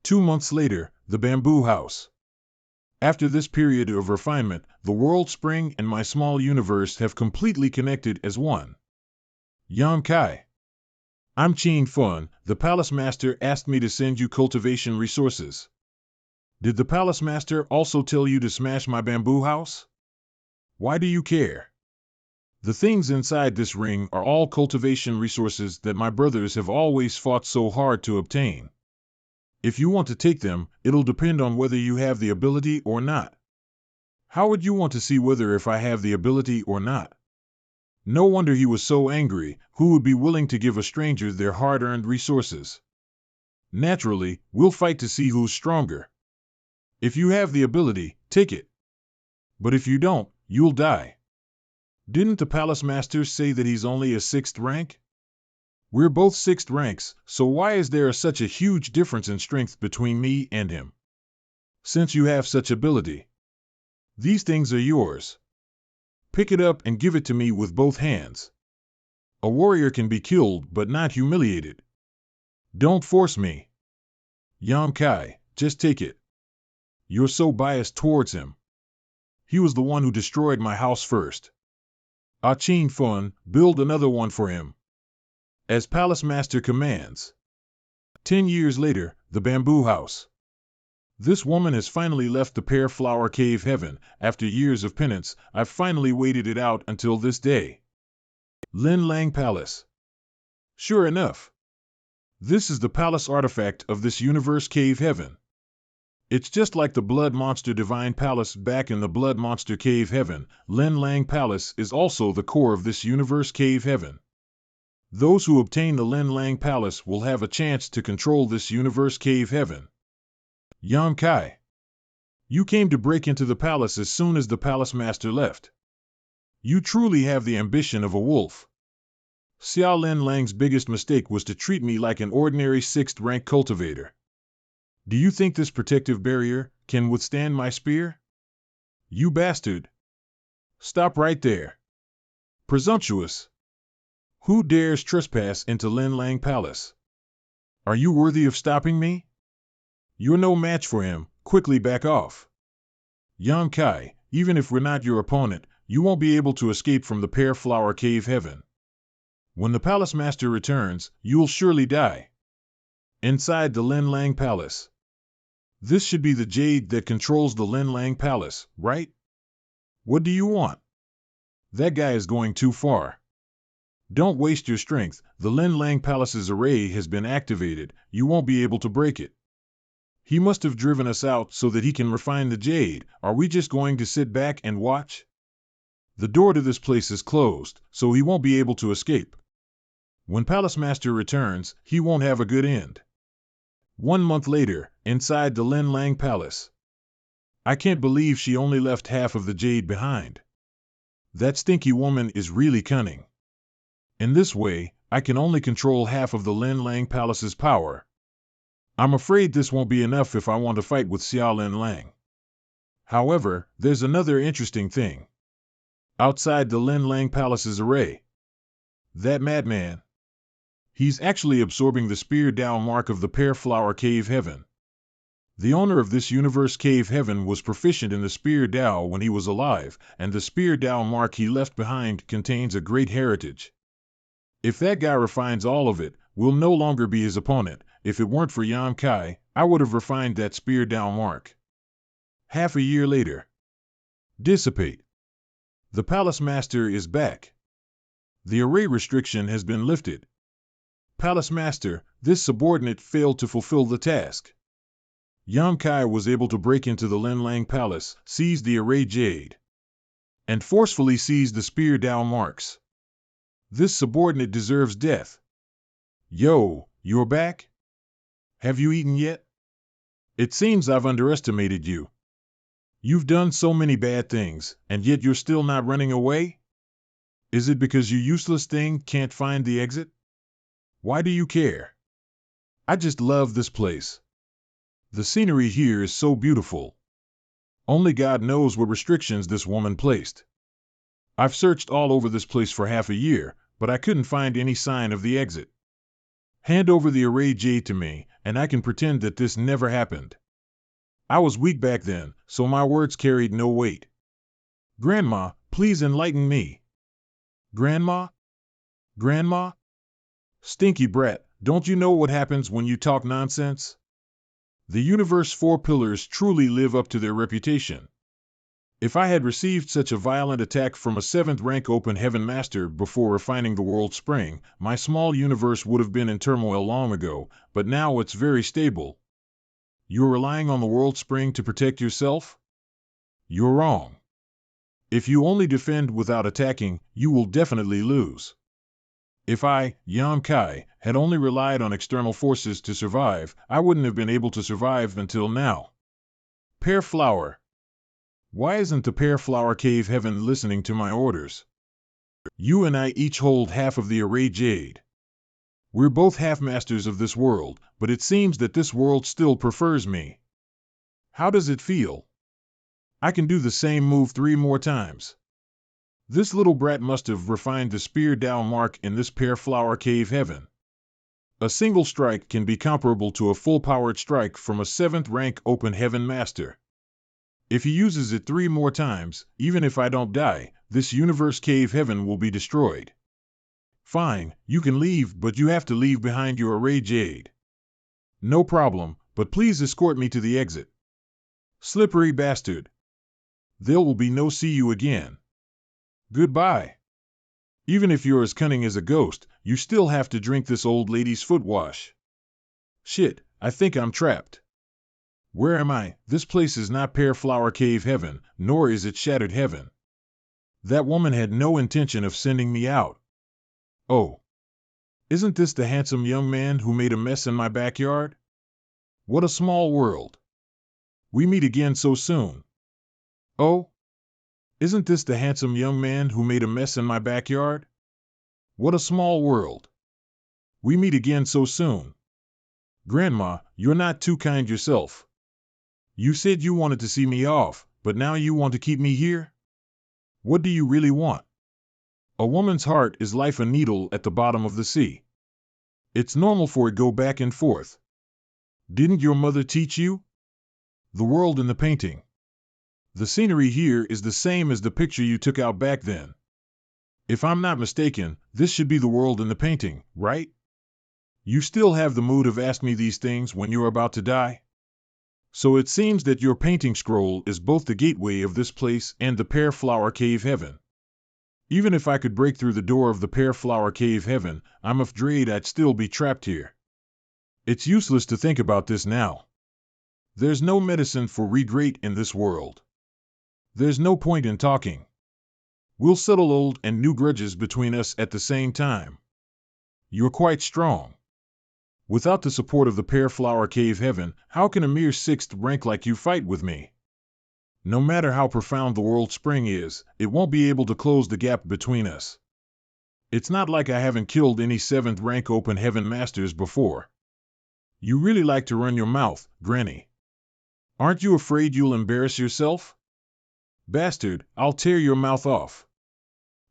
2 months later, the bamboo house. After this period of refinement, the world spring and my small universe have completely connected as one. Yan Kai. I'm Qin Fun. The palace master asked me to send you cultivation resources. Did the palace master also tell you to smash my bamboo house? Why do you care? The things inside this ring are all cultivation resources that my brothers have always fought so hard to obtain. If you want to take them, it'll depend on whether you have the ability or not. How would you want to see whether if I have the ability or not? No wonder he was so angry. Who would be willing to give a stranger their hard-earned resources? Naturally, we'll fight to see who's stronger. If you have the ability, take it. But if you don't, you'll die. Didn't the palace master say that he's only a 6th rank? We're both 6th ranks, so why is there such a huge difference in strength between me and him? Since you have such ability, these things are yours. Pick it up and give it to me with both hands. A warrior can be killed but not humiliated. Don't force me. Yan Kai, just take it. You're so biased towards him. He was the one who destroyed my house first. Qin Fun, build another one for him. As palace master commands. 10 years later, the bamboo house. This woman has finally left the pear flower cave heaven. After years of penance, I've finally waited it out until this day. Lin Lang Palace. Sure enough. This is the palace artifact of this universe cave heaven. It's just like the Blood Monster Divine Palace back in the Blood Monster Cave Heaven. Lin Lang Palace is also the core of this universe cave heaven. Those who obtain the Lin Lang Palace will have a chance to control this universe cave heaven. Yan Kai. You came to break into the palace as soon as the palace master left. You truly have the ambition of a wolf. Xiao Lin Lang's biggest mistake was to treat me like an ordinary 6th rank cultivator. Do you think this protective barrier can withstand my spear? You bastard. Stop right there. Presumptuous. Who dares trespass into Lin Lang Palace? Are you worthy of stopping me? You're no match for him. Quickly back off. Yan Kai, even if we're not your opponent, you won't be able to escape from the pear flower cave heaven. When the palace master returns, you'll surely die. Inside the Lin Lang Palace. This should be the jade that controls the Lin Lang Palace, right? What do you want? That guy is going too far. Don't waste your strength. The Lin Lang Palace's array has been activated. You won't be able to break it. He must have driven us out so that he can refine the jade. Are we just going to sit back and watch? The door to this place is closed, so he won't be able to escape. When Palace Master returns, he won't have a good end. 1 month later, inside the Lin Lang Palace. I can't believe she only left half of the jade behind. That stinky woman is really cunning. In this way, I can only control half of the Lin Lang Palace's power. I'm afraid this won't be enough if I want to fight with Xiao Lin Lang. However, there's another interesting thing. Outside the Lin Lang Palace's array. That madman. He's actually absorbing the spear Dao mark of the pear flower cave heaven. The owner of this universe cave heaven was proficient in the spear Dao when he was alive, and the spear Dao mark he left behind contains a great heritage. If that guy refines all of it, we'll no longer be his opponent. If it weren't for Yan Kai, I would have refined that spear Dao mark. Half a year later. Dissipate. The Palace Master is back. The array restriction has been lifted. Palace Master, this subordinate failed to fulfill the task. Yan Kai was able to break into the Lin Lang Palace, seize the array jade, and forcefully seize the spear Dao marks. This subordinate deserves death. Yo, you're back? Have you eaten yet? It seems I've underestimated you. You've done so many bad things, and yet you're still not running away? Is it because you useless thing can't find the exit? Why do you care? I just love this place. The scenery here is so beautiful. Only God knows what restrictions this woman placed. I've searched all over this place for half a year, but I couldn't find any sign of the exit. Hand over the array jade to me, and I can pretend that this never happened. I was weak back then, so my words carried no weight. Grandma, please enlighten me. Grandma? Grandma? Stinky brat, don't you know what happens when you talk nonsense? The universe four pillars truly live up to their reputation. If I had received such a violent attack from a 7th rank open heaven master before refining the world spring, my small universe would have been in turmoil long ago, but now it's very stable. You're relying on the world spring to protect yourself? You're wrong. If you only defend without attacking, you will definitely lose. If I, Yan Kai, had only relied on external forces to survive, I wouldn't have been able to survive until now. Pear Flower. Why isn't the Pear Flower Cave Heaven listening to my orders? You and I each hold half of the array jade. We're both half-masters of this world, but it seems that this world still prefers me. How does it feel? I can do the same move 3 more times. This little brat must have refined the spear down mark in this Pear Flower Cave Heaven. A single strike can be comparable to a full-powered strike from a 7th rank open heaven master. If he uses it 3 more times, even if I don't die, this universe cave heaven will be destroyed. Fine, you can leave, but you have to leave behind your array jade. No problem, but please escort me to the exit. Slippery bastard. There will be no see you again. Goodbye. Even if you're as cunning as a ghost, you still have to drink this old lady's foot wash. Shit, I think I'm trapped. Where am I? This place is not Pear Flower Cave Heaven, nor is it Shattered Heaven. That woman had no intention of sending me out. Oh. Isn't this the handsome young man who made a mess in my backyard? What a small world. We meet again so soon. Oh. Isn't this the handsome young man who made a mess in my backyard? What a small world. We meet again so soon. Grandma, you're not too kind yourself. You said you wanted to see me off, but now you want to keep me here? What do you really want? A woman's heart is like a needle at the bottom of the sea. It's normal for it go back and forth. Didn't your mother teach you? The world in the painting. The scenery here is the same as the picture you took out back then. If I'm not mistaken, this should be the world in the painting, right? You still have the mood of ask me these things when you're about to die? So it seems that your painting scroll is both the gateway of this place and the Pear Flower Cave Heaven. Even if I could break through the door of the Pear Flower Cave Heaven, I'm afraid I'd still be trapped here. It's useless to think about this now. There's no medicine for regret in this world. There's no point in talking. We'll settle old and new grudges between us at the same time. You're quite strong. Without the support of the Pear Flower Cave Heaven, how can a mere 6th rank like you fight with me? No matter how profound the world spring is, it won't be able to close the gap between us. It's not like I haven't killed any 7th rank open heaven masters before. You really like to run your mouth, Granny. Aren't you afraid you'll embarrass yourself? Bastard, I'll tear your mouth off.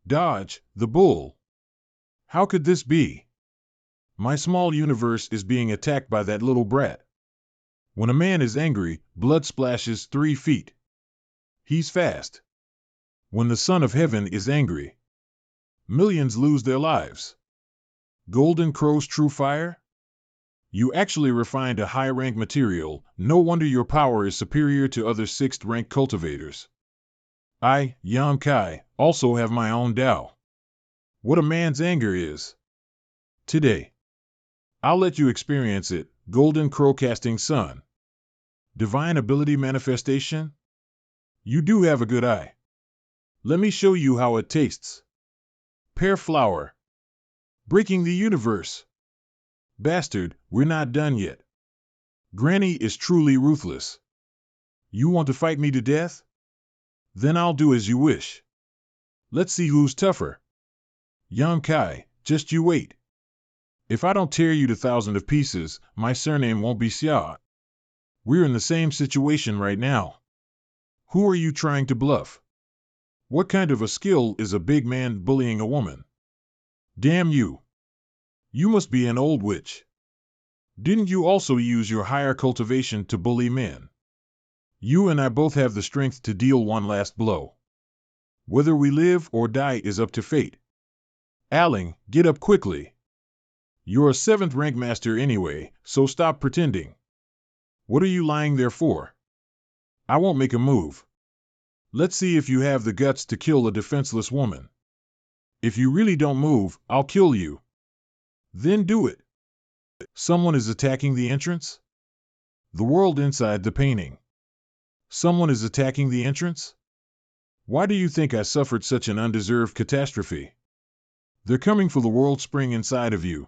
Dodge, the bull. How could this be? My small universe is being attacked by that little brat. When a man is angry, blood splashes 3 feet. He's fast. When the Son of Heaven is angry, millions lose their lives. Golden Crow's true fire? You actually refined a high-rank material, no wonder your power is superior to other 6th-rank cultivators. I, Yan Kai, also have my own Tao. What a man's anger is. Today. I'll let you experience it, Golden Crow Casting Sun. Divine Ability Manifestation? You do have a good eye. Let me show you how it tastes. Pear Flower. Breaking the universe. Bastard, we're not done yet. Granny is truly ruthless. You want to fight me to death? Then I'll do as you wish. Let's see who's tougher. Yan Kai, just you wait. If I don't tear you to thousands of pieces, my surname won't be Xia. We're in the same situation right now. Who are you trying to bluff? What kind of a skill is a big man bullying a woman? Damn you. You must be an old witch. Didn't you also use your higher cultivation to bully men? You and I both have the strength to deal one last blow. Whether we live or die is up to fate. Aling, get up quickly. You're a 7th rank master anyway, so stop pretending. What are you lying there for? I won't make a move. Let's see if you have the guts to kill a defenseless woman. If you really don't move, I'll kill you. Then do it. Someone is attacking the entrance? The world inside the painting. Someone is attacking the entrance? Why do you think I suffered such an undeserved catastrophe? They're coming for the world spring inside of you.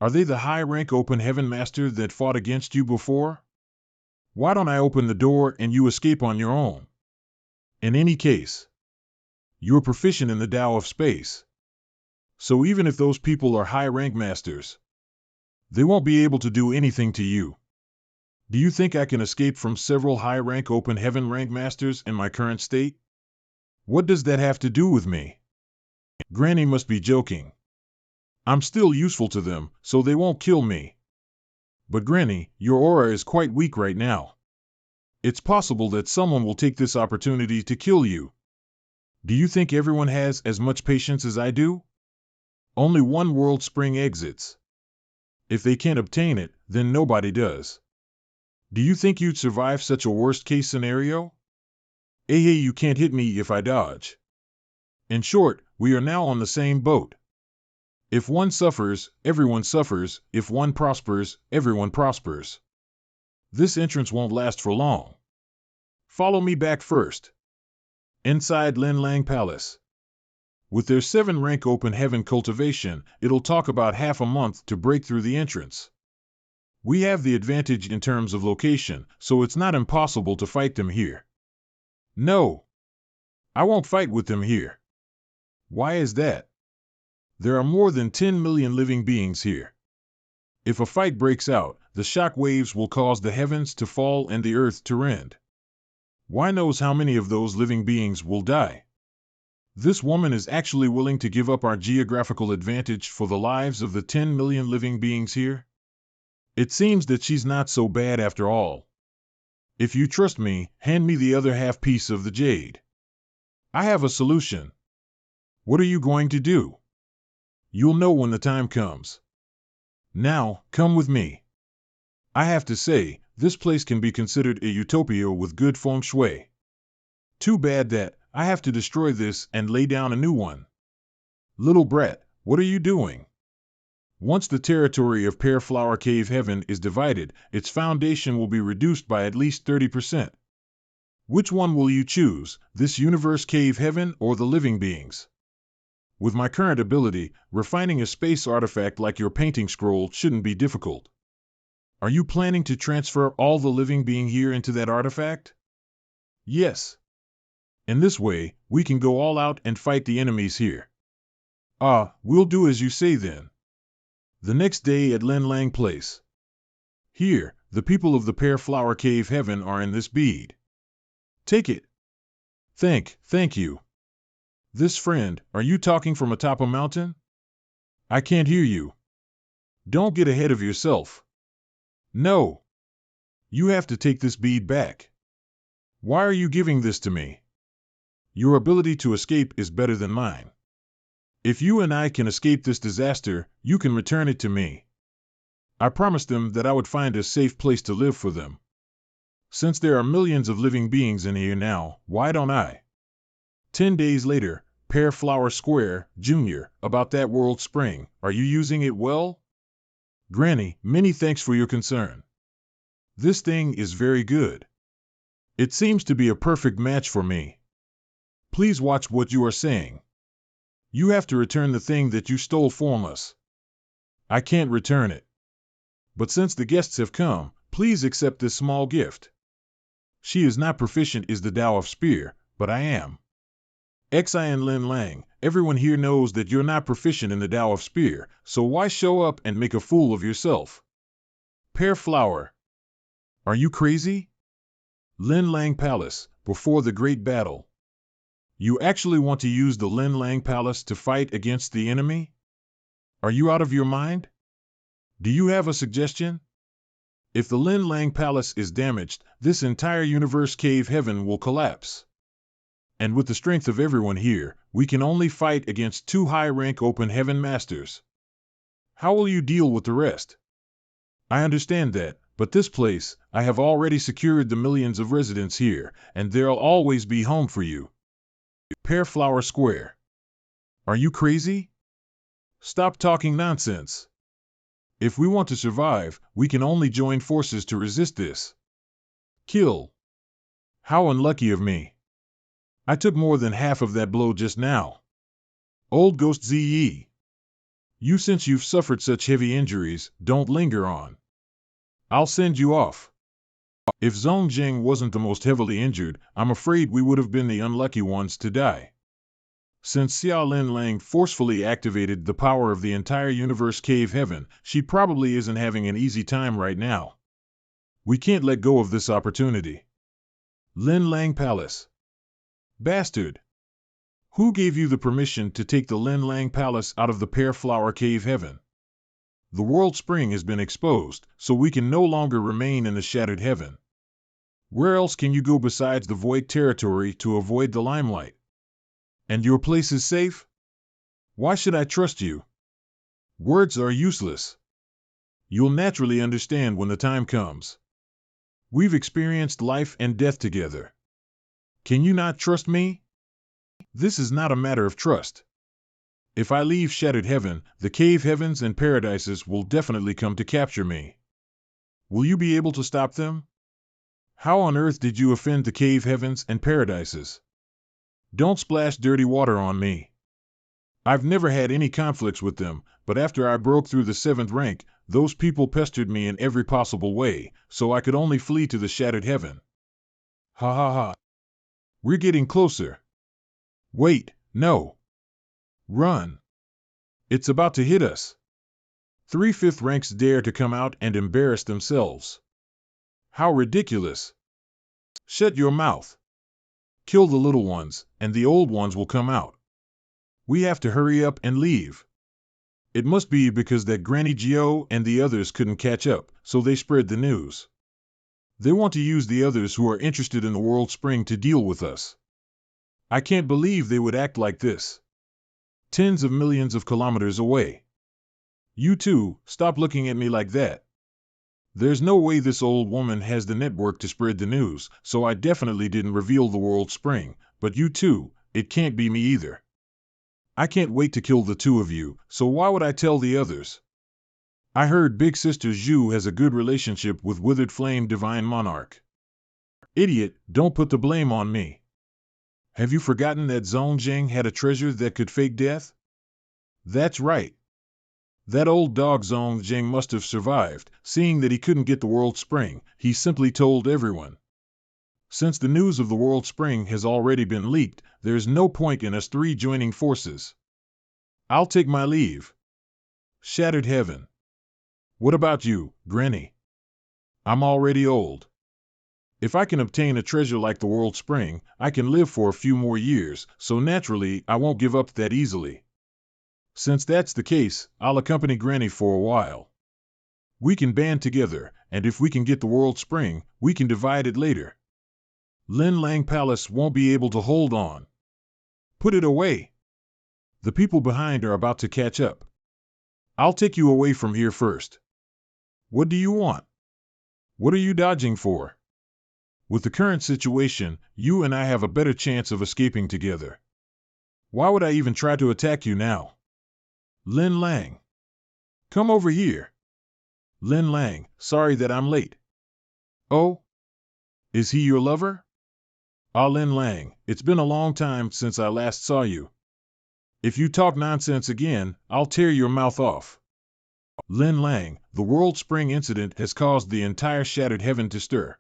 Are they the high-rank open heaven master that fought against you before? Why don't I open the door and you escape on your own? In any case, you're proficient in the Tao of space. So even if those people are high-rank masters, they won't be able to do anything to you. Do you think I can escape from several high-rank open heaven rank masters in my current state? What does that have to do with me? Granny must be joking. I'm still useful to them, so they won't kill me. But Granny, your aura is quite weak right now. It's possible that someone will take this opportunity to kill you. Do you think everyone has as much patience as I do? Only one world spring exits. If they can't obtain it, then nobody does. Do you think you'd survive such a worst-case scenario? Hey, you can't hit me if I dodge. In short, we are now on the same boat. If one suffers, everyone suffers. If one prospers, everyone prospers. This entrance won't last for long. Follow me back first. Inside Lin Lang Palace. With their 7-rank open heaven cultivation, it'll take about half a month to break through the entrance. We have the advantage in terms of location, so it's not impossible to fight them here. No. I won't fight with them here. Why is that? There are more than 10 million living beings here. If a fight breaks out, the shock waves will cause the heavens to fall and the earth to rend. Why knows how many of those living beings will die? This woman is actually willing to give up our geographical advantage for the lives of the 10 million living beings here? It seems that she's not so bad after all. If you trust me, hand me the other half piece of the jade. I have a solution. What are you going to do? You'll know when the time comes. Now, come with me. I have to say, this place can be considered a utopia with good feng shui. Too bad that I have to destroy this and lay down a new one. Little brat, what are you doing? Once the territory of Pear Flower Cave Heaven is divided, its foundation will be reduced by at least 30%. Which one will you choose, this universe cave heaven or the living beings? With my current ability, refining a space artifact like your painting scroll shouldn't be difficult. Are you planning to transfer all the living being here into that artifact? Yes. In this way, we can go all out and fight the enemies here. We'll do as you say then. The next day at Lin Lang Place. Here, the people of the Pear Flower Cave Heaven are in this bead. Take it. Thank you. This friend, are you talking from atop a mountain? I can't hear you. Don't get ahead of yourself. No. You have to take this bead back. Why are you giving this to me? Your ability to escape is better than mine. If you and I can escape this disaster, you can return it to me. I promised them that I would find a safe place to live for them. Since there are millions of living beings in here now, why don't I? 10 days later, Pear Flower Square, Jr., about that world spring, are you using it well? Granny, many thanks for your concern. This thing is very good. It seems to be a perfect match for me. Please watch what you are saying. You have to return the thing that you stole from us. I can't return it. But since the guests have come, please accept this small gift. She is not proficient in the Tao of Spear, but I am. Xi and Lin Lang, everyone here knows that you're not proficient in the Tao of Spear, so why show up and make a fool of yourself? Pear Flower. Are you crazy? Lin Lang Palace, before the great battle. You actually want to use the Lin Lang Palace to fight against the enemy? Are you out of your mind? Do you have a suggestion? If the Lin Lang Palace is damaged, this entire universe cave heaven will collapse. And with the strength of everyone here, we can only fight against 2 high-rank open heaven masters. How will you deal with the rest? I understand that, but this place, I have already secured the millions of residents here, and there'll always be home for you. Pear Flower Square. Are you crazy? Stop talking nonsense. If we want to survive, we can only join forces to resist this. Kill. How unlucky of me. I took more than half of that blow just now. Old Ghost Ze. You, since you've suffered such heavy injuries, don't linger on. I'll send you off. If Zhong Jing wasn't the most heavily injured, I'm afraid we would have been the unlucky ones to die. Since Xia Lin Lang forcefully activated the power of the entire universe cave heaven, she probably isn't having an easy time right now. We can't let go of this opportunity. Lin Lang Palace. Bastard! Who gave you the permission to take the Lin Lang Palace out of the Pear Flower Cave heaven? The world spring has been exposed, so we can no longer remain in the shattered heaven. Where else can you go besides the void territory to avoid the limelight? And your place is safe? Why should I trust you? Words are useless. You'll naturally understand when the time comes. We've experienced life and death together. Can you not trust me? This is not a matter of trust. If I leave Shattered Heaven, the cave heavens and paradises will definitely come to capture me. Will you be able to stop them? How on earth did you offend the cave heavens and paradises? Don't splash dirty water on me. I've never had any conflicts with them, but after I broke through the 7th rank, those people pestered me in every possible way, so I could only flee to the Shattered Heaven. Ha ha ha. We're getting closer. Wait, no. Run. It's about to hit us. 3 5th ranks dare to come out and embarrass themselves. How ridiculous. Shut your mouth. Kill the little ones, and the old ones will come out. We have to hurry up and leave. It must be because that Granny Gio and the others couldn't catch up, so they spread the news. They want to use the others who are interested in the world spring to deal with us. I can't believe they would act like this. Tens of millions of kilometers away. You two, stop looking at me like that. There's no way this old woman has the network to spread the news, so I definitely didn't reveal the world spring, but you two, it can't be me either. I can't wait to kill the 2 of you, so why would I tell the others? I heard Big Sister Zhu has a good relationship with Withered Flame Divine Monarch. Idiot, don't put the blame on me. Have you forgotten that Zhong Jing had a treasure that could fake death? That's right. That old dog Zhong Jing must have survived, seeing that he couldn't get the world spring, he simply told everyone. Since the news of the world spring has already been leaked, there's no point in us 3 joining forces. I'll take my leave. Shattered Heaven. What about you, Granny? I'm already old. If I can obtain a treasure like the world spring, I can live for a few more years, so naturally I won't give up that easily. Since that's the case, I'll accompany Granny for a while. We can band together, and if we can get the world spring, we can divide it later. Lin Lang Palace won't be able to hold on. Put it away. The people behind are about to catch up. I'll take you away from here first. What do you want? What are you dodging for? With the current situation, you and I have a better chance of escaping together. Why would I even try to attack you now? Lin Lang. Come over here. Lin Lang, sorry that I'm late. Oh? Is he your lover? Ah, Lin Lang, it's been a long time since I last saw you. If you talk nonsense again, I'll tear your mouth off. Lin Lang, the World Spring incident has caused the entire Shattered Heaven to stir.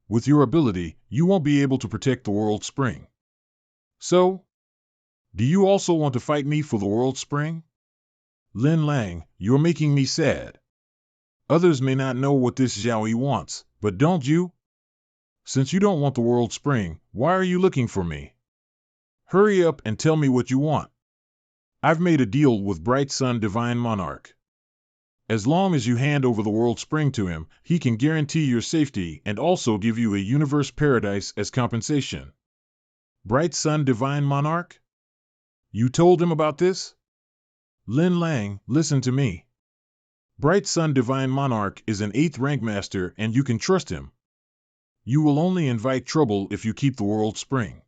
With your ability, you won't be able to protect the World Spring. So? Do you also want to fight me for the World Spring? Lin Lang, you're making me sad. Others may not know what this Zhaoyi wants, but don't you? Since you don't want the World Spring, why are you looking for me? Hurry up and tell me what you want. I've made a deal with Bright Sun Divine Monarch. As long as you hand over the world spring to him, he can guarantee your safety and also give you a universe paradise as compensation. Bright Sun Divine Monarch? You told him about this? Lin Lang, listen to me. Bright Sun Divine Monarch is an 8th rank master and you can trust him. You will only invite trouble if you keep the world spring.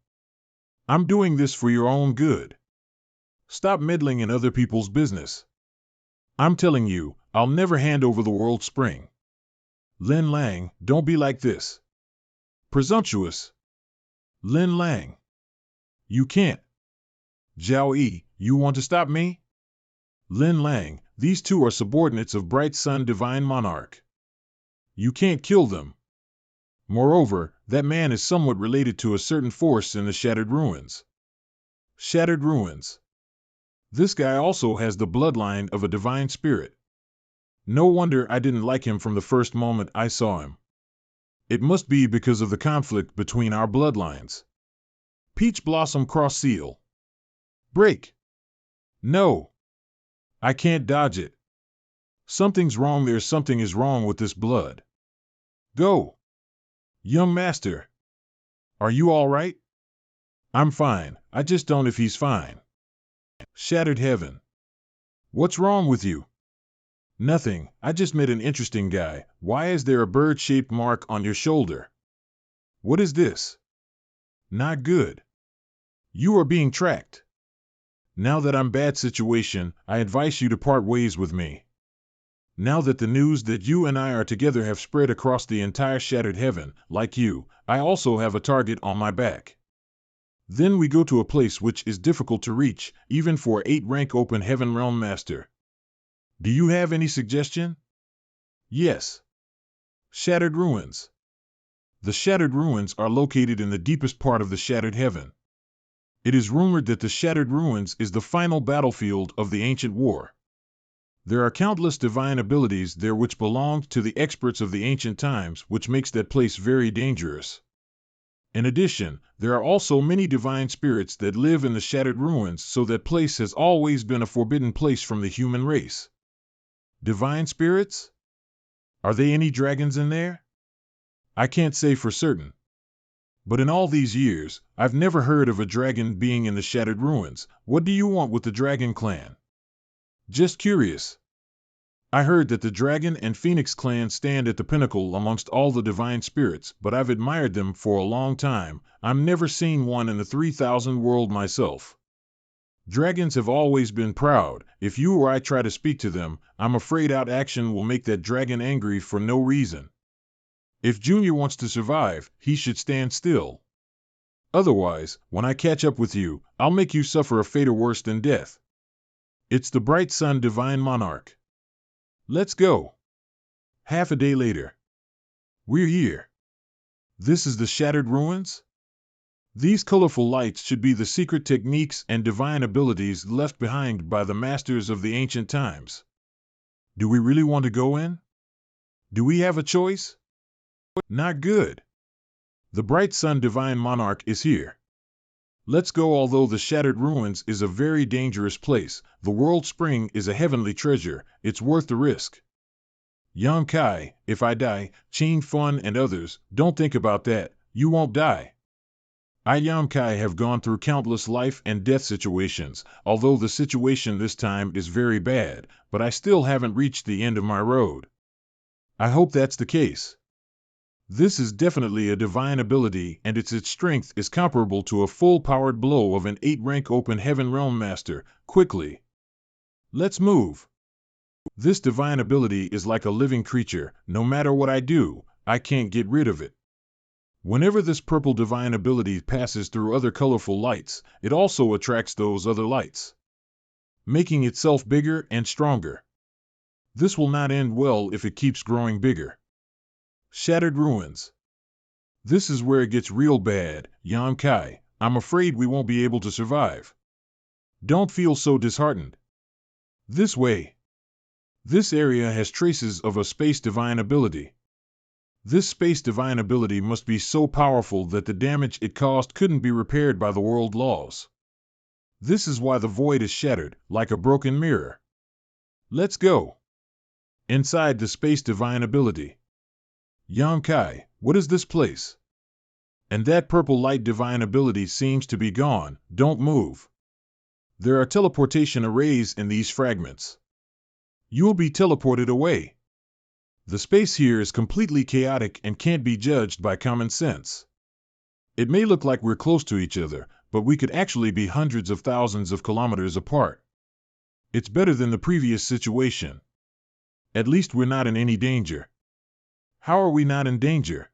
I'm doing this for your own good. Stop meddling in other people's business. I'm telling you, I'll never hand over the world spring. Lin Lang, don't be like this. Presumptuous. Lin Lang. You can't. Zhao Yi, you want to stop me? Lin Lang, these two are subordinates of Bright Sun Divine Monarch. You can't kill them. Moreover, that man is somewhat related to a certain force in the Shattered Ruins. Shattered Ruins. This guy also has the bloodline of a divine spirit. No wonder I didn't like him from the first moment I saw him. It must be because of the conflict between our bloodlines. Peach Blossom Cross Seal. Break. No. I can't dodge it. Something's wrong there. Something is wrong with this blood. Go. Young master. Are you all right? I'm fine. I just don't know if he's fine. Shattered Heaven. What's wrong with you? Nothing. I just met an interesting guy. Why is there a bird-shaped mark on your shoulder? What is this? Not good. You are being tracked. Now that I'm bad situation, I advise you to part ways with me. Now that the news that you and I are together have spread across the entire Shattered Heaven, like you, I also have a target on my back. Then we go to a place which is difficult to reach, even for an 8th-rank open Heaven Realm Master. Do you have any suggestion? Yes. Shattered Ruins. The Shattered Ruins are located in the deepest part of the Shattered Heaven. It is rumored that the Shattered Ruins is the final battlefield of the ancient war. There are countless divine abilities there which belonged to the experts of the ancient times, which makes that place very dangerous. In addition, there are also many divine spirits that live in the Shattered Ruins, so that place has always been a forbidden place from the human race. Divine spirits? Are there any dragons in there? I can't say for certain. But in all these years, I've never heard of a dragon being in the Shattered Ruins. What do you want with the Dragon Clan? Just curious. I heard that the Dragon and Phoenix clan stand at the pinnacle amongst all the divine spirits, but I've admired them for a long time. I've never seen one in the 3000 world myself. Dragons have always been proud. If you or I try to speak to them, I'm afraid our action will make that dragon angry for no reason. If Junior wants to survive, he should stand still. Otherwise, when I catch up with you, I'll make you suffer a fate worse than death. It's the Bright Sun Divine Monarch. Let's go. Half a day later. We're here. This is the Shattered Ruins? These colorful lights should be the secret techniques and divine abilities left behind by the masters of the ancient times. Do we really want to go in? Do we have a choice? Not good. The Bright Sun Divine Monarch is here. Let's go. Although the Shattered Ruins is a very dangerous place, the World Spring is a heavenly treasure. It's worth the risk. Yang Kai, if I die, Qing Fun and others, don't think about that. You won't die. I, Yang Kai, have gone through countless life and death situations, although the situation this time is very bad, but I still haven't reached the end of my road. I hope that's the case. This is definitely a divine ability, and its strength is comparable to a full-powered blow of an 8th-rank open Heaven Realm Master. Quickly. Let's move. This divine ability is like a living creature. No matter what I do, I can't get rid of it. Whenever this purple divine ability passes through other colorful lights, it also attracts those other lights, making itself bigger and stronger. This will not end well if it keeps growing bigger. Shattered Ruins. This is where it gets real bad, Yang Kai. I'm afraid we won't be able to survive. Don't feel so disheartened. This way. This area has traces of a space divine ability. This space divine ability must be so powerful that the damage it caused couldn't be repaired by the world laws. This is why the void is shattered, like a broken mirror. Let's go. Inside the space divine ability. Yonkai, what is this place? And that purple light divine ability seems to be gone. Don't move. There are teleportation arrays in these fragments. You will be teleported away. The space here is completely chaotic and can't be judged by common sense. It may look like we're close to each other, but we could actually be hundreds of thousands of kilometers apart. It's better than the previous situation. At least we're not in any danger. How are we not in danger?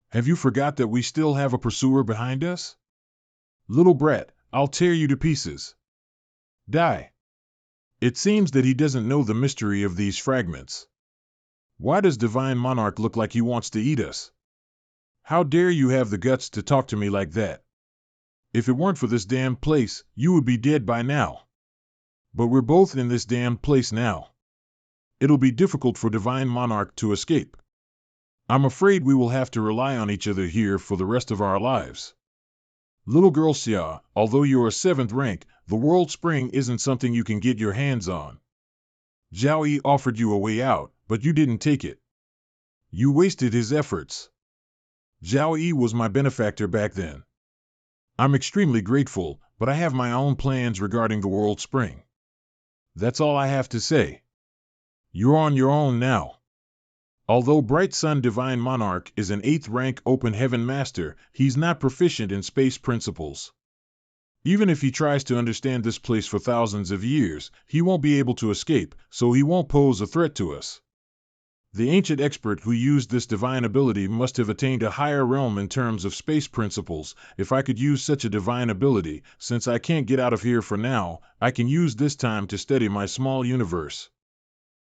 Have you forgot that we still have a pursuer behind us? Little brat, I'll tear you to pieces. Die. It seems that he doesn't know the mystery of these fragments. Why does Divine Monarch look like he wants to eat us? How dare you have the guts to talk to me like that? If it weren't for this damned place, you would be dead by now. But we're both in this damned place now. It'll be difficult for Divine Monarch to escape. I'm afraid we will have to rely on each other here for the rest of our lives. Little girl Xia, although you're a 7th rank, the World Spring isn't something you can get your hands on. Zhao Yi offered you a way out, but you didn't take it. You wasted his efforts. Zhao Yi was my benefactor back then. I'm extremely grateful, but I have my own plans regarding the World Spring. That's all I have to say. You're on your own now. Although Bright Sun Divine Monarch is an 8th rank Open Heaven Master, he's not proficient in space principles. Even if he tries to understand this place for thousands of years, he won't be able to escape, so he won't pose a threat to us. The ancient expert who used this divine ability must have attained a higher realm in terms of space principles. If I could use such a divine ability, since I can't get out of here for now, I can use this time to study my small universe.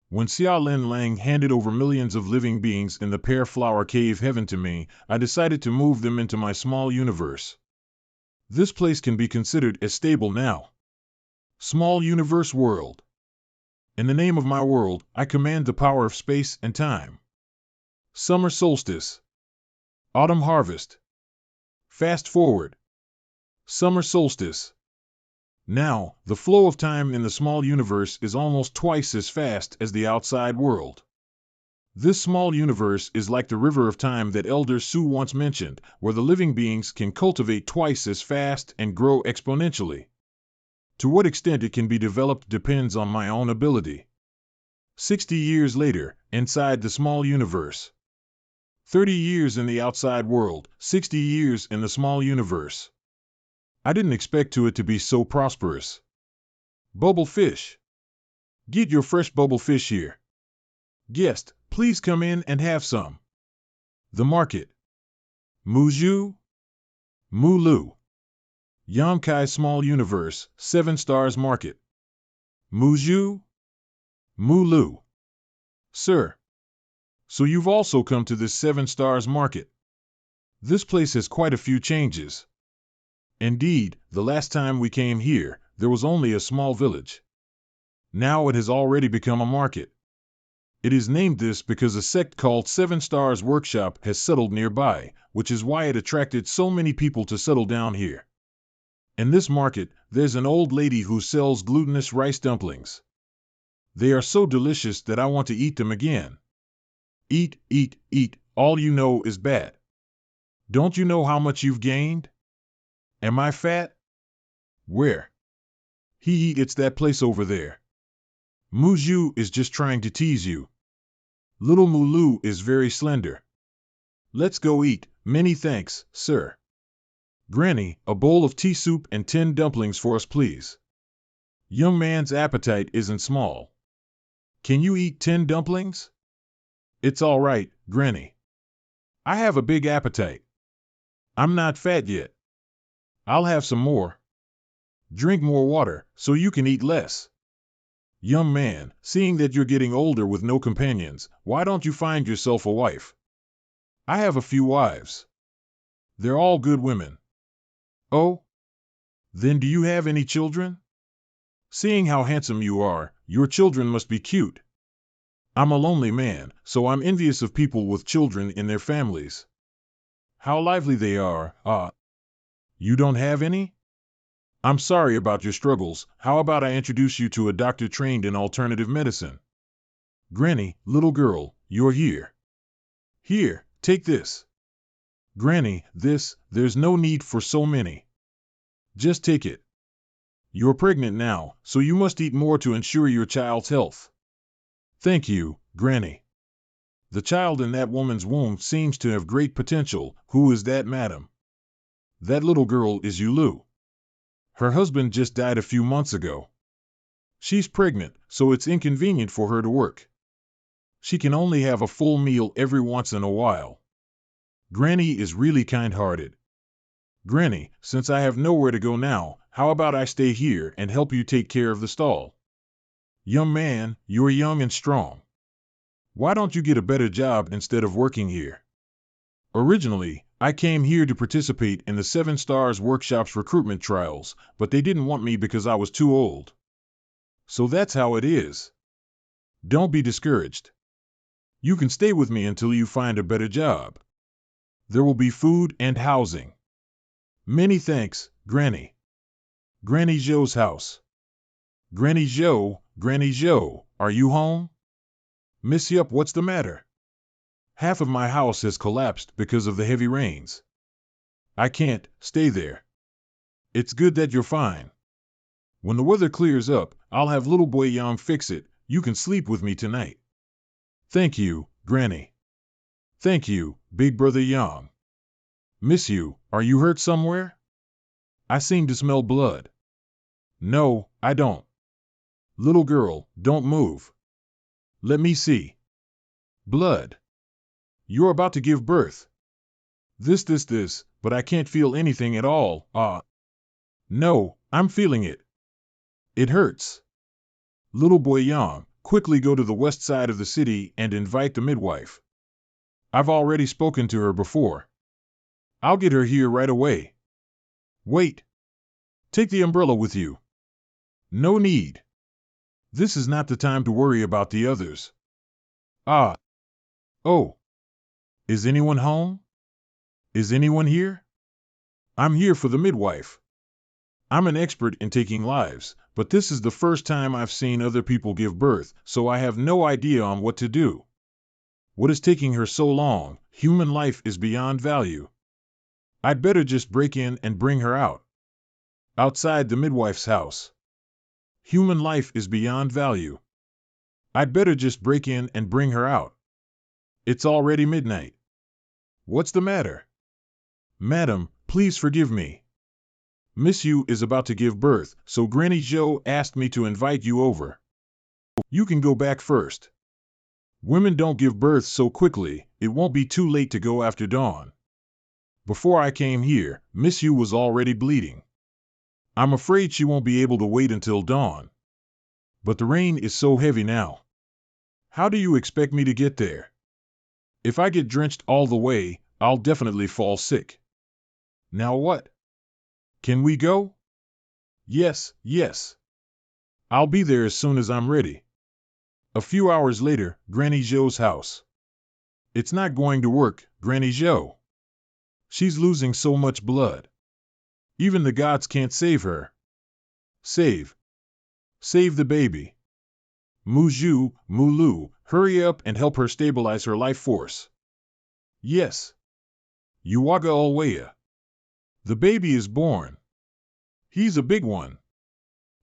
When Xia Lin Lang handed over millions of living beings in the Pear Flower Cave Heaven to me, I decided to move them into my small universe. This place can be considered as stable now. Small universe world. In the name of my world, I command the power of space and time. Summer solstice. Autumn harvest. Fast forward. Summer solstice. Now, the flow of time in the small universe is almost twice as fast as the outside world. This small universe is like the river of time that Elder Su once mentioned, where the living beings can cultivate twice as fast and grow exponentially. To what extent it can be developed depends on my own ability. 60 years later, inside the small universe. 30 years in the outside world, 60 years in the small universe. I didn't expect it to be so prosperous. Bubble fish. Get your fresh bubble fish here. Guest, please come in and have some. The market. Muju? Mulu. Yonkai Small Universe, 7 Stars Market. Muju? Mulu. Sir. So you've also come to this 7 Stars Market. This place has quite a few changes. Indeed, the last time we came here, there was only a small village. Now it has already become a market. It is named this because a sect called 7 Stars Workshop has settled nearby, which is why it attracted so many people to settle down here. In this market, there's an old lady who sells glutinous rice dumplings. They are so delicious that I want to eat them again. Eat, eat, eat, all you know is bad. Don't you know how much you've gained? Am I fat? Where? It's that place over there. Muju is just trying to tease you. Little Mulu is very slender. Let's go eat, many thanks, sir. Granny, a bowl of tea soup and 10 dumplings for us please. Young man's appetite isn't small. Can you eat 10 dumplings? It's all right, Granny. I have a big appetite. I'm not fat yet. I'll have some more. Drink more water, so you can eat less. Young man, seeing that you're getting older with no companions, why don't you find yourself a wife? I have a few wives. They're all good women. Oh? Then do you have any children? Seeing how handsome you are, your children must be cute. I'm a lonely man, so I'm envious of people with children in their families. How lively they are, You don't have any? I'm sorry about your struggles. How about I introduce you to a doctor trained in alternative medicine? Granny, little girl, you're here. Here, take this. Granny, there's no need for so many. Just take it. You're pregnant now, so you must eat more to ensure your child's health. Thank you, Granny. The child in that woman's womb seems to have great potential. Who is that, madam? That little girl is Yulu. Her husband just died a few months ago. She's pregnant, so it's inconvenient for her to work. She can only have a full meal every once in a while. Granny is really kind-hearted. Granny, since I have nowhere to go now, how about I stay here and help you take care of the stall? Young man, you're young and strong. Why don't you get a better job instead of working here? Originally, I came here to participate in the 7 Stars Workshop's recruitment trials, but they didn't want me because I was too old. So that's how it is. Don't be discouraged. You can stay with me until you find a better job. There will be food and housing. Many thanks, Granny. Granny Zhou's house. Granny Zhou, are you home? Miss Yup, what's the matter? Half of my house has collapsed because of the heavy rains. I can't stay there. It's good that you're fine. When the weather clears up, I'll have little boy Yang fix it. You can sleep with me tonight. Thank you, Granny. Thank you, big brother Yang. Miss you, are you hurt somewhere? I seem to smell blood. No, I don't. Little girl, don't move. Let me see. Blood. You're about to give birth. This, but I can't feel anything at all. No, I'm feeling it. It hurts. Little boy Yang, quickly go to the west side of the city and invite the midwife. I've already spoken to her before. I'll get her here right away. Wait. Take the umbrella with you. No need. This is not the time to worry about the others. Oh. Is anyone home? Is anyone here? I'm here for the midwife. I'm an expert in taking lives, but this is the first time I've seen other people give birth, so I have no idea on what to do. What is taking her so long? Human life is beyond value. I'd better just break in and bring her out. Outside the midwife's house. Human life is beyond value. I'd better just break in and bring her out. It's already midnight. What's the matter? Madam, please forgive me. Miss Yu is about to give birth, so Granny Zhou asked me to invite you over. You can go back first. Women don't give birth so quickly, it won't be too late to go after dawn. Before I came here, Miss Yu was already bleeding. I'm afraid she won't be able to wait until dawn. But the rain is so heavy now. How do you expect me to get there? If I get drenched all the way, I'll definitely fall sick. Now what? Can we go? Yes. I'll be there as soon as I'm ready. A few hours later, Granny Zhou's house. It's not going to work, Granny Zhou. She's losing so much blood. Even the gods can't save her. Save the baby. Mulu, hurry up and help her stabilize her life force. Yes. Uwaga Alweya. The baby is born. He's a big one.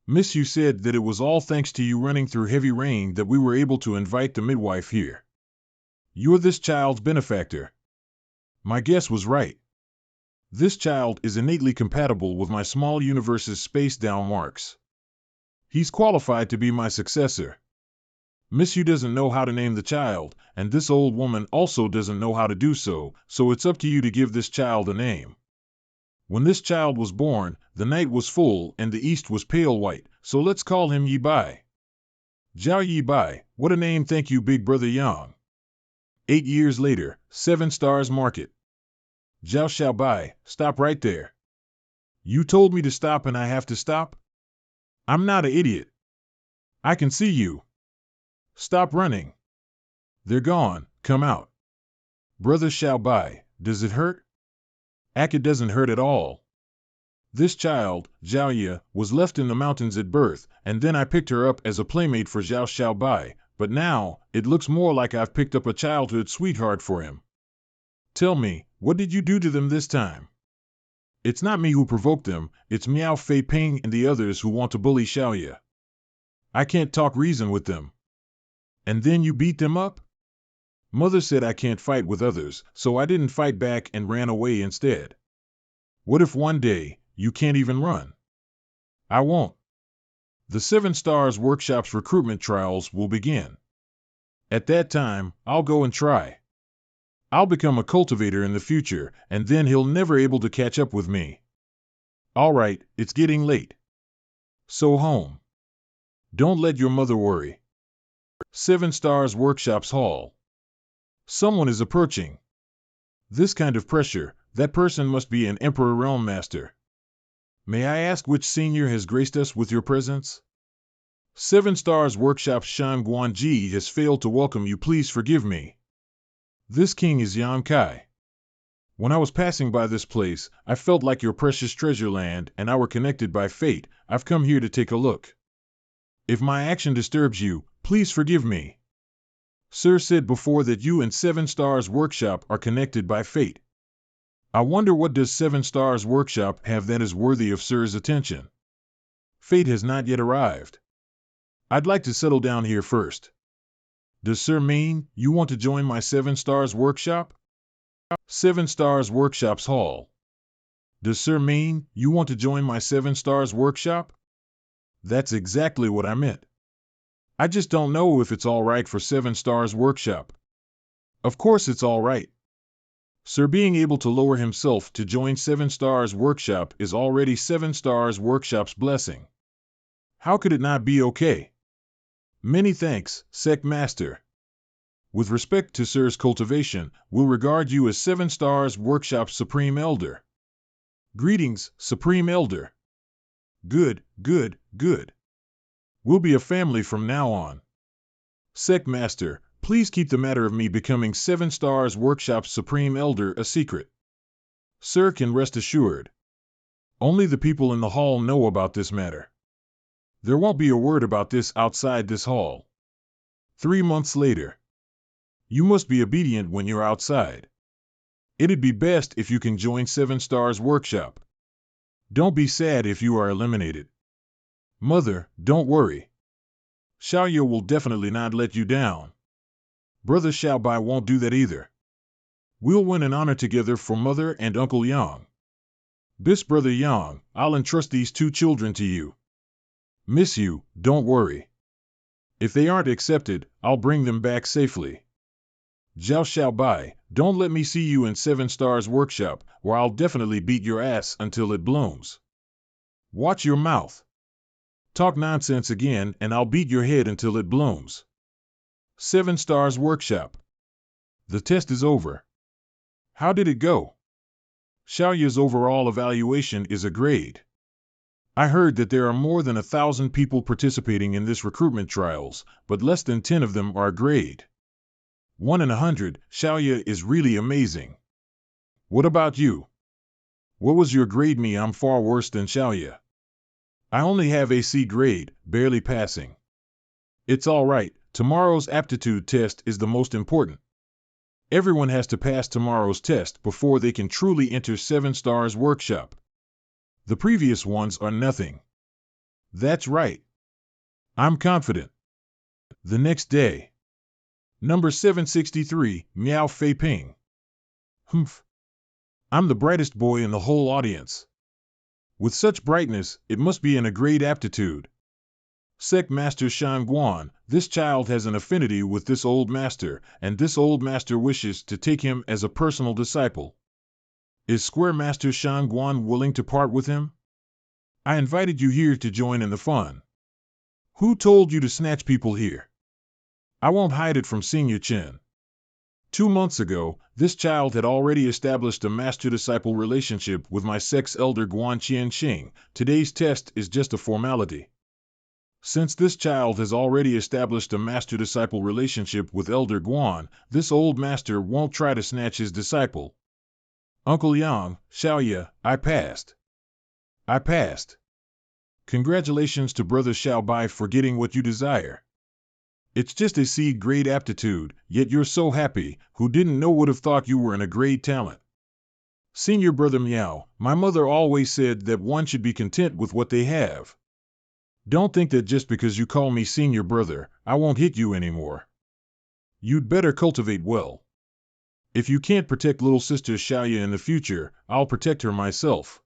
Miss Yu said that it was all thanks to you running through heavy rain that we were able to invite the midwife here. You're this child's benefactor. My guess was right. This child is innately compatible with my small universe's space-down marks. He's qualified to be my successor. Miss Yu doesn't know how to name the child, and this old woman also doesn't know how to do so, so it's up to you to give this child a name. When this child was born, the night was full and the east was pale white, so let's call him Yi Bai. Zhao Yi Bai, what a name, thank you, big brother Yang. 8 years later, 7 Stars Market. Zhao Xiaobai, stop right there. You told me to stop and I have to stop? I'm not an idiot. I can see you. Stop running. They're gone, come out. Brother Xiaobai, does it hurt? It doesn't hurt at all. This child, Zhao Ye, was left in the mountains at birth, and then I picked her up as a playmate for Zhao Xiaobai, But now, it looks more like I've picked up a childhood sweetheart for him. Tell me, what did you do to them this time? It's not me who provoked them, it's Miao Fei Ping and the others who want to bully Xiaoya. I can't talk reason with them. And then you beat them up? Mother said I can't fight with others, so I didn't fight back and ran away instead. What if one day, you can't even run? I won't. The 7 Stars Workshop's recruitment trials will begin. At that time, I'll go and try. I'll become a cultivator in the future, and then he'll never able to catch up with me. All right, it's getting late. So home. Don't let your mother worry. 7 Stars Workshop's hall. Someone is approaching. This kind of pressure, that person must be an Emperor Realm Master. May I ask which senior has graced us with your presence? 7 Stars Workshop's Shan Guanji has failed to welcome you. Please forgive me. This king is Yan Kai. When I was passing by this place, I felt like your precious treasure land and I were connected by fate. I've come here to take a look. If my action disturbs you, please forgive me. Sir said before that you and 7 Stars Workshop are connected by fate. I wonder what does 7 Stars Workshop have that is worthy of Sir's attention? Fate has not yet arrived. I'd like to settle down here first. Does Sir mean you want to join my 7 Stars Workshop? 7 Stars Workshop's hall. Does Sir mean you want to join my 7 Stars Workshop? That's exactly what I meant. I just don't know if it's all right for 7 Stars Workshop. Of course it's all right. Sir being able to lower himself to join 7 Stars Workshop is already 7 Stars Workshop's blessing. How could it not be okay? Many thanks, Sect Master. With respect to Sir's cultivation, we'll regard you as 7 Stars Workshop's Supreme Elder. Greetings, Supreme Elder. Good, good, good. We'll be a family from now on. Sect Master, please keep the matter of me becoming 7 Stars Workshop's Supreme Elder a secret. Sir can rest assured. Only the people in the hall know about this matter. There won't be a word about this outside this hall. 3 months later. You must be obedient when you're outside. It'd be best if you can join 7 Stars Workshop. Don't be sad if you are eliminated. Mother, don't worry. Xiaoya will definitely not let you down. Brother Xiaobai won't do that either. We'll win an honor together for Mother and Uncle Yang. This Brother Yang, I'll entrust these 2 children to you. Miss you, don't worry. If they aren't accepted, I'll bring them back safely. Zhao Xiaobai, don't let me see you in 7 Stars Workshop, or I'll definitely beat your ass until it blooms. Watch your mouth. Talk nonsense again and I'll beat your head until it blooms. 7 Stars Workshop. The test is over. How did it go? Xiaoya's overall evaluation is a grade. I heard that there are more than 1,000 people participating in this recruitment trials, but less than 10 of them are a grade. 1 in 100, Xiaoya is really amazing. What about you? What was your grade? Me, I'm far worse than Xiaoya. I only have a C grade, barely passing. It's all right, tomorrow's aptitude test is the most important. Everyone has to pass tomorrow's test before they can truly enter 7 Stars Workshop. The previous ones are nothing. That's right. I'm confident. The next day. Number 763, Miao Fei Ping. Humph. I'm the brightest boy in the whole audience. With such brightness, it must be in a great aptitude. Sect Master Shan Guan, this child has an affinity with this old master, and this old master wishes to take him as a personal disciple. Is Square Master Shan Guan willing to part with him? I invited you here to join in the fun. Who told you to snatch people here? I won't hide it from Senior Chen. 2 months ago, this child had already established a master-disciple relationship with my sect's elder Guan Qianxing. Today's test is just a formality. Since this child has already established a master-disciple relationship with Elder Guan, this old master won't try to snatch his disciple. Uncle Yang, Xiaoya, I passed. I passed. Congratulations to Brother Xiaobai for getting what you desire. It's just a C-grade aptitude, yet you're so happy. Who didn't know would have thought you were a grade talent. Senior brother Meow, my mother always said that one should be content with what they have. Don't think that just because you call me senior brother, I won't hit you anymore. You'd better cultivate well. If you can't protect little sister Xiaoya in the future, I'll protect her myself.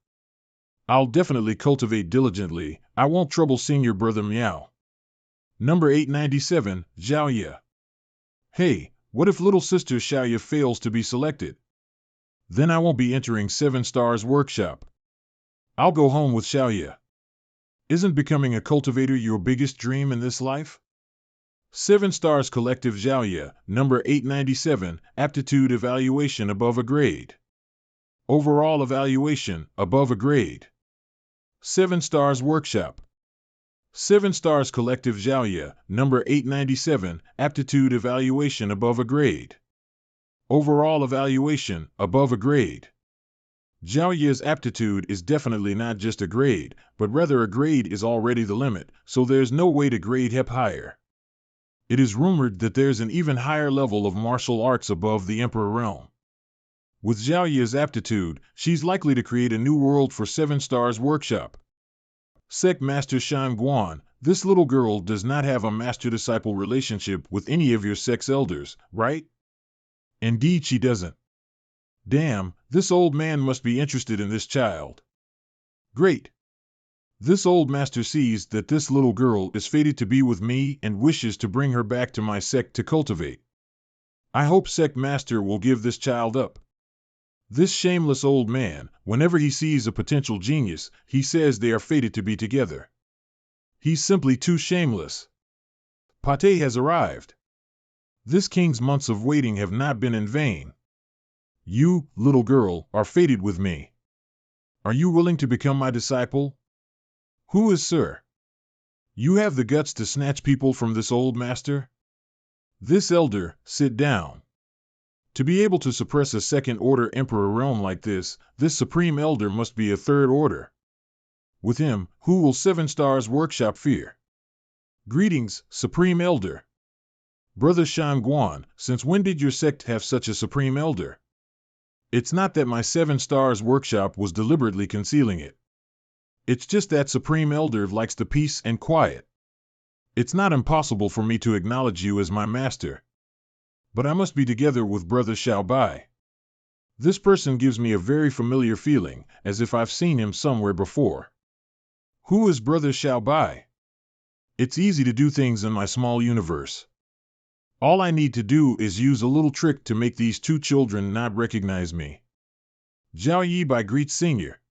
I'll definitely cultivate diligently. I won't trouble senior brother Meow. Number 897, Xiaoya. Hey, what if little sister Xiaoya fails to be selected? Then I won't be entering 7 Stars Workshop. I'll go home with Xiaoya. Isn't becoming a cultivator your biggest dream in this life? 7 Stars Collective Xiaoya, number 897, Aptitude Evaluation above a grade. Overall Evaluation, above a grade. 7 Stars Workshop. 7 Stars Collective Xiaoya, number 897, Aptitude Evaluation above a grade. Overall Evaluation, above a grade. Xiaoya's aptitude is definitely not just a grade, but rather a grade is already the limit, so there's no way to grade him higher. It is rumored that there's an even higher level of martial arts above the Emperor realm. With Xiaoya's aptitude, she's likely to create a new world for 7 Stars Workshop. Sect Master Shan Guan, this little girl does not have a master-disciple relationship with any of your sect's elders, right? Indeed she doesn't. Damn, this old man must be interested in this child. Great. This old master sees that this little girl is fated to be with me and wishes to bring her back to my sect to cultivate. I hope sect master will give this child up. This shameless old man, whenever he sees a potential genius, he says they are fated to be together. He's simply too shameless. Pate has arrived. This king's months of waiting have not been in vain. You, little girl, are fated with me. Are you willing to become my disciple? Who is sir? You have the guts to snatch people from this old master? This elder, sit down. To be able to suppress a second-order emperor realm like this supreme elder must be a third order. With him, who will 7 Stars Workshop fear? Greetings, supreme elder. Brother Shan Guan, since when did your sect have such a supreme elder? It's not that my 7 Stars Workshop was deliberately concealing it. It's just that Supreme Elder likes the peace and quiet. It's not impossible for me to acknowledge you as my master. But I must be together with Brother Xiao Bai. This person gives me a very familiar feeling, as if I've seen him somewhere before. Who is Brother Xiao Bai? It's easy to do things in my small universe. All I need to do is use a little trick to make these 2 children not recognize me. Zhao Yibai greets Senior.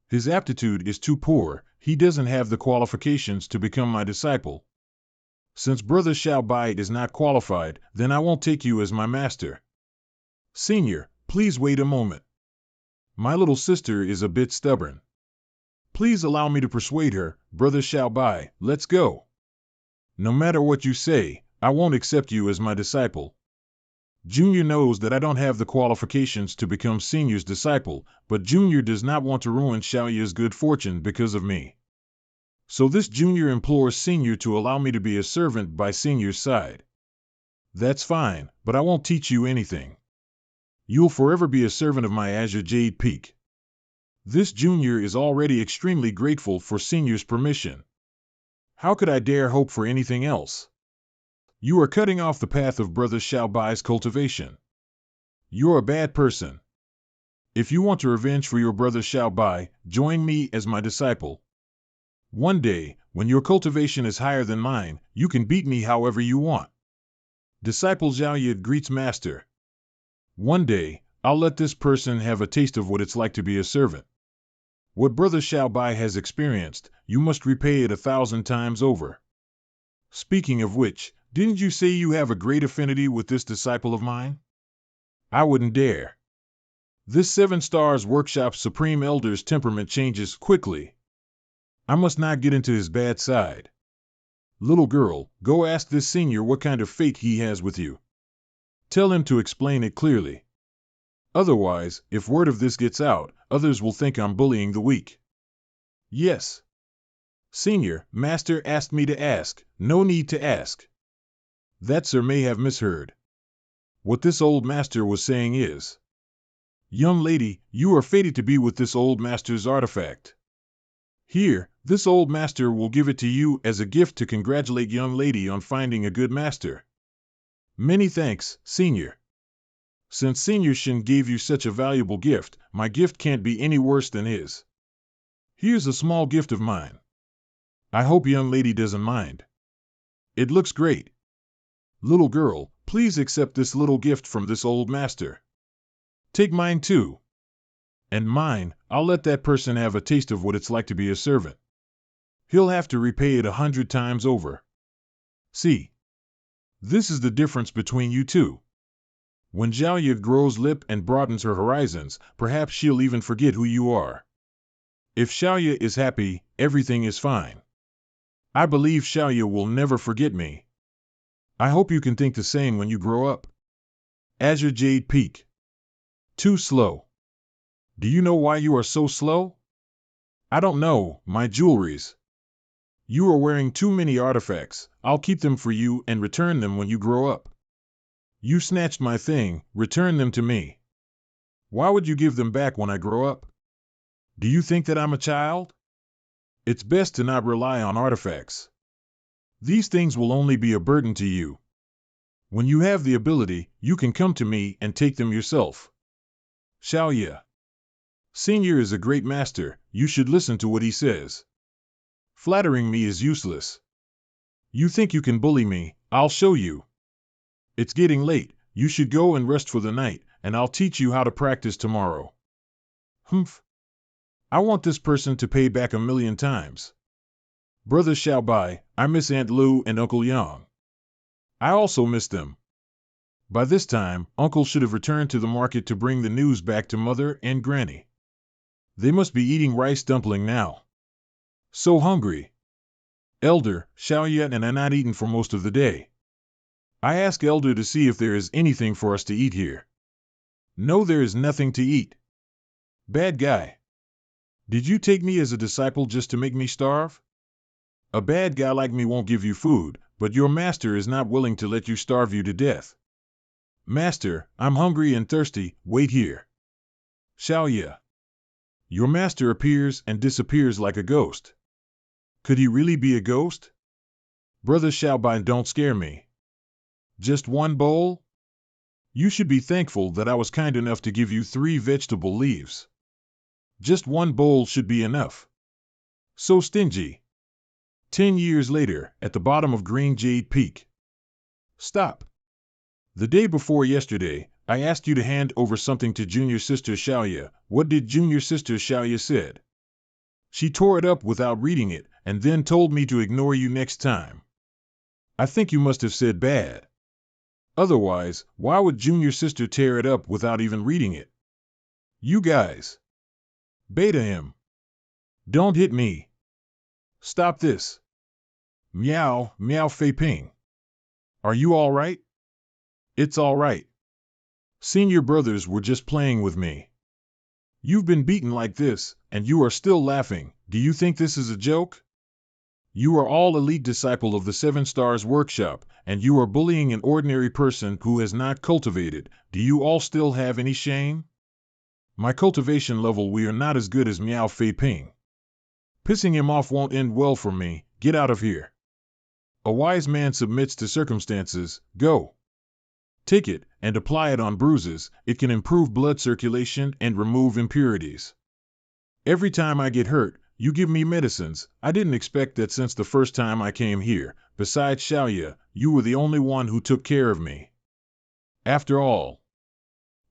His aptitude is too poor, he doesn't have the qualifications to become my disciple. Since Brother Xiao Bai is not qualified, then I won't take you as my master. Senior, please wait a moment. My little sister is a bit stubborn. Please allow me to persuade her. Brother Xiao Bai, let's go. No matter what you say, I won't accept you as my disciple. Junior knows that I don't have the qualifications to become Senior's disciple, but Junior does not want to ruin Xiaoya's good fortune because of me. So this Junior implores Senior to allow me to be a servant by Senior's side. That's fine, but I won't teach you anything. You'll forever be a servant of my Azure Jade Peak. This Junior is already extremely grateful for Senior's permission. How could I dare hope for anything else? You are cutting off the path of Brother Xiao Bai's cultivation. You're a bad person. If you want to revenge for your brother Xiao Bai, join me as my disciple. One day, when your cultivation is higher than mine, you can beat me however you want. Disciple Zhao Yid greets Master. One day, I'll let this person have a taste of what it's like to be a servant. What Brother Xiao Bai has experienced, you must repay it 1,000 times over. Speaking of which, didn't you say you have a great affinity with this disciple of mine? I wouldn't dare. This 7 Stars Workshop's Supreme Elder's temperament changes quickly. I must not get into his bad side. Little girl, go ask this senior what kind of fate he has with you. Tell him to explain it clearly. Otherwise, if word of this gets out, others will think I'm bullying the weak. Yes. Senior, Master asked me to ask, no need to ask. That sir may have misheard. What this old master was saying is, young lady, you are fated to be with this old master's artifact. Here, this old master will give it to you as a gift to congratulate young lady on finding a good master. Many thanks, Senior. Since Senior Shin gave you such a valuable gift, my gift can't be any worse than his. Here's a small gift of mine. I hope young lady doesn't mind. It looks great. Little girl, please accept this little gift from this old master. Take mine too. And mine, I'll let that person have a taste of what it's like to be a servant. He'll have to repay it 100 times over. See? This is the difference between you two. When Xiaoya grows lip and broadens her horizons, perhaps she'll even forget who you are. If Xiaoya is happy, everything is fine. I believe Xiaoya will never forget me. I hope you can think the same when you grow up. Azure Jade Peak. Too slow. Do you know why you are so slow? I don't know, my jewelries. You are wearing too many artifacts. I'll keep them for you and return them when you grow up. You snatched my thing, return them to me. Why would you give them back when I grow up? Do you think that I'm a child? It's best to not rely on artifacts. These things will only be a burden to you. When you have the ability, you can come to me and take them yourself. Xiaoya. Senior is a great master, you should listen to what he says. Flattering me is useless. You think you can bully me, I'll show you. It's getting late, you should go and rest for the night, and I'll teach you how to practice tomorrow. Humph. I want this person to pay back 1,000,000 times. Brother Xiaobai, I miss Aunt Lu and Uncle Yang. I also miss them. By this time, Uncle should have returned to the market to bring the news back to Mother and Granny. They must be eating rice dumpling now. So hungry. Elder, Xiaoya and I not eaten for most of the day. I ask Elder to see if there is anything for us to eat here. No, there is nothing to eat. Bad guy. Did you take me as a disciple just to make me starve? A bad guy like me won't give you food, but your master is not willing to let you starve you to death. Master, I'm hungry and thirsty, wait here. Xiaoya. Your master appears and disappears like a ghost. Could he really be a ghost? Brother Xiaobai, don't scare me. Just one bowl? You should be thankful that I was kind enough to give you 3 vegetable leaves. Just one bowl should be enough. So stingy. 10 years later, at the bottom of Green Jade Peak. Stop. The day before yesterday, I asked you to hand over something to Junior Sister Xiaoya. What did Junior Sister Xiaoya said? She tore it up without reading it, and then told me to ignore you next time. I think you must have said bad. Otherwise, why would Junior Sister tear it up without even reading it? You guys. Beta him. Don't hit me. Stop this. Meow, meow Fei Ping. Are you all right? It's all right. Senior brothers were just playing with me. You've been beaten like this, and you are still laughing. Do you think this is a joke? You are all elite disciple of the 7 Stars Workshop, and you are bullying an ordinary person who has not cultivated. Do you all still have any shame? My cultivation level, we are not as good as Meow Fei Ping. Pissing him off won't end well for me. Get out of here. A wise man submits to circumstances. Go. Take it and apply it on bruises. It can improve blood circulation and remove impurities. Every time I get hurt, you give me medicines. I didn't expect that since the first time I came here. Besides Xiaoya, you were the only one who took care of me. After all,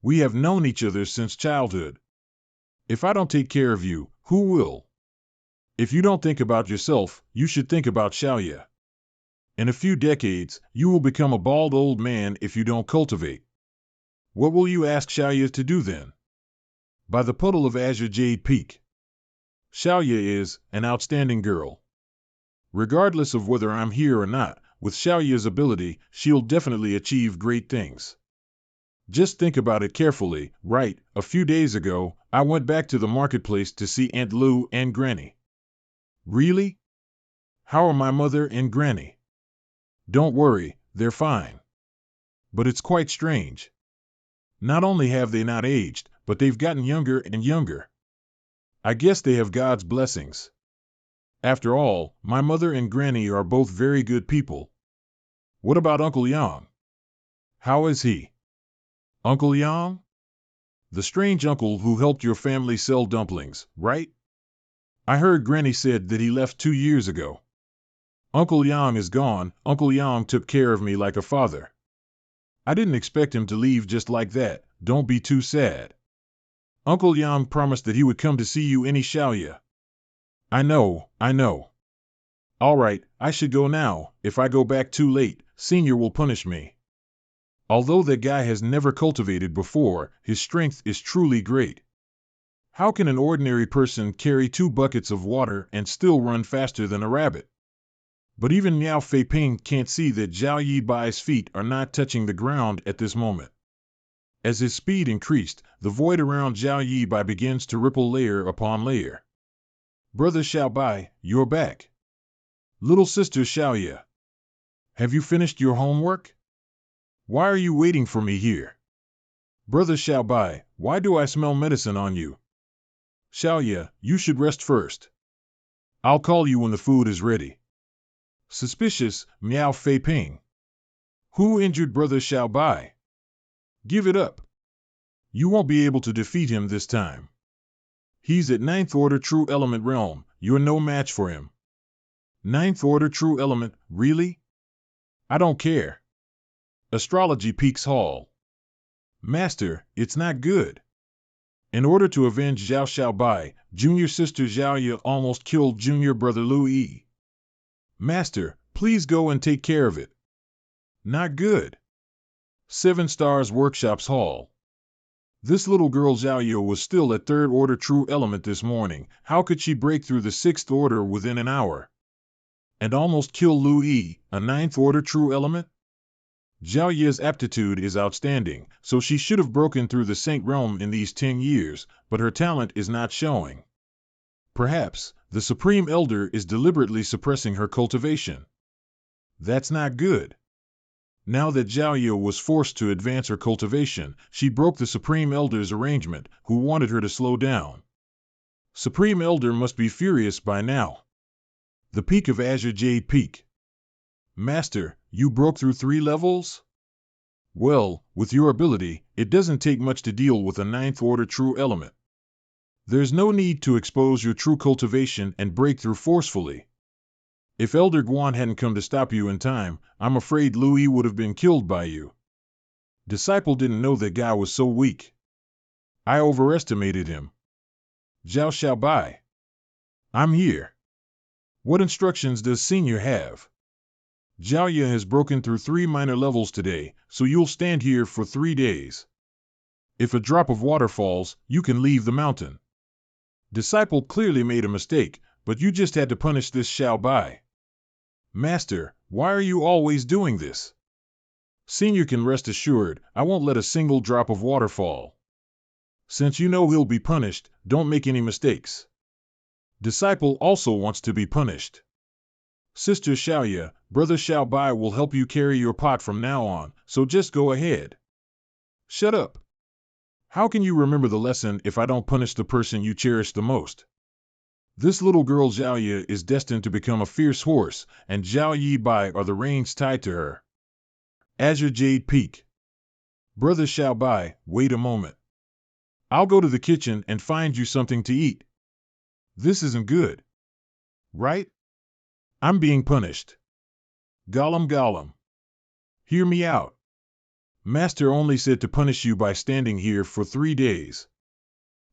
we have known each other since childhood. If I don't take care of you, who will? If you don't think about yourself, you should think about Xiaoya. In a few decades, you will become a bald old man if you don't cultivate. What will you ask Xiaoya to do then? By the puddle of Azure Jade Peak. Xiaoya is an outstanding girl. Regardless of whether I'm here or not, with Xiaoya's ability, she'll definitely achieve great things. Just think about it carefully. Right, a few days ago, I went back to the marketplace to see Aunt Lu and Granny. Really? How are my mother and Granny? Don't worry, they're fine. But it's quite strange. Not only have they not aged, but they've gotten younger and younger. I guess they have God's blessings. After all, my mother and Granny are both very good people. What about Uncle Yang? How is he? Uncle Yang? The strange uncle who helped your family sell dumplings, right? I heard Granny said that he left 2 years ago. Uncle Yang is gone. Uncle Yang took care of me like a father. I didn't expect him to leave just like that. Don't be too sad. Uncle Yang promised that he would come to see you any Xiaoya. I know. All right, I should go now. If I go back too late, Senior will punish me. Although that guy has never cultivated before, his strength is truly great. How can an ordinary person carry 2 buckets of water and still run faster than a rabbit? But even Miao Feiping can't see that Zhao Yibai's feet are not touching the ground at this moment. As his speed increased, the void around Zhao Yibai begins to ripple layer upon layer. Brother Xiaobai, you're back. Little sister Xiaoya, have you finished your homework? Why are you waiting for me here? Brother Xiaobai, why do I smell medicine on you? Xiaoya, you should rest first. I'll call you when the food is ready. Suspicious, Miao Feiping. Who injured Brother Xiaobai? Give it up. You won't be able to defeat him this time. He's at 9th Order True Element Realm. You're no match for him. 9th Order True Element, really? I don't care. Astrology Peaks Hall. Master, it's not good. In order to avenge Zhao Xiaobai, junior sister Xiaoya almost killed junior brother Lu Yi. Master, please go and take care of it. Not good. 7 Stars Workshops Hall. This little girl Xiaoya was still at 3rd Order True Element this morning. How could she break through the 6th Order within an hour? And almost kill Lu Yi, a 9th Order True Element? Xiaoya's aptitude is outstanding, so she should have broken through the Saint Realm in these 10 years, but her talent is not showing. Perhaps, the Supreme Elder is deliberately suppressing her cultivation. That's not good. Now that Xiaoya was forced to advance her cultivation, she broke the Supreme Elder's arrangement, who wanted her to slow down. Supreme Elder must be furious by now. The peak of Azure Jade Peak. Master, you broke through 3 levels? Well, with your ability, it doesn't take much to deal with a 9th Order True Element. There's no need to expose your true cultivation and break through forcefully. If Elder Guan hadn't come to stop you in time, I'm afraid Lu Yi would have been killed by you. Disciple didn't know that guy was so weak. I overestimated him. Zhao Xiaobai. I'm here. What instructions does Senior have? Xiaoya has broken through 3 minor levels today, so you'll stand here for 3 days. If a drop of water falls, you can leave the mountain. Disciple clearly made a mistake, but you just had to punish this Xiaobai. Master, why are you always doing this? Senior can rest assured, I won't let a single drop of water fall. Since you know he'll be punished, don't make any mistakes. Disciple also wants to be punished. Sister Xiaoya, Brother Xiaobai will help you carry your pot from now on, so just go ahead. Shut up. How can you remember the lesson if I don't punish the person you cherish the most? This little girl Xiaoya is destined to become a fierce horse, and Zhao Yibai are the reins tied to her. Azure Jade Peak. Brother Xiaobai, wait a moment. I'll go to the kitchen and find you something to eat. This isn't good. Right? I'm being punished. Gollum. Hear me out. Master only said to punish you by standing here for 3 days.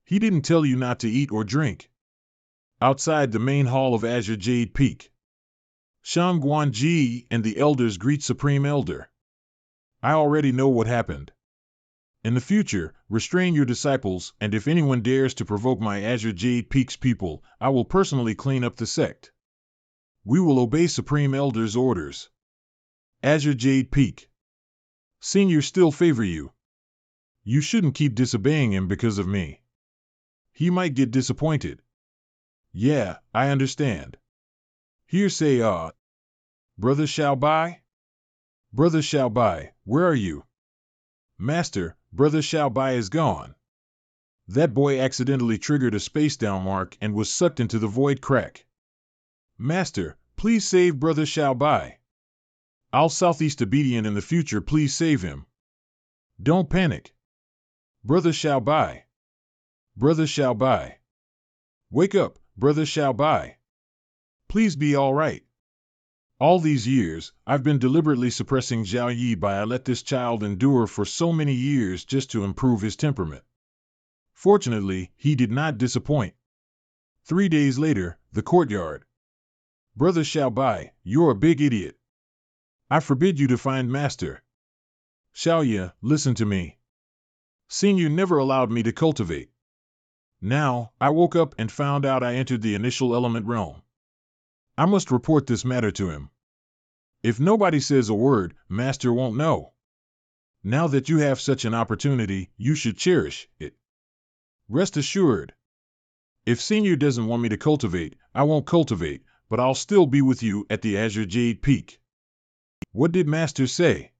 He didn't tell you not to eat or drink. Outside the main hall of Azure Jade Peak, Shang Guanji and the elders greet Supreme Elder. I already know what happened. In the future, restrain your disciples, and if anyone dares to provoke my Azure Jade Peak's people, I will personally clean up the sect. We will obey Supreme Elder's orders. Azure Jade Peak. Senior still favor you. You shouldn't keep disobeying him because of me. He might get disappointed. Yeah, I understand. Here say, Brother Xiaobai? Brother Xiaobai, where are you? Master, Brother Xiaobai is gone. That boy accidentally triggered a space down mark and was sucked into the void crack. Master, please save Brother Xiaobai. I'll Southeast Obedient in the future, please save him. Don't panic. Brother Xiaobai. Brother Xiaobai. Wake up, Brother Xiaobai. Please be all right. All these years, I've been deliberately suppressing Zhao Yi by I let this child endure for so many years just to improve his temperament. Fortunately, he did not disappoint. 3 days later, the courtyard. Brother Xiaobai, you're a big idiot. I forbid you to find Master. Xiaoye, listen to me. Senior never allowed me to cultivate. Now, I woke up and found out I entered the initial element realm. I must report this matter to him. If nobody says a word, Master won't know. Now that you have such an opportunity, you should cherish it. Rest assured. If Senior doesn't want me to cultivate, I won't cultivate, but I'll still be with you at the Azure Jade Peak. What did Master say?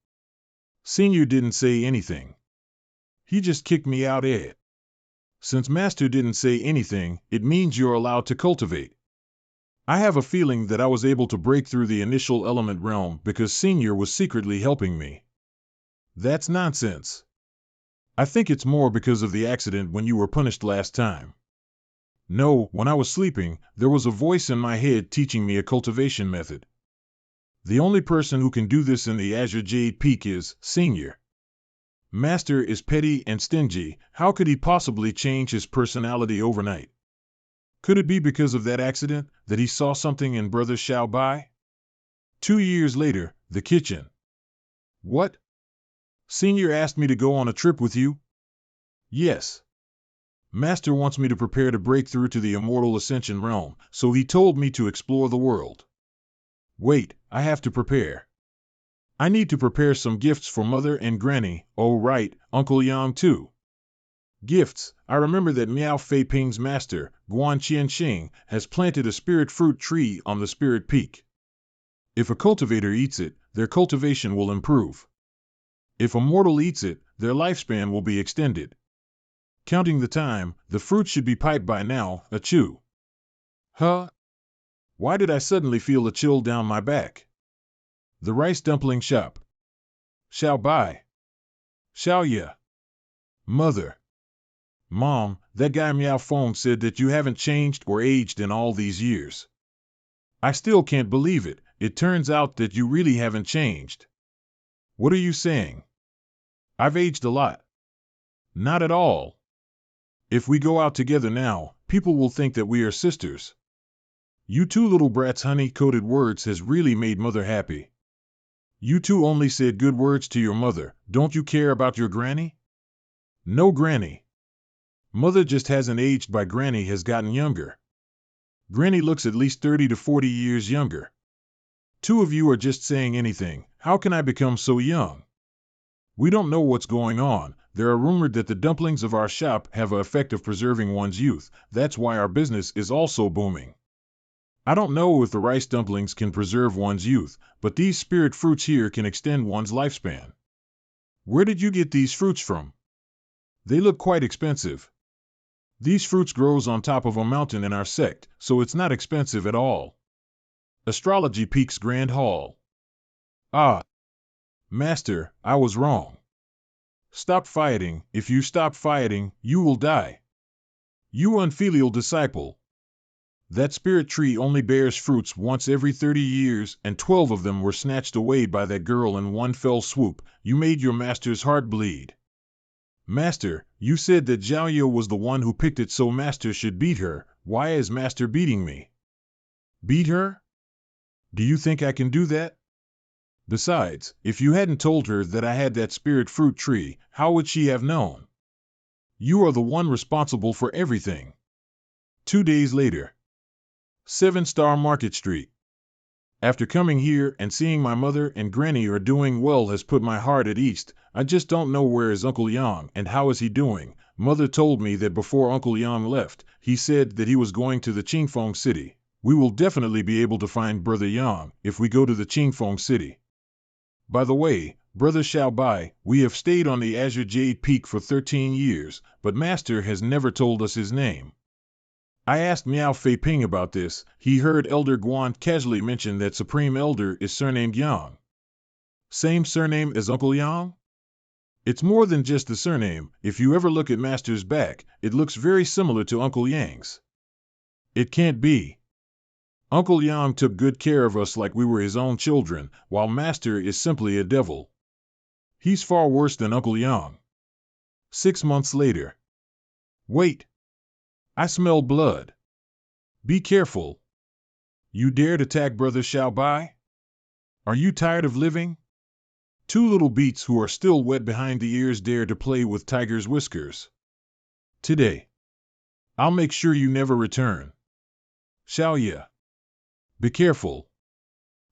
Senior didn't say anything. He just kicked me out it. Since Master didn't say anything, it means you're allowed to cultivate. I have a feeling that I was able to break through the initial element realm because Senior was secretly helping me. That's nonsense. I think it's more because of the accident when you were punished last time. No, when I was sleeping, there was a voice in my head teaching me a cultivation method. The only person who can do this in the Azure Jade Peak is Senior. Master is petty and stingy. How could he possibly change his personality overnight? Could it be because of that accident, that he saw something in Brother Xiaobai? 2 years later, the kitchen. What? Senior asked me to go on a trip with you? Yes. Master wants me to prepare to break through to the immortal ascension realm, so he told me to explore the world. Wait, I have to prepare. I need to prepare some gifts for Mother and Granny. Oh right, Uncle Yang too. Gifts. I remember that Miao Fei Ping's master, Guan Qianxing, has planted a spirit fruit tree on the spirit peak. If a cultivator eats it, their cultivation will improve. If a mortal eats it, their lifespan will be extended. Counting the time, the fruit should be piped by now. Achoo. Huh? Why did I suddenly feel a chill down my back? The rice dumpling shop. Xiaobai. Xiaoye. Mother. Mom, that guy Miao Feng said that you haven't changed or aged in all these years. I still can't believe it. It turns out that you really haven't changed. What are you saying? I've aged a lot. Not at all. If we go out together now, people will think that we are sisters. You two little brats' honey-coated words has really made Mother happy. You two only said good words to your mother. Don't you care about your granny? No granny. Mother just hasn't aged by Granny has gotten younger. Granny looks at least 30 to 40 years younger. Two of you are just saying anything. How can I become so young? We don't know what's going on. There are rumored that the dumplings of our shop have an effect of preserving one's youth. That's why our business is also booming. I don't know if the rice dumplings can preserve one's youth, but these spirit fruits here can extend one's lifespan. Where did you get these fruits from? They look quite expensive. These fruits grows on top of a mountain in our sect, so it's not expensive at all. Astrology Peak's Grand Hall. Ah. Master, I was wrong. Stop fighting. If you stop fighting, you will die. You unfilial disciple. That spirit tree only bears fruits once every 30 years, and 12 of them were snatched away by that girl in one fell swoop. You made your master's heart bleed. Master, you said that Zhao was the one who picked it, so Master should beat her. Why is Master beating me? Beat her? Do you think I can do that? Besides, if you hadn't told her that I had that spirit fruit tree, how would she have known? You are the one responsible for everything. 2 days later. 7-Star Market Street. After coming here and seeing my mother and granny are doing well has put my heart at ease. I just don't know where is Uncle Yang and how is he doing. Mother told me that before Uncle Yang left, he said that he was going to the Qingfeng City. We will definitely be able to find Brother Yang if we go to the Qingfeng City. By the way, Brother Xiaobai, we have stayed on the Azure Jade Peak for 13 years, but Master has never told us his name. I asked Miao Fei Ping about this. He heard Elder Guan casually mention that Supreme Elder is surnamed Yang. Same surname as Uncle Yang? It's more than just the surname. If you ever look at Master's back, it looks very similar to Uncle Yang's. It can't be. Uncle Yang took good care of us like we were his own children, while Master is simply a devil. He's far worse than Uncle Yang. 6 months later. Wait. I smell blood. Be careful. You dared attack Brother Xiaobai? Are you tired of living? 2 little beats who are still wet behind the ears dare to play with Tiger's whiskers. Today. I'll make sure you never return. Xiaoye. Be careful.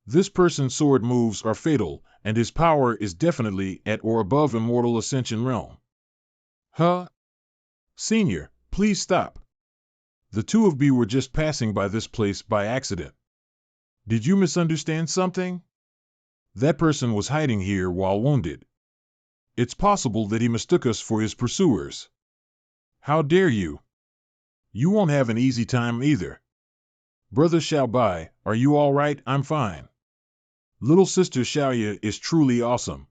This person's sword moves are fatal, and his power is definitely at or above Immortal Ascension realm. Huh? Senior, please stop. The 2 of you were just passing by this place by accident. Did you misunderstand something? That person was hiding here while wounded. It's possible that he mistook us for his pursuers. How dare you? You won't have an easy time either. Brother Xiaobai, are you all right? I'm fine. Little sister Xiaoye is truly awesome.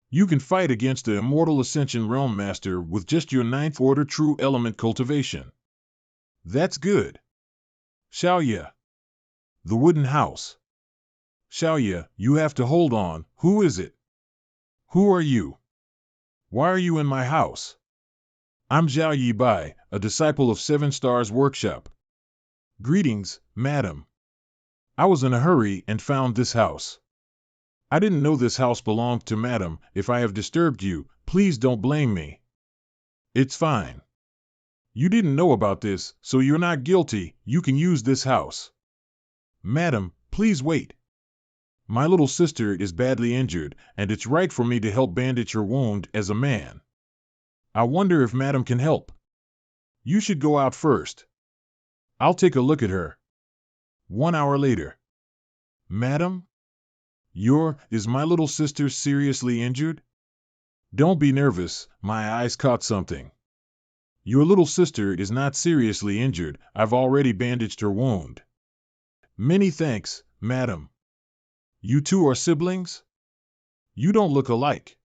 You can fight against the Immortal Ascension Realm Master with just your 9th Order True Element cultivation. That's good. Xiaoye. The wooden house. Xiaoye, you have to hold on. Who is it? Who are you? Why are you in my house? I'm Zhao Yibai, a disciple of 7 Stars Workshop. Greetings, madam. I was in a hurry and found this house. I didn't know this house belonged to madam. If I have disturbed you, please don't blame me. It's fine. You didn't know about this, so you're not guilty. You can use this house. Madam, please wait. My little sister is badly injured, and it's right for me to help bandage her wound as a man. I wonder if madam can help. You should go out first. I'll take a look at her. 1 hour later. Madam? Is my little sister seriously injured? Don't be nervous, my eyes caught something. Your little sister is not seriously injured. I've already bandaged her wound. Many thanks, madam. You 2 are siblings? You don't look alike.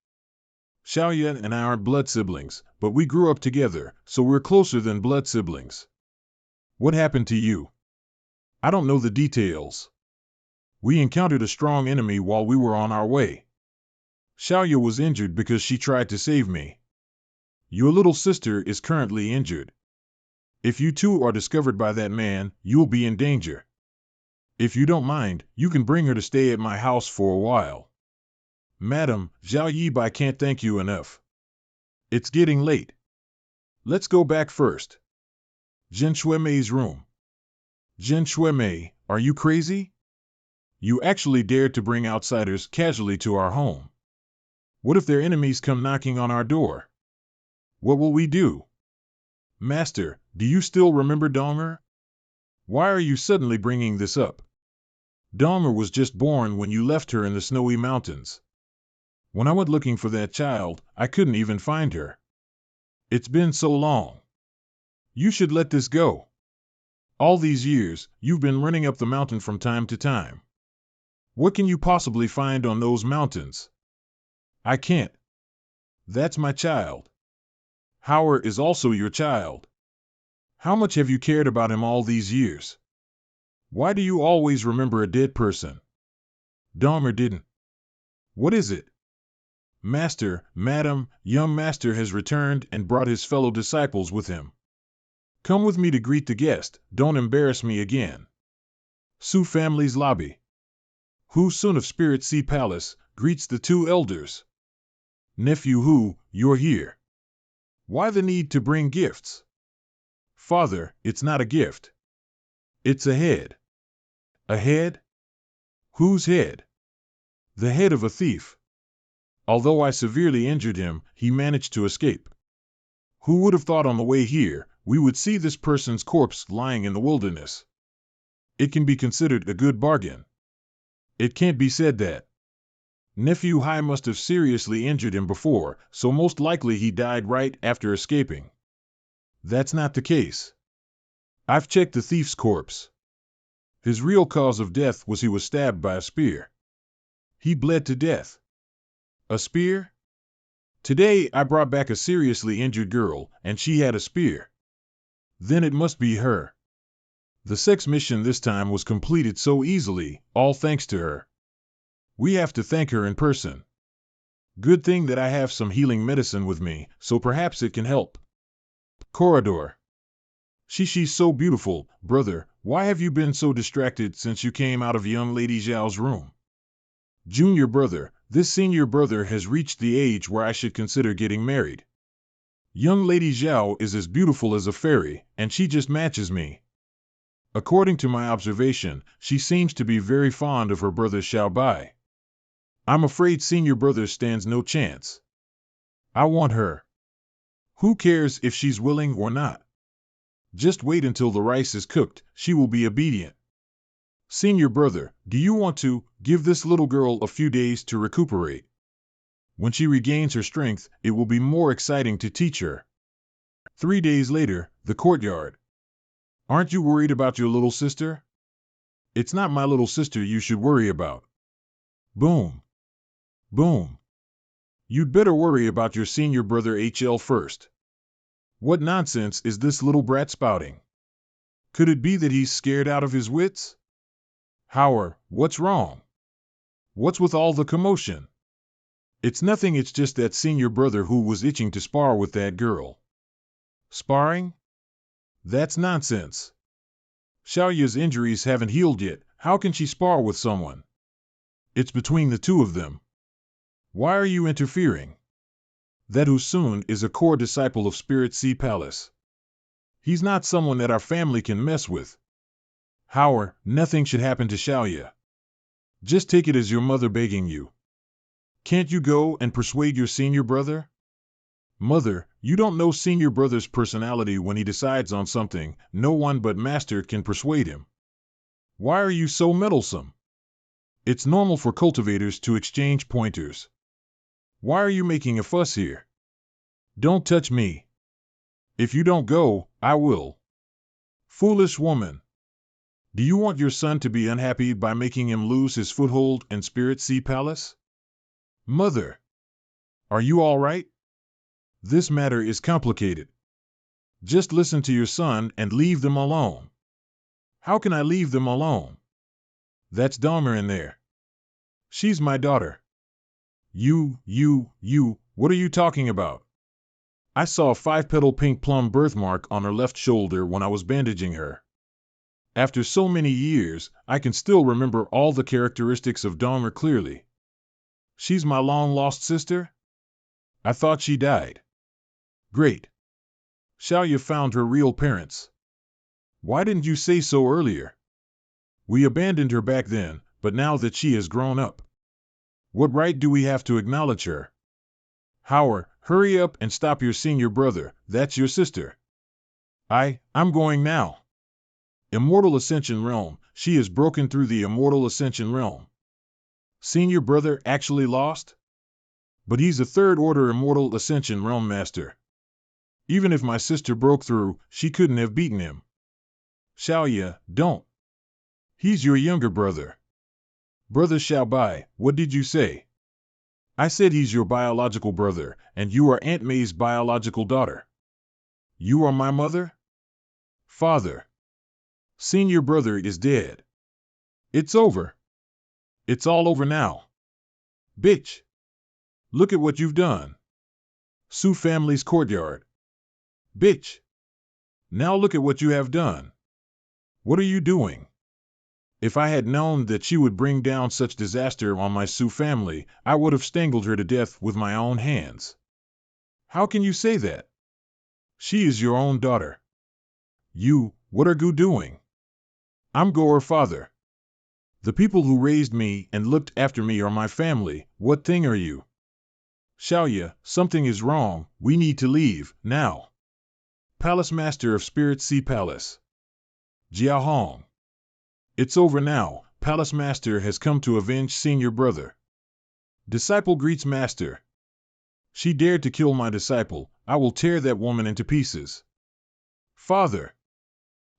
Xiaoye and I aren't blood siblings, but we grew up together, so we're closer than blood siblings. What happened to you? I don't know the details. We encountered a strong enemy while we were on our way. Xiaoye was injured because she tried to save me. Your little sister is currently injured. If you 2 are discovered by that man, you'll be in danger. If you don't mind, you can bring her to stay at my house for a while. Madam, Zhao Yibai can't thank you enough. It's getting late. Let's go back first. Zhen Shuimei's room. Zhen Shuimei, are you crazy? You actually dared to bring outsiders casually to our home. What if their enemies come knocking on our door? What will we do? Master, do you still remember Donger? Why are you suddenly bringing this up? Donger was just born when you left her in the snowy mountains. When I went looking for that child, I couldn't even find her. It's been so long. You should let this go. All these years, you've been running up the mountain from time to time. What can you possibly find on those mountains? I can't. That's my child. Howard is also your child. How much have you cared about him all these years? Why do you always remember a dead person? Dahmer didn't. What is it? Master, madam, young master has returned and brought his fellow disciples with him. Come with me to greet the guest. Don't embarrass me again. Su family's lobby. Hu Sun of Spirit Sea Palace greets the 2 elders. Nephew Hu, you're here. Why the need to bring gifts? Father, it's not a gift. It's a head. A head? Whose head? The head of a thief. Although I severely injured him, he managed to escape. Who would have thought on the way here, we would see this person's corpse lying in the wilderness? It can be considered a good bargain. It can't be said that. Nephew Hai must have seriously injured him before, so most likely he died right after escaping. That's not the case. I've checked the thief's corpse. His real cause of death was he was stabbed by a spear. He bled to death. A spear? Today I brought back a seriously injured girl, and she had a spear. Then it must be her. The sex mission this time was completed so easily, all thanks to her. We have to thank her in person. Good thing that I have some healing medicine with me, so perhaps it can help. Corridor. She's so beautiful, brother. Why have you been so distracted since you came out of young Lady Zhao's room? Junior brother, this senior brother has reached the age where I should consider getting married. Young Lady Zhao is as beautiful as a fairy, and she just matches me. According to my observation, she seems to be very fond of her brother Xiaobai. I'm afraid senior brother stands no chance. I want her. Who cares if she's willing or not? Just wait until the rice is cooked, she will be obedient. Senior brother, do you want to give this little girl a few days to recuperate? When she regains her strength, it will be more exciting to teach her. 3 days later, the courtyard. Aren't you worried about your little sister? It's not my little sister you should worry about. Boom. Boom. You'd better worry about your senior brother HL first. What nonsense is this little brat spouting? Could it be that he's scared out of his wits? Howard, what's wrong? What's with all the commotion? It's nothing, it's just that senior brother who was itching to spar with that girl. Sparring? That's nonsense. Xiaoya's injuries haven't healed yet, how can she spar with someone? It's between the two of them. Why are you interfering? That Husun is a core disciple of Spirit Sea Palace. He's not someone that our family can mess with. Howard, nothing should happen to Xiaoya. Just take it as your mother begging you. Can't you go and persuade your senior brother? Mother, you don't know senior brother's personality. When he decides on something, no one but master can persuade him. Why are you so meddlesome? It's normal for cultivators to exchange pointers. Why are you making a fuss here? Don't touch me. If you don't go, I will. Foolish woman. Do you want your son to be unhappy by making him lose his foothold in Spirit Sea Palace? Mother. Are you all right? This matter is complicated. Just listen to your son and leave them alone. How can I leave them alone? That's Dahmer in there. She's my daughter. You, what are you talking about? I saw a 5-petal pink plum birthmark on her left shoulder when I was bandaging her. After so many years, I can still remember all the characteristics of Dahmer clearly. She's my long-lost sister? I thought she died. Great. Xiaoya found her real parents. Why didn't you say so earlier? We abandoned her back then, but now that she has grown up, what right do we have to acknowledge her? Howard, hurry up and stop your senior brother, that's your sister. I'm going now. Immortal Ascension Realm, she has broken through the Immortal Ascension Realm. Senior brother actually lost? But he's a third-order Immortal Ascension Realm Master. Even if my sister broke through, she couldn't have beaten him. Xiaoya, don't. He's your younger brother. Brother Xiaobai, what did you say? I said he's your biological brother, and you are Aunt May's biological daughter. You are my mother? Father. Senior brother is dead. It's over. It's all over now. Bitch. Look at what you've done. Su family's courtyard. Bitch. Now look at what you have done. What are you doing? If I had known that she would bring down such disaster on my Su family, I would have strangled her to death with my own hands. How can you say that? She is your own daughter. What are you doing? I'm her father. The people who raised me and looked after me are my family. What thing are you? Xiaoya, something is wrong. We need to leave, now. Palace Master of Spirit Sea Palace. Jia Hong. It's over now. Palace Master has come to avenge senior brother. Disciple greets master. She dared to kill my disciple. I will tear that woman into pieces. Father,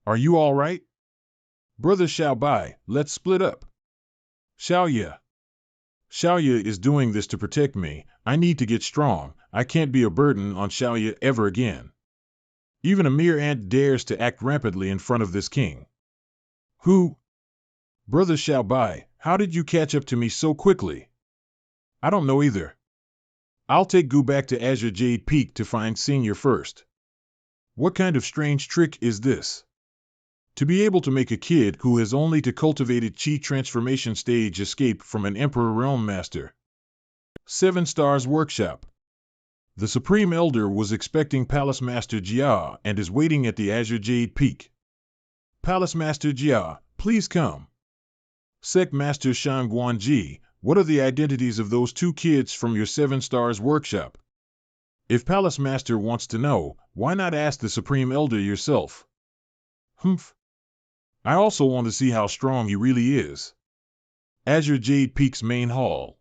are you all right? Brother Xiaobai, let's split up. Xiaoya. Xiaoya is doing this to protect me. I need to get strong. I can't be a burden on Xiaoya ever again. Even a mere ant dares to act rampantly in front of this king. Who? Brother Xiaobai, how did you catch up to me so quickly? I don't know either. I'll take Gu back to Azure Jade Peak to find Senior first. What kind of strange trick is this? To be able to make a kid who has only to cultivated Chi transformation stage escape from an Emperor Realm Master. 7 Stars Workshop. The Supreme Elder was expecting Palace Master Jia and is waiting at the Azure Jade Peak. Palace Master Jia, please come. Sect Master Shang Guanji, what are the identities of those 2 kids from your 7 Stars Workshop? If Palace Master wants to know, why not ask the Supreme Elder yourself? Humph. I also want to see how strong he really is. Azure Jade Peak's main hall.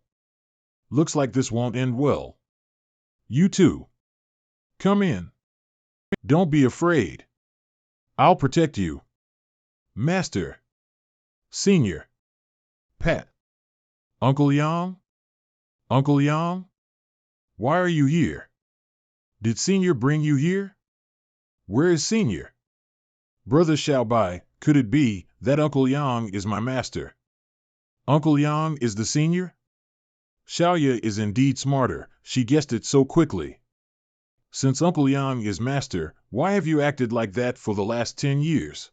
Looks like this won't end well. You too. Come in. Don't be afraid. I'll protect you. Master. Senior. Pat. Uncle Yang? Uncle Yang? Why are you here? Did Senior bring you here? Where is Senior? Brother Xiaobai, could it be that Uncle Yang is my master? Uncle Yang is the senior? Xiaoya is indeed smarter, she guessed it so quickly. Since Uncle Yang is master, why have you acted like that for the last 10 years?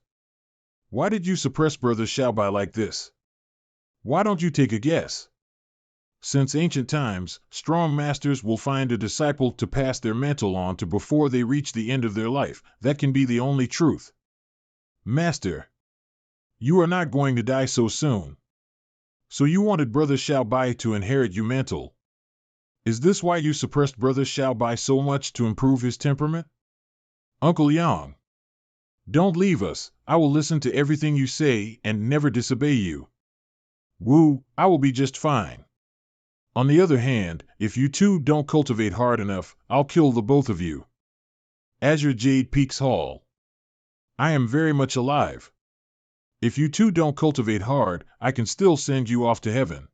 Why did you suppress Brother Xiaobai like this? Why don't you take a guess? Since ancient times, strong masters will find a disciple to pass their mantle on to before they reach the end of their life. That can be the only truth. Master, you are not going to die so soon. So you wanted Brother Xiaobai to inherit your mantle. Is this why you suppressed Brother Xiaobai so much to improve his temperament? Uncle Yang, don't leave us. I will listen to everything you say and never disobey you. Wu, I will be just fine. On the other hand, if you two don't cultivate hard enough, I'll kill the both of you. Azure Jade Peaks Hall. I am very much alive. If you two don't cultivate hard, I can still send you off to heaven.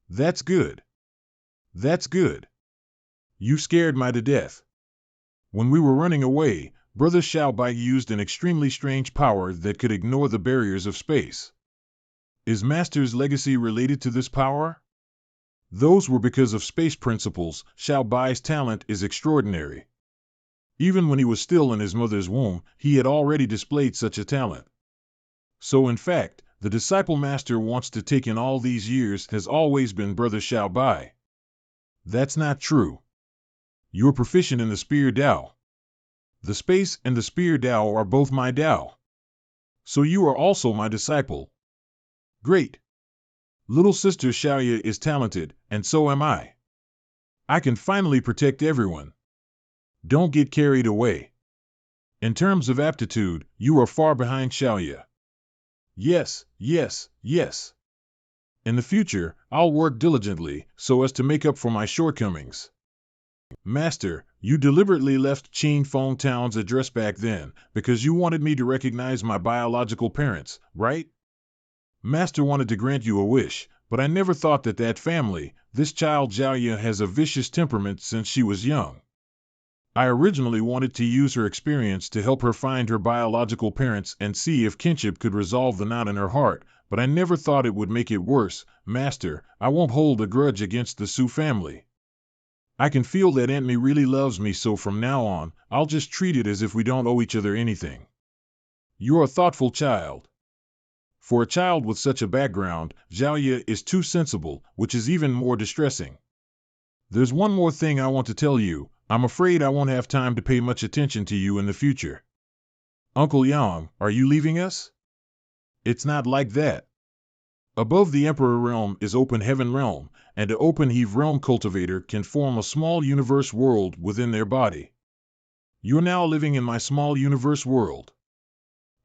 That's good. That's good. You scared me to death. When we were running away, Brother Xiaobai used an extremely strange power that could ignore the barriers of space. Is Master's legacy related to this power? Those were because of space principles. Xiaobai's talent is extraordinary. Even when he was still in his mother's womb, he had already displayed such a talent. So in fact, the disciple master wants to take in all these years has always been Brother Xiaobai. That's not true. You're proficient in the Spear Dao. The space and the Spear Dao are both my Dao. So you are also my disciple. Great. Little sister Xiaoya is talented, and so am I. I can finally protect everyone. Don't get carried away. In terms of aptitude, you are far behind Xiaoya. Yes, yes, yes. In the future, I'll work diligently so as to make up for my shortcomings. Master, you deliberately left Qin Feng Town's address back then because you wanted me to recognize my biological parents, right? Master wanted to grant you a wish, but I never thought that family, this child Xiaoya has a vicious temperament since she was young. I originally wanted to use her experience to help her find her biological parents and see if kinship could resolve the knot in her heart, but I never thought it would make it worse. Master, I won't hold a grudge against the Su family. I can feel that Aunt Me really loves me, so from now on, I'll just treat it as if we don't owe each other anything. You're a thoughtful child. For a child with such a background, Xiaoya is too sensible, which is even more distressing. There's one more thing I want to tell you. I'm afraid I won't have time to pay much attention to you in the future. Uncle Yang, are you leaving us? It's not like that. Above the Emperor Realm is Open Heaven Realm, and an Open Heave Realm cultivator can form a small universe world within their body. You're now living in my small universe world.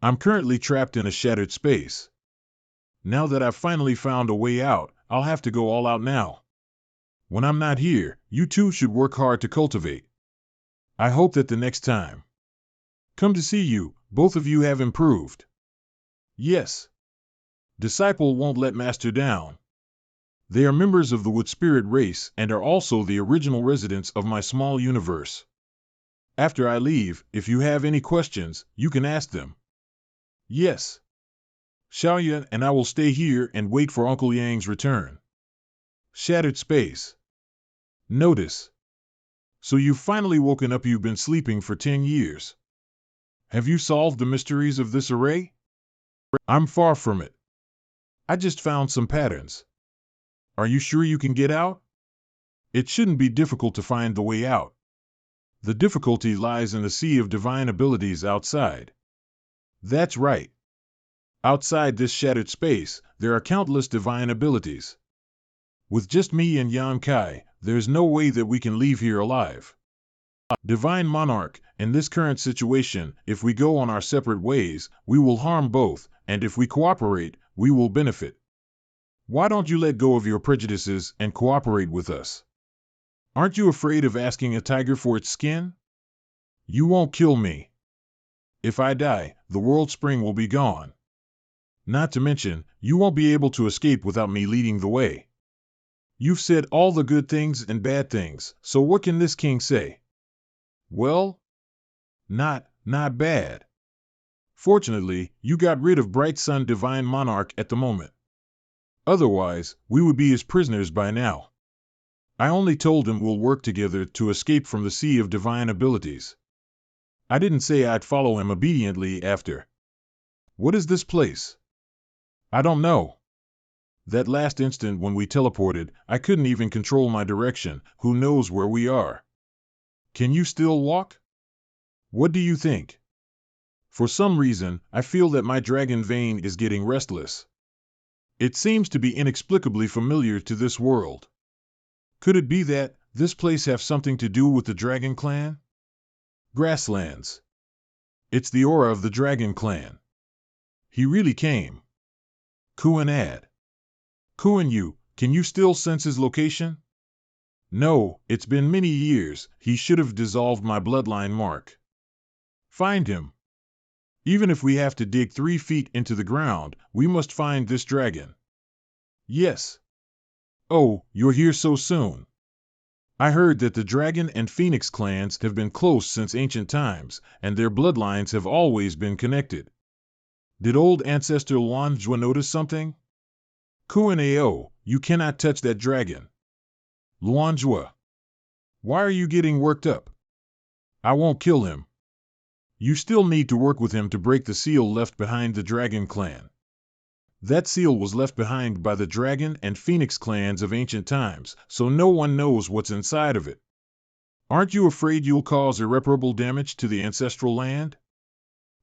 I'm currently trapped in a shattered space. Now that I've finally found a way out, I'll have to go all out now. When I'm not here, you two should work hard to cultivate. I hope that the next time come to see you, both of you have improved. Yes. Disciple won't let master down. They are members of the wood spirit race and are also the original residents of my small universe. After I leave, if you have any questions, you can ask them. Yes. Xiaoyan and I will stay here and wait for Uncle Yang's return. Shattered space. Notice. So you've finally woken up. You've been sleeping for 10 years. Have you solved the mysteries of this array? I'm far from it. I just found some patterns. Are you sure you can get out? It shouldn't be difficult to find the way out. The difficulty lies in the sea of divine abilities outside. That's right. Outside this shattered space, there are countless divine abilities. With just me and Yan Kai, there's no way that we can leave here alive. Divine Monarch, in this current situation, if we go on our separate ways, we will harm both, and if we cooperate, we will benefit. Why don't you let go of your prejudices and cooperate with us? Aren't you afraid of asking a tiger for its skin? You won't kill me. If I die, the world spring will be gone. Not to mention, you won't be able to escape without me leading the way. You've said all the good things and bad things, so what can this king say? Well, not bad. Fortunately, you got rid of Bright Sun Divine Monarch at the moment. Otherwise, we would be his prisoners by now. I only told him we'll work together to escape from the sea of divine abilities. I didn't say I'd follow him obediently after. What is this place? I don't know. That last instant when we teleported, I couldn't even control my direction. Who knows where we are? Can you still walk? What do you think? For some reason, I feel that my dragon vein is getting restless. It seems to be inexplicably familiar to this world. Could it be that this place have something to do with the Dragon Clan? Grasslands. It's the aura of the Dragon Clan. He really came. Kuan ad. Kuan Yu, can you still sense his location? No, it's been many years. He should have dissolved my bloodline mark. Find him. Even if we have to dig 3 feet into the ground, we must find this dragon. Yes. Oh, you're here so soon. I heard that the Dragon and Phoenix clans have been close since ancient times, and their bloodlines have always been connected. Did old ancestor Luanzhua notice something? Kuan-ao, you cannot touch that dragon. Luanzhua. Why are you getting worked up? I won't kill him. You still need to work with him to break the seal left behind the Dragon Clan. That seal was left behind by the Dragon and Phoenix clans of ancient times, so no one knows what's inside of it. Aren't you afraid you'll cause irreparable damage to the ancestral land?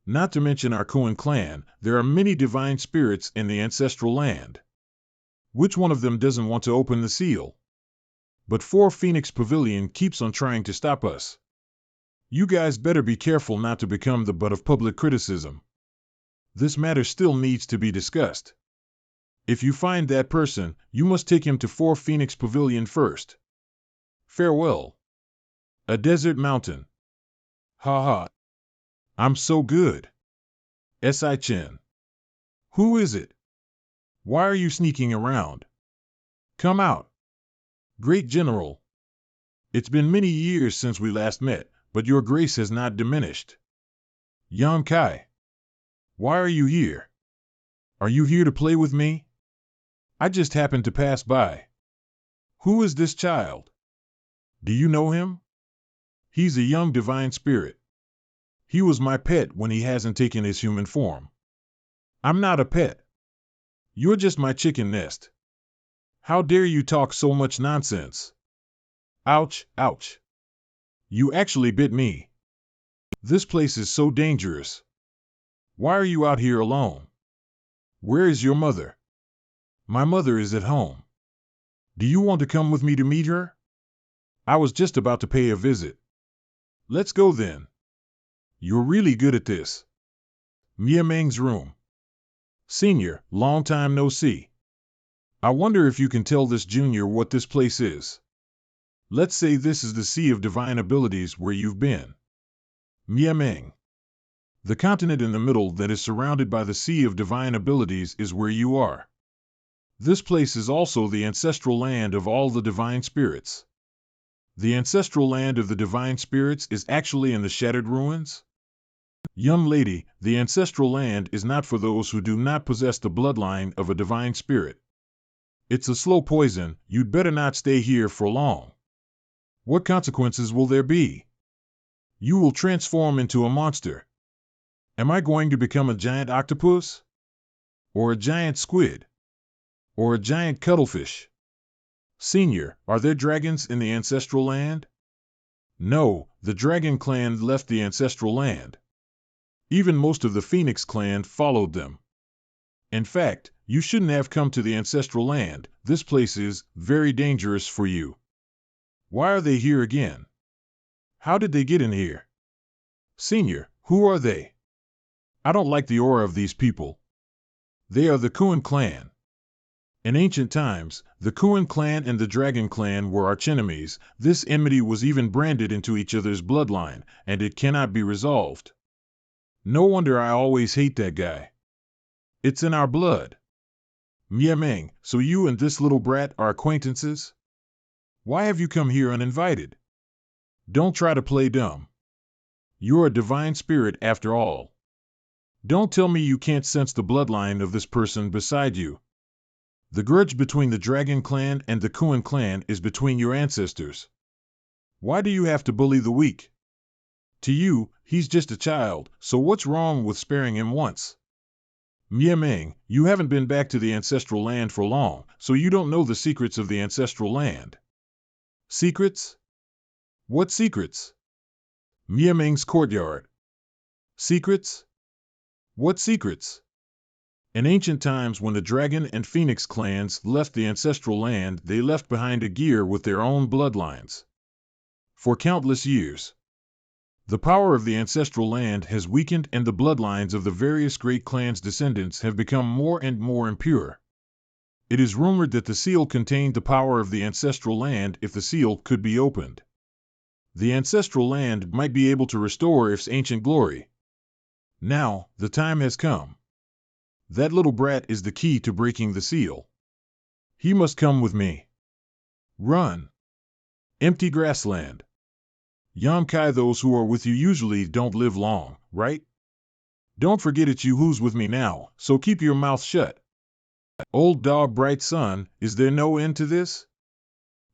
Not to mention our Kuan clan, there are many divine spirits in the ancestral land. Which one of them doesn't want to open the seal? But 4 Phoenix Pavilion keeps on trying to stop us. You guys better be careful not to become the butt of public criticism. This matter still needs to be discussed. If you find that person, you must take him to 4 Phoenix Pavilion first. Farewell. A desert mountain. Ha ha. I'm so good. S.I. Chen. Who is it? Why are you sneaking around? Come out. Great General. It's been many years since we last met, but your grace has not diminished. Yan Kai. Why are you here? Are you here to play with me? I just happened to pass by. Who is this child? Do you know him? He's a young divine spirit. He was my pet when he hasn't taken his human form. I'm not a pet. You're just my chicken nest. How dare you talk so much nonsense? Ouch, ouch. You actually bit me. This place is so dangerous. Why are you out here alone? Where is your mother? My mother is at home. Do you want to come with me to meet her? I was just about to pay a visit. Let's go then. You're really good at this. Mia Meng's room. Senior, long time no see. I wonder if you can tell this junior what this place is. Let's say this is the Sea of Divine Abilities where you've been. Miameng. The continent in the middle that is surrounded by the Sea of Divine Abilities is where you are. This place is also the ancestral land of all the divine spirits. The ancestral land of the divine spirits is actually in the shattered ruins? Young lady, the ancestral land is not for those who do not possess the bloodline of a divine spirit. It's a slow poison, you'd better not stay here for long. What consequences will there be? You will transform into a monster. Am I going to become a giant octopus? Or a giant squid? Or a giant cuttlefish? Senior, are there dragons in the ancestral land? No, the dragon clan left the ancestral land. Even most of the Phoenix clan followed them. In fact, you shouldn't have come to the ancestral land. This place is very dangerous for you. Why are they here again? How did they get in here? Senior, who are they? I don't like the aura of these people. They are the Kuan clan. In ancient times, the Kuan clan and the Dragon clan were archenemies. This enmity was even branded into each other's bloodline, and it cannot be resolved. No wonder I always hate that guy. It's in our blood. Miameng, so you and this little brat are acquaintances? Why have you come here uninvited? Don't try to play dumb. You're a divine spirit after all. Don't tell me you can't sense the bloodline of this person beside you. The grudge between the Dragon clan and the Kuan clan is between your ancestors. Why do you have to bully the weak? To you, he's just a child, so what's wrong with sparing him once? Miameng, you haven't been back to the ancestral land for long, so you don't know the secrets of the ancestral land. Secrets? What secrets? Miameng's courtyard. Secrets? What secrets? In ancient times when the Dragon and Phoenix clans left the ancestral land, they left behind a gear with their own bloodlines. For countless years, the power of the ancestral land has weakened and the bloodlines of the various great clans' descendants have become more and more impure. It is rumored that the seal contained the power of the ancestral land if the seal could be opened. The ancestral land might be able to restore its ancient glory. Now, the time has come. That little brat is the key to breaking the seal. He must come with me. Run. Empty grassland. Yamkai, those who are with you usually don't live long, right? Don't forget it's you who's with me now, so keep your mouth shut. Old dog bright son, is there no end to this?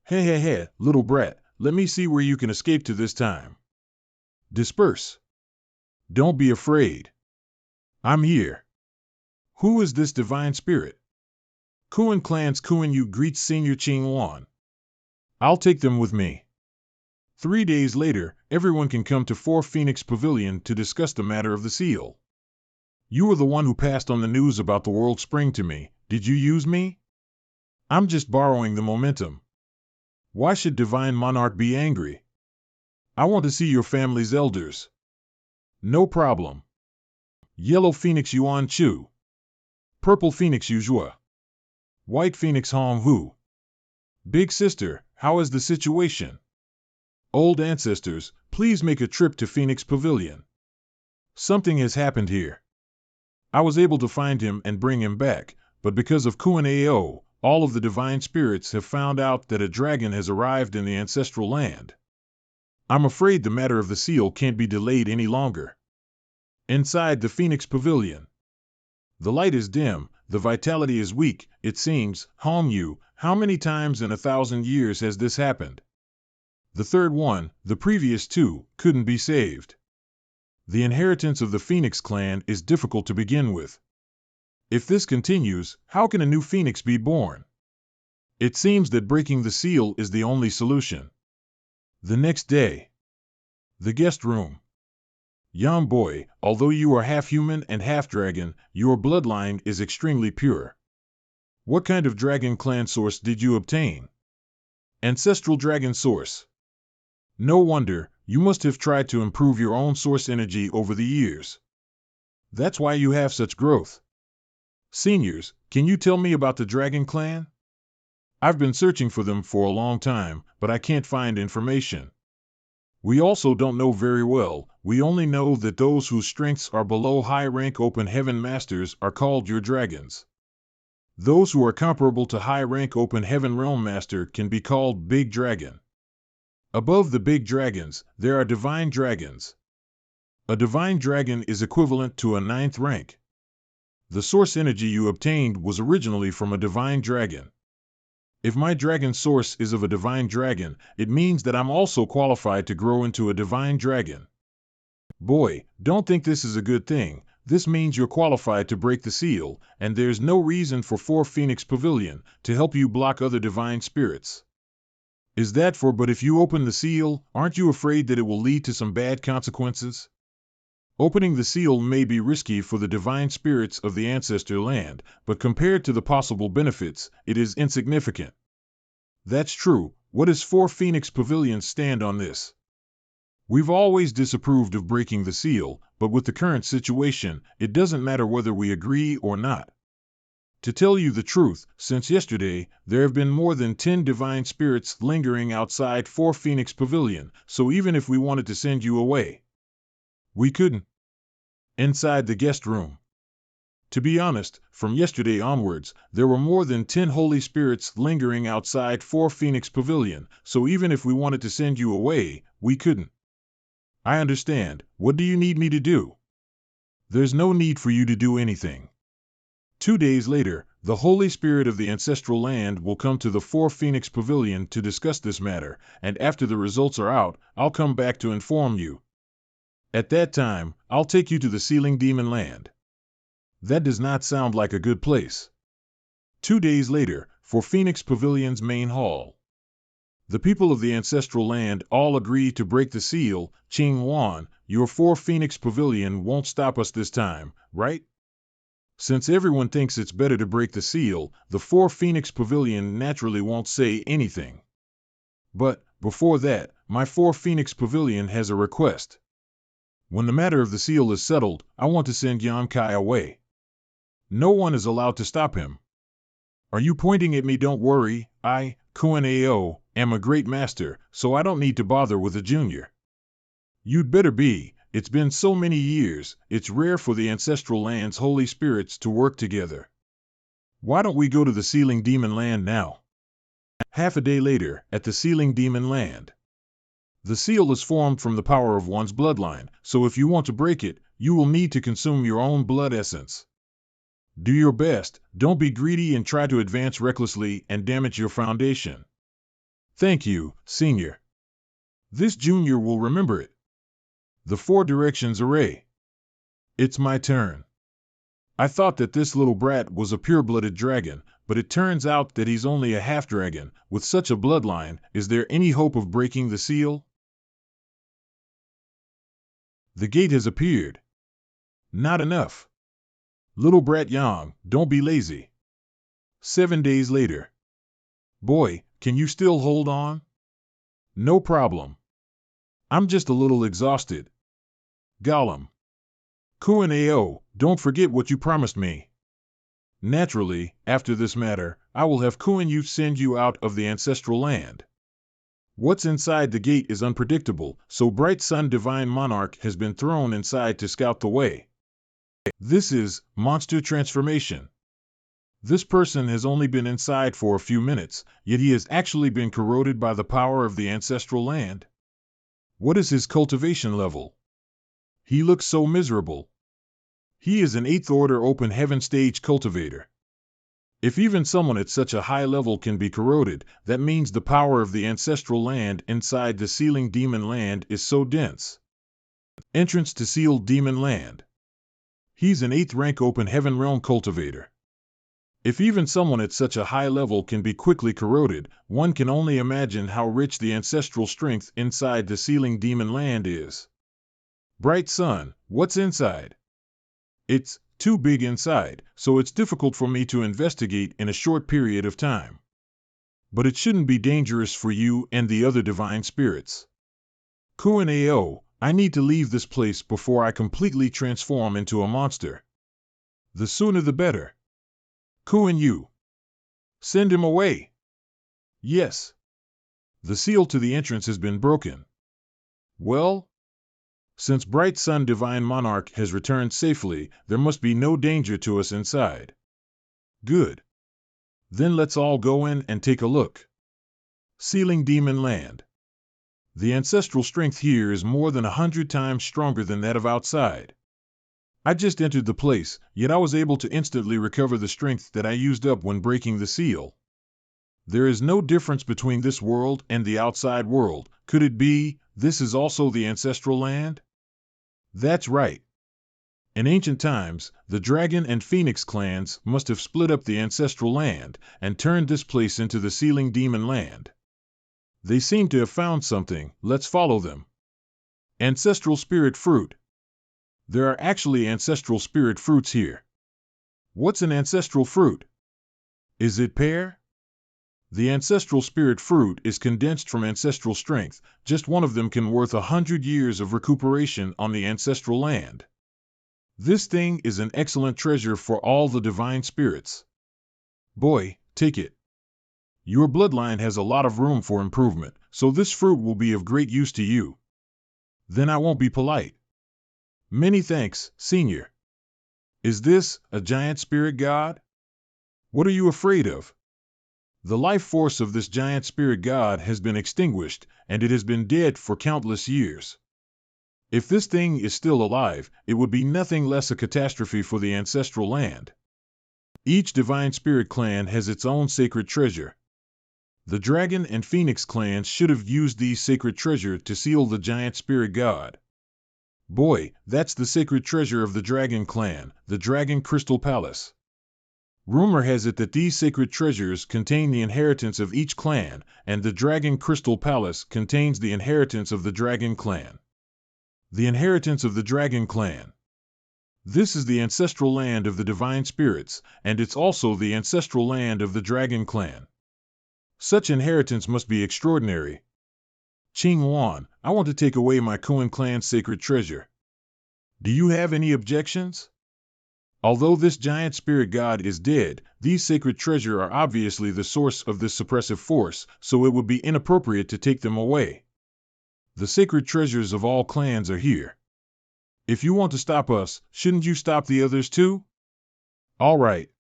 Hey, little brat, let me see where you can escape to this time. Disperse. Don't be afraid. I'm here. Who is this divine spirit? Kuan clan's Kuan Yu greets Senior Ching Wan. I'll take them with me. 3 days later, everyone can come to 4 Phoenix Pavilion to discuss the matter of the seal. You were the one who passed on the news about the world spring to me. Did you use me? I'm just borrowing the momentum. Why should Divine Monarch be angry? I want to see your family's elders. No problem. Yellow Phoenix Yuan Chu. Purple Phoenix Yuzhua. White Phoenix Hong Hu. Big sister, how is the situation? Old ancestors, please make a trip to Phoenix Pavilion. Something has happened here. I was able to find him and bring him back, but because of Kuan Ao, all of the divine spirits have found out that a dragon has arrived in the ancestral land. I'm afraid the matter of the seal can't be delayed any longer. Inside the Phoenix Pavilion. The light is dim, the vitality is weak, it seems. Hong Yu, how many times in 1,000 years has this happened? The third one, the previous 2, couldn't be saved. The inheritance of the Phoenix clan is difficult to begin with. If this continues, how can a new Phoenix be born? It seems that breaking the seal is the only solution. The next day. The guest room. Young boy, although you are half human and half dragon, your bloodline is extremely pure. What kind of dragon clan source did you obtain? Ancestral dragon source. No wonder, you must have tried to improve your own source energy over the years. That's why you have such growth. Seniors, can you tell me about the Dragon Clan? I've been searching for them for a long time, but I can't find information. We also don't know very well. We only know that those whose strengths are below high-rank open heaven masters are called your dragons. Those who are comparable to high-rank open heaven realm master can be called big dragon. Above the big dragons, there are divine dragons. A divine dragon is equivalent to a 9th rank. The source energy you obtained was originally from a divine dragon. If my dragon source is of a divine dragon, it means that I'm also qualified to grow into a divine dragon. Boy, don't think this is a good thing. This means you're qualified to break the seal, and there's no reason for 4 Phoenix Pavilion to help you block other divine spirits. Is that for but if you open the seal, aren't you afraid that it will lead to some bad consequences? Opening the seal may be risky for the divine spirits of the ancestor land, but compared to the possible benefits, it is insignificant. That's true. What does 4 Phoenix Pavilions stand on this? We've always disapproved of breaking the seal, but with the current situation, it doesn't matter whether we agree or not. To tell you the truth, since yesterday, there have been more than 10 divine spirits lingering outside 4 Phoenix Pavilion, so even if we wanted to send you away, we couldn't. Inside the guest room. To be honest, from yesterday onwards, there were more than 10 holy spirits lingering outside 4 Phoenix Pavilion, so even if we wanted to send you away, we couldn't. I understand. What do you need me to do? There's no need for you to do anything. 2 days later, the Holy Spirit of the ancestral land will come to the 4 Phoenix Pavilion to discuss this matter, and after the results are out, I'll come back to inform you. At that time, I'll take you to the Sealing Demon Land. That does not sound like a good place. 2 days later, for Phoenix Pavilion's main hall. The people of the ancestral land all agree to break the seal. Qing Wan, your 4 Phoenix Pavilion won't stop us this time, right? Since everyone thinks it's better to break the seal, the 4 Phoenix Pavilion naturally won't say anything. But, before that, my 4 Phoenix Pavilion has a request. When the matter of the seal is settled, I want to send Yan Kai away. No one is allowed to stop him. Are you pointing at me? Don't worry, I, Kuan-Ao, am a great master, so I don't need to bother with a junior. You'd better be. It's been so many years, it's rare for the ancestral land's holy spirits to work together. Why don't we go to the Sealing Demon Land now? Half a day later, at the Sealing Demon Land. The seal is formed from the power of one's bloodline, so if you want to break it, you will need to consume your own blood essence. Do your best, don't be greedy and try to advance recklessly and damage your foundation. Thank you, Senior. This junior will remember it. The 4 Directions Array. It's my turn. I thought that this little brat was a pure-blooded dragon, but it turns out that he's only a half-dragon. With such a bloodline, is there any hope of breaking the seal? The gate has appeared. Not enough. Little brat Yang, don't be lazy. 7 days later. Boy, can you still hold on? No problem. I'm just a little exhausted. Gollum. Kuan-Ao, don't forget what you promised me. Naturally, after this matter, I will have Kuan-Yu send you out of the ancestral land. What's inside the gate is unpredictable, so Bright Sun Divine Monarch has been thrown inside to scout the way. This is monster transformation. This person has only been inside for a few minutes, yet he has actually been corroded by the power of the ancestral land. What is his cultivation level? He looks so miserable. He is an 8th order open heaven stage cultivator. If even someone at such a high level can be corroded, that means the power of the ancestral land inside the Sealing Demon Land is so dense. Entrance to Sealed Demon Land. He's an 8th rank open heaven realm cultivator. If even someone at such a high level can be quickly corroded, one can only imagine how rich the ancestral strength inside the Sealing Demon Land is. Bright Sun, what's inside? It's too big inside, so it's difficult for me to investigate in a short period of time. But it shouldn't be dangerous for you and the other divine spirits. Kuan-Ao, I need to leave this place before I completely transform into a monster. The sooner the better. Kuan-Yu. Send him away. Yes. The seal to the entrance has been broken. Well, since Bright Sun Divine Monarch has returned safely, there must be no danger to us inside. Good. Then let's all go in and take a look. Sealing Demon Land. The ancestral strength here is more than 100 times stronger than that of outside. I just entered the place, yet I was able to instantly recover the strength that I used up when breaking the seal. There is no difference between this world and the outside world. Could it be, this is also the ancestral land? That's right. In ancient times, the Dragon and Phoenix clans must have split up the ancestral land and turned this place into the Sealing Demon Land. They seem to have found something. Let's follow them. Ancestral Spirit Fruit. There are actually ancestral spirit fruits here. What's an ancestral fruit? Is it pear? The ancestral spirit fruit is condensed from ancestral strength. Just one of them can worth 100 years of recuperation on the ancestral land. This thing is an excellent treasure for all the divine spirits. Boy, take it. Your bloodline has a lot of room for improvement, so this fruit will be of great use to you. Then I won't be polite. Many thanks, Senior. Is this a giant spirit god? What are you afraid of? The life force of this giant spirit god has been extinguished, and it has been dead for countless years. If this thing is still alive, it would be nothing less a catastrophe for the ancestral land. Each divine spirit clan has its own sacred treasure. The Dragon and Phoenix clans should have used these sacred treasure to seal the giant spirit god. Boy, that's the sacred treasure of the Dragon clan, the Dragon Crystal Palace. Rumor has it that these sacred treasures contain the inheritance of each clan, and the Dragon Crystal Palace contains the inheritance of the Dragon clan. The inheritance of the Dragon clan. This is the ancestral land of the divine spirits, and it's also the ancestral land of the Dragon clan. Such inheritance must be extraordinary. Qing Wan, I want to take away my Kuan clan's sacred treasure. Do you have any objections? Although this giant spirit god is dead, these sacred treasure are obviously the source of this suppressive force, so it would be inappropriate to take them away. The sacred treasures of all clans are here. If you want to stop us, shouldn't you stop the others too? All right.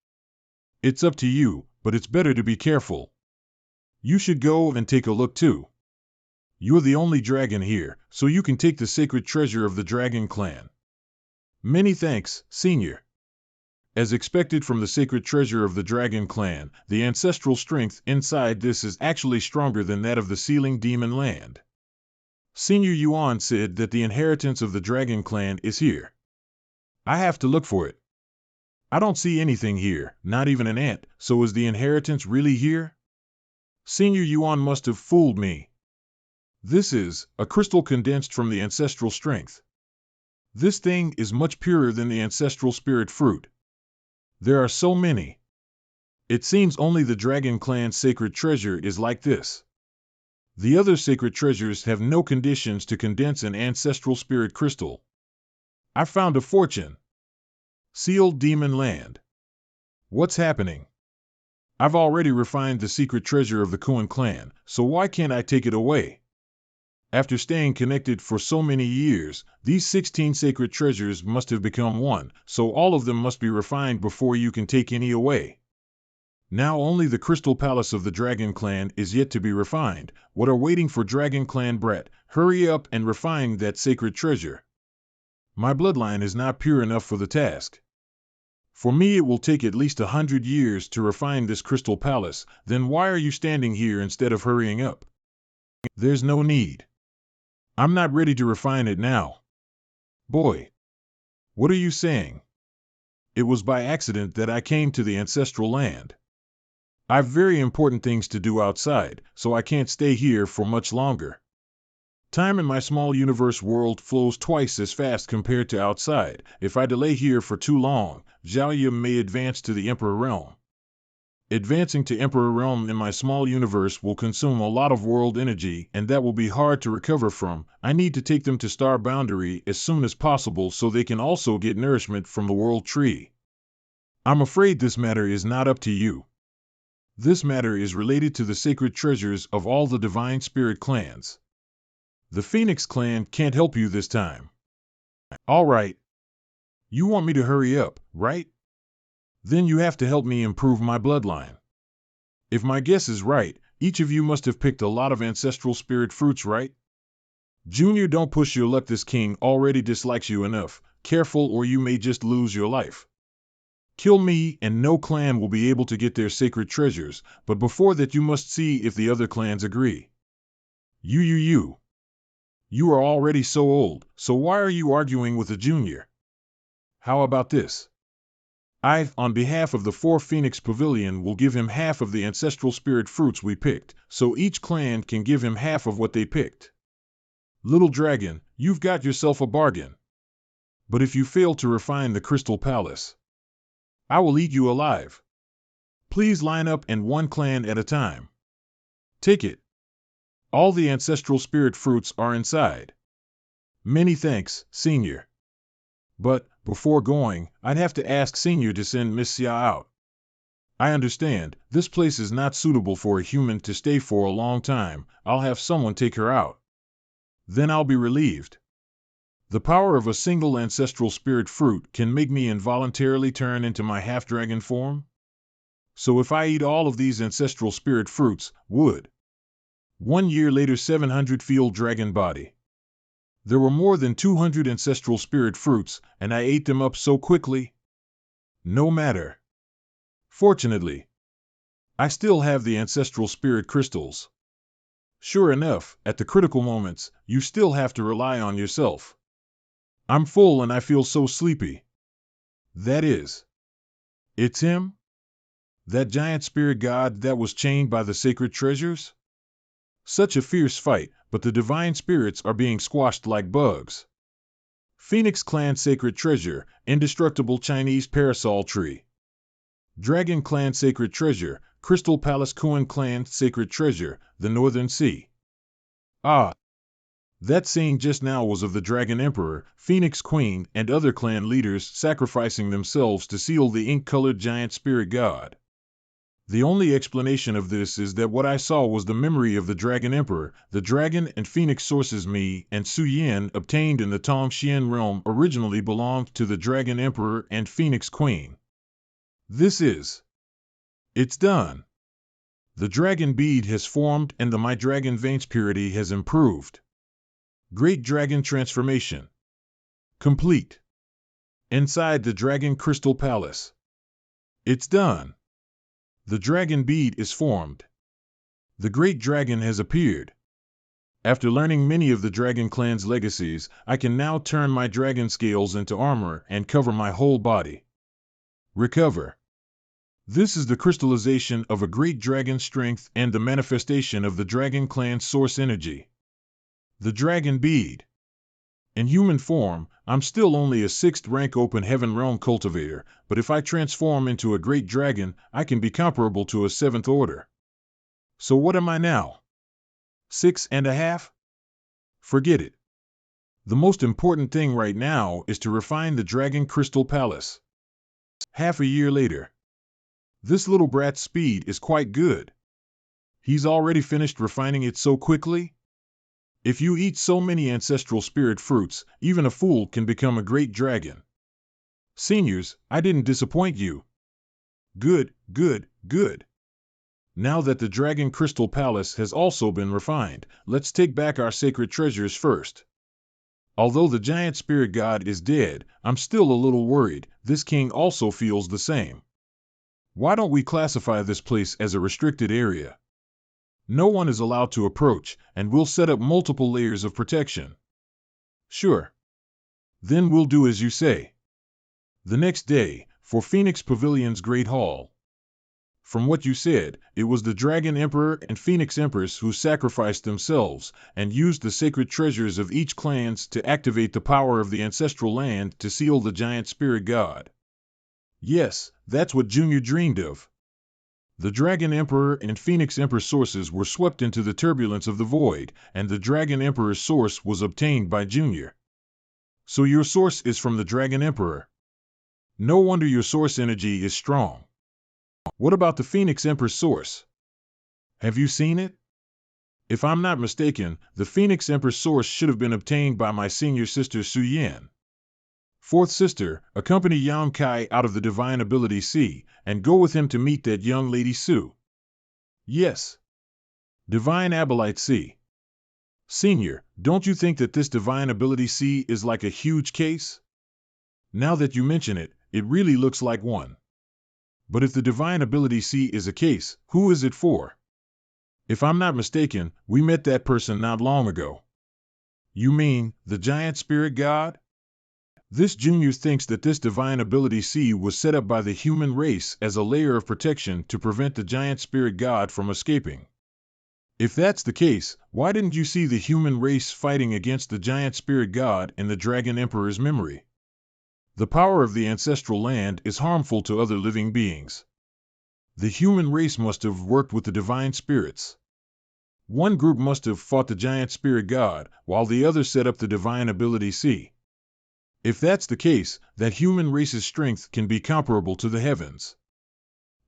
It's up to you, but it's better to be careful. You should go and take a look too. You're the only dragon here, so you can take the sacred treasure of the Dragon clan. Many thanks, Senior. As expected from the sacred treasure of the Dragon clan, the ancestral strength inside this is actually stronger than that of the Sealing Demon Land. Senior Yuan said that the inheritance of the Dragon clan is here. I have to look for it. I don't see anything here, not even an ant, so is the inheritance really here? Senior Yuan must have fooled me. This is a crystal condensed from the ancestral strength. This thing is much purer than the ancestral spirit fruit. There are so many. It seems only the Dragon clan's sacred treasure is like this. The other sacred treasures have no conditions to condense an ancestral spirit crystal. I found a fortune. Sealed Demon Land. What's happening? I've already refined the secret treasure of the Kuan clan, so why can't I take it away? After staying connected for so many years, these 16 sacred treasures must have become one, so all of them must be refined before you can take any away. Now only the Crystal Palace of the Dragon clan is yet to be refined. What are waiting for Dragon clan brat? Hurry up and refine that sacred treasure. My bloodline is not pure enough for the task. For me it will take at least 100 years to refine this Crystal Palace, then why are you standing here instead of hurrying up? There's no need. I'm not ready to refine it now. Boy. What are you saying? It was by accident that I came to the ancestral land. I've very important things to do outside, so I can't stay here for much longer. Time in my small universe world flows twice as fast compared to outside. If I delay here for too long, Zhaoya may advance to the Emperor Realm. Advancing to Emperor Realm in my small universe will consume a lot of world energy, and that will be hard to recover from. I need to take them to Star Boundary as soon as possible so they can also get nourishment from the World Tree. I'm afraid this matter is not up to you. This matter is related to the sacred treasures of all the divine spirit clans. The Phoenix clan can't help you this time. All right. You want me to hurry up, right? Then you have to help me improve my bloodline. If my guess is right, each of you must have picked a lot of ancestral spirit fruits, right? Junior, don't push your luck. This king already dislikes you enough. Careful or you may just lose your life. Kill me and no clan will be able to get their sacred treasures, but before that you must see if the other clans agree. You. You are already so old, so why are you arguing with a junior? How about this? I, on behalf of the 4 Phoenix Pavilion, will give him half of the ancestral spirit fruits we picked, so each clan can give him half of what they picked. Little dragon, you've got yourself a bargain. But if you fail to refine the Crystal Palace, I will eat you alive. Please line up and one clan at a time. Take it. All the ancestral spirit fruits are inside. Many thanks, Senior. But, before going, I'd have to ask Senior to send Miss Xia out. I understand, this place is not suitable for a human to stay for a long time. I'll have someone take her out. Then I'll be relieved. The power of a single ancestral spirit fruit can make me involuntarily turn into my half-dragon form? So if I eat all of these ancestral spirit fruits, would 1 year later 700 field dragon body. There were more than 200 ancestral spirit fruits, and I ate them up so quickly. No matter. Fortunately, I still have the ancestral spirit crystals. Sure enough, at the critical moments, you still have to rely on yourself. I'm full and I feel so sleepy. That is. It's him? That giant spirit god that was chained by the sacred treasures? Such a fierce fight, but the divine spirits are being squashed like bugs. Phoenix Clan Sacred Treasure, Indestructible Chinese Parasol Tree. Dragon Clan Sacred Treasure, Crystal Palace. Kuan Clan Sacred Treasure, the Northern Sea. Ah! That saying just now was of the Dragon Emperor, Phoenix Queen, and other clan leaders sacrificing themselves to seal the ink-colored giant spirit god. The only explanation of this is that what I saw was the memory of the Dragon Emperor. The dragon and phoenix sources Mi and Su Yan obtained in the Tongxian realm originally belonged to the Dragon Emperor and Phoenix Queen. This is. It's done. The dragon bead has formed and the My Dragon Vein's purity has improved. Great Dragon Transformation. Complete. Inside the Dragon Crystal Palace. It's done. The dragon bead is formed. The great dragon has appeared. After learning many of the dragon clan's legacies, I can now turn my dragon scales into armor and cover my whole body. Recover. This is the crystallization of a great dragon strength and the manifestation of the dragon clan's source energy. The dragon bead. In human form, I'm still only a 6th rank open heaven realm cultivator, but if I transform into a great dragon, I can be comparable to a 7th order. So what am I now? 6.5? Forget it. The most important thing right now is to refine the Dragon Crystal Palace. Half a year later. This little brat's speed is quite good. He's already finished refining it so quickly? If you eat so many ancestral spirit fruits, even a fool can become a great dragon. Seniors, I didn't disappoint you. Good. Now that the Dragon Crystal Palace has also been refined, let's take back our sacred treasures first. Although the giant spirit god is dead, I'm still a little worried. This king also feels the same. Why don't we classify this place as a restricted area? No one is allowed to approach, and we'll set up multiple layers of protection. Sure. Then we'll do as you say. The next day, for Phoenix Pavilion's Great Hall. From what you said, it was the Dragon Emperor and Phoenix Empress who sacrificed themselves and used the sacred treasures of each clans to activate the power of the ancestral land to seal the giant spirit god. Yes, that's what Junior dreamed of. The Dragon Emperor and Phoenix Empress sources were swept into the turbulence of the void, and the Dragon Emperor's source was obtained by Junior. So your source is from the Dragon Emperor. No wonder your source energy is strong. What about the Phoenix Empress source? Have you seen it? If I'm not mistaken, the Phoenix Empress source should have been obtained by my senior sister Su Yan. Fourth sister, accompany Yang Kai out of the Divine Ability Sea, and go with him to meet that young lady Su. Yes. Divine Abolite Sea. Senior, don't you think that this Divine Ability Sea is like a huge case? Now that you mention it, it really looks like one. But if the Divine Ability Sea is a case, who is it for? If I'm not mistaken, we met that person not long ago. You mean, the giant spirit god? This junior thinks that this Divine Ability Sea was set up by the human race as a layer of protection to prevent the giant spirit god from escaping. If that's the case, why didn't you see the human race fighting against the giant spirit god in the Dragon Emperor's memory? The power of the ancestral land is harmful to other living beings. The human race must have worked with the divine spirits. One group must have fought the giant spirit god, while the other set up the Divine Ability Sea. If that's the case, that human race's strength can be comparable to the heavens.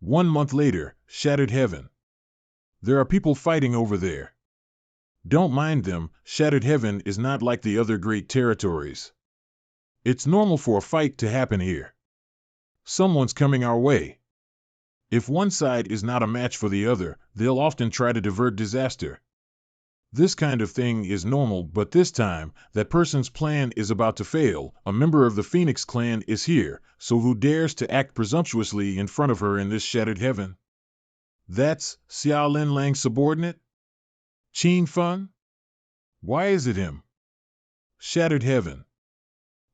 1 month later, Shattered Heaven. There are people fighting over there. Don't mind them, Shattered Heaven is not like the other great territories. It's normal for a fight to happen here. Someone's coming our way. If one side is not a match for the other, they'll often try to divert disaster. This kind of thing is normal, but this time, that person's plan is about to fail. A member of the Phoenix clan is here, so who dares to act presumptuously in front of her in this Shattered Heaven? That's Xiao Lin Lang's subordinate? Qin Feng? Why is it him? Shattered Heaven.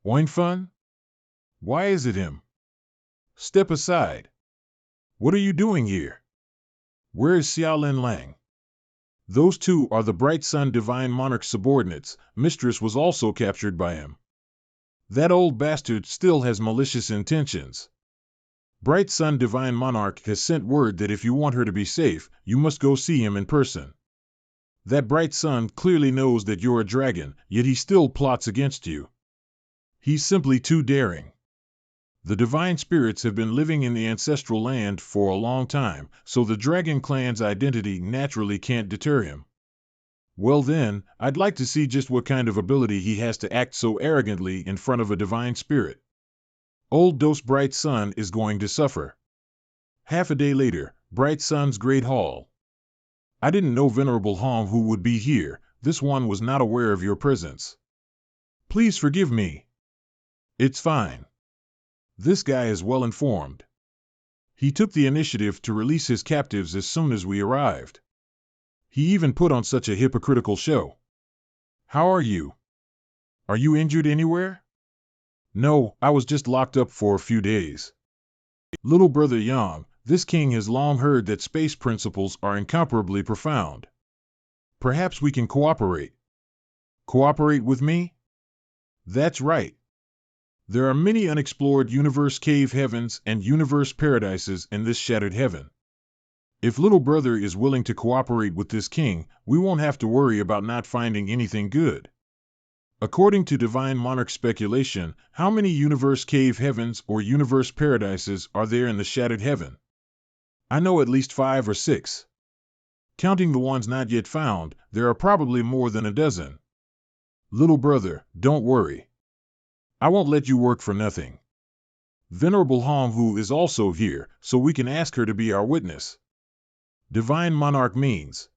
Oin Feng? Why is it him? Step aside. What are you doing here? Where is Xiao Lin Lang? Those two are the Bright Sun Divine Monarch subordinates. Mistress was also captured by him. That old bastard still has malicious intentions. Bright Sun Divine Monarch has sent word that if you want her to be safe, you must go see him in person. That Bright Sun clearly knows that you're a dragon, yet he still plots against you. He's simply too daring. The divine spirits have been living in the ancestral land for a long time, so the dragon clan's identity naturally can't deter him. Well then, I'd like to see just what kind of ability he has to act so arrogantly in front of a divine spirit. Old Dose Bright Sun is going to suffer. Half a day later, Bright Sun's Great Hall. I didn't know Venerable Hong who would be here. This one was not aware of your presence. Please forgive me. It's fine. This guy is well informed. He took the initiative to release his captives as soon as we arrived. He even put on such a hypocritical show. How are you? Are you injured anywhere? No, I was just locked up for a few days. Little brother Yang, this king has long heard that space principles are incomparably profound. Perhaps we can cooperate. Cooperate with me? That's right. There are many unexplored universe cave heavens and universe paradises in this Shattered Heaven. If little brother is willing to cooperate with this king, we won't have to worry about not finding anything good. According to Divine Monarch speculation, how many universe cave heavens or universe paradises are there in the Shattered Heaven? I know at least 5 or 6. Counting the ones not yet found, there are probably more than a dozen. Little brother, don't worry. I won't let you work for nothing. Venerable Honghu is also here, so we can ask her to be our witness. Divine Monarch means,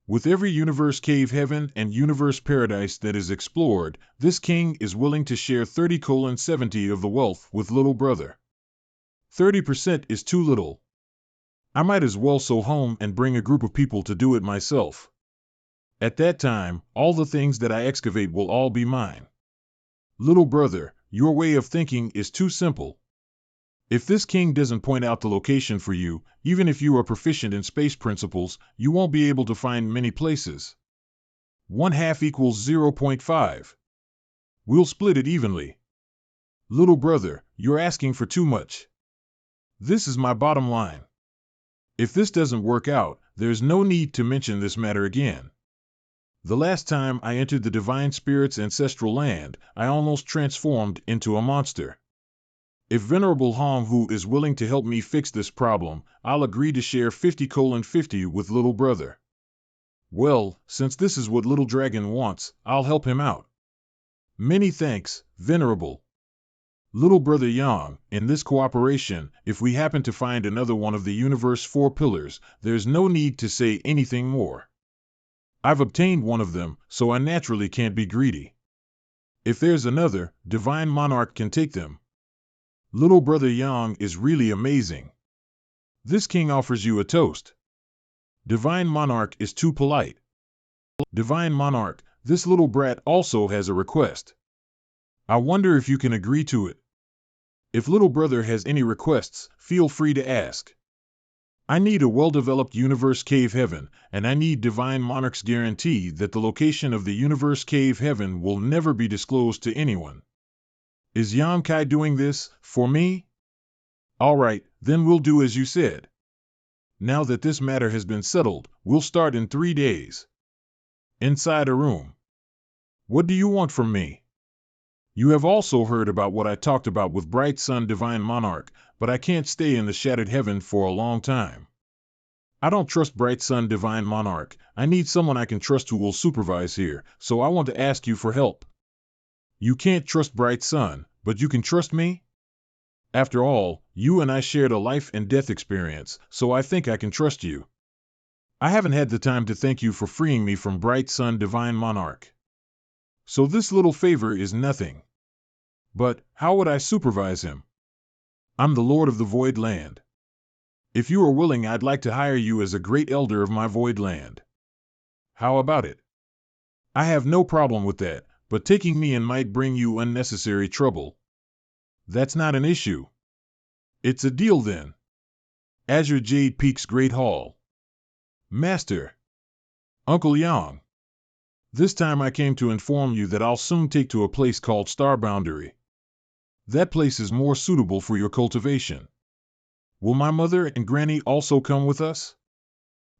with every universe cave heaven and universe paradise that is explored, this king is willing to share 30:70 of the wealth with little brother. 30% is too little. I might as well go home and bring a group of people to do it myself. At that time, all the things that I excavate will all be mine. Little brother, your way of thinking is too simple. If this king doesn't point out the location for you, even if you are proficient in space principles, you won't be able to find many places. 1/2 equals 0.5. We'll split it evenly. Little brother, you're asking for too much. This is my bottom line. If this doesn't work out, there's no need to mention this matter again. The last time I entered the Divine Spirit's ancestral land, I almost transformed into a monster. If Venerable Honghu is willing to help me fix this problem, I'll agree to share 50:50 with little brother. Well, since this is what little dragon wants, I'll help him out. Many thanks, Venerable. Little brother Yang, in this cooperation, if we happen to find another one of the universe 4 pillars, there's no need to say anything more. I've obtained one of them, so I naturally can't be greedy. If there's another, Divine Monarch can take them. Little brother Yang is really amazing. This king offers you a toast. Divine Monarch is too polite. Divine Monarch, this little brat also has a request. I wonder if you can agree to it. If little brother has any requests, feel free to ask. I need a well-developed universe cave heaven, and I need Divine Monarch's guarantee that the location of the universe cave heaven will never be disclosed to anyone. Is Yang Kai doing this, for me? All right, then we'll do as you said. Now that this matter has been settled, we'll start in 3 days. Inside a room. What do you want from me? You have also heard about what I talked about with Bright Sun Divine Monarch, but I can't stay in the Shattered Heaven for a long time. I don't trust Bright Sun Divine Monarch. I need someone I can trust who will supervise here, so I want to ask you for help. You can't trust Bright Sun, but you can trust me? After all, you and I shared a life and death experience, so I think I can trust you. I haven't had the time to thank you for freeing me from Bright Sun Divine Monarch. So this little favor is nothing. But how would I supervise him? I'm the Lord of the Void Land. If you are willing, I'd like to hire you as a great elder of my Void Land. How about it? I have no problem with that, but taking me in might bring you unnecessary trouble. That's not an issue. It's a deal then. Azure Jade Peak's Great Hall. Master. Uncle Yang. This time I came to inform you that I'll soon take to a place called Star Boundary. That place is more suitable for your cultivation. Will my mother and Granny also come with us?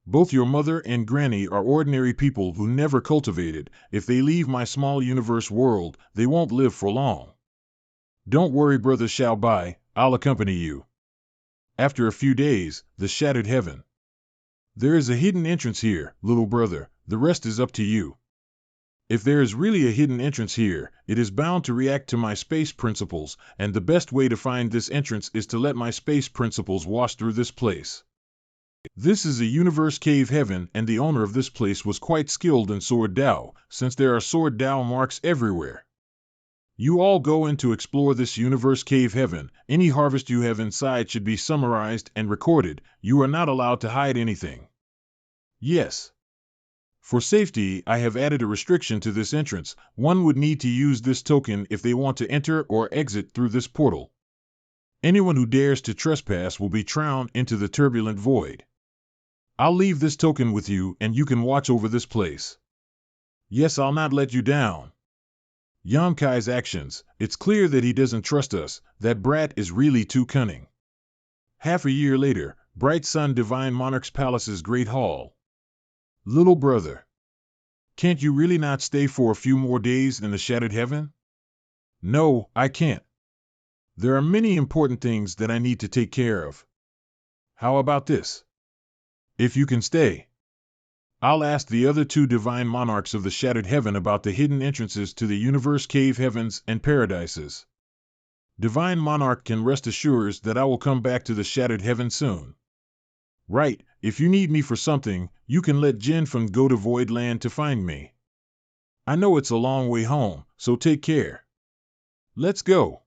Both your mother and Granny are ordinary people who never cultivated. If they leave my small universe world, they won't live for long. Don't worry, brother Xiaobai, I'll accompany you. After a few days, the Shattered Heaven. There is a hidden entrance here, little brother, the rest is up to you. If there is really a hidden entrance here, it is bound to react to my space principles, and the best way to find this entrance is to let my space principles wash through this place. This is a universe cave heaven, and the owner of this place was quite skilled in sword Dao, since there are sword Dao marks everywhere. You all go in to explore this universe cave heaven. Any harvest you have inside should be summarized and recorded. You are not allowed to hide anything. Yes. For safety, I have added a restriction to this entrance. One would need to use this token if they want to enter or exit through this portal. Anyone who dares to trespass will be drowned into the turbulent void. I'll leave this token with you, and you can watch over this place. Yes, I'll not let you down. Yang Kai's actions, it's clear that he doesn't trust us. That brat is really too cunning. Half a year later, Bright Sun Divine Monarch's Palace's Great Hall. Little brother. Can't you really not stay for a few more days in the Shattered Heaven? No, I can't. There are many important things that I need to take care of. How about this? If you can stay, I'll ask the other 2 Divine Monarchs of the Shattered Heaven about the hidden entrances to the universe cave heavens and paradises. Divine Monarch can rest assured that I will come back to the Shattered Heaven soon. Right, if you need me for something, you can let Jinfen go to Void Land to find me. I know it's a long way home, so take care. Let's go.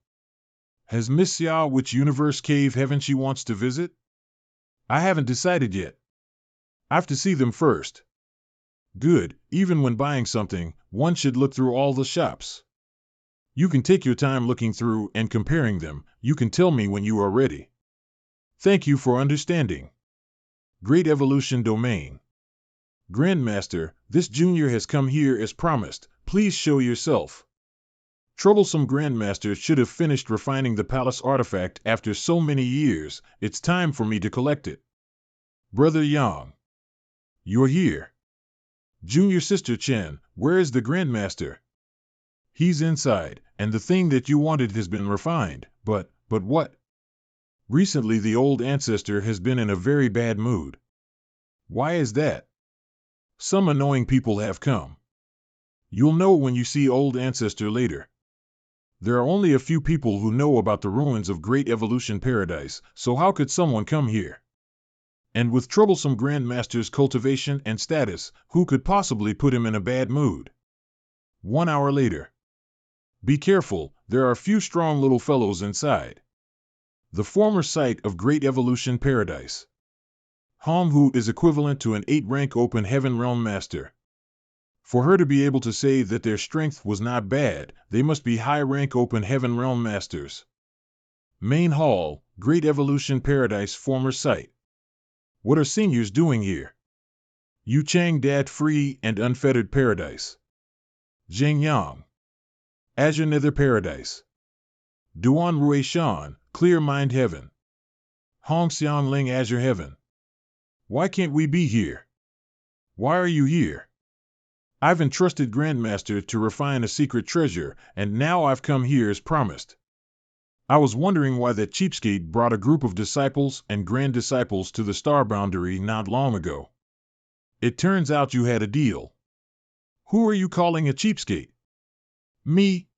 Has Miss Xia which universe cave heaven she wants to visit? I haven't decided yet. I have to see them first. Good, even when buying something, one should look through all the shops. You can take your time looking through and comparing them. You can tell me when you are ready. Thank you for understanding. Great Evolution Domain. Grandmaster, this junior has come here as promised. Please show yourself. Troublesome Grandmaster should have finished refining the palace artifact after so many years. It's time for me to collect it. Brother Yang. You're here. Junior Sister Chen, where is the Grandmaster? He's inside, and the thing that you wanted has been refined, but But what? Recently the old ancestor has been in a very bad mood. Why is that? Some annoying people have come. You'll know when you see old ancestor later. There are only a few people who know about the ruins of Great Evolution Paradise, so how could someone come here? And with troublesome Grandmaster's cultivation and status, who could possibly put him in a bad mood? 1 hour later. Be careful, there are a few strong little fellows inside. The former site of Great Evolution Paradise. Manhwa is equivalent to an 8-rank open heaven realm master. For her to be able to say that their strength was not bad, they must be high-rank open heaven realm masters. Main Hall, Great Evolution Paradise former site. What are seniors doing here? Yu Chang Dat Free and Unfettered Paradise. Jing Yang. Azure Nether Paradise. Duan Rui Shan, Clear Mind Heaven. Hong Xiang Ling Azure Heaven. Why can't we be here? Why are you here? I've entrusted Grandmaster to refine a secret treasure, and now I've come here as promised. I was wondering why that cheapskate brought a group of disciples and grand disciples to the star boundary not long ago. It turns out you had a deal. Who are you calling a cheapskate? Me?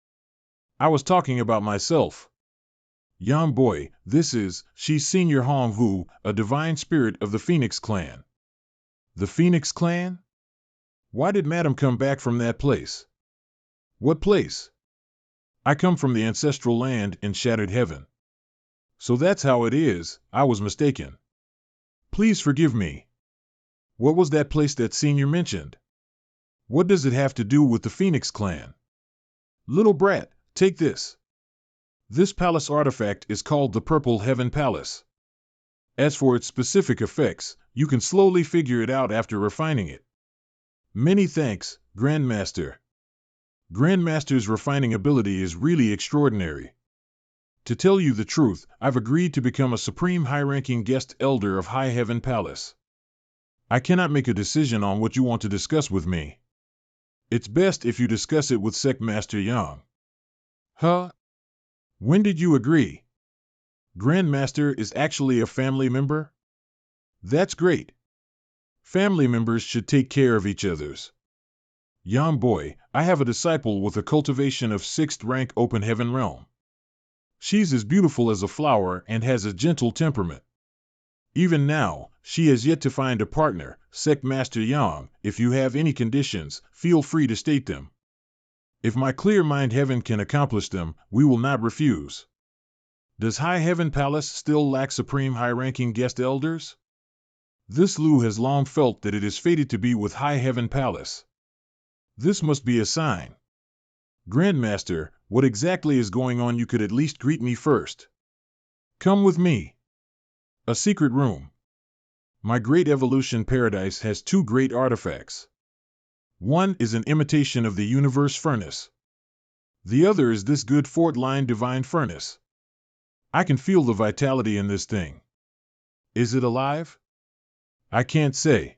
I was talking about myself. Young boy, she's Senior Manhwa, a divine spirit of the Phoenix clan. The Phoenix clan? Why did Madam come back from that place? What place? I come from the ancestral land in Shattered Heaven. So that's how it is, I was mistaken. Please forgive me. What was that place that Senior mentioned? What does it have to do with the Phoenix clan? Little brat, take this. This palace artifact is called the Purple Heaven Palace. As for its specific effects, you can slowly figure it out after refining it. Many thanks, Grandmaster. Grandmaster's refining ability is really extraordinary. To tell you the truth, I've agreed to become a supreme high-ranking guest elder of High Heaven Palace. I cannot make a decision on what you want to discuss with me. It's best if you discuss it with Sect Master Yang. Huh? When did you agree? Grandmaster is actually a family member? That's great. Family members should take care of each other's. Young boy, I have a disciple with a cultivation of 6th rank open heaven realm. She's as beautiful as a flower and has a gentle temperament. Even now, she has yet to find a partner. Sect Master Yang, if you have any conditions, feel free to state them. If my clear mind heaven can accomplish them, we will not refuse. Does High Heaven Palace still lack supreme high-ranking guest elders? This Lu has long felt that it is fated to be with High Heaven Palace. This must be a sign. Grandmaster, what exactly is going on? You could at least greet me first. Come with me. A secret room. My Great Evolution Paradise has 2 great artifacts. One is an imitation of the Universe Furnace. The other is this good Fort Line Divine Furnace. I can feel the vitality in this thing. Is it alive? I can't say.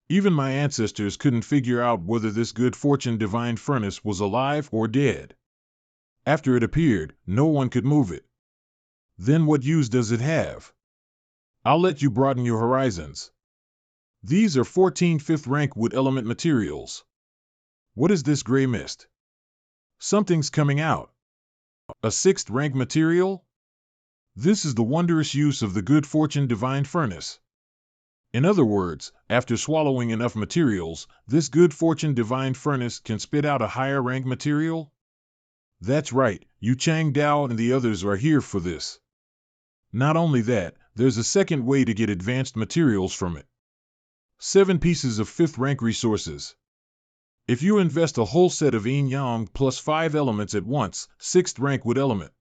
Even my ancestors couldn't figure out whether this good fortune divine furnace was alive or dead. After it appeared, no one could move it. Then what use does it have? I'll let you broaden your horizons. These are 14 5th rank wood element materials. What is this gray mist? Something's coming out. A 6th rank material? This is the wondrous use of the good fortune divine furnace. In other words, after swallowing enough materials, this good fortune divine furnace can spit out a higher rank material? That's right, Yu Chang Dao and the others are here for this. Not only that, there's a second way to get advanced materials from it. 7 pieces of 5th rank resources. If you invest a whole set of yin yang plus 5 elements at once, 6th rank wood element.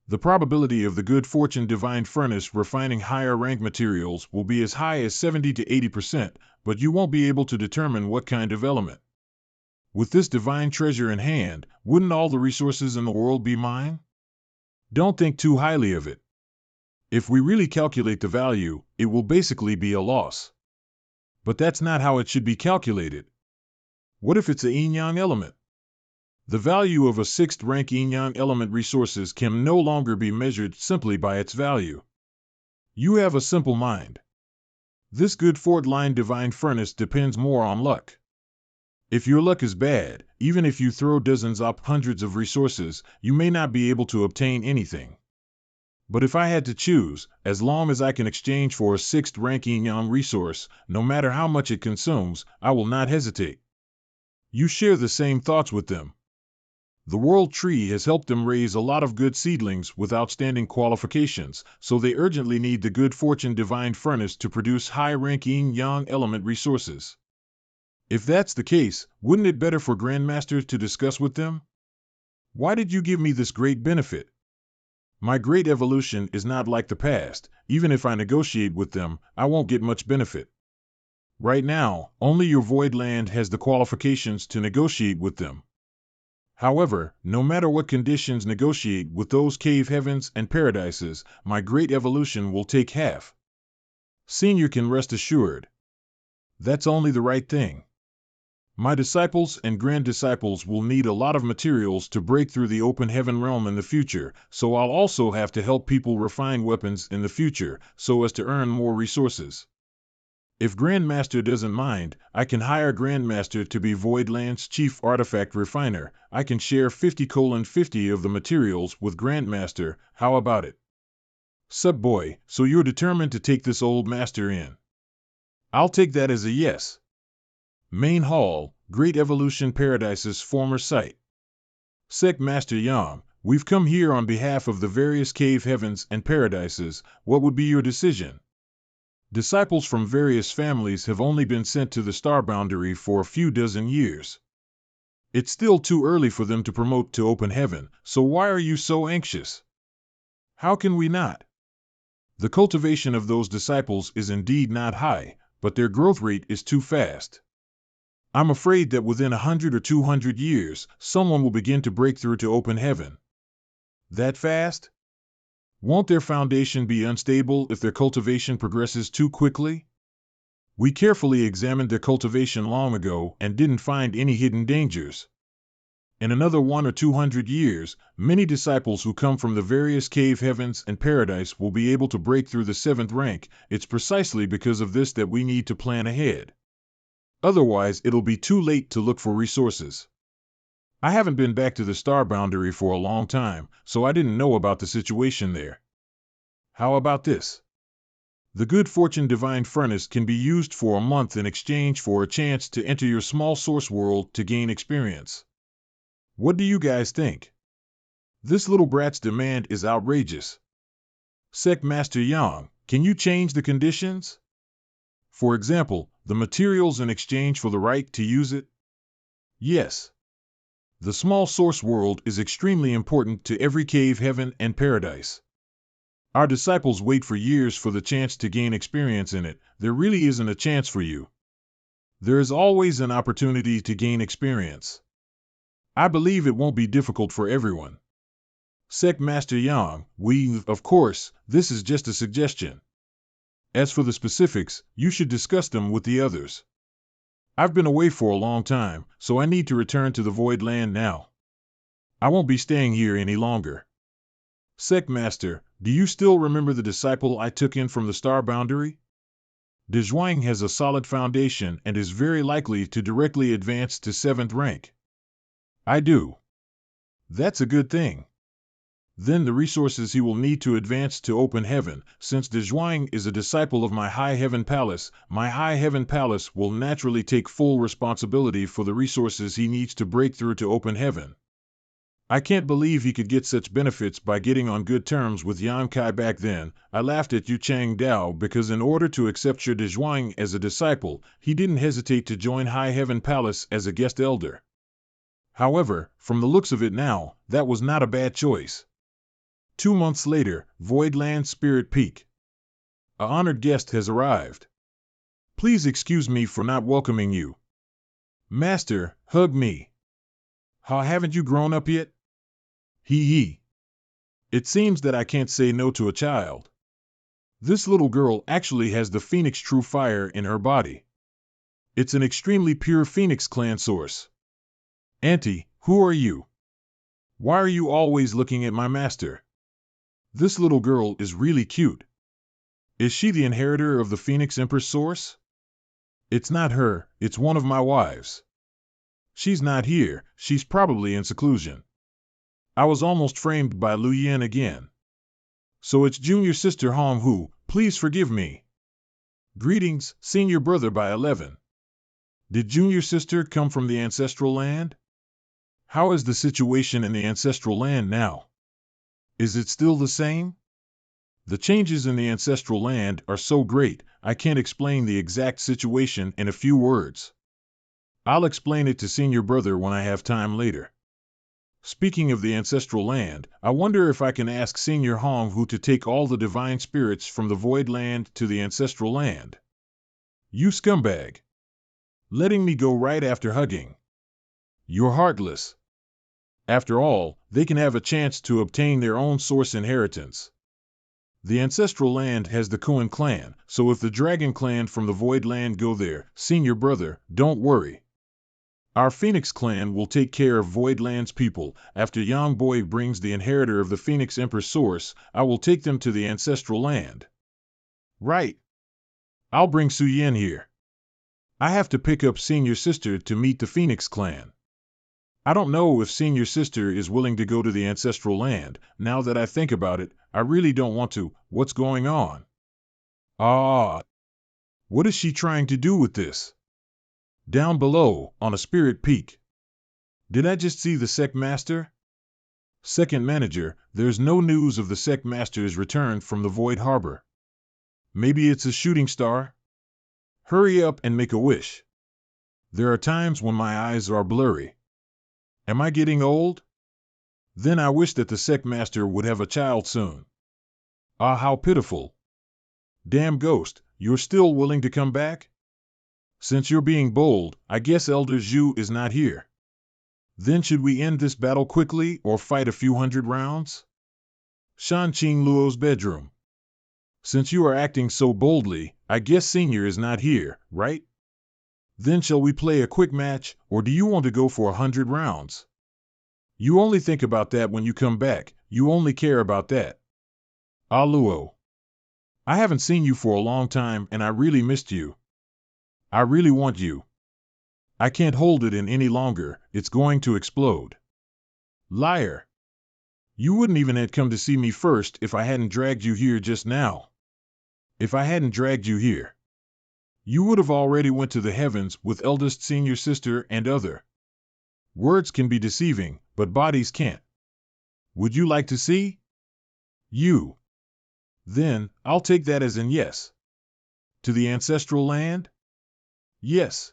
The probability of the good fortune divine furnace refining higher rank materials will be as high as 70 to 80%, but you won't be able to determine what kind of element. With this divine treasure in hand, wouldn't all the resources in the world be mine? Don't think too highly of it. If we really calculate the value, it will basically be a loss. But that's not how it should be calculated. What if it's a yin-yang element? The value of a sixth-rank yin-yang element resources can no longer be measured simply by its value. You have a simple mind. This good Fort-line divine furnace depends more on luck. If your luck is bad, even if you throw dozens up hundreds of resources, you may not be able to obtain anything. But if I had to choose, as long as I can exchange for a sixth-rank yin-yang resource, no matter how much it consumes, I will not hesitate. You share the same thoughts with them. The World Tree has helped them raise a lot of good seedlings with outstanding qualifications, so they urgently need the Good Fortune Divine Furnace to produce high-rank yin-yang element resources. If that's the case, wouldn't it be better for Grandmaster to discuss with them? Why did you give me this great benefit? My great evolution is not like the past. Even if I negotiate with them, I won't get much benefit. Right now, only your Void Land has the qualifications to negotiate with them. However, no matter what conditions negotiate with those cave heavens and paradises, my great evolution will take half. Senior can rest assured. That's only the right thing. My disciples and grand disciples will need a lot of materials to break through the open heaven realm in the future, so I'll also have to help people refine weapons in the future, so as to earn more resources. If Grandmaster doesn't mind, I can hire Grandmaster to be Voidland's chief artifact refiner. I can share 50:50 of the materials with Grandmaster. How about it? Sup boy, so you're determined to take this old master in? I'll take that as a yes. Main Hall, Great Evolution Paradise's former site. Sec Master Yang, we've come here on behalf of the various cave heavens and paradises. What would be your decision? Disciples from various families have only been sent to the star boundary for a few dozen years. It's still too early for them to promote to open heaven, so why are you so anxious? How can we not? The cultivation of those disciples is indeed not high, but their growth rate is too fast. I'm afraid that within 100 or 200 years, someone will begin to break through to open heaven. That fast? Won't their foundation be unstable if their cultivation progresses too quickly? We carefully examined their cultivation long ago and didn't find any hidden dangers. In another 100 or 200 years, many disciples who come from the various cave heavens and paradise will be able to break through the 7th rank. It's precisely because of this that we need to plan ahead. Otherwise, it'll be too late to look for resources. I haven't been back to the star boundary for a long time, so I didn't know about the situation there. How about this? The Good Fortune Divine Furnace can be used for a month in exchange for a chance to enter your small source world to gain experience. What do you guys think? This little brat's demand is outrageous. Sec Master Yang, can you change the conditions? For example, the materials in exchange for the right to use it? Yes. The small source world is extremely important to every cave heaven and paradise. Our disciples wait for years for the chance to gain experience in it. There really isn't a chance for you. There is always an opportunity to gain experience. I believe it won't be difficult for everyone. Sec Master Yang, of course, this is just a suggestion. As for the specifics, you should discuss them with the others. I've been away for a long time, so I need to return to the Void Land now. I won't be staying here any longer. Sec Master, do you still remember the disciple I took in from the star boundary? Dezhuang has a solid foundation and is very likely to directly advance to 7th rank. I do. That's a good thing. Then the resources he will need to advance to open heaven. Since Dezhuang is a disciple of my High Heaven Palace will naturally take full responsibility for the resources he needs to break through to open heaven. I can't believe he could get such benefits by getting on good terms with Yang Kai back then. I laughed at Yu Chang Dao because in order to accept Shi Dezhuang as a disciple, he didn't hesitate to join High Heaven Palace as a guest elder. However, from the looks of it now, that was not a bad choice. 2 months later, Voidland Spirit Peak. An honored guest has arrived. Please excuse me for not welcoming you. Master, hug me. How haven't you grown up yet? Hee. It seems that I can't say no to a child. This little girl actually has the Phoenix True Fire in her body. It's an extremely pure Phoenix clan source. Auntie, Who are you? Why are you always looking at my master? This little girl is really cute. Is she the inheritor of the Phoenix Empress source? It's not her, it's one of my wives. She's not here, she's probably in seclusion. I was almost framed by Lu Yen again. So it's junior sister Hong Hu, please forgive me. Greetings, senior brother by 11. Did junior sister come from the ancestral land? How is the situation in the ancestral land now? Is it still the same? The changes in the ancestral land are so great, I can't explain the exact situation in a few words. I'll explain it to senior brother when I have time later. Speaking of the ancestral land, I wonder if I can ask Senior Hong Hu to take all the divine spirits from the void land to the ancestral land. You scumbag! Letting me go right after hugging. You're heartless. After all, they can have a chance to obtain their own source inheritance. The ancestral land has the Kuan clan, so if the dragon clan from the void land go there, senior brother, don't worry. Our Phoenix clan will take care of Voidland's people. After Yang Boy brings the inheritor of the Phoenix Emperor source, I will take them to the ancestral land. Right. I'll bring Su Yen here. I have to pick up senior sister to meet the Phoenix clan. I don't know if senior sister is willing to go to the ancestral land. Now that I think about it, I really don't want to. What's going on? What is she trying to do with this? Down below, on a spirit peak. Did I just see the sect master? Second manager, there's no news of the sect master's return from the Void Harbor. Maybe it's a shooting star? Hurry up and make a wish. There are times when my eyes are blurry. Am I getting old? Then I wish that the sect master would have a child soon. Ah, how pitiful. Damn ghost, you're still willing to come back? Since you're being bold, I guess Elder Zhu is not here. Then should we end this battle quickly or fight a few hundred rounds? Shan Qing Luo's bedroom. Since you are acting so boldly, I guess Senior is not here, right? Then shall we play a quick match, or do you want to go for 100 rounds? You only think about that when you come back, you only care about that. Ah Luo. I haven't seen you for a long time and I really missed you. I really want you. I can't hold it in any longer, it's going to explode. Liar. You wouldn't even have come to see me first if I hadn't dragged you here just now. If I hadn't dragged you here, you would have already went to the heavens with eldest senior sister and other. Words can be deceiving, but bodies can't. Would you like to see? You. Then, I'll take that as an yes. To the ancestral land? Yes.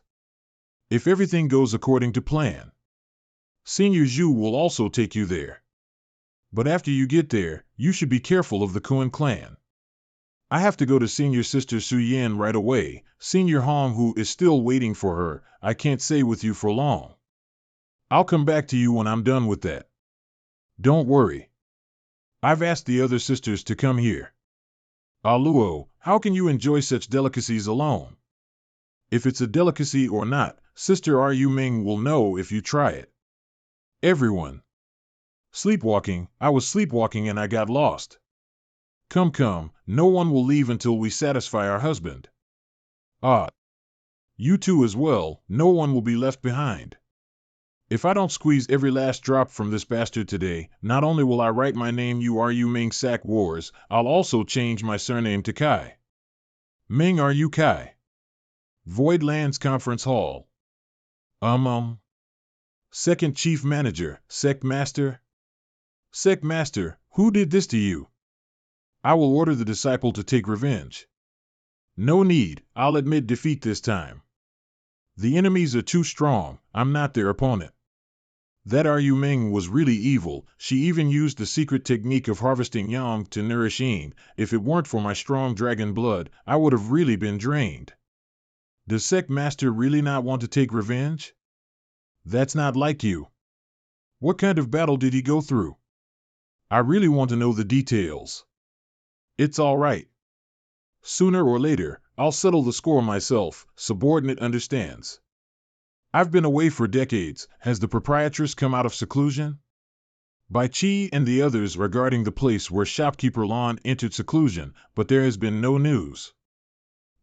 If everything goes according to plan. Senior Zhu will also take you there. But after you get there, you should be careful of the Kuan clan. I have to go to senior sister Su Yan right away. Senior Hong Hu is still waiting for her. I can't stay with you for long. I'll come back to you when I'm done with that. Don't worry. I've asked the other sisters to come here. Ah Luo, how can you enjoy such delicacies alone? If it's a delicacy or not, Sister R.U. Ming will know if you try it. Everyone. Sleepwalking, I was sleepwalking and I got lost. Come, no one will leave until we satisfy our husband. Ah. You too as well, no one will be left behind. If I don't squeeze every last drop from this bastard today, not only will I write my name U.R.U. Ming Sack Wars, I'll also change my surname to Kai. Ming R.U. Kai. Voidlands Conference Hall. Second Chief Manager, Sect Master. Sect Master, who did this to you? I will order the disciple to take revenge. No need, I'll admit defeat this time. The enemies are too strong, I'm not their opponent. That R.U. Ming was really evil, she even used the secret technique of harvesting yang to nourish yin. If it weren't for my strong dragon blood, I would have really been drained. Does Sect Master really not want to take revenge? That's not like you. What kind of battle did he go through? I really want to know the details. It's all right. Sooner or later, I'll settle the score myself, subordinate understands. I've been away for decades. Has the proprietress come out of seclusion? By Chi and the others regarding the place where shopkeeper Lon entered seclusion, but there has been no news.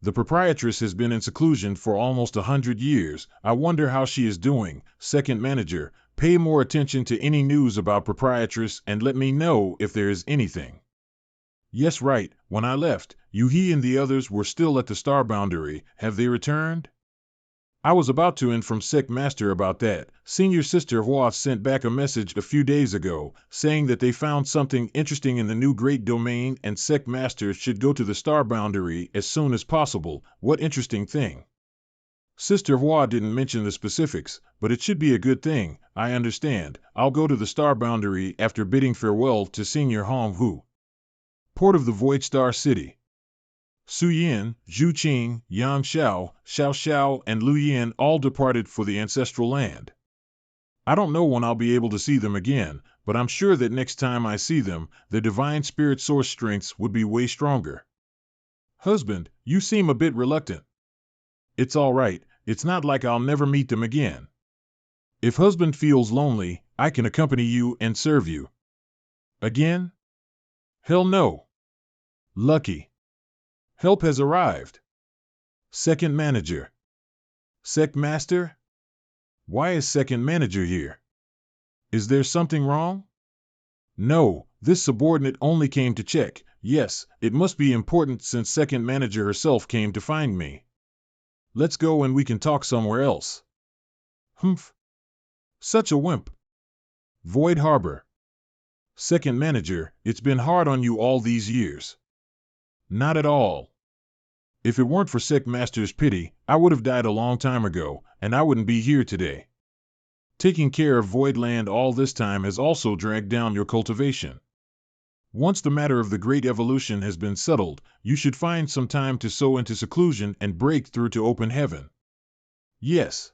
The proprietress has been in seclusion for almost 100 years. I wonder how she is doing. Second manager, pay more attention to any news about proprietress and let me know if there is anything. Yes, right. When I left, Yuhi and the others were still at the star boundary. Have they returned? I was about to inform Sec Master about that. Senior Sister Hua sent back a message a few days ago, saying that they found something interesting in the new Great Domain and Sec Master should go to the star boundary as soon as possible. What interesting thing? Sister Hua didn't mention the specifics, but it should be a good thing. I understand. I'll go to the star boundary after bidding farewell to Senior Hong Hu. Port of the Void Star City. Su Yin, Zhu Qing, Yang Xiao, Xiao Xiao, and Lu Yin all departed for the ancestral land. I don't know when I'll be able to see them again, but I'm sure that next time I see them, their divine spirit source strengths would be way stronger. Husband, you seem a bit reluctant. It's all right. It's not like I'll never meet them again. If husband feels lonely, I can accompany you and serve you. Again? Hell no. Lucky. Help has arrived. Second manager. Sec Master? Why is second manager here? Is there something wrong? No, this subordinate only came to check. Yes, it must be important since second manager herself came to find me. Let's go and we can talk somewhere else. Humph. Such a wimp. Void Harbor. Second manager, it's been hard on you all these years. Not at all. If it weren't for Sec Master's pity, I would have died a long time ago, and I wouldn't be here today. Taking care of Void Land all this time has also dragged down your cultivation. Once the matter of the Great Evolution has been settled, you should find some time to sow into seclusion and break through to open heaven. Yes.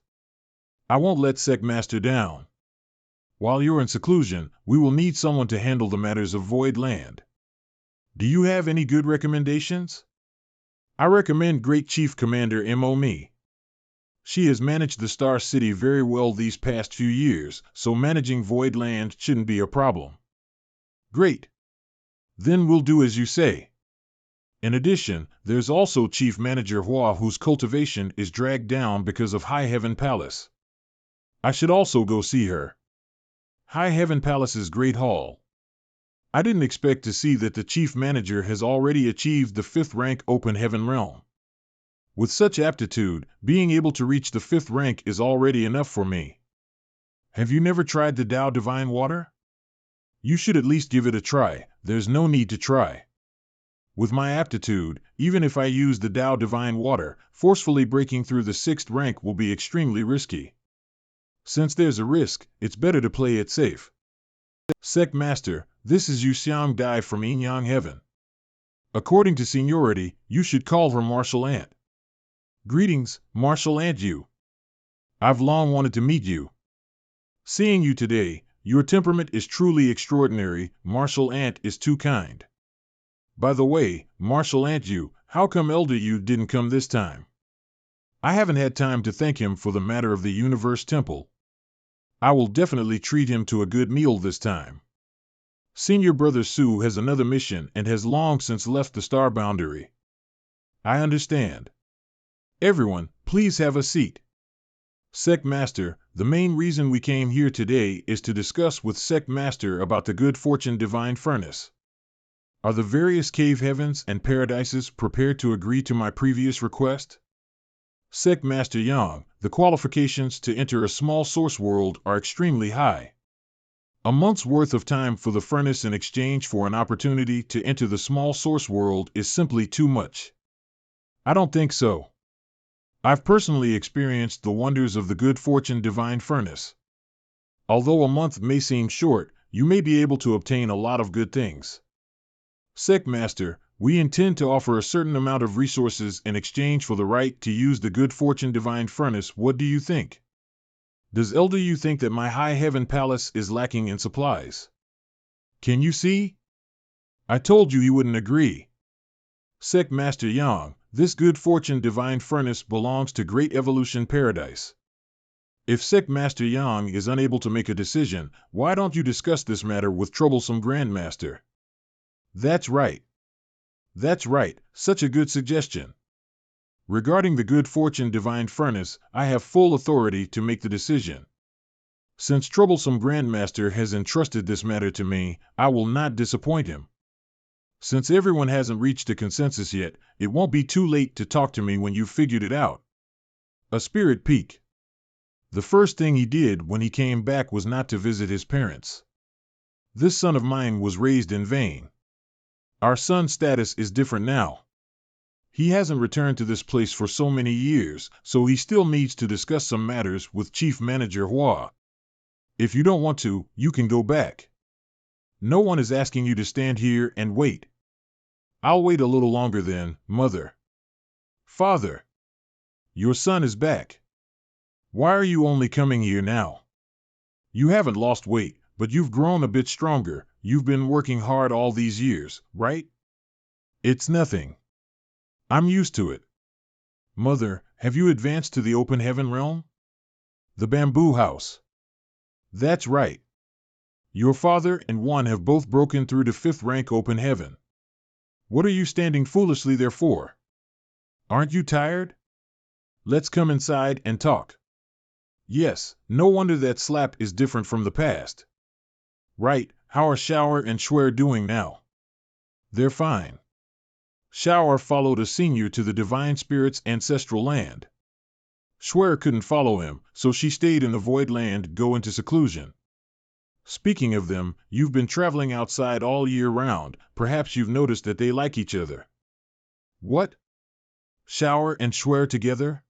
I won't let Sec Master down. While you're in seclusion, we will need someone to handle the matters of Void Land. Do you have any good recommendations? I recommend Great Chief Commander Mo. She has managed the Star City very well these past few years, so managing Void Land shouldn't be a problem. Great. Then we'll do as you say. In addition, there's also Chief Manager Hua whose cultivation is dragged down because of High Heaven Palace. I should also go see her. High Heaven Palace's Great Hall. I didn't expect to see that the Chief Manager has already achieved the 5th rank Open Heaven Realm. With such aptitude, being able to reach the 5th rank is already enough for me. Have you never tried the Tao Divine Water? You should at least give it a try. There's no need to try. With my aptitude, even if I use the Tao Divine Water, forcefully breaking through the 6th rank will be extremely risky. Since there's a risk, it's better to play it safe. Sec Master, this is Yu Xiang Dai from Yin Yang Heaven. According to seniority, you should call her Martial Ant. Greetings, Martial Ant Yu. I've long wanted to meet you. Seeing you today, your temperament is truly extraordinary. Martial Ant is too kind. By the way, Martial Ant Yu, how come Elder Yu didn't come this time? I haven't had time to thank him for the matter of the Universe Temple. I will definitely treat him to a good meal this time. Senior Brother Su has another mission and has long since left the star boundary. I understand. Everyone, please have a seat. Sec Master, the main reason we came here today is to discuss with Sec Master about the Good Fortune Divine Furnace. Are the various cave heavens and paradises prepared to agree to my previous request? Sec Master Yang, the qualifications to enter a small source world are extremely high. A month's worth of time for the furnace in exchange for an opportunity to enter the small source world is simply too much. I don't think so. I've personally experienced the wonders of the Good Fortune Divine Furnace. Although a month may seem short, you may be able to obtain a lot of good things. Sec Master, we intend to offer a certain amount of resources in exchange for the right to use the Good Fortune Divine Furnace. What do you think? Does Elder Yu think that my High Heaven Palace is lacking in supplies? Can you see? I told you he wouldn't agree. Sec Master Yang, this Good Fortune Divine Furnace belongs to Great Evolution Paradise. If Sect Master Yang is unable to make a decision, why don't you discuss this matter with Troublesome Grandmaster? That's right. That's right, such a good suggestion. Regarding the good fortune divine furnace, I have full authority to make the decision. Since Troublesome Grandmaster has entrusted this matter to me, I will not disappoint him. Since everyone hasn't reached a consensus yet, it won't be too late to talk to me when you've figured it out. A spirit peak. The first thing he did when he came back was not to visit his parents. This son of mine was raised in vain. Our son's status is different now. He hasn't returned to this place for so many years, so he still needs to discuss some matters with Chief Manager Hua. If you don't want to, you can go back. No one is asking you to stand here and wait. I'll wait a little longer then, Mother. Father. Your son is back. Why are you only coming here now? You haven't lost weight, but you've grown a bit stronger. You've been working hard all these years, right? It's nothing. I'm used to it. Mother, have you advanced to the open heaven realm? The bamboo house. That's right. Your father and one have both broken through to 5th rank open heaven. What are you standing foolishly there for? Aren't you tired? Let's come inside and talk. Yes, no wonder that slap is different from the past. Right, how are Shower and Schwer doing now? They're fine. Shower followed a senior to the Divine Spirit's ancestral land. Schwer couldn't follow him, so she stayed in the Void Land, go into seclusion. Speaking of them, you've been traveling outside all year round. Perhaps you've noticed that they like each other. What? Shower and Schwer together?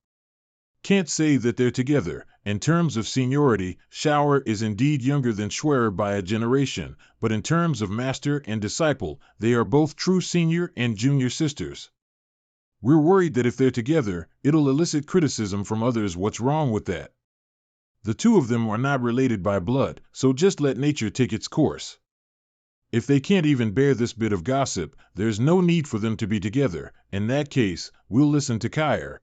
Can't say that they're together. In terms of seniority, Shower is indeed younger than Schwer by a generation, but in terms of master and disciple, they are both true senior and junior sisters. We're worried that if they're together, it'll elicit criticism from others. What's wrong with that? The two of them are not related by blood, so just let nature take its course. If they can't even bear this bit of gossip, there's no need for them to be together. In that case, we'll listen to Kair.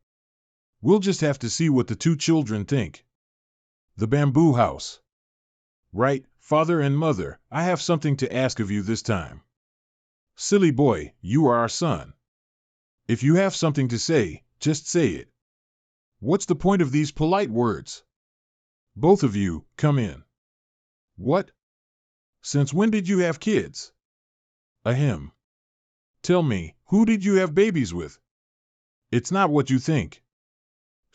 We'll just have to see what the two children think. The bamboo house. Right, father and mother, I have something to ask of you this time. Silly boy, you are our son. If you have something to say, just say it. What's the point of these polite words? Both of you, come in. What? Since when did you have kids? Ahem. Tell me, who did you have babies with? It's not what you think.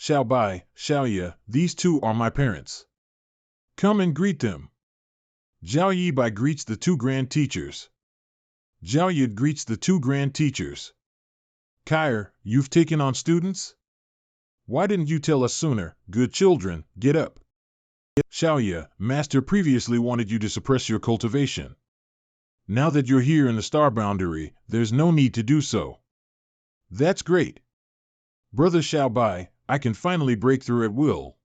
Xiao Bai, Xiao Ye, these two are my parents. Come and greet them. Zhao Yi Bai greets the two grand teachers. Zhao Yi greets the two grand teachers. Kair, you've taken on students? Why didn't you tell us sooner? Good children, get up. Xiao Ye, Master previously wanted you to suppress your cultivation. Now that you're here in the star boundary, there's no need to do so. That's great. Brother Xiao Bai, I can finally break through at will.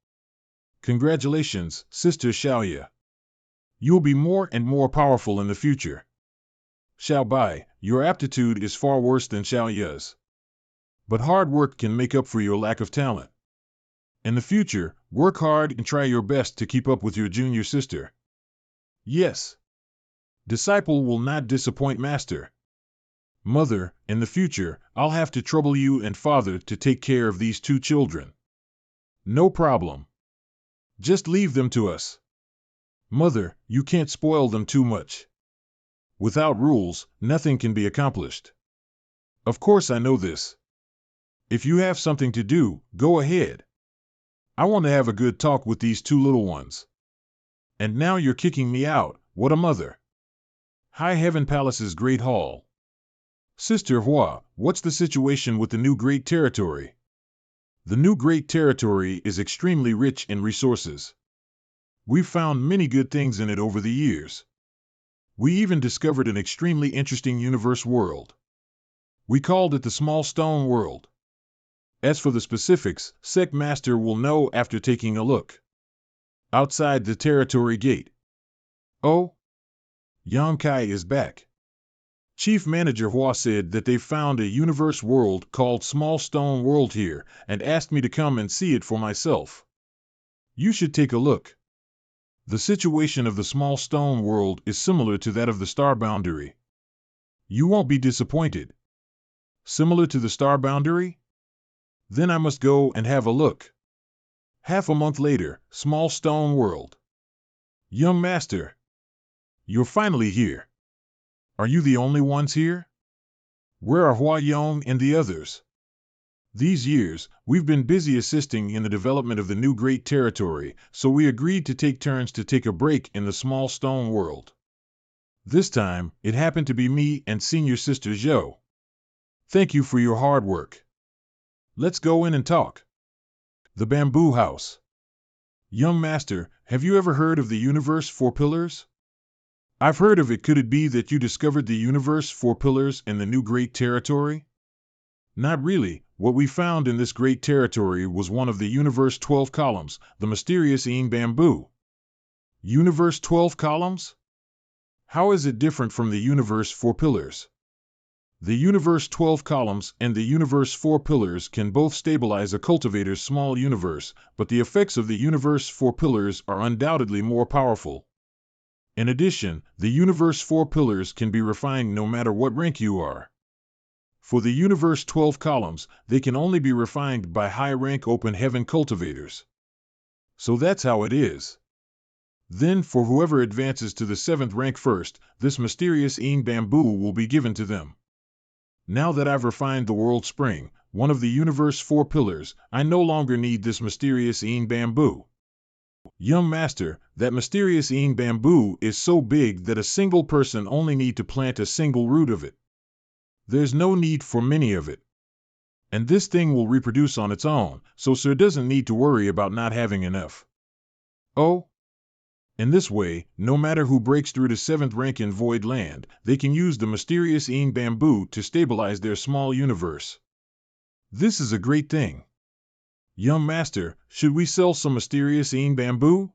Congratulations, Sister Xiao Ye. You'll be more and more powerful in the future. Xiao Bai, your aptitude is far worse than Xiao Ye's. But hard work can make up for your lack of talent. In the future, work hard and try your best to keep up with your junior sister. Yes. Disciple will not disappoint master. Mother, in the future, I'll have to trouble you and father to take care of these two children. No problem. Just leave them to us. Mother, you can't spoil them too much. Without rules, nothing can be accomplished. Of course I know this. If you have something to do, go ahead. I want to have a good talk with these two little ones. And now you're kicking me out, what a mother. High Heaven Palace's Great Hall. Sister Hua, what's the situation with the new Great Territory? The new Great Territory is extremely rich in resources. We've found many good things in it over the years. We even discovered an extremely interesting universe world. We called it the Small Stone World. As for the specifics, Sect Master will know after taking a look. Outside the territory gate. Oh? Yang Kai is back. Chief Manager Hua said that they found a universe world called Small Stone World here and asked me to come and see it for myself. You should take a look. The situation of the small stone world is similar to that of the star boundary. You won't be disappointed. Similar to the star boundary? Then I must go and have a look. Half a month later, small stone world. Young master, you're finally here. Are you the only ones here? Where are Hua Yong and the others? These years, we've been busy assisting in the development of the new great territory, so we agreed to take turns to take a break in the small stone world. This time, it happened to be me and senior sister Zhou. Thank you for your hard work. Let's go in and talk. The Bamboo House. Young master, have you ever heard of the Universe Four Pillars? I've heard of it. Could it be that you discovered the Universe Four Pillars in the new great territory? Not really. What we found in this great territory was one of the Universe 12 columns, the mysterious Yin Bamboo. Universe 12 columns? How is it different from the Universe 4 pillars? The Universe 12 columns and the Universe 4 pillars can both stabilize a cultivator's small universe, but the effects of the Universe 4 pillars are undoubtedly more powerful. In addition, the Universe 4 pillars can be refined no matter what rank you are. For the Universe 12 columns, they can only be refined by high-rank open heaven cultivators. So that's how it is. Then, for whoever advances to the 7th rank first, this mysterious Yin Bamboo will be given to them. Now that I've refined the World Spring, one of the Universe 4 pillars, I no longer need this mysterious Yin Bamboo. Young master, that mysterious Yin Bamboo is so big that a single person only need to plant a single root of it. There's no need for many of it. And this thing will reproduce on its own, so Sir doesn't need to worry about not having enough. Oh? In this way, no matter who breaks through to 7th rank in Void Land, they can use the mysterious Yin Bamboo to stabilize their small universe. This is a great thing. Young master, should we sell some mysterious Yin Bamboo?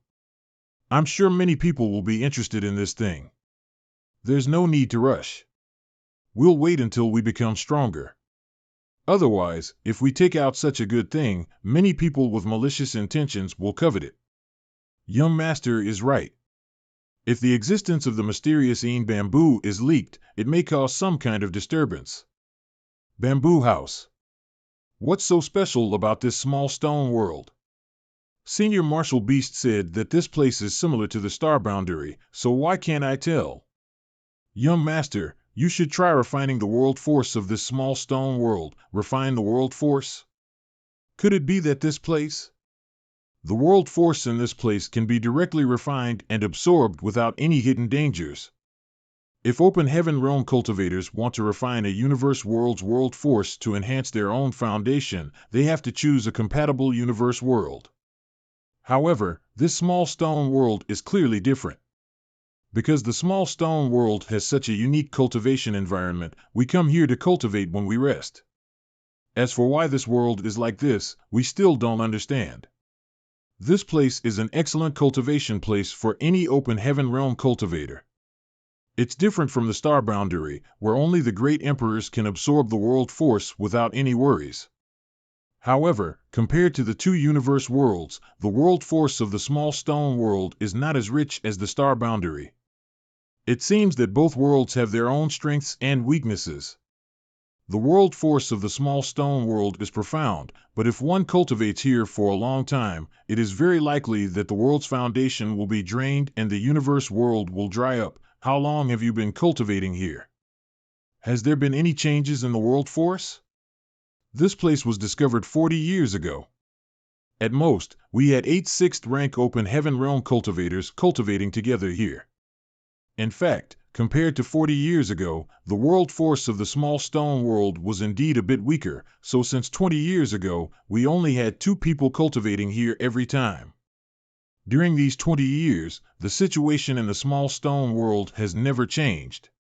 I'm sure many people will be interested in this thing. There's no need to rush. We'll wait until we become stronger. Otherwise, if we take out such a good thing, many people with malicious intentions will covet it. Young master is right. If the existence of the mysterious Yin Bamboo is leaked, it may cause some kind of disturbance. Bamboo House. What's so special about this small stone world? Senior Marshal Beast said that this place is similar to the star boundary, so why can't I tell? Young master, you should try refining the world force of this small stone world. Refine the world force? Could it be that this place? The world force in this place can be directly refined and absorbed without any hidden dangers. If open heaven realm cultivators want to refine a universe world's world force to enhance their own foundation, they have to choose a compatible universe world. However, this small stone world is clearly different. Because the small stone world has such a unique cultivation environment, we come here to cultivate when we rest. As for why this world is like this, we still don't understand. This place is an excellent cultivation place for any open heaven realm cultivator. It's different from the star boundary, where only the great emperors can absorb the world force without any worries. However, compared to the two universe worlds, the world force of the small stone world is not as rich as the star boundary. It seems that both worlds have their own strengths and weaknesses. The world force of the small stone world is profound, but if one cultivates here for a long time, it is very likely that the world's foundation will be drained and the universe world will dry up. How long have you been cultivating here? Has there been any changes in the world force? This place was discovered 40 years ago. At most, we had 8 6th rank open heaven realm cultivators cultivating together here. In fact, compared to 40 years ago, the world force of the small stone world was indeed a bit weaker, so since 20 years ago, we only had 2 people cultivating here every time. During these 20 years, the situation in the small stone world has never changed.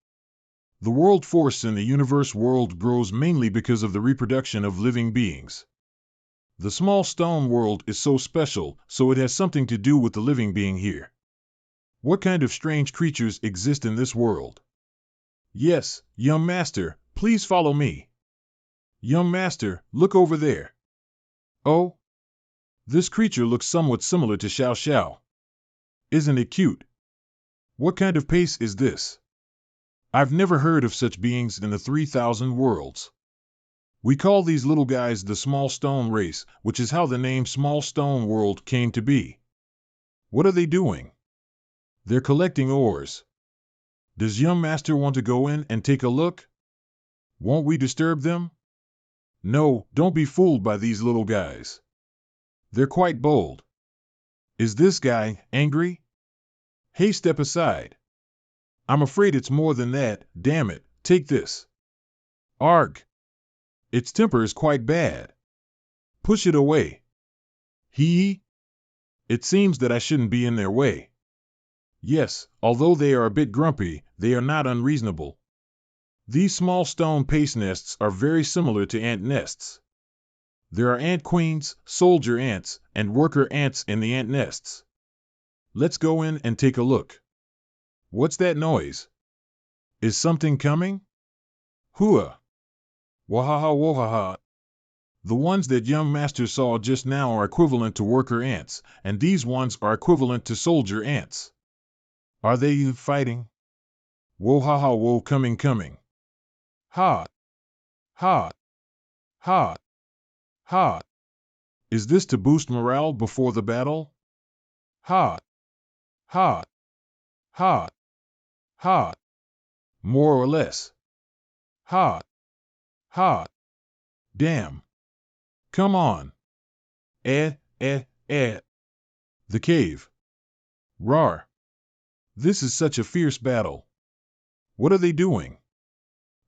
The world force in the universe world grows mainly because of the reproduction of living beings. The small stone world is so special, so it has something to do with the living being here. What kind of strange creatures exist in this world? Yes, young master, please follow me. Young master, look over there. Oh? This creature looks somewhat similar to Xiao Xiao. Isn't it cute? What kind of pace is this? I've never heard of such beings in the 3,000 worlds. We call these little guys the Small Stone Race, which is how the name Small Stone World came to be. What are they doing? They're collecting ores. Does young master want to go in and take a look? Won't we disturb them? No, don't be fooled by these little guys. They're quite bold. Is this guy angry? Hey, step aside. I'm afraid it's more than that. Damn it, take this. Arg. Its temper is quite bad. Push it away. Hee. It seems that I shouldn't be in their way. Yes, although they are a bit grumpy, they are not unreasonable. These small stone paste nests are very similar to ant nests. There are ant queens, soldier ants, and worker ants in the ant nests. Let's go in and take a look. What's that noise? Is something coming? Hooah! Wahaha wahaha. The ones that young master saw just now are equivalent to worker ants, and these ones are equivalent to soldier ants. Are they fighting? Wohaha wo coming. Ha! Ha! Ha! Ha! Is this to boost morale before the battle? Ha! Ha! Ha! Ha! More or less. Ha! Ha! Damn. Come on. The cave. Rawr. This is such a fierce battle. What are they doing?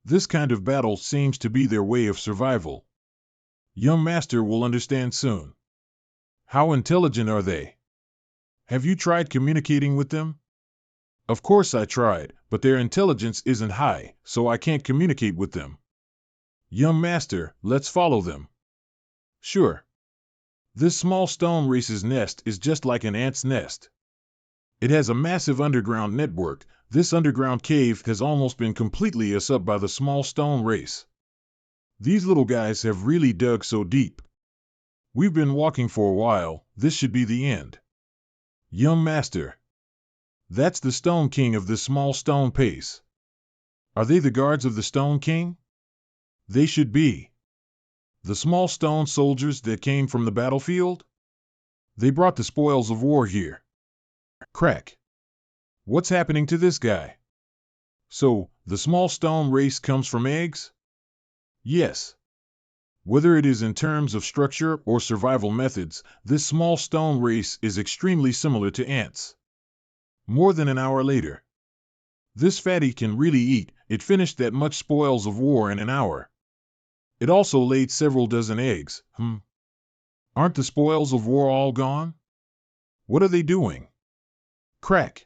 This kind of battle seems to be their way of survival. Young master will understand soon. How intelligent are they? Have you tried communicating with them? Of course I tried, but their intelligence isn't high, so I can't communicate with them. Young master, let's follow them. Sure. This small stone race's nest is just like an ant's nest. It has a massive underground network. This underground cave has almost been completely used up by the small stone race. These little guys have really dug so deep. We've been walking for a while. This should be the end. Young master. That's the Stone King of this small stone pace. Are they the guards of the Stone King? They should be. The small stone soldiers that came from the battlefield? They brought the spoils of war here. Crack. What's happening to this guy? So, the small stone race comes from eggs? Yes. Whether it is in terms of structure or survival methods, this small stone race is extremely similar to ants. More than an hour later. This fatty can really eat. It finished that much spoils of war in an hour. It also laid several dozen eggs. Aren't the spoils of war all gone? What are they doing? Crack.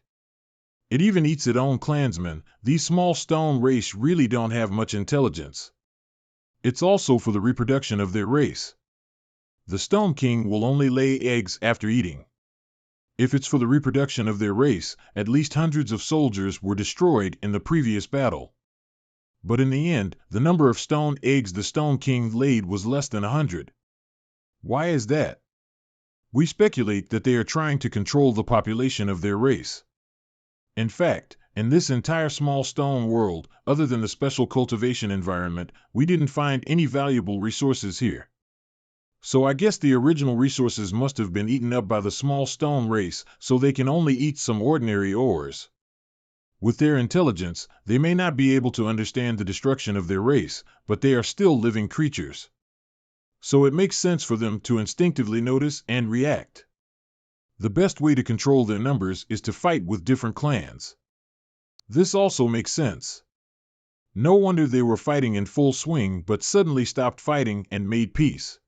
It even eats its own clansmen. These small stone race really don't have much intelligence. It's also for the reproduction of their race. The Stone King will only lay eggs after eating. If it's for the reproduction of their race, at least hundreds of soldiers were destroyed in the previous battle. But in the end, the number of stone eggs the Stone King laid was less than 100. Why is that? We speculate that they are trying to control the population of their race. In fact, in this entire small stone world, other than the special cultivation environment, we didn't find any valuable resources here. So I guess the original resources must have been eaten up by the small stone race, so they can only eat some ordinary ores. With their intelligence, they may not be able to understand the destruction of their race, but they are still living creatures. So it makes sense for them to instinctively notice and react. The best way to control their numbers is to fight with different clans. This also makes sense. No wonder they were fighting in full swing but suddenly stopped fighting and made peace.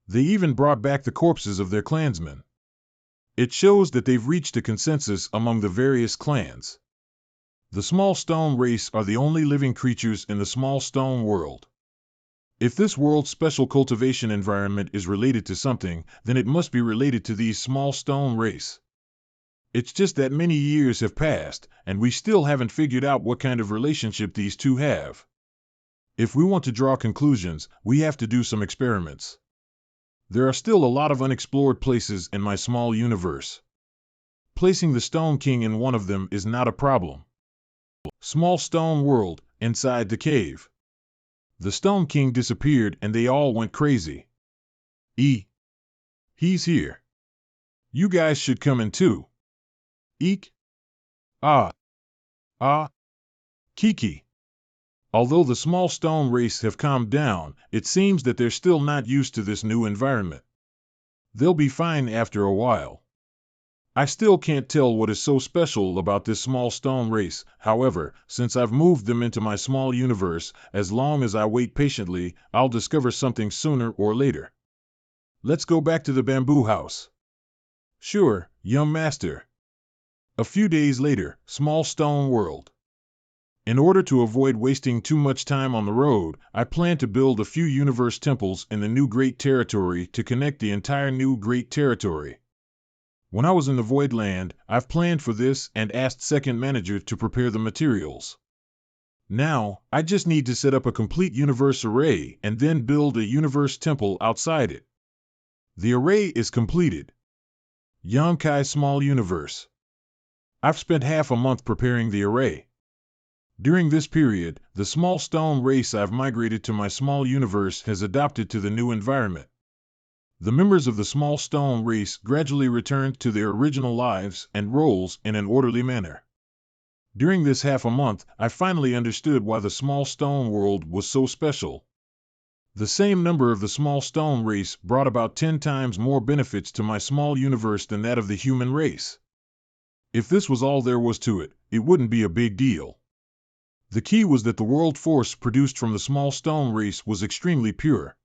They even brought back the corpses of their clansmen. It shows that they've reached a consensus among the various clans. The small stone race are the only living creatures in the small stone world. If this world's special cultivation environment is related to something, then it must be related to these small stone race. It's just that many years have passed, and we still haven't figured out what kind of relationship these two have. If we want to draw conclusions, we have to do some experiments. There are still a lot of unexplored places in my small universe. Placing the Stone King in one of them is not a problem. Small stone world, inside the cave. The Stone King disappeared and they all went crazy. He's here. You guys should come in too. Eek. Ah. Kiki. Although the small stone race have calmed down, it seems that they're still not used to this new environment. They'll be fine after a while. I still can't tell what is so special about this small stone race, however, since I've moved them into my small universe, as long as I wait patiently, I'll discover something sooner or later. Let's go back to the bamboo house. Sure, young master. A few days later, small stone world. In order to avoid wasting too much time on the road, I plan to build a few universe temples in the new Great Territory to connect the entire new Great Territory. When I was in the Void Land, I've planned for this and asked Second Manager to prepare the materials. Now, I just need to set up a complete universe array and then build a universe temple outside it. The array is completed. Yonkai Small Universe. I've spent half a month preparing the array. During this period, the small stone race I've migrated to my small universe has adapted to the new environment. The members of the small stone race gradually returned to their original lives and roles in an orderly manner. During this half a month, I finally understood why the small stone world was so special. The same number of the small stone race brought about 10 times more benefits to my small universe than that of the human race. If this was all there was to it, it wouldn't be a big deal. The key was that the world force produced from the small stone race was extremely pure.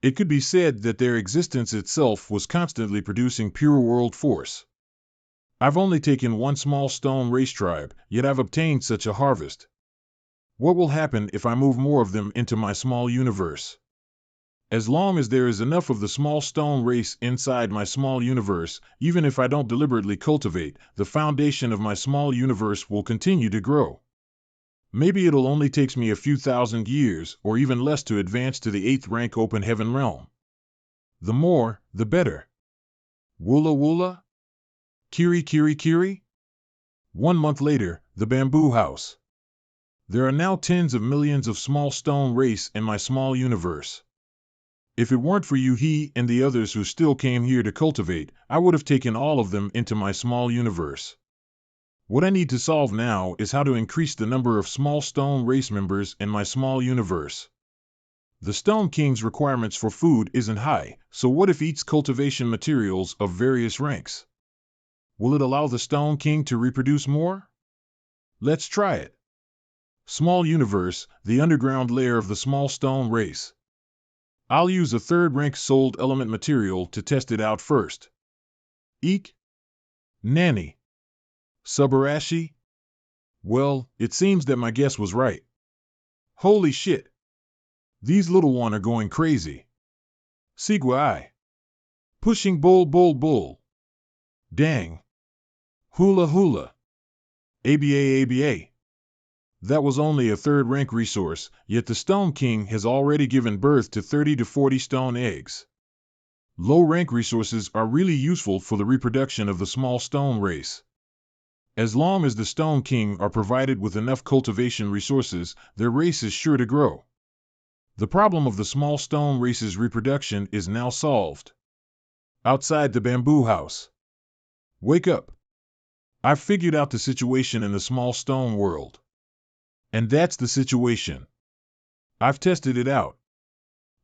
It could be said that their existence itself was constantly producing pure world force. I've only taken one small stone race tribe, yet I've obtained such a harvest. What will happen if I move more of them into my small universe? As long as there is enough of the small stone race inside my small universe, even if I don't deliberately cultivate, the foundation of my small universe will continue to grow. Maybe it'll only take me a few thousand years, or even less, to advance to the 8th rank open heaven realm. The more, the better. Woola woola? Kiri kiri kiri? 1 month later, the bamboo house. There are now tens of millions of small stone race in my small universe. If it weren't for you he and the others who still came here to cultivate, I would have taken all of them into my small universe. What I need to solve now is how to increase the number of small stone race members in my small universe. The Stone King's requirements for food isn't high, so what if eats cultivation materials of various ranks? Will it allow the Stone King to reproduce more? Let's try it. Small universe, the underground layer of the small stone race. I'll use a 3rd rank sold element material to test it out first. Eek. Nanny. Subarashi? Well, it seems that my guess was right. Holy shit. These little one are going crazy. Sigwai. Pushing bull. Dang. Hula hula. ABA. That was only a 3rd rank resource, yet the Stone King has already given birth to 30 to 40 stone eggs. Low rank resources are really useful for the reproduction of the small stone race. As long as the Stone King are provided with enough cultivation resources, their race is sure to grow. The problem of the small stone race's reproduction is now solved. Outside the bamboo house. Wake up. I've figured out the situation in the small stone world. And that's the situation. I've tested it out.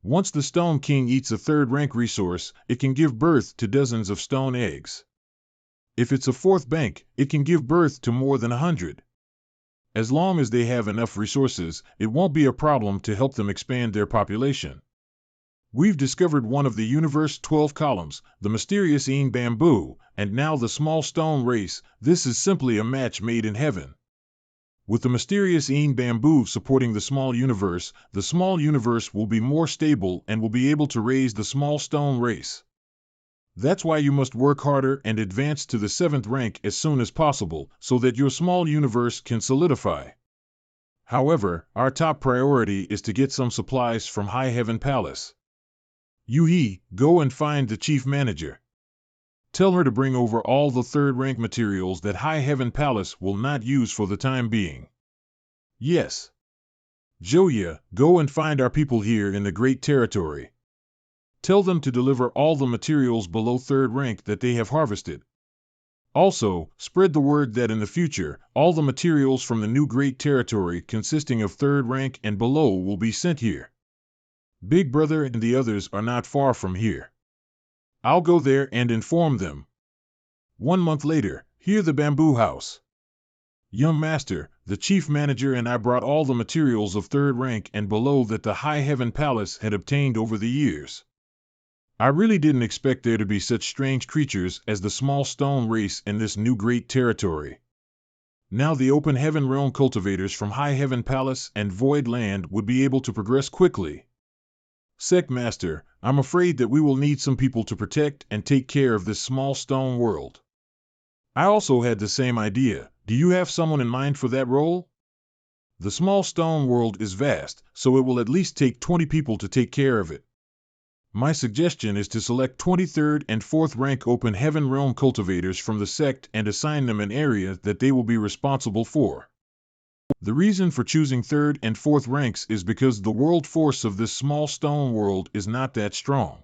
Once the Stone King eats a 3rd rank resource, it can give birth to dozens of stone eggs. If it's a 4th bank, it can give birth to more than 100. As long as they have enough resources, it won't be a problem to help them expand their population. We've discovered one of the universe 12 columns, the mysterious Een bamboo, and now the small stone race. This is simply a match made in heaven. With the mysterious Een bamboo supporting the small universe will be more stable and will be able to raise the small stone race. That's why you must work harder and advance to the 7th rank as soon as possible, so that your small universe can solidify. However, our top priority is to get some supplies from High Heaven Palace. Yuhi, go and find the chief manager. Tell her to bring over all the third-rank materials that High Heaven Palace will not use for the time being. Yes. Joya, go and find our people here in the Great Territory. Tell them to deliver all the materials below third rank that they have harvested. Also, spread the word that in the future, all the materials from the new Great Territory consisting of third rank and below will be sent here. Big Brother and the others are not far from here. I'll go there and inform them. 1 month later, here the bamboo house. Young master, the chief manager and I brought all the materials of third rank and below that the High Heaven Palace had obtained over the years. I really didn't expect there to be such strange creatures as the small stone race in this new great territory. Now the open heaven realm cultivators from High Heaven Palace and Void Land would be able to progress quickly. Sect Master, I'm afraid that we will need some people to protect and take care of this small stone world. I also had the same idea. Do you have someone in mind for that role? The small stone world is vast, so it will at least take 20 people to take care of it. My suggestion is to select 23rd and 4th rank open heaven realm cultivators from the sect and assign them an area that they will be responsible for. The reason for choosing 3rd and 4th ranks is because the world force of this small stone world is not that strong.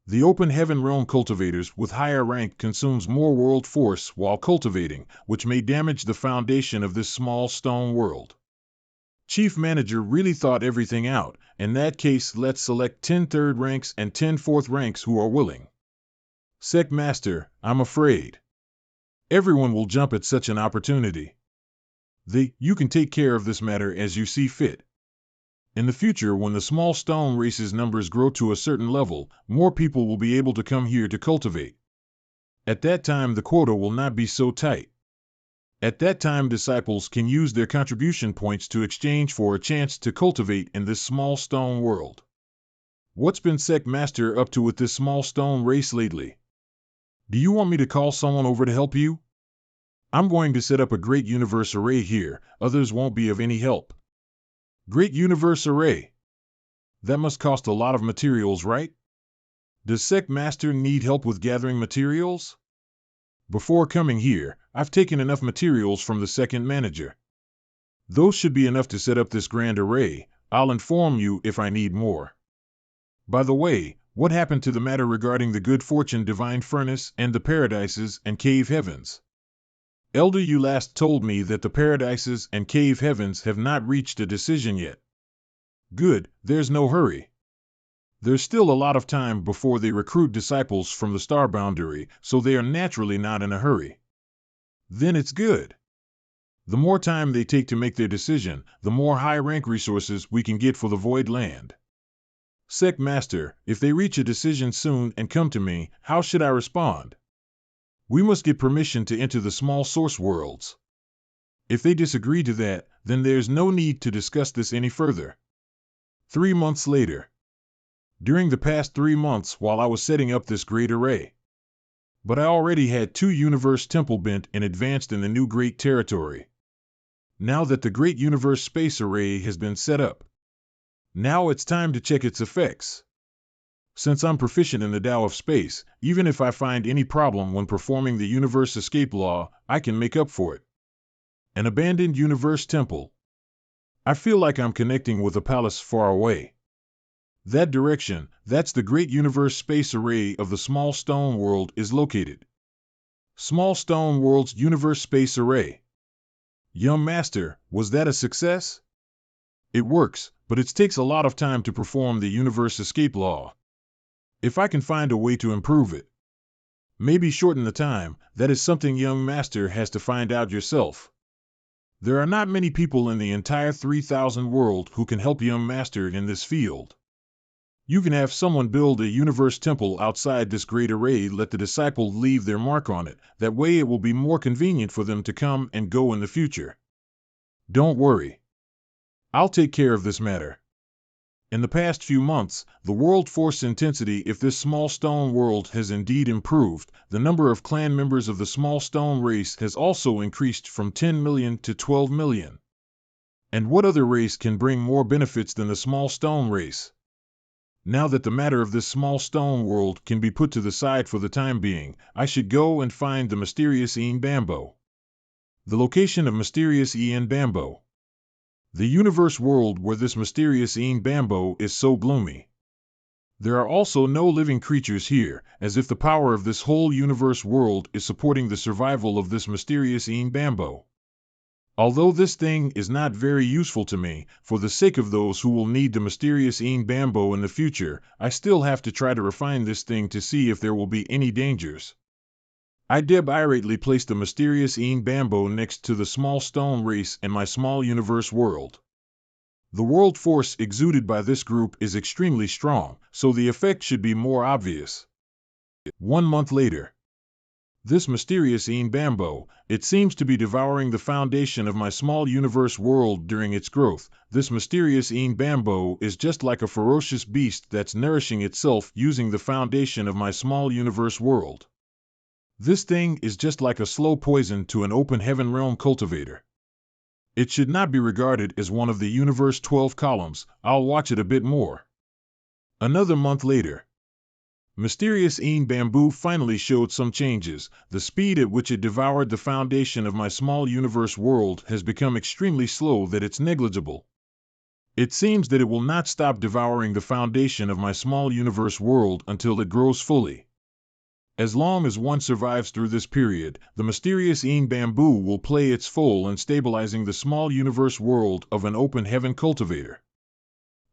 The open heaven realm cultivators with higher rank consumes more world force while cultivating, which may damage the foundation of this small stone world. Chief Manager really thought everything out. In that case, let's select 10 third ranks and 10 fourth ranks who are willing. Sect Master, I'm afraid everyone will jump at such an opportunity. You can take care of this matter as you see fit. In the future, when the small stone race's numbers grow to a certain level, more people will be able to come here to cultivate. At that time, the quota will not be so tight. At that time, disciples can use their contribution points to exchange for a chance to cultivate in this small stone world. What's been Sect Master up to with this small stone race lately? Do you want me to call someone over to help you? I'm going to set up a Great Universe Array here, others won't be of any help. Great Universe Array. That must cost a lot of materials, right? Does Sect Master need help with gathering materials? Before coming here, I've taken enough materials from the second manager. Those should be enough to set up this grand array. I'll inform you if I need more. By the way, what happened to the matter regarding the good fortune divine furnace and the paradises and cave heavens? Elder, you last told me that the paradises and cave heavens have not reached a decision yet. Good, there's no hurry. There's still a lot of time before they recruit disciples from the star boundary, so they are naturally not in a hurry. Then it's good. The more time they take to make their decision, the more high-rank resources we can get for the Void Land. Sect Master, if they reach a decision soon and come to me, how should I respond? We must get permission to enter the small source worlds. If they disagree to that, then there's no need to discuss this any further. 3 months later. During the past 3 months while I was setting up this great array. But I already had 2 universe temple bent and advanced in the new great territory. Now that the great universe space array has been set up. Now it's time to check its effects. Since I'm proficient in the Tao of space, even if I find any problem when performing the universe escape law, I can make up for it. An abandoned universe temple. I feel like I'm connecting with a palace far away. That direction, that's the great universe space array of the small stone world is located. Small stone world's universe space array. Young master, was that a success? It works, but it takes a lot of time to perform the universe escape law. If I can find a way to improve it, maybe shorten the time, that is something young master has to find out yourself. There are not many people in the entire 3000 world who can help young master in this field. You can have someone build a universe temple outside this great array, let the disciples leave their mark on it, that way it will be more convenient for them to come and go in the future. Don't worry. I'll take care of this matter. In the past few months, the world force intensity if this small stone world has indeed improved, the number of clan members of the small stone race has also increased from 10 million to 12 million. And what other race can bring more benefits than the small stone race? Now that the matter of this small stone world can be put to the side for the time being, I should go and find the mysterious Ian Bambo. The location of mysterious Ian Bambo. The universe world where this mysterious Ian Bambo is so gloomy. There are also no living creatures here, as if the power of this whole universe world is supporting the survival of this mysterious Ian Bambo. Although this thing is not very useful to me, for the sake of those who will need the mysterious Ian Bambo in the future, I still have to try to refine this thing to see if there will be any dangers. I irately placed the mysterious Ian Bambo next to the small stone race in my small universe world. The world force exuded by this group is extremely strong, so the effect should be more obvious. 1 month later. This mysterious Ian Bambo, it seems to be devouring the foundation of my small universe world during its growth. This mysterious Ian Bambo is just like a ferocious beast that's nourishing itself using the foundation of my small universe world. This thing is just like a slow poison to an open heaven realm cultivator. It should not be regarded as one of the universe 12 columns. I'll watch it a bit more. Another month later. Mysterious Ian Bamboo finally showed some changes. The speed at which it devoured the foundation of my small universe world has become extremely slow that it's negligible. It seems that it will not stop devouring the foundation of my small universe world until it grows fully. As long as one survives through this period, the mysterious Ian Bamboo will play its full in stabilizing the small universe world of an open heaven cultivator.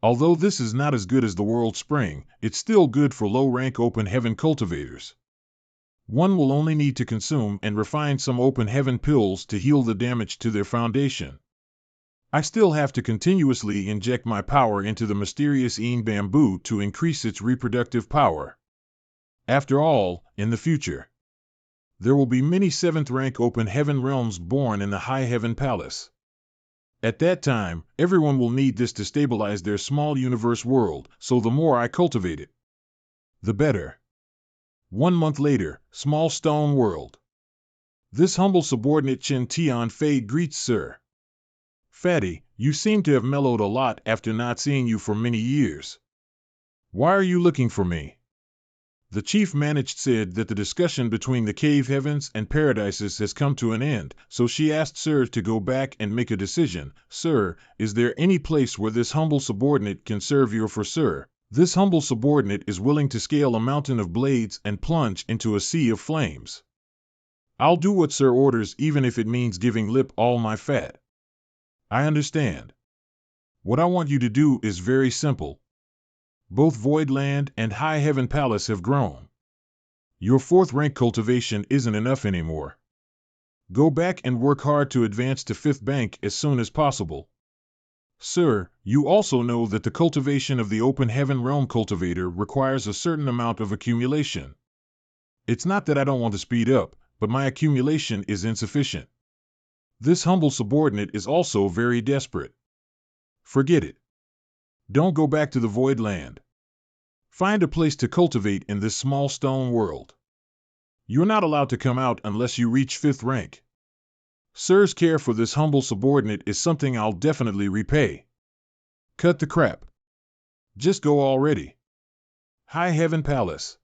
Although this is not as good as the world spring, it's still good for low-rank open heaven cultivators. One will only need to consume and refine some open heaven pills to heal the damage to their foundation. I still have to continuously inject my power into the mysterious Ian Bamboo to increase its reproductive power. After all, in the future, there will be many 7th-rank open heaven realms born in the High Heaven Palace. At that time, everyone will need this to stabilize their small universe world, so the more I cultivate it, the better. 1 month later, small stone world. This humble subordinate Chen Tian Fei greets Sir. Fatty, you seem to have mellowed a lot after not seeing you for many years. Why are you looking for me? The chief managed said that the discussion between the cave heavens and paradises has come to an end, so she asked Sir to go back and make a decision. Sir, is there any place where this humble subordinate can serve you? For Sir, this humble subordinate is willing to scale a mountain of blades and plunge into a sea of flames. I'll do what Sir orders even if it means giving lip all my fat. I understand. What I want you to do is very simple. Both Voidland and High Heaven Palace have grown. Your 4th-rank cultivation isn't enough anymore. Go back and work hard to advance to 5th rank as soon as possible. Sir, you also know that the cultivation of the Open Heaven Realm cultivator requires a certain amount of accumulation. It's not that I don't want to speed up, but my accumulation is insufficient. This humble subordinate is also very desperate. Forget it. Don't go back to the Void Land. Find a place to cultivate in this small stone world. You're not allowed to come out unless you reach 5th rank. Sir's care for this humble subordinate is something I'll definitely repay. Cut the crap. Just go already. High Heaven Palace.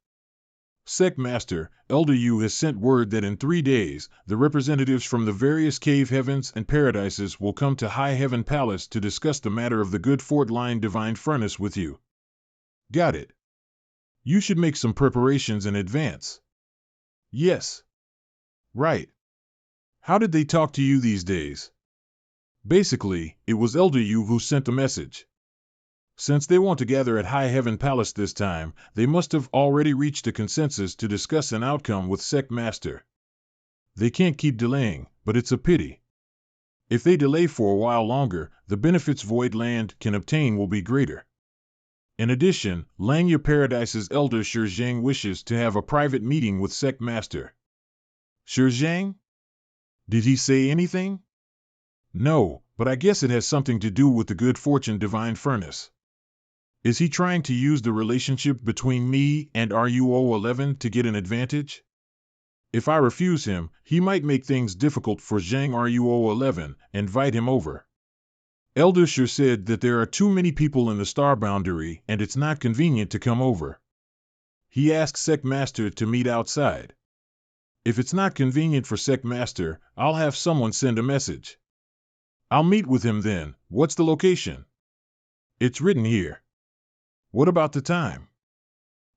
Sect Master, Elder Yu has sent word that in 3 days, the representatives from the various cave heavens and paradises will come to High Heaven Palace to discuss the matter of the good Fort Line Divine Furnace with you. Got it. You should make some preparations in advance. Yes. Right. How did they talk to you these days? Basically, it was Elder Yu who sent the message. Since they want to gather at High Heaven Palace this time, they must have already reached a consensus to discuss an outcome with Sect Master. They can't keep delaying, but it's a pity. If they delay for a while longer, the benefits Void Land can obtain will be greater. In addition, Langya Paradise's Elder Shi Zhang wishes to have a private meeting with Sect Master. Shi Zhang? Did he say anything? No, but I guess it has something to do with the Good Fortune Divine Furnace. Is he trying to use the relationship between me and RUO11 to get an advantage? If I refuse him, he might make things difficult for Zhang RUO11 and invite him over. Elder Shur said that there are too many people in the star boundary and it's not convenient to come over. He asked Sect Master to meet outside. If it's not convenient for Sect Master, I'll have someone send a message. I'll meet with him then. What's the location? It's written here. What about the time?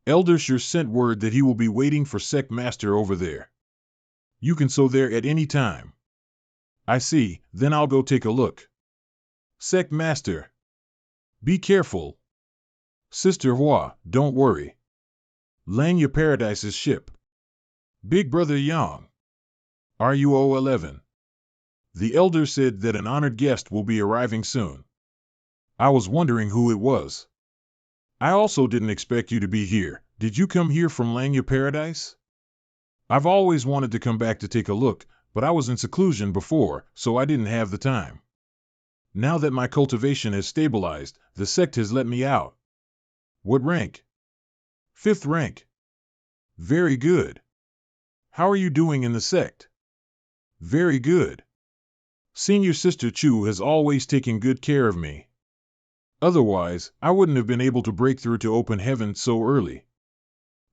Elder Shur sent word that he will be waiting for Sect Master over there. You can go there at any time. I see, then I'll go take a look. Sect Master. Be careful. Sister Hua, don't worry. Lanya Paradise's ship. Big Brother Yang. RUO 11. The elder said that an honored guest will be arriving soon. I was wondering who it was. I also didn't expect you to be here. Did you come here from Lanya Paradise? I've always wanted to come back to take a look, but I was in seclusion before, so I didn't have the time. Now that my cultivation has stabilized, the sect has let me out. What rank? 5th rank. Very good. How are you doing in the sect? Very good. Senior Sister Chu has always taken good care of me. Otherwise, I wouldn't have been able to break through to open heaven so early.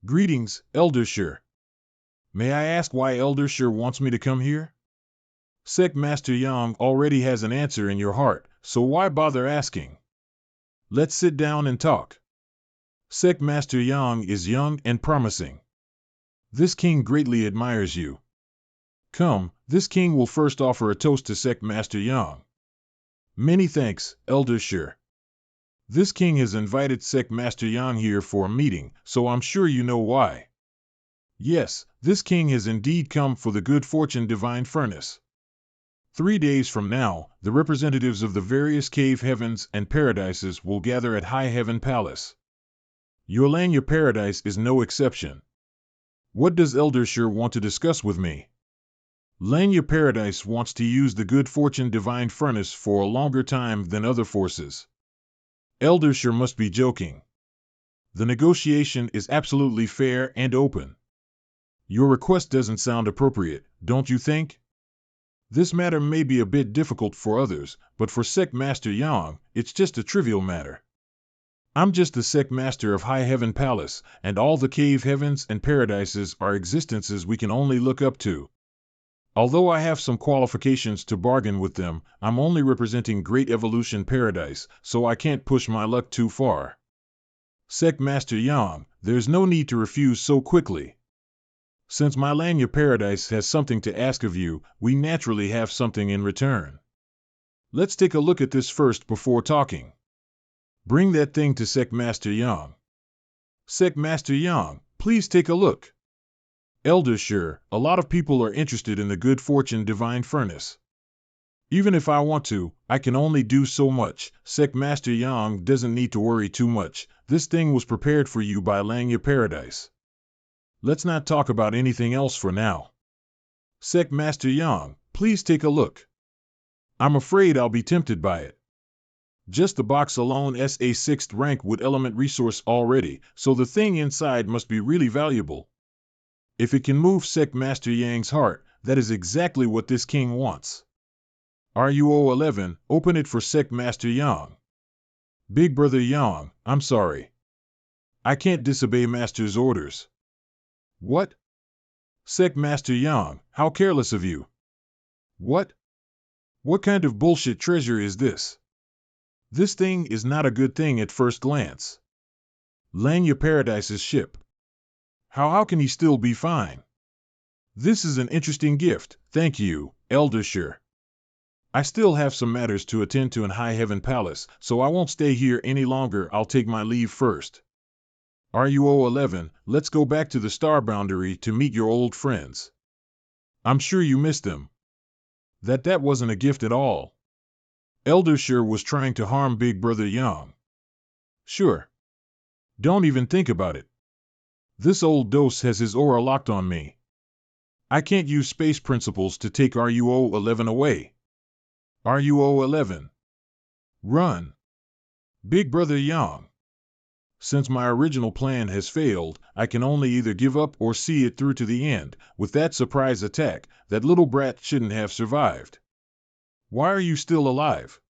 Greetings, Elder Shur. May I ask why Elder Shur wants me to come here? Sect Master Yang already has an answer in your heart, so why bother asking? Let's sit down and talk. Sect Master Yang is young and promising. This king greatly admires you. Come, this king will first offer a toast to Sect Master Yang. Many thanks, Elder Shur. This king has invited Sect Master Yang here for a meeting, so I'm sure you know why. Yes, this king has indeed come for the good fortune divine furnace. 3 days from now, the representatives of the various cave heavens and paradises will gather at High Heaven Palace. Your Lanya Paradise is no exception. What does Elder Shur want to discuss with me? Lanya Paradise wants to use the good fortune divine furnace for a longer time than other forces. Elder Shur must be joking. The negotiation is absolutely fair and open. Your request doesn't sound appropriate, don't you think? This matter may be a bit difficult for others, but for Sect Master Yang, it's just a trivial matter. I'm just the Sect Master of High Heaven Palace, and all the cave heavens and paradises are existences we can only look up to. Although I have some qualifications to bargain with them, I'm only representing Great Evolution Paradise, so I can't push my luck too far. Sect Master Yang, there's no need to refuse so quickly. Since my Lanya Paradise has something to ask of you, we naturally have something in return. Let's take a look at this first before talking. Bring that thing to Sect Master Yang. Sect Master Yang, please take a look. Elder Shur, a lot of people are interested in the good fortune divine furnace. Even if I want to, I can only do so much. Sect Master Yang doesn't need to worry too much. This thing was prepared for you by Lanya Paradise. Let's not talk about anything else for now. Sect Master Yang, please take a look. I'm afraid I'll be tempted by it. Just the box alone is a 6th rank with element resource already, so the thing inside must be really valuable. If it can move Sect Master Yang's heart, that is exactly what this king wants. RUO 11, open it for Sect Master Yang. Big Brother Yang, I'm sorry. I can't disobey Master's orders. What? Sect Master Yang, how careless of you. What? What kind of bullshit treasure is this? This thing is not a good thing at first glance. Lanya Paradise's ship. How can he still be fine? This is an interesting gift, thank you, Elder Shur. I still have some matters to attend to in High Heaven Palace, so I won't stay here any longer. I'll take my leave first. RUO 11, let's go back to the star boundary to meet your old friends. I'm sure you missed them. That wasn't a gift at all. Elder Shur was trying to harm Big Brother Yang. Sure. Don't even think about it. This old dose has his aura locked on me. I can't use space principles to take RUO 11 away. RUO 11. Run. Big Brother Yang. Since my original plan has failed, I can only either give up or see it through to the end. With that surprise attack, that little brat shouldn't have survived. Why are you still alive?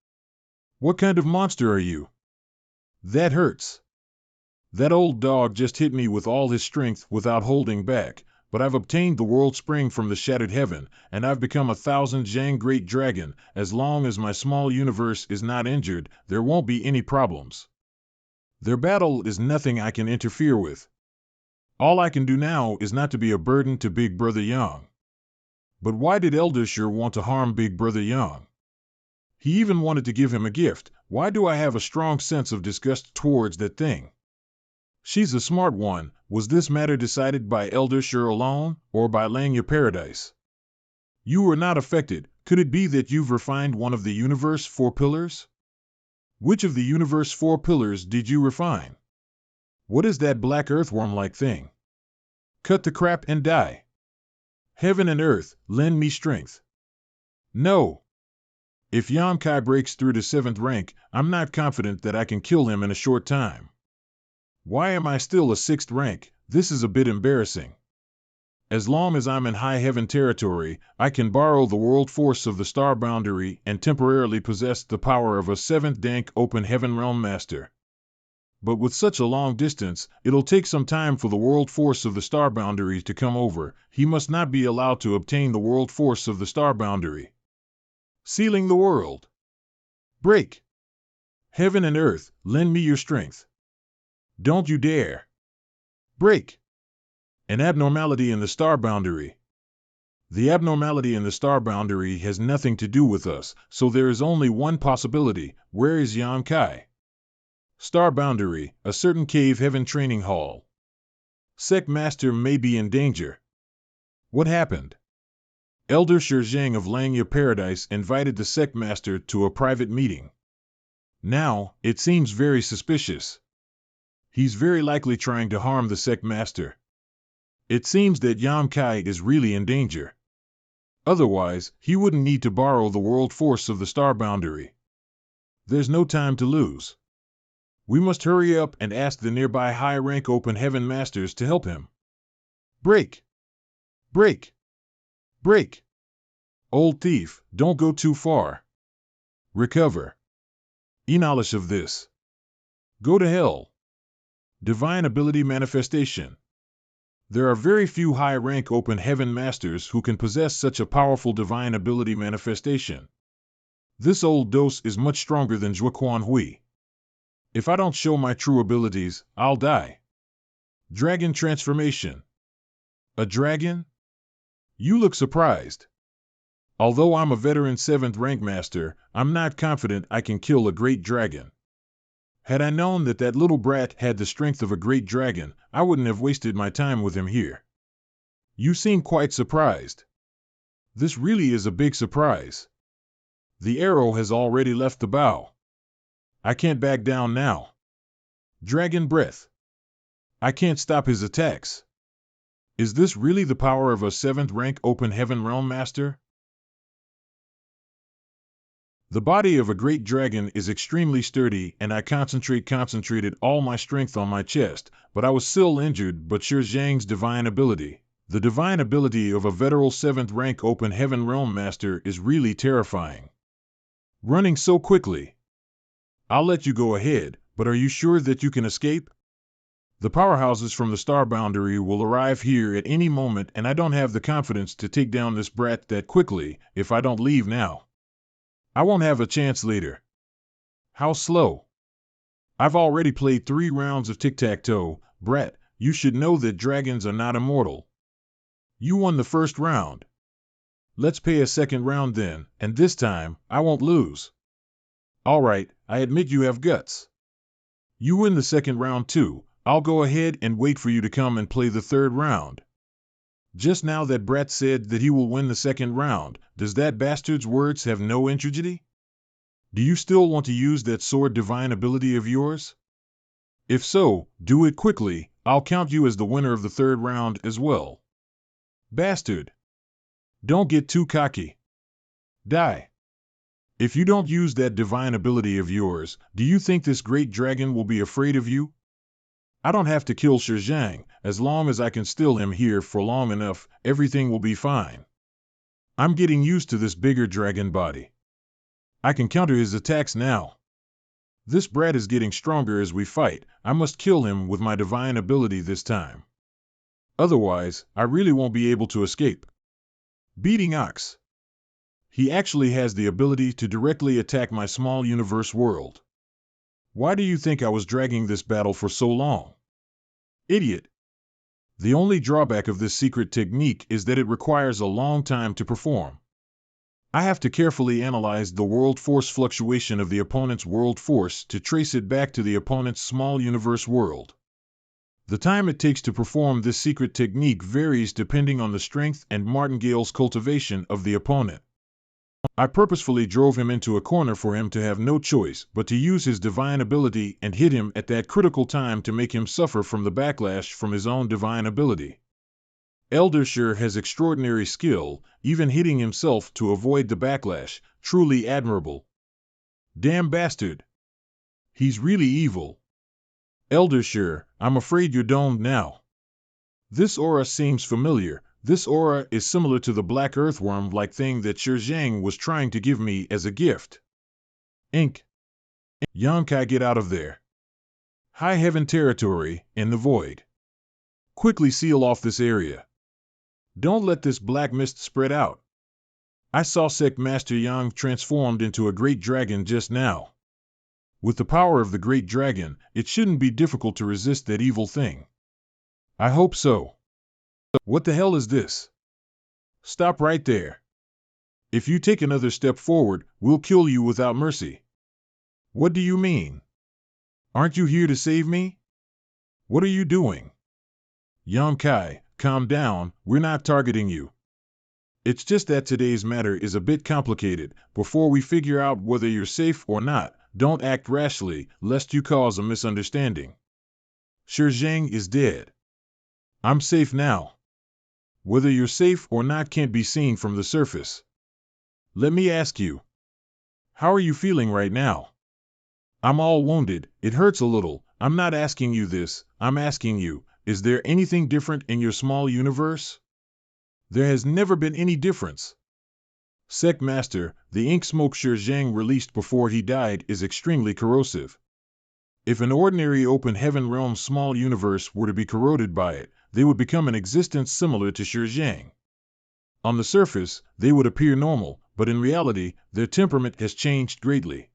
What kind of monster are you? That hurts. That old dog just hit me with all his strength without holding back, but I've obtained the world spring from the shattered heaven, and I've become 1,000 Zhang great dragon. As long as my small universe is not injured, there won't be any problems. Their battle is nothing I can interfere with. All I can do now is not to be a burden to Big Brother Yang. But why did Elder Sure want to harm Big Brother Yang? He even wanted to give him a gift. Why do I have a strong sense of disgust towards that thing? She's a smart one. Was this matter decided by Elder Sure alone, or by Langya Paradise? You were not affected. Could it be that you've refined one of the universe 4 pillars? Which of the universe 4 pillars did you refine? What is that black earthworm-like thing? Cut the crap and die. Heaven and earth, lend me strength. No. If Yamkai breaks through to 7th rank, I'm not confident that I can kill him in a short time. Why am I still a 6th rank? This is a bit embarrassing. As long as I'm in high heaven territory, I can borrow the world force of the star boundary and temporarily possess the power of a 7th rank open heaven realm master. But with such a long distance, it'll take some time for the world force of the star boundary to come over. He must not be allowed to obtain the world force of the star boundary. Sealing the world. Break. Heaven and earth, lend me your strength. Don't you dare. Break. An abnormality in the star boundary. The abnormality in the star boundary has nothing to do with us, so there is only one possibility. Where is Yan Kai? Star boundary, a certain cave heaven training hall. Sect Master may be in danger. What happened? Elder Shizhang of Langya Paradise invited the Sect Master to a private meeting. Now, it seems very suspicious. He's very likely trying to harm the Sect Master. It seems that Yamkai is really in danger. Otherwise, he wouldn't need to borrow the world force of the star boundary. There's no time to lose. We must hurry up and ask the nearby high-rank open heaven masters to help him. Break! Break! Break! Old thief, don't go too far. Recover. Knowledge of this. Go to hell. Divine ability manifestation. There are very few high-rank open heaven masters who can possess such a powerful divine ability manifestation. This old dose is much stronger than Zhuquan Hui. If I don't show my true abilities, I'll die. Dragon transformation. A dragon? You look surprised. Although I'm a veteran 7th rank master, I'm not confident I can kill a great dragon. Had I known that that little brat had the strength of a great dragon, I wouldn't have wasted my time with him here. You seem quite surprised. This really is a big surprise. The arrow has already left the bow. I can't back down now. Dragon breath. I can't stop his attacks. Is this really the power of a 7th rank open heaven realm master? The body of a great dragon is extremely sturdy, and I concentrated all my strength on my chest, but I was still injured. But Shizhang's divine ability, the divine ability of a veteran 7th rank open heaven realm master, is really terrifying. Running so quickly. I'll let you go ahead, but are you sure that you can escape? The powerhouses from the star boundary will arrive here at any moment, and I don't have the confidence to take down this brat that quickly if I don't leave now. I won't have a chance later. How slow. I've already played 3 rounds of tic-tac-toe. Brat, you should know that dragons are not immortal. You won the first round. Let's play a second round then, and this time, I won't lose. All right, I admit you have guts. You win the second round too. I'll go ahead and wait for you to come and play the third round. Just now that brat said that he will win the second round. Does that bastard's words have no integrity? Do you still want to use that sword divine ability of yours? If so, do it quickly. I'll count you as the winner of the third round as well. Bastard! Don't get too cocky. Die. If you don't use that divine ability of yours, do you think this great dragon will be afraid of you? I don't have to kill Shizhang. As long as I can still him here for long enough, everything will be fine. I'm getting used to this bigger dragon body. I can counter his attacks now. This brat is getting stronger as we fight. I must kill him with my divine ability this time. Otherwise, I really won't be able to escape. Beating Ox. He actually has the ability to directly attack my small universe world. Why do you think I was dragging this battle for so long? Idiot. The only drawback of this secret technique is that it requires a long time to perform. I have to carefully analyze the world force fluctuation of the opponent's world force to trace it back to the opponent's small universe world. The time it takes to perform this secret technique varies depending on the strength and martingale's cultivation of the opponent. I purposefully drove him into a corner for him to have no choice but to use his divine ability and hit him at that critical time to make him suffer from the backlash from his own divine ability. Eldershire has extraordinary skill, even hitting himself to avoid the backlash, truly admirable. Damn bastard. He's really evil. Eldershire, I'm afraid you're domed now. This aura seems familiar. This aura is similar to the black earthworm-like thing that Zhang was trying to give me as a gift. Ink. Yonkai, get out of there. High heaven territory, in the void. Quickly seal off this area. Don't let this black mist spread out. I saw Sect Master Yang transformed into a great dragon just now. With the power of the great dragon, it shouldn't be difficult to resist that evil thing. I hope so. What the hell is this? Stop right there. If you take another step forward, we'll kill you without mercy. What do you mean? Aren't you here to save me? What are you doing? Yonkai, calm down, we're not targeting you. It's just that today's matter is a bit complicated. Before we figure out whether you're safe or not, don't act rashly, lest you cause a misunderstanding. Zhang is dead. I'm safe now. Whether you're safe or not can't be seen from the surface. Let me ask you. How are you feeling right now? I'm all wounded, it hurts a little. I'm not asking you this, I'm asking you, is there anything different in your small universe? There has never been any difference. Sect Master, the ink smoke Zhang released before he died is extremely corrosive. If an ordinary open heaven realm small universe were to be corroded by it, they would become an existence similar to Zhang. On the surface, they would appear normal, but in reality, their temperament has changed greatly.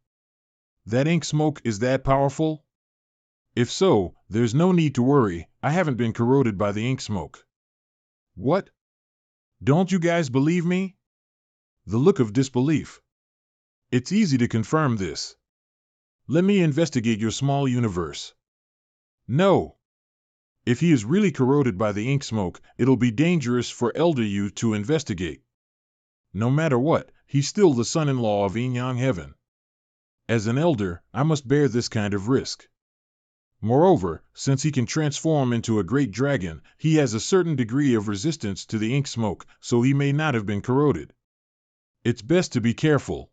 That ink smoke is that powerful? If so, there's no need to worry, I haven't been corroded by the ink smoke. What? Don't you guys believe me? The look of disbelief. It's easy to confirm this. Let me investigate your small universe. No. If he is really corroded by the ink smoke, it'll be dangerous for Elder Yu to investigate. No matter what, he's still the son-in-law of Yin-Yang Heaven. As an elder, I must bear this kind of risk. Moreover, since he can transform into a great dragon, he has a certain degree of resistance to the ink smoke, so he may not have been corroded. It's best to be careful.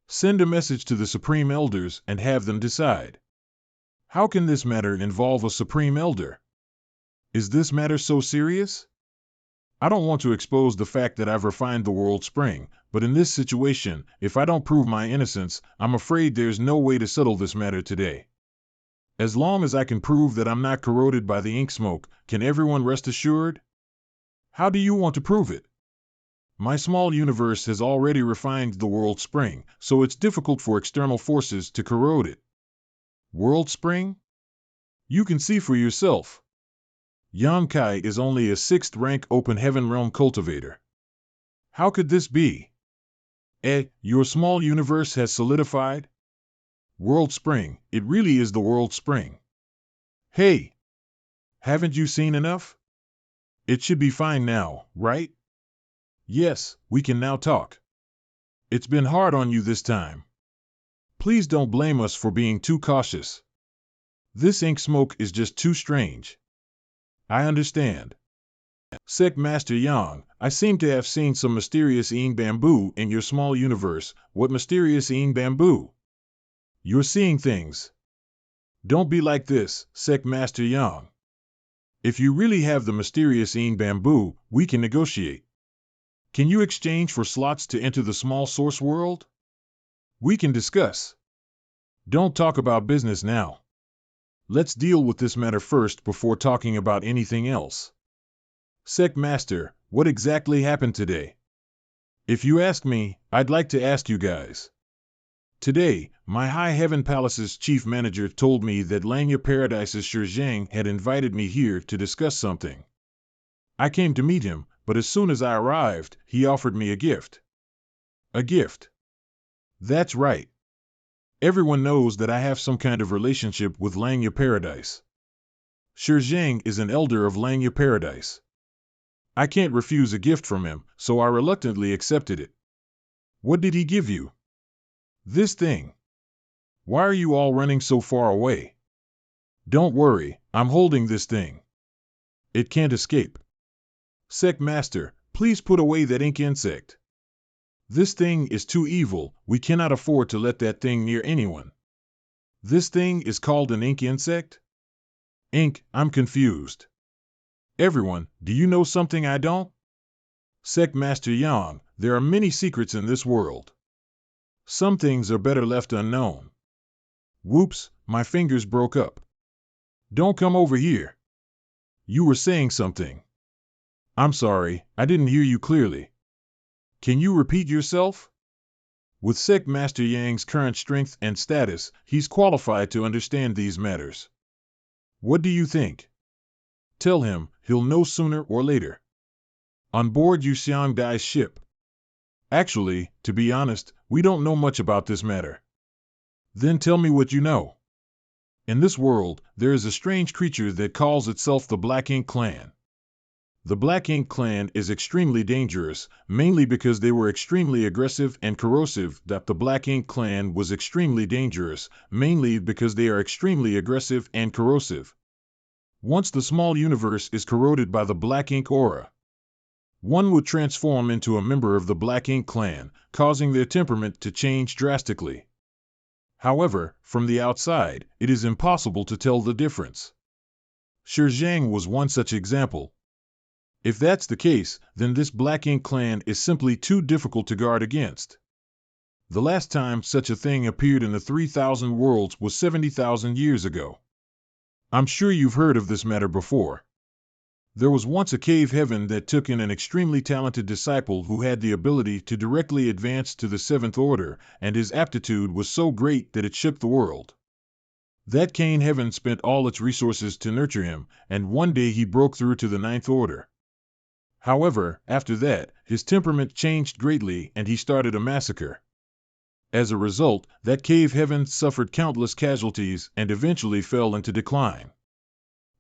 Send a message to the Supreme Elders and have them decide. How can this matter involve a Supreme Elder? Is this matter so serious? I don't want to expose the fact that I've refined the world spring, but in this situation, if I don't prove my innocence, I'm afraid there's no way to settle this matter today. As long as I can prove that I'm not corroded by the ink smoke, can everyone rest assured? How do you want to prove it? My small universe has already refined the world spring, so it's difficult for external forces to corrode it. World spring? You can see for yourself. Yonkai is only a 6th rank open heaven realm cultivator. How could this be? Your small universe has solidified? World spring, it really is the world spring. Hey! Haven't you seen enough? It should be fine now, right? Yes, we can now talk. It's been hard on you this time. Please don't blame us for being too cautious. This ink smoke is just too strange. I understand. Sect Master Yang, I seem to have seen some mysterious ing bamboo in your small universe. What mysterious ing bamboo? You're seeing things. Don't be like this, Sect Master Yang. If you really have the mysterious ing bamboo, we can negotiate. Can you exchange for slots to enter the small source world? We can discuss. Don't talk about business now. Let's deal with this matter first before talking about anything else. Sect Master, what exactly happened today? If you ask me, I'd like to ask you guys. Today, my High Heaven Palace's chief manager told me that Langya Paradise's Shi Zhang had invited me here to discuss something. I came to meet him, but as soon as I arrived, he offered me a gift. A gift? That's right. Everyone knows that I have some kind of relationship with Langya Paradise. Shi Zhang is an elder of Langya Paradise. I can't refuse a gift from him, so I reluctantly accepted it. What did he give you? This thing. Why are you all running so far away? Don't worry, I'm holding this thing. It can't escape. Sect Master, please put away that ink insect. This thing is too evil, we cannot afford to let that thing near anyone. This thing is called an ink insect? Ink, I'm confused. Everyone, do you know something I don't? Sect Master Yang, there are many secrets in this world. Some things are better left unknown. Whoops, my fingers broke up. Don't come over here. You were saying something. I'm sorry, I didn't hear you clearly. Can you repeat yourself? With Sect Master Yang's current strength and status, he's qualified to understand these matters. What do you think? Tell him, he'll know sooner or later. On board Yu Xiangdai's ship. Actually, to be honest, we don't know much about this matter. Then tell me what you know. In this world, there is a strange creature that calls itself the Black Ink Clan. The Black Ink Clan is extremely dangerous, mainly because they were extremely aggressive and corrosive. The Black Ink Clan was extremely dangerous, mainly because they are extremely aggressive and corrosive. Once the small universe is corroded by the Black Ink aura, one would transform into a member of the Black Ink Clan, causing their temperament to change drastically. However, from the outside, it is impossible to tell the difference. Shi Zhang was one such example. If that's the case, then this Black Ink Clan is simply too difficult to guard against. The last time such a thing appeared in the 3,000 worlds was 70,000 years ago. I'm sure you've heard of this matter before. There was once a cave heaven that took in an extremely talented disciple who had the ability to directly advance to the 7th order, and his aptitude was so great that it shook the world. That cave heaven spent all its resources to nurture him, and one day he broke through to the 9th order. However, after that, his temperament changed greatly and he started a massacre. As a result, that cave heaven suffered countless casualties and eventually fell into decline,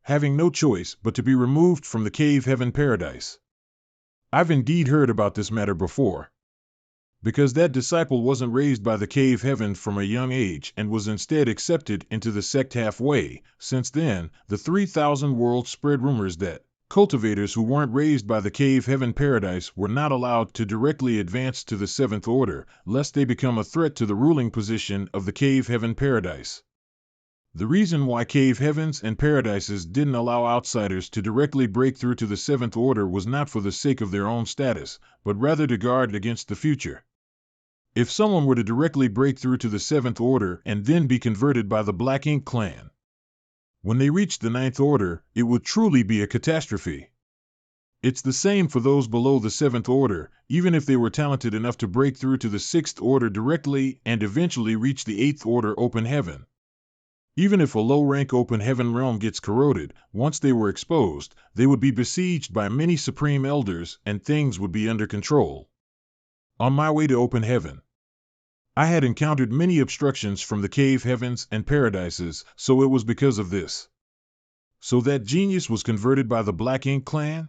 having no choice but to be removed from the cave heaven paradise. I've indeed heard about this matter before. Because that disciple wasn't raised by the cave heaven from a young age and was instead accepted into the sect halfway, since then, the 3,000 worlds spread rumors that cultivators who weren't raised by the cave heaven paradise were not allowed to directly advance to the 7th order, lest they become a threat to the ruling position of the cave heaven paradise. The reason why cave heavens and paradises didn't allow outsiders to directly break through to the 7th order was not for the sake of their own status, but rather to guard against the future. If someone were to directly break through to the 7th order and then be converted by the Black Ink Clan, when they reached the 9th order, it would truly be a catastrophe. It's the same for those below the 7th order, even if they were talented enough to break through to the 6th order directly and eventually reach the 8th order open heaven. Even if a low-rank open heaven realm gets corroded, once they were exposed, they would be besieged by many supreme elders and things would be under control. On my way to open heaven, I had encountered many obstructions from the cave heavens and paradises, so it was because of this. So that genius was converted by the Black Ink Clan?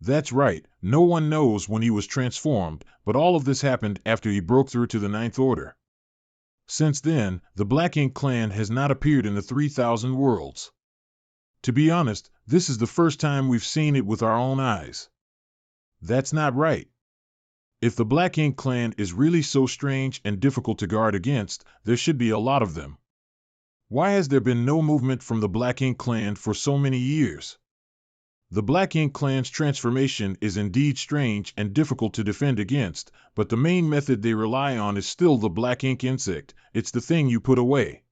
That's right, no one knows when he was transformed, but all of this happened after he broke through to the 9th order. Since then, the Black Ink Clan has not appeared in the 3,000 worlds. To be honest, this is the first time we've seen it with our own eyes. That's not right. If the Black Ink Clan is really so strange and difficult to guard against, there should be a lot of them. Why has there been no movement from the Black Ink Clan for so many years? The Black Ink Clan's transformation is indeed strange and difficult to defend against, but the main method they rely on is still the black ink insect. It's the thing you put away.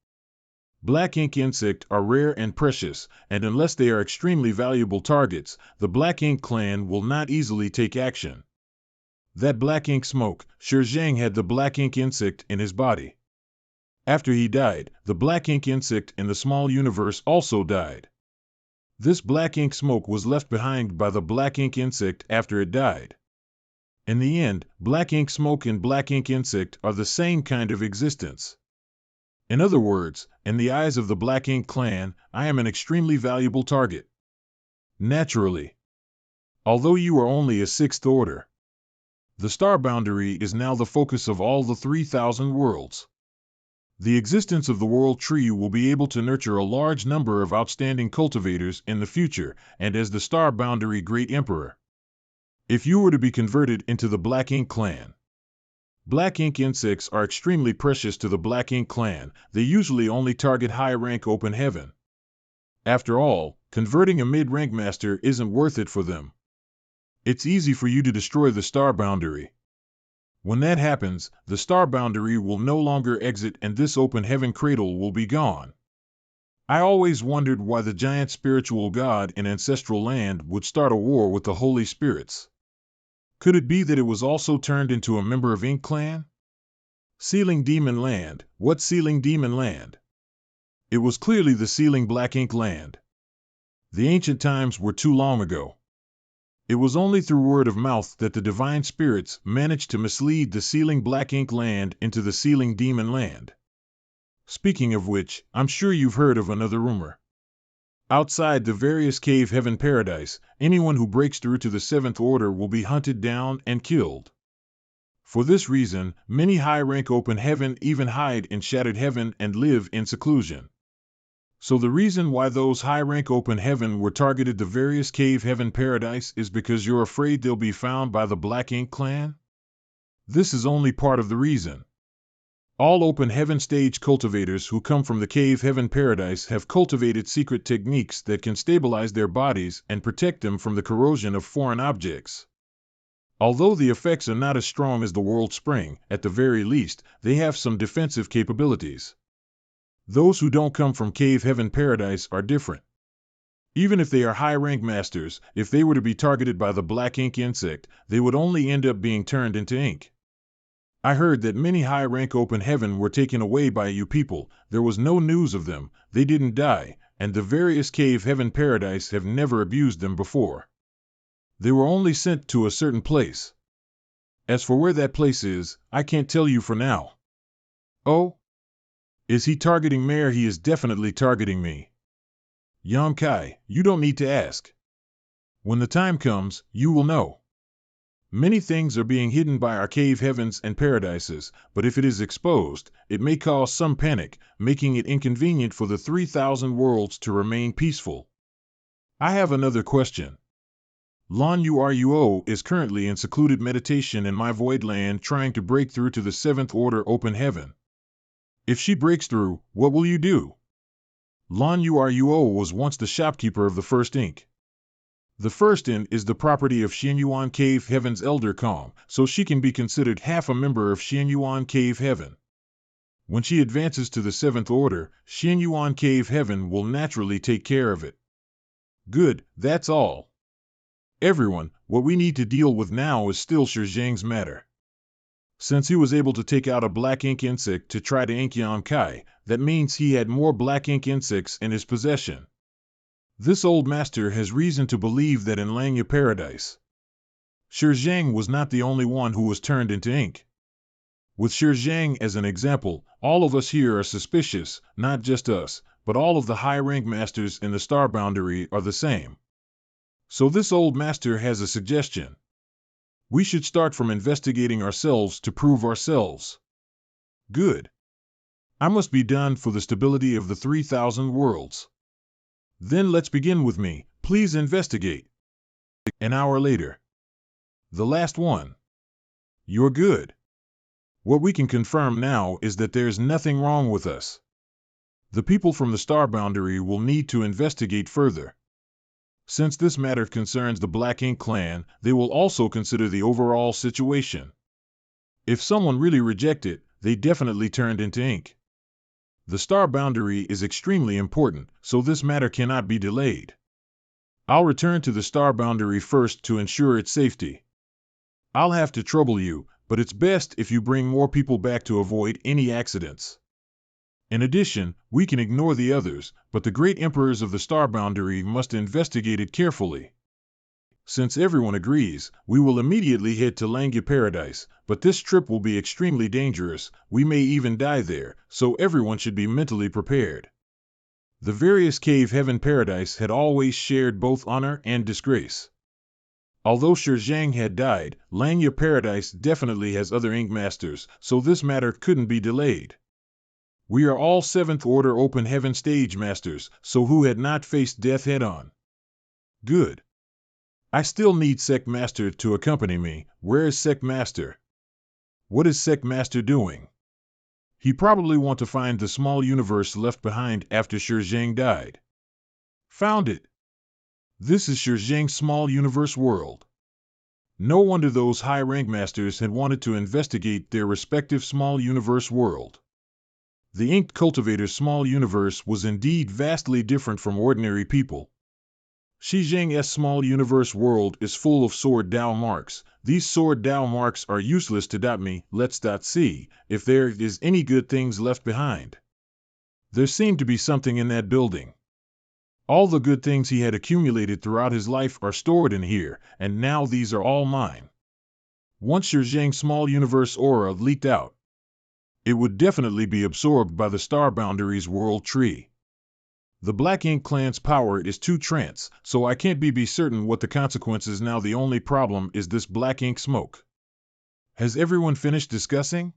Black ink insects are rare and precious, and unless they are extremely valuable targets, the Black Ink Clan will not easily take action. That black ink smoke, Zhang had the black ink insect in his body. After he died, the black ink insect in the small universe also died. This black ink smoke was left behind by the black ink insect after it died. In the end, black ink smoke and black ink insect are the same kind of existence. In other words, in the eyes of the Black Ink Clan, I am an extremely valuable target. Naturally. Although you are only a 6th order. The star boundary is now the focus of all the 3,000 worlds. The existence of the world tree will be able to nurture a large number of outstanding cultivators in the future, and as the star boundary Great Emperor. If you were to be converted into the Black Ink Clan. Black ink insects are extremely precious to the Black Ink Clan. They usually only target high-rank open heaven. After all, converting a mid-rank master isn't worth it for them. It's easy for you to destroy the star boundary. When that happens, the star boundary will no longer exist and this open heaven cradle will be gone. I always wondered why the giant spiritual god in ancestral land would start a war with the holy spirits. Could it be that it was also turned into a member of Ink Clan? Sealing Demon Land. What Sealing Demon Land? It was clearly the Sealing Black Ink Land. The ancient times were too long ago. It was only through word of mouth that the divine spirits managed to mislead the Sealing Black Ink Land into the Sealing Demon Land. Speaking of which, I'm sure you've heard of another rumor. Outside the various cave heaven paradise, anyone who breaks through to the 7th order will be hunted down and killed. For this reason, many high-rank open heaven even hide in shattered heaven and live in seclusion. So the reason why those high-rank open heaven were targeted the various cave heaven paradise is because you're afraid they'll be found by the Black Ink Clan? This is only part of the reason. All open heaven stage cultivators who come from the cave heaven paradise have cultivated secret techniques that can stabilize their bodies and protect them from the corrosion of foreign objects. Although the effects are not as strong as the world spring, at the very least, they have some defensive capabilities. Those who don't come from cave heaven paradise are different. Even if they are high-rank masters, if they were to be targeted by the black ink insect, they would only end up being turned into ink. I heard that many high-rank open heaven were taken away by you people. There was no news of them, they didn't die, and the various cave heaven paradise have never abused them before. They were only sent to a certain place. As for where that place is, I can't tell you for now. Oh? Is he targeting Mare? He is definitely targeting me. Kai, you don't need to ask. When the time comes, you will know. Many things are being hidden by our cave heavens and paradises, but if it is exposed, it may cause some panic, making it inconvenient for the 3,000 worlds to remain peaceful. I have another question. Lan Uruo is currently in secluded meditation in my void land trying to break through to the 7th order open heaven. If she breaks through, what will you do? Lan Uruo was once the shopkeeper of the First Ink. The First Inn is the property of Xianyuan Cave Heaven's Elder Kong, so she can be considered half a member of Xianyuan Cave Heaven. When she advances to the 7th order, Xianyuan Cave Heaven will naturally take care of it. Good, that's all. Everyone, what we need to deal with now is still Zhang's matter. Since he was able to take out a black ink insect to try to ink Kai, that means he had more black ink insects in his possession. This old master has reason to believe that in Langya Paradise, Zhang was not the only one who was turned into ink. With Zhang as an example, all of us here are suspicious, not just us, but all of the high-rank masters in the star boundary are the same. So this old master has a suggestion. We should start from investigating ourselves to prove ourselves. Good. I must be done for the stability of the 3,000 worlds. Then let's begin with me, please investigate. An hour later. The last one. You're good. What we can confirm now is that there's nothing wrong with us. The people from the star boundary will need to investigate further. Since this matter concerns the Black Ink clan, they will also consider the overall situation. If someone really rejected, they definitely turned into ink. The star boundary is extremely important, so this matter cannot be delayed. I'll return to the star boundary first to ensure its safety. I'll have to trouble you, but it's best if you bring more people back to avoid any accidents. In addition, we can ignore the others, but the great emperors of the star boundary must investigate it carefully. Since everyone agrees, we will immediately head to Langya Paradise, but this trip will be extremely dangerous, we may even die there, so everyone should be mentally prepared. The various Cave Heaven Paradise had always shared both honor and disgrace. Although Shizhang had died, Langya Paradise definitely has other ink masters, so this matter couldn't be delayed. We are all 7th Order Open Heaven Stage Masters, so who had not faced death head-on? Good. I still need Sect Master to accompany me. Where is Sect Master? What is Sect Master doing? He probably want to find the small universe left behind after Shizhang died. Found it. This is Shizhang's small universe world. No wonder those high rank masters had wanted to investigate their respective small universe world. The Inked Cultivator's small universe was indeed vastly different from ordinary people. Shizhang's small universe world is full of sword Dao marks. These sword Dao marks are useless to me. Let's see if there is any good things left behind. There seemed to be something in that building. All the good things he had accumulated throughout his life are stored in here, and now these are all mine. Once Shizhang's small universe aura leaked out, it would definitely be absorbed by the Star Boundaries World Tree. The Black Ink clan's power is too trance, so I can't be certain what the consequences now. The only problem is this black ink smoke. Has everyone finished discussing?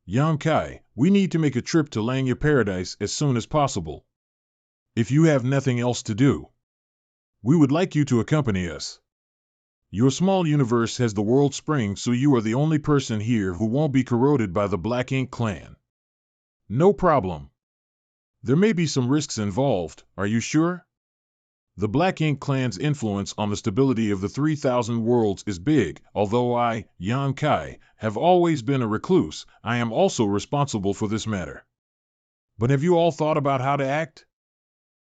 Yang Kai, we need to make a trip to Langya Paradise as soon as possible. If you have nothing else to do, we would like you to accompany us. Your small universe has the world spring, so you are the only person here who won't be corroded by the Black Ink clan. No problem. There may be some risks involved, are you sure? The Black Ink clan's influence on the stability of the 3,000 worlds is big. Although I, Yan Kai, have always been a recluse, I am also responsible for this matter. But have you all thought about how to act?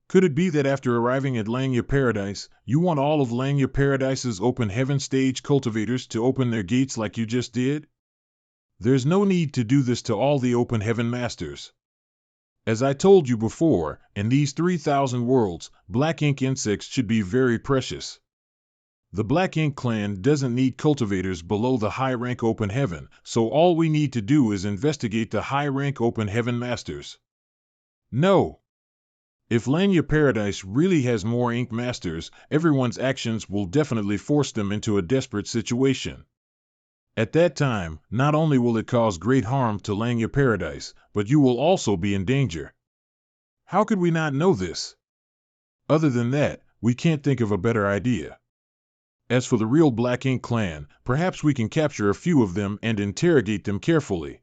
Could it be that after arriving at Langya Paradise, you want all of Langya Paradise's open heaven stage cultivators to open their gates like you just did? There's no need to do this to all the open heaven masters. As I told you before, in these 3,000 worlds, black ink insects should be very precious. The Black Ink clan doesn't need cultivators below the high-rank open heaven, so all we need to do is investigate the high-rank open heaven masters. No. If Langya Paradise really has more ink masters, everyone's actions will definitely force them into a desperate situation. At that time, not only will it cause great harm to Langya Paradise, but you will also be in danger. How could we not know this? Other than that, we can't think of a better idea. As for the real Black Ink clan, perhaps we can capture a few of them and interrogate them carefully.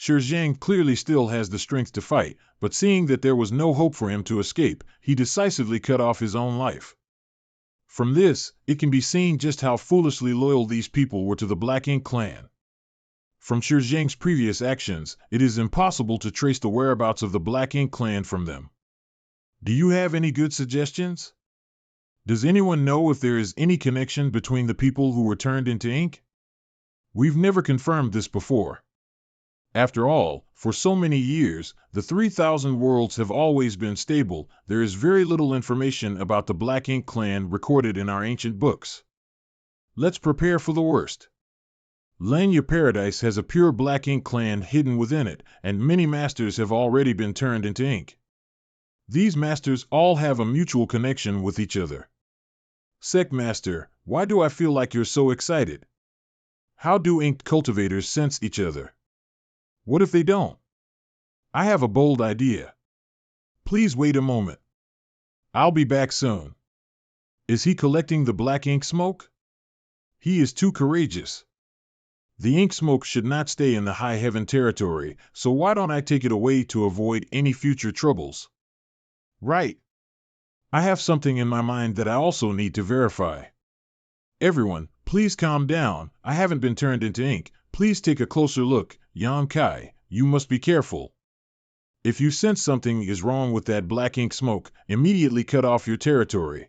Shizhang clearly still has the strength to fight, but seeing that there was no hope for him to escape, he decisively cut off his own life. From this, it can be seen just how foolishly loyal these people were to the Black Ink clan. From Shizhang's previous actions, it is impossible to trace the whereabouts of the Black Ink clan from them. Do you have any good suggestions? Does anyone know if there is any connection between the people who were turned into ink? We've never confirmed this before. After all, for so many years, the 3,000 worlds have always been stable. There is very little information about the Black Ink clan recorded in our ancient books. Let's prepare for the worst. Langya Paradise has a pure Black Ink clan hidden within it, and many masters have already been turned into ink. These masters all have a mutual connection with each other. Sect Master, why do I feel like you're so excited? How do inked cultivators sense each other? What if they don't? I have a bold idea. Please wait a moment. I'll be back soon. Is he collecting the black ink smoke? He is too courageous. The ink smoke should not stay in the high heaven territory, so why don't I take it away to avoid any future troubles? Right. I have something in my mind that I also need to verify. Everyone, please calm down. I haven't been turned into ink. Please take a closer look. Yan Kai, you must be careful. If you sense something is wrong with that black ink smoke, immediately cut off your territory.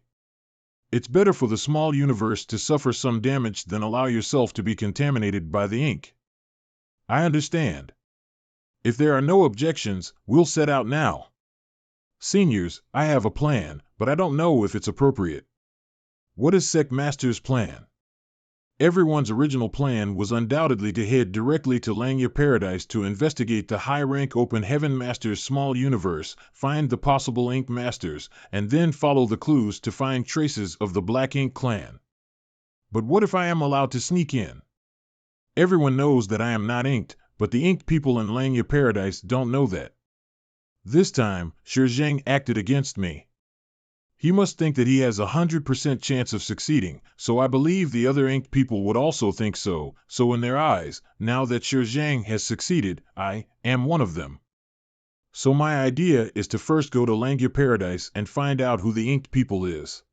It's better for the small universe to suffer some damage than allow yourself to be contaminated by the ink. I understand. If there are no objections, we'll set out now. Seniors, I have a plan, but I don't know if it's appropriate. What is Sect Master's plan? Everyone's original plan was undoubtedly to head directly to Langya Paradise to investigate the high-rank Open Heaven Master's small universe, find the possible Ink Masters, and then follow the clues to find traces of the Black Ink clan. But what if I am allowed to sneak in? Everyone knows that I am not inked, but the inked people in Langya Paradise don't know that. This time, Zhang acted against me. He must think that he has 100% chance of succeeding, so I believe the other inked people would also think so, so in their eyes, now that Zhang has succeeded, I am one of them. So my idea is to first go to Langya Paradise and find out who the inked people is.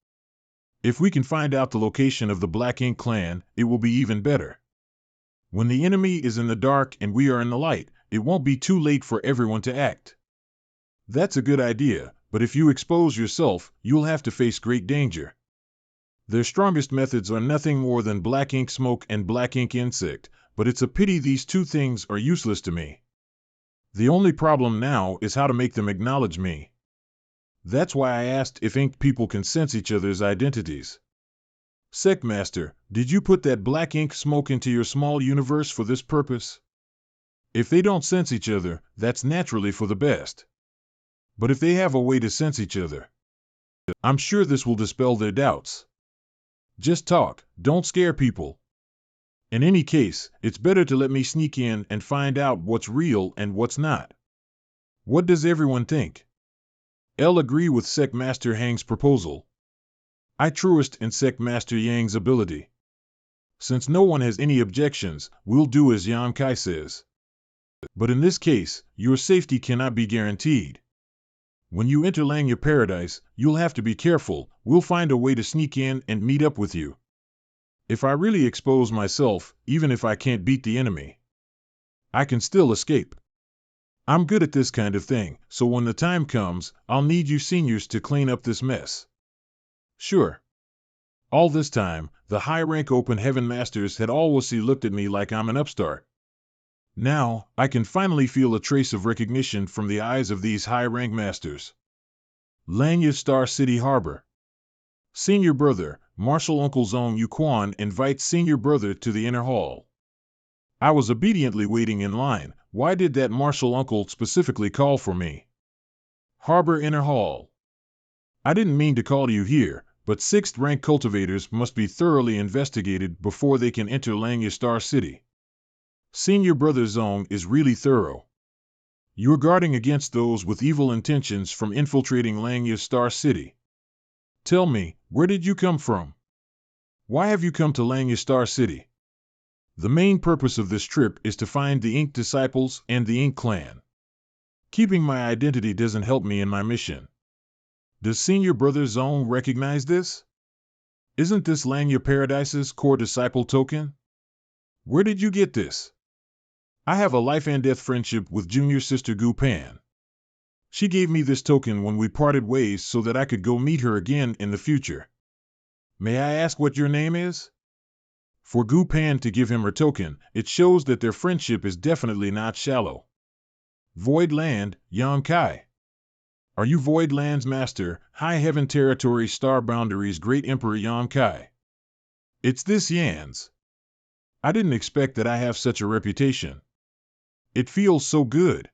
If we can find out the location of the Black Ink clan, it will be even better. When the enemy is in the dark and we are in the light, it won't be too late for everyone to act. That's a good idea, but if you expose yourself, you'll have to face great danger. Their strongest methods are nothing more than black ink smoke and black ink insect, but it's a pity these two things are useless to me. The only problem now is how to make them acknowledge me. That's why I asked if inked people can sense each other's identities. Sect Master, did you put that black ink smoke into your small universe for this purpose? If they don't sense each other, that's naturally for the best. But if they have a way to sense each other, I'm sure this will dispel their doubts. Just talk, don't scare people. In any case, it's better to let me sneak in and find out what's real and what's not. What does everyone think? I'll agree with Sect Master Hang's proposal. I trust in Sect Master Yang's ability. Since no one has any objections, we'll do as Yan Kai says. But in this case, your safety cannot be guaranteed. When you enter Langya Paradise, you'll have to be careful. We'll find a way to sneak in and meet up with you. If I really expose myself, even if I can't beat the enemy, I can still escape. I'm good at this kind of thing, so when the time comes, I'll need you seniors to clean up this mess. Sure. All this time, the high-rank Open Heaven Masters had always looked at me like I'm an upstart. Now, I can finally feel a trace of recognition from the eyes of these high-rank masters. Langya Star City Harbor. Senior Brother, Martial Uncle Zong Yuquan invites Senior Brother to the inner hall. I was obediently waiting in line. Why did that Martial Uncle specifically call for me? Harbor Inner Hall. I didn't mean to call you here, but 6th-rank cultivators must be thoroughly investigated before they can enter Langya Star City. Senior Brother Zong is really thorough. You're guarding against those with evil intentions from infiltrating Langya Star City. Tell me, where did you come from? Why have you come to Langya Star City? The main purpose of this trip is to find the Ink Disciples and the Ink Clan. Keeping my identity doesn't help me in my mission. Does Senior Brother Zong recognize this? Isn't this Langya Paradise's core disciple token? Where did you get this? I have a life-and-death friendship with junior sister Gu Pan. She gave me this token when we parted ways so that I could go meet her again in the future. May I ask what your name is? For Gu Pan to give him her token, it shows that their friendship is definitely not shallow. Void Land, Yan Kai. Are you Void Land's master, High Heaven Territory Star Boundaries Great Emperor Yan Kai? It's this Yan's. I didn't expect that I have such a reputation. It feels so good.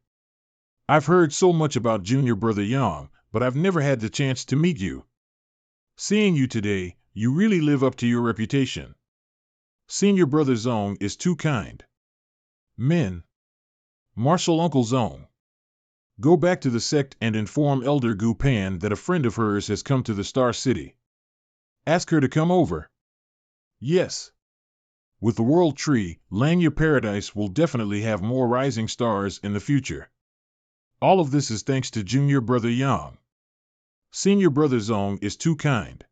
I've heard so much about Junior Brother Yang, but I've never had the chance to meet you. Seeing you today, you really live up to your reputation. Senior Brother Zong is too kind. Men. Martial Uncle Zong. Go back to the sect and inform Elder Gu Pan that a friend of hers has come to the Star City. Ask her to come over. Yes. With the World Tree, Langya Paradise will definitely have more rising stars in the future. All of this is thanks to Junior Brother Yang. Senior brother Zong is too kind.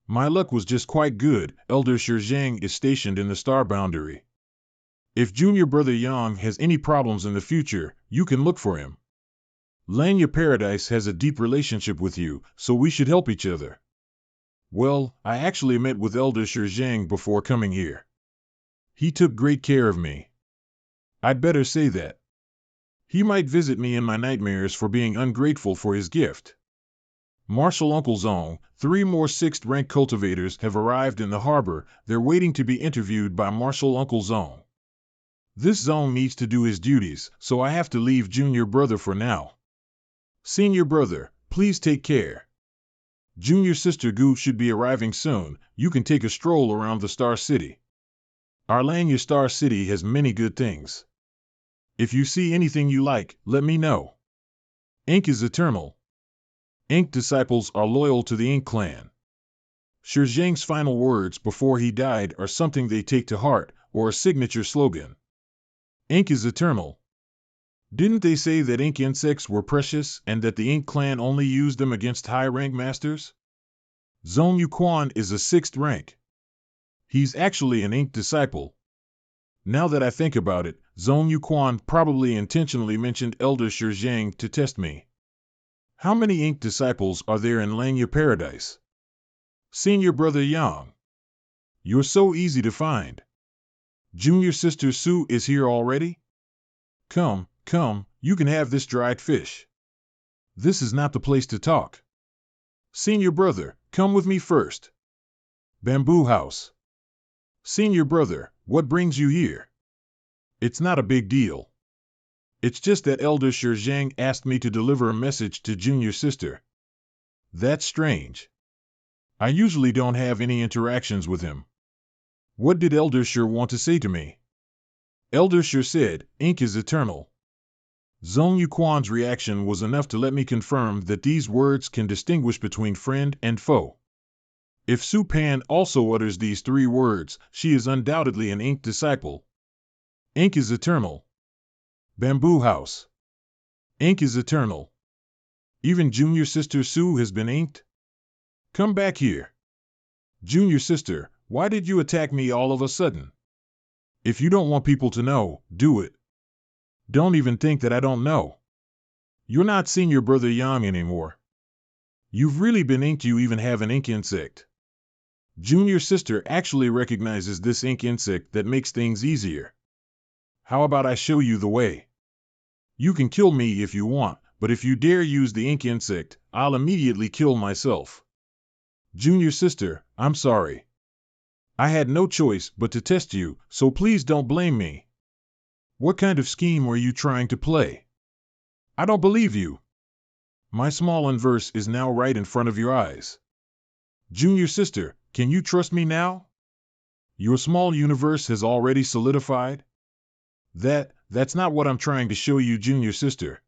My luck was just quite good. Elder Shizhang is stationed in the star boundary. If junior brother Yang has any problems in the future, you can look for him. Lanya Paradise has a deep relationship with you, so we should help each other. Well, I actually met with Elder Shizhang before coming here. He took great care of me. I'd better say that. He might visit me in my nightmares for being ungrateful for his gift. Martial Uncle Zong, 3 more 6th rank cultivators have arrived in the harbor. They're waiting to be interviewed by Martial Uncle Zong. This Zong needs to do his duties, so I have to leave junior brother for now. Senior brother, please take care. Junior sister Gu should be arriving soon. You can take a stroll around the Star City. Our Lanya Star City has many good things. If you see anything you like, let me know. Ink is eternal. Ink disciples are loyal to the Ink clan. Shizhang's final words before he died are something they take to heart, or a signature slogan. Ink is eternal. Didn't they say that ink insects were precious and that the Ink clan only used them against high-rank masters? Zhong Yuquan is a 6th rank. He's actually an Ink disciple. Now that I think about it, Zhong Yuquan probably intentionally mentioned Elder Shizhang to test me. How many Ink disciples are there in Lanya Paradise? Senior brother Yang. You're so easy to find. Junior sister Su is here already? Come, you can have this dried fish. This is not the place to talk. Senior brother, come with me first. Bamboo house. Senior brother, what brings you here? It's not a big deal. It's just that Elder Shizhang asked me to deliver a message to junior sister. That's strange. I usually don't have any interactions with him. What did Elder Shi want to say to me? Elder Shi said, ink is eternal. Zhong Yuquan's reaction was enough to let me confirm that these words can distinguish between friend and foe. If Su Pan also utters these 3 words, she is undoubtedly an ink disciple. Ink is eternal. Bamboo house. Ink is eternal. Even junior sister Su has been inked? Come back here. Junior sister, why did you attack me all of a sudden? If you don't want people to know, do it. Don't even think that I don't know. You're not senior brother Yang anymore. You've really been inked. You even have an ink insect. Junior sister actually recognizes this ink insect that makes things easier. How about I show you the way? You can kill me if you want, but if you dare use the ink insect, I'll immediately kill myself. Junior sister, I'm sorry. I had no choice but to test you, so please don't blame me. What kind of scheme were you trying to play? I don't believe you. My small inverse is now right in front of your eyes. Junior sister, can you trust me now? Your small universe has already solidified? That's not what I'm trying to show you, junior sister.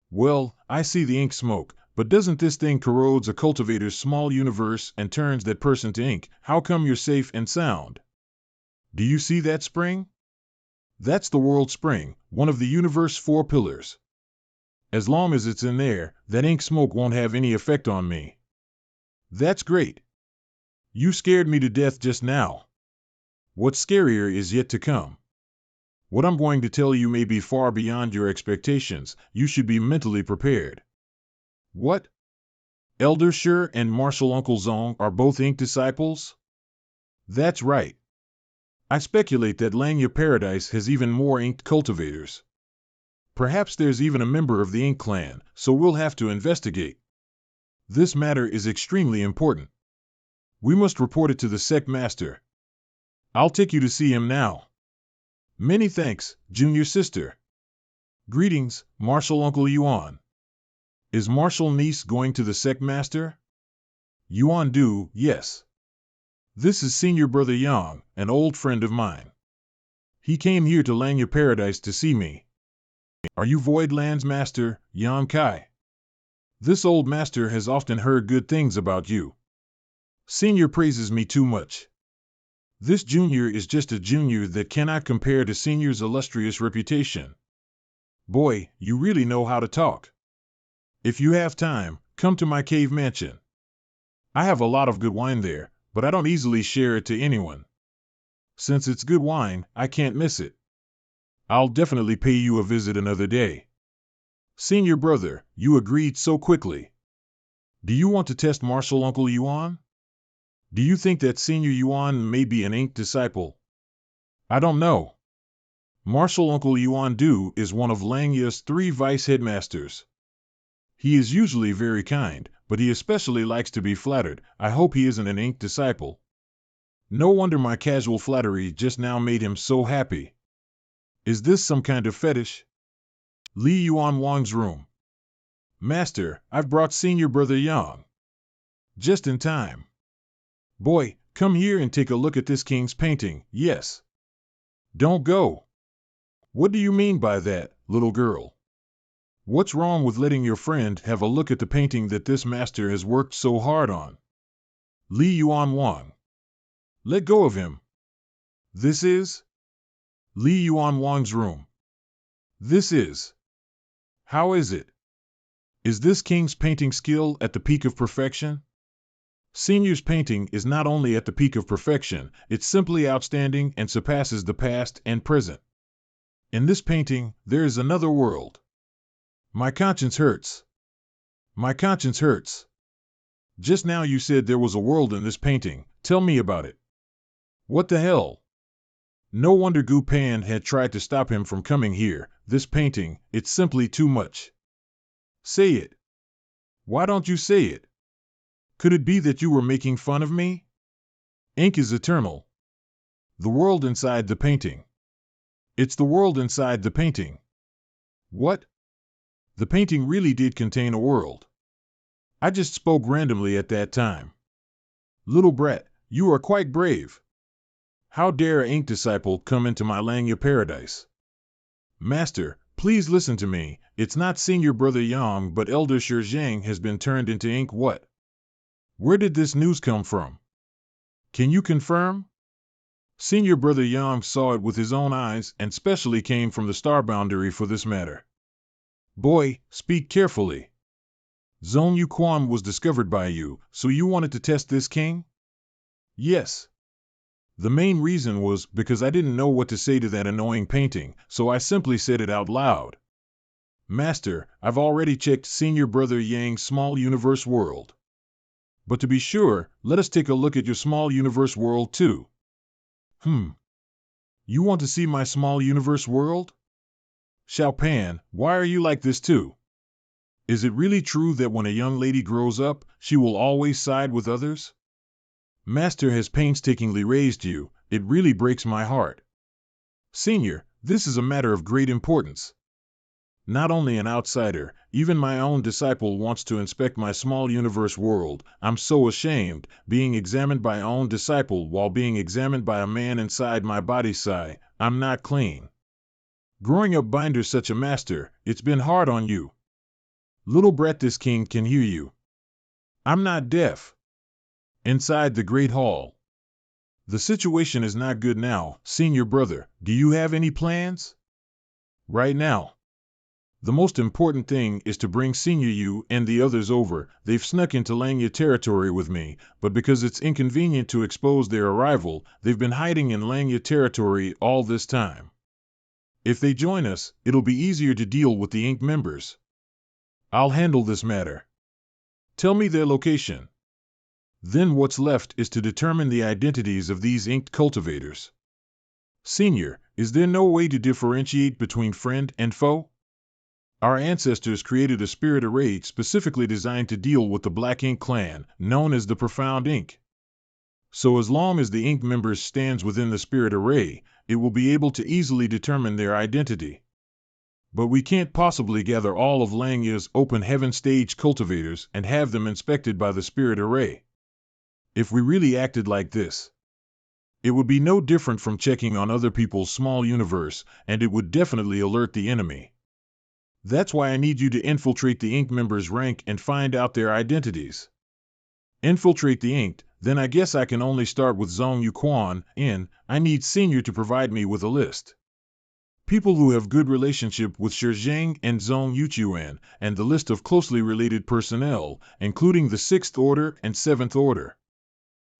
Well, I see the ink smoke, but doesn't this thing corrodes a cultivator's small universe and turns that person to ink? How come you're safe and sound? Do you see that spring? That's the world spring, one of the universe's 4 pillars. As long as it's in there, that ink smoke won't have any effect on me. That's great. You scared me to death just now. What's scarier is yet to come. What I'm going to tell you may be far beyond your expectations. You should be mentally prepared. What? Elder Shi and Martial Uncle Zong are both ink disciples? That's right. I speculate that Lanya Paradise has even more inked cultivators. Perhaps there's even a member of the Ink clan, so we'll have to investigate. This matter is extremely important. We must report it to the sect master. I'll take you to see him now. Many thanks, junior sister. Greetings, Martial Uncle Yuan. Is Martial niece going to the sect master? Yuan do, yes. This is senior brother Yang, an old friend of mine. He came here to Lanya Paradise to see me. Are you Voidland's master, Yang Kai? This old master has often heard good things about you. Senior praises me too much. This junior is just a junior that cannot compare to senior's illustrious reputation. Boy, you really know how to talk. If you have time, Come to my cave mansion. I have a lot of good wine there, but I don't easily share it to anyone. Since it's good wine, I can't miss it. I'll definitely pay you a visit another day. Senior brother, you agreed so quickly. Do you want to test Martial Uncle Yuan? Do you think that Senior Yuan may be an ink disciple? I don't know. Martial Uncle Yuan Du is one of Langya's 3 vice headmasters. He is usually very kind, but he especially likes to be flattered. I hope he isn't an ink disciple. No wonder my casual flattery just now made him so happy. Is this some kind of fetish? Li Yuan Wang's room. Master, I've brought Senior Brother Yang. Just in time. Boy, come here and take a look at this king's painting, yes. Don't go. What do you mean by that, little girl? What's wrong with letting your friend have a look at the painting that this master has worked so hard on? Li Yuan Wang. Let go of him. This is? Li Yuan Wang's room. This is. How is it? Is this king's painting skill at the peak of perfection? Senior's painting is not only at the peak of perfection, it's simply outstanding and surpasses the past and present. In this painting, there is another world. My conscience hurts. My conscience hurts. Just now you said there was a world in this painting. Tell me about it. What the hell? No wonder Gu Pan had tried to stop him from coming here. This painting, it's simply too much. Say it. Why don't you say it? Could it be that you were making fun of me? Ink is eternal. The world inside the painting. It's the world inside the painting. What? The painting really did contain a world. I just spoke randomly at that time. Little brat, you are quite brave. How dare an ink disciple come into my Langya paradise? Master, please listen to me. It's not Senior Brother Yang but Elder Shi Zhang has been turned into ink. What? Where did this news come from? Can you confirm? Senior Brother Yang saw it with his own eyes and specially came from the star boundary for this matter. Boy, speak carefully. Zhong Yuquan was discovered by you, so you wanted to test this king? Yes. The main reason was because I didn't know what to say to that annoying painting, so I simply said it out loud. Master, I've already checked Senior Brother Yang's small universe world. But to be sure, let us take a look at your small universe world too. You want to see my small universe world? Xiao Pan, why are you like this too? Is it really true that when a young lady grows up, she will always side with others? Master has painstakingly raised you. It really breaks my heart. Senior, this is a matter of great importance. Not only an outsider, even my own disciple wants to inspect my small universe world. I'm so ashamed, being examined by my own disciple while being examined by a man inside my body. Sigh, I'm not clean. Growing up binder such a master, it's been hard on you. Little brat, this king can hear you. I'm not deaf. Inside the great hall. The situation is not good now. Senior brother, do you have any plans? Right now. The most important thing is to bring Senior Yu and the others over. They've snuck into Langya territory with me, but because it's inconvenient to expose their arrival, they've been hiding in Langya territory all this time. If they join us, it'll be easier to deal with the Ink members. I'll handle this matter. Tell me their location. Then what's left is to determine the identities of these inked cultivators. Senior, is there no way to differentiate between friend and foe? Our ancestors created a spirit array specifically designed to deal with the Black Ink clan, known as the Profound Ink. So as long as the Ink members stands within the spirit array, it will be able to easily determine their identity. But we can't possibly gather all of Langya's open heaven stage cultivators and have them inspected by the spirit array. If we really acted like this, it would be no different from checking on other people's small universe, and it would definitely alert the enemy. That's why I need you to infiltrate the Ink members' rank and find out their identities. Infiltrate the Inked, then I guess I can only start with Zhong Yuquan, and I need Senior to provide me with a list. People who have good relationship with Shizhang and Zhong Yuchuan, and the list of closely related personnel, including the 6th Order and 7th Order.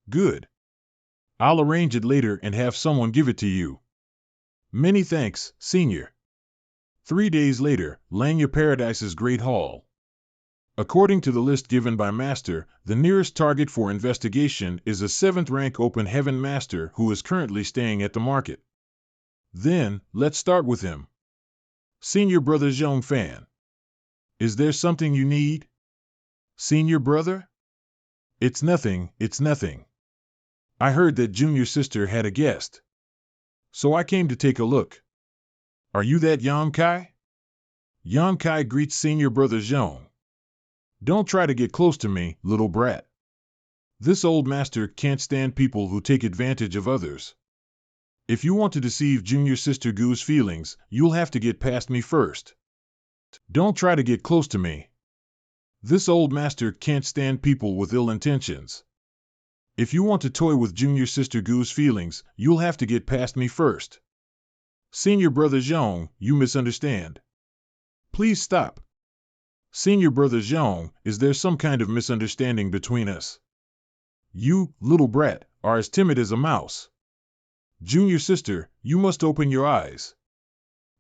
Good. I'll arrange it later and have someone give it to you. Many thanks, Senior. 3 days later, Langya Paradise's Great Hall. According to the list given by Master, the nearest target for investigation is a 7th rank Open Heaven Master who is currently staying at the market. Then, let's start with him. Senior Brother Zhong Fan. Is there something you need? Senior Brother? It's nothing. I heard that Junior Sister had a guest. So I came to take a look. Are you that Yang Kai? Yang Kai greets Senior Brother Zhong. Don't try to get close to me, little brat. This old master can't stand people who take advantage of others. If you want to deceive Junior Sister Gu's feelings, you'll have to get past me first. Don't try to get close to me. This old master can't stand people with ill intentions. If you want to toy with Junior Sister Gu's feelings, you'll have to get past me first. Senior Brother Zhong, you misunderstand. Please stop. Senior Brother Zhong, is there some kind of misunderstanding between us? You, little brat, are as timid as a mouse. Junior Sister, you must open your eyes.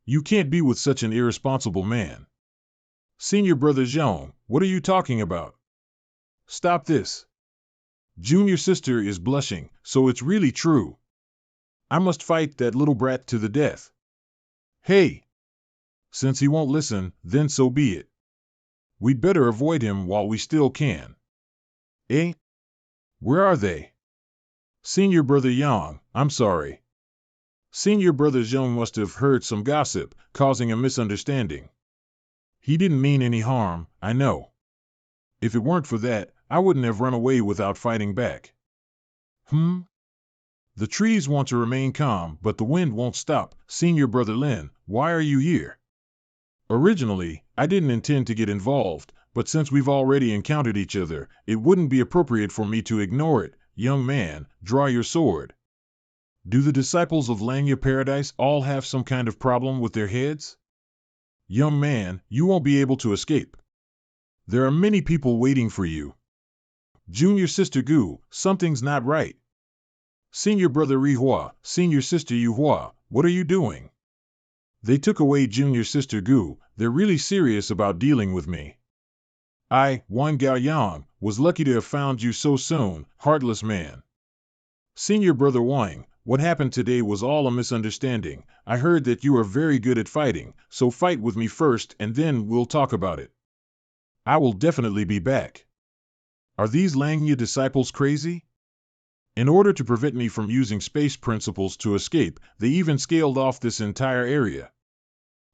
You can't be with such an irresponsible man. Senior Brother Zhong, what are you talking about? Stop this. Junior Sister is blushing, so it's really true. I must fight that little brat to the death. Hey! Since he won't listen, then so be it. We'd better avoid him while we still can. Eh? Where are they? Senior Brother Yang, I'm sorry. Senior Brother Zhong must have heard some gossip, causing a misunderstanding. He didn't mean any harm, I know. If it weren't for that, I wouldn't have run away without fighting back. The trees want to remain calm, but the wind won't stop. Senior Brother Lin, why are you here? Originally, I didn't intend to get involved, but since we've already encountered each other, it wouldn't be appropriate for me to ignore it. Young man, draw your sword. Do the disciples of Langya Paradise all have some kind of problem with their heads? Young man, you won't be able to escape. There are many people waiting for you. Junior Sister Gu, something's not right. Senior Brother Rihua, Senior Sister Yuhua, what are you doing? They took away Junior Sister Gu, they're really serious about dealing with me. I, Wan Gao Yang, was lucky to have found you so soon, heartless man. Senior Brother Wang, what happened today was all a misunderstanding. I heard that you are very good at fighting, so fight with me first and then we'll talk about it. I will definitely be back. Are these Langya disciples crazy? In order to prevent me from using space principles to escape, they even scaled off this entire area.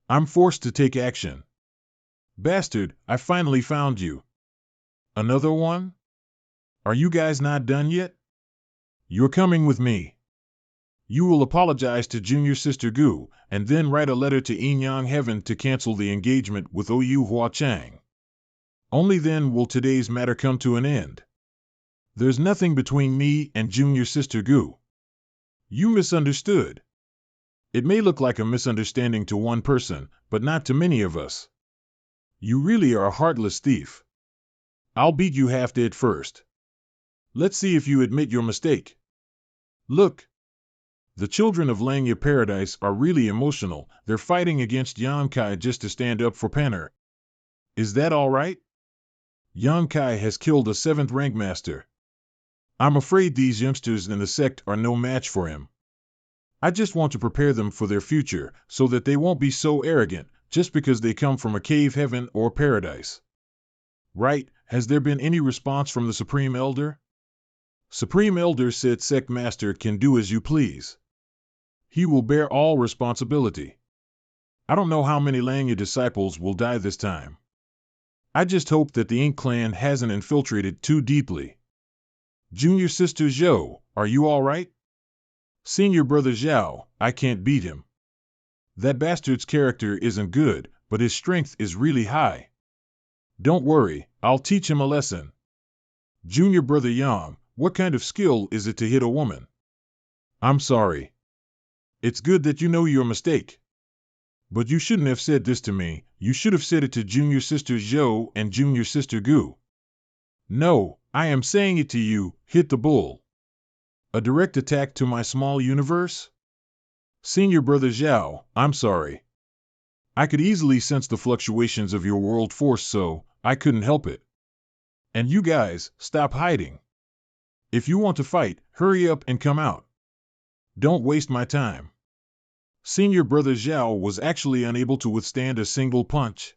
I'm forced to take action. Bastard, I finally found you. Another one? Are you guys not done yet? You're coming with me. You will apologize to Junior Sister Gu, and then write a letter to Yinyang Heaven to cancel the engagement with Oyu Hua Chang. Only then will today's matter come to an end. There's nothing between me and Junior Sister Gu. You misunderstood. It may look like a misunderstanding to one person, but not to many of us. You really are a heartless thief. I'll beat you half dead first. Let's see if you admit your mistake. Look. The children of Langya Paradise are really emotional. They're fighting against Yang Kai just to stand up for Panner. Is that all right? Yang Kai has killed a 7th rank master. I'm afraid these youngsters in the sect are no match for him. I just want to prepare them for their future, so that they won't be so arrogant, just because they come from a cave heaven or paradise. Right, has there been any response from the Supreme Elder? Supreme Elder said Sect Master can do as you please. He will bear all responsibility. I don't know how many Langya disciples will die this time. I just hope that the Ink Clan hasn't infiltrated too deeply. Junior Sister Zhou, are you all right? Senior Brother Zhao, I can't beat him. That bastard's character isn't good, but his strength is really high. Don't worry, I'll teach him a lesson. Junior Brother Yang, what kind of skill is it to hit a woman? I'm sorry. It's good that you know your mistake. But you shouldn't have said this to me. You should have said it to Junior Sister Zhou and Junior Sister Gu. No, I am saying it to you, hit the bull. A direct attack to my small universe? Senior Brother Zhao, I'm sorry. I could easily sense the fluctuations of your world force, so I couldn't help it. And you guys, stop hiding. If you want to fight, hurry up and come out. Don't waste my time. Senior Brother Zhao was actually unable to withstand a single punch.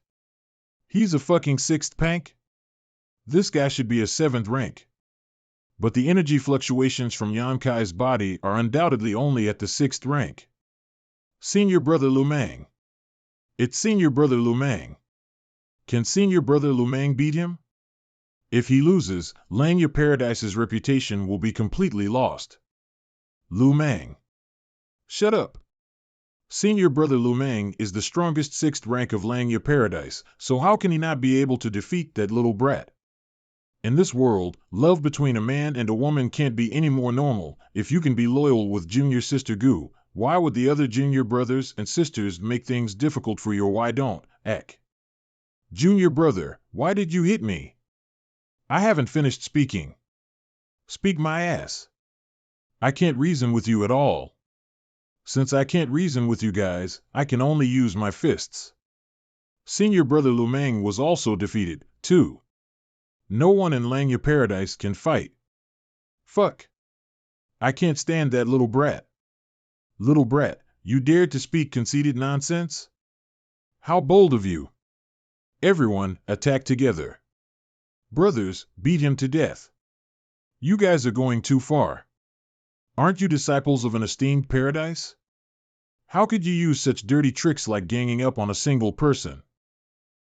He's a fucking 6th rank? This guy should be a 7th rank. But the energy fluctuations from Yan Kai's body are undoubtedly only at the 6th rank. Senior Brother Lu Mang. It's Senior Brother Lu Mang. Can Senior Brother Lu Mang beat him? If he loses, Langya Paradise's reputation will be completely lost. Lu Mang. Shut up. Senior Brother Lu Mang is the strongest 6th rank of Langya Paradise, so how can he not be able to defeat that little brat? In this world, love between a man and a woman can't be any more normal. If you can be loyal with Junior Sister Gu, why would the other junior brothers and sisters make things difficult for you, or why don't? Eck. Junior brother, why did you hit me? I haven't finished speaking. Speak my ass. I can't reason with you at all. Since I can't reason with you guys, I can only use my fists. Senior Brother Lu Mang was also defeated, too. No one in Langya Paradise can fight. Fuck. I can't stand that little brat. Little brat, you dared to speak conceited nonsense? How bold of you. Everyone, attack together. Brothers, beat him to death. You guys are going too far. Aren't you disciples of an esteemed paradise? How could you use such dirty tricks like ganging up on a single person?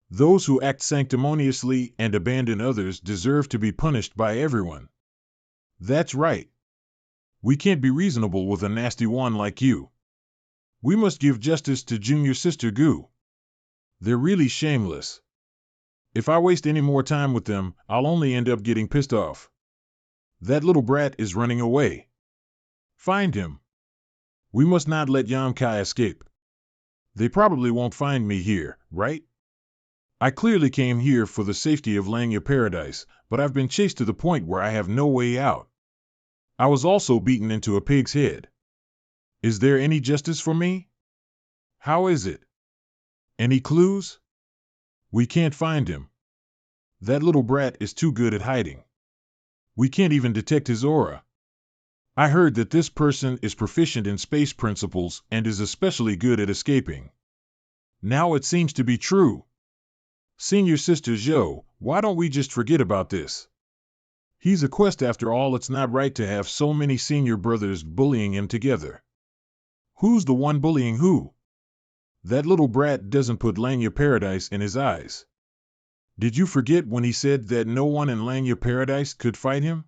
Those who act sanctimoniously and abandon others deserve to be punished by everyone. That's right. We can't be reasonable with a nasty one like you. We must give justice to Junior Sister Gu. They're really shameless. If I waste any more time with them, I'll only end up getting pissed off. That little brat is running away. Find him. We must not let Yan Kai escape. They probably won't find me here, right? I clearly came here for the safety of Langya Paradise, but I've been chased to the point where I have no way out. I was also beaten into a pig's head. Is there any justice for me? How is it? Any clues? We can't find him. That little brat is too good at hiding. We can't even detect his aura. I heard that this person is proficient in space principles and is especially good at escaping. Now it seems to be true. Senior Sister Zhou, why don't we just forget about this? He's a quest after all. It's not right to have so many senior brothers bullying him together. Who's the one bullying who? That little brat doesn't put Langya Paradise in his eyes. Did you forget when he said that no one in Langya Paradise could fight him?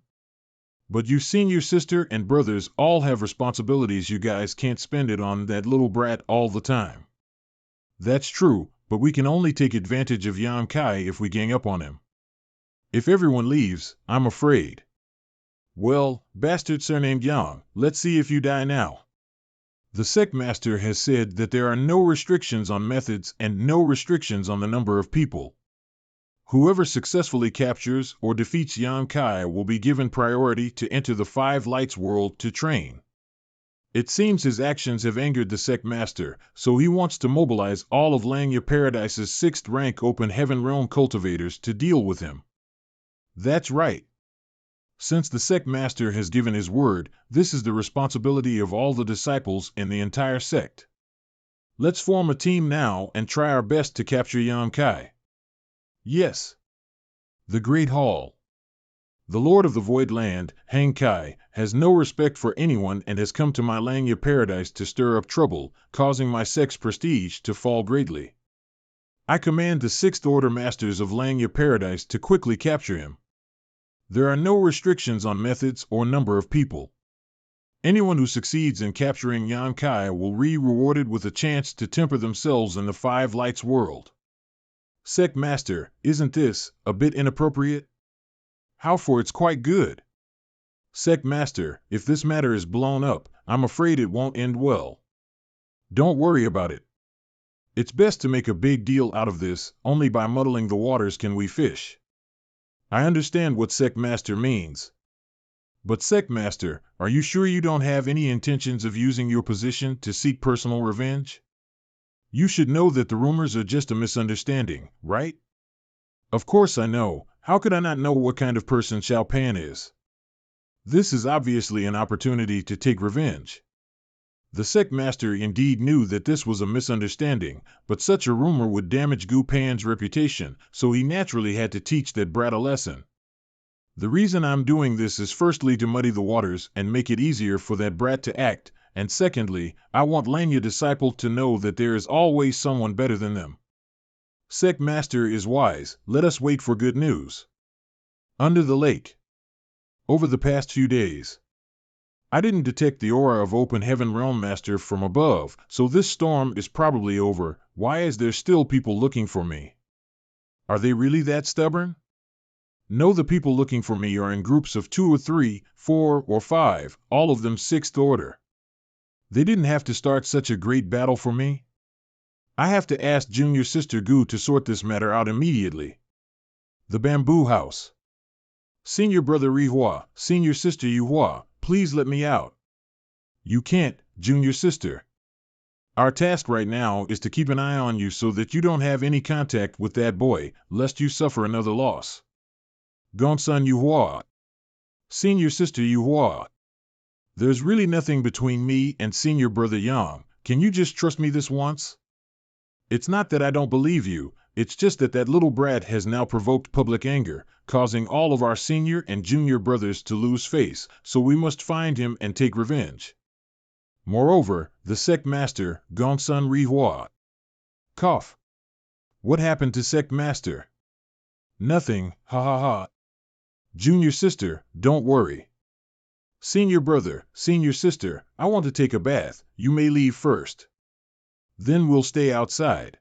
But you senior sister and brothers all have responsibilities. You guys can't spend it on that little brat all the time. That's true, but we can only take advantage of Yan Kai if we gang up on him. If everyone leaves, I'm afraid. Well, bastard surnamed Yang, let's see if you die now. The sect master has said that there are no restrictions on methods and no restrictions on the number of people. Whoever successfully captures or defeats Yan Kai will be given priority to enter the Five Lights world to train. It seems his actions have angered the sect master, so he wants to mobilize all of Langya Paradise's 6th rank open heaven realm cultivators to deal with him. That's right. Since the sect master has given his word, this is the responsibility of all the disciples in the entire sect. Let's form a team now and try our best to capture Yan Kai. Yes. The Great Hall. The Lord of the Void Land, Hang Kai, has no respect for anyone and has come to my Langya Paradise to stir up trouble, causing my sect's prestige to fall greatly. I command the 6th Order Masters of Langya Paradise to quickly capture him. There are no restrictions on methods or number of people. Anyone who succeeds in capturing Yan Kai will be rewarded with a chance to temper themselves in the Five Lights world. Sect Master, isn't this a bit inappropriate? How for it's quite good. Sect Master, if this matter is blown up, I'm afraid it won't end well. Don't worry about it. It's best to make a big deal out of this. Only by muddling the waters can we fish. I understand what Sect Master means. But Sect Master, are you sure you don't have any intentions of using your position to seek personal revenge? You should know that the rumors are just a misunderstanding, right? Of course I know. How could I not know what kind of person Xiao Pan is? This is obviously an opportunity to take revenge. The Sect Master indeed knew that this was a misunderstanding, but such a rumor would damage Gu Pan's reputation, so he naturally had to teach that brat a lesson. The reason I'm doing this is firstly to muddy the waters and make it easier for that brat to act, and secondly, I want Lanya disciple to know that there is always someone better than them. Sect Master is wise. Let us wait for good news. Under the lake. Over the past few days, I didn't detect the aura of Open Heaven Realm Master from above, so this storm is probably over. Why is there still people looking for me? Are they really that stubborn? No, the people looking for me are in groups of 2 or 3, 4 or 5, all of them 6th order. They didn't have to start such a great battle for me. I have to ask Junior Sister Gu to sort this matter out immediately. The Bamboo House. Senior Brother Rihua, Senior Sister Yuhua, please let me out. You can't, Junior Sister. Our task right now is to keep an eye on you so that you don't have any contact with that boy, lest you suffer another loss. Gonsan Yuhua. Senior Sister Yuhua. There's really nothing between me and Senior Brother Yang. Can you just trust me this once? It's not that I don't believe you, it's just that that little brat has now provoked public anger, causing all of our senior and junior brothers to lose face, so we must find him and take revenge. Moreover, the Sect Master, Gongsun Rihua. Cough. What happened to Sect Master? Nothing, ha ha ha. Junior Sister, don't worry. Senior Brother, Senior Sister, I want to take a bath, you may leave first. Then we'll stay outside.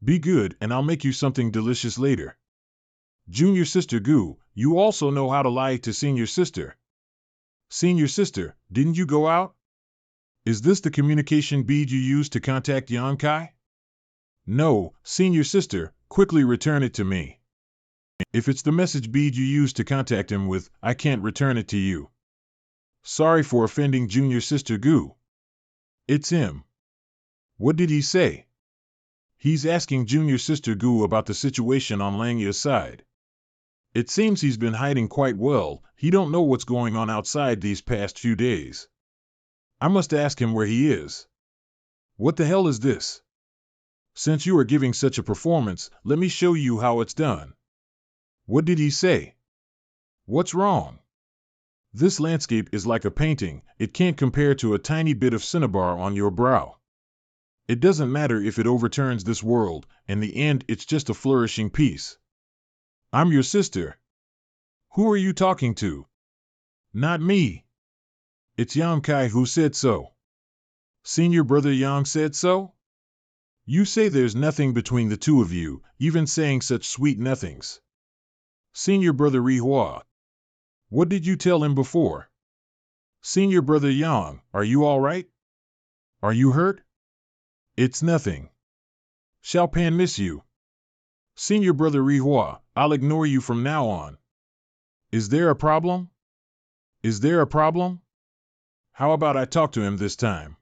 Be good and I'll make you something delicious later. Junior Sister Gu, you also know how to lie to Senior Sister. Senior Sister, didn't you go out? Is this the communication bead you used to contact Yang Kai? No, Senior Sister, quickly return it to me. If it's the message bead you used to contact him with, I can't return it to you. Sorry for offending Junior Sister Gu. It's him. What did he say? He's asking Junior Sister Gu about the situation on Langya's side. It seems he's been hiding quite well. He don't know what's going on outside these past few days. I must ask him where he is. What the hell is this? Since you are giving such a performance, let me show you how it's done. What did he say? What's wrong? This landscape is like a painting. It can't compare to a tiny bit of cinnabar on your brow. It doesn't matter if it overturns this world. In the end, it's just a flourishing piece. I'm your sister. Who are you talking to? Not me. It's Yang Kai who said so. Senior Brother Yang said so? You say there's nothing between the two of you, even saying such sweet nothings. Senior Brother Rihua. What did you tell him before? Senior Brother Yang, are you all right? Are you hurt? It's nothing. Xiao Pan miss you. Senior Brother Rihua, I'll ignore you from now on. Is there a problem? Is there a problem? How about I talk to him this time?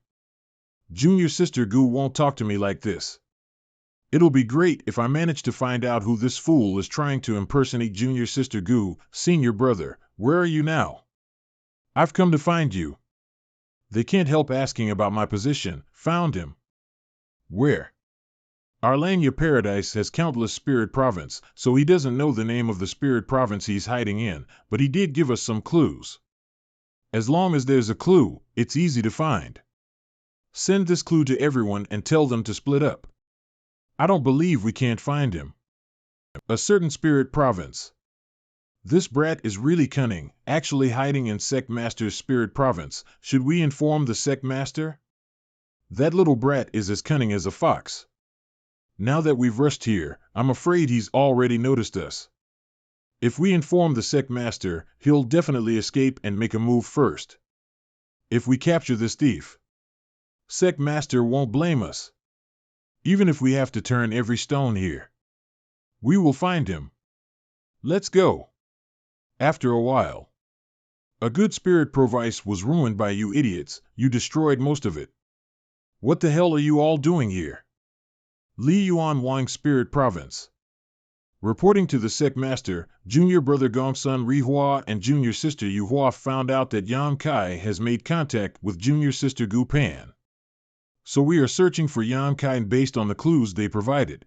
Junior Sister Gu won't talk to me like this. It'll be great if I manage to find out who this fool is trying to impersonate Junior Sister Gu. Senior Brother, where are you now? I've come to find you. They can't help asking about my position. Found him. Where? Arlania Paradise has countless spirit province, so he doesn't know the name of the spirit province he's hiding in, but he did give us some clues. As long as there's a clue, it's easy to find. Send this clue to everyone and tell them to split up. I don't believe we can't find him. A certain spirit province. This brat is really cunning, actually hiding in Sect Master's spirit province. Should we inform the Sect Master? That little brat is as cunning as a fox. Now that we've rushed here, I'm afraid he's already noticed us. If we inform the Sect Master, he'll definitely escape and make a move first. If we capture this thief, Sect Master won't blame us. Even if we have to turn every stone here. We will find him. Let's go. After a while. A good spirit province was ruined by you idiots. You destroyed most of it. What the hell are you all doing here? Li Yuan Wang Spirit Province. Reporting to the sect master, junior brother Gongsun Rihua and junior sister Yuhua found out that Yang Kai has made contact with junior sister Gu Pan. So we are searching for Yang Kai based on the clues they provided.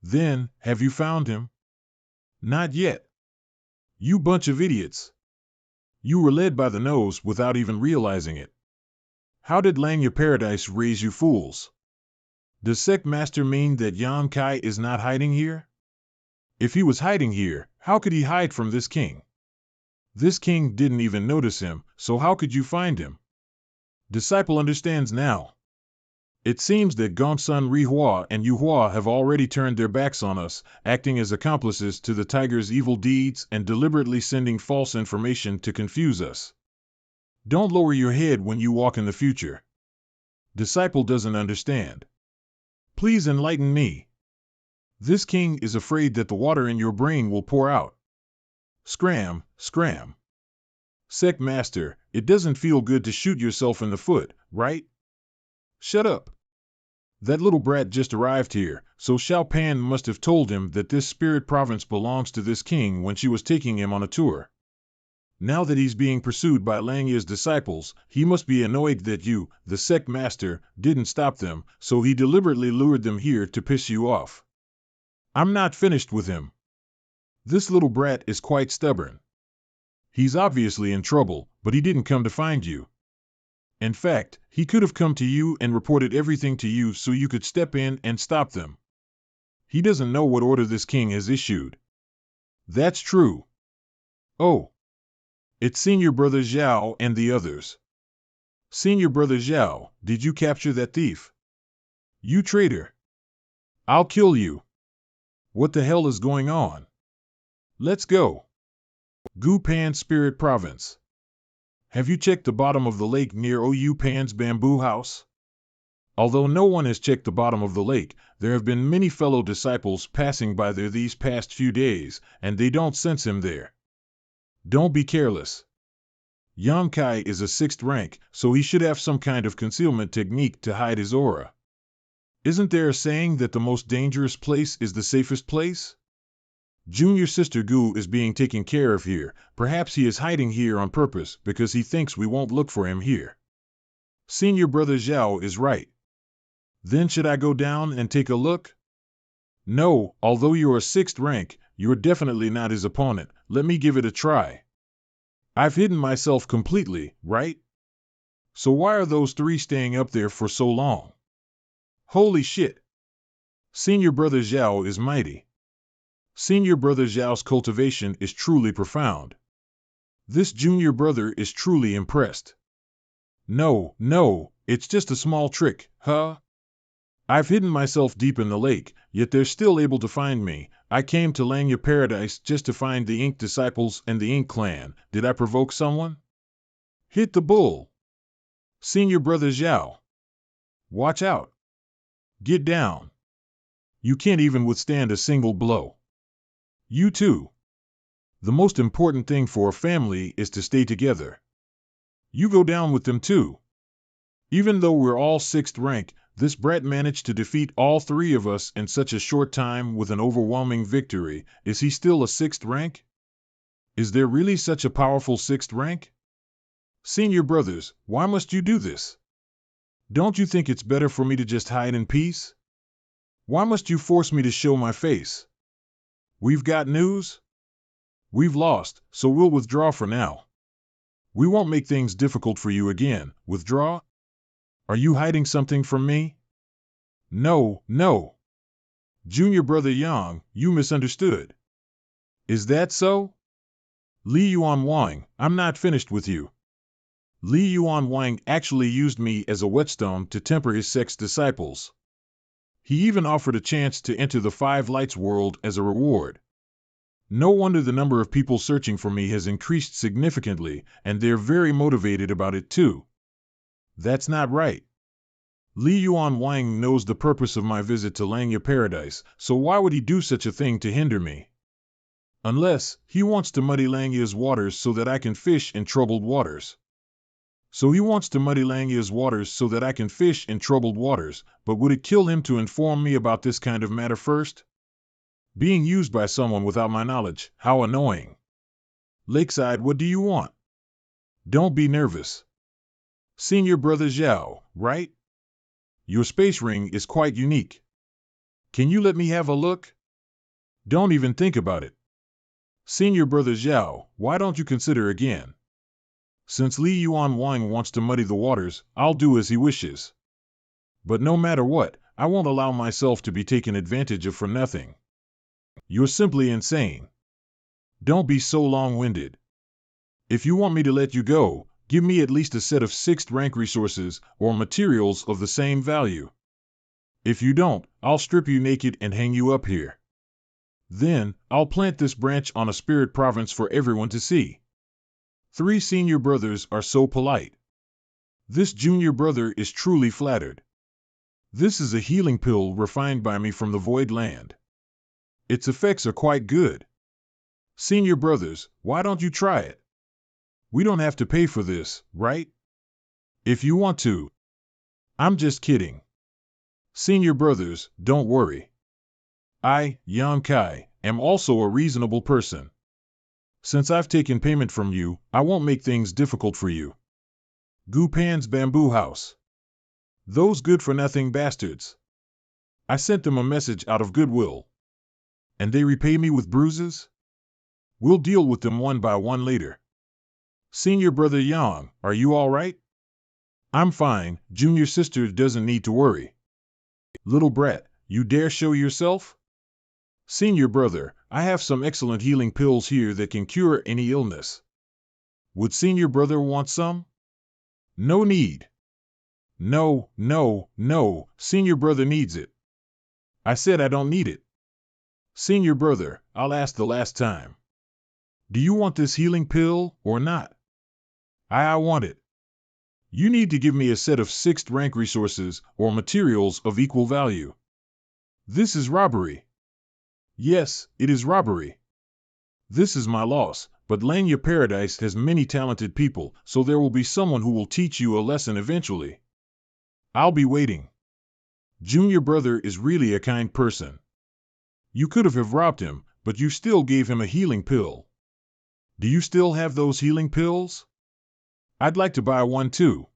Then, have you found him? Not yet. You bunch of idiots. You were led by the nose without even realizing it. How did Langya Paradise raise you fools? Does sect master mean that Yang Kai is not hiding here? If he was hiding here, how could he hide from this king? This king didn't even notice him, so how could you find him? Disciple understands now. It seems that Gongsun Rihua and Yuhua have already turned their backs on us, acting as accomplices to the tiger's evil deeds and deliberately sending false information to confuse us. Don't lower your head when you walk in the future. Disciple doesn't understand. Please enlighten me. This king is afraid that the water in your brain will pour out. Scram, scram. Sect master, it doesn't feel good to shoot yourself in the foot, right? Shut up. That little brat just arrived here, so Xiao Pan must have told him that this spirit province belongs to this king when she was taking him on a tour. Now that he's being pursued by Langya's disciples, he must be annoyed that you, the sect master, didn't stop them, so he deliberately lured them here to piss you off. I'm not finished with him. This little brat is quite stubborn. He's obviously in trouble, but he didn't come to find you. In fact, he could have come to you and reported everything to you so you could step in and stop them. He doesn't know what order this king has issued. That's true. Oh. It's Senior Brother Zhao and the others. Senior Brother Zhao, did you capture that thief? You traitor. I'll kill you. What the hell is going on? Let's go. Gu Pan Spirit Province. Have you checked the bottom of the lake near Ou Pan's bamboo house? Although no one has checked the bottom of the lake, there have been many fellow disciples passing by there these past few days, and they don't sense him there. Don't be careless. Yang Kai is a 6th rank, so he should have some kind of concealment technique to hide his aura. Isn't there a saying that the most dangerous place is the safest place? Junior Sister Gu is being taken care of here. Perhaps he is hiding here on purpose because he thinks we won't look for him here. Senior Brother Zhao is right. Then should I go down and take a look? No, although you're a 6th rank, you're definitely not his opponent. Let me give it a try. I've hidden myself completely, right? So why are those 3 staying up there for so long? Holy shit! Senior Brother Zhao is mighty. Senior Brother Zhao's cultivation is truly profound. This junior brother is truly impressed. No, it's just a small trick, huh? I've hidden myself deep in the lake, yet they're still able to find me. I came to Langya Paradise just to find the Ink Disciples and the Ink Clan. Did I provoke someone? Hit the bull. Senior Brother Zhao. Watch out. Get down. You can't even withstand a single blow. You too. The most important thing for a family is to stay together. You go down with them too. Even though we're all 6th rank, this brat managed to defeat all 3 of us in such a short time with an overwhelming victory. Is he still a 6th rank? Is there really such a powerful 6th rank? Senior brothers, why must you do this? Don't you think it's better for me to just hide in peace? Why must you force me to show my face? We've got news? We've lost, so we'll withdraw for now. We won't make things difficult for you again. Withdraw? Are you hiding something from me? No. Junior Brother Yang, you misunderstood. Is that so? Li Yuan Wang, I'm not finished with you. Li Yuan Wang actually used me as a whetstone to temper his sect's disciples. He even offered a chance to enter the 5 Lights world as a reward. No wonder the number of people searching for me has increased significantly, and they're very motivated about it too. That's not right. Li Yuan Wang knows the purpose of my visit to Langya Paradise, so why would he do such a thing to hinder me? Unless he wants to muddy Langya's waters so that I can fish in troubled waters. So he wants to muddy Langya's waters so that I can fish in troubled waters, but would it kill him to inform me about this kind of matter first? Being used by someone without my knowledge, how annoying. Lakeside, what do you want? Don't be nervous. Senior Brother Zhao, right? Your space ring is quite unique. Can you let me have a look? Don't even think about it. Senior Brother Zhao, why don't you consider again? Since Li Yuan Wang wants to muddy the waters, I'll do as he wishes. But no matter what, I won't allow myself to be taken advantage of for nothing. You're simply insane. Don't be so long-winded. If you want me to let you go, give me at least a set of 6th rank resources or materials of the same value. If you don't, I'll strip you naked and hang you up here. Then, I'll plant this branch on a spirit province for everyone to see. 3 senior brothers are so polite. This junior brother is truly flattered. This is a healing pill refined by me from the Void Land. Its effects are quite good. Senior brothers, why don't you try it? We don't have to pay for this, right? If you want to. I'm just kidding. Senior brothers, don't worry. I, Yang Kai, am also a reasonable person. Since I've taken payment from you, I won't make things difficult for you. Gu Pan's bamboo house. Those good-for-nothing bastards. I sent them a message out of goodwill. And they repay me with bruises? We'll deal with them one by one later. Senior Brother Yang, are you all right? I'm fine, junior sister doesn't need to worry. Little brat, you dare show yourself? Senior brother, I have some excellent healing pills here that can cure any illness. Would senior brother want some? No need. No, senior brother needs it. I said I don't need it. Senior brother, I'll ask the last time. Do you want this healing pill or not? I want it. You need to give me a set of 6th rank resources or materials of equal value. This is robbery. Yes, it is robbery. This is my loss, but Langya Paradise has many talented people, so there will be someone who will teach you a lesson eventually. I'll be waiting. Junior brother is really a kind person. You could have robbed him, but you still gave him a healing pill. Do you still have those healing pills? I'd like to buy one too.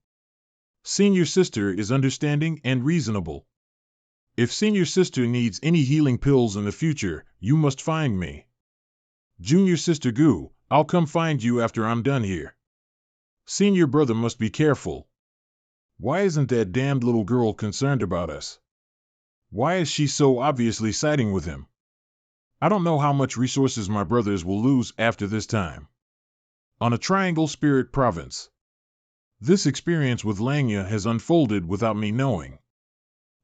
Senior sister is understanding and reasonable. If senior sister needs any healing pills in the future, you must find me. Junior sister Gu, I'll come find you after I'm done here. Senior brother must be careful. Why isn't that damned little girl concerned about us? Why is she so obviously siding with him? I don't know how much resources my brothers will lose after this time. On a Triangle Spirit Province. This experience with Langya has unfolded without me knowing.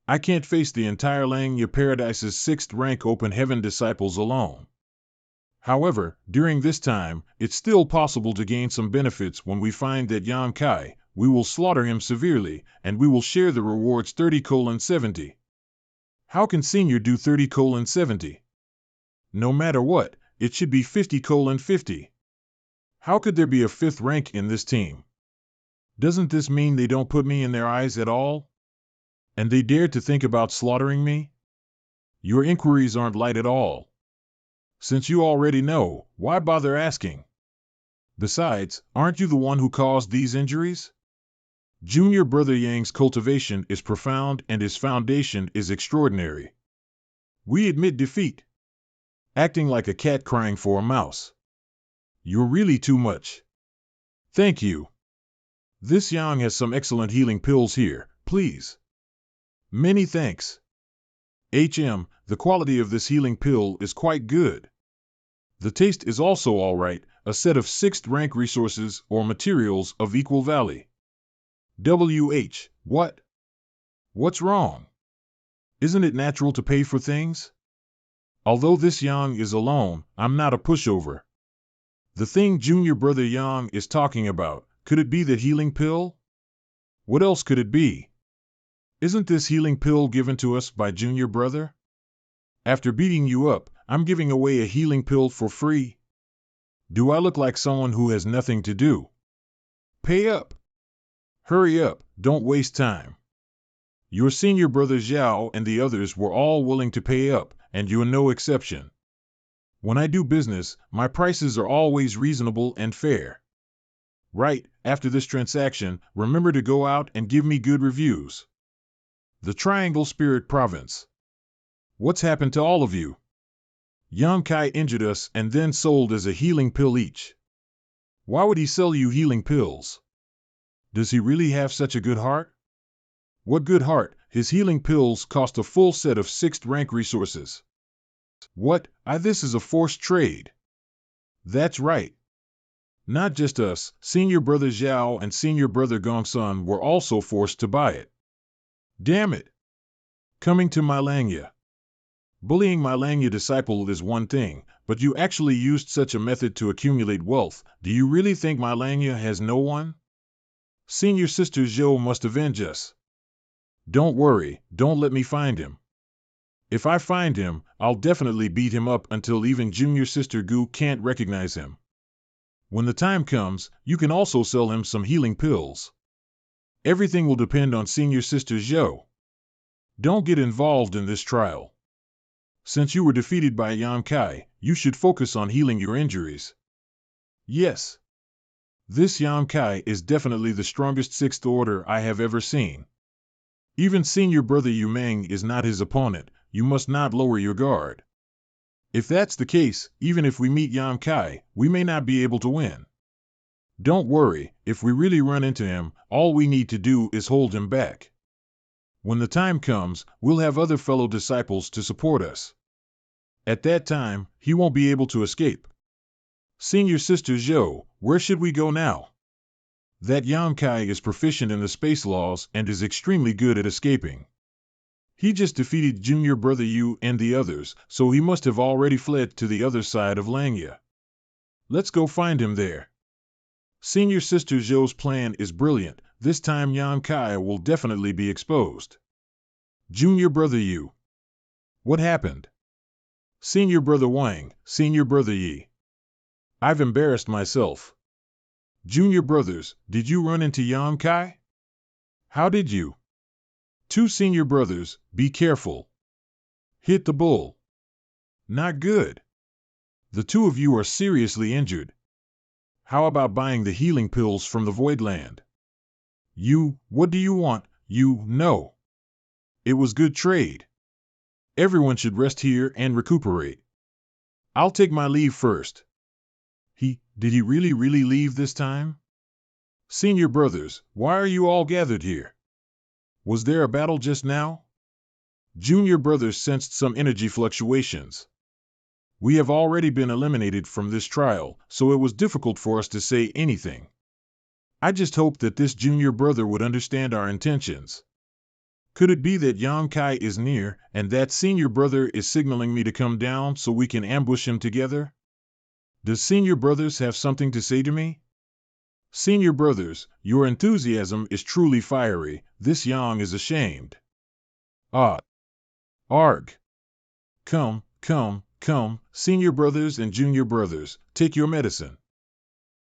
I can't face the entire Langya Paradise's 6th rank open heaven disciples alone. However, during this time, it's still possible to gain some benefits when we find that Yang Kai. We will slaughter him severely, and we will share the rewards 30:70. How can senior do 30:70? No matter what, it should be 50:50. How could there be a 5th rank in this team? Doesn't this mean they don't put me in their eyes at all? And they dare to think about slaughtering me? Your inquiries aren't light at all. Since you already know, why bother asking? Besides, aren't you the one who caused these injuries? Junior Brother Yang's cultivation is profound and his foundation is extraordinary. We admit defeat. Acting like a cat crying for a mouse. You're really too much. Thank you. This Yang has some excellent healing pills here, please. Many thanks. The quality of this healing pill is quite good. The taste is also all right, a set of 6th rank resources or materials of equal value. What? What's wrong? Isn't it natural to pay for things? Although this Yang is alone, I'm not a pushover. The thing Junior Brother Yang is talking about, could it be that healing pill? What else could it be? Isn't this healing pill given to us by Junior Brother? After beating you up, I'm giving away a healing pill for free? Do I look like someone who has nothing to do? Pay up! Hurry up, don't waste time. Your senior brother Zhao and the others were all willing to pay up, and you're no exception. When I do business, my prices are always reasonable and fair. Right, after this transaction, remember to go out and give me good reviews. The Triangle Spirit Province. What's happened to all of you? Yang Kai injured us and then sold as a healing pill each. Why would he sell you healing pills? Does he really have such a good heart? What good heart? His healing pills cost a full set of 6th rank resources. What? This is a forced trade. That's right. Not just us, Senior Brother Zhao and Senior Brother Gongsun were also forced to buy it. Damn it! Coming to my Langya. Bullying my Langya disciple is one thing, but you actually used such a method to accumulate wealth. Do you really think my Langya has no one? Senior Sister Zhou must avenge us. Don't worry, don't let me find him. If I find him, I'll definitely beat him up until even Junior Sister Gu can't recognize him. When the time comes, you can also sell him some healing pills. Everything will depend on Senior Sister Zhou. Don't get involved in this trial. Since you were defeated by Yan Kai, you should focus on healing your injuries. Yes. This Yan Kai is definitely the strongest 6th order I have ever seen. Even Senior Brother Yu Meng is not his opponent. You must not lower your guard. If that's the case, even if we meet Yan Kai, we may not be able to win. Don't worry, if we really run into him, all we need to do is hold him back. When the time comes, we'll have other fellow disciples to support us. At that time, he won't be able to escape. Senior Sister Zhou, where should we go now? That Yan Kai is proficient in the space laws and is extremely good at escaping. He just defeated Junior Brother Yu and the others, so he must have already fled to the other side of Langya. Let's go find him there. Senior Sister Zhou's plan is brilliant. This time Yan Kai will definitely be exposed. Junior Brother Yu. What happened? Senior Brother Wang, Senior Brother Yi. I've embarrassed myself. Junior Brothers, did you run into Yan Kai? How did you? 2 Senior Brothers, be careful. Hit the bull. Not good. The 2 of you are seriously injured. How about buying the healing pills from the Voidland? You, what do you want? You, no. It was good trade. Everyone should rest here and recuperate. I'll take my leave first. Did he really leave this time? Senior Brothers, why are you all gathered here? Was there a battle just now? Junior Brothers sensed some energy fluctuations. We have already been eliminated from this trial, so it was difficult for us to say anything. I just hoped that this Junior Brother would understand our intentions. Could it be that Yan Kai is near, and that Senior Brother is signaling me to come down so we can ambush him together? Does Senior Brothers have something to say to me? Senior Brothers, your enthusiasm is truly fiery. This Yang is ashamed. Ah. Arg. Come, Senior Brothers and Junior Brothers, take your medicine.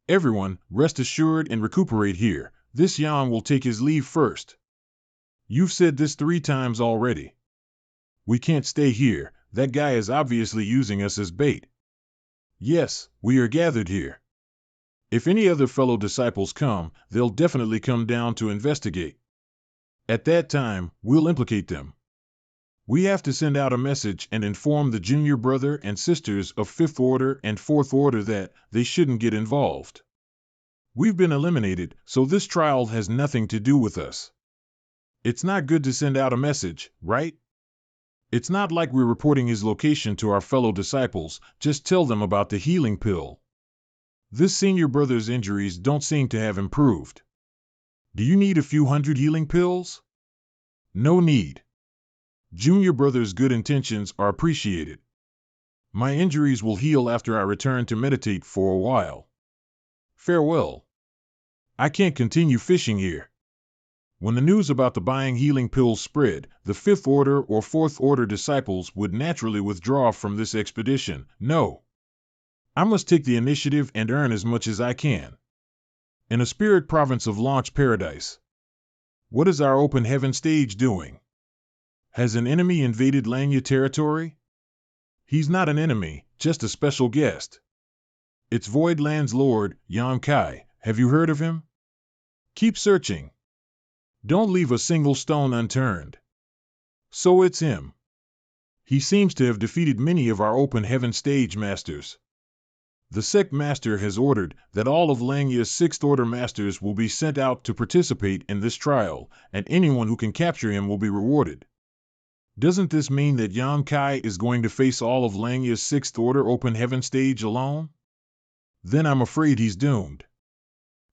Everyone, rest assured and recuperate here. This Yang will take his leave first. You've said this 3 times already. We can't stay here. That guy is obviously using us as bait. Yes, we are gathered here. If any other fellow disciples come, they'll definitely come down to investigate. At that time, we'll implicate them. We have to send out a message and inform the Junior Brother and Sisters of 5th Order and 4th Order that they shouldn't get involved. We've been eliminated, so this trial has nothing to do with us. It's not good to send out a message, right? It's not like we're reporting his location to our fellow disciples. Just tell them about the healing pill. This Senior Brother's injuries don't seem to have improved. Do you need a few hundred healing pills? No need. Junior Brother's good intentions are appreciated. My injuries will heal after I return to meditate for a while. Farewell. I can't continue fishing here. When the news about the buying healing pills spread, the fifth order or fourth order disciples would naturally withdraw from this expedition. No. I must take the initiative and earn as much as I can. In a spirit province of Launch Paradise. What is our open heaven stage doing? Has an enemy invaded Lanya territory? He's not an enemy, just a special guest. It's Voidland's Lord, Yan Kai. Have you heard of him? Keep searching. Don't leave a single stone unturned. So it's him. He seems to have defeated many of our open heaven stage masters. The sect master has ordered that all of Lanya's sixth order masters will be sent out to participate in this trial, and anyone who can capture him will be rewarded. Doesn't this mean that Yan Kai is going to face all of Lanya's sixth order open heaven stage alone? Then I'm afraid he's doomed.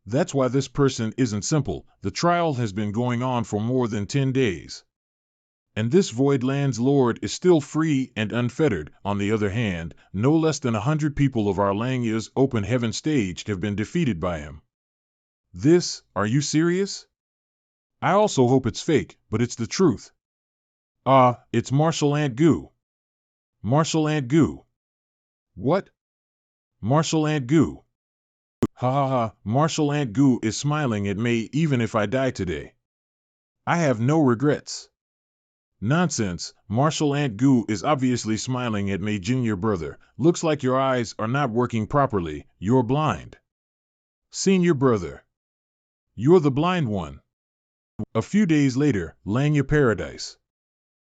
That's why this person isn't simple. The trial has been going on for more than 10 days. And this Voidland's Lord is still free and unfettered. On the other hand, no less than 100 people of our Lanya's open heaven stage have been defeated by him. Are you serious? I also hope it's fake, but it's the truth. It's Marshal Ant Goo. Marshal Ant Goo. What? Marshal Ant Goo. Ha ha ha, Marshal Ant Goo is smiling at me even if I die today. I have no regrets. Nonsense, Marshal Ant Goo is obviously smiling at me, junior brother. Looks like your eyes are not working properly, you're blind. Senior brother. You're the blind one. A few days later, Lanya Paradise.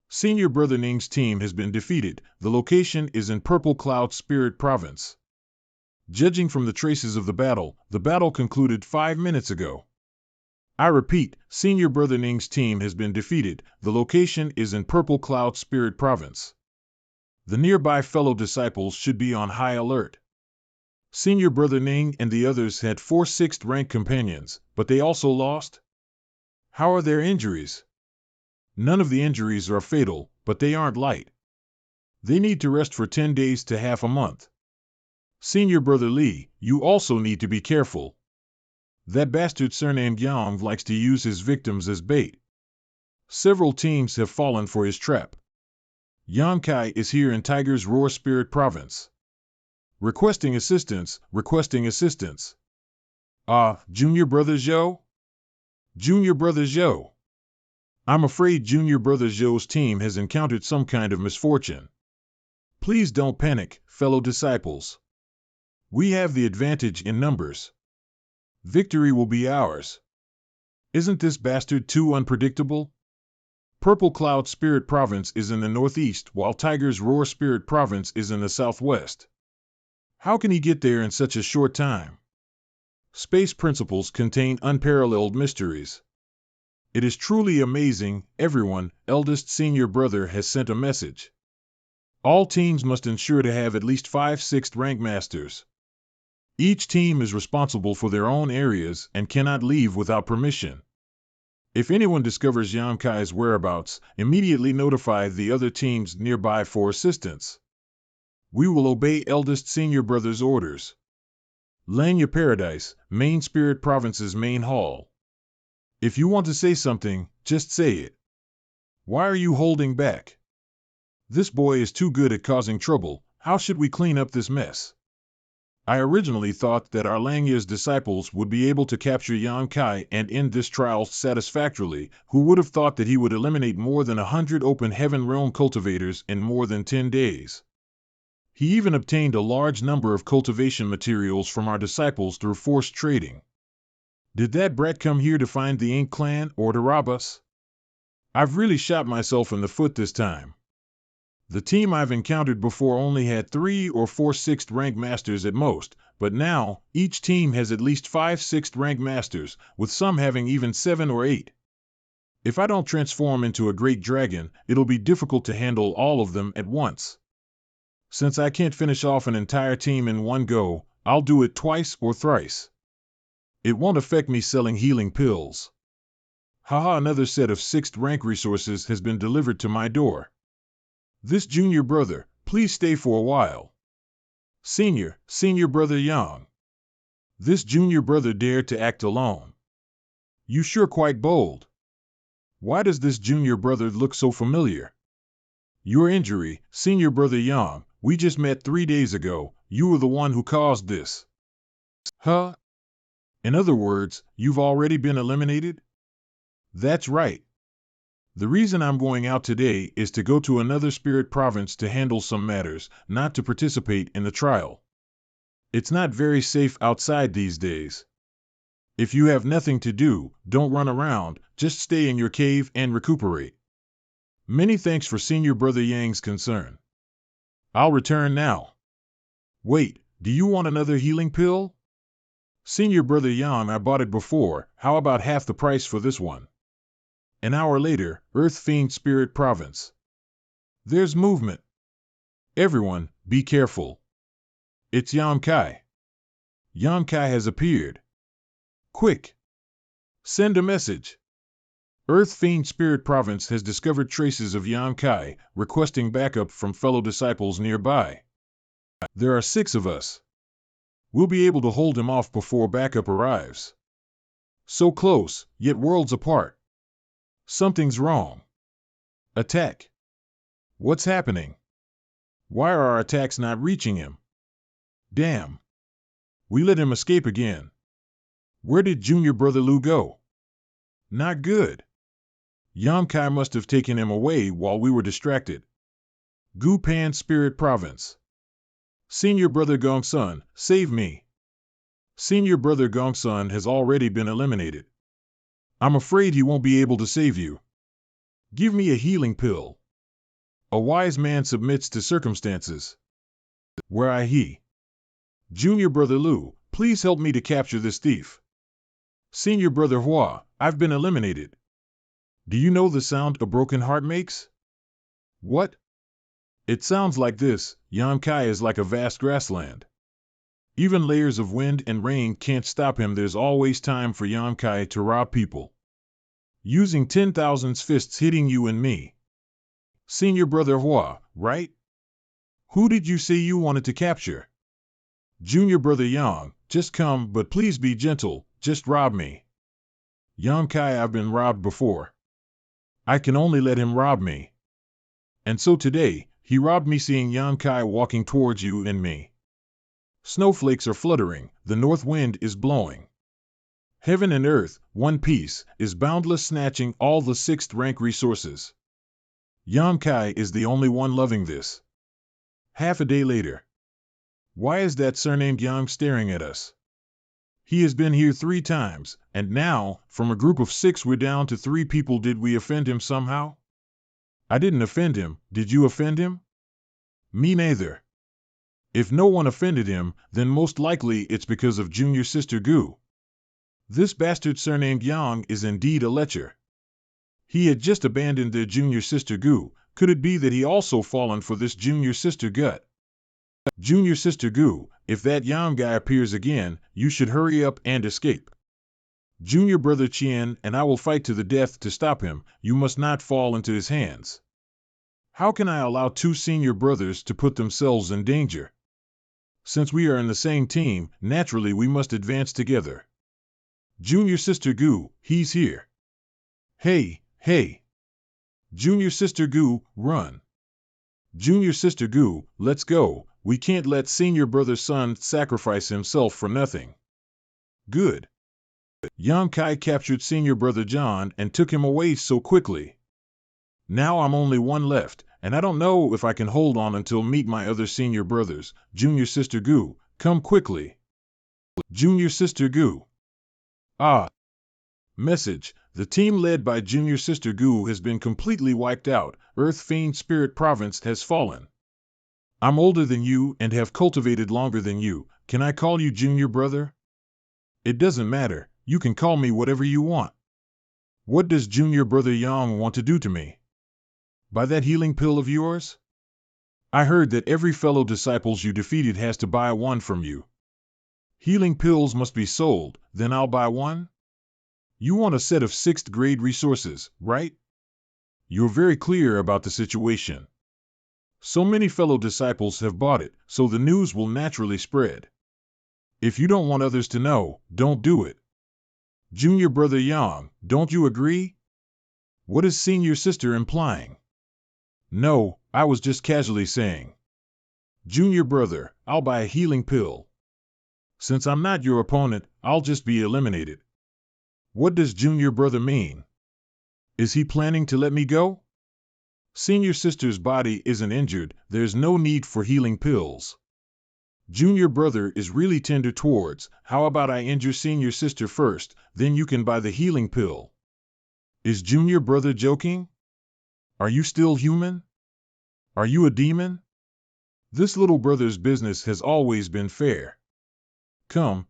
Senior brother Ning's team has been defeated. The location is in Purple Cloud Spirit Province. Judging from the traces of the battle concluded 5 minutes ago. I repeat, Senior Brother Ning's team has been defeated. The location is in Purple Cloud Spirit Province. The nearby fellow disciples should be on high alert. Senior Brother Ning and the others had 4 6th rank companions, but they also lost? How are their injuries? None of the injuries are fatal, but they aren't light. They need to rest for 10 days to half a month. Senior Brother Li, you also need to be careful. That bastard surnamed Yang likes to use his victims as bait. Several teams have fallen for his trap. Yan Kai is here in Tiger's Roar Spirit Province. Requesting assistance, requesting assistance. Junior Brother Zhou? Junior Brother Zhou. I'm afraid Junior Brother Zhou's team has encountered some kind of misfortune. Please don't panic, fellow disciples. We have the advantage in numbers. Victory will be ours. Isn't this bastard too unpredictable? Purple Cloud Spirit Province is in the northeast, while Tiger's Roar Spirit Province is in the southwest. How can he get there in such a short time? Space principles contain unparalleled mysteries. It is truly amazing. Everyone, eldest senior brother has sent a message. All teams must ensure to have at least 5 6th rank masters. Each team is responsible for their own areas and cannot leave without permission. If anyone discovers Yan Kai's whereabouts, immediately notify the other teams nearby for assistance. We will obey eldest senior brother's orders. Lanya Paradise, Main Spirit Province's main hall. If you want to say something, just say it. Why are you holding back? This boy is too good at causing trouble. How should we clean up this mess? I originally thought that our Lanya's disciples would be able to capture Yan Kai and end this trial satisfactorily. Who would have thought that he would eliminate more than 100 open heaven realm cultivators in more than 10 days? He even obtained a large number of cultivation materials from our disciples through forced trading. Did that brat come here to find the Ink Clan or to rob us? I've really shot myself in the foot this time. The team I've encountered before only had 3 or 4 6th rank masters at most, but now, each team has at least 5 6th rank masters, with some having even 7 or 8. If I don't transform into a great dragon, it'll be difficult to handle all of them at once. Since I can't finish off an entire team in one go, I'll do it twice or thrice. It won't affect me selling healing pills. Haha, another set of 6th rank resources has been delivered to my door. This junior brother, please stay for a while. Senior brother Yang. This junior brother dared to act alone. You sure quite bold. Why does this junior brother look so familiar? Your injury, senior brother Yang, we just met 3 days ago. You were the one who caused this. Huh? In other words, you've already been eliminated? That's right. The reason I'm going out today is to go to another spirit province to handle some matters, not to participate in the trial. It's not very safe outside these days. If you have nothing to do, don't run around, just stay in your cave and recuperate. Many thanks for Senior Brother Yang's concern. I'll return now. Wait, do you want another healing pill? Senior Brother Yang, I bought it before, how about half the price for this one? An hour later, Earth Fiend Spirit Province. There's movement. Everyone, be careful. It's Yan Kai. Yan Kai has appeared. Quick! Send a message. Earth Fiend Spirit Province has discovered traces of Yan Kai, requesting backup from fellow disciples nearby. There are 6 of us. We'll be able to hold him off before backup arrives. So close, yet worlds apart. Something's wrong. Attack. What's happening? Why are our attacks not reaching him? Damn. We let him escape again. Where did Junior Brother Lu go? Not good. Yan Kai must have taken him away while we were distracted. Gu Pan Spirit Province. Senior Brother Gongsun, save me. Senior Brother Gongsun has already been eliminated. I'm afraid he won't be able to save you. Give me a healing pill. A wise man submits to circumstances. Where I he? Junior Brother Lu, please help me to capture this thief. Senior Brother Hua, I've been eliminated. Do you know the sound a broken heart makes? What? It sounds like this. Yan Kai is like a vast grassland. Even layers of wind and rain can't stop him. There's always time for Yan Kai to rob people. Using 10,000 fists hitting you and me. Senior Brother Hua, right? Who did you say you wanted to capture? Junior Brother Yang, just come, but please be gentle, just rob me. Yan Kai, I've been robbed before. I can only let him rob me. And so today, he robbed me, seeing Yan Kai walking towards you and me. Snowflakes are fluttering, the north wind is blowing. Heaven and earth, one piece, is boundless, snatching all the 6th rank resources. Yan Kai is the only one loving this. Half a day later. Why is that surnamed Yang staring at us? He has been here 3 times, and now, from a group of 6 we're down to 3 people. Did we offend him somehow? I didn't offend him. Did you offend him? Me neither. If no one offended him, then most likely it's because of Junior Sister Gu. This bastard surnamed Yang is indeed a lecher. He had just abandoned their Junior Sister Gu. Could it be that he also fallen for this Junior Sister Gut? Junior Sister Gu, if that Yang guy appears again, you should hurry up and escape. Junior Brother Qian and I will fight to the death to stop him. You must not fall into his hands. How can I allow 2 senior brothers to put themselves in danger? Since we are in the same team, naturally we must advance together. Junior Sister Gu, he's here. Hey, hey. Junior Sister Gu, run. Junior Sister Gu, let's go. We can't let Senior Brother Sun sacrifice himself for nothing. Good. Yan Kai captured Senior Brother John and took him away so quickly. Now I'm only one left, and I don't know if I can hold on until meet my other senior brothers. Junior Sister Gu, come quickly. Junior Sister Gu. Ah. Message. The team led by Junior Sister Gu has been completely wiped out. Earth Fiend Spirit Province has fallen. I'm older than you and have cultivated longer than you. Can I call you Junior Brother? It doesn't matter. You can call me whatever you want. What does Junior Brother Yang want to do to me? Buy that healing pill of yours? I heard that every fellow disciples you defeated has to buy one from you. Healing pills must be sold, then I'll buy one? You want a set of 6th grade resources, right? You're very clear about the situation. So many fellow disciples have bought it, so the news will naturally spread. If you don't want others to know, don't do it. Junior Brother Yang, don't you agree? What is senior sister implying? No, I was just casually saying. Junior brother, I'll buy a healing pill. Since I'm not your opponent, I'll just be eliminated. What does junior brother mean? Is he planning to let me go? Senior sister's body isn't injured, there's no need for healing pills. Junior brother is really tender towards, how about I injure senior sister first, then you can buy the healing pill. Is junior brother joking? Are you still human? Are you a demon? This little brother's business has always been fair. Come,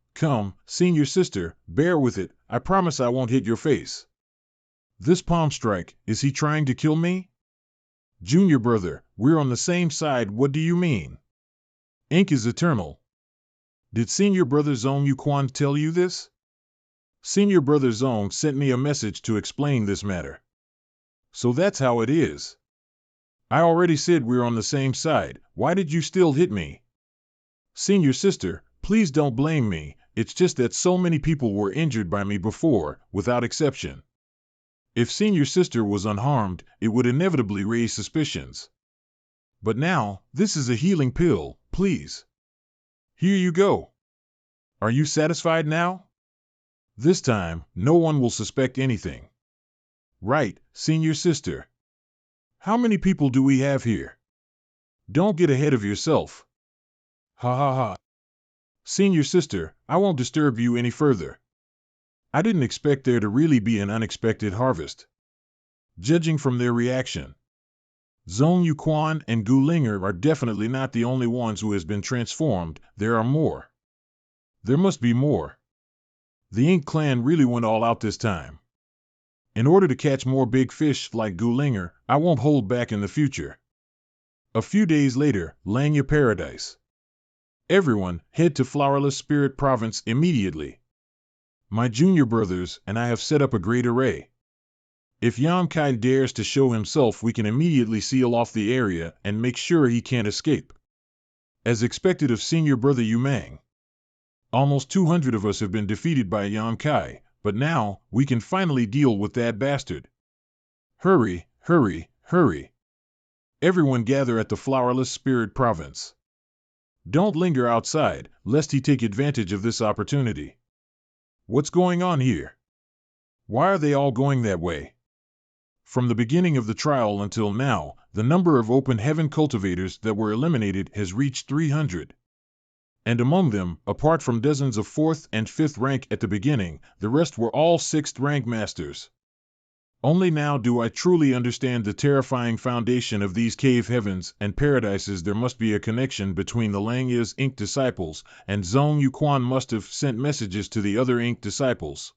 senior sister, bear with it, I promise I won't hit your face. This palm strike, is he trying to kill me? Junior brother, we're on the same side, what do you mean? Ink is eternal. Did senior brother Zong Yuquan tell you this? Senior brother Zong sent me a message to explain this matter. So that's how it is. I already said we're on the same side, why did you still hit me? Senior sister, please don't blame me, it's just that so many people were injured by me before, without exception. If senior sister was unharmed, it would inevitably raise suspicions. But now, this is a healing pill, please. Here you go. Are you satisfied now? This time, no one will suspect anything. Right, senior sister. How many people do we have here? Don't get ahead of yourself. Ha ha ha. Senior sister, I won't disturb you any further. I didn't expect there to really be an unexpected harvest. Judging from their reaction, Zong Yuquan and Gu Linger are definitely not the only ones who has been transformed, there are more. There must be more. The Ink clan really went all out this time. In order to catch more big fish like Gu Linger, I won't hold back in the future. A few days later, Langya Paradise. Everyone, head to Flowerless Spirit Province immediately. My junior brothers and I have set up a great array. If Yam Kai dares to show himself, we can immediately seal off the area and make sure he can't escape. As expected of senior brother Yumang. Almost 200 of us have been defeated by Yam Kai, but now, we can finally deal with that bastard. Hurry, hurry, hurry. Everyone gather at the Flowerless Spirit Province. Don't linger outside, lest he take advantage of this opportunity. What's going on here? Why are they all going that way? From the beginning of the trial until now, the number of open heaven cultivators that were eliminated has reached 300. And among them, apart from dozens of 4th and 5th rank at the beginning, the rest were all 6th rank masters. Only now do I truly understand the terrifying foundation of these cave heavens and paradises. There must be a connection between the Langya's Ink disciples, and Zong Yuquan must have sent messages to the other Ink disciples.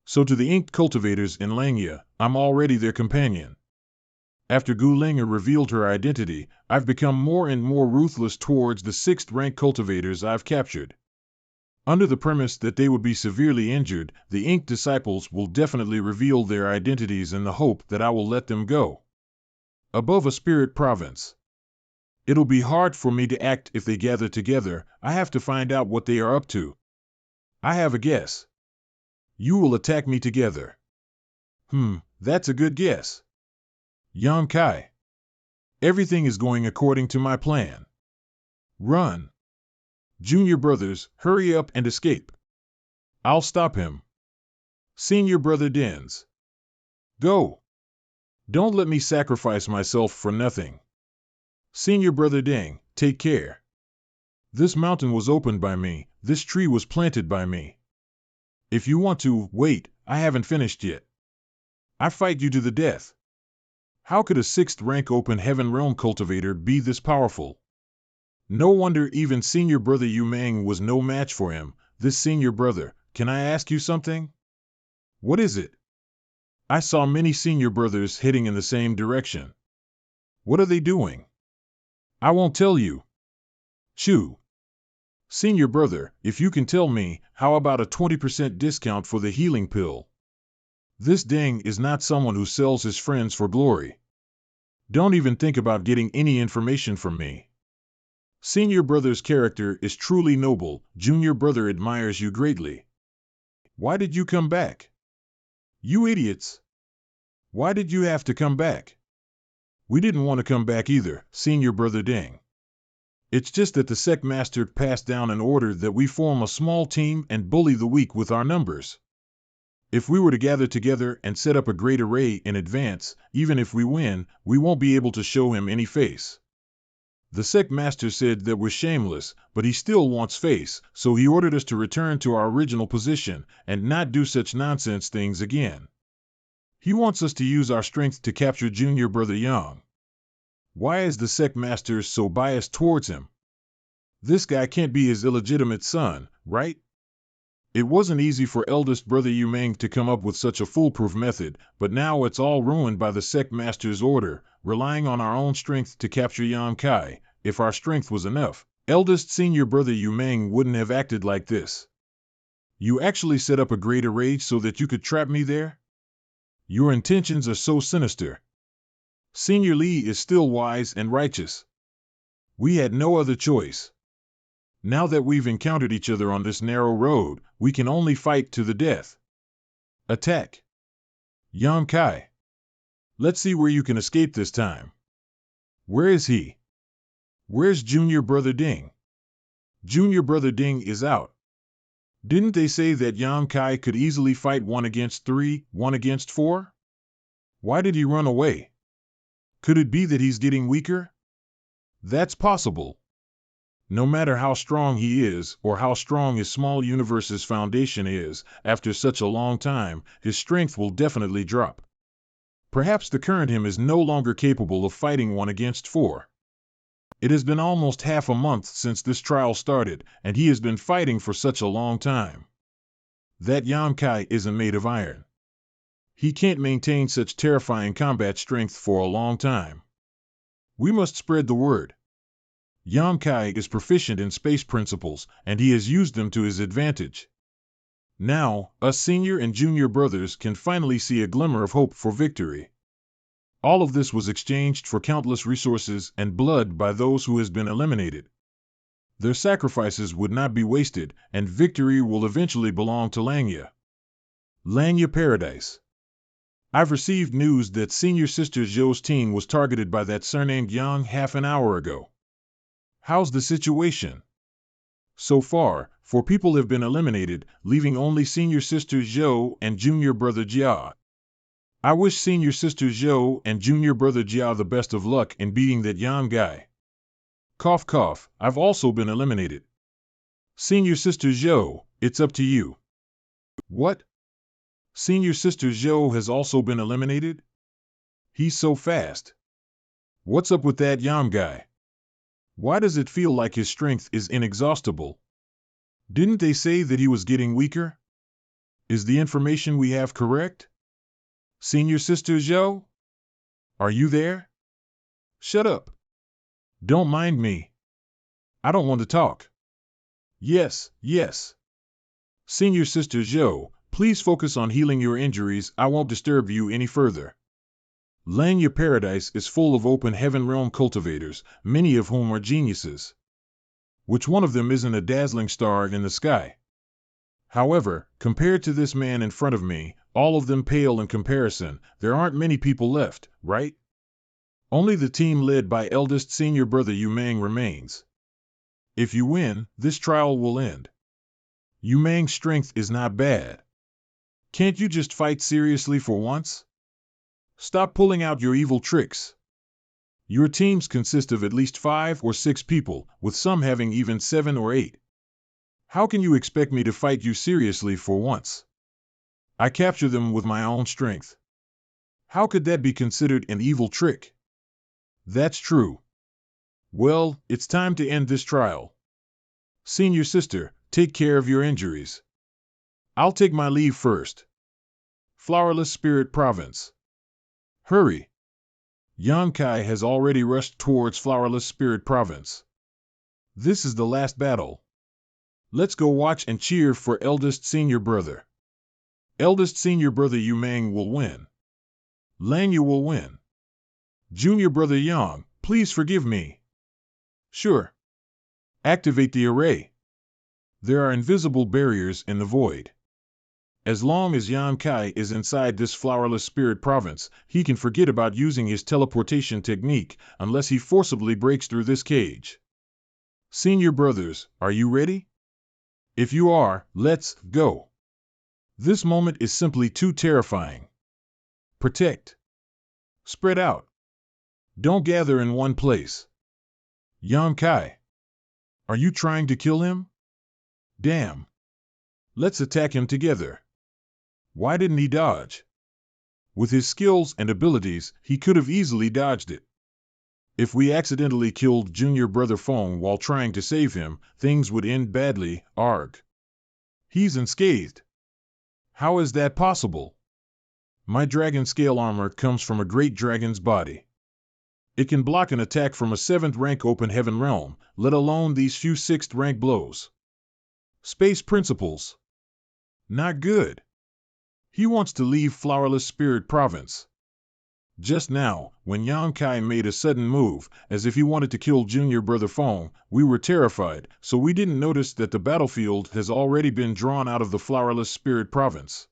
So to the Ink cultivators in Langya, I'm already their companion. After Gu Linger revealed her identity, I've become more and more ruthless towards the 6th rank cultivators I've captured. Under the premise that they would be severely injured, the Ink disciples will definitely reveal their identities in the hope that I will let them go. Above a spirit province. It'll be hard for me to act if they gather together. I have to find out what they are up to. I have a guess. You will attack me together. That's a good guess. Yam Kai. Everything is going according to my plan. Run. Junior brothers, hurry up and escape. I'll stop him. Senior brother Dens. Go. Don't let me sacrifice myself for nothing. Senior brother Deng, take care. This mountain was opened by me, this tree was planted by me. If you want to, wait, I haven't finished yet. I fight you to the death. How could a 6th rank open heaven realm cultivator be this powerful? No wonder even senior brother Yumang was no match for him. This senior brother, can I ask you something? What is it? I saw many senior brothers heading in the same direction. What are they doing? I won't tell you. Chew. Senior brother, if you can tell me, how about a 20% discount for the healing pill? This Deng is not someone who sells his friends for glory. Don't even think about getting any information from me. Senior brother's character is truly noble, junior brother admires you greatly. Why did you come back? You idiots! Why did you have to come back? We didn't want to come back either, Senior Brother Ding. It's just that the sect master passed down an order that we form a small team and bully the weak with our numbers. If we were to gather together and set up a great array in advance, even if we win, we won't be able to show him any face. The sect master said that we're shameless, but he still wants face, so he ordered us to return to our original position and not do such nonsense things again. He wants us to use our strength to capture Junior Brother Yang. Why is the sect master so biased towards him? This guy can't be his illegitimate son, right? It wasn't easy for eldest brother Yumeng to come up with such a foolproof method, but now it's all ruined by the sect master's order, relying on our own strength to capture Yan Kai. If our strength was enough, eldest senior brother Yumeng wouldn't have acted like this. You actually set up a great array so that you could trap me there? Your intentions are so sinister. Senior Li is still wise and righteous. We had no other choice. Now that we've encountered each other on this narrow road, we can only fight to the death. Attack! Yan Kai. Let's see where you can escape this time. Where is he? Where's Junior Brother Ding? Junior Brother Ding is out. Didn't they say that Yan Kai could easily fight 1 against 3, 1 against 4? Why did he run away? Could it be that he's getting weaker? That's possible. No matter how strong he is, or how strong his small universe's foundation is, after such a long time, his strength will definitely drop. Perhaps the current him is no longer capable of fighting 1 against 4. It has been almost half a month since this trial started, and he has been fighting for such a long time. That Yan Kai isn't made of iron. He can't maintain such terrifying combat strength for a long time. We must spread the word. Yan Kai is proficient in space principles, and he has used them to his advantage. Now, us senior and junior brothers can finally see a glimmer of hope for victory. All of this was exchanged for countless resources and blood by those who has been eliminated. Their sacrifices would not be wasted, and victory will eventually belong to Langya. Langya Paradise. I've received news that Senior Sister Zhou's team was targeted by that surnamed Yang half an hour ago. How's the situation? So far, 4 people have been eliminated, leaving only Senior Sister Zhou and Junior Brother Jia. I wish Senior Sister Zhou and Junior Brother Jia the best of luck in beating that Yan guy. Cough cough, I've also been eliminated. Senior Sister Zhou, it's up to you. What? Senior Sister Zhou has also been eliminated? He's so fast. What's up with that Yan guy? Why does it feel like his strength is inexhaustible? Didn't they say that he was getting weaker? Is the information we have correct? Senior Sister Zhou? Are you there? Shut up. Don't mind me. I don't want to talk. Yes, yes. Senior Sister Zhou, please focus on healing your injuries. I won't disturb you any further. Langya Paradise is full of open heaven realm cultivators, many of whom are geniuses. Which one of them isn't a dazzling star in the sky? However, compared to this man in front of me, all of them pale in comparison. There aren't many people left, right? Only the team led by eldest senior brother Yumeng remains. If you win, this trial will end. Yumeng's strength is not bad. Can't you just fight seriously for once? Stop pulling out your evil tricks. Your teams consist of at least 5 or 6 people, with some having even 7 or 8. How can you expect me to fight you seriously for once? I capture them with my own strength. How could that be considered an evil trick? That's true. Well, it's time to end this trial. Senior sister, take care of your injuries. I'll take my leave first. Flowerless Spirit Province. Hurry. Yan Kai has already rushed towards Flowerless Spirit Province. This is the last battle. Let's go watch and cheer for eldest senior brother. Eldest senior brother Yumeng will win. Langya will win. Junior brother Yang, please forgive me. Sure. Activate the array. There are invisible barriers in the void. As long as Yan Kai is inside this flowerless spirit province, he can forget about using his teleportation technique unless he forcibly breaks through this cage. Senior brothers, are you ready? If you are, let's go. This moment is simply too terrifying. Protect. Spread out. Don't gather in one place. Yan Kai. Are you trying to kill him? Damn. Let's attack him together. Why didn't he dodge? With his skills and abilities, he could have easily dodged it. If we accidentally killed Junior Brother Fong while trying to save him, things would end badly, arg. He's unscathed. How is that possible? My dragon scale armor comes from a great dragon's body. It can block an attack from a 7th rank open heaven realm, let alone these few 6th rank blows. Space principles. Not good. He wants to leave Flowerless Spirit Province. Just now, when Yan Kai made a sudden move, as if he wanted to kill Junior Brother Fong, we were terrified, so we didn't notice that the battlefield has already been drawn out of the Flowerless Spirit Province.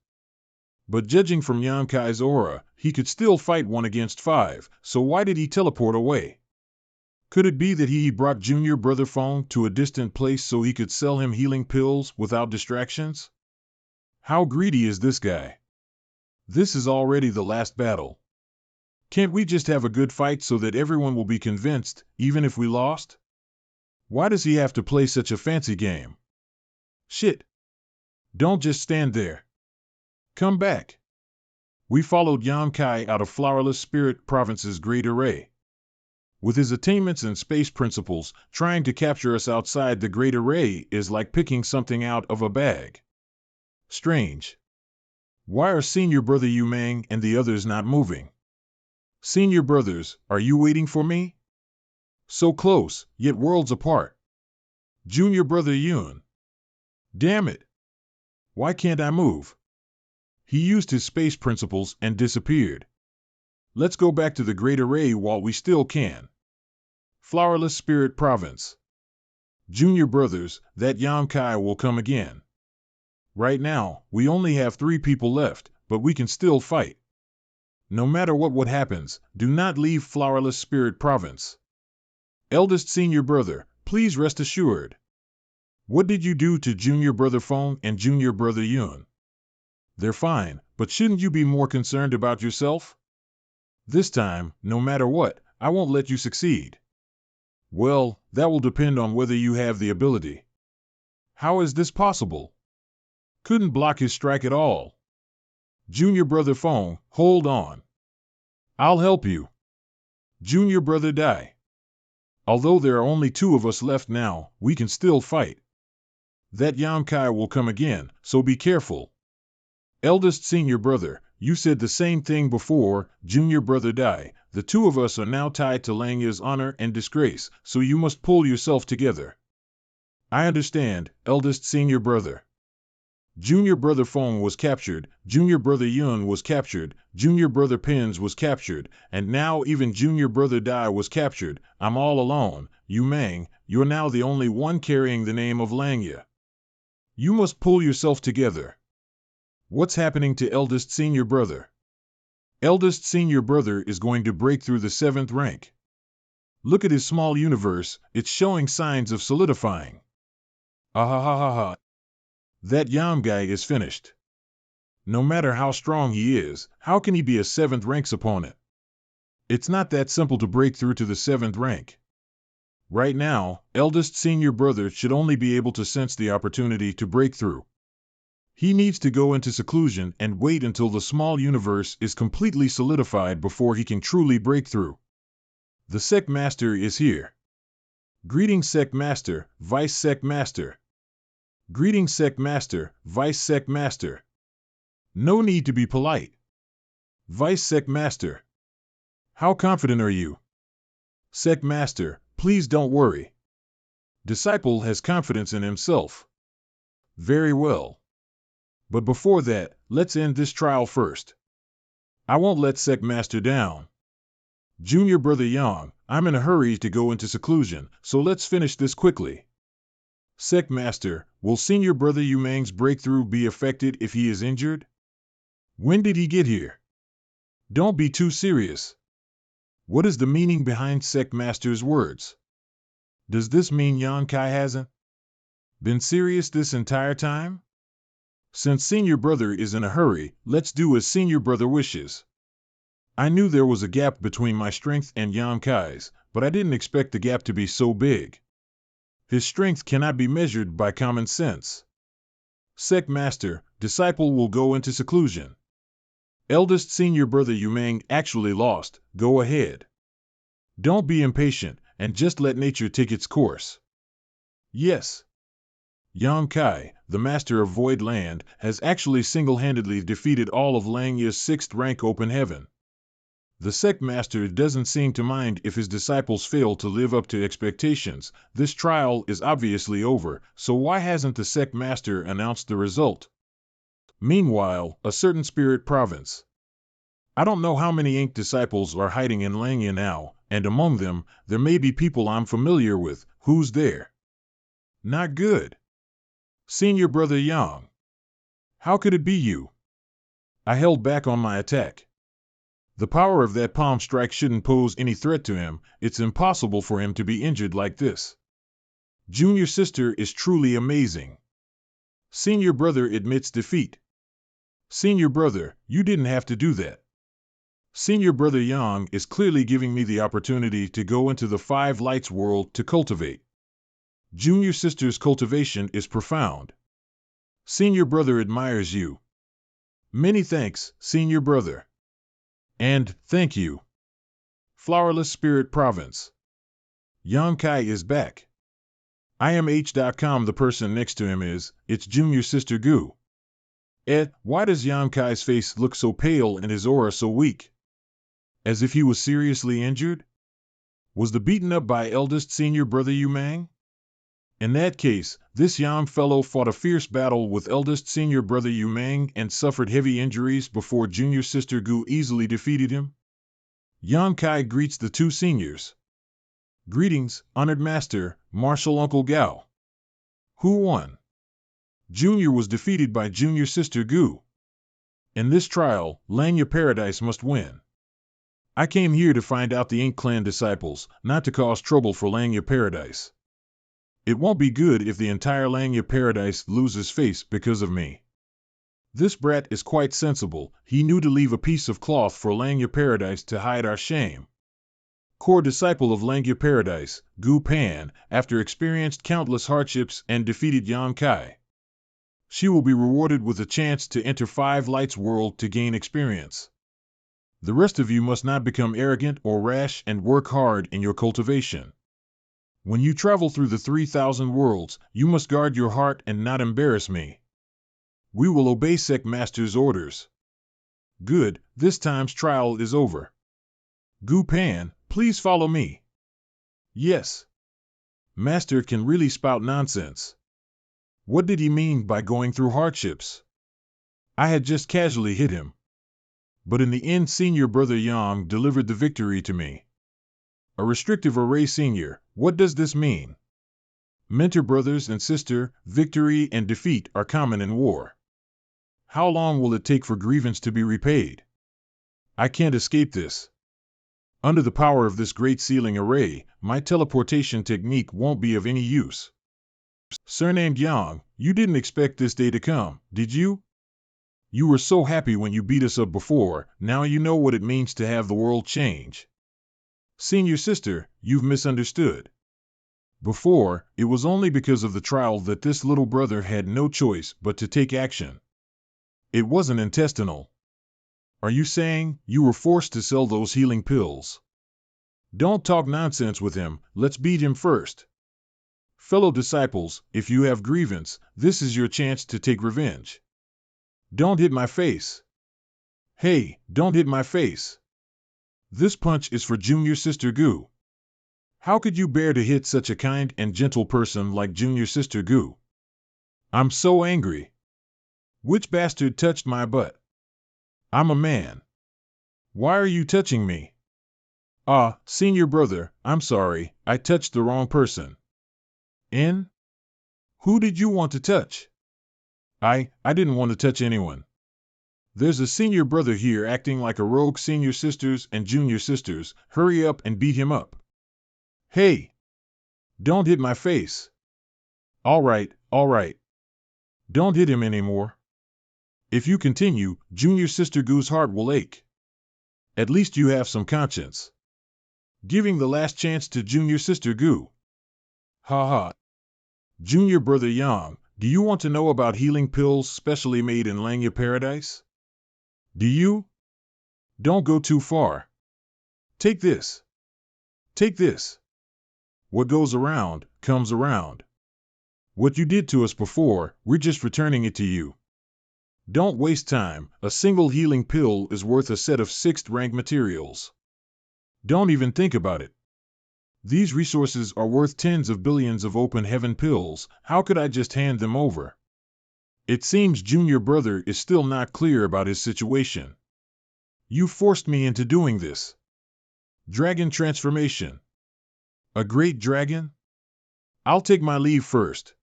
But judging from Yan Kai's aura, he could still fight 1 against 5, so why did he teleport away? Could it be that he brought Junior Brother Fong to a distant place so he could sell him healing pills without distractions? How greedy is this guy? This is already the last battle. Can't we just have a good fight so that everyone will be convinced, even if we lost? Why does he have to play such a fancy game? Shit. Don't just stand there. Come back. We followed Yan Kai out of Flowerless Spirit Province's great array. With his attainments and space principles, trying to capture us outside the great array is like picking something out of a bag. Strange. Why are Senior Brother Yu Mang and the others not moving? Senior brothers, are you waiting for me? So close, yet worlds apart. Junior Brother Yun. Damn it. Why can't I move? He used his space principles and disappeared. Let's go back to the Great Array while we still can. Flowerless Spirit Province. Junior brothers, that Yan Kai will come again. Right now, we only have 3 people left, but we can still fight. No matter what happens, do not leave Flowerless Spirit Province. Eldest Senior Brother, please rest assured. What did you do to Junior Brother Fong and Junior Brother Yun? They're fine, but shouldn't you be more concerned about yourself? This time, no matter what, I won't let you succeed. Well, that will depend on whether you have the ability. How is this possible? Couldn't block his strike at all. Junior Brother Fong, hold on. I'll help you. Junior Brother Dai. Although there are only 2 of us left now, we can still fight. That Yan Kai will come again, so be careful. Eldest Senior Brother, you said the same thing before, Junior Brother Dai. The 2 of us are now tied to Langya's honor and disgrace, so you must pull yourself together. I understand, Eldest Senior Brother. Junior Brother Fong was captured, Junior Brother Yun was captured, Junior Brother Pins was captured, and now even Junior Brother Dai was captured. I'm all alone. Yu Mang, you're now the only one carrying the name of Langya. You must pull yourself together. What's happening to Eldest Senior Brother? Eldest Senior Brother is going to break through the 7th rank. Look at his small universe, it's showing signs of solidifying. Ahahaha. That Yan guy is finished. No matter how strong he is, how can he be a 7th rank's opponent? It's not that simple to break through to the 7th rank. Right now, Eldest Senior Brother should only be able to sense the opportunity to break through. He needs to go into seclusion and wait until the small universe is completely solidified before he can truly break through. The Sect Master is here. Greetings Sect Master, Vice Sect Master. Greetings Sect Master, Vice Sect Master. No need to be polite. Vice Sect Master. How confident are you? Sect Master, please don't worry. Disciple has confidence in himself. Very well. But before that, let's end this trial first. I won't let Sect Master down. Junior Brother Yang, I'm in a hurry to go into seclusion, so let's finish this quickly. Sect Master, will Senior Brother Yumeng's breakthrough be affected if he is injured? When did he get here? Don't be too serious. What is the meaning behind Sect Master's words? Does this mean Yan Kai hasn't been serious this entire time? Since Senior Brother is in a hurry, let's do as Senior Brother wishes. I knew there was a gap between my strength and Yan Kai's, but I didn't expect the gap to be so big. His strength cannot be measured by common sense. Sect Master, disciple will go into seclusion. Eldest Senior Brother Yumeng actually lost, go ahead. Don't be impatient, and just let nature take its course. Yes. Yang Kai, the master of Void Land, has actually single-handedly defeated all of Langya's 6th rank Open Heaven. The sect master doesn't seem to mind if his disciples fail to live up to expectations. This trial is obviously over, so why hasn't the sect master announced the result? Meanwhile, a certain spirit province. I don't know how many ink disciples are hiding in Langya now, and among them, there may be people I'm familiar with. Who's there? Not good. Senior Brother Yang. How could it be you? I held back on my attack. The power of that palm strike shouldn't pose any threat to him. It's impossible for him to be injured like this. Junior sister is truly amazing. Senior brother admits defeat. Senior brother, you didn't have to do that. Senior Brother Yang is clearly giving me the opportunity to go into the 5 lights world to cultivate. Junior sister's cultivation is profound. Senior brother admires you. Many thanks, Senior brother. And thank you. Flowerless Spirit Province. Yang Kai is back. IMH.com. The person next to him is, it's Junior Sister Gu. Why does Yang Kai's face look so pale and his aura so weak? As if he was seriously injured? Was the beaten up by eldest Senior Brother Yumeng? In that case, this young fellow fought a fierce battle with eldest Senior Brother Yumeng and suffered heavy injuries before Junior Sister Gu easily defeated him? Yang Kai greets the 2 seniors. Greetings, honored master, martial Uncle Gao. Who won? Junior was defeated by Junior Sister Gu. In this trial, Langya Paradise must win. I came here to find out the Ink Clan disciples, not to cause trouble for Langya Paradise. It won't be good if the entire Langya Paradise loses face because of me. This brat is quite sensible. He knew to leave a piece of cloth for Langya Paradise to hide our shame. Core disciple of Langya Paradise, Gu Pan, after experienced countless hardships and defeated Yang Kai. She will be rewarded with a chance to enter 5 lights world to gain experience. The rest of you must not become arrogant or rash and work hard in your cultivation. When you travel through the 3,000 worlds, you must guard your heart and not embarrass me. We will obey Sect Master's orders. Good, this time's trial is over. Gu Pan, please follow me. Yes. Master can really spout nonsense. What did he mean by going through hardships? I had just casually hit him. But in the end, Senior Brother Yang delivered the victory to me. A restrictive array senior, what does this mean? Mentor brothers and sister, victory and defeat are common in war. How long will it take for grievance to be repaid? I can't escape this. Under the power of this great sealing array, my teleportation technique won't be of any use. Surnamed Yang, you didn't expect this day to come, did you? You were so happy when you beat us up before, now you know what it means to have the world change. Senior sister, you've misunderstood. Before, it was only because of the trial that this little brother had no choice but to take action. It wasn't intestinal. Are you saying you were forced to sell those healing pills? Don't talk nonsense with him, let's beat him first. Fellow disciples, if you have grievance, this is your chance to take revenge. Don't hit my face. Hey, don't hit my face. This punch is for Junior Sister Gu. How could you bear to hit such a kind and gentle person like Junior Sister Gu? I'm so angry. Which bastard touched my butt? I'm a man. Why are you touching me? Senior brother, I'm sorry, I touched the wrong person. Who did you want to touch? I didn't want to touch anyone. There's a senior brother here acting like a rogue senior sisters and junior sisters. Hurry up and beat him up. Hey! Don't hit my face. All right, all right. Don't hit him anymore. If you continue, junior sister Goo's heart will ache. At least you have some conscience. Giving the last chance to junior sister Goo. Ha ha. Junior brother Yang, do you want to know about healing pills specially made in Manhwa Paradise? Do you? Don't go too far. Take this. Take this. What goes around, comes around. What you did to us before, we're just returning it to you. Don't waste time. A single healing pill is worth a set of 6th rank materials. Don't even think about it. These resources are worth tens of billions of open heaven pills. How could I just hand them over? It seems junior brother is still not clear about his situation. You forced me into doing this. Dragon transformation. A great dragon? I'll take my leave first.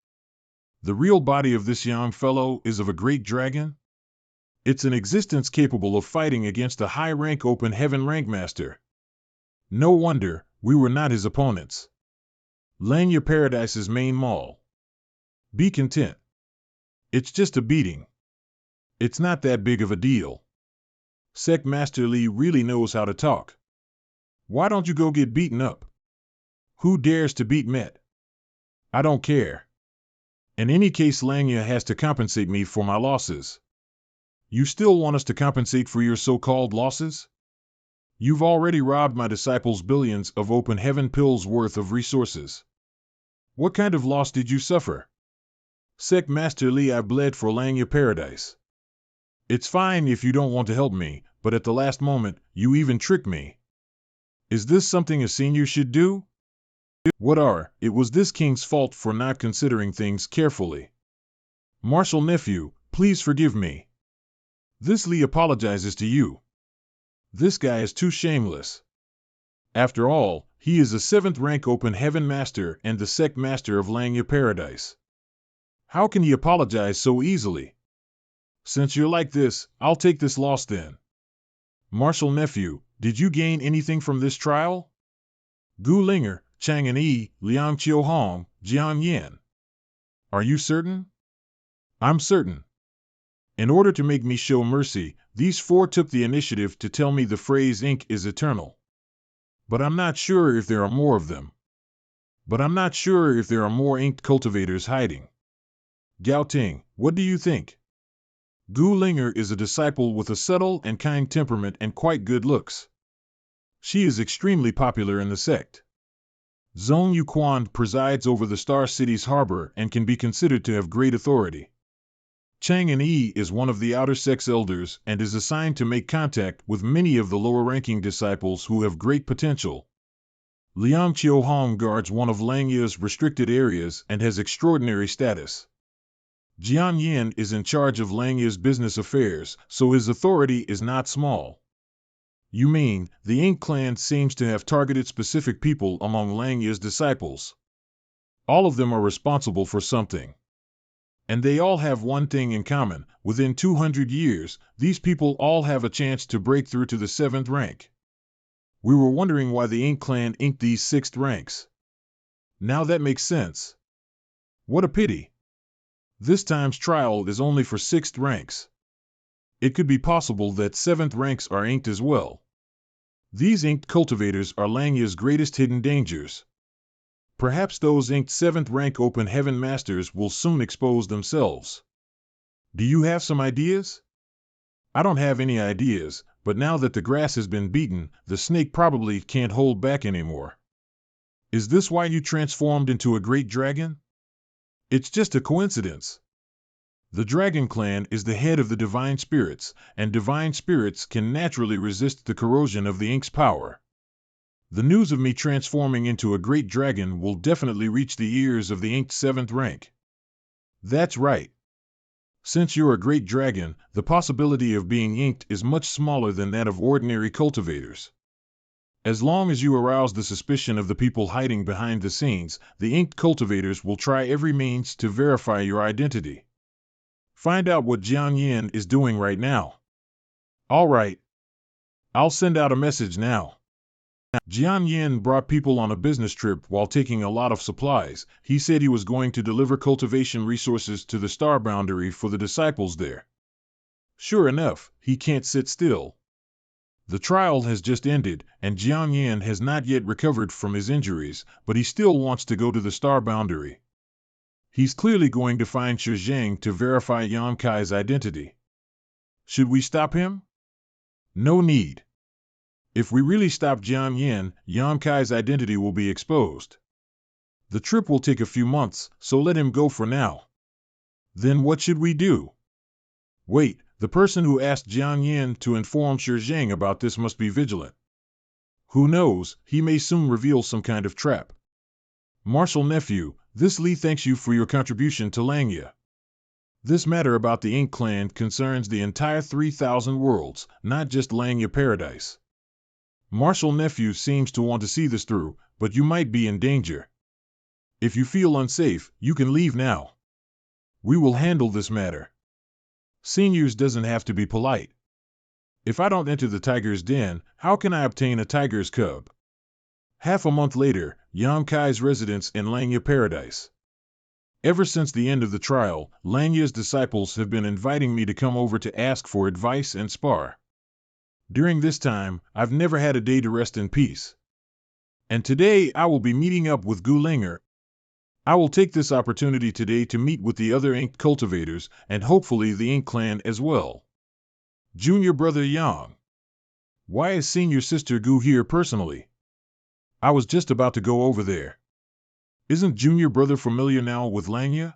The real body of this young fellow is of a great dragon? It's an existence capable of fighting against a high-rank open heaven rank master. No wonder we were not his opponents. Manhwa Paradise's main mall. Be content. It's just a beating. It's not that big of a deal. Sect Master Lee really knows how to talk. Why don't you go get beaten up? Who dares to beat Met? I don't care. In any case, Manhwa has to compensate me for my losses. You still want us to compensate for your so-called losses? You've already robbed my disciples billions of open heaven pills worth of resources. What kind of loss did you suffer? Sect Master Lee, I bled for Manhwa Paradise. It's fine if you don't want to help me, but at the last moment, you even tricked me. Is this something a senior should do? It was this king's fault for not considering things carefully. Marshal nephew, please forgive me. This Lee apologizes to you. This guy is too shameless. After all, he is a 7th rank open heaven master and the sect master of Manhwa Paradise. How can he apologize so easily? Since you're like this, I'll take this loss then. Marshal nephew, did you gain anything from this trial? Gu Linger, Chang and Yi, Liang Chiu Hong, Jian Yan. Are you certain? I'm certain. In order to make me show mercy, these 4 took the initiative to tell me the phrase ink is eternal. But I'm not sure if there are more of them. But I'm not sure if there are more inked cultivators hiding. Gao Ting, what do you think? Gu Linger is a disciple with a subtle and kind temperament and quite good looks. She is extremely popular in the sect. Zhong Yuquan presides over the Star City's harbor and can be considered to have great authority. Chang and Yi is one of the outer sect's elders and is assigned to make contact with many of the lower-ranking disciples who have great potential. Liang Qiuhong guards one of Manhwa's restricted areas and has extraordinary status. Jian Yin is in charge of Manhwa's business affairs, so his authority is not small. You mean, the Ink clan seems to have targeted specific people among Manhwa's disciples. All of them are responsible for something. And they all have one thing in common: within 200 years, these people all have a chance to break through to the 7th rank. We were wondering why the Ink clan inked these 6th ranks. Now that makes sense. What a pity. This time's trial is only for 6th ranks. It could be possible that 7th ranks are inked as well. These inked cultivators are Manhwa's greatest hidden dangers. Perhaps those inked 7th rank open heaven masters will soon expose themselves. Do you have some ideas? I don't have any ideas, but now that the grass has been beaten, the snake probably can't hold back anymore. Is this why you transformed into a great dragon? It's just a coincidence. The Dragon Clan is the head of the divine spirits, and divine spirits can naturally resist the corrosion of the Ink's power. The news of me transforming into a great dragon will definitely reach the ears of the Inked 7th rank. That's right. Since you're a great dragon, the possibility of being inked is much smaller than that of ordinary cultivators. As long as you arouse the suspicion of the people hiding behind the scenes, the inked cultivators will try every means to verify your identity. Find out what Jian Yin is doing right now. All right. I'll send out a message now. Jian Yin brought people on a business trip while taking a lot of supplies. He said he was going to deliver cultivation resources to the star boundary for the disciples there. Sure enough, he can't sit still. The trial has just ended, and Jian Yin has not yet recovered from his injuries, but he still wants to go to the star boundary. He's clearly going to find Shi Zhang to verify Yan Kai's identity. Should we stop him? No need. If we really stop Jian Yin, Yan Kai's identity will be exposed. The trip will take a few months, so let him go for now. Then what should we do? Wait, the person who asked Jian Yin to inform Shi Zhang about this must be vigilant. Who knows, he may soon reveal some kind of trap. Marshal Nephew, this Li thanks you for your contribution to Langya. This matter about the Ink Clan concerns the entire 3,000 worlds, not just Langya Paradise. Marshal Nephew seems to want to see this through, but you might be in danger. If you feel unsafe, you can leave now. We will handle this matter. Seniors doesn't have to be polite. If I don't enter the tiger's den, how can I obtain a tiger's cub? Half a month later, Yan Kai's residence in Langya Paradise. Ever since the end of the trial, Langya's disciples have been inviting me to come over to ask for advice and spar. During this time, I've never had a day to rest in peace. And today I will be meeting up with Gu Linger. I will take this opportunity today to meet with the other inked cultivators, and hopefully the Ink Clan as well. Junior brother Yang. Why is senior sister Gu here personally? I was just about to go over there. Isn't junior brother familiar now with Langya?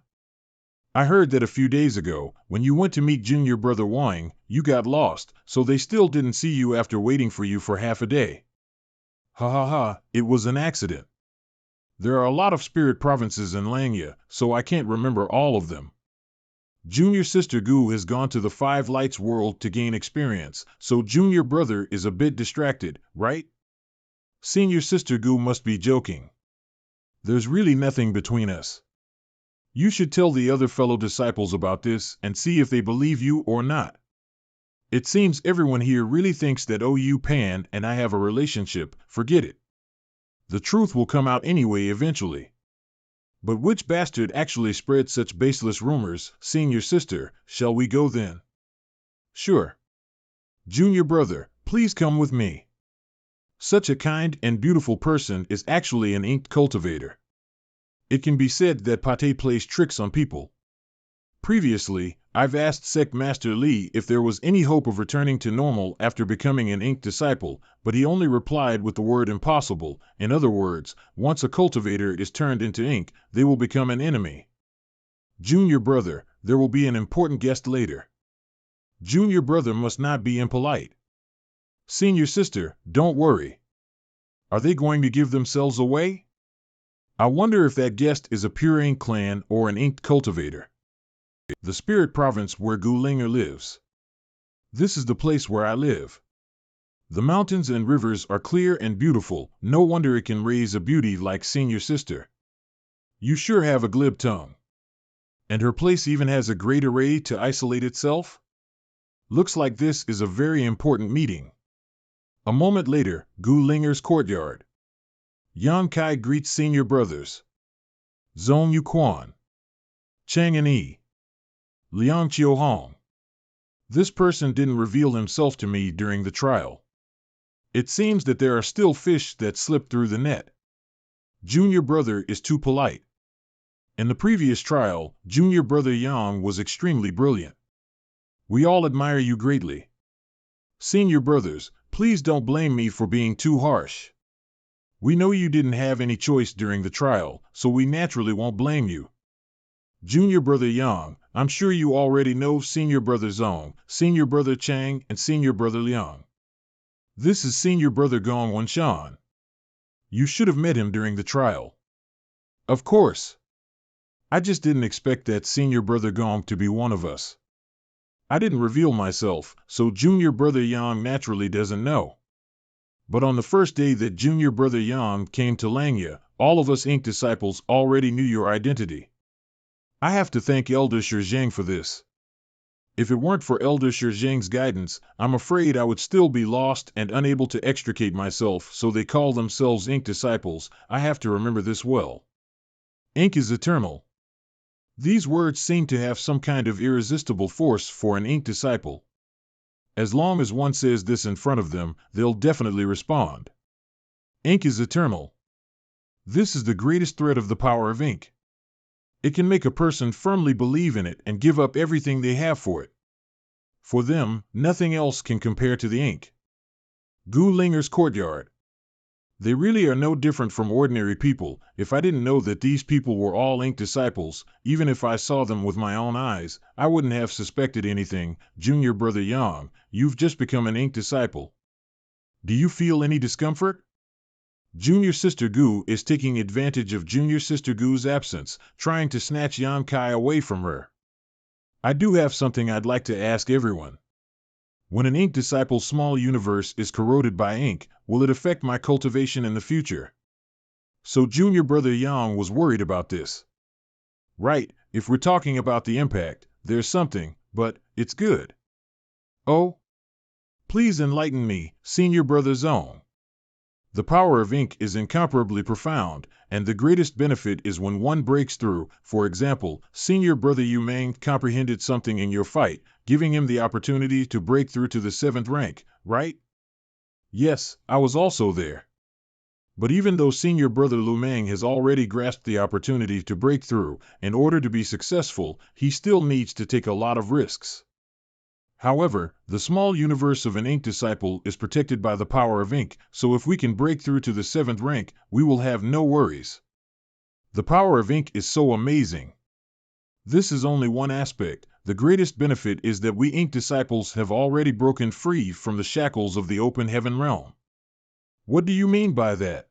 I heard that a few days ago, when you went to meet junior brother Wang, you got lost, so they still didn't see you after waiting for you for half a day. Ha ha ha, it was an accident. There are a lot of spirit provinces in Langya, so I can't remember all of them. Junior sister Gu has gone to the Five Lights world to gain experience, so junior brother is a bit distracted, right? Senior sister Gu must be joking. There's really nothing between us. You should tell the other fellow disciples about this and see if they believe you or not. It seems everyone here really thinks that OU Pan and I have a relationship. Forget it. The truth will come out anyway eventually. But which bastard actually spread such baseless rumors? Senior sister, shall we go then? Sure. Junior brother, please come with me. Such a kind and beautiful person is actually an inked cultivator. It can be said that Pate plays tricks on people. Previously, I've asked Sect Master Li if there was any hope of returning to normal after becoming an ink disciple, but he only replied with the word impossible. In other words, once a cultivator is turned into ink, they will become an enemy. Junior brother, there will be an important guest later. Junior brother must not be impolite. Senior sister, don't worry. Are they going to give themselves away? I wonder if that guest is a pure ink clan or an inked cultivator. The spirit province where Gu Linger lives. This is the place where I live. The mountains and rivers are clear and beautiful, no wonder it can raise a beauty like senior sister. You sure have a glib tongue. And her place even has a great array to isolate itself? Looks like this is a very important meeting. A moment later, Gu Linger's courtyard. Yan Kai greets senior brothers. Zhong Yuquan. Chang and Yi. Liang Qiuhong. This person didn't reveal himself to me during the trial. It seems that there are still fish that slip through the net. Junior brother is too polite. In the previous trial, junior brother Yang was extremely brilliant. We all admire you greatly. Senior brothers, please don't blame me for being too harsh. We know you didn't have any choice during the trial, so we naturally won't blame you. Junior brother Yang, I'm sure you already know senior brother Zhong, senior brother Chang, and senior brother Liang. This is senior brother Gong Wanshan. You should have met him during the trial. Of course. I just didn't expect that senior brother Gong to be one of us. I didn't reveal myself, so junior brother Yang naturally doesn't know. But on the first day that junior brother Yang came to Langya, all of us ink disciples already knew your identity. I have to thank Elder Shizheng for this. If it weren't for Elder Shizheng's guidance, I'm afraid I would still be lost and unable to extricate myself, so they call themselves ink disciples. I have to remember this well. Ink is eternal. These words seem to have some kind of irresistible force for an ink disciple. As long as one says this in front of them, they'll definitely respond. Ink is eternal. This is the greatest threat of the power of ink. It can make a person firmly believe in it and give up everything they have for it. For them, nothing else can compare to the ink. Gu Linger's courtyard. They really are no different from ordinary people. If I didn't know that these people were all ink disciples, even if I saw them with my own eyes, I wouldn't have suspected anything. Junior brother Yang, you've just become an ink disciple. Do you feel any discomfort? Junior sister Gu is taking advantage of junior sister Gu's absence, trying to snatch Yan Kai away from her. I do have something I'd like to ask everyone. When an ink disciple's small universe is corroded by ink, will it affect my cultivation in the future? So junior brother Yang was worried about this. Right, if we're talking about the impact, there's something, but it's good. Oh? Please enlighten me, senior brother Zong. The power of ink is incomparably profound, and the greatest benefit is when one breaks through. For example, senior brother Yu Meng comprehended something in your fight, giving him the opportunity to break through to the 7th rank, right? Yes, I was also there. But even though senior brother Lu Meng has already grasped the opportunity to break through, in order to be successful, he still needs to take a lot of risks. However, the small universe of an ink disciple is protected by the power of ink, so if we can break through to the 7th rank, we will have no worries. The power of ink is so amazing. This is only one aspect. The greatest benefit is that we ink disciples have already broken free from the shackles of the open heaven realm. What do you mean by that?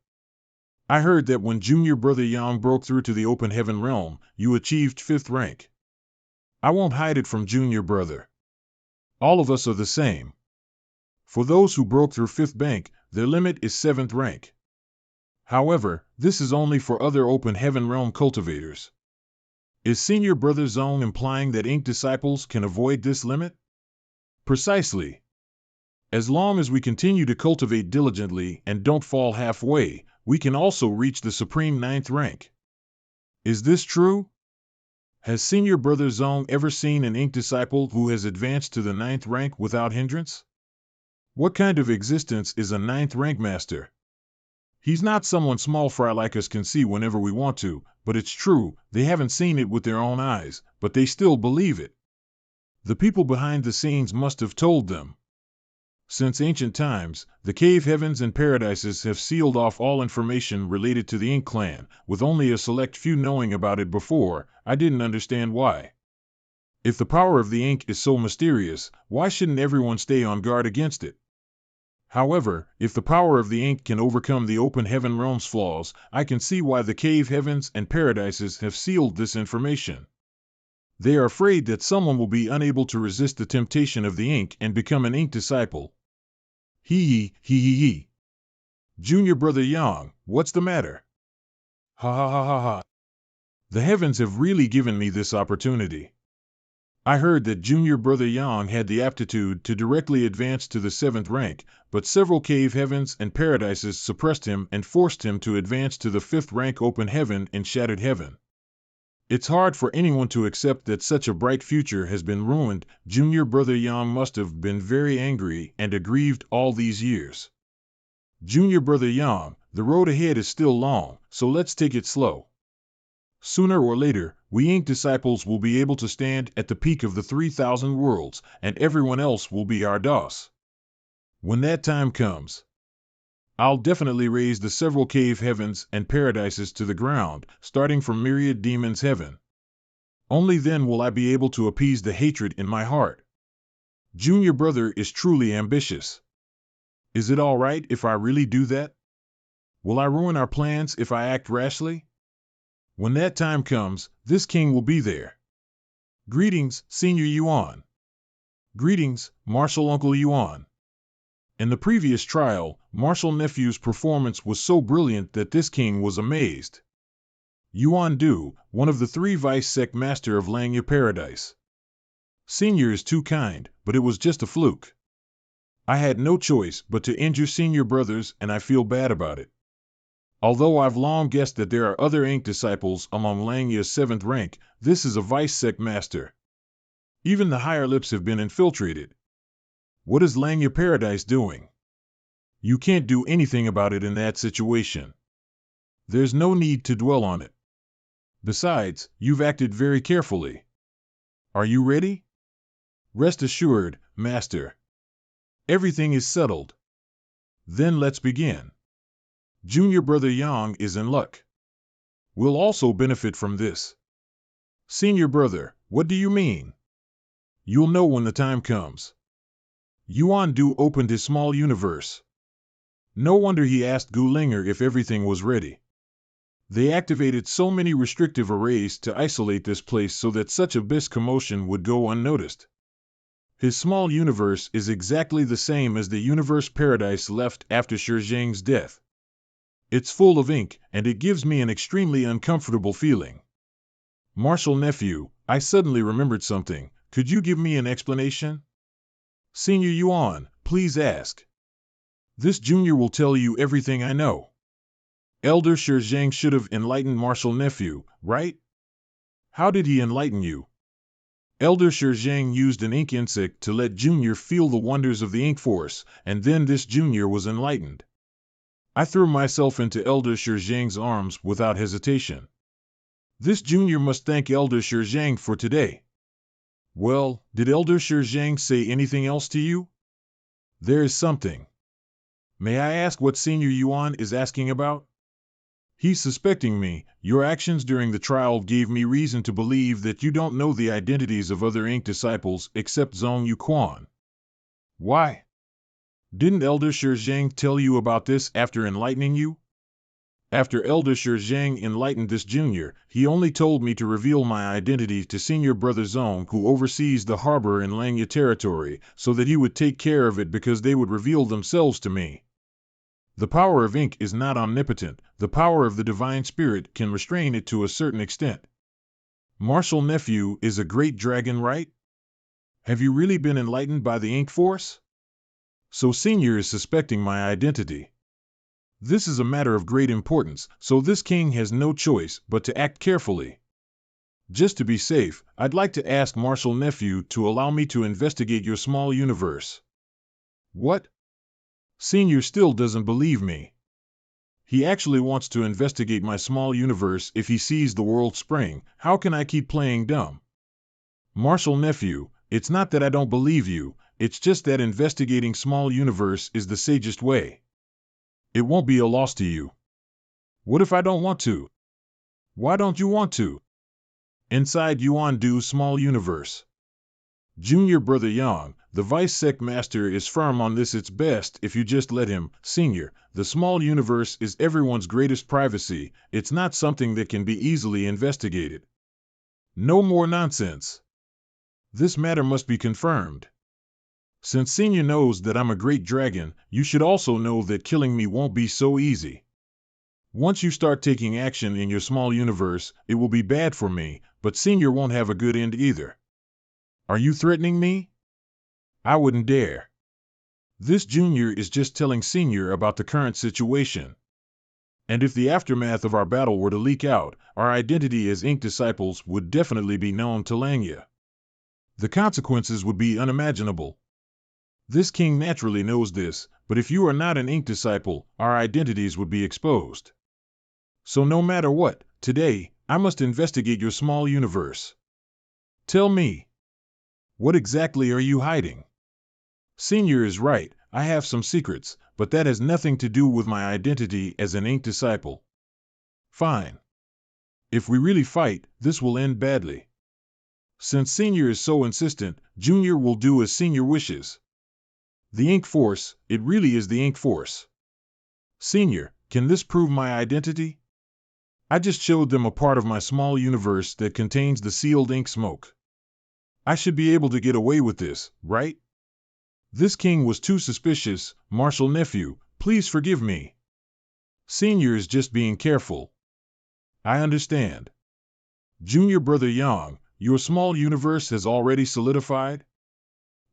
I heard that when junior brother Yang broke through to the open heaven realm, you achieved 5th rank. I won't hide it from junior brother. All of us are the same. For those who broke through 5th bank, their limit is 7th rank. However, this is only for other open heaven realm cultivators. Is senior brother Zong implying that ink disciples can avoid this limit? Precisely. As long as we continue to cultivate diligently and don't fall halfway, we can also reach the supreme 9th rank. Is this true? Has senior brother Zong ever seen an ink disciple who has advanced to the 9th rank without hindrance? What kind of existence is a 9th rank master? He's not someone small fry like us can see whenever we want to, but it's true, they haven't seen it with their own eyes, but they still believe it. The people behind the scenes must have told them. Since ancient times, the cave heavens and paradises have sealed off all information related to the Ink clan, with only a select few knowing about it before. I didn't understand why. If the power of the ink is so mysterious, why shouldn't everyone stay on guard against it? However, if the power of the ink can overcome the open heaven realm's flaws, I can see why the cave heavens and paradises have sealed this information. They are afraid that someone will be unable to resist the temptation of the ink and become an ink disciple. Hee. Junior brother Yang, what's the matter? Ha. The heavens have really given me this opportunity. I heard that junior brother Yang had the aptitude to directly advance to the 7th rank, but several cave heavens and paradises suppressed him and forced him to advance to the 5th rank open heaven and shattered heaven. It's hard for anyone to accept that such a bright future has been ruined. Junior brother Yang must have been very angry and aggrieved all these years. Junior brother Yang, the road ahead is still long, so let's take it slow. Sooner or later, we ink disciples will be able to stand at the peak of the 3,000 worlds, and everyone else will be our DOS. When that time comes, I'll definitely raise the several cave heavens and paradises to the ground, starting from myriad demons heaven. Only then will I be able to appease the hatred in my heart. Junior brother is truly ambitious. Is it all right if I really do that? Will I ruin our plans if I act rashly? When that time comes, this king will be there. Greetings, Senior Yuan. Greetings, Martial Uncle Yuan. In the previous trial, Marshal Nephew's performance was so brilliant that this king was amazed. Yuan Du, one of the 3 vice sect master of Langya Paradise. Senior is too kind, but it was just a fluke. I had no choice but to injure senior brothers, and I feel bad about it. Although I've long guessed that there are other ink disciples among Langya's 7th rank, this is a vice sect master. Even the higher lips have been infiltrated. What is Langya Paradise doing? You can't do anything about it in that situation. There's no need to dwell on it. Besides, you've acted very carefully. Are you ready? Rest assured, Master. Everything is settled. Then let's begin. Junior brother Yang is in luck. We'll also benefit from this. Senior brother, what do you mean? You'll know when the time comes. Yuan Du opened his small universe. No wonder he asked Gulinger if everything was ready. They activated so many restrictive arrays to isolate this place so that such abyss commotion would go unnoticed. His small universe is exactly the same as the universe paradise left after Shi Zheng's death. It's full of ink, and it gives me an extremely uncomfortable feeling. Marshal Nephew, I suddenly remembered something. Could you give me an explanation? Senior Yuan, please ask. This junior will tell you everything I know. Elder Shi Zheng should have enlightened Marshal Nephew, right? How did he enlighten you? Elder Shi Zheng used an ink insect to let Junior feel the wonders of the ink force, and then this Junior was enlightened. I threw myself into Elder Shi Zheng's arms without hesitation. This Junior must thank Elder Shi Zheng for today. Well, did Elder Shi Zheng say anything else to you? There is something. May I ask what Senior Yuan is asking about? He's suspecting me. Your actions during the trial gave me reason to believe that you don't know the identities of other ink disciples except Zhong Yuquan. Why? Didn't Elder Shi Zheng tell you about this after enlightening you? After Elder Shi Zheng enlightened this junior, he only told me to reveal my identity to Senior Brother Zhong, who oversees the harbor in Langya territory, so that he would take care of it because they would reveal themselves to me. The power of ink is not omnipotent. The power of the divine spirit can restrain it to a certain extent. Marshal Nephew is a great dragon, right? Have you really been enlightened by the ink force? So Senior is suspecting my identity. This is a matter of great importance, so this king has no choice but to act carefully. Just to be safe, I'd like to ask Marshal Nephew to allow me to investigate your small universe. What? Senior still doesn't believe me. He actually wants to investigate my small universe if he sees the world spring. How can I keep playing dumb? Marshal Nephew, it's not that I don't believe you, it's just that investigating small universe is the sagest way. It won't be a loss to you. What if I don't want to? Why don't you want to? Inside Yuan Du's small universe. Junior Brother Yang, the vice sect master, is firm on this. It's best if you just let him. Senior, the small universe is everyone's greatest privacy. It's not something that can be easily investigated. No more nonsense. This matter must be confirmed. Since Senior knows that I'm a great dragon, you should also know that killing me won't be so easy. Once you start taking action in your small universe, it will be bad for me, but Senior won't have a good end either. Are you threatening me? I wouldn't dare. This junior is just telling Senior about the current situation. And if the aftermath of our battle were to leak out, our identity as ink disciples would definitely be known to Langya. The consequences would be unimaginable. This king naturally knows this, but if you are not an ink disciple, our identities would be exposed. So no matter what, today, I must investigate your small universe. Tell me, what exactly are you hiding? Senior is right, I have some secrets, but that has nothing to do with my identity as an ink disciple. Fine. If we really fight, this will end badly. Since Senior is so insistent, Junior will do as Senior wishes. The ink force, it really is the ink force. Senior, can this prove my identity? I just showed them a part of my small universe that contains the sealed ink smoke. I should be able to get away with this, right? This king was too suspicious. Marshal Nephew, Please forgive me. Senior is just being careful. I understand. Junior brother Yang, your small universe has already solidified?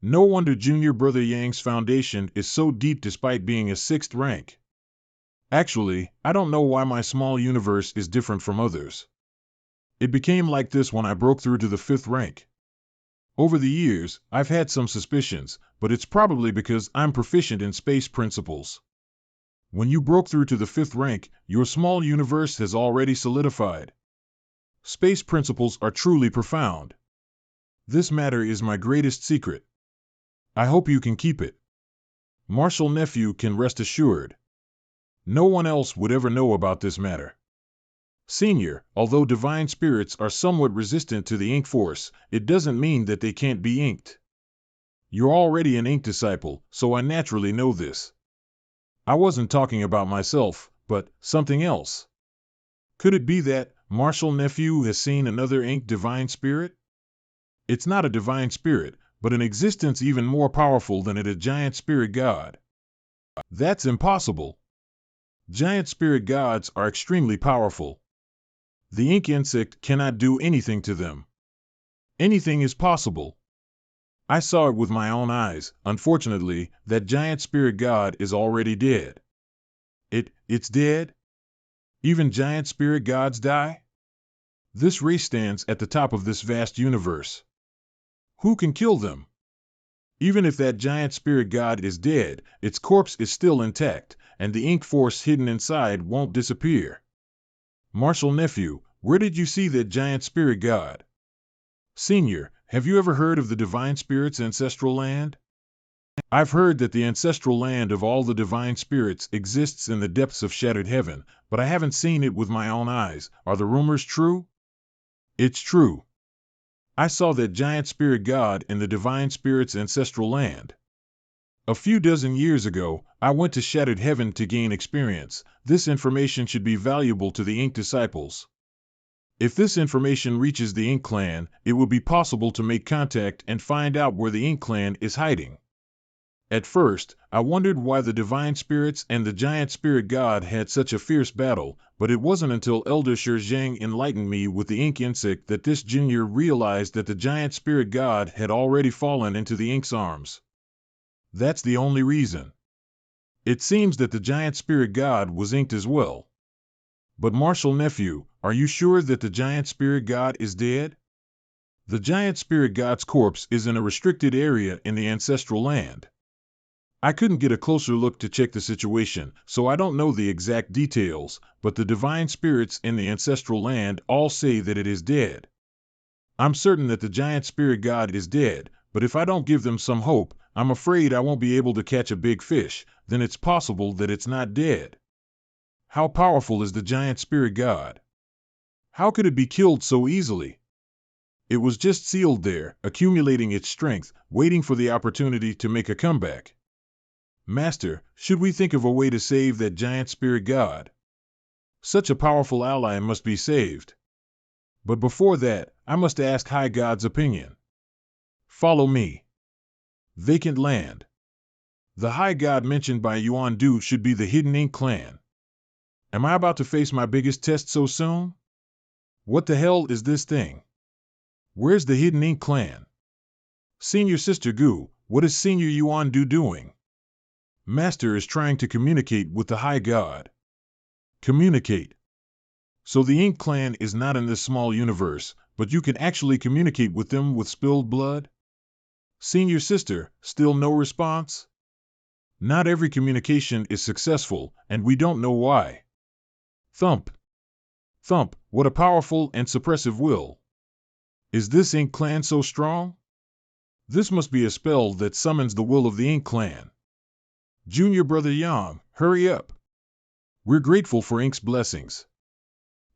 No wonder Junior brother Yang's foundation is so deep despite being a 6th rank. Actually, I don't know why my small universe is different from others. It became like this when I broke through to the 5th rank. Over the years, I've had some suspicions, but it's probably because I'm proficient in space principles. When you broke through to the 5th rank, your small universe has already solidified. Space principles are truly profound. This matter is my greatest secret. I hope you can keep it. Marshal Nephew can rest assured. No one else would ever know about this matter. Senior, although divine spirits are somewhat resistant to the ink force, it doesn't mean that they can't be inked. You're already an ink disciple, so I naturally know this. I wasn't talking about myself, but something else. Could it be that Marshal Nephew has seen another ink divine spirit? It's not a divine spirit, but an existence even more powerful than it, a giant spirit god. That's impossible. Giant spirit gods are extremely powerful. The ink insect cannot do anything to them. Anything is possible. I saw it with my own eyes. Unfortunately, that giant spirit god is already dead. It's dead? Even giant spirit gods die? This race stands at the top of this vast universe. Who can kill them? Even if that giant spirit god is dead, its corpse is still intact, and the ink force hidden inside won't disappear. Marshal Nephew, where did you see that giant spirit god? Senior, have you ever heard of the divine spirit's ancestral land? I've heard that the ancestral land of all the divine spirits exists in the depths of shattered heaven, but I haven't seen it with my own eyes. Are the rumors true? It's true. I saw that giant spirit god in the divine spirit's ancestral land. A few dozen years ago, I went to shattered heaven to gain experience. This information should be valuable to the ink disciples. If this information reaches the Ink Clan, it will be possible to make contact and find out where the Ink Clan is hiding. At first, I wondered why the divine spirits and the giant spirit god had such a fierce battle, but it wasn't until Elder Zhang enlightened me with the ink insect that this junior realized that the giant spirit god had already fallen into the ink's arms. That's the only reason. It seems that the giant spirit god was inked as well. But Marshal Nephew, are you sure that the giant spirit god is dead? The giant spirit god's corpse is in a restricted area in the ancestral land. I couldn't get a closer look to check the situation, so I don't know the exact details, but the divine spirits in the ancestral land all say that it is dead. I'm certain that the giant spirit god is dead, but if I don't give them some hope, I'm afraid I won't be able to catch a big fish. Then it's possible that it's not dead. How powerful is the giant spirit god? How could it be killed so easily? It was just sealed there, accumulating its strength, waiting for the opportunity to make a comeback. Master, should we think of a way to save that giant spirit god? Such a powerful ally must be saved. But before that, I must ask High God's opinion. Follow me. Vacant land. The High God mentioned by Yuan Du should be the Hidden Ink Clan. Am I about to face my biggest test so soon? What the hell is this thing? Where's the Hidden Ink Clan? Senior Sister Gu, what is Senior Yuan Du doing? Master is trying to communicate with the High God. Communicate. So the Ink Clan is not in this small universe, but you can actually communicate with them with spilled blood? Senior Sister, still no response? Not every communication is successful, and we don't know why. Thump. Thump, what a powerful and suppressive will. Is this Ink Clan so strong? This must be a spell that summons the will of the Ink Clan. Junior Brother Yang, hurry up. We're grateful for Ink's blessings.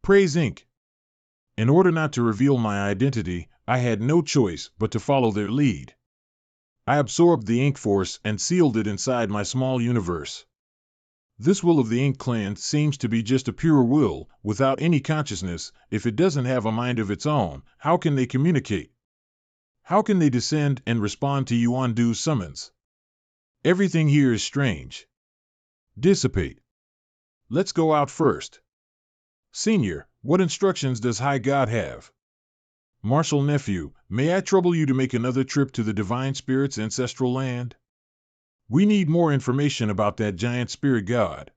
Praise Ink. In order not to reveal my identity, I had no choice but to follow their lead. I absorbed the Ink Force and sealed it inside my small universe. This will of the Ink Clan seems to be just a pure will, without any consciousness. If it doesn't have a mind of its own, how can they communicate? How can they descend and respond to Yuan Du's summons? Everything here is strange. Dissipate. Let's go out first. Senior, what instructions does High God have? Martial nephew, may I trouble you to make another trip to the Divine Spirit's ancestral land? We need more information about that giant spirit god.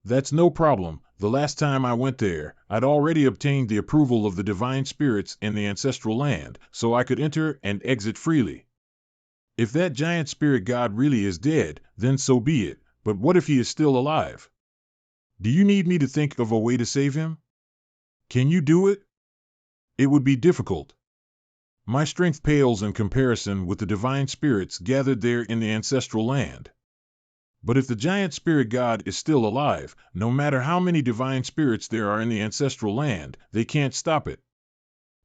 That's no problem. The last time I went there, I'd already obtained the approval of the Divine Spirits in the ancestral land, so I could enter and exit freely. If that giant spirit god really is dead, then so be it, but what if he is still alive? Do you need me to think of a way to save him? Can you do it? It would be difficult. My strength pales in comparison with the divine spirits gathered there in the ancestral land. But if the giant spirit god is still alive, no matter how many divine spirits there are in the ancestral land, they can't stop it.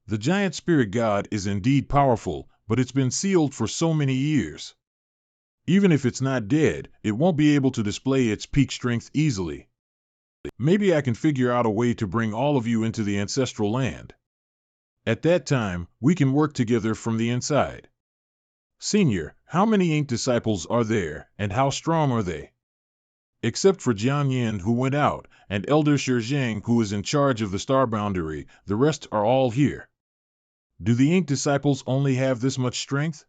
The giant spirit god is indeed powerful, but it's been sealed for so many years. Even if it's not dead, it won't be able to display its peak strength easily. Maybe I can figure out a way to bring all of you into the ancestral land. At that time, we can work together from the inside. Senior, how many ink disciples are there, and how strong are they? Except for Jian Yin, who went out, and Elder Shi Zhang, who is in charge of the star boundary, the rest are all here. Do the ink disciples only have this much strength?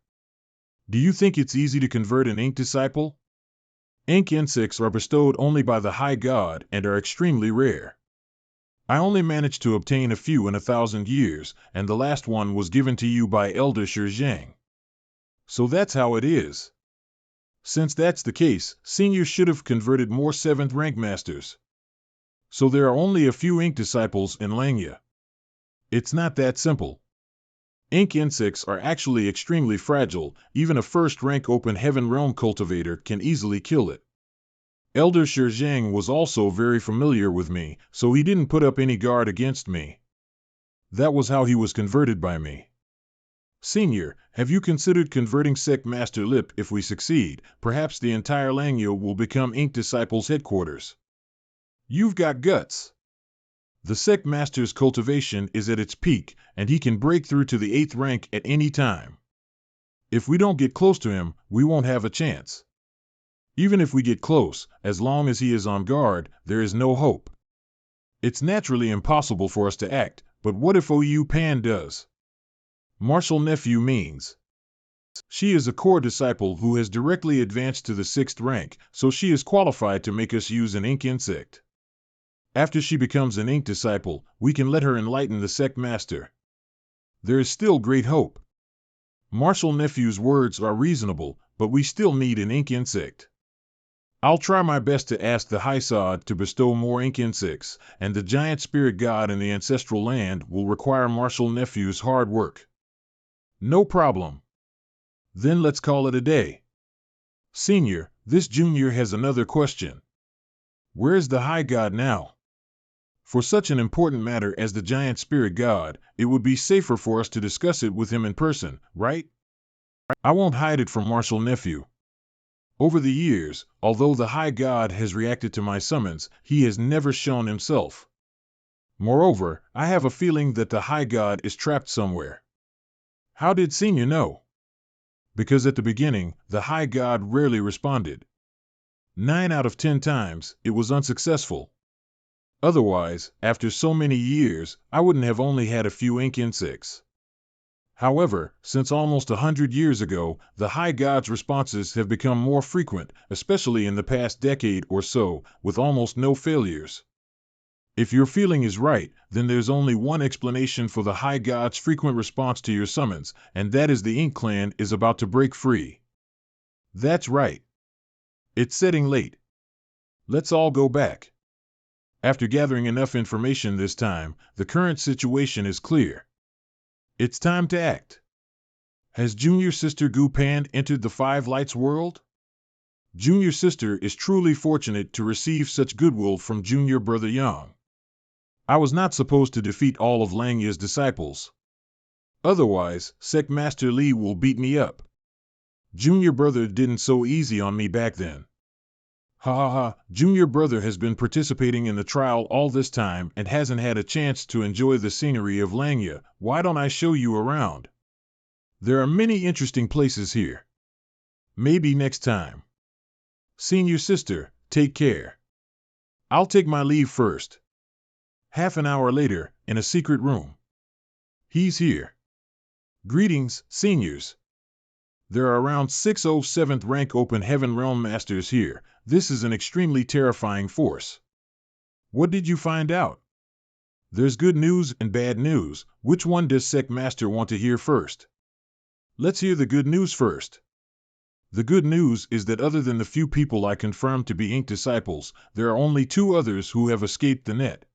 Do you think it's easy to convert an ink disciple? Ink insects are bestowed only by the High God and are extremely rare. I only managed to obtain a few in 1,000 years, and the last one was given to you by Elder Shi Zhang. So that's how it is. Since that's the case, Senior should have converted more 7th rank masters. So there are only a few ink disciples in Langya. It's not that simple. Ink insects are actually extremely fragile. Even a 1st rank open heaven realm cultivator can easily kill it. Elder Shi Zhang was also very familiar with me, so he didn't put up any guard against me. That was how he was converted by me. Senior, have you considered converting Sect Master Lip? If we succeed, perhaps the entire Langya will become Ink Disciples' headquarters. You've got guts. The Sect Master's cultivation is at its peak, and he can break through to the 8th rank at any time. If we don't get close to him, we won't have a chance. Even if we get close, as long as he is on guard, there is no hope. It's naturally impossible for us to act, but what if OU Pan does? Martial nephew means. She is a core disciple who has directly advanced to the 6th rank, so she is qualified to make us use an ink insect. After she becomes an ink disciple, we can let her enlighten the sect master. There is still great hope. Martial nephew's words are reasonable, but we still need an ink insect. I'll try my best to ask the High Sod to bestow more ink insects, and the giant spirit god in the ancestral land will require Martial nephew's hard work. No problem. Then let's call it a day. Senior, this junior has another question. Where's the High God now? For such an important matter as the giant spirit god, it would be safer for us to discuss it with him in person, right? I won't hide it from Martial nephew. Over the years, although the High God has reacted to my summons, he has never shown himself. Moreover, I have a feeling that the High God is trapped somewhere. How did Senior know? Because at the beginning, the High God rarely responded. 9 out of 10 times, it was unsuccessful. Otherwise, after so many years, I wouldn't have only had a few ink insects. However, since almost 100 years ago, the High God's responses have become more frequent, especially in the past decade or so, with almost no failures. If your feeling is right, then there's only one explanation for the High God's frequent response to your summons, and that is the Ink Clan is about to break free. That's right. It's setting late. Let's all go back. After gathering enough information this time, the current situation is clear. It's time to act. Has Junior Sister Gu Pan entered the Five Lights world? Junior Sister is truly fortunate to receive such goodwill from Junior Brother Yang. I was not supposed to defeat all of Langya's disciples. Otherwise, Sect Master Li will beat me up. Junior Brother didn't so easy on me back then. Ha ha ha, Junior Brother has been participating in the trial all this time and hasn't had a chance to enjoy the scenery of Langya. Why don't I show you around? There are many interesting places here. Maybe next time. Senior Sister, Take care. I'll take my leave first. Half an hour later, in a secret room. He's here. Greetings, seniors. There are around 607th rank Open Heaven Realm Masters here. This is an extremely terrifying force. What did you find out? There's good news and bad news. Which one does Sec Master want to hear first? Let's hear the good news first. The good news is that other than the few people I confirmed to be Ink disciples, there are only 2 others who have escaped the net.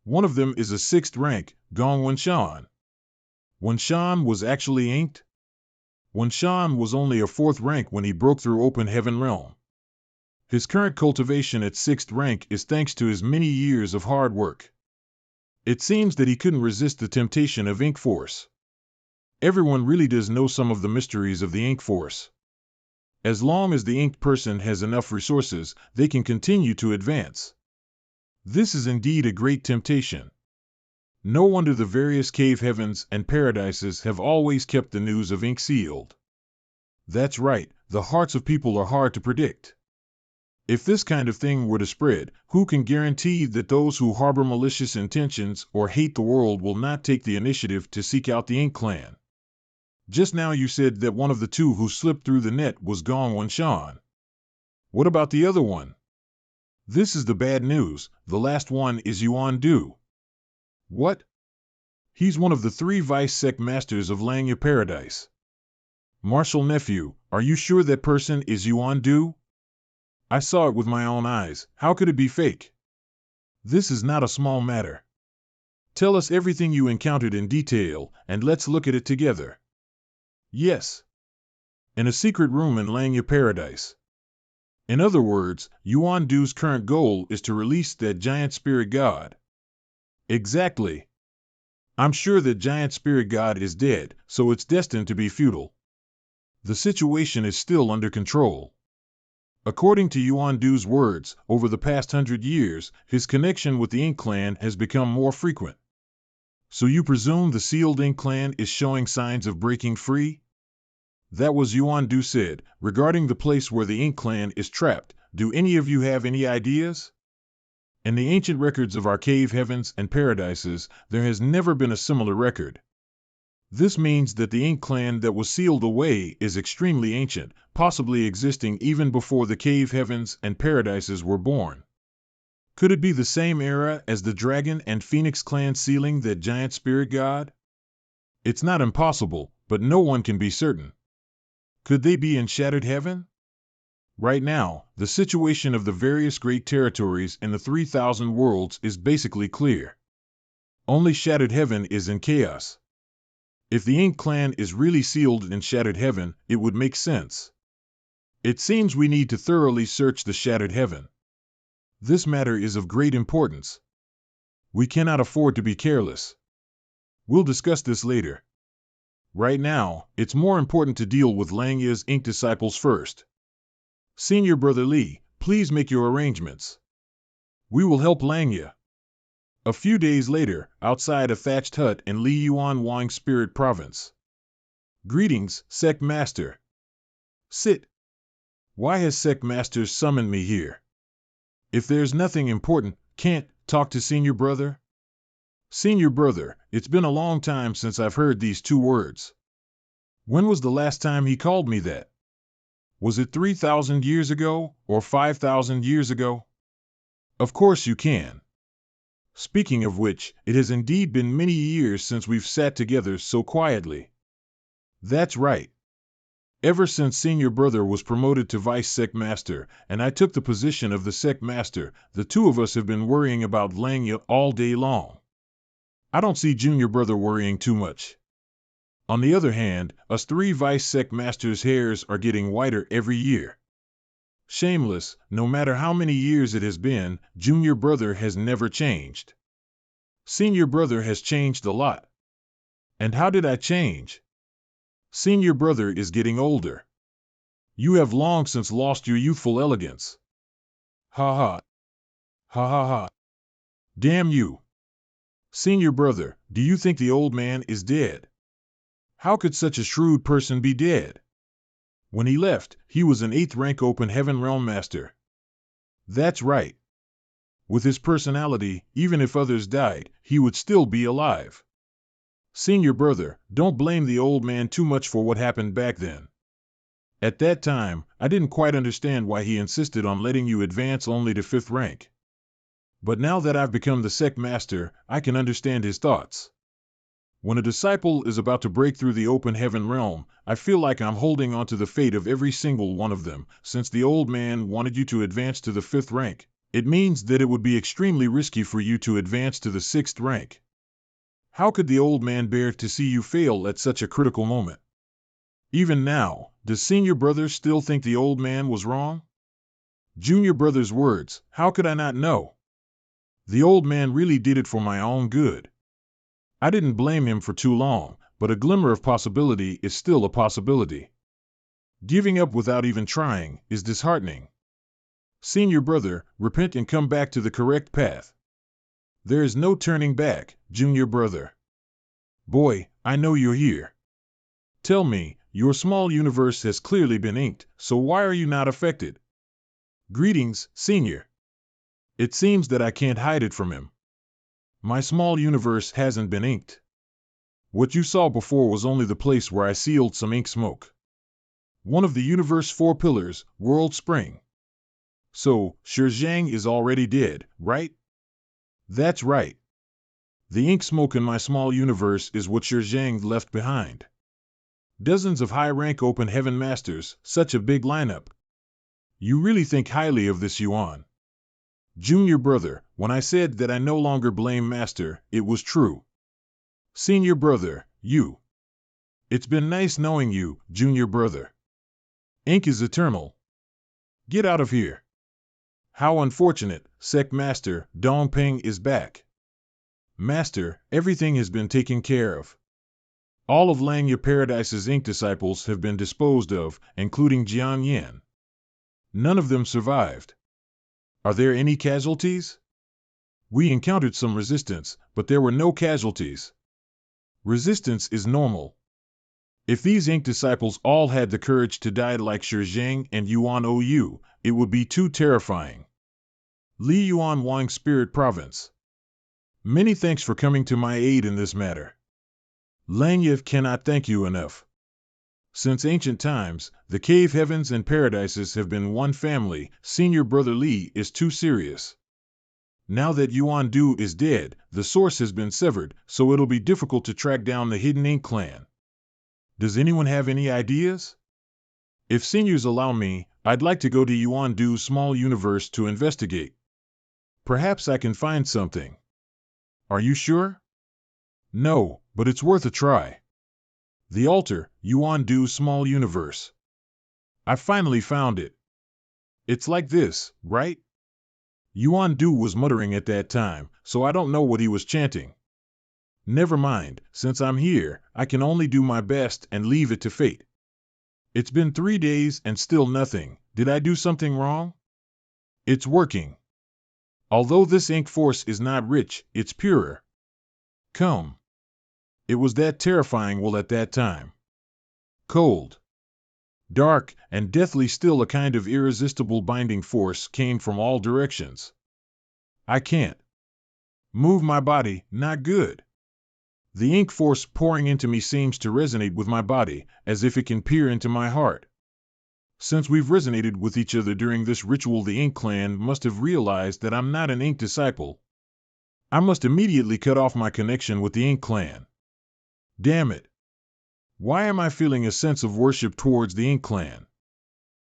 One of them is a 6th rank, Gong Wenshan. Wenshan was actually inked? Wenshan was only a 4th rank when he broke through Open Heaven Realm. His current cultivation at 6th rank is thanks to his many years of hard work. It seems that he couldn't resist the temptation of Ink Force. Everyone really does know some of the mysteries of the Ink Force. As long as the inked person has enough resources, they can continue to advance. This is indeed a great temptation. No wonder the various cave heavens and paradises have always kept the news of Ink sealed. That's right, the hearts of people are hard to predict. If this kind of thing were to spread, who can guarantee that those who harbor malicious intentions or hate the world will not take the initiative to seek out the Ink clan? Just now you said that one of the 2 who slipped through the net was Gong Wenshan. What about the other one? This is the bad news. The last one is Yuan Du. What? He's one of the 3 Vice Sec Masters of Langya Paradise. Marshal Nephew, are you sure that person is Yuan Du? I saw it with my own eyes. How could it be fake? This is not a small matter. Tell us everything you encountered in detail, and let's look at it together. Yes. In a secret room in Langya Paradise. In other words, Yuan Du's current goal is to release that giant spirit god. Exactly. I'm sure that giant spirit god is dead, so it's destined to be futile. The situation is still under control. According to Yuan Du's words, over the past 100 years, his connection with the Ink clan has become more frequent. So you presume the sealed Ink clan is showing signs of breaking free? That was Yuan Du said. Regarding the place where the Ink clan is trapped, do any of you have any ideas? In the ancient records of our cave heavens and paradises, there has never been a similar record. This means that the Ink clan that was sealed away is extremely ancient, possibly existing even before the cave heavens and paradises were born. Could it be the same era as the Dragon and Phoenix clan sealing that giant spirit god? It's not impossible, but no one can be certain. Could they be in Shattered Heaven? Right now, the situation of the various great territories in the 3,000 worlds is basically clear. Only Shattered Heaven is in chaos. If the Ink clan is really sealed in Shattered Heaven, it would make sense. It seems we need to thoroughly search the Shattered Heaven. This matter is of great importance. We cannot afford to be careless. We'll discuss this later. Right now, it's more important to deal with Langya's Ink disciples first. Senior Brother Li, please make your arrangements. We will help Langya. A few days later, outside a thatched hut in Li Yuan Wang Spirit Province. Greetings, Sec Master. Sit. Why has Sec Master summoned me here? If there's nothing important, can't talk to Senior Brother? Senior Brother, it's been a long time since I've heard these 2 words. When was the last time he called me that? Was it 3,000 years ago, or 5,000 years ago? Of course you can. Speaking of which, it has indeed been many years since we've sat together so quietly. That's right. Ever since Senior Brother was promoted to Vice Sec Master, and I took the position of the Sec Master, the 2 of us have been worrying about Langya all day long. I don't see Junior Brother worrying too much. On the other hand, us 3 Vice Sec Masters' hairs are getting whiter every year. Shameless, no matter how many years it has been, Junior Brother has never changed. Senior Brother has changed a lot. And how did I change? Senior Brother is getting older. You have long since lost your youthful elegance. Ha ha. Ha ha ha. Damn you. Senior Brother, do you think the old man is dead? How could such a shrewd person be dead? When he left, he was an 8th rank Open Heaven Realm Master. That's right. With his personality, even if others died, he would still be alive. Senior brother, don't blame the old man too much for what happened back then. At that time, I didn't quite understand why he insisted on letting you advance only to 5th rank. But now that I've become the sect master, I can understand his thoughts. When a disciple is about to break through the open heaven realm, I feel like I'm holding on to the fate of every single one of them. Since the old man wanted you to advance to the 5th rank, it means that it would be extremely risky for you to advance to the 6th rank. How could the old man bear to see you fail at such a critical moment? Even now, does senior brother still think the old man was wrong? Junior brother's words, how could I not know? The old man really did it for my own good. I didn't blame him for too long, but a glimmer of possibility is still a possibility. Giving up without even trying is disheartening. Senior brother, repent and come back to the correct path. There is no turning back, junior brother. Boy, I know you're here. Tell me, your small universe has clearly been inked, so why are you not affected? Greetings, senior. It seems that I can't hide it from him. My small universe hasn't been inked. What you saw before was only the place where I sealed some ink smoke. One of the universe 4 pillars, World Spring. So, Shizhang is already dead, right? That's right. The ink smoke in my small universe is what Shizhang left behind. Dozens of high-rank open heaven masters, such a big lineup. You really think highly of this Yuan. Junior brother, when I said that I no longer blame master, it was true. Senior brother, you. It's been nice knowing you, junior brother. Ink is eternal. Get out of here. How unfortunate, sect master, Dongping is back. Master, everything has been taken care of. All of Langya Paradise's ink disciples have been disposed of, including Jian Yan. None of them survived. Are there any casualties? We encountered some resistance, but there were no casualties. Resistance is normal. If these ink disciples all had the courage to die like Shizhang and Yuan Ou, it would be too terrifying. Li Yuan Wang Spirit Province. Many thanks for coming to my aid in this matter. Langyev cannot thank you enough. Since ancient times, the cave heavens and paradises have been one family. Senior brother Li is too serious. Now that Yuan Du is dead, the source has been severed, so it'll be difficult to track down the hidden ink clan. Does anyone have any ideas? If seniors allow me, I'd like to go to Yuan Du's small universe to investigate. Perhaps I can find something. Are you sure? No, but it's worth a try. The altar, Yuan Du's small universe. I finally found it. It's like this, right? Yuan Du was muttering at that time, so I don't know what he was chanting. Never mind, since I'm here, I can only do my best and leave it to fate. It's been 3 days and still nothing. Did I do something wrong? It's working. Although this ink force is not rich, it's purer. Come. It was that terrifying well at that time. Cold, dark, and deathly still a kind of irresistible binding force came from all directions. I can't move my body, not good. The ink force pouring into me seems to resonate with my body, as if it can peer into my heart. Since we've resonated with each other during this ritual, the Ink Clan must have realized that I'm not an Ink disciple. I must immediately cut off my connection with the Ink Clan. Damn it. Why am I feeling a sense of worship towards the Ink Clan?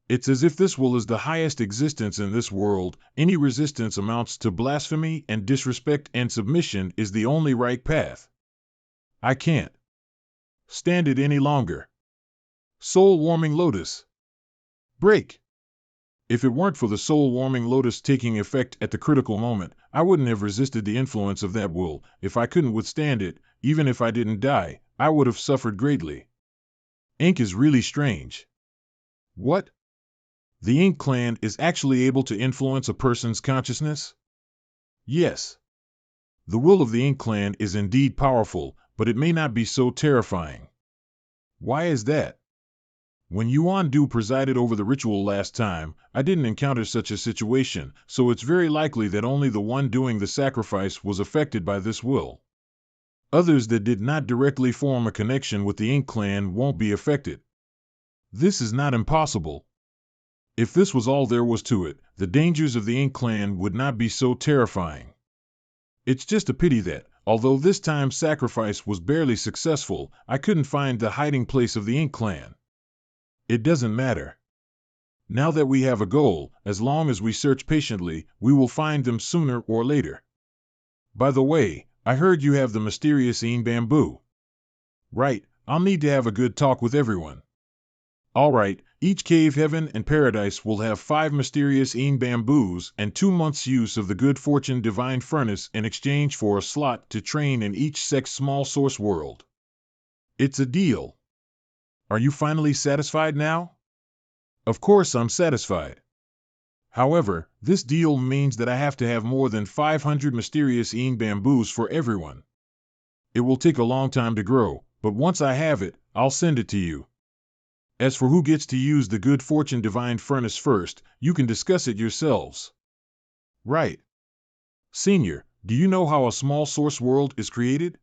It's as if this will is the highest existence in this world. Any resistance amounts to blasphemy, and disrespect and submission is the only right path. I can't stand it any longer. Soul-warming lotus. Break. If it weren't for the soul-warming lotus taking effect at the critical moment, I wouldn't have resisted the influence of that will. If I couldn't withstand it, even if I didn't die, I would have suffered greatly. Ink is really strange. What? The Ink Clan is actually able to influence a person's consciousness? Yes. The will of the Ink Clan is indeed powerful, but it may not be so terrifying. Why is that? When Yuan Du presided over the ritual last time, I didn't encounter such a situation, so it's very likely that only the one doing the sacrifice was affected by this will. Others that did not directly form a connection with the Ink clan won't be affected. This is not impossible. If this was all there was to it, the dangers of the Ink clan would not be so terrifying. It's just a pity that, although this time's sacrifice was barely successful, I couldn't find the hiding place of the Ink clan. It doesn't matter. Now that we have a goal, as long as we search patiently, we will find them sooner or later. By the way, I heard you have the mysterious Een bamboo. Right, I'll need to have a good talk with everyone. Alright, each cave heaven and paradise will have 5 mysterious Een bamboos and 2 months' use of the good fortune divine furnace in exchange for a slot to train in each sect's small source world. It's a deal. Are you finally satisfied now? Of course I'm satisfied. However, this deal means that I have to have more than 500 mysterious Een bamboos for everyone. It will take a long time to grow, but once I have it, I'll send it to you. As for who gets to use the good fortune divine furnace first, you can discuss it yourselves. Right. Senior, do you know how a small source world is created?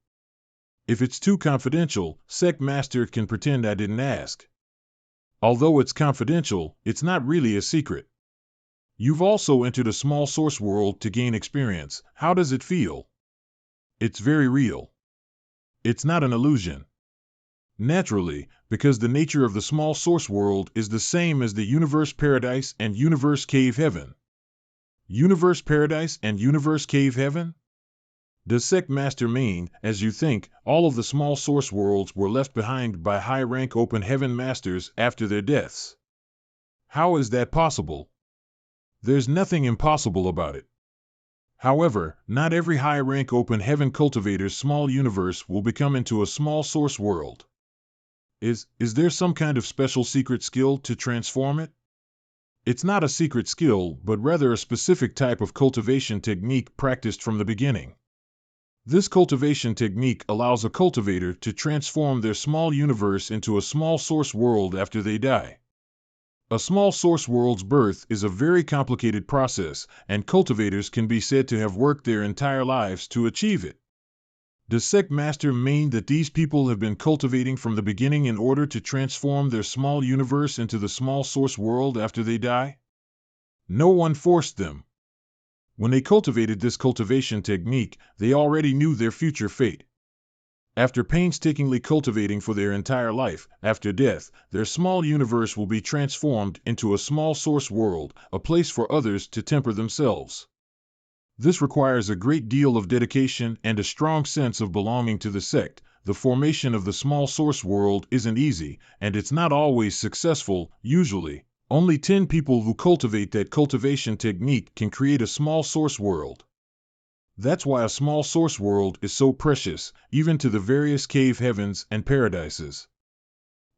If it's too confidential, Sect Master can pretend I didn't ask. Although it's confidential, it's not really a secret. You've also entered a small source world to gain experience. How does it feel? It's very real. It's not an illusion. Naturally, because the nature of the small source world is the same as the Universe Paradise and Universe Cave Heaven. Universe Paradise and Universe Cave Heaven? Does Sect Master mean, as you think, all of the small source worlds were left behind by high-rank open heaven masters after their deaths? How is that possible? There's nothing impossible about it. However, not every high-rank open heaven cultivator's small universe will become into a small source world. Is there some kind of special secret skill to transform it? It's not a secret skill, but rather a specific type of cultivation technique practiced from the beginning. This cultivation technique allows a cultivator to transform their small universe into a small source world after they die. A small source world's birth is a very complicated process, and cultivators can be said to have worked their entire lives to achieve it. Does Sect Master mean that these people have been cultivating from the beginning in order to transform their small universe into the small source world after they die? No one forced them. When they cultivated this cultivation technique, they already knew their future fate. After painstakingly cultivating for their entire life, after death, their small universe will be transformed into a small source world, a place for others to temper themselves. This requires a great deal of dedication and a strong sense of belonging to the sect. The formation of the small source world isn't easy, and it's not always successful. Usually, only 10 people who cultivate that cultivation technique can create a small source world. That's why a small source world is so precious, even to the various cave heavens and paradises.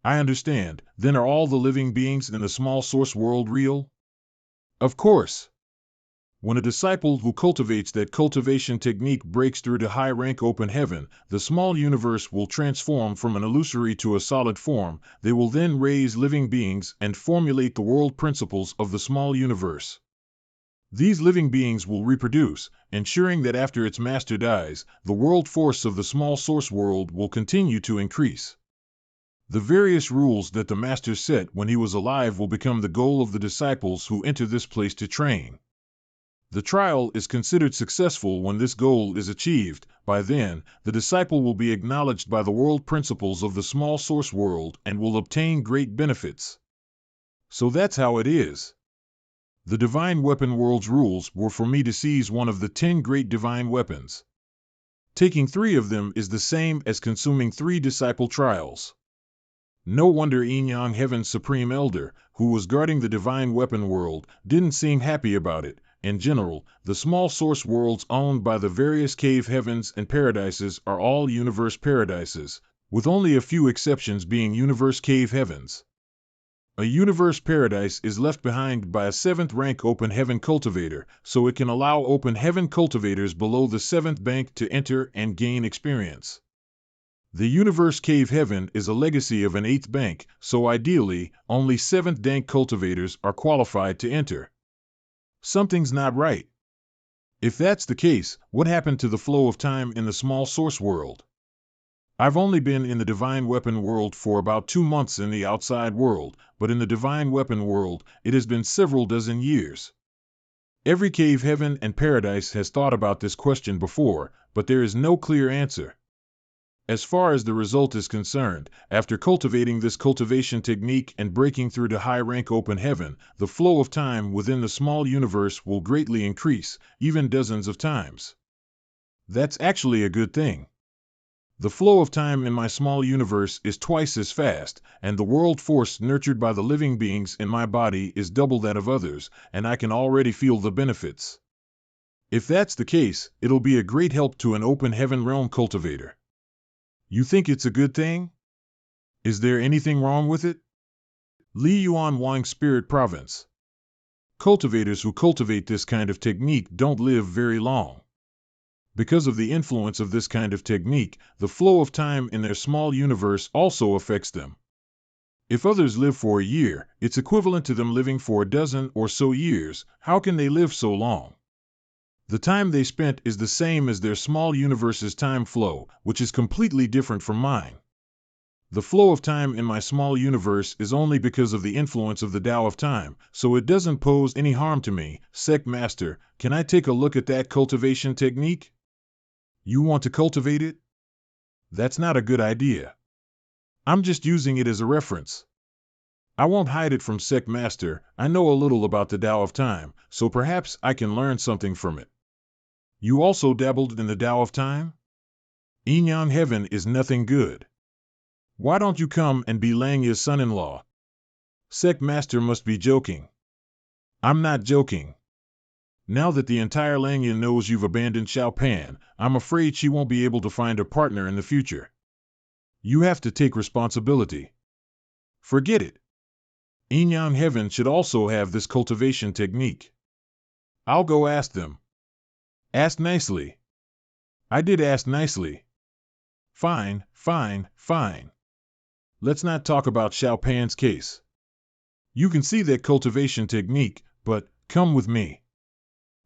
I understand. Then are all the living beings in the small source world real? Of course. When a disciple who cultivates that cultivation technique breaks through to high-rank open heaven, the small universe will transform from an illusory to a solid form. They will then raise living beings and formulate the world principles of the small universe. These living beings will reproduce, ensuring that after its master dies, the world force of the small source world will continue to increase. The various rules that the master set when he was alive will become the goal of the disciples who enter this place to train. The trial is considered successful when this goal is achieved. By then, the disciple will be acknowledged by the world principles of the small source world and will obtain great benefits. So that's how it is. The divine weapon world's rules were for me to seize one of the 10 great divine weapons. Taking 3 of them is the same as consuming 3 disciple trials. No wonder Enyang Heaven's Supreme Elder, who was guarding the divine weapon world, didn't seem happy about it. In general, the small source worlds owned by the various cave heavens and paradises are all universe paradises, with only a few exceptions being universe cave heavens. A universe paradise is left behind by a 7th rank open heaven cultivator, so it can allow open heaven cultivators below the 7th bank to enter and gain experience. The universe cave heaven is a legacy of an eighth bank, so ideally, only seventh dank cultivators are qualified to enter. Something's not right. If that's the case, what happened to the flow of time in the small source world? I've only been in the divine weapon world for about 2 months in the outside world, but in the divine weapon world, it has been several dozen years. Every cave heaven and paradise has thought about this question before, but there is no clear answer. As far as the result is concerned, after cultivating this cultivation technique and breaking through to high-rank open heaven, the flow of time within the small universe will greatly increase, even dozens of times. That's actually a good thing. The flow of time in my small universe is twice as fast, and the world force nurtured by the living beings in my body is double that of others, and I can already feel the benefits. If that's the case, it'll be a great help to an open heaven realm cultivator. You think it's a good thing? Is there anything wrong with it? Li Yuan Wang Spirit Province. Cultivators who cultivate this kind of technique don't live very long. Because of the influence of this kind of technique, the flow of time in their small universe also affects them. If others live for a year, it's equivalent to them living for a dozen or so years. How can they live so long? The time they spent is the same as their small universe's time flow, which is completely different from mine. The flow of time in my small universe is only because of the influence of the Tao of time, so it doesn't pose any harm to me. Sect Master, can I take a look at that cultivation technique? You want to cultivate it? That's not a good idea. I'm just using it as a reference. I won't hide it from Sect Master. I know a little about the Tao of time, so perhaps I can learn something from it. You also dabbled in the Tao of time? Yin Yang Heaven is nothing good. Why don't you come and be Langya's son-in-law? Sect Master must be joking. I'm not joking. Now that the entire Langya knows you've abandoned Xiao Pan, I'm afraid she won't be able to find a partner in the future. You have to take responsibility. Forget it. Yin Yang Heaven should also have this cultivation technique. I'll go ask them. Ask nicely. I did ask nicely. Fine, fine, fine. Let's not talk about Xiao Pan's case. You can see that cultivation technique, but come with me.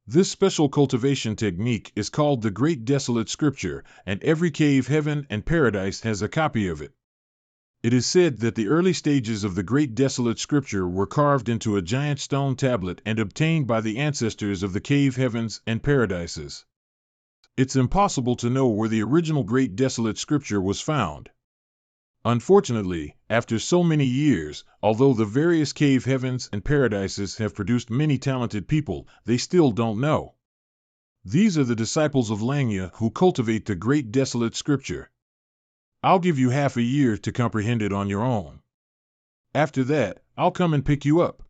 This special cultivation technique is called the Great Desolate Scripture, and every cave, heaven, and paradise has a copy of it. It is said that the early stages of the Great Desolate Scripture were carved into a giant stone tablet and obtained by the ancestors of the cave heavens and paradises. It's impossible to know where the original Great Desolate Scripture was found. Unfortunately, after so many years, although the various cave heavens and paradises have produced many talented people, they still don't know. These are the disciples of Langya who cultivate the Great Desolate Scripture. I'll give you half a year to comprehend it on your own. After that, I'll come and pick you up.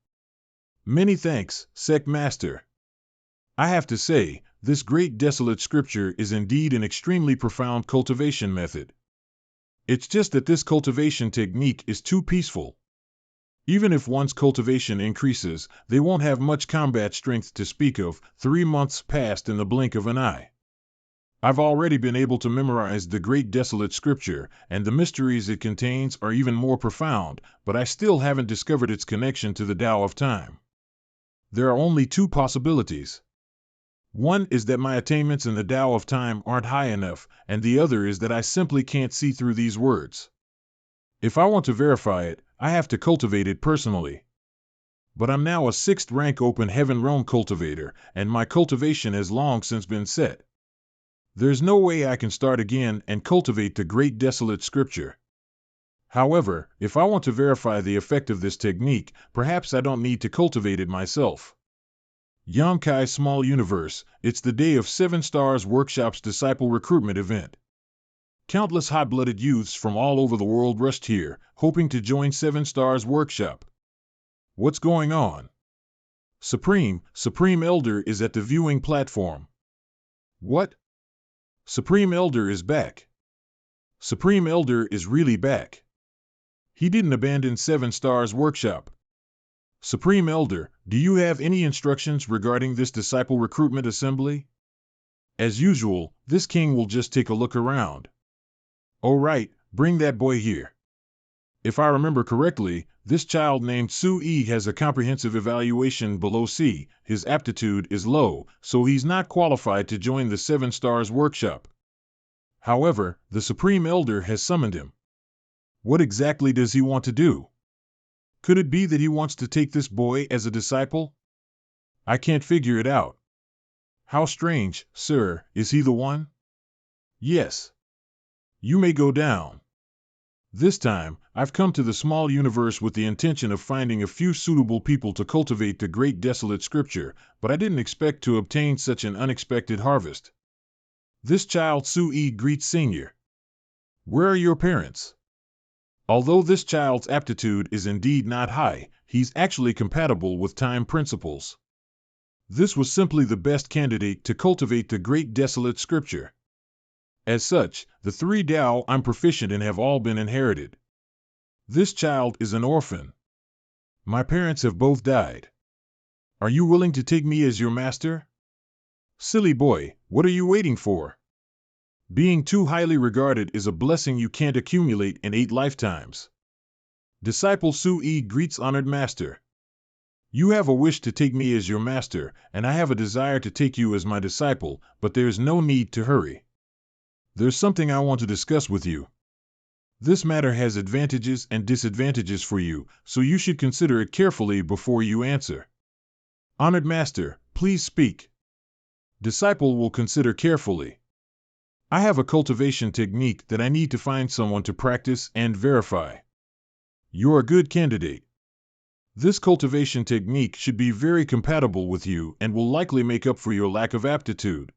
Many thanks, Sect Master. I have to say, this Great Desolate Scripture is indeed an extremely profound cultivation method. It's just that this cultivation technique is too peaceful. Even if one's cultivation increases, they won't have much combat strength to speak of. 3 months passed in the blink of an eye. I've already been able to memorize the Great Desolate Scripture, and the mysteries it contains are even more profound, but I still haven't discovered its connection to the Tao of time. There are only 2 possibilities. One is that my attainments in the Tao of time aren't high enough, and the other is that I simply can't see through these words. If I want to verify it, I have to cultivate it personally. But I'm now a 6th rank open heaven realm cultivator, and my cultivation has long since been set. There's no way I can start again and cultivate the Great Desolate Scripture. However, if I want to verify the effect of this technique, perhaps I don't need to cultivate it myself. Yamkai Small Universe, it's the day of 7 Stars Workshop's disciple recruitment event. Countless hot-blooded youths from all over the world rushed here, hoping to join 7 Stars Workshop. What's going on? Supreme Elder is at the viewing platform. What? Supreme Elder is back. Supreme Elder is really back. He didn't abandon 7 Stars Workshop. Supreme Elder, do you have any instructions regarding this disciple recruitment assembly? As usual, this king will just take a look around. Oh right, bring that boy here. If I remember correctly, this child named Su-E has a comprehensive evaluation below C. His aptitude is low, so he's not qualified to join the 7 Stars workshop. However, the Supreme Elder has summoned him. What exactly does he want to do? Could it be that he wants to take this boy as a disciple? I can't figure it out. How strange, sir, is he the one? Yes. You may go down. This time, I've come to the small universe with the intention of finding a few suitable people to cultivate the great desolate scripture, but I didn't expect to obtain such an unexpected harvest. This child Su-E greets Senior. Where are your parents? Although this child's aptitude is indeed not high, he's actually compatible with time principles. This was simply the best candidate to cultivate the great desolate scripture. As such, the 3 Tao I'm proficient in have all been inherited. This child is an orphan. My parents have both died. Are you willing to take me as your master? Silly boy, what are you waiting for? Being too highly regarded is a blessing you can't accumulate in 8 lifetimes. Disciple Su-E greets honored master. You have a wish to take me as your master, and I have a desire to take you as my disciple, but there's no need to hurry. There's something I want to discuss with you. This matter has advantages and disadvantages for you, so you should consider it carefully before you answer. Honored master, please speak. Disciple will consider carefully. I have a cultivation technique that I need to find someone to practice and verify. You're a good candidate. This cultivation technique should be very compatible with you and will likely make up for your lack of aptitude.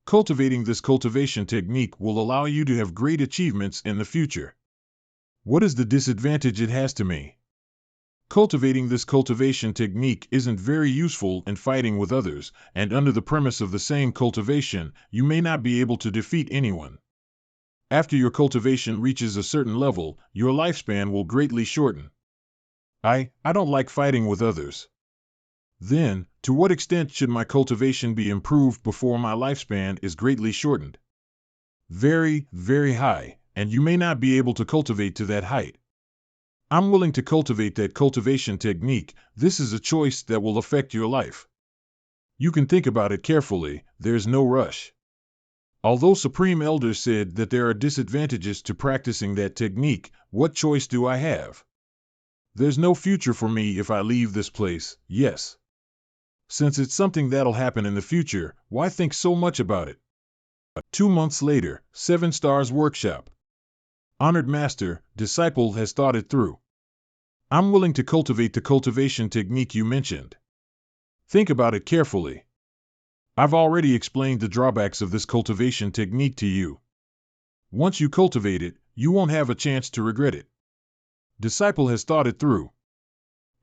Cultivating this cultivation technique will allow you to have great achievements in the future. What is the disadvantage it has to me? Cultivating this cultivation technique isn't very useful in fighting with others, and under the premise of the same cultivation, you may not be able to defeat anyone. After your cultivation reaches a certain level, your lifespan will greatly shorten. I don't like fighting with others. Then, to what extent should my cultivation be improved before my lifespan is greatly shortened? Very, very high, and you may not be able to cultivate to that height. I'm willing to cultivate that cultivation technique. This is a choice that will affect your life. You can think about it carefully, there's no rush. Although Supreme Elder said that there are disadvantages to practicing that technique, what choice do I have? There's no future for me if I leave this place, yes. Since it's something that'll happen in the future, why think so much about it? 2 months later, 7 Stars Workshop. Honored Master, disciple has thought it through. I'm willing to cultivate the cultivation technique you mentioned. Think about it carefully. I've already explained the drawbacks of this cultivation technique to you. Once you cultivate it, you won't have a chance to regret it. Disciple has thought it through.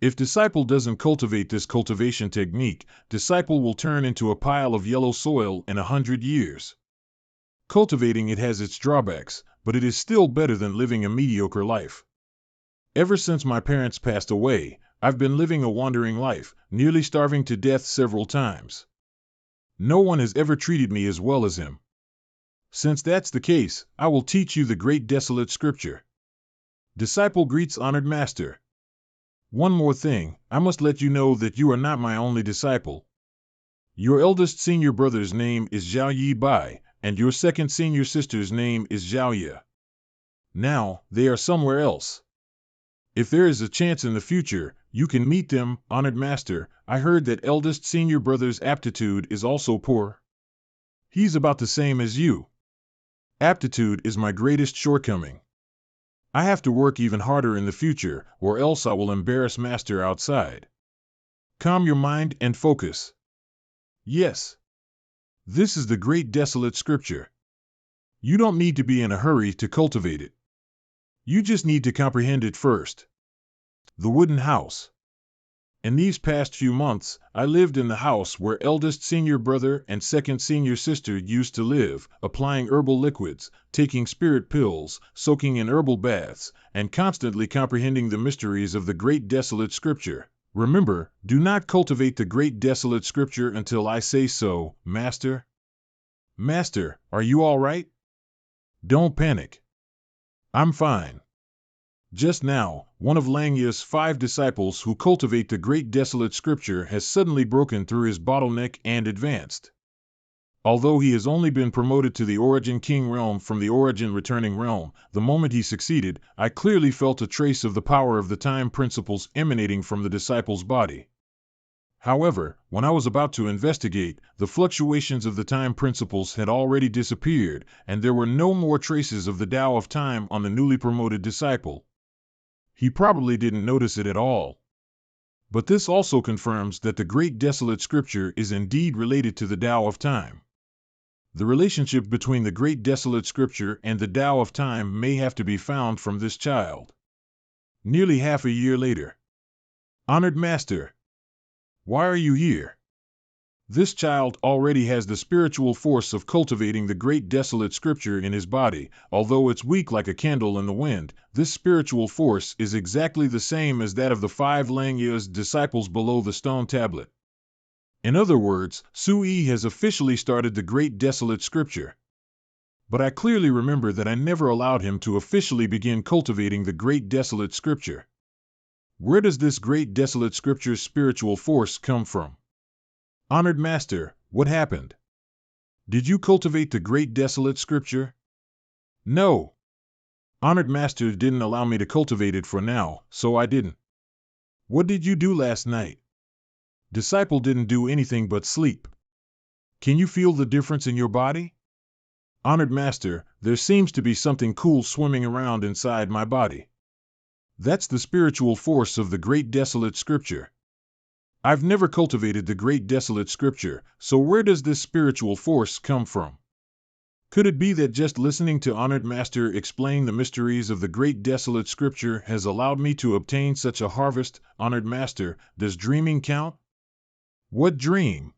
If disciple doesn't cultivate this cultivation technique, disciple will turn into a pile of yellow soil in 100 years. Cultivating it has its drawbacks, but it is still better than living a mediocre life. Ever since my parents passed away, I've been living a wandering life, nearly starving to death several times. No one has ever treated me as well as him. Since that's the case, I will teach you the great desolate scripture. Disciple greets honored master. One more thing, I must let you know that you are not my only disciple. Your eldest senior brother's name is Zhao Yi Bai, and your second senior sister's name is Zhao Ye. Now, they are somewhere else. If there is a chance in the future, you can meet them, honored master. I heard that eldest senior brother's aptitude is also poor. He's about the same as you. Aptitude is my greatest shortcoming. I have to work even harder in the future, or else I will embarrass master outside. Calm your mind and focus. Yes. This is the great desolate scripture. You don't need to be in a hurry to cultivate it. You just need to comprehend it first. The wooden house. In these past few months, I lived in the house where eldest senior brother and second senior sister used to live, applying herbal liquids, taking spirit pills, soaking in herbal baths, and constantly comprehending the mysteries of the great desolate scripture. Remember, do not cultivate the great desolate scripture until I say so, master. Master, are you all right? Don't panic. I'm fine. Just now, one of Langya's 5 disciples who cultivate the great desolate scripture has suddenly broken through his bottleneck and advanced. Although he has only been promoted to the Origin King realm from the Origin Returning realm, the moment he succeeded, I clearly felt a trace of the power of the time principles emanating from the disciple's body. However, when I was about to investigate, the fluctuations of the time principles had already disappeared, and there were no more traces of the Tao of time on the newly promoted disciple. He probably didn't notice it at all. But this also confirms that the great desolate scripture is indeed related to the Tao of time. The relationship between the great desolate scripture and the Tao of time may have to be found from this child. Nearly half a year later. Honored Master, why are you here? This child already has the spiritual force of cultivating the great desolate scripture in his body. Although it's weak like a candle in the wind, this spiritual force is exactly the same as that of the 5 Langya's disciples below the stone tablet. In other words, Sui has officially started the great desolate scripture. But I clearly remember that I never allowed him to officially begin cultivating the great desolate scripture. Where does this great desolate scripture's spiritual force come from? Honored Master, what happened? Did you cultivate the great desolate scripture? No. Honored Master didn't allow me to cultivate it for now, so I didn't. What did you do last night? Disciple didn't do anything but sleep. Can you feel the difference in your body? Honored Master, there seems to be something cool swimming around inside my body. That's the spiritual force of the great desolate scripture. I've never cultivated the great desolate scripture, so where does this spiritual force come from? Could it be that just listening to Honored Master explain the mysteries of the great desolate scripture has allowed me to obtain such a harvest? Honored Master, does dreaming count? What dream?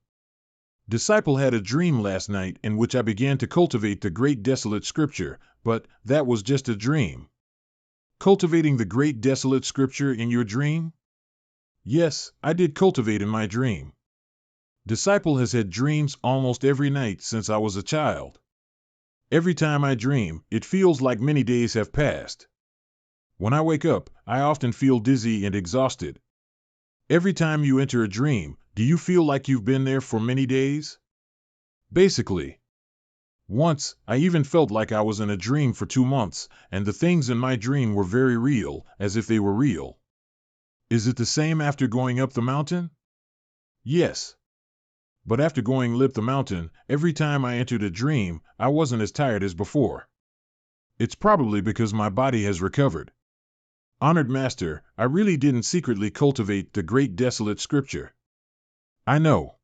Disciple had a dream last night in which I began to cultivate the great desolate scripture, but that was just a dream. Cultivating the great desolate scripture in your dream? Yes, I did cultivate in my dream. Disciple has had dreams almost every night since I was a child. Every time I dream, it feels like many days have passed. When I wake up, I often feel dizzy and exhausted. Every time you enter a dream, do you feel like you've been there for many days? Basically. Once, I even felt like I was in a dream for 2 months, and the things in my dream were very real, as if they were real. Is it the same after going up the mountain? Yes. But after going up the mountain, every time I entered a dream, I wasn't as tired as before. It's probably because my body has recovered. Honored Master, I really didn't secretly cultivate the great desolate scripture. I know.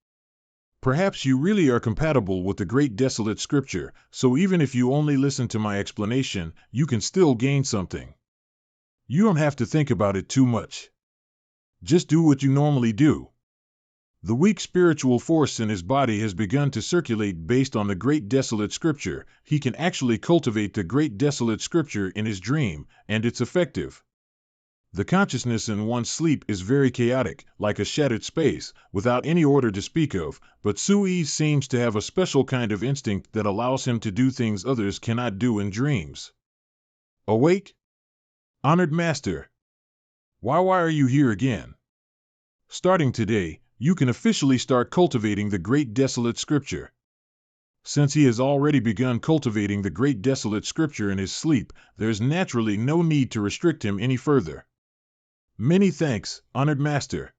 Perhaps you really are compatible with the great desolate scripture, so even if you only listen to my explanation, you can still gain something. You don't have to think about it too much. Just do what you normally do. The weak spiritual force in his body has begun to circulate based on the great desolate scripture. He can actually cultivate the great desolate scripture in his dream, and it's effective. The consciousness in one's sleep is very chaotic, like a shattered space, without any order to speak of, but Sui seems to have a special kind of instinct that allows him to do things others cannot do in dreams. Awake? Honored Master. Why are you here again? Starting today, you can officially start cultivating the great desolate scripture. Since he has already begun cultivating the great desolate scripture in his sleep, there's naturally no need to restrict him any further. Many thanks, Honored Master.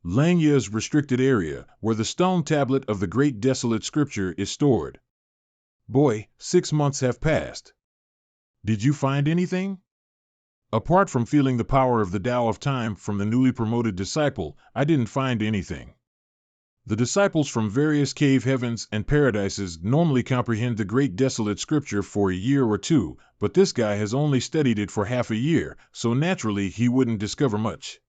Langya's restricted area, where the stone tablet of the great desolate scripture is stored. Boy, 6 months have passed. Did you find anything? Apart from feeling the power of the Tao of time from the newly promoted disciple, I didn't find anything. The disciples from various cave heavens and paradises normally comprehend the great desolate scripture for a year or 2, but this guy has only studied it for half a year, so naturally he wouldn't discover much.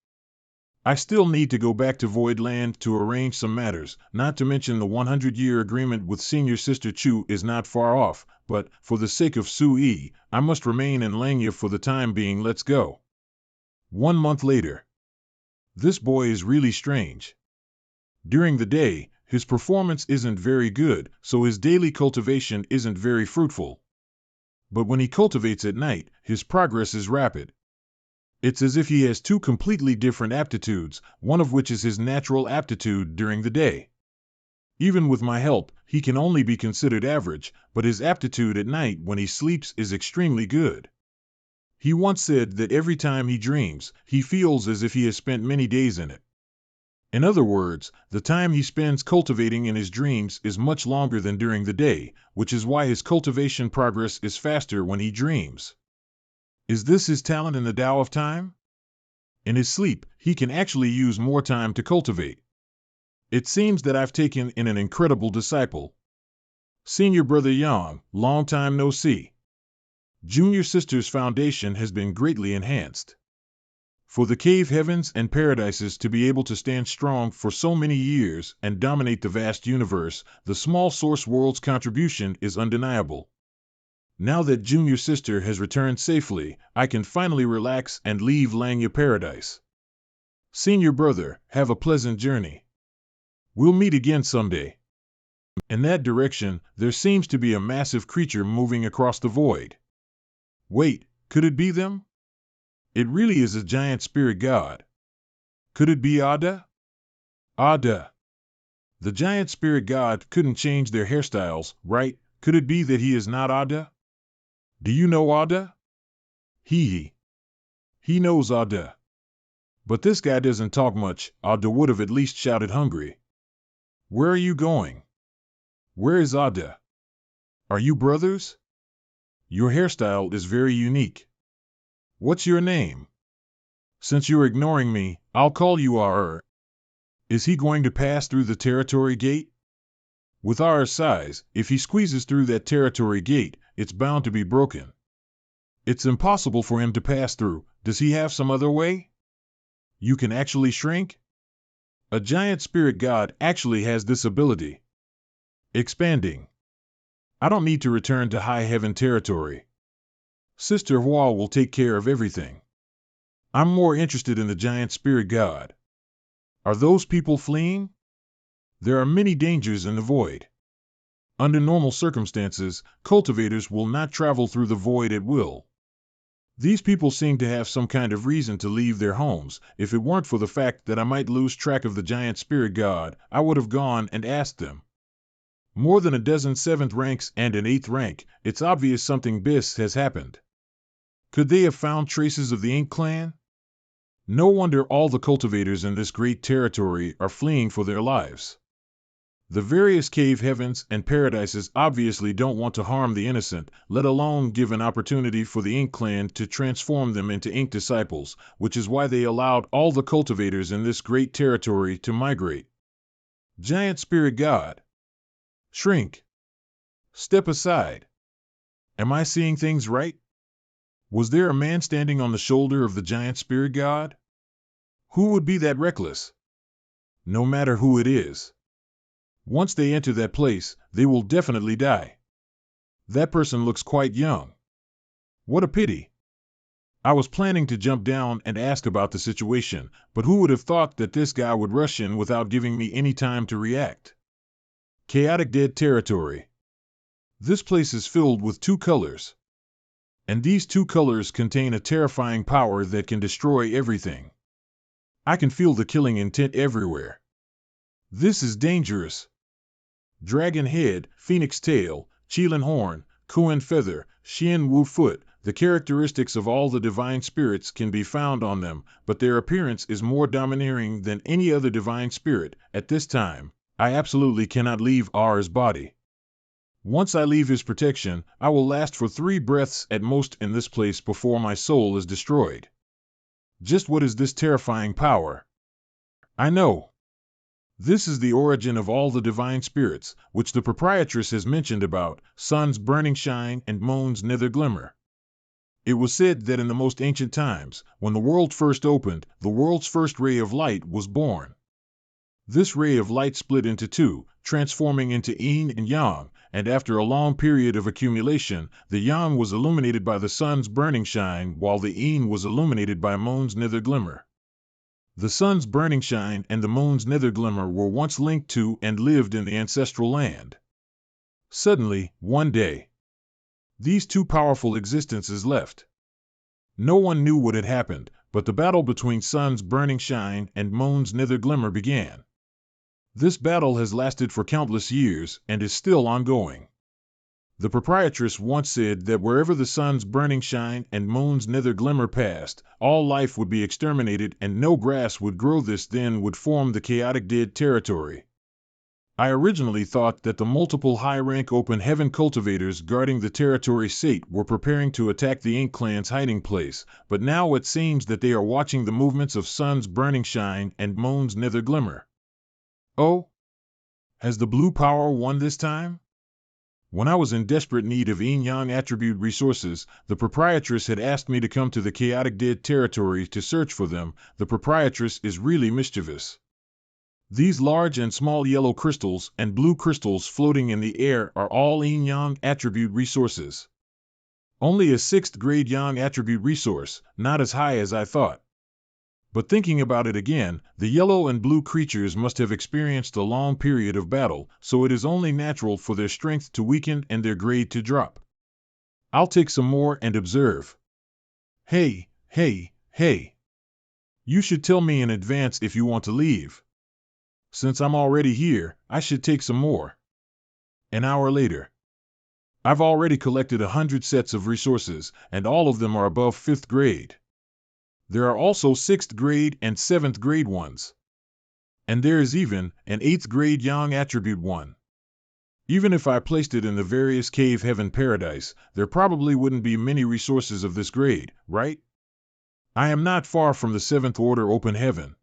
I still need to go back to Void Land to arrange some matters, not to mention the 100-year agreement with Senior Sister Chu is not far off, but, for the sake of Sui, I must remain in Langya for the time being. Let's go. 1 month later. This boy is really strange. During the day, his performance isn't very good, so his daily cultivation isn't very fruitful. But when he cultivates at night, his progress is rapid. It's as if he has two completely different aptitudes, one of which is his natural aptitude during the day. Even with my help, he can only be considered average, but his aptitude at night when he sleeps is extremely good. He once said that every time he dreams, he feels as if he has spent many days in it. In other words, the time he spends cultivating in his dreams is much longer than during the day, which is why his cultivation progress is faster when he dreams. Is this his talent in the Tao of time? In his sleep, he can actually use more time to cultivate. It seems that I've taken in an incredible disciple. Senior Brother Yang, long time no see. Junior Sister's foundation has been greatly enhanced. For the cave heavens and paradises to be able to stand strong for so many years and dominate the vast universe, the small source world's contribution is undeniable. Now that Junior Sister has returned safely, I can finally relax and leave Langya Paradise. Senior Brother, have a pleasant journey. We'll meet again someday. In that direction, there seems to be a massive creature moving across the void. Wait, could it be them? It really is a giant spirit god. Could it be Ada? Ada. The giant spirit god couldn't change their hairstyles, right? Could it be that he is not Ada? Do you know Ada? He knows Ada. But this guy doesn't talk much. Ada would have at least shouted hungry. Where are you going? Where is Ada? Are you brothers? Your hairstyle is very unique. What's your name? Since you're ignoring me, I'll call you R. Is he going to pass through the territory gate? With R's size, if he squeezes through that territory gate, it's bound to be broken. It's impossible for him to pass through. Does he have some other way? You can actually shrink? A giant spirit god actually has this ability. Expanding. I don't need to return to high heaven territory. Sister Hua will take care of everything. I'm more interested in the giant spirit god. Are those people fleeing? There are many dangers in the void. Under normal circumstances, cultivators will not travel through the void at will. These people seem to have some kind of reason to leave their homes. If it weren't for the fact that I might lose track of the giant spirit god, I would have gone and asked them. More than a dozen 7th ranks and an 8th rank, it's obvious something bis has happened. Could they have found traces of the Ink clan? No wonder all the cultivators in this great territory are fleeing for their lives. The various cave heavens and paradises obviously don't want to harm the innocent, let alone give an opportunity for the Ink clan to transform them into Ink disciples, which is why they allowed all the cultivators in this great territory to migrate. Giant spirit god. Shrink. Step aside. Am I seeing things right? Was there a man standing on the shoulder of the giant spirit god? Who would be that reckless? No matter who it is. Once they enter that place, they will definitely die. That person looks quite young. What a pity. I was planning to jump down and ask about the situation, but who would have thought that this guy would rush in without giving me any time to react? Chaotic dead territory. This place is filled with 2 colors. And these 2 colors contain a terrifying power that can destroy everything. I can feel the killing intent everywhere. This is dangerous. Dragon head, phoenix tail, Qilin horn, Kuan feather, Xian Wu foot, the characteristics of all the divine spirits can be found on them, but their appearance is more domineering than any other divine spirit. At this time, I absolutely cannot leave R's body. Once I leave his protection, I will last for 3 breaths at most in this place before my soul is destroyed. Just what is this terrifying power? I know. This is the origin of all the divine spirits, which the proprietress has mentioned about, sun's burning shine and moon's nether glimmer. It was said that in the most ancient times, when the world first opened, the world's first ray of light was born. This ray of light split into 2, transforming into yin and yang, and after a long period of accumulation, the yang was illuminated by the sun's burning shine while the yin was illuminated by moon's nether glimmer. The sun's burning shine and the moon's nether glimmer were once linked to and lived in the ancestral land. Suddenly, one day, These two powerful existences left. No one knew what had happened, but the battle between sun's burning shine and moon's nether glimmer began. This battle has lasted for countless years and is still ongoing. The proprietress once said that wherever the sun's burning shine and moon's nether glimmer passed, all life would be exterminated and no grass would grow. This then would form the chaotic dead territory. I originally thought that the multiple high-rank open heaven cultivators guarding the territory's sate were preparing to attack the Ink Clan's hiding place, but now it seems that they are watching the movements of sun's burning shine and moon's nether glimmer. Oh? Has the blue power won this time? When I was in desperate need of yin-yang attribute resources, the proprietress had asked me to come to the chaotic dead territory to search for them. The proprietress is really mischievous. These large and small yellow crystals and blue crystals floating in the air are all yin-yang attribute resources. Only a 6th grade yang attribute resource, not as high as I thought. But thinking about it again, the yellow and blue creatures must have experienced a long period of battle, so it is only natural for their strength to weaken and their grade to drop. I'll take some more and observe. Hey, hey, hey. You should tell me in advance if you want to leave. Since I'm already here, I should take some more. An hour later. I've already collected 100 sets of resources, and all of them are above 5th grade. There are also 6th grade and 7th grade ones. And there is even an 8th grade yang attribute one. Even if I placed it in the various cave heaven paradise, there probably wouldn't be many resources of this grade, right? I am not far from the 7th order open heaven.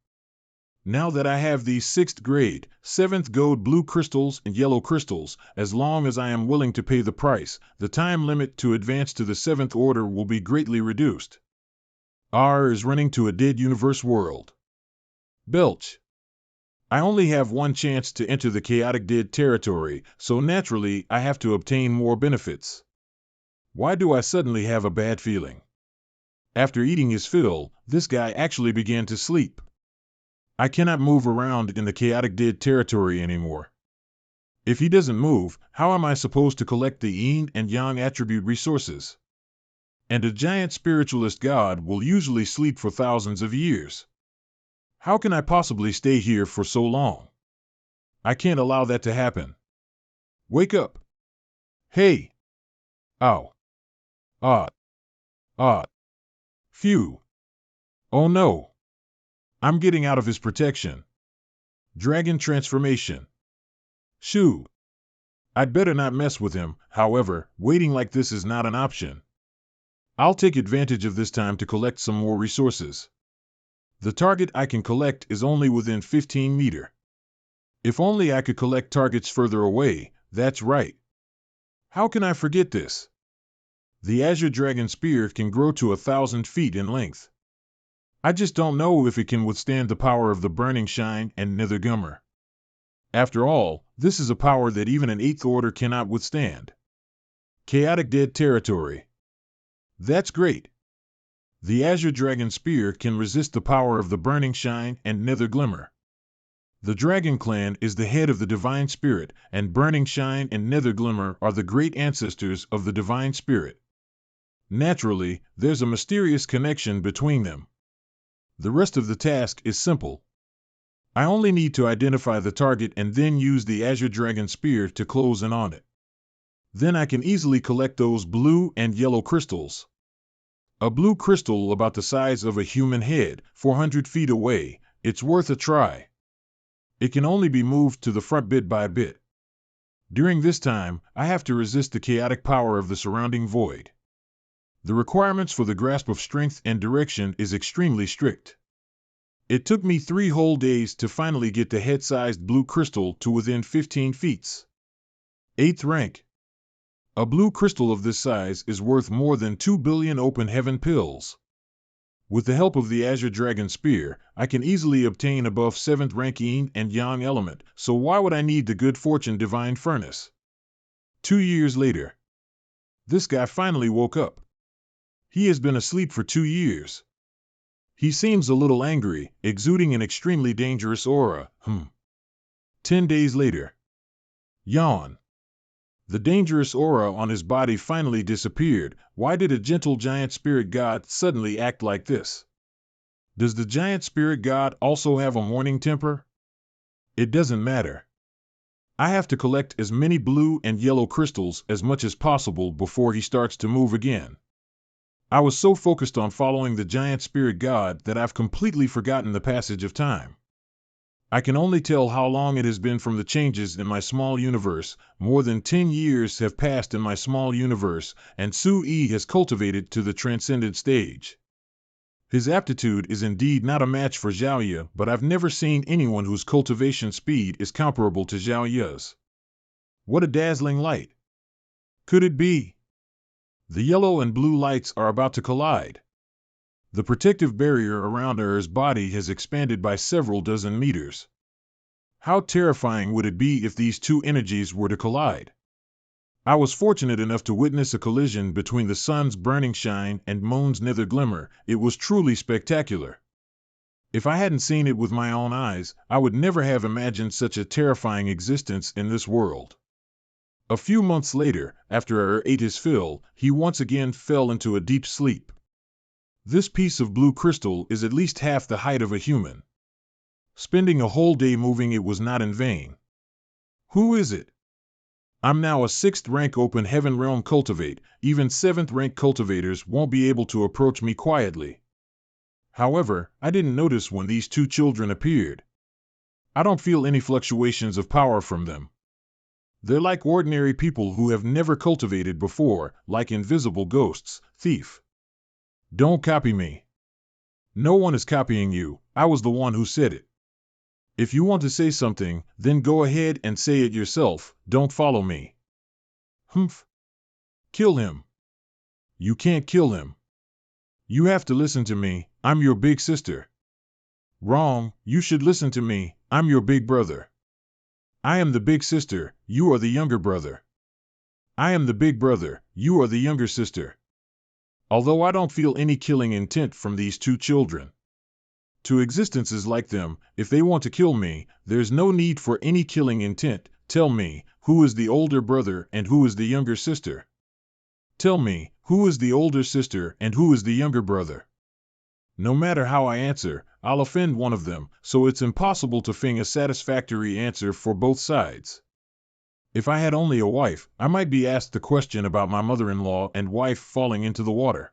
Now that I have these 6th grade, 7th gold blue crystals and yellow crystals, as long as I am willing to pay the price, the time limit to advance to the 7th order will be greatly reduced. R is running to a dead universe world. Belch. I only have one chance to enter the chaotic dead territory, so naturally I have to obtain more benefits. Why do I suddenly have a bad feeling? After eating his fill, this guy actually began to sleep. I cannot move around in the chaotic dead territory anymore. If he doesn't move, how am I supposed to collect the yin and yang attribute resources? And a giant spiritualist god will usually sleep for thousands of years. How can I possibly stay here for so long? I can't allow that to happen. Wake up. Hey. Ow. Ah. Ah. Phew. Oh no. I'm getting out of his protection. Dragon transformation. Shoo. I'd better not mess with him, however, waiting like this is not an option. I'll take advantage of this time to collect some more resources. The target I can collect is only within 15 meters. If only I could collect targets further away, that's right. How can I forget this? The Azure Dragon Spear can grow to 1,000 feet in length. I just don't know if it can withstand the power of the burning shine and nether glimmer. After all, this is a power that even an 8th order cannot withstand. Chaotic dead territory. That's great. The Azure Dragon Spear can resist the power of the burning shine and nether glimmer. The Dragon Clan is the head of the Divine Spirit, and Burning Shine and Nether Glimmer are the great ancestors of the Divine Spirit. Naturally, there's a mysterious connection between them. The rest of the task is simple. I only need to identify the target and then use the Azure Dragon Spear to close in on it. Then I can easily collect those blue and yellow crystals. A blue crystal about the size of a human head, 400 feet away, it's worth a try. It can only be moved to the front bit by bit. During this time, I have to resist the chaotic power of the surrounding void. The requirements for the grasp of strength and direction is extremely strict. It took me 3 whole days to finally get the head-sized blue crystal to within 15 feet. 8th rank. A blue crystal of this size is worth more than 2 billion open heaven pills. With the help of the Azure Dragon Spear, I can easily obtain above 7th rank yin and yang element, so why would I need the good fortune divine furnace? 2 years later. This guy finally woke up. He has been asleep for 2 years. He seems a little angry, exuding an extremely dangerous aura. 10 days later. Yawn. The dangerous aura on his body finally disappeared. Why did a gentle giant spirit god suddenly act like this? Does the giant spirit god also have a morning temper? It doesn't matter. I have to collect as many blue and yellow crystals as much as possible before he starts to move again. I was so focused on following the giant spirit god that I've completely forgotten the passage of time. I can only tell how long it has been from the changes in my small universe. More than 10 years have passed in my small universe, and Su-Yi has cultivated to the transcendent stage. His aptitude is indeed not a match for Zhao Ye, but I've never seen anyone whose cultivation speed is comparable to Zhao Ye's. What a dazzling light! Could it be? The yellow and blue lights are about to collide. The protective barrier around Er's body has expanded by several dozen meters. How terrifying would it be if these two energies were to collide? I was fortunate enough to witness a collision between the sun's burning shine and moon's nether glimmer. It was truly spectacular. If I hadn't seen it with my own eyes, I would never have imagined such a terrifying existence in this world. A few months later, after ate his fill, he once again fell into a deep sleep. This piece of blue crystal is at least half the height of a human. Spending a whole day moving it was not in vain. Who is it? I'm now a 6th rank open heaven realm cultivate. Even 7th rank cultivators won't be able to approach me quietly. However, I didn't notice when these two children appeared. I don't feel any fluctuations of power from them. They're like ordinary people who have never cultivated before, like invisible ghosts. Thief. Don't copy me. No one is copying you. I was the one who said it. If you want to say something, then go ahead and say it yourself. Don't follow me. Humph. Kill him. You can't kill him. You have to listen to me. I'm your big sister. Wrong. You should listen to me. I'm your big brother. I am the big sister. You are the younger brother. I am the big brother. You are the younger sister. Although I don't feel any killing intent from these two children. To existences like them, if they want to kill me, there's no need for any killing intent. Tell me, who is the older brother and who is the younger sister? Tell me, who is the older sister and who is the younger brother? No matter how I answer, I'll offend one of them, so it's impossible to find a satisfactory answer for both sides. If I had only a wife, I might be asked the question about my mother-in-law and wife falling into the water.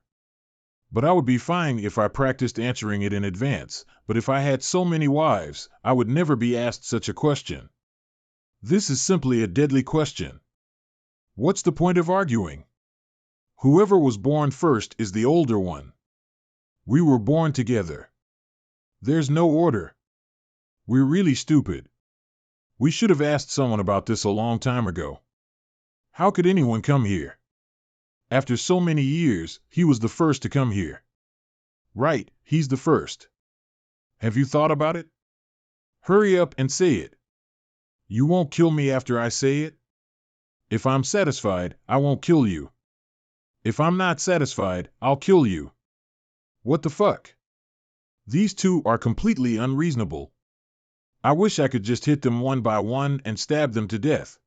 But I would be fine if I practiced answering it in advance. But if I had so many wives, I would never be asked such a question. This is simply a deadly question. What's the point of arguing? Whoever was born first is the older one. We were born together. There's no order. We're really stupid. We should have asked someone about this a long time ago. How could anyone come here? After so many years, he was the first to come here. Right, he's the first. Have you thought about it? Hurry up and say it. You won't kill me after I say it? If I'm satisfied, I won't kill you. If I'm not satisfied, I'll kill you. What the fuck? These two are completely unreasonable. I wish I could just hit them one by one and stab them to death.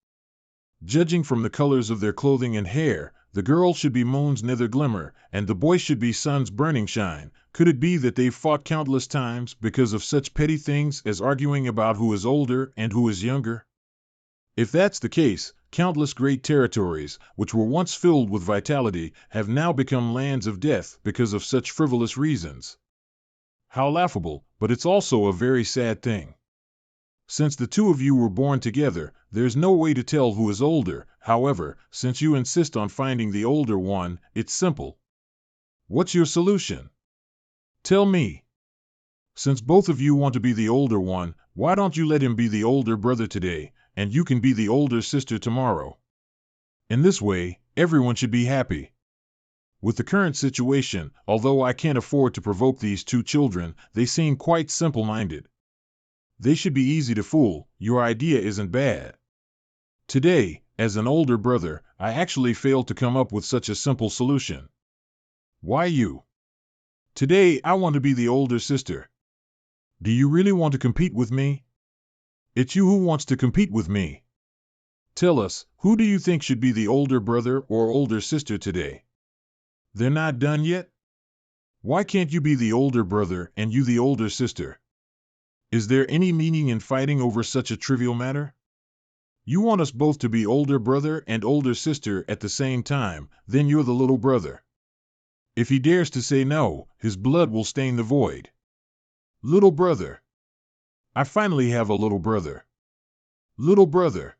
Judging from the colors of their clothing and hair, the girl should be moon's nether glimmer, and the boy should be sun's burning shine. Could it be that they've fought countless times because of such petty things as arguing about who is older and who is younger? If that's the case, countless great territories, which were once filled with vitality, have now become lands of death because of such frivolous reasons. How laughable, but it's also a very sad thing. Since the two of you were born together, there's no way to tell who is older. However, since you insist on finding the older one, it's simple. What's your solution? Tell me. Since both of you want to be the older one, why don't you let him be the older brother today, and you can be the older sister tomorrow? In this way, everyone should be happy. With the current situation, although I can't afford to provoke these two children, they seem quite simple-minded. They should be easy to fool. Your idea isn't bad. Today, as an older brother, I actually failed to come up with such a simple solution. Why you? Today, I want to be the older sister. Do you really want to compete with me? It's you who wants to compete with me. Tell us, who do you think should be the older brother or older sister today? They're not done yet? Why can't you be the older brother and you the older sister? Is there any meaning in fighting over such a trivial matter? You want us both to be older brother and older sister at the same time, then you're the little brother. If he dares to say no, his blood will stain the void. Little brother. I finally have a little brother. Little brother.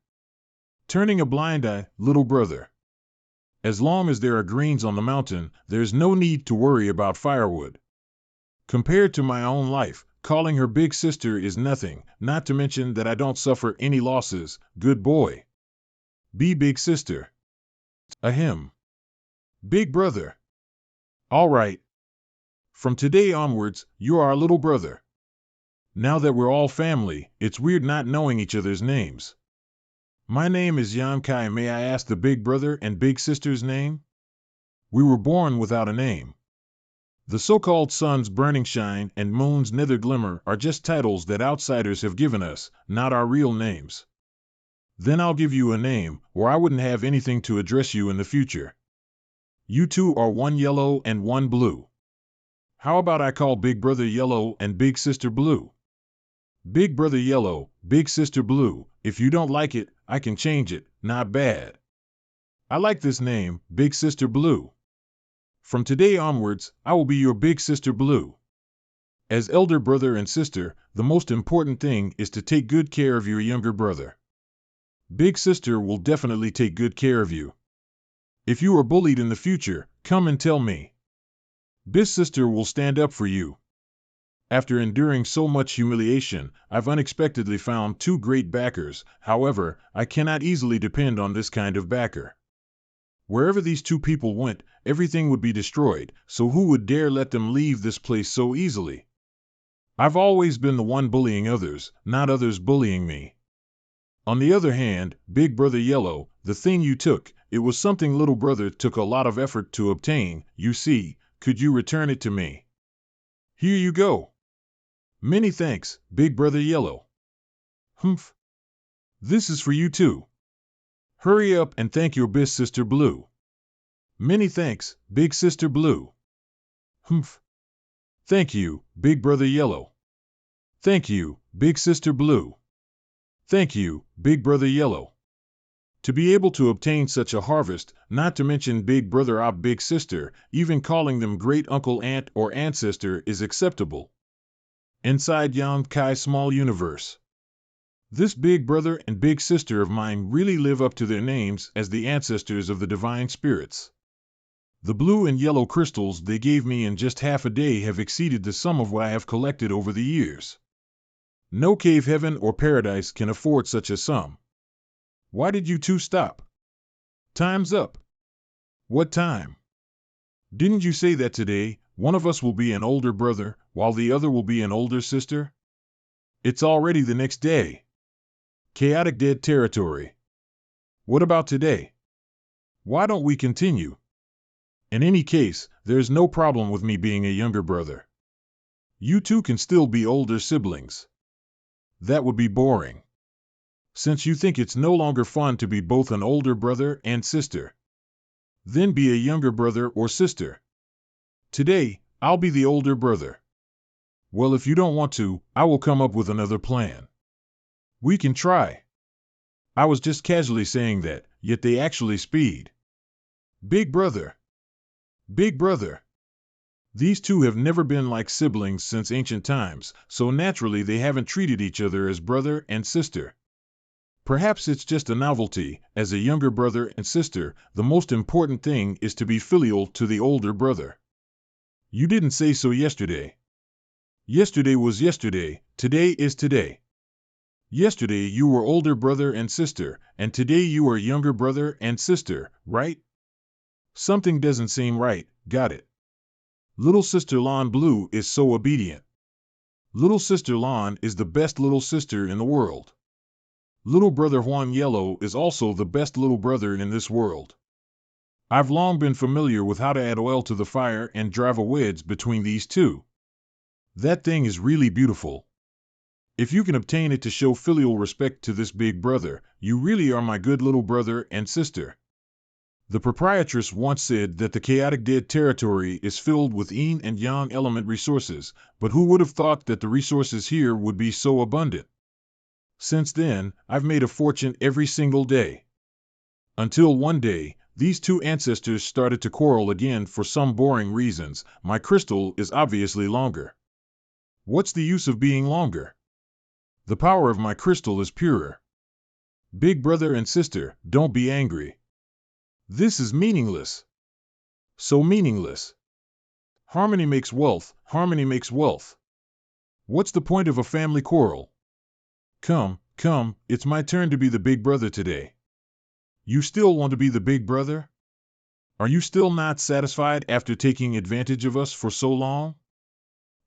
Turning a blind eye, little brother. As long as there are greens on the mountain, there's no need to worry about firewood. Compared to my own life, calling her big sister is nothing, not to mention that I don't suffer any losses. Good boy. Be big sister. Ahem. Big brother. All right. From today onwards, you're our little brother. Now that we're all family, it's weird not knowing each other's names. My name is Kai. May I ask the big brother and big sister's name? We were born without a name. The so-called sun's burning shine and moon's nether glimmer are just titles that outsiders have given us, not our real names. Then I'll give you a name, or I wouldn't have anything to address you in the future. You two are one yellow and one blue. How about I call big brother yellow and big sister blue? Big brother yellow, big sister blue. If you don't like it, I can change it, not bad. I like this name, Big Sister Blue. From today onwards, I will be your big sister Blue. As elder brother and sister, the most important thing is to take good care of your younger brother. Big sister will definitely take good care of you. If you are bullied in the future, come and tell me. Big sister will stand up for you. After enduring so much humiliation, I've unexpectedly found two great backers. However, I cannot easily depend on this kind of backer. Wherever these two people went, everything would be destroyed, so who would dare let them leave this place so easily? I've always been the one bullying others, not others bullying me. On the other hand, Big Brother Yellow, the thing you took, it was something little brother took a lot of effort to obtain. You see, could you return it to me? Here you go. Many thanks, Big Brother Yellow. Humph. This is for you too. Hurry up and thank your big sister Blue. Many thanks, Big Sister Blue. Humph. Thank you, Big Brother Yellow. Thank you, Big Sister Blue. Thank you, Big Brother Yellow. To be able to obtain such a harvest, not to mention Big Brother Big Sister, even calling them great uncle, aunt, or ancestor is acceptable. Inside Kai's small universe. This big brother and big sister of mine really live up to their names as the ancestors of the divine spirits. The blue and yellow crystals they gave me in just half a day have exceeded the sum of what I have collected over the years. No cave heaven or paradise can afford such a sum. Why did you two stop? Time's up. What time? Didn't you say that today one of us will be an older brother while the other will be an older sister? It's already the next day. Chaotic dead territory. What about today? Why don't we continue? In any case, there's no problem with me being a younger brother. You two can still be older siblings. That would be boring. Since you think it's no longer fun to be both an older brother and sister, then be a younger brother or sister. Today, I'll be the older brother. Well, if you don't want to, I will come up with another plan. We can try. I was just casually saying that, yet they actually speed. Big brother. Big brother. These two have never been like siblings since ancient times, so naturally they haven't treated each other as brother and sister. Perhaps it's just a novelty. As a younger brother and sister, the most important thing is to be filial to the older brother. You didn't say so yesterday. Yesterday was yesterday, today is today. Yesterday you were older brother and sister, and today you are younger brother and sister, right? Something doesn't seem right, got it. Little sister Lawn Blue is so obedient. Little sister Lawn is the best little sister in the world. Little brother Juan Yellow is also the best little brother in this world. I've long been familiar with how to add oil to the fire and drive a wedge between these two. That thing is really beautiful. If you can obtain it to show filial respect to this big brother, you really are my good little brother and sister. The proprietress once said that the chaotic dead territory is filled with yin and yang element resources, but who would have thought that the resources here would be so abundant? Since then, I've made a fortune every single day. Until one day, these two ancestors started to quarrel again for some boring reasons. My crystal is obviously longer. What's the use of being longer? The power of my crystal is purer. Big brother and sister, don't be angry. This is meaningless. So meaningless. Harmony makes wealth, harmony makes wealth. What's the point of a family quarrel? Come, it's my turn to be the big brother today. You still want to be the big brother? Are you still not satisfied after taking advantage of us for so long?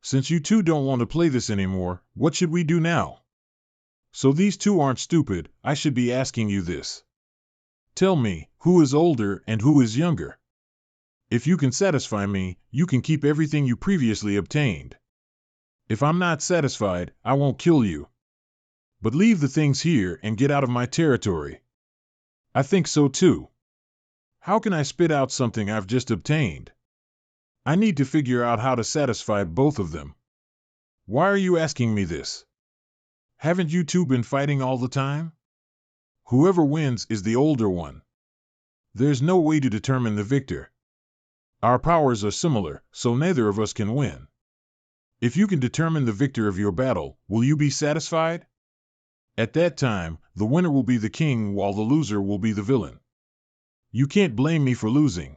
Since you two don't want to play this anymore, what should we do now? So these two aren't stupid, I should be asking you this. Tell me, who is older and who is younger? If you can satisfy me, you can keep everything you previously obtained. If I'm not satisfied, I won't kill you. But leave the things here and get out of my territory. I think so too. How can I spit out something I've just obtained? I need to figure out how to satisfy both of them. Why are you asking me this? Haven't you two been fighting all the time? Whoever wins is the older one. There's no way to determine the victor. Our powers are similar, so neither of us can win. If you can determine the victor of your battle, will you be satisfied? At that time, the winner will be the king while the loser will be the villain. You can't blame me for losing.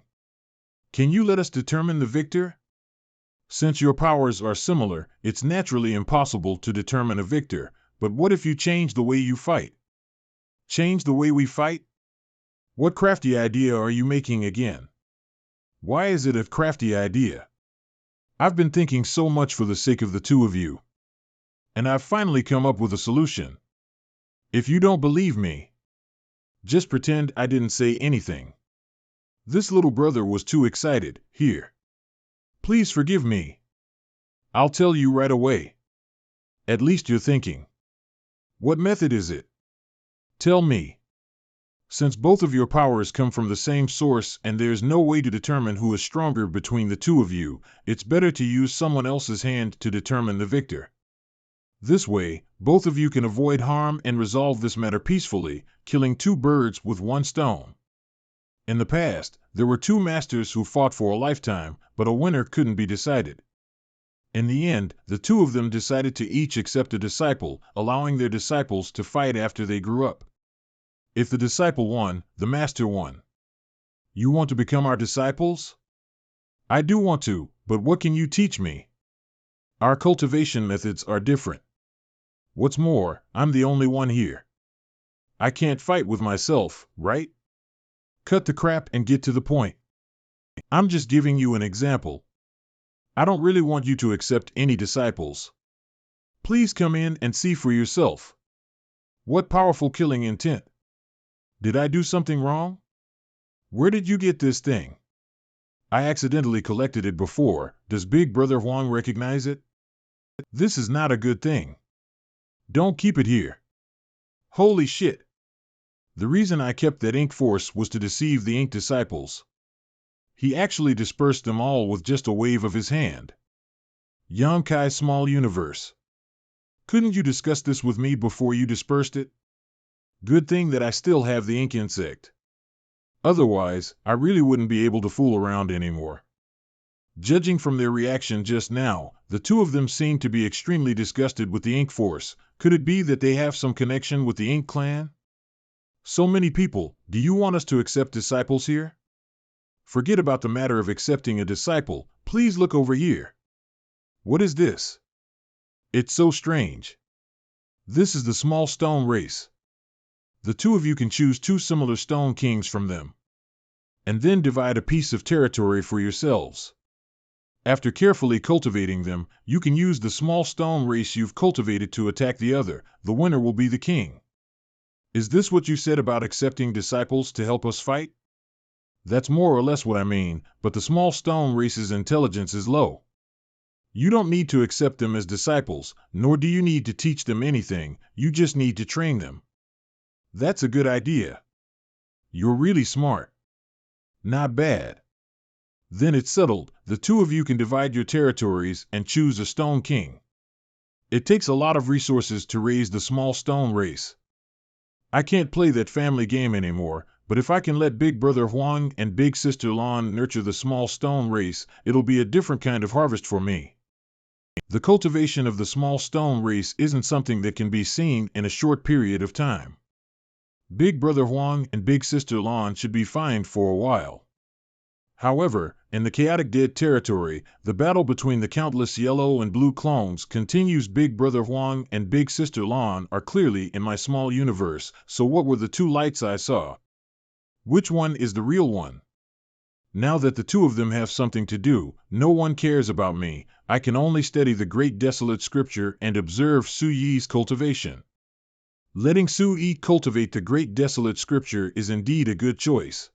Can you let us determine the victor? Since your powers are similar, it's naturally impossible to determine a victor, but what if you change the way you fight? Change the way we fight? What crafty idea are you making again? Why is it a crafty idea? I've been thinking so much for the sake of the two of you. And I've finally come up with a solution. If you don't believe me, just pretend I didn't say anything. This little brother was too excited. Here. Please forgive me. I'll tell you right away. At least you're thinking. What method is it? Tell me. Since both of your powers come from the same source and there's no way to determine who is stronger between the two of you, it's better to use someone else's hand to determine the victor. This way, both of you can avoid harm and resolve this matter peacefully, killing two birds with one stone. In the past, there were two masters who fought for a lifetime, but a winner couldn't be decided. In the end, the two of them decided to each accept a disciple, allowing their disciples to fight after they grew up. If the disciple won, the master won. You want to become our disciples? I do want to, but what can you teach me? Our cultivation methods are different. What's more, I'm the only one here. I can't fight with myself, right? Cut the crap and get to the point. I'm just giving you an example. I don't really want you to accept any disciples. Please come in and see for yourself. What powerful killing intent. Did I do something wrong? Where did you get this thing? I accidentally collected it before. Does Big Brother Huang recognize it? This is not a good thing. Don't keep it here. Holy shit. The reason I kept that ink force was to deceive the ink disciples. He actually dispersed them all with just a wave of his hand. Yonkai Small Universe. Couldn't you discuss this with me before you dispersed it? Good thing that I still have the ink insect. Otherwise, I really wouldn't be able to fool around anymore. Judging from their reaction just now, the two of them seem to be extremely disgusted with the ink force. Could it be that they have some connection with the ink clan? So many people, do you want us to accept disciples here? Forget about the matter of accepting a disciple, please look over here. What is this? It's so strange. This is the small stone race. The two of you can choose two similar stone kings from them, and then divide a piece of territory for yourselves. After carefully cultivating them, you can use the small stone race you've cultivated to attack the other. The winner will be the king. Is this what you said about accepting disciples to help us fight? That's more or less what I mean, but the small stone race's intelligence is low. You don't need to accept them as disciples, nor do you need to teach them anything, you just need to train them. That's a good idea. You're really smart. Not bad. Then it's settled, the two of you can divide your territories and choose a stone king. It takes a lot of resources to raise the small stone race. I can't play that family game anymore, but if I can let Big Brother Huang and Big Sister Lan nurture the small stone race, it'll be a different kind of harvest for me. The cultivation of the small stone race isn't something that can be seen in a short period of time. Big Brother Huang and Big Sister Lan should be fine for a while. However, in the chaotic dead territory, the battle between the countless yellow and blue clones continues. Big Brother Huang and Big Sister Lan are clearly in my small universe, so what were the two lights I saw? Which one is the real one? Now that the two of them have something to do, no one cares about me, I can only study the great desolate scripture and observe Su Yi's cultivation. Letting Su Yi cultivate the great desolate scripture is indeed a good choice.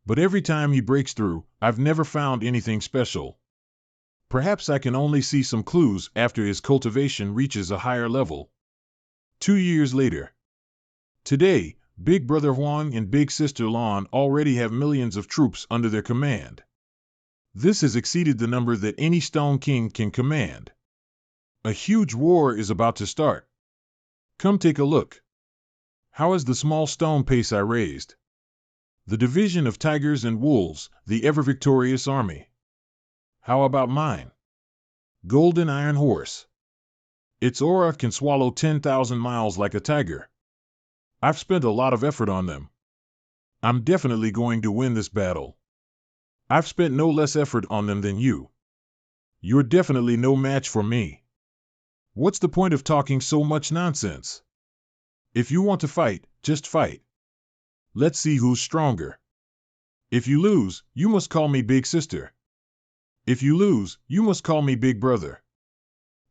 But every time he breaks through, I've never found anything special. Perhaps I can only see some clues after his cultivation reaches a higher level. 2 years later. Today, Big Brother Huang and Big Sister Lan already have millions of troops under their command. This has exceeded the number that any Stone King can command. A huge war is about to start. Come take a look. How is the small stone pace I raised? The division of tigers and wolves, the ever-victorious army. How about mine? Golden Iron Horse. Its aura can swallow 10,000 miles like a tiger. I've spent a lot of effort on them. I'm definitely going to win this battle. I've spent no less effort on them than you. You're definitely no match for me. What's the point of talking so much nonsense? If you want to fight, just fight. Let's see who's stronger. If you lose, you must call me Big Sister. If you lose, you must call me Big Brother.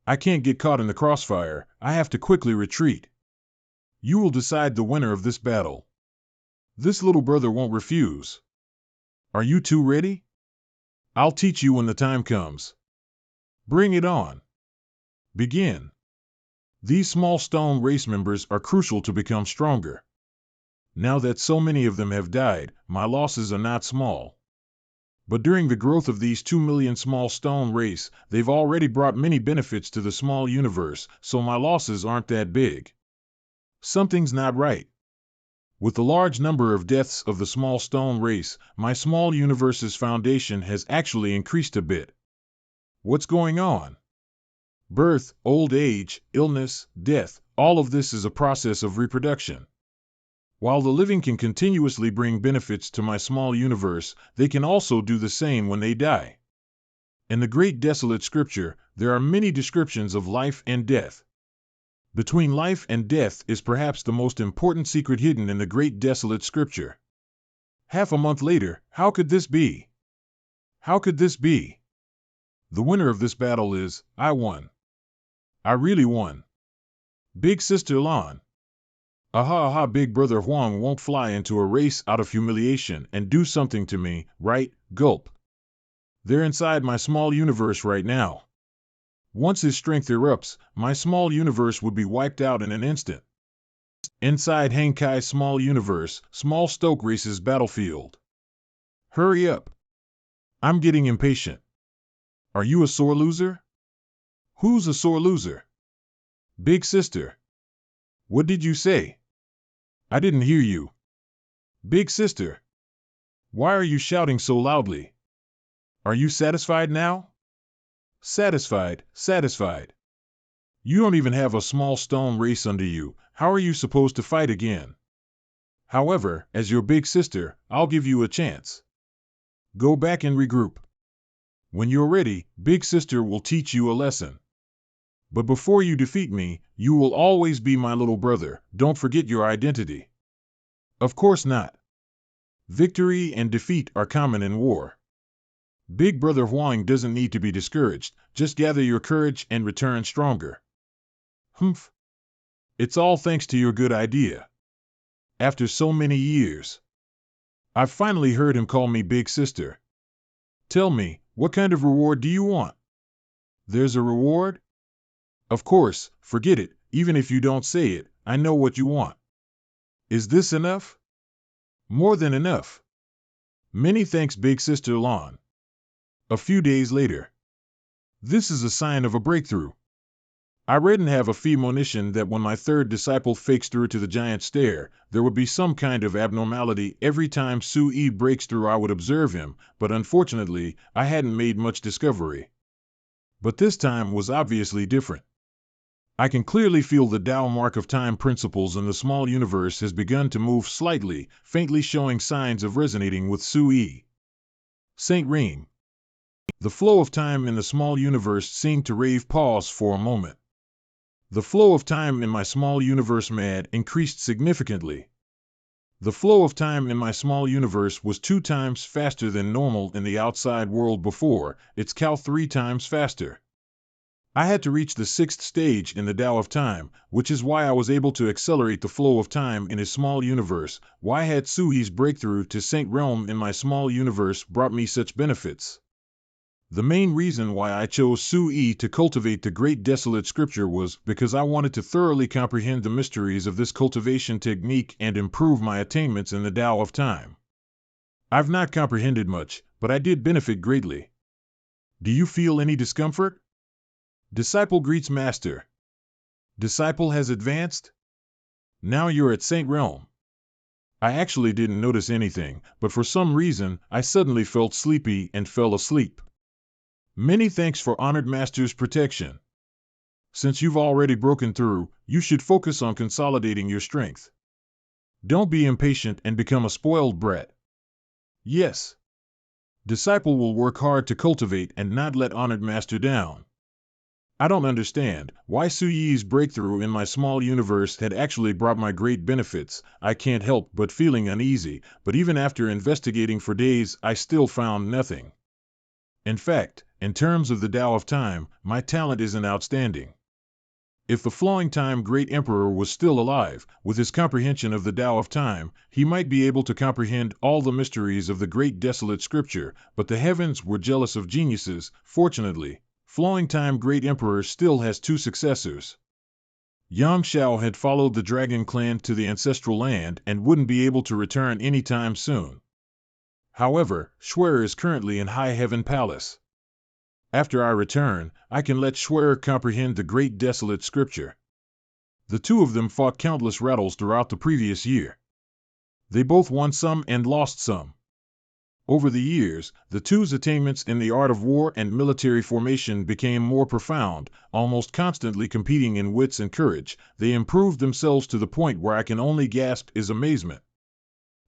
I can't get caught in the crossfire, I have to quickly retreat. You will decide the winner of this battle. This little brother won't refuse. Are you two ready? I'll teach you when the time comes. Bring it on. Begin. These small stone race members are crucial to become stronger. Now that so many of them have died, my losses are not small. But during the growth of these 2 million small stone race, they've already brought many benefits to the small universe, so my losses aren't that big. Something's not right. With the large number of deaths of the small stone race, my small universe's foundation has actually increased a bit. What's going on? Birth, old age, illness, death, all of this is a process of reproduction. While the living can continuously bring benefits to my small universe, they can also do the same when they die. In the great desolate scripture, there are many descriptions of life and death. Between life and death is perhaps the most important secret hidden in the great desolate scripture. Half a month later, how could this be? How could this be? The winner of this battle is, I won. I really won. Big Sister Lan. Aha, Big Brother Huang won't fly into a race out of humiliation and do something to me, right? Gulp. They're inside my small universe right now. Once his strength erupts, my small universe would be wiped out in an instant. Inside Hankai's small universe, Small Stoke Race's battlefield. Hurry up. I'm getting impatient. Are you a sore loser? Who's a sore loser? Big Sister. What did you say? I didn't hear you. Big Sister. Why are you shouting so loudly? Are you satisfied now? Satisfied, satisfied. You don't even have a small stone race under you, how are you supposed to fight again? However, as your big sister, I'll give you a chance. Go back and regroup. When you're ready, Big Sister will teach you a lesson. But before you defeat me, you will always be my little brother, don't forget your identity. Of course not. Victory and defeat are common in war. Big Brother Huang doesn't need to be discouraged, just gather your courage and return stronger. Humph. It's all thanks to your good idea. After so many years. I've finally heard him call me Big Sister. Tell me, what kind of reward do you want? There's a reward? Of course, forget it, even if you don't say it, I know what you want. Is this enough? More than enough. Many thanks, Big Sister Lon. A few days later. This is a sign of a breakthrough. I read and have a premonition that when my third disciple fakes through to the giant stair, there would be some kind of abnormality. Every time Sui breaks through, I would observe him, but unfortunately, I hadn't made much discovery. But this time was obviously different. I can clearly feel the Tao mark of time principles in the small universe has begun to move slightly, faintly showing signs of resonating with Sui. Saint Reem. The flow of time in the small universe seemed to rave pause for a moment. The flow of time in my small universe increased significantly. The flow of time in my small universe was 2 times faster than normal in the outside world before, its Cal 3 times faster. I had to reach the 6th stage in the Tao of Time, which is why I was able to accelerate the flow of time in his small universe. Why had Sui's breakthrough to Saint Realm in my small universe brought me such benefits? The main reason why I chose Sui to cultivate the Great Desolate Scripture was because I wanted to thoroughly comprehend the mysteries of this cultivation technique and improve my attainments in the Tao of Time. I've not comprehended much, but I did benefit greatly. Do you feel any discomfort? Disciple greets Master. Disciple has advanced? Now you're at Saint Realm. I actually didn't notice anything, but for some reason, I suddenly felt sleepy and fell asleep. Many thanks for honored Master's protection. Since you've already broken through, you should focus on consolidating your strength. Don't be impatient and become a spoiled brat. Yes. Disciple will work hard to cultivate and not let honored Master down. I don't understand why Suyi's breakthrough in my small universe had actually brought my great benefits. I can't help but feeling uneasy, but even after investigating for days, I still found nothing. In fact, in terms of the Tao of Time, my talent isn't outstanding. If the Flowing Time Great Emperor was still alive, with his comprehension of the Tao of Time, he might be able to comprehend all the mysteries of the Great Desolate Scripture, but the heavens were jealous of geniuses. Fortunately, Flowing Time Great Emperor still has 2 successors. Yang Shao had followed the Dragon Clan to the ancestral land and wouldn't be able to return anytime soon. However, Schwer is currently in High Heaven Palace. After I return, I can let Schwer comprehend the Great Desolate Scripture. The 2 of them fought countless battles throughout the previous year. They both won some and lost some. Over the years, the 2's attainments in the art of war and military formation became more profound, almost constantly competing in wits and courage. They improved themselves to the point where I can only gasp in amazement.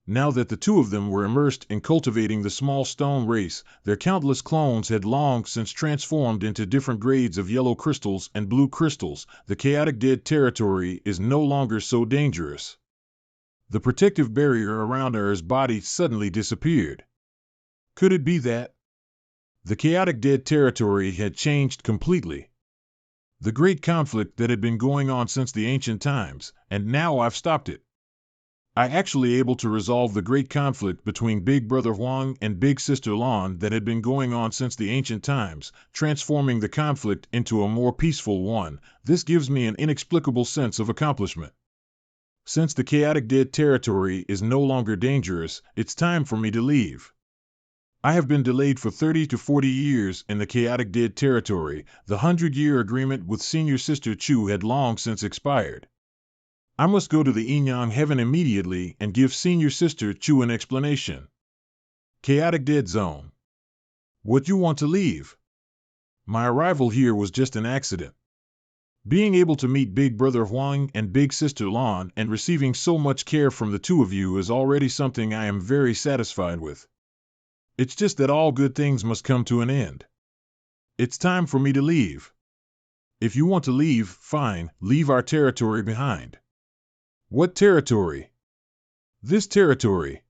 Now that the 2 of them were immersed in cultivating the small stone race, their countless clones had long since transformed into different grades of yellow crystals and blue crystals. The chaotic dead territory is no longer so dangerous. The protective barrier around Er's body suddenly disappeared. Could it be that the chaotic dead territory had changed completely? The great conflict that had been going on since the ancient times, and now I've stopped it. I actually able to resolve the great conflict between Big Brother Huang and Big Sister Lon that had been going on since the ancient times, transforming the conflict into a more peaceful one. This gives me an inexplicable sense of accomplishment. Since the chaotic dead territory is no longer dangerous, it's time for me to leave. I have been delayed for 30 to 40 years in the chaotic dead territory. The 100-year agreement with Senior Sister Chu had long since expired. I must go to the Yinyang Heaven immediately and give Senior Sister Chu an explanation. Chaotic Dead Zone. What, you want to leave? My arrival here was just an accident. Being able to meet Big Brother Huang and Big Sister Lon and receiving so much care from the 2 of you is already something I am very satisfied with. It's just that all good things must come to an end. It's time for me to leave. If you want to leave, fine, leave our territory behind. What territory? This territory.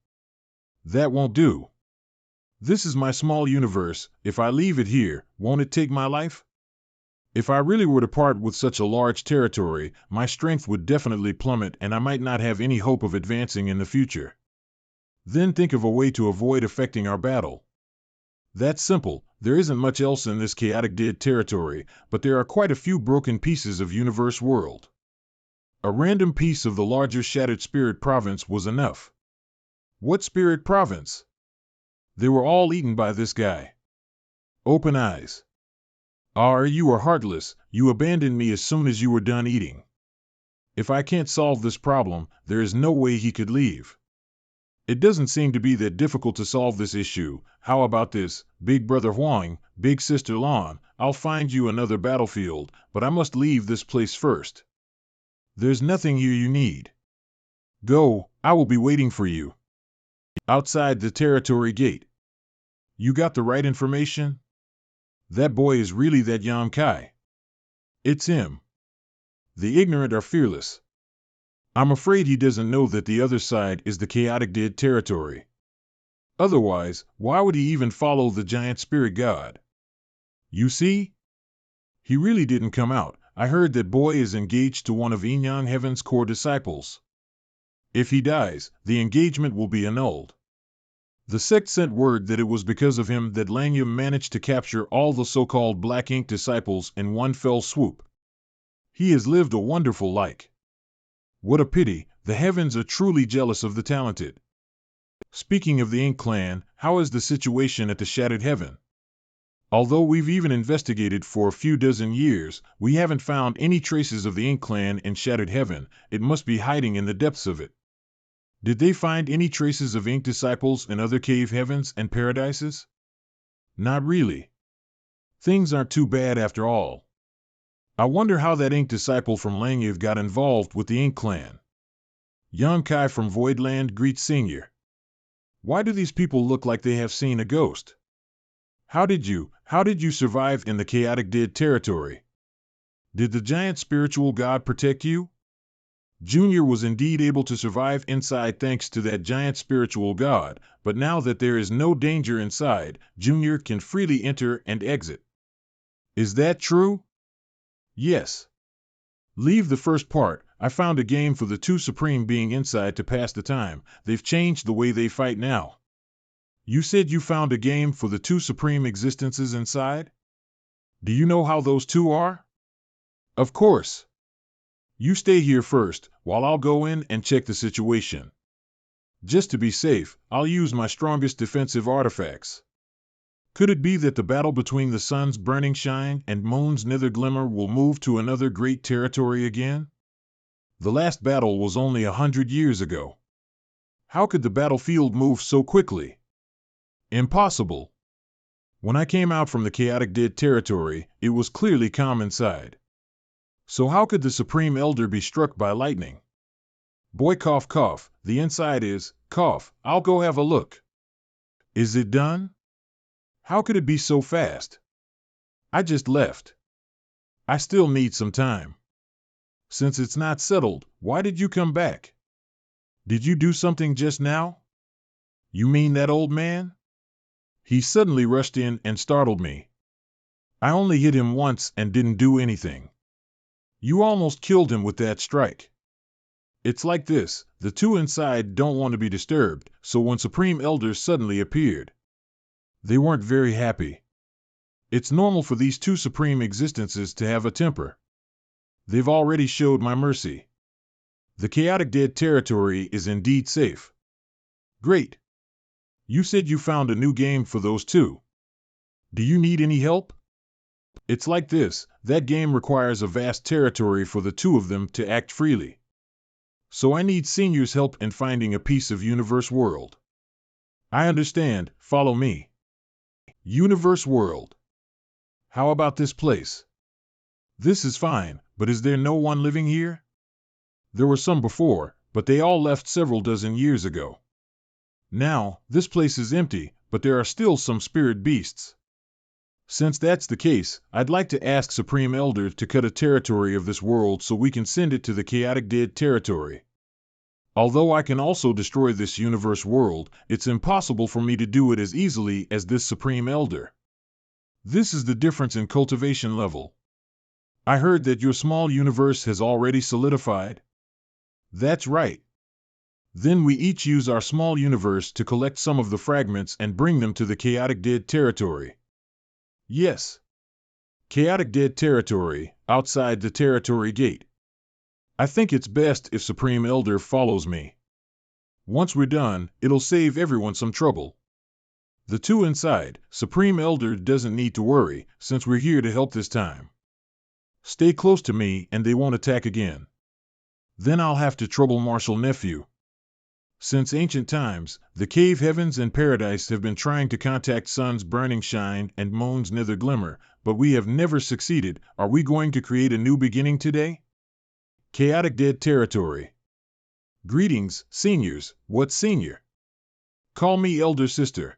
That won't do. This is my small universe. If I leave it here, won't it take my life? If I really were to part with such a large territory, my strength would definitely plummet and I might not have any hope of advancing in the future. Then think of a way to avoid affecting our battle. That's simple. There isn't much else in this chaotic dead territory, but there are quite a few broken pieces of universe world. A random piece of the larger shattered spirit province was enough. What spirit province? They were all eaten by this guy. Open eyes. You are heartless. You abandoned me as soon as you were done eating. If I can't solve this problem, there is no way he could leave. It doesn't seem to be that difficult to solve this issue. How about this, Big Brother Huang, Big Sister Lon? I'll find you another battlefield, but I must leave this place first. There's nothing here you need. Go, I will be waiting for you. Outside the territory gate. You got the right information? That boy is really that Yam Kai. It's him. The ignorant are fearless. I'm afraid he doesn't know that the other side is the chaotic dead territory. Otherwise, why would he even follow the giant spirit god? You see? He really didn't come out. I heard that boy is engaged to one of Enyang Heaven's core disciples. If he dies, the engagement will be annulled. The sect sent word that it was because of him that Langyam managed to capture all the so-called Black Ink disciples in one fell swoop. He has lived a wonderful life. What a pity, the heavens are truly jealous of the talented. Speaking of the Ink clan, how is the situation at the Shattered Heaven? Although we've even investigated for a few dozen years, we haven't found any traces of the Ink clan in Shattered Heaven. It must be hiding in the depths of it. Did they find any traces of Ink disciples in other cave heavens and paradises? Not really. Things aren't too bad after all. I wonder how that Ink disciple from Langyev got involved with the Ink clan. Young Kai from Voidland greets Senior. Why do these people look like they have seen a ghost? How did you survive in the chaotic dead territory? Did the giant spiritual god protect you? Junior was indeed able to survive inside thanks to that giant spiritual god, but now that there is no danger inside, Junior can freely enter and exit. Is that true? Yes. Leave the first part. I found a game for the two Supreme being inside to pass the time. They've changed the way they fight now. You said you found a game for the two Supreme existences inside? Do you know how those two are? Of course. You stay here first, while I'll go in and check the situation. Just to be safe, I'll use my strongest defensive artifacts. Could it be that the battle between the sun's burning shine and moon's nether glimmer will move to another great territory again? The last battle was only 100 years ago. How could the battlefield move so quickly? Impossible. When I came out from the chaotic dead territory, it was clearly calm inside. So how could the Supreme Elder be struck by lightning? Boy cough cough, the inside is, cough, I'll go have a look. Is it done? How could it be so fast? I just left. I still need some time. Since it's not settled, why did you come back? Did you do something just now? You mean that old man? He suddenly rushed in and startled me. I only hit him once and didn't do anything. You almost killed him with that strike. It's like this, the two inside don't want to be disturbed, so when Supreme Elders suddenly appeared, they weren't very happy. It's normal for these two supreme existences to have a temper. They've already showed my mercy. The chaotic dead territory is indeed safe. Great. You said you found a new game for those two. Do you need any help? It's like this, that game requires a vast territory for the two of them to act freely. So I need Senior's help in finding a piece of Universe World. I understand, follow me. Universe World. How about this place? This is fine, but is there no one living here? There were some before, but they all left several dozen years ago. Now, this place is empty, but there are still some spirit beasts. Since that's the case, I'd like to ask Supreme Elder to cut a territory of this world so we can send it to the chaotic dead territory. Although I can also destroy this universe world, it's impossible for me to do it as easily as this Supreme Elder. This is the difference in cultivation level. I heard that your small universe has already solidified. That's right. Then we each use our small universe to collect some of the fragments and bring them to the chaotic dead territory. Yes. Chaotic dead territory, outside the territory gate. I think it's best if Supreme Elder follows me. Once we're done, it'll save everyone some trouble. The two inside, Supreme Elder doesn't need to worry, since we're here to help this time. Stay close to me and they won't attack again. Then I'll have to trouble Marshal Nephew. Since ancient times, the cave heavens and paradise have been trying to contact sun's burning shine and moon's nether glimmer, but we have never succeeded. Are we going to create a new beginning today? Chaotic dead territory. Greetings, seniors. What senior? Call me elder sister.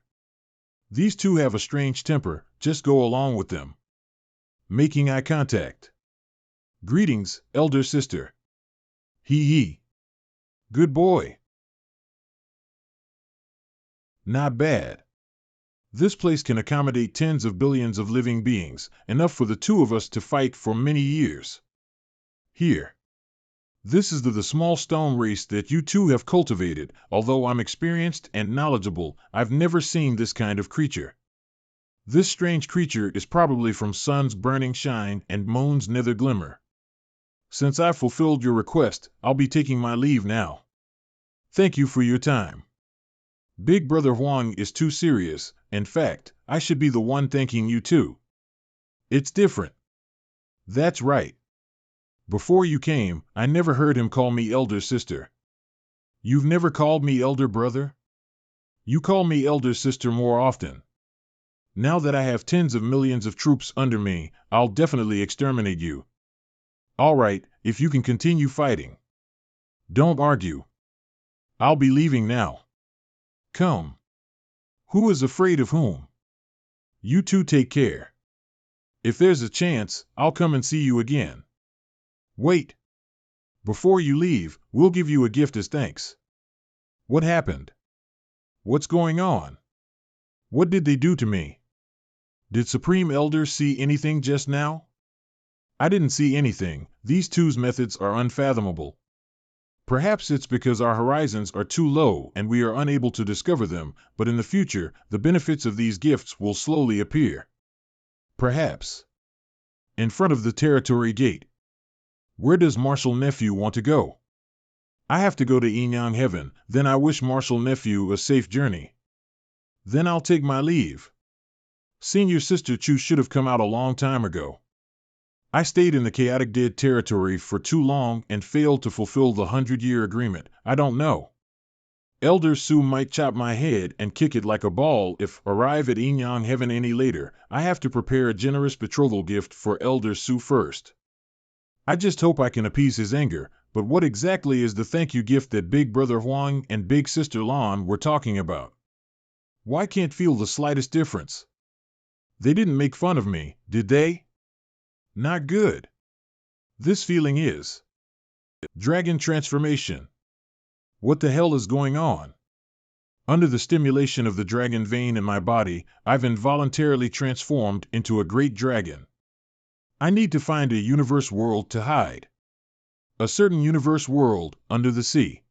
These two have a strange temper, just go along with them. Making eye contact. Greetings, elder sister. Hee. Good boy. Not bad. This place can accommodate tens of billions of living beings, enough for the two of us to fight for many years. Here. This is the small stone race that you two have cultivated. Although I'm experienced and knowledgeable, I've never seen this kind of creature. This strange creature is probably from sun's burning shine and moon's nether glimmer. Since I've fulfilled your request, I'll be taking my leave now. Thank you for your time. Big Brother Huang is too serious. In fact, I should be the one thanking you too. It's different. That's right. Before you came, I never heard him call me elder sister. You've never called me elder brother? You call me elder sister more often. Now that I have tens of millions of troops under me, I'll definitely exterminate you. All right, if you can continue fighting. Don't argue. I'll be leaving now. Come. Who is afraid of whom? You two take care. If there's a chance, I'll come and see you again. Wait. Before you leave, we'll give you a gift as thanks. What happened? What's going on? What did they do to me? Did Supreme Elder see anything just now? I didn't see anything. These two's methods are unfathomable. Perhaps it's because our horizons are too low and we are unable to discover them, but in the future, the benefits of these gifts will slowly appear. Perhaps. In front of the territory gate. Where does Marshal Nephew want to go? I have to go to Yinyang Heaven, then I wish Marshal Nephew a safe journey. Then I'll take my leave. Senior Sister Chu should have come out a long time ago. I stayed in the chaotic dead territory for too long and failed to fulfill the 100-year agreement. I don't know. Elder Su might chop my head and kick it like a ball if arrive at Yinyang Heaven any later. I have to prepare a generous betrothal gift for Elder Su first. I just hope I can appease his anger, but what exactly is the thank you gift that Big Brother Huang and Big Sister Lan were talking about? Why can't feel the slightest difference? They didn't make fun of me, did they? Not good. This feeling is dragon transformation. What the hell is going on? Under the stimulation of the dragon vein in my body, I've involuntarily transformed into a great dragon. I need to find a universe world to hide. A certain universe world under the sea.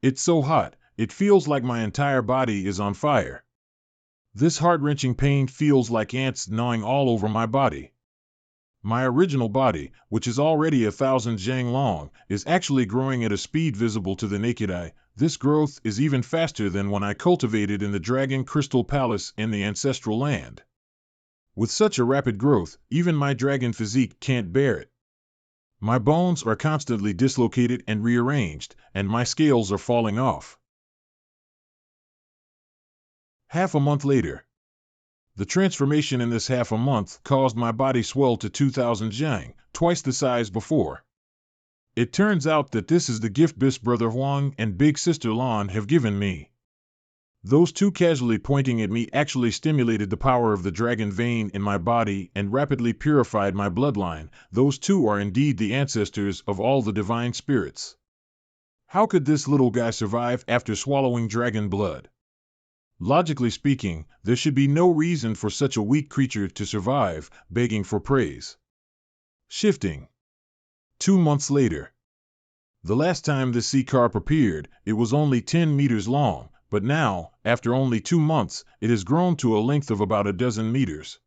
It's so hot, it feels like my entire body is on fire. This heart-wrenching pain feels like ants gnawing all over my body. My original body, which is already 1,000 zhang long, is actually growing at a speed visible to the naked eye. This growth is even faster than when I cultivated in the Dragon Crystal Palace in the ancestral land. With such a rapid growth, even my dragon physique can't bear it. My bones are constantly dislocated and rearranged, and my scales are falling off. Half a month later. The transformation in this half a month caused my body swell to 2,000 zhang, twice the size before. It turns out that this is the gift Big Brother Huang and Big Sister Lan have given me. Those two casually pointing at me actually stimulated the power of the dragon vein in my body and rapidly purified my bloodline. Those two are indeed the ancestors of all the divine spirits. How could this little guy survive after swallowing dragon blood? Logically speaking, there should be no reason for such a weak creature to survive, begging for praise. Shifting. 2 months later. The last time this sea carp appeared, it was only 10 meters long, but now, after only 2 months, it has grown to a length of about a dozen meters.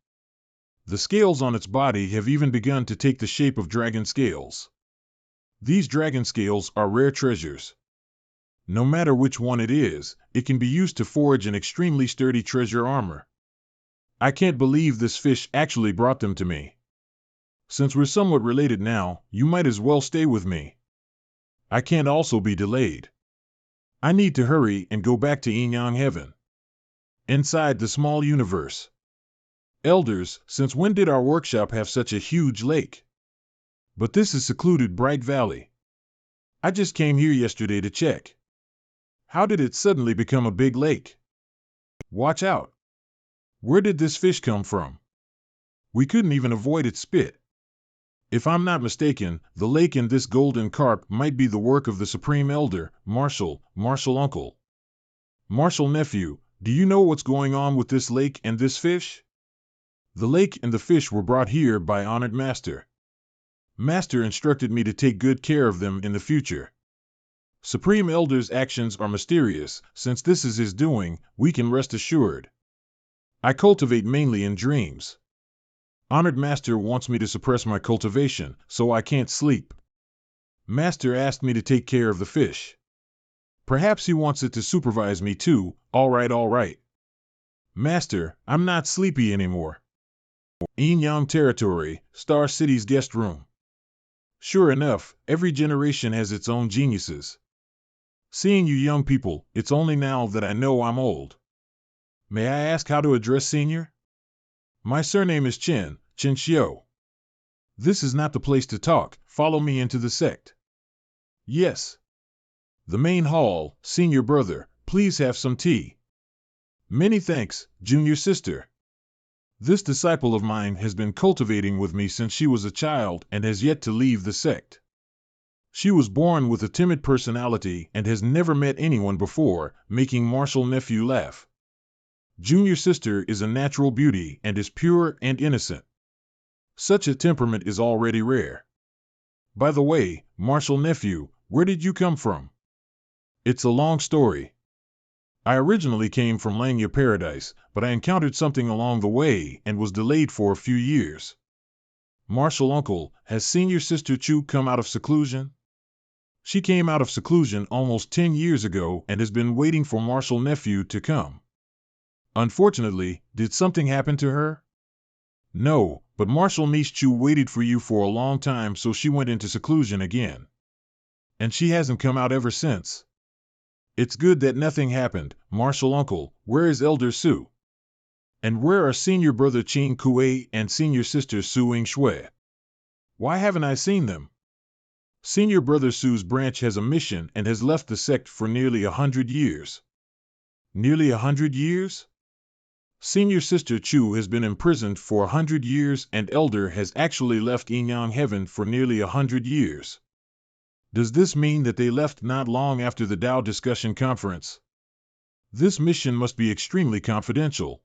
The scales on its body have even begun to take the shape of dragon scales. These dragon scales are rare treasures. No matter which one it is, it can be used to forge an extremely sturdy treasure armor. I can't believe this fish actually brought them to me. Since we're somewhat related now, you might as well stay with me. I can't also be delayed. I need to hurry and go back to Yin Yang Heaven. Inside the small universe. Elders, since when did our workshop have such a huge lake? But this is secluded Bright Valley. I just came here yesterday to check. How did it suddenly become a big lake? Watch out. Where did this fish come from? We couldn't even avoid its spit. If I'm not mistaken, the lake and this golden carp might be the work of the Supreme Elder, Marshal Uncle. Marshal Nephew, do you know what's going on with this lake and this fish? The lake and the fish were brought here by Honored Master. Master instructed me to take good care of them in the future. Supreme Elder's actions are mysterious. Since this is his doing, we can rest assured. I cultivate mainly in dreams. Honored Master wants me to suppress my cultivation, so I can't sleep. Master asked me to take care of the fish. Perhaps he wants it to supervise me too. All right. Master, I'm not sleepy anymore. Yin Yang Territory, Star City's guest room. Sure enough, every generation has its own geniuses. Seeing you young people, it's only now that I know I'm old. May I ask how to address senior? My surname is Chen Xiao. This is not the place to talk. Follow me into the sect. Yes. The main hall, senior brother, please have some tea. Many thanks, junior sister. This disciple of mine has been cultivating with me since she was a child and has yet to leave the sect. She was born with a timid personality and has never met anyone before, making Marshal Nephew laugh. Junior sister is a natural beauty and is pure and innocent. Such a temperament is already rare. By the way, Marshal Nephew, where did you come from? It's a long story. I originally came from Langya Paradise, but I encountered something along the way and was delayed for a few years. Marshal Uncle, has senior sister Chu come out of seclusion? She came out of seclusion almost 10 years ago and has been waiting for Marshal Nephew to come. Unfortunately, did something happen to her? No, but Marshal Niece Chu waited for you for a long time, so she went into seclusion again. And she hasn't come out ever since. It's good that nothing happened. Marshal Uncle, where is Elder Su? And where are senior brother Qing Kuei and senior sister Su Ying Shui? Why haven't I seen them? Senior brother Su's branch has a mission and has left the sect for nearly 100 years. Nearly 100 years? Senior sister Chu has been imprisoned for 100 years and Elder has actually left Yin Yang Heaven for nearly 100 years. Does this mean that they left not long after the Tao discussion conference? This mission must be extremely confidential.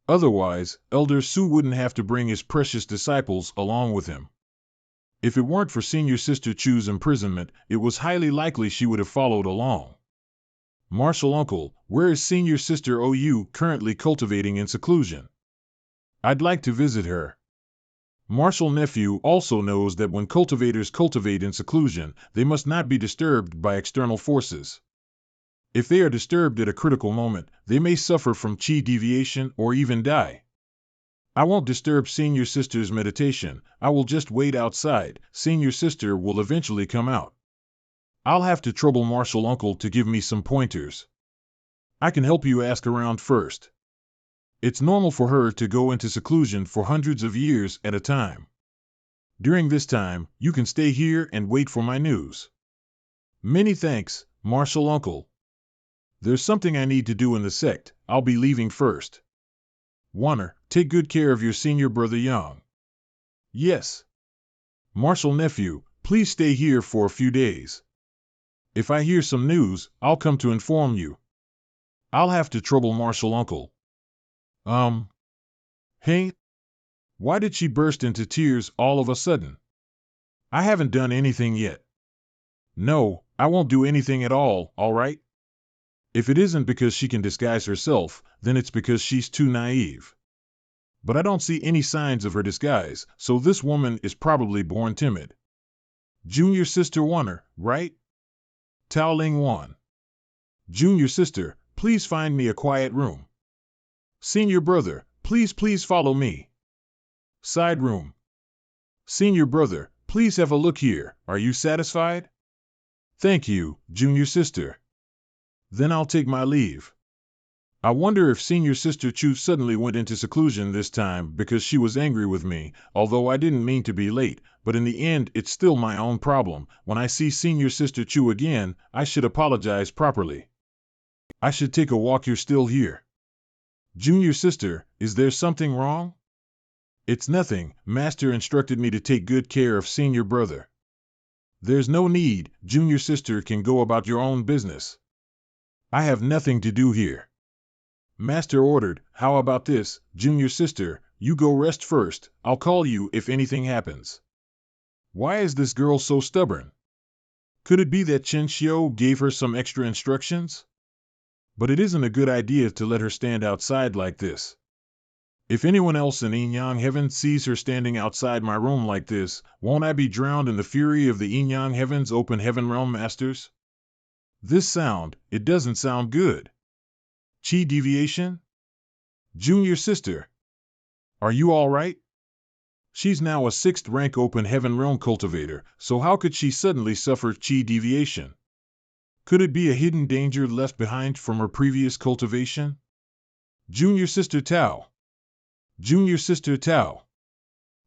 Otherwise, Elder Su wouldn't have to bring his precious disciples along with him. If it weren't for senior sister Chu's imprisonment, it was highly likely she would have followed along. Marshal Uncle, where is senior sister OU currently cultivating in seclusion? I'd like to visit her. Marshal Nephew also knows that when cultivators cultivate in seclusion, they must not be disturbed by external forces. If they are disturbed at a critical moment, they may suffer from qi deviation or even die. I won't disturb senior sister's meditation. I will just wait outside. Senior sister will eventually come out. I'll have to trouble Marshal Uncle to give me some pointers. I can help you ask around first. It's normal for her to go into seclusion for hundreds of years at a time. During this time, you can stay here and wait for my news. Many thanks, Marshal Uncle. There's something I need to do in the sect. I'll be leaving first. Warner, take good care of your senior brother Yang. Yes. Marshal Nephew, please stay here for a few days. If I hear some news, I'll come to inform you. I'll have to trouble Marshal Uncle. Hey? Why did she burst into tears all of a sudden? I haven't done anything yet. No, I won't do anything at all right? If it isn't because she can disguise herself, then it's because she's too naive. But I don't see any signs of her disguise, so this woman is probably born timid. Junior sister Warner, right? Tao Ling Wan. Junior sister, please find me a quiet room. Senior brother, please follow me. Side room. Senior brother, please have a look here. Are you satisfied? Thank you, junior sister. Then I'll take my leave. I wonder if senior sister Chu suddenly went into seclusion this time because she was angry with me, although I didn't mean to be late, but in the end it's still my own problem. When I see senior sister Chu again, I should apologize properly. I should take a walk. You're still here. Junior sister, is there something wrong? It's nothing. Master instructed me to take good care of senior brother. There's no need. Junior sister can go about your own business. I have nothing to do here. Master ordered. How about this, junior sister, you go rest first. I'll call you if anything happens. Why is this girl so stubborn? Could it be that Chen Xiu gave her some extra instructions? But it isn't a good idea to let her stand outside like this. If anyone else in Yin Yang Heaven sees her standing outside my room like this, won't I be drowned in the fury of the Yin Yang Heaven's open heaven realm masters? This sound, it doesn't sound good. Chi deviation? Junior sister. Are you all right? She's now a 6th rank open heaven realm cultivator, so how could she suddenly suffer chi deviation? Could it be a hidden danger left behind from her previous cultivation? Junior sister Tao. Junior sister Tao.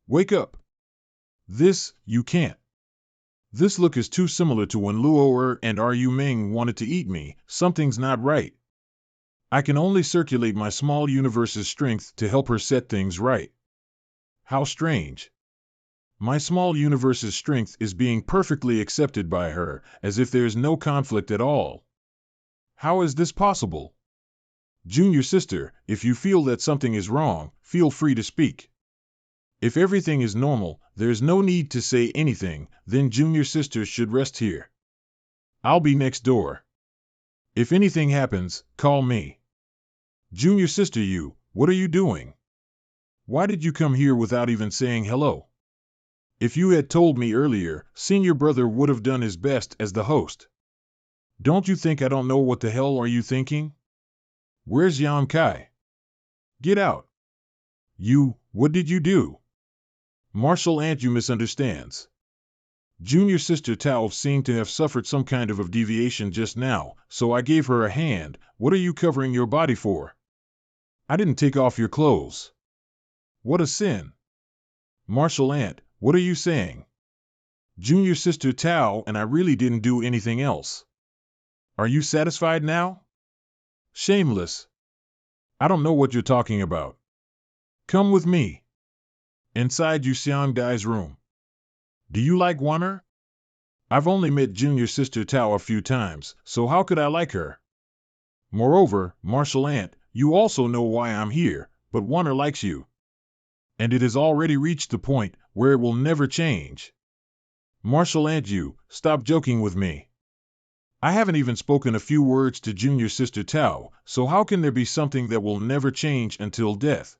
Wake up. You can't. This look is too similar to when Luo and Ru Ming wanted to eat me. Something's not right. I can only circulate my small universe's strength to help her set things right. How strange. My small universe's strength is being perfectly accepted by her, as if there's no conflict at all. How is this possible? Junior sister, if you feel that something is wrong, feel free to speak. If everything is normal, there's no need to say anything, then junior sister should rest here. I'll be next door. If anything happens, call me. Junior sister what are you doing? Why did you come here without even saying hello? If you had told me earlier, senior brother would have done his best as the host. Don't you think I don't know what the hell are you thinking? Where's Yan Kai? Get out. What did you do? Martial Ant misunderstands. Junior sister Tao seemed to have suffered some kind of deviation just now, so I gave her a hand. What are you covering your body for? I didn't take off your clothes. What a sin. Martial Ant, what are you saying? Junior sister Tao and I really didn't do anything else. Are you satisfied now? Shameless. I don't know what you're talking about. Come with me. Inside Yu Xiang Dai's room. Do you like Warner? I've only met junior sister Tao a few times, so how could I like her? Moreover, Martial Ant, you also know why I'm here, but Warner likes you. And it has already reached the point where it will never change. Martial Ant, stop joking with me. I haven't even spoken a few words to junior sister Tao, so how can there be something that will never change until death?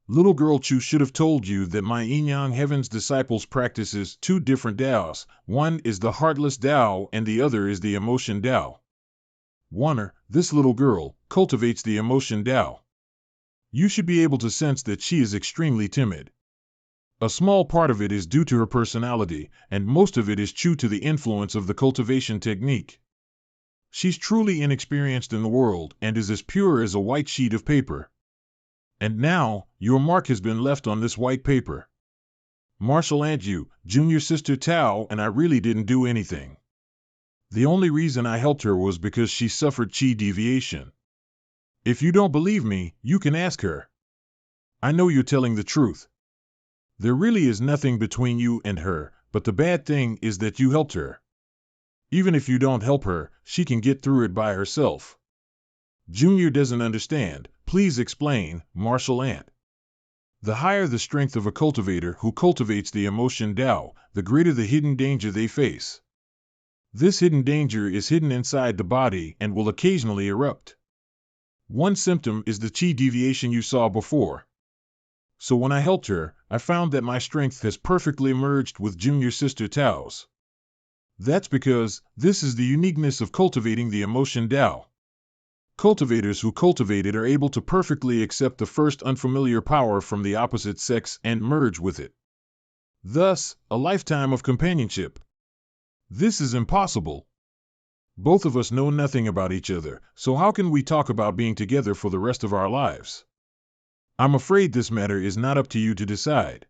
Little girl Chu should have told you that my Yin Yang Heaven's disciples practices 2 different Daos. One is the heartless Dao and the other is the emotion Dao. Warner, this little girl, cultivates the emotion Dao. You should be able to sense that she is extremely timid. A small part of it is due to her personality, and most of it is due to the influence of the cultivation technique. She's truly inexperienced in the world and is as pure as a white sheet of paper. And now, your mark has been left on this white paper. Martial Ant junior sister Tao and I really didn't do anything. The only reason I helped her was because she suffered chi deviation. If you don't believe me, you can ask her. I know you're telling the truth. There really is nothing between you and her, but the bad thing is that you helped her. Even if you don't help her, she can get through it by herself. Junior doesn't understand. Please explain, Martial Ant. The higher the strength of a cultivator who cultivates the emotion Dao, the greater the hidden danger they face. This hidden danger is hidden inside the body and will occasionally erupt. One symptom is the chi deviation you saw before. So when I helped her, I found that my strength has perfectly merged with junior sister Tao's. That's because this is the uniqueness of cultivating the emotion Tao. Cultivators who cultivate it are able to perfectly accept the first unfamiliar power from the opposite sex and merge with it. Thus, a lifetime of companionship. This is impossible. Both of us know nothing about each other, so how can we talk about being together for the rest of our lives? I'm afraid this matter is not up to you to decide.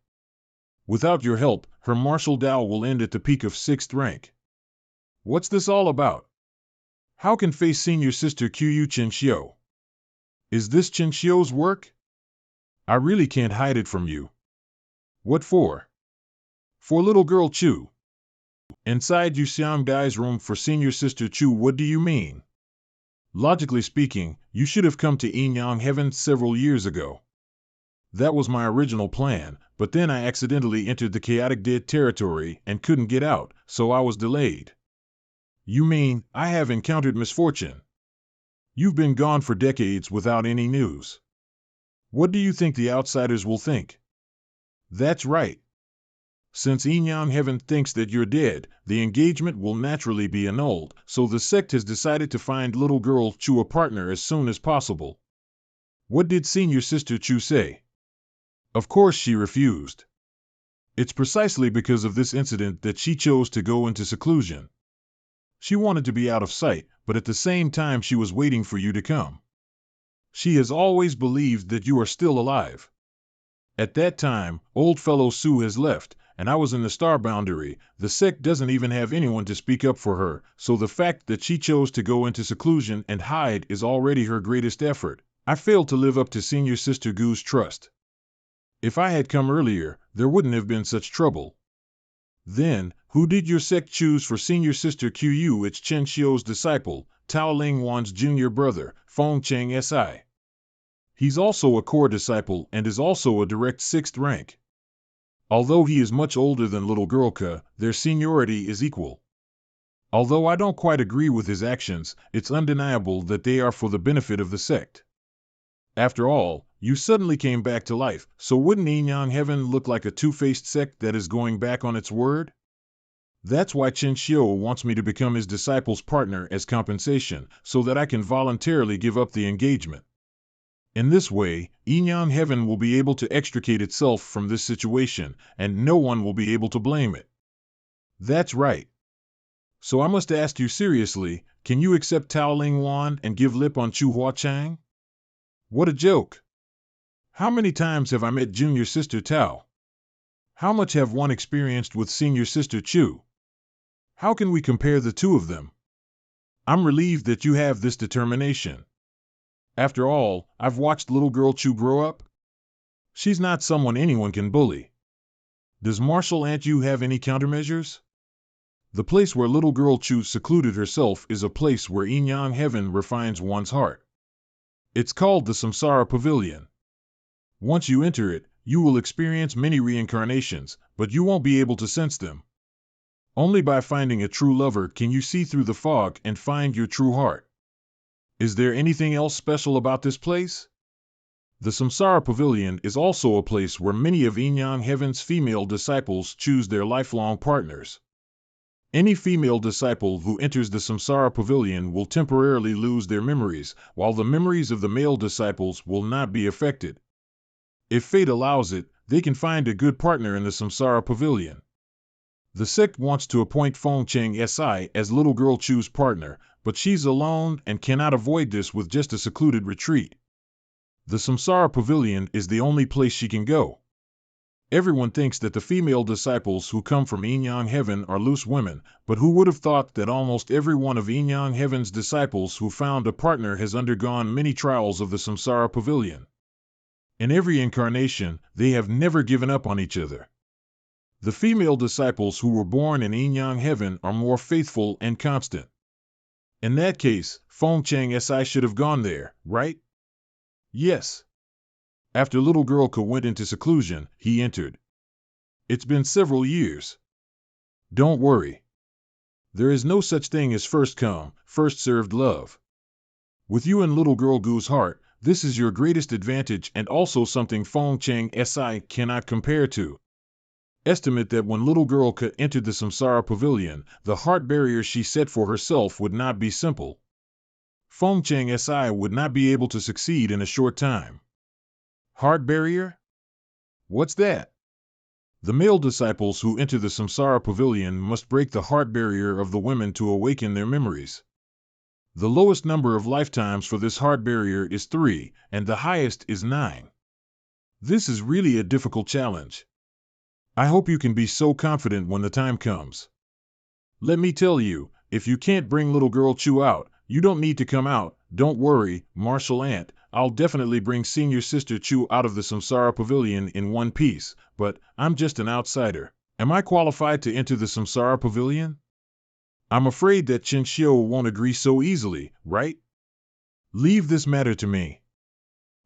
Without your help, her martial Tao will end at the peak of 6th rank. What's this all about? How can face senior sister Qiu Chen Xiu? Is this Chen Xiu's work? I really can't hide it from you. What for? For little girl Chu. Inside Yu Xiang Dai's room for senior sister Chu, what do you mean? Logically speaking, you should have come to Yin Yang Heaven several years ago. That was my original plan, but then I accidentally entered the chaotic dead territory and couldn't get out, so I was delayed. You mean, I have encountered misfortune? You've been gone for decades without any news. What do you think the outsiders will think? That's right. Since Yin Yang Heaven thinks that you're dead, the engagement will naturally be annulled, so the sect has decided to find little girl Chu a partner as soon as possible. What did senior sister Chu say? Of course she refused. It's precisely because of this incident that she chose to go into seclusion. She wanted to be out of sight, but at the same time she was waiting for you to come. She has always believed that you are still alive. At that time, old fellow Su has left, and I was in the star boundary. The sect doesn't even have anyone to speak up for her, so the fact that she chose to go into seclusion and hide is already her greatest effort. I failed to live up to senior sister Gu's trust. If I had come earlier, there wouldn't have been such trouble. Then, who did your sect choose for senior sister Qiu? It's Chen Xiu's disciple, Tao Lingwan's junior brother, Feng Cheng Si. He's also a core disciple and is also a direct 6th rank. Although he is much older than little girl Ke, their seniority is equal. Although I don't quite agree with his actions, it's undeniable that they are for the benefit of the sect. After all, you suddenly came back to life, so wouldn't Yin Yang Heaven look like a two-faced sect that is going back on its word? That's why Chen Xiu wants me to become his disciple's partner as compensation, so that I can voluntarily give up the engagement. In this way, Yin Yang Heaven will be able to extricate itself from this situation, and no one will be able to blame it. That's right. So I must ask you seriously, can you accept Tao Lingwan and give lip on Chu Huachang? What a joke! How many times have I met junior sister Tao? How much have one experienced with senior sister Chu? How can we compare the two of them? I'm relieved that you have this determination. After all, I've watched little girl Chu grow up. She's not someone anyone can bully. Does Marshal Aunt Yu have any countermeasures? The place where little girl Chu secluded herself is a place where Yin Yang Heaven refines one's heart. It's called the Samsara Pavilion. Once you enter it, you will experience many reincarnations, but you won't be able to sense them. Only by finding a true lover can you see through the fog and find your true heart. Is there anything else special about this place? The Samsara Pavilion is also a place where many of Yin Yang Heaven's female disciples choose their lifelong partners. Any female disciple who enters the Samsara Pavilion will temporarily lose their memories, while the memories of the male disciples will not be affected. If fate allows it, they can find a good partner in the Samsara Pavilion. The sect wants to appoint Feng Cheng Si as little girl Chu's partner, but she's alone and cannot avoid this with just a secluded retreat. The Samsara Pavilion is the only place she can go. Everyone thinks that the female disciples who come from Yin Yang Heaven are loose women, but who would have thought that almost every one of Yin Yang Heaven's disciples who found a partner has undergone many trials of the Samsara Pavilion. In every incarnation, they have never given up on each other. The female disciples who were born in Yin Yang Heaven are more faithful and constant. In that case, Feng Cheng Si should have gone there, right? Yes. After little girl Ke went into seclusion, he entered. It's been several years. Don't worry. There is no such thing as first come, first served love. With you and little girl Gu's heart, this is your greatest advantage and also something Feng Chang Si cannot compare to. Estimate that when little girl Ka entered the Samsara Pavilion, the heart barrier she set for herself would not be simple. Feng Chang Si would not be able to succeed in a short time. Heart barrier? What's that? The male disciples who enter the Samsara Pavilion must break the heart barrier of the women to awaken their memories. The lowest number of lifetimes for this heart barrier is 3, and the highest is 9. This is really a difficult challenge. I hope you can be so confident when the time comes. Let me tell you, if you can't bring little girl Chu out, you don't need to come out. Don't worry, martial ant, I'll definitely bring senior sister Chu out of the Samsara Pavilion in one piece, but I'm just an outsider. Am I qualified to enter the Samsara Pavilion? I'm afraid that Chen Xiu won't agree so easily, right? Leave this matter to me.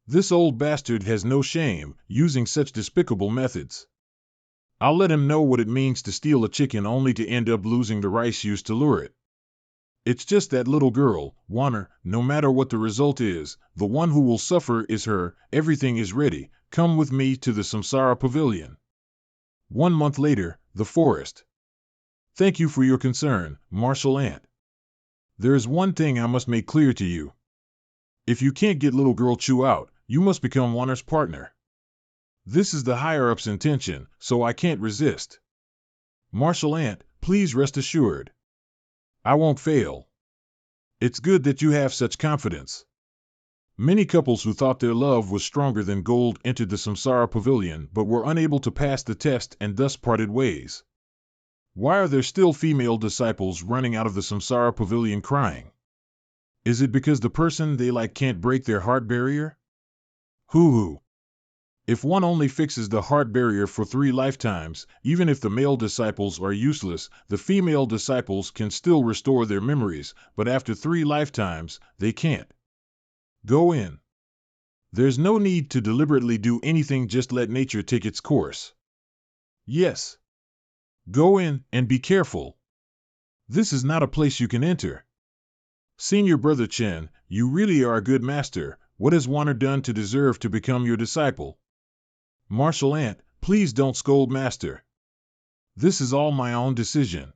This old bastard has no shame, using such despicable methods. I'll let him know what it means to steal a chicken only to end up losing the rice used to lure it. It's just that little girl, Warner, no matter what the result is, the one who will suffer is her. Everything is ready. Come with me to the Samsara Pavilion. 1 month later, the forest. Thank you for your concern, martial ant. There is one thing I must make clear to you. If you can't get little girl Chu out, you must become Warner's partner. This is the higher-up's intention, so I can't resist. Martial ant, please rest assured. I won't fail. It's good that you have such confidence. Many couples who thought their love was stronger than gold entered the Samsara Pavilion but were unable to pass the test and thus parted ways. Why are there still female disciples running out of the Samsara Pavilion crying? Is it because the person they like can't break their heart barrier? Hoo-hoo. If one only fixes the heart barrier for 3 lifetimes, even if the male disciples are useless, the female disciples can still restore their memories, but after 3 lifetimes, they can't. Go in. There's no need to deliberately do anything, just let nature take its course. Yes. Go in, and be careful. This is not a place you can enter. Senior Brother Chen, you really are a good master. What has Warner done to deserve to become your disciple? Martial ant, please don't scold master. This is all my own decision.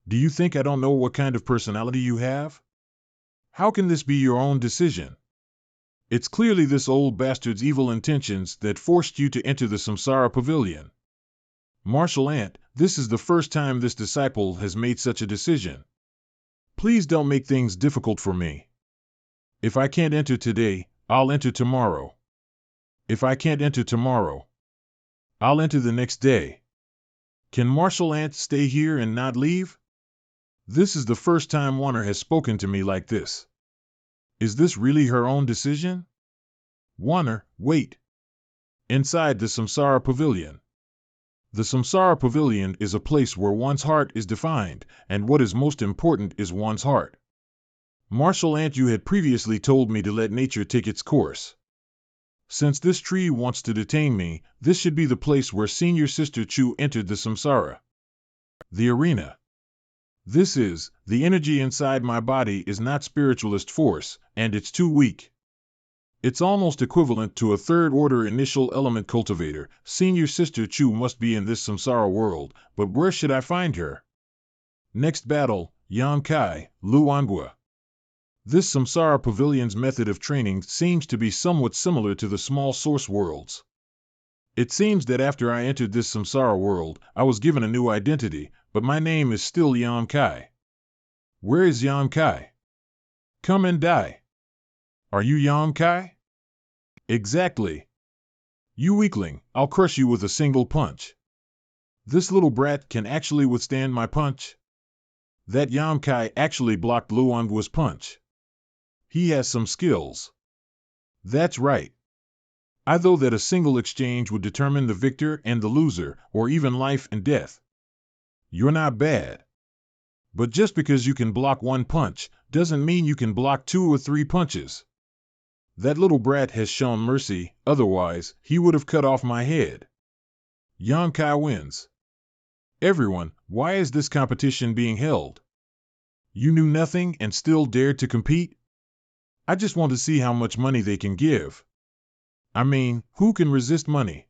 Do you think I don't know what kind of personality you have? How can this be your own decision? It's clearly this old bastard's evil intentions that forced you to enter the Samsara Pavilion. Martial ant, this is the first time this disciple has made such a decision. Please don't make things difficult for me. If I can't enter today, I'll enter tomorrow. If I can't enter tomorrow, I'll enter the next day. Can Martial Ant stay here and not leave? This is the first time Warner has spoken to me like this. Is this really her own decision? Warner, wait. Inside the Samsara Pavilion. The Samsara Pavilion is a place where one's heart is defined, and what is most important is one's heart. Martial Ant, you had previously told me to let nature take its course. Since this tree wants to detain me, this should be the place where Senior Sister Chu entered the Samsara. The arena. This is, the energy inside my body is not spiritualist force, and it's too weak. It's almost equivalent to a third-order initial element cultivator. Senior Sister Chu must be in this Samsara world, but where should I find her? Next battle, Yan Kai, Luangua. This Samsara Pavilion's method of training seems to be somewhat similar to the small source worlds. It seems that after I entered this Samsara world, I was given a new identity, but my name is still Yan Kai. Where is Yan Kai? Come and die. Are you Yan Kai? Exactly. You weakling, I'll crush you with a single punch. This little brat can actually withstand my punch? That Yan Kai actually blocked Luangua's punch. He has some skills. That's right. I thought that a single exchange would determine the victor and the loser, or even life and death. You're not bad. But just because you can block 1 punch, doesn't mean you can block 2 or 3 punches. That little brat has shown mercy, otherwise, he would have cut off my head. Yan Kai wins. Everyone, why is this competition being held? You knew nothing and still dared to compete? I just want to see how much money they can give. I mean, who can resist money?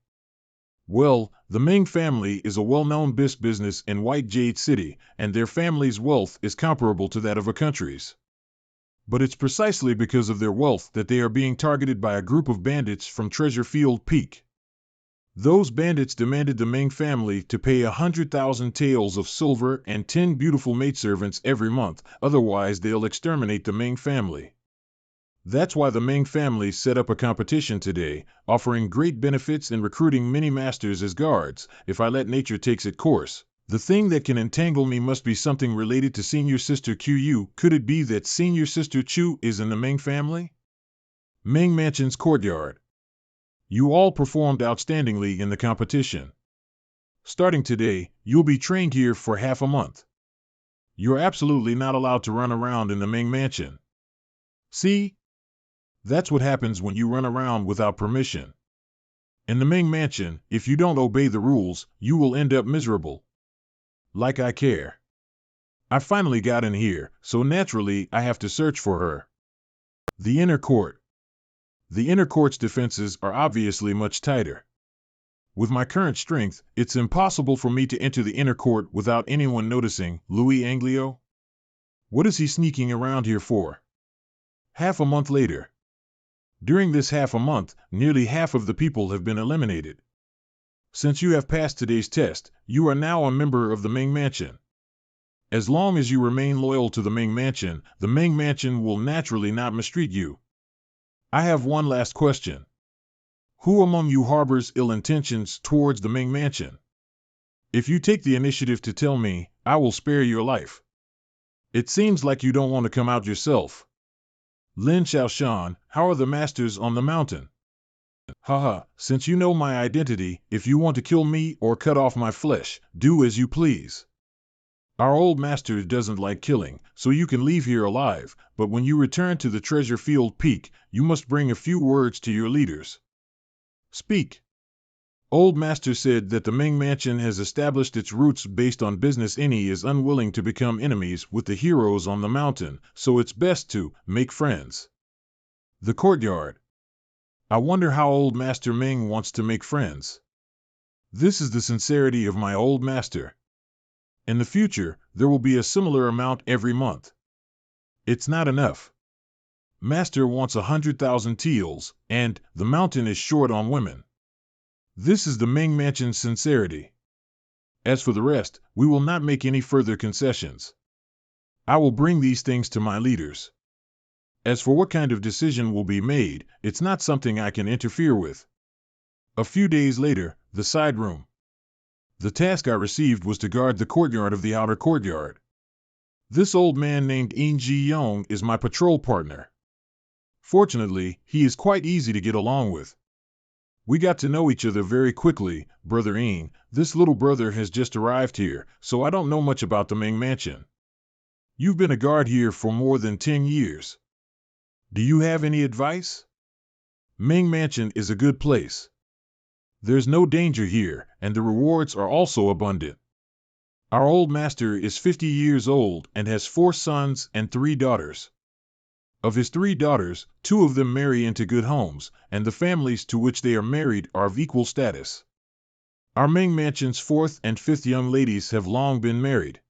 Well, the Ming family is a well-known business in White Jade City, and their family's wealth is comparable to that of a country's. But it's precisely because of their wealth that they are being targeted by a group of bandits from Treasure Field Peak. Those bandits demanded the Ming family to pay 100,000 taels of silver and 10 beautiful maidservants every month, otherwise they'll exterminate the Ming family. That's why the Ming family set up a competition today, offering great benefits and recruiting many masters as guards, if I let nature take its course. The thing that can entangle me must be something related to senior sister Qiu. Could it be that senior sister Chu is in the Ming family? Ming Mansion's courtyard. You all performed outstandingly in the competition. Starting today, you'll be trained here for half a month. You're absolutely not allowed to run around in the Ming Mansion. See? That's what happens when you run around without permission. In the Ming Mansion, if you don't obey the rules, you will end up miserable. Like I care. I finally got in here, so naturally I have to search for her. The inner court. The inner court's defenses are obviously much tighter. With my current strength, it's impossible for me to enter the inner court without anyone noticing. Louis Anglio? What is he sneaking around here for? Half a month later. During this half a month, nearly half of the people have been eliminated. Since you have passed today's test, you are now a member of the Ming Mansion. As long as you remain loyal to the Ming Mansion will naturally not mistreat you. I have one last question. Who among you harbors ill intentions towards the Ming Mansion? If you take the initiative to tell me, I will spare your life. It seems like you don't want to come out yourself. Lin Xiaoshan, how are the masters on the mountain? Haha, since you know my identity, if you want to kill me or cut off my flesh, do as you please. Our old master doesn't like killing, so you can leave here alive, but when you return to the Treasure Field Peak, you must bring a few words to your leaders. Speak. Old Master said that the Ming Mansion has established its roots based on business. Any is unwilling to become enemies with the heroes on the mountain, so it's best to make friends. The courtyard. I wonder how Old Master Ming wants to make friends. This is the sincerity of my old master. In the future, there will be a similar amount every month. It's not enough. Master wants 100,000 taels, and the mountain is short on women. This is the Ming Mansion's sincerity. As for the rest, we will not make any further concessions. I will bring these things to my leaders. As for what kind of decision will be made, it's not something I can interfere with. A few days later, the side room. The task I received was to guard the courtyard of the outer courtyard. This old man named Yin Ji-yong is my patrol partner. Fortunately, he is quite easy to get along with. We got to know each other very quickly. Brother Yin, this little brother has just arrived here, so I don't know much about the Ming Mansion. You've been a guard here for more than 10 years. Do you have any advice? Ming Mansion is a good place. There's no danger here, and the rewards are also abundant. Our old master is 50 years old and has 4 sons and 3 daughters. Of his 3 daughters, 2 of them marry into good homes, and the families to which they are married are of equal status. Our Ming Mansion's 4th and 5th young ladies have long been married.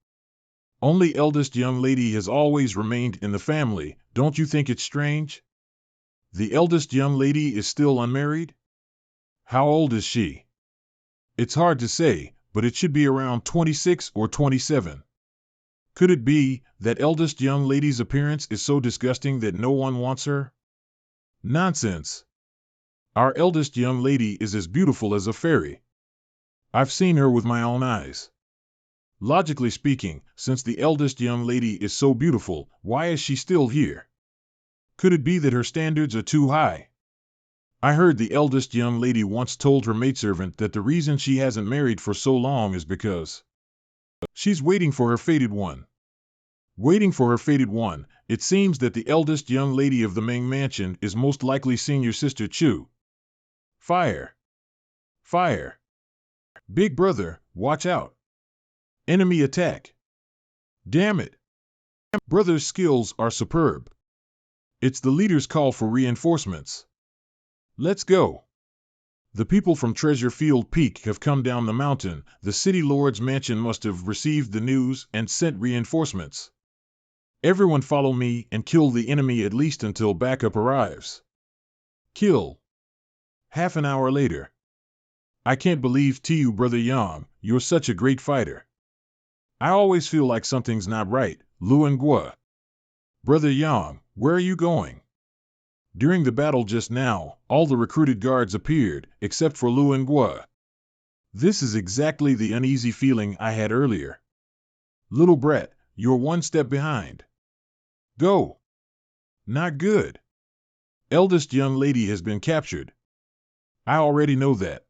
Only eldest young lady has always remained in the family. Don't you think it's strange? The eldest young lady is still unmarried? How old is she? It's hard to say, but it should be around 26 or 27. Could it be that eldest young lady's appearance is so disgusting that no one wants her? Nonsense. Our eldest young lady is as beautiful as a fairy. I've seen her with my own eyes. Logically speaking, since the eldest young lady is so beautiful, why is she still here? Could it be that her standards are too high? I heard the eldest young lady once told her maidservant that the reason she hasn't married for so long is because she's waiting for her fated one. Waiting for her fated one, it seems that the eldest young lady of the Ming Mansion is most likely senior sister Chu. Fire! Fire! Big brother, watch out! Enemy attack. Damn it. Brother's skills are superb. It's the leader's call for reinforcements. Let's go. The people from Treasure Field Peak have come down the mountain. The city lord's mansion must have received the news and sent reinforcements. Everyone follow me and kill the enemy at least until backup arrives. Kill. Half an hour later. I can't believe you, Brother Yang, you're such a great fighter. I always feel like something's not right, Luan Gua. Brother Yang, where are you going? During the battle just now, all the recruited guards appeared, except for Luan Gua. This is exactly the uneasy feeling I had earlier. Little brat, you're one step behind. Go. Not good. Eldest young lady has been captured. I already know that.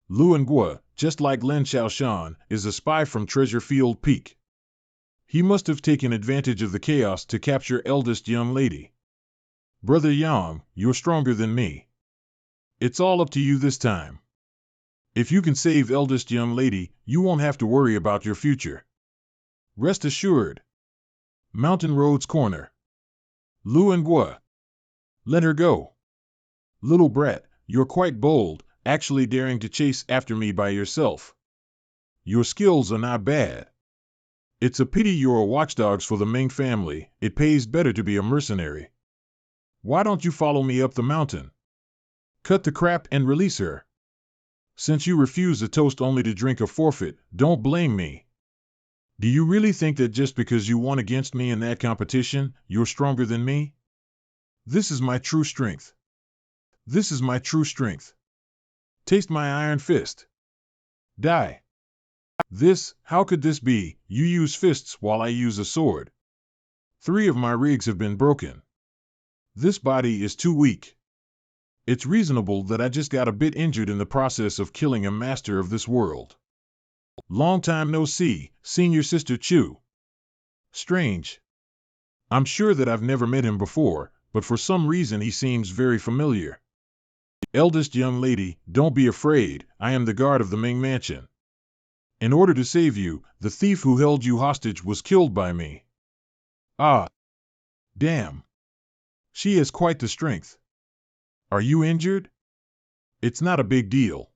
Luan Gua, just like Lin Xiaoshan, is a spy from Treasure Field Peak. He must have taken advantage of the chaos to capture eldest young lady. Brother Yang, you're stronger than me. It's all up to you this time. If you can save eldest young lady, you won't have to worry about your future. Rest assured. Mountain Road's corner. Luan Gua. Let her go. Little brat, you're quite bold, actually daring to chase after me by yourself. Your skills are not bad. It's a pity you're watchdogs for the Ming family. It pays better to be a mercenary. Why don't you follow me up the mountain? Cut the crap and release her. Since you refuse a toast only to drink a forfeit, don't blame me. Do you really think that just because you won against me in that competition, you're stronger than me? This is my true strength. This is my true strength. Taste my iron fist. Die. How could this be? You use fists while I use a sword. 3 of my rigs have been broken. This body is too weak. It's reasonable that I just got a bit injured in the process of killing a master of this world. Long time no see, senior sister Chu. Strange. I'm sure that I've never met him before, but for some reason he seems very familiar. Eldest young lady, don't be afraid, I am the guard of the Ming Mansion. In order to save you, the thief who held you hostage was killed by me. Ah. Damn. She has quite the strength. Are you injured? It's not a big deal.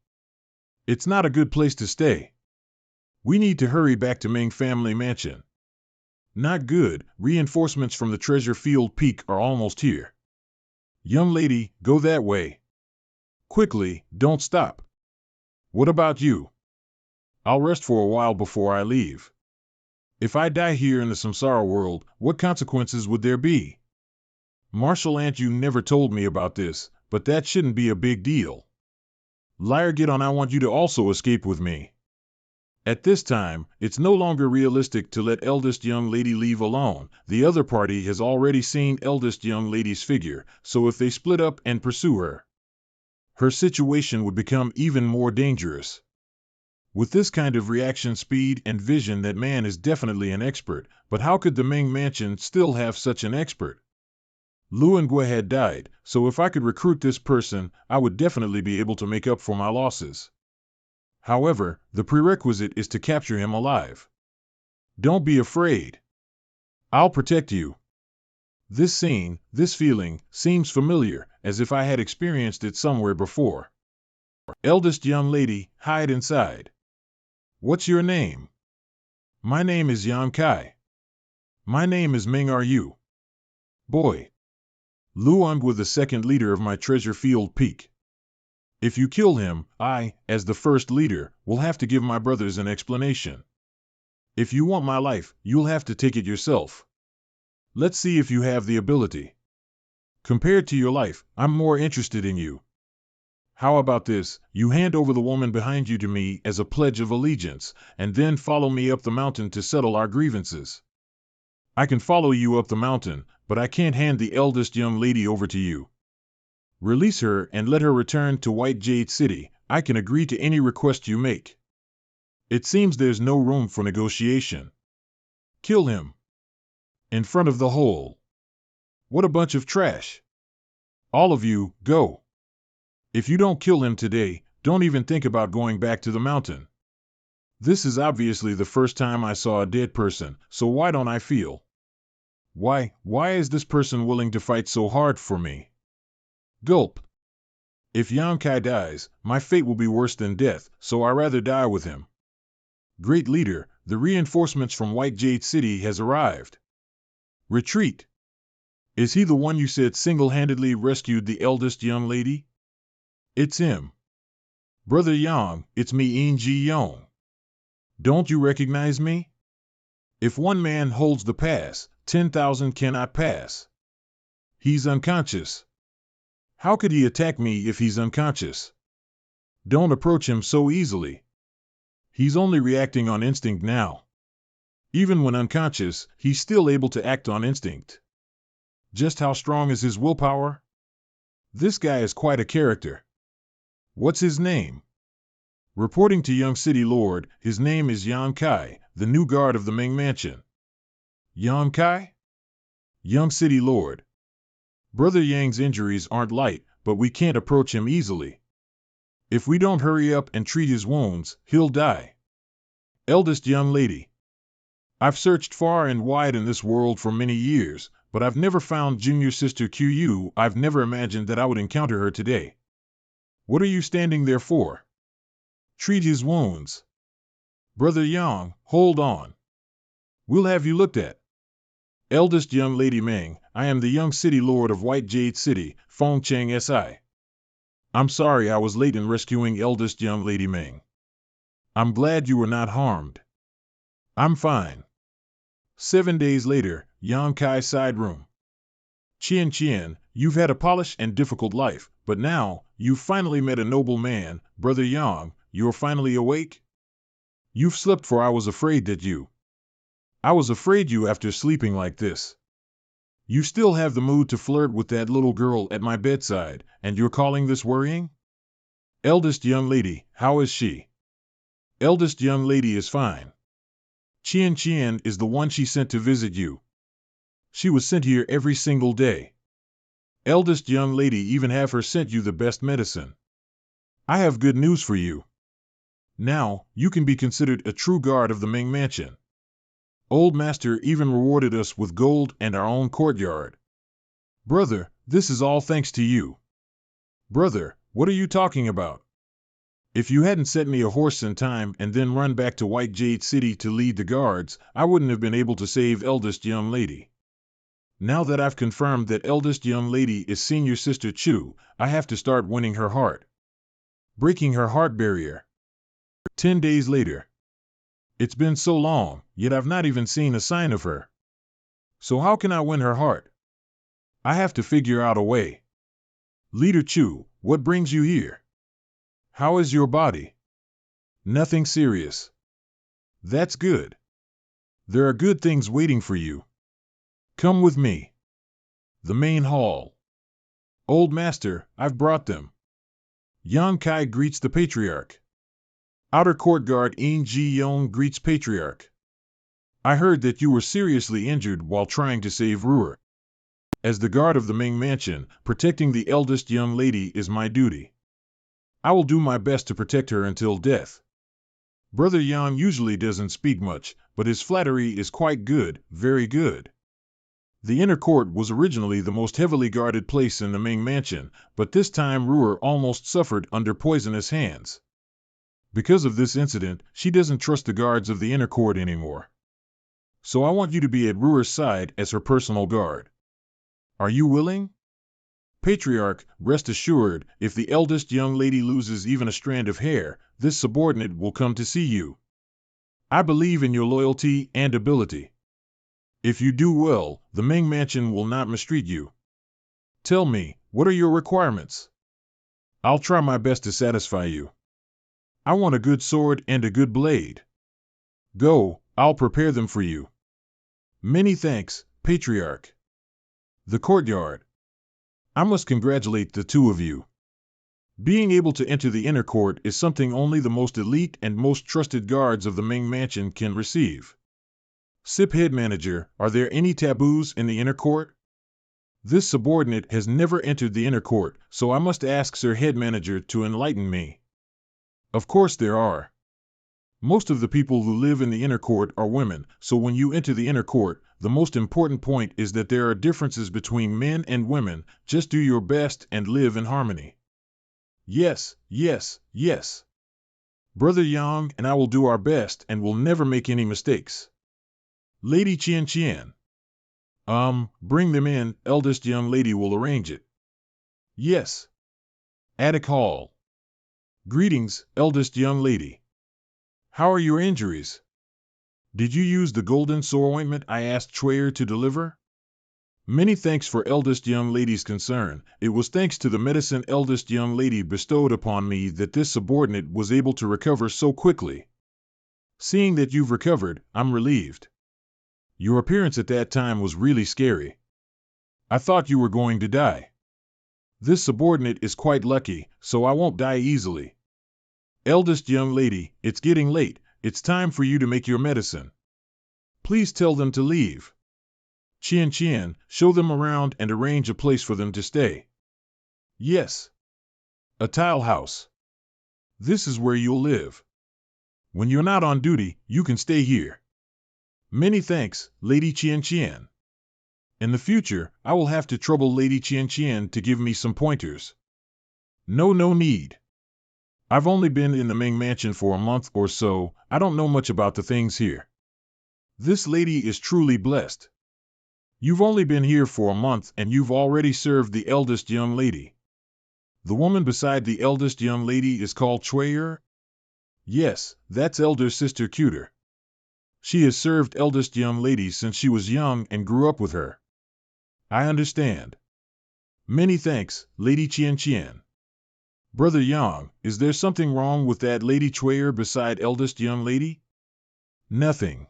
It's not a good place to stay. We need to hurry back to Ming family mansion. Not good, reinforcements from the Treasure Field Peak are almost here. Young lady, go that way. Quickly, don't stop. What about you? I'll rest for a while before I leave. If I die here in the samsara world, what consequences would there be? Martial Aunt, you never told me about this, but that shouldn't be a big deal. Liar, get on, I want you to also escape with me. At this time, it's no longer realistic to let eldest young lady leave alone. The other party has already seen eldest young lady's figure, so if they split up and pursue her, her situation would become even more dangerous. With this kind of reaction speed and vision, that man is definitely an expert, but how could the Ming Mansion still have such an expert? Luan Gua had died, so if I could recruit this person, I would definitely be able to make up for my losses. However, the prerequisite is to capture him alive. Don't be afraid. I'll protect you. This scene, this feeling, seems familiar, as if I had experienced it somewhere before. Eldest young lady, hide inside. What's your name? My name is Yang Kai. My name is Ming. Are you? Boy. Luan Gua, the second leader of my Treasure Field Peak. If you kill him, I, as the first leader, will have to give my brothers an explanation. If you want my life, you'll have to take it yourself. Let's see if you have the ability. Compared to your life, I'm more interested in you. How about this, you hand over the woman behind you to me as a pledge of allegiance, and then follow me up the mountain to settle our grievances. I can follow you up the mountain, but I can't hand the eldest young lady over to you. Release her and let her return to White Jade City. I can agree to any request you make. It seems there's no room for negotiation. Kill him. In front of the whole. What a bunch of trash. All of you, go. If you don't kill him today, don't even think about going back to the mountain. This is obviously the first time I saw a dead person, so why don't I feel? Why is this person willing to fight so hard for me? Gulp. If Yang Kai dies, my fate will be worse than death, so I rather die with him. Great leader, the reinforcements from White Jade City has arrived. Retreat. Is he the one you said single-handedly rescued the eldest young lady? It's him. Brother Yang, it's me In Ji Yong. Don't you recognize me? If one man holds the pass, 10,000 cannot pass. He's unconscious. How could he attack me if he's unconscious? Don't approach him so easily. He's only reacting on instinct now. Even when unconscious, he's still able to act on instinct. Just how strong is his willpower? This guy is quite a character. What's his name? Reporting to Young City Lord, his name is Yang Kai, the new guard of the Ming Mansion. Yang Kai? Young City Lord. Brother Yang's injuries aren't light, but we can't approach him easily. If we don't hurry up and treat his wounds, he'll die. Eldest young lady. I've searched far and wide in this world for many years, but I've never found junior sister Qu. I've never imagined that I would encounter her today. What are you standing there for? Treat his wounds. Brother Yang, hold on. We'll have you looked at. Eldest young lady Meng, I am the young city lord of White Jade City, Feng Cheng Si. I'm sorry I was late in rescuing eldest young lady Meng. I'm glad you were not harmed. I'm fine. 7 days later, Yang Kai side room. Qian, you've had a polished and difficult life, but now, you've finally met a noble man, Brother Yang, you're finally awake? You've slept for I was afraid that you. I was afraid you after sleeping like this. You still have the mood to flirt with that little girl at my bedside, and you're calling this worrying? Eldest young lady, how is she? Eldest young lady is fine. Qian is the one she sent to visit you. She was sent here every single day. Eldest young lady even have her sent you the best medicine. I have good news for you. Now, you can be considered a true guard of the Ming Mansion. Old Master even rewarded us with gold and our own courtyard. Brother, this is all thanks to you. Brother, what are you talking about? If you hadn't sent me a horse in time and then run back to White Jade City to lead the guards, I wouldn't have been able to save eldest young lady. Now that I've confirmed that eldest young lady is senior sister Chu, I have to start winning her heart. Breaking her heart barrier. 10 days later. It's been so long, yet I've not even seen a sign of her. So how can I win her heart? I have to figure out a way. Leader Chu, what brings you here? How is your body? Nothing serious. That's good. There are good things waiting for you. Come with me. The main hall. Old Master, I've brought them. Yang Kai greets the Patriarch. Outer Court Guard In Ji Yong greets Patriarch. I heard that you were seriously injured while trying to save Ruhr. As the guard of the Ming Mansion, protecting the eldest young lady is my duty. I will do my best to protect her until death. Brother Yang usually doesn't speak much, but his flattery is quite good, very good. The inner court was originally the most heavily guarded place in the Ming Mansion, but this time Ruhr almost suffered under poisonous hands. Because of this incident, she doesn't trust the guards of the inner court anymore. So I want you to be at Ruhr's side as her personal guard. Are you willing? Patriarch, rest assured, if the eldest young lady loses even a strand of hair, this subordinate will come to see you. I believe in your loyalty and ability. If you do well, the Ming Mansion will not mistreat you. Tell me, what are your requirements? I'll try my best to satisfy you. I want a good sword and a good blade. Go, I'll prepare them for you. Many thanks, Patriarch. The courtyard. I must congratulate the two of you. Being able to enter the inner court is something only the most elite and most trusted guards of the Ming Mansion can receive. SIP Head Manager, are there any taboos in the inner court? This subordinate has never entered the inner court, so I must ask Sir Head Manager to enlighten me. Of course there are. Most of the people who live in the inner court are women, so when you enter the inner court, the most important point is that there are differences between men and women. Just do your best and live in harmony. Yes, yes, yes. Brother Yang and I will do our best and will never make any mistakes. Lady Qian Qian. Bring them in, eldest young lady will arrange it. Yes. Attic Hall. Greetings, eldest young lady. How are your injuries? Did you use the golden sore ointment I asked Chuyer to deliver? Many thanks for eldest young lady's concern. It was thanks to the medicine eldest young lady bestowed upon me that this subordinate was able to recover so quickly. Seeing that you've recovered, I'm relieved. Your appearance at that time was really scary. I thought you were going to die. This subordinate is quite lucky, so I won't die easily. Eldest young lady, it's getting late. It's time for you to make your medicine. Please tell them to leave. Qian Qian, show them around and arrange a place for them to stay. Yes. A tile house. This is where you'll live. When you're not on duty, you can stay here. Many thanks, Lady Qian Qian. In the future, I will have to trouble Lady Qian Qian to give me some pointers. No need. I've only been in the Ming Mansion for a month or so. I don't know much about the things here. This lady is truly blessed. You've only been here for a month and you've already served the eldest young lady. The woman beside the eldest young lady is called Chuyer? Yes, that's elder sister Cuter. She has served eldest young lady since she was young and grew up with her. I understand. Many thanks, Lady Qian Qian. Brother Yang, is there something wrong with that Lady Chuyer beside eldest young lady? Nothing.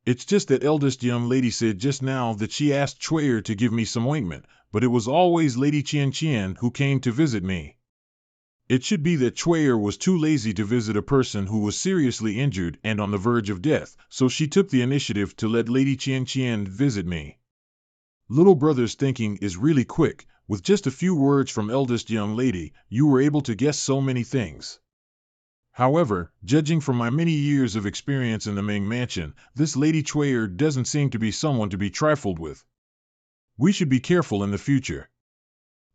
It's just that eldest young lady said just now that she asked Chuyer to give me some ointment, but it was always Lady Qian Qian who came to visit me. It should be that Chuyer was too lazy to visit a person who was seriously injured and on the verge of death, so she took the initiative to let Lady Qian Qian visit me. Little brother's thinking is really quick. With just a few words from eldest young lady, you were able to guess so many things. However, judging from my many years of experience in the Ming Mansion, this Lady Chuyer doesn't seem to be someone to be trifled with. We should be careful in the future.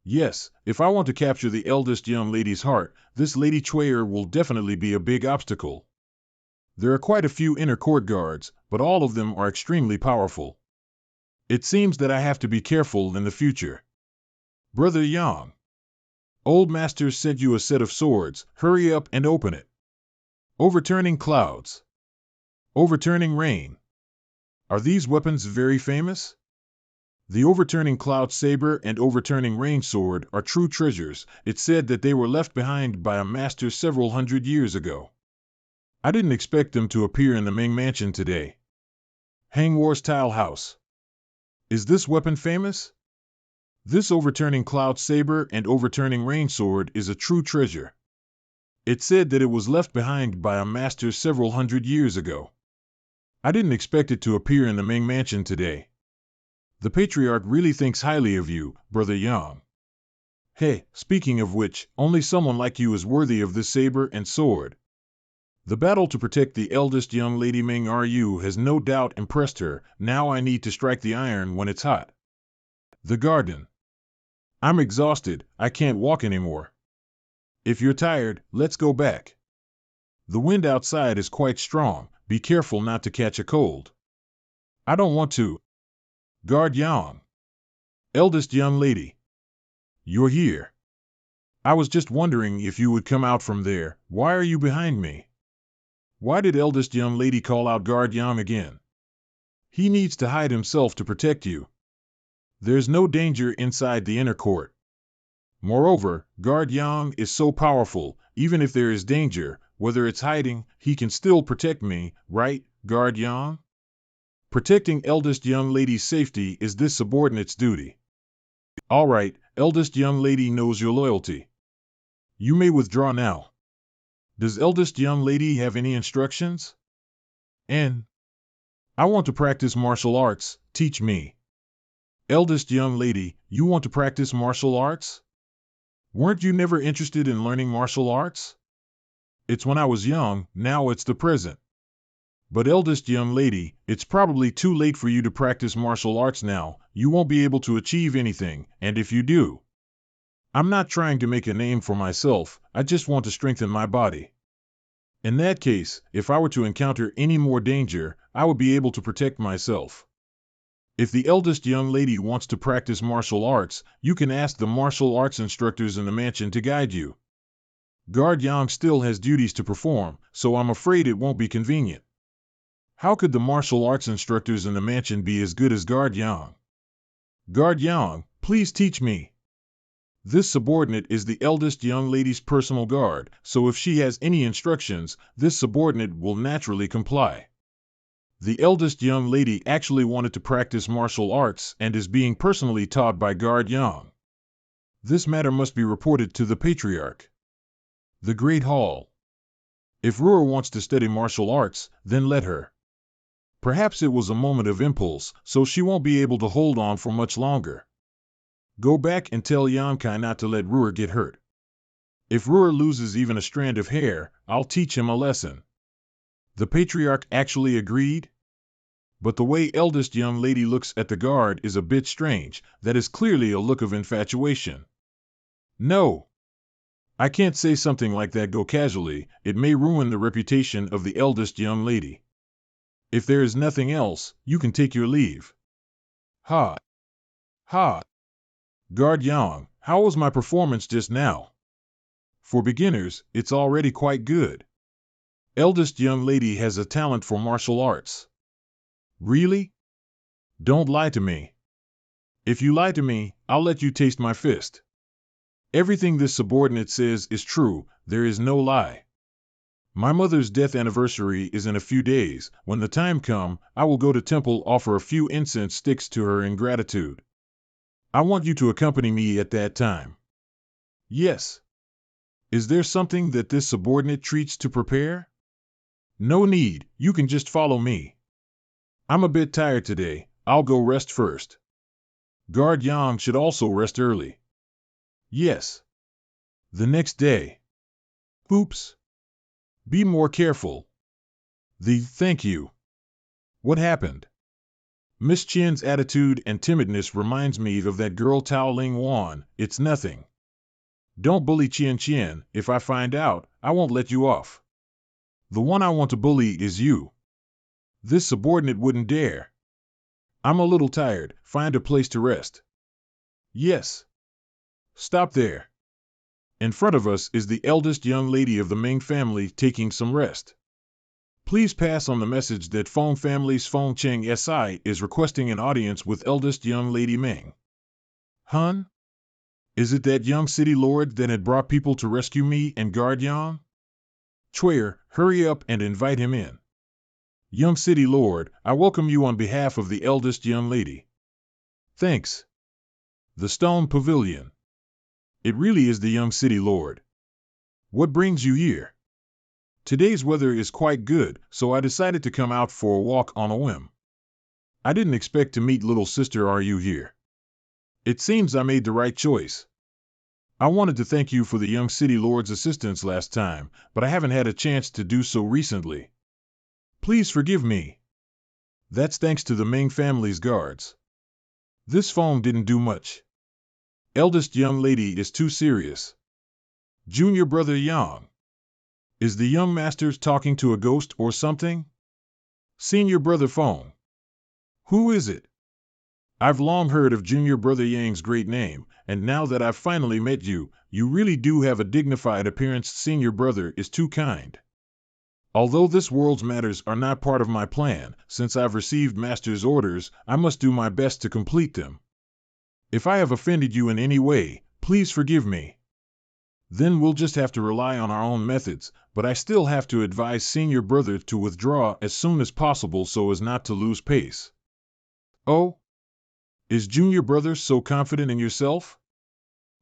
Yes, if I want to capture the eldest young lady's heart, this Lady Chuyer will definitely be a big obstacle. There are quite a few inner court guards, but all of them are extremely powerful. It seems that I have to be careful in the future. Brother Yang. Old Master sent you a set of swords. Hurry up and open it. Overturning clouds. Overturning rain. Are these weapons very famous? The overturning cloud saber and overturning rain sword are true treasures. It's said that they were left behind by a master several hundred years ago. I didn't expect them to appear in the Ming Mansion today. Hangwar's Tile House. Is this weapon famous? This overturning cloud saber and overturning rain sword is a true treasure. It said that it was left behind by a master several hundred years ago. I didn't expect it to appear in the Ming Mansion today. The patriarch really thinks highly of you, Brother Yang. Hey, speaking of which, only someone like you is worthy of this saber and sword. The battle to protect the eldest young lady Ming Ru has no doubt impressed her. Now I need to strike the iron when it's hot. The garden. I'm exhausted, I can't walk anymore. If you're tired, let's go back. The wind outside is quite strong, be careful not to catch a cold. I don't want to. Guard Yang. Eldest young lady. You're here. I was just wondering if you would come out from there. Why are you behind me? Why did eldest young lady call out Guard Yang again? He needs to hide himself to protect you. There's no danger inside the inner court. Moreover, Guard Yang is so powerful, even if there is danger, whether it's hiding, he can still protect me, right, Guard Yang? Protecting eldest young lady's safety is this subordinate's duty. All right, eldest young lady knows your loyalty. You may withdraw now. Does eldest young lady have any instructions? I want to practice martial arts, teach me. Eldest young lady, you want to practice martial arts? Weren't you never interested in learning martial arts? It's when I was young, now it's the present. But eldest young lady, it's probably too late for you to practice martial arts now. You won't be able to achieve anything, and if you do, I'm not trying to make a name for myself, I just want to strengthen my body. In that case, if I were to encounter any more danger, I would be able to protect myself. If the eldest young lady wants to practice martial arts, you can ask the martial arts instructors in the mansion to guide you. Guard Yang still has duties to perform, so I'm afraid it won't be convenient. How could the martial arts instructors in the mansion be as good as Guard Yang? Guard Yang, please teach me. This subordinate is the eldest young lady's personal guard, so if she has any instructions, this subordinate will naturally comply. The eldest young lady actually wanted to practice martial arts and is being personally taught by Guard Yang. This matter must be reported to the patriarch. The Great Hall. If Ruhr wants to study martial arts, then let her. Perhaps it was a moment of impulse, so she won't be able to hold on for much longer. Go back and tell Yankai not to let Ruhr get hurt. If Ruhr loses even a strand of hair, I'll teach him a lesson. The patriarch actually agreed? But the way eldest young lady looks at the guard is a bit strange. That is clearly a look of infatuation. No. I can't say something like that go casually, it may ruin the reputation of the eldest young lady. If there is nothing else, you can take your leave. Ha! Ha! Guard Yang, how was my performance just now? For beginners, it's already quite good. Eldest young lady has a talent for martial arts. Really? Don't lie to me. If you lie to me, I'll let you taste my fist. Everything this subordinate says is true, there is no lie. My mother's death anniversary is in a few days. When the time comes, I will go to temple offer a few incense sticks to her in gratitude. I want you to accompany me at that time. Yes. Is there something that this subordinate treats to prepare? No need, you can just follow me. I'm a bit tired today, I'll go rest first. Guard Yang should also rest early. Yes. The next day. Oops. Be more careful. Thank you. What happened? Miss Qian's attitude and timidness reminds me of that girl Tao Ling Wan. It's nothing. Don't bully Qian. If I find out, I won't let you off. The one I want to bully is you. This subordinate wouldn't dare. I'm a little tired, find a place to rest. Yes. Stop there. In front of us is the eldest young lady of the Ming family taking some rest. Please pass on the message that Feng family's Feng Cheng Si is requesting an audience with eldest young lady Ming. Hun? Is it that young city lord that had brought people to rescue me and guard Yang? Chuyer, hurry up and invite him in. Young city lord, I welcome you on behalf of the eldest young lady. Thanks. The Stone Pavilion. It really is the young city lord. What brings you here? Today's weather is quite good, so I decided to come out for a walk on a whim. I didn't expect to meet little sister Are You here. It seems I made the right choice. I wanted to thank you for the young city lord's assistance last time, but I haven't had a chance to do so recently. Please forgive me. That's thanks to the Ming family's guards. This phone didn't do much. Eldest young lady is too serious. Junior brother Yang. Is the young master talking to a ghost or something? Senior brother phone. Who is it? I've long heard of Junior brother Yang's great name, and now that I've finally met you, you really do have a dignified appearance. Senior brother is too kind. Although this world's matters are not part of my plan, since I've received master's orders, I must do my best to complete them. If I have offended you in any way, please forgive me. Then we'll just have to rely on our own methods, but I still have to advise senior brother to withdraw as soon as possible so as not to lose pace. Oh? Is junior brother so confident in yourself?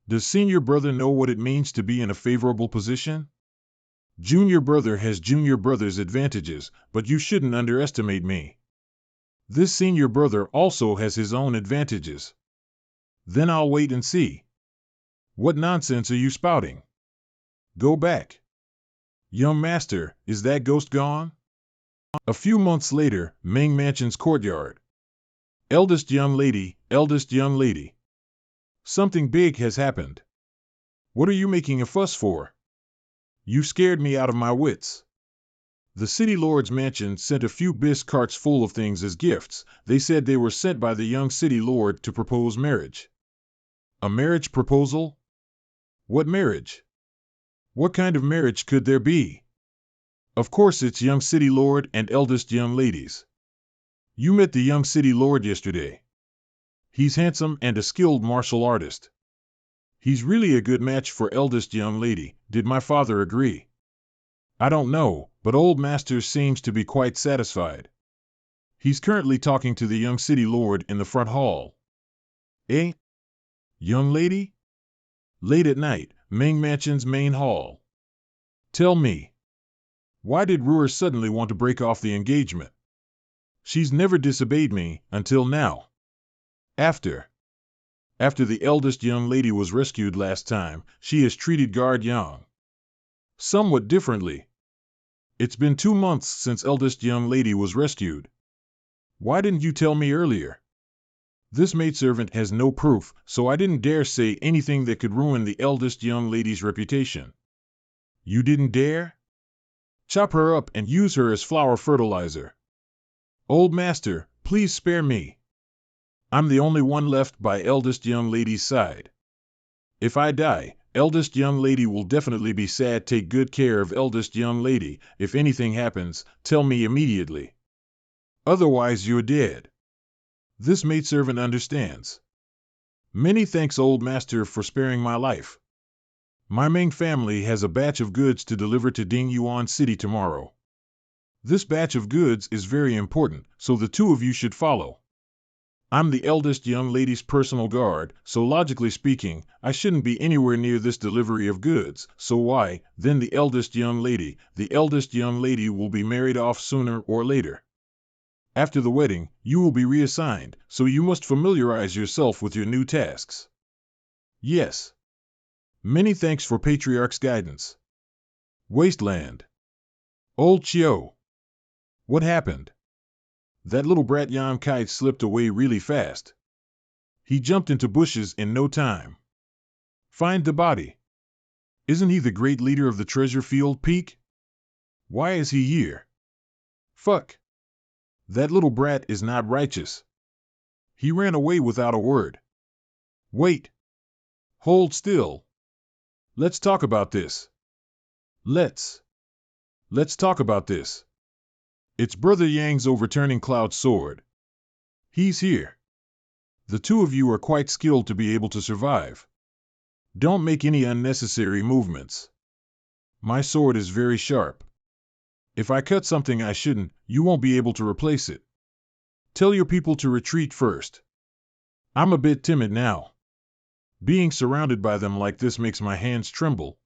Does senior brother know what it means to be in a favorable position? Junior brother has junior brother's advantages, but you shouldn't underestimate me. This senior brother also has his own advantages. Then I'll wait and see. What nonsense are you spouting? Go back. Young master, is that ghost gone? A few months later, Ming Mansion's courtyard. Eldest young lady, eldest young lady. Something big has happened. What are you making a fuss for? You scared me out of my wits. The city lord's mansion sent a few carts full of things as gifts. They said they were sent by the young city lord to propose marriage. A marriage proposal? What marriage? What kind of marriage could there be? Of course it's young city lord and eldest young ladies. You met the young city lord yesterday. He's handsome and a skilled martial artist. He's really a good match for eldest young lady. Did my father agree? I don't know, but old master seems to be quite satisfied. He's currently talking to the young city lord in the front hall. Eh? Young lady? Late at night, Ming Mansion's main hall. Tell me, why did Ruer suddenly want to break off the engagement? She's never disobeyed me, until now. After the eldest young lady was rescued last time, she has treated Guard Yang somewhat differently. It's been 2 months since eldest young lady was rescued. Why didn't you tell me earlier? This maidservant has no proof, so I didn't dare say anything that could ruin the eldest young lady's reputation. You didn't dare? Chop her up and use her as flower fertilizer. Old master, please spare me. I'm the only one left by eldest young lady's side. If I die, eldest young lady will definitely be sad. Take good care of eldest young lady. If anything happens, tell me immediately. Otherwise you're dead. This maidservant understands. Many thanks old master for sparing my life. My Ming family has a batch of goods to deliver to Dingyuan City tomorrow. This batch of goods is very important, so the two of you should follow. I'm the eldest young lady's personal guard, so logically speaking, I shouldn't be anywhere near this delivery of goods, so why, then the eldest young lady will be married off sooner or later. After the wedding, you will be reassigned, so you must familiarize yourself with your new tasks. Yes. Many thanks for Patriarch's guidance. Wasteland. Old Chio. What happened? That little brat Yan Kai slipped away really fast. He jumped into bushes in no time. Find the body. Isn't he the great leader of the treasure field peak? Why is he here? Fuck. That little brat is not righteous. He ran away without a word. Wait. Hold still. Let's talk about this. Let's talk about this. It's Brother Yang's overturning cloud sword. He's here. The two of you are quite skilled to be able to survive. Don't make any unnecessary movements. My sword is very sharp. If I cut something I shouldn't, you won't be able to replace it. Tell your people to retreat first. I'm a bit timid now. Being surrounded by them like this makes my hands tremble.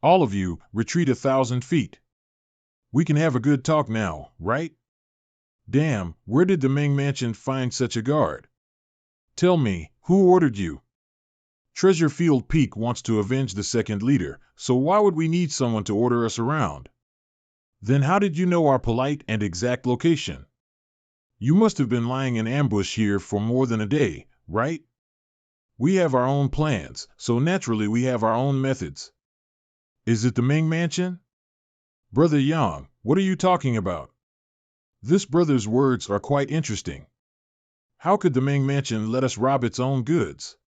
All of you, retreat 1,000 feet. We can have a good talk now, right? Damn, where did the Ming Mansion find such a guard? Tell me, who ordered you? Treasure Field Peak wants to avenge the second leader, so why would we need someone to order us around? Then how did you know our polite and exact location? You must have been lying in ambush here for more than a day, right? We have our own plans, so naturally we have our own methods. Is it the Ming Mansion? Brother Yang, what are you talking about? This brother's words are quite interesting. How could the Ming Mansion let us rob its own goods?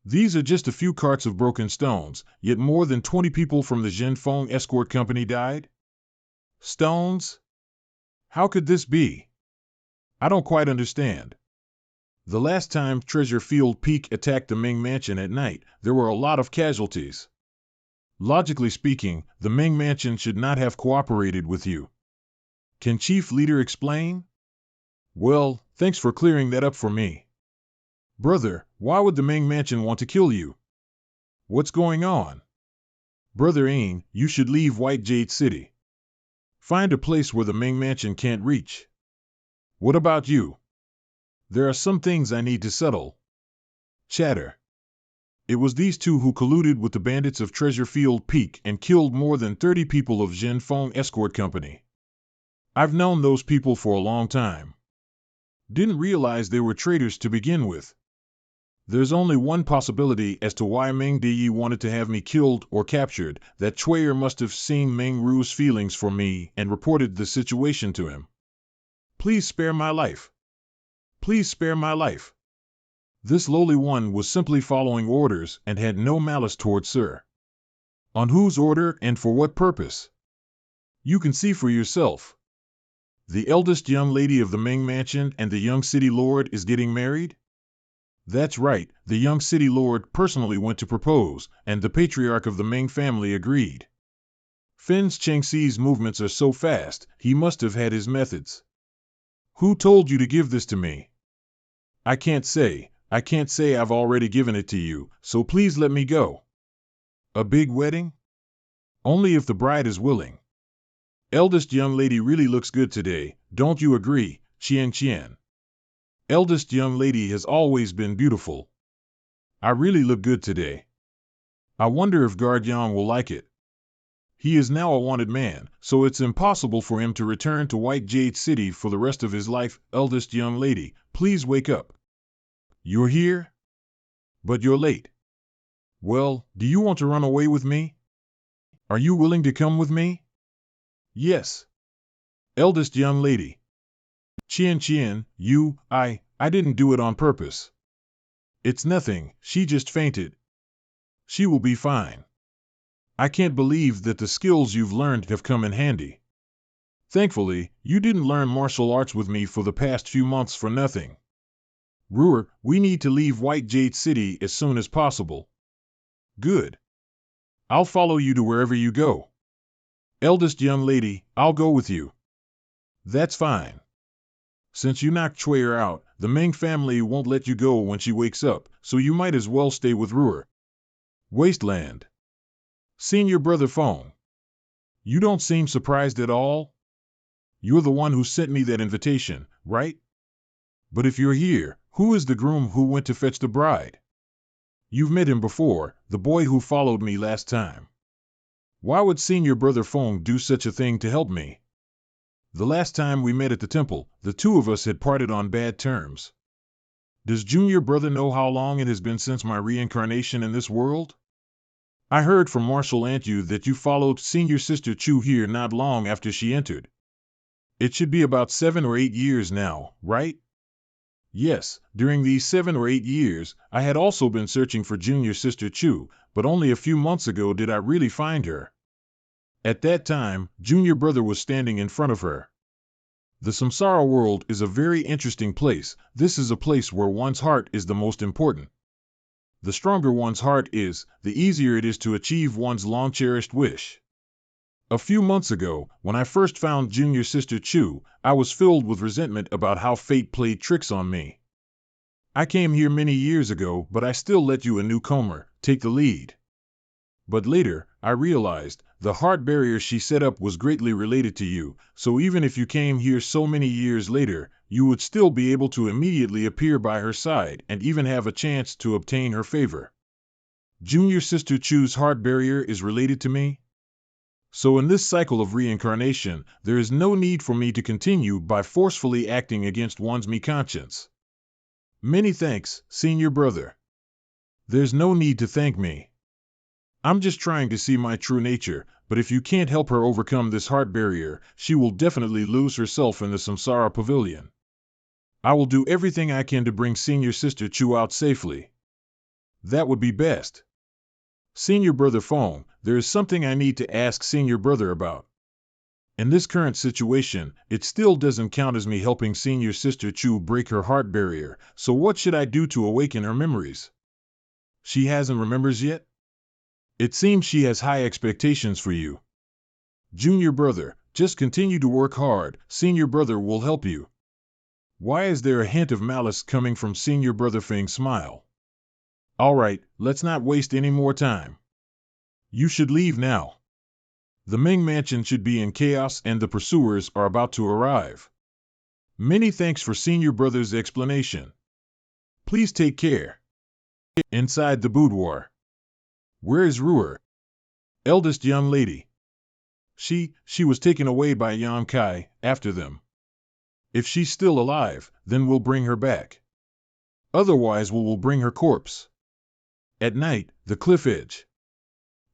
These are just a few carts of broken stones, yet more than 20 people from the Zhenfeng escort company died? Stones? How could this be? I don't quite understand. The last time Treasure Field Peak attacked the Ming Mansion at night, there were a lot of casualties. Logically speaking, the Ming Mansion should not have cooperated with you. Can Chief Leader explain? Well, thanks for clearing that up for me. Brother, why would the Ming Mansion want to kill you? What's going on? Brother Ain, you should leave White Jade City. Find a place where the Ming Mansion can't reach. What about you? There are some things I need to settle. Chatter. It was these two who colluded with the bandits of Treasure Field Peak and killed more than 30 people of Jinfeng Escort Company. I've known those people for a long time. Didn't realize they were traitors to begin with. There's only one possibility as to why Meng Diyi wanted to have me killed or captured, that Chuyer must have seen Meng Ru's feelings for me and reported the situation to him. Please spare my life. Please spare my life. This lowly one was simply following orders and had no malice towards Sir. On whose order and for what purpose? You can see for yourself. The eldest young lady of the Ming Mansion and the young city lord is getting married? That's right, the young city lord personally went to propose, and the patriarch of the Ming family agreed. Fin's Chengxi's movements are so fast, he must have had his methods. Who told you to give this to me? I can't say I've already given it to you, so please let me go. A big wedding? Only if the bride is willing. Eldest young lady really looks good today, don't you agree, Qian? Eldest young lady has always been beautiful. I really look good today. I wonder if Guardian will like it. He is now a wanted man, so it's impossible for him to return to White Jade City for the rest of his life. Eldest young lady, please wake up. You're here? But you're late. Well, do you want to run away with me? Are you willing to come with me? Yes. Eldest young lady. Qian, I didn't do it on purpose. It's nothing, she just fainted. She will be fine. I can't believe that the skills you've learned have come in handy. Thankfully, you didn't learn martial arts with me for the past few months for nothing. Ruer, we need to leave White Jade City as soon as possible. Good. I'll follow you to wherever you go. Eldest young lady, I'll go with you. That's fine. Since you knocked Chuyer out, the Ming family won't let you go when she wakes up, so you might as well stay with Ruer. Wasteland. Senior Brother Feng. You don't seem surprised at all? You're the one who sent me that invitation, right? But if you're here, who is the groom who went to fetch the bride? You've met him before, the boy who followed me last time. Why would Senior Brother Feng do such a thing to help me? The last time we met at the temple, the two of us had parted on bad terms. Does Junior Brother know how long it has been since my reincarnation in this world? I heard from Marshal Antyu that you followed Senior Sister Chu here not long after she entered. It should be about 7 or 8 years now, right? Yes, during these 7 or 8 years, I had also been searching for Junior Sister Chu, but only a few months ago did I really find her. At that time, Junior Brother was standing in front of her. The Samsara world is a very interesting place. This is a place where one's heart is the most important. The stronger one's heart is, the easier it is to achieve one's long-cherished wish. A few months ago, when I first found Junior Sister Chu, I was filled with resentment about how fate played tricks on me. I came here many years ago, but I still let you, a newcomer, take the lead. But later, I realized, the heart barrier she set up was greatly related to you, so even if you came here so many years later, you would still be able to immediately appear by her side and even have a chance to obtain her favor. Junior Sister Chu's heart barrier is related to me? So in this cycle of reincarnation, there is no need for me to continue by forcefully acting against one's me conscience. Many thanks, Senior Brother. There's no need to thank me. I'm just trying to see my true nature, but if you can't help her overcome this heart barrier, she will definitely lose herself in the Samsara Pavilion. I will do everything I can to bring Senior Sister Chu out safely. That would be best. Senior Brother Feng, there is something I need to ask Senior Brother about. In this current situation, it still doesn't count as me helping Senior Sister Chu break her heart barrier, so what should I do to awaken her memories? She hasn't remembers yet? It seems she has high expectations for you. Junior Brother, just continue to work hard, Senior Brother will help you. Why is there a hint of malice coming from Senior Brother Feng's smile? Alright, let's not waste any more time. You should leave now. The Ming Mansion should be in chaos and the pursuers are about to arrive. Many thanks for Senior Brother's explanation. Please take care. Inside the boudoir. Where is Ruer? Eldest young lady. She was taken away by Yan Kai, after them. If she's still alive, then we'll bring her back. Otherwise we'll bring her corpse. At night, the cliff edge.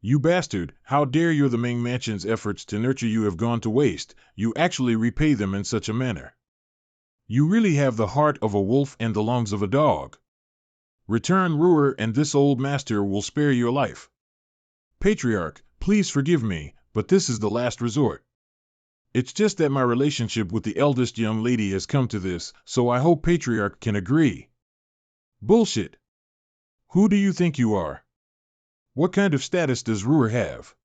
You bastard, how dare your the Ming Mansion's efforts to nurture you have gone to waste, you actually repay them in such a manner. You really have the heart of a wolf and the lungs of a dog. Return Ruer and this old master will spare your life. Patriarch, please forgive me, but this is the last resort. It's just that my relationship with the eldest young lady has come to this, so I hope Patriarch can agree. Bullshit. Who do you think you are? What kind of status does Ruer have?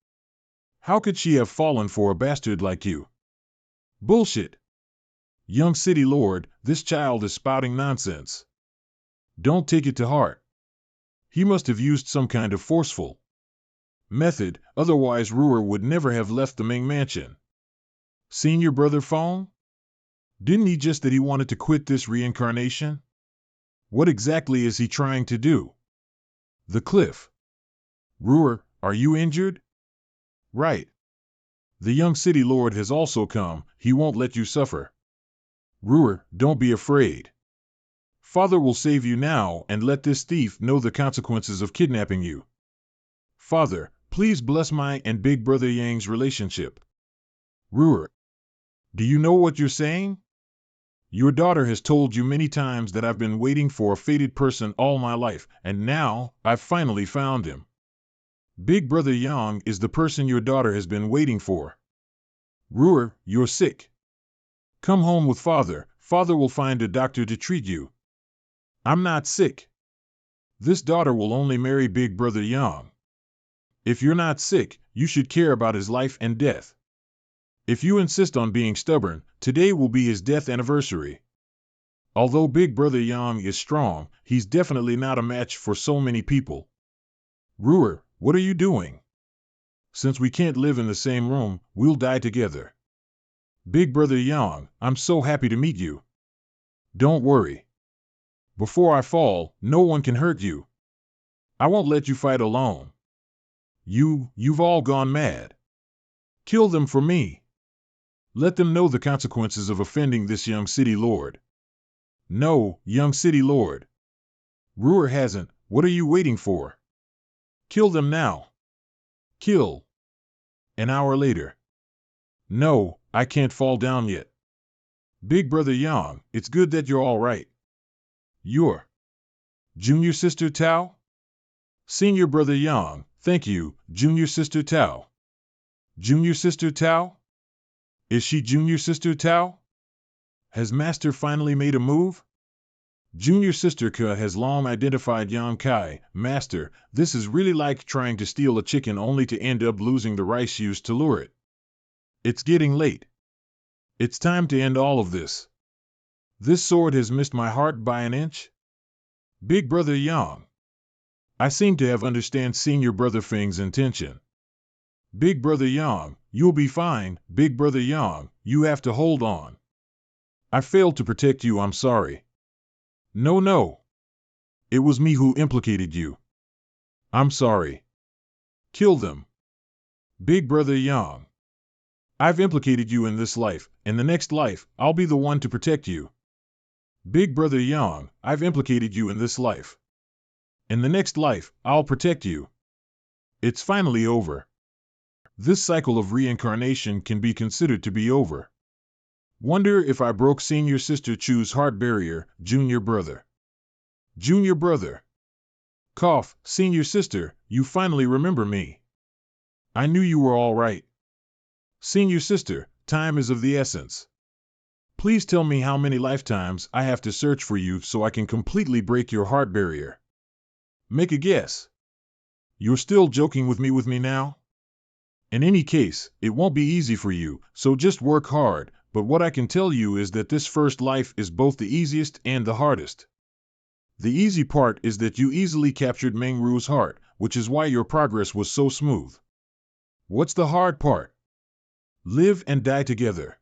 How could she have fallen for a bastard like you? Bullshit. Young city lord, this child is spouting nonsense. Don't take it to heart. He must have used some kind of forceful method, otherwise Ruer would never have left the Ming Mansion. Seen your brother phone? Didn't he just that he wanted to quit this reincarnation? What exactly is he trying to do? The cliff. Ruer, are you injured? Right. The young city lord has also come, he won't let you suffer. Ruer, don't be afraid. Father will save you now and let this thief know the consequences of kidnapping you. Father, please bless my and Big Brother Yang's relationship. Ruer, do you know what you're saying? Your daughter has told you many times that I've been waiting for a fated person all my life, and now I've finally found him. Big Brother Yang is the person your daughter has been waiting for. Ruer, you're sick. Come home with Father. Father will find a doctor to treat you. I'm not sick. This daughter will only marry Big Brother Yang. If you're not sick, you should care about his life and death. If you insist on being stubborn, today will be his death anniversary. Although Big Brother Yang is strong, he's definitely not a match for so many people. Ruer, what are you doing? Since we can't live in the same room, we'll die together. Big Brother Yang, I'm so happy to meet you. Don't worry. Before I fall, no one can hurt you. I won't let you fight alone. You've all gone mad. Kill them for me. Let them know the consequences of offending this young city lord. No, young city lord. Ruer hasn't. What are you waiting for? Kill them now. Kill. An hour later. No, I can't fall down yet. Big Brother Yang, it's good that you're all right. You're Junior Sister Tao? Senior Brother Yang, thank you, Junior Sister Tao. Junior Sister Tao? Is she Junior Sister Tao? Has Master finally made a move? Junior Sister Ka has long identified Yan Kai. Master, this is really like trying to steal a chicken only to end up losing the rice used to lure it. It's getting late. It's time to end all of this. This sword has missed my heart by an inch. Big Brother Yang. I seem to have understand Senior Brother Feng's intention. Big Brother Yang, you'll be fine. Big Brother Yang, you have to hold on. I failed to protect you, I'm sorry. No. It was me who implicated you. I'm sorry. Kill them. Big Brother Yang. I've implicated you in this life. In the next life, I'll be the one to protect you. Big Brother Yang, I've implicated you in this life. In the next life, I'll protect you. It's finally over. This cycle of reincarnation can be considered to be over. Wonder if I broke Senior Sister Chu's heart barrier, Junior Brother. Junior Brother. Cough, Senior Sister, you finally remember me. I knew you were all right. Senior Sister, time is of the essence. Please tell me how many lifetimes I have to search for you so I can completely break your heart barrier. Make a guess. You're still joking with me now? In any case, it won't be easy for you, so just work hard, but what I can tell you is that this first life is both the easiest and the hardest. The easy part is that you easily captured Meng Ru's heart, which is why your progress was so smooth. What's the hard part? Live and die together.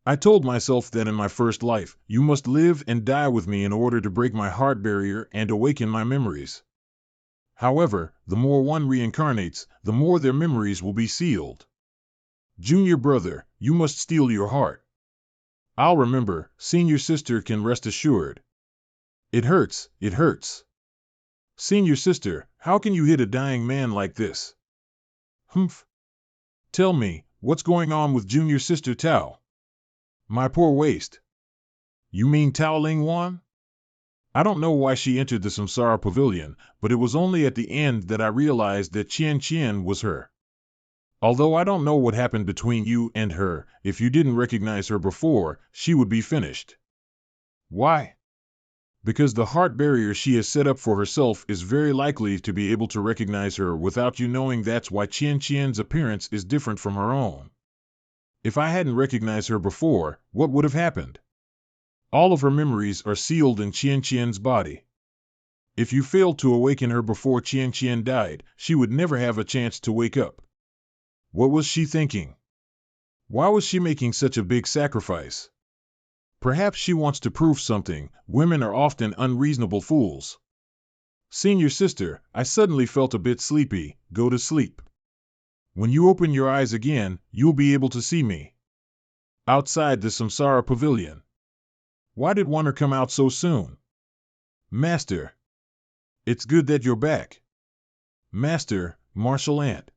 I told myself that in my first life, you must live and die with me in order to break my heart barrier and awaken my memories. However, the more one reincarnates, the more their memories will be sealed. Junior brother, you must steal your heart. I'll remember, senior sister can rest assured. It hurts, it hurts. Senior sister, how can you hit a dying man like this? Humph. Tell me, what's going on with junior sister Tao? My poor waist. You mean Tao Ling Wan? I don't know why she entered the Samsara Pavilion, but it was only at the end that I realized that Qian Qian was her. Although I don't know what happened between you and her, if you didn't recognize her before, she would be finished. Why? Because the heart barrier she has set up for herself is very likely to be able to recognize her without you knowing. That's why Qian Qian's appearance is different from her own. If I hadn't recognized her before, what would have happened? All of her memories are sealed in Qian Qian's body. If you failed to awaken her before Qian Qian died, she would never have a chance to wake up. What was she thinking? Why was she making such a big sacrifice? Perhaps she wants to prove something. Women are often unreasonable fools. Senior sister, I suddenly felt a bit sleepy. Go to sleep. When you open your eyes again, you'll be able to see me. Outside the Samsara Pavilion. Why did Warner come out so soon? Master. It's good that you're back. Master, martial ant.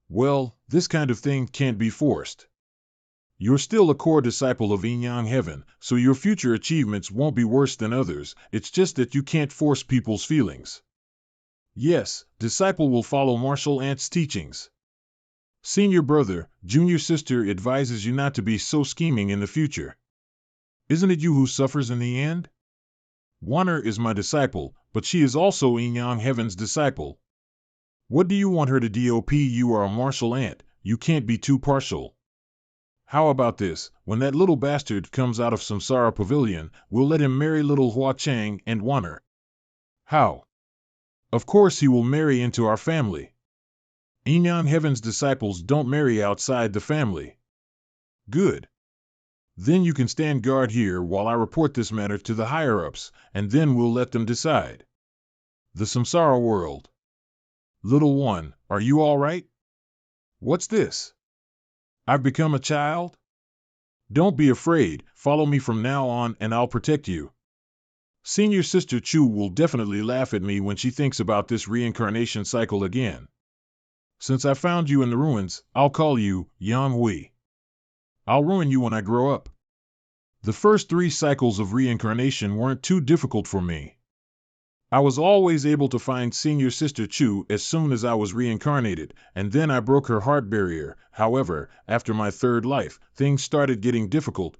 Well, this kind of thing can't be forced. You're still a core disciple of Yin Yang Heaven, so your future achievements won't be worse than others. It's just that you can't force people's feelings. Yes, disciple will follow martial ant's teachings. Senior brother, junior sister advises you not to be so scheming in the future. Isn't it you who suffers in the end? Warner is my disciple, but she is also Yin Yang Heaven's disciple. What do you want her to do? You are a martial ant, you can't be too partial. How about this, when that little bastard comes out of Samsara Pavilion, we'll let him marry little Hua Chang and Warner. How? Of course he will marry into our family. Yin Yang Heaven's disciples don't marry outside the family. Good. Then you can stand guard here while I report this matter to the higher-ups, and then we'll let them decide. The Samsara world. Little one, are you all right? What's this? I've become a child? Don't be afraid, follow me from now on and I'll protect you. Senior sister Chu will definitely laugh at me when she thinks about this reincarnation cycle again. Since I found you in the ruins, I'll call you Yang Hui. I'll ruin you when I grow up. The first 3 cycles of reincarnation weren't too difficult for me. I was always able to find senior sister Chu as soon as I was reincarnated, and then I broke her heart barrier. However, after my 3rd life, things started getting difficult.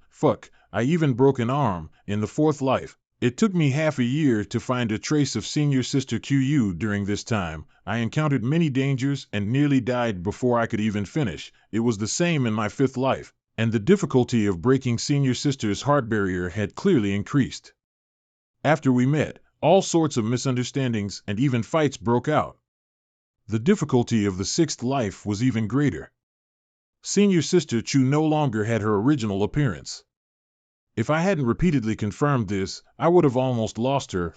I even broke an arm in the 4th life. It took me half a year to find a trace of senior sister Qu. During this time, I encountered many dangers and nearly died before I could even finish. It was the same in my 5th life, and the difficulty of breaking senior sister's heart barrier had clearly increased. After we met, all sorts of misunderstandings and even fights broke out. The difficulty of the 6th life was even greater. Senior sister Chu no longer had her original appearance. If I hadn't repeatedly confirmed this, I would have almost lost her.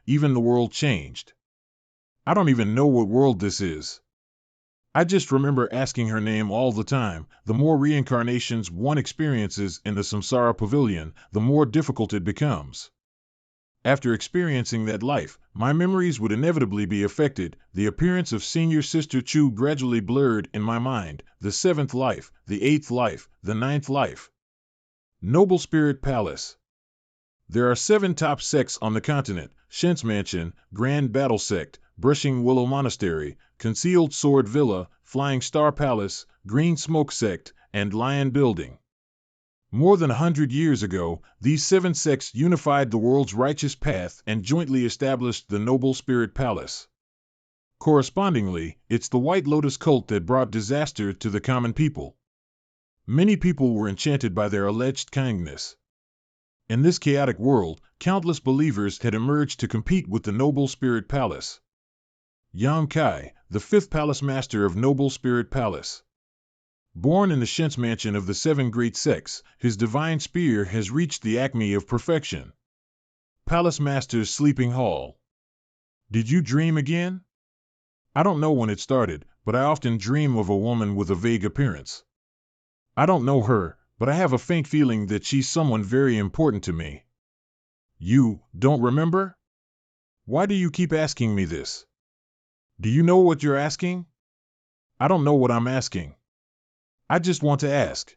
Even the world changed. I don't even know what world this is. I just remember asking her name all the time. The more reincarnations one experiences in the Samsara Pavilion, the more difficult it becomes. After experiencing that life, my memories would inevitably be affected. The appearance of senior sister Chu gradually blurred in my mind. The 7th life, the 8th life, the 9th life. Noble Spirit Palace. There are 7 top sects on the continent: Shen's Mansion, Grand Battle Sect, Brushing Willow Monastery, Concealed Sword Villa, Flying Star Palace, Green Smoke Sect, and Lion Building. More than 100 years ago, these 7 sects unified the world's righteous path and jointly established the Noble Spirit Palace. Correspondingly, it's the White Lotus cult that brought disaster to the common people. Many people were enchanted by their alleged kindness. In this chaotic world, countless believers had emerged to compete with the Noble Spirit Palace. Yang Kai, the 5th Palace Master of Noble Spirit Palace. Born in the Shen's mansion of the seven great sects, his divine spear has reached the acme of perfection. Palace Master's Sleeping Hall. Did you dream again? I don't know when it started, but I often dream of a woman with a vague appearance. I don't know her, but I have a faint feeling that she's someone very important to me. You don't remember? Why do you keep asking me this? Do you know what you're asking? I don't know what I'm asking. I just want to ask.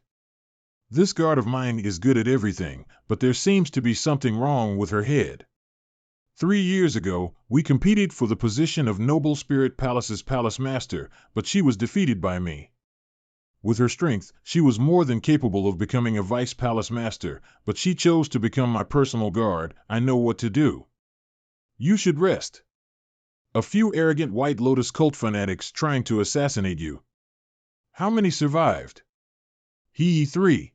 This guard of mine is good at everything, but there seems to be something wrong with her head. 3 years ago, we competed for the position of Noble Spirit Palace's Palace Master, but she was defeated by me. With her strength, she was more than capable of becoming a Vice Palace Master, but she chose to become my personal guard. I know what to do. You should rest. A few arrogant White Lotus cult fanatics trying to assassinate you. How many survived? 3.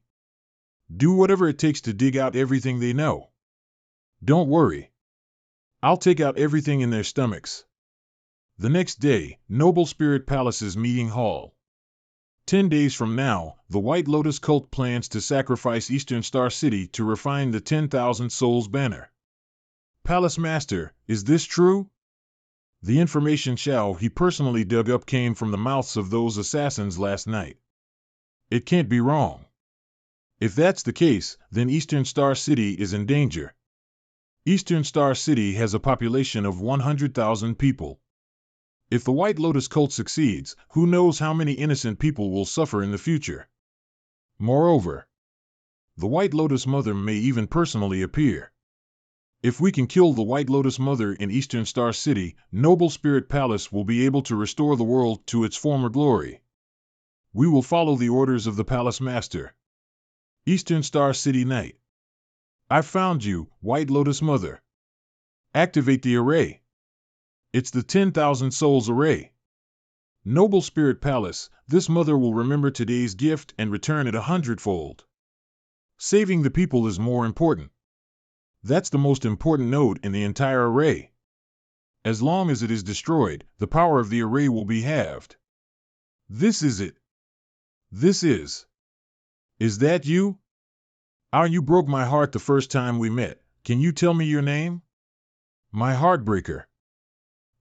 Do whatever it takes to dig out everything they know. Don't worry. I'll take out everything in their stomachs. The next day, Noble Spirit Palace's meeting hall. 10 days from now, the White Lotus cult plans to sacrifice Eastern Star City to refine the 10,000 Souls banner. Palace Master, is this true? The information he personally dug up came from the mouths of those assassins last night. It can't be wrong. If that's the case, then Eastern Star City is in danger. Eastern Star City has a population of 100,000 people. If the White Lotus cult succeeds, who knows how many innocent people will suffer in the future. Moreover, the White Lotus Mother may even personally appear. If we can kill the White Lotus Mother in Eastern Star City, Noble Spirit Palace will be able to restore the world to its former glory. We will follow the orders of the Palace Master. Eastern Star City Night. I found you, White Lotus Mother. Activate the array. It's the 10,000 Souls array. Noble Spirit Palace, this mother will remember today's gift and return it 100-fold. Saving the people is more important. That's the most important node in the entire array. As long as it is destroyed, the power of the array will be halved. This is it. This is. Is that you? You broke my heart the first time we met. Can you tell me your name? My Heartbreaker.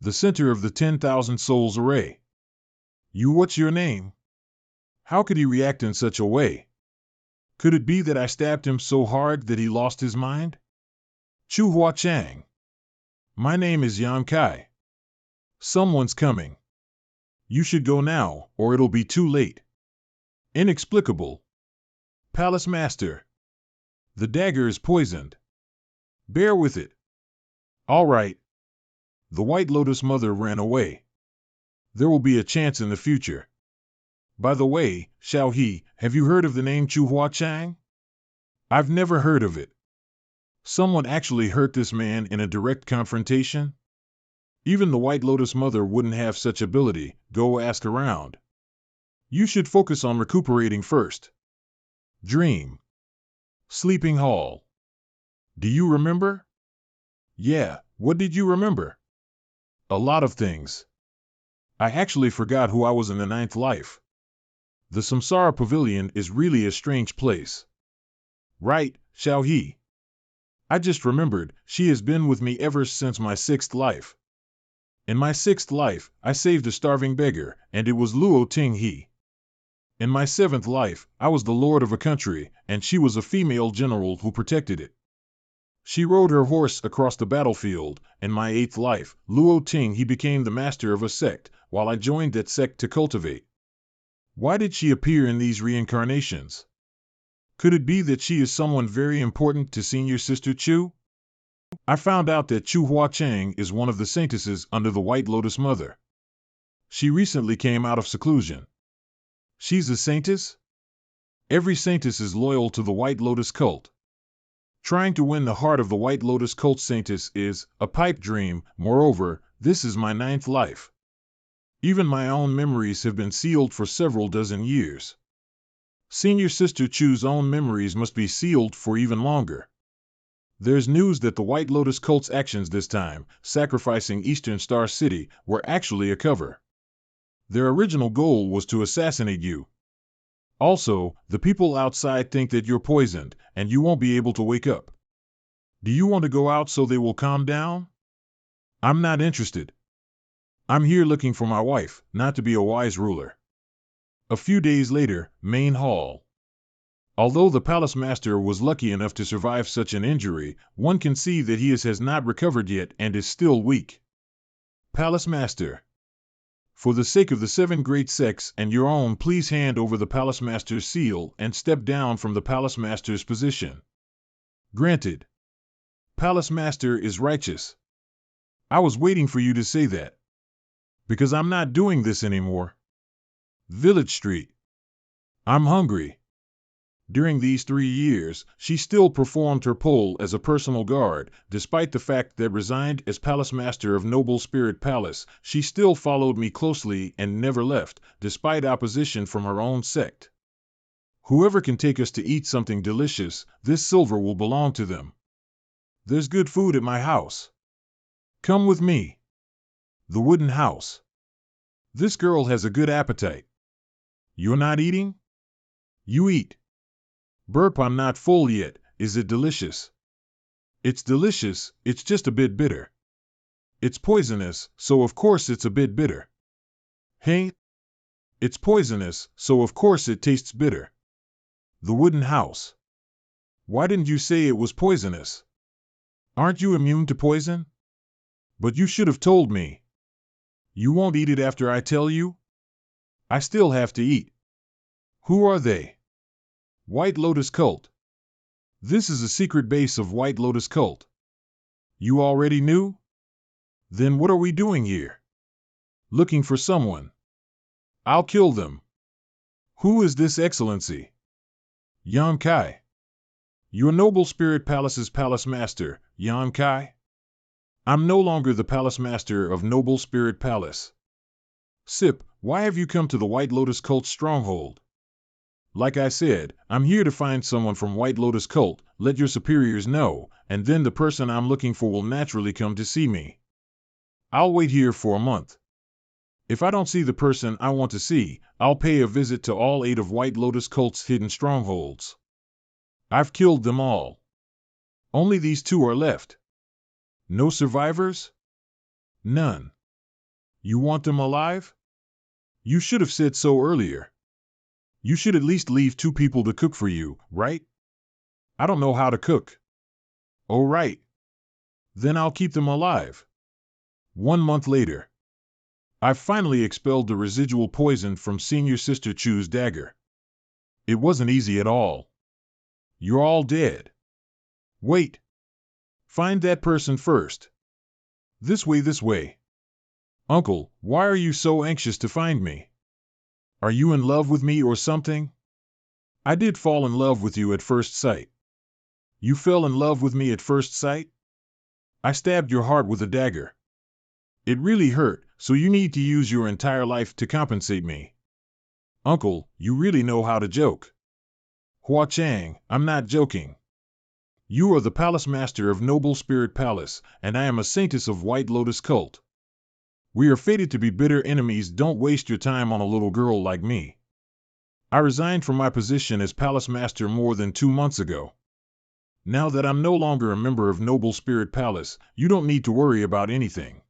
The center of the 10,000 Souls array. What's your name? How could he react in such a way? Could it be that I stabbed him so hard that he lost his mind? Chu Hua Chang. My name is Yan Kai. Someone's coming. You should go now, or it'll be too late. Inexplicable. Palace Master. The dagger is poisoned. Bear with it. All right. The White Lotus Mother ran away. There will be a chance in the future. By the way, have you heard of the name Chu Hua Chang? I've never heard of it. Someone actually hurt this man in a direct confrontation? Even the White Lotus Mother wouldn't have such ability. Go ask around. You should focus on recuperating first. Dream. Sleeping Hall. Do you remember? Yeah, what did you remember? A lot of things. I actually forgot who I was in the 9th life. The Samsara Pavilion is really a strange place. Right, I just remembered, she has been with me ever since my 6th life. In my 6th life, I saved a starving beggar, and it was Luo Ting He. In my 7th life, I was the lord of a country, and she was a female general who protected it. She rode her horse across the battlefield. In my 8th life, Luo Ting He became the master of a sect, while I joined that sect to cultivate. Why did she appear in these reincarnations? Could it be that she is someone very important to Senior Sister Chu? I found out that Chu Hua Chang is one of the saintesses under the White Lotus Mother. She recently came out of seclusion. She's a saintess? Every saintess is loyal to the White Lotus cult. Trying to win the heart of the White Lotus cult saintess is a pipe dream. Moreover, this is my 9th life. Even my own memories have been sealed for several dozen years. Senior Sister Chu's own memories must be sealed for even longer. There's news that the White Lotus cult's actions this time, sacrificing Eastern Star City, were actually a cover. Their original goal was to assassinate you. Also, the people outside think that you're poisoned, and you won't be able to wake up. Do you want to go out so they will calm down? I'm not interested. I'm here looking for my wife, not to be a wise ruler. A few days later, main hall. Although the palace master was lucky enough to survive such an injury, one can see that he has not recovered yet and is still weak. Palace master. For the sake of the 7 great sects and your own, please hand over the palace master's seal and step down from the palace master's position. Granted. Palace master is righteous. I was waiting for you to say that. Because I'm not doing this anymore. Village Street. I'm hungry. During these 3 years, she still performed her role as a personal guard. Despite the fact that resigned as Palace Master of Noble Spirit Palace, she still followed me closely and never left, despite opposition from her own sect. Whoever can take us to eat something delicious, this silver will belong to them. There's good food at my house. Come with me. The wooden house. This girl has a good appetite. You're not eating? You eat. Burp, I'm not full yet. Is it delicious? It's delicious, it's just a bit bitter. It's poisonous, so of course it's a bit bitter. Hey? It's poisonous, so of course it tastes bitter. The wooden house. Why didn't you say it was poisonous? Aren't you immune to poison? But you should have told me. You won't eat it after I tell you? I still have to eat. Who are they? White Lotus Cult. This is a secret base of White Lotus Cult. You already knew? Then what are we doing here? Looking for someone. I'll kill them. Who is this excellency? Yan Kai. Your Noble Spirit Palace's Palace Master, Yan Kai? I'm no longer the Palace Master of Noble Spirit Palace. Sip, why have you come to the White Lotus Cult stronghold? Like I said, I'm here to find someone from White Lotus Cult. Let your superiors know, and then the person I'm looking for will naturally come to see me. I'll wait here for a month. If I don't see the person I want to see, I'll pay a visit to all 8 of White Lotus Cult's hidden strongholds. I've killed them all. Only these 2 are left. No survivors? None. You want them alive? You should have said so earlier. You should at least leave 2 people to cook for you, right? I don't know how to cook. Oh, right. Then I'll keep them alive. 1 month later. I've finally expelled the residual poison from Senior Sister Chu's dagger. It wasn't easy at all. You're all dead. Wait. Find that person first. This way, this way. Uncle, why are you so anxious to find me? Are you in love with me or something? I did fall in love with you at first sight. You fell in love with me at first sight? I stabbed your heart with a dagger. It really hurt, so you need to use your entire life to compensate me. Uncle, you really know how to joke. Hua Chang, I'm not joking. You are the Palace Master of Noble Spirit Palace, and I am a Saintess of White Lotus Cult. We are fated to be bitter enemies. Don't waste your time on a little girl like me. I resigned from my position as Palace Master more than 2 months ago. Now that I'm no longer a member of Noble Spirit Palace, you don't need to worry about anything.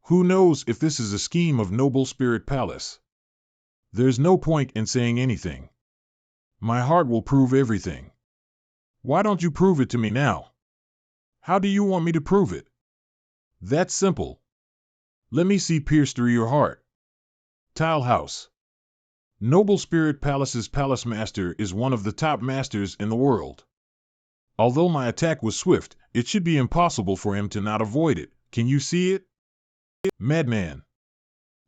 Who knows if this is a scheme of Noble Spirit Palace? There's no point in saying anything. My heart will prove everything. Why don't you prove it to me now? How do you want me to prove it? That's simple. Let me see pierce through your heart. Tile House. Noble Spirit Palace's Palace Master is one of the top masters in the world. Although my attack was swift, it should be impossible for him to not avoid it. Can you see it? Madman.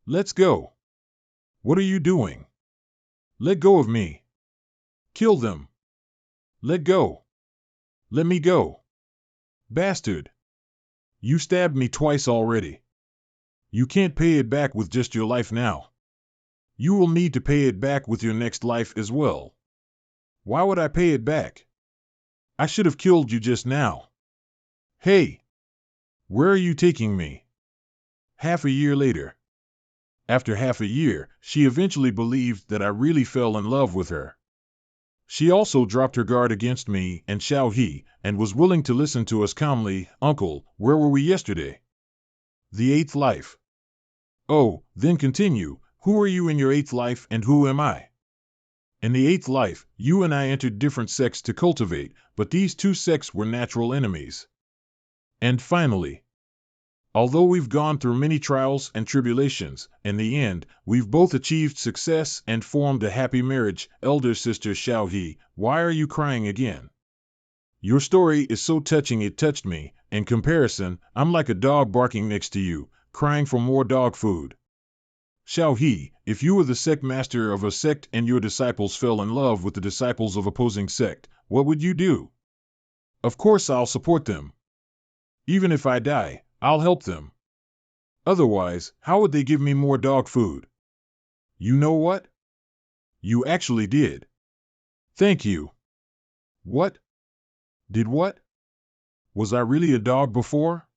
Let's go. What are you doing? Let go of me. Kill them. Let go. Let me go. Bastard. You stabbed me twice already. You can't pay it back with just your life now. You will need to pay it back with your next life as well. Why would I pay it back? I should have killed you just now. Hey! Where are you taking me? Half a year later. After half a year, she eventually believed that I really fell in love with her. She also dropped her guard against me and Xiao He, and was willing to listen to us calmly. Uncle, where were we yesterday? The eighth life. Oh, then continue. Who are you in your eighth life and who am I? In the eighth life, you and I entered different sects to cultivate, but these two sects were natural enemies. And finally, although we've gone through many trials and tribulations, in the end, we've both achieved success and formed a happy marriage. Elder sister Xiao He, why are you crying again? Your story is so touching it touched me. In comparison, I'm like a dog barking next to you, crying for more dog food. Xiao He, if you were the sect master of a sect and your disciples fell in love with the disciples of opposing sect, what would you do? Of course I'll support them. Even if I die, I'll help them. Otherwise, how would they give me more dog food? You know what? You actually did. Thank you. What? Did what? Was I really a dog before?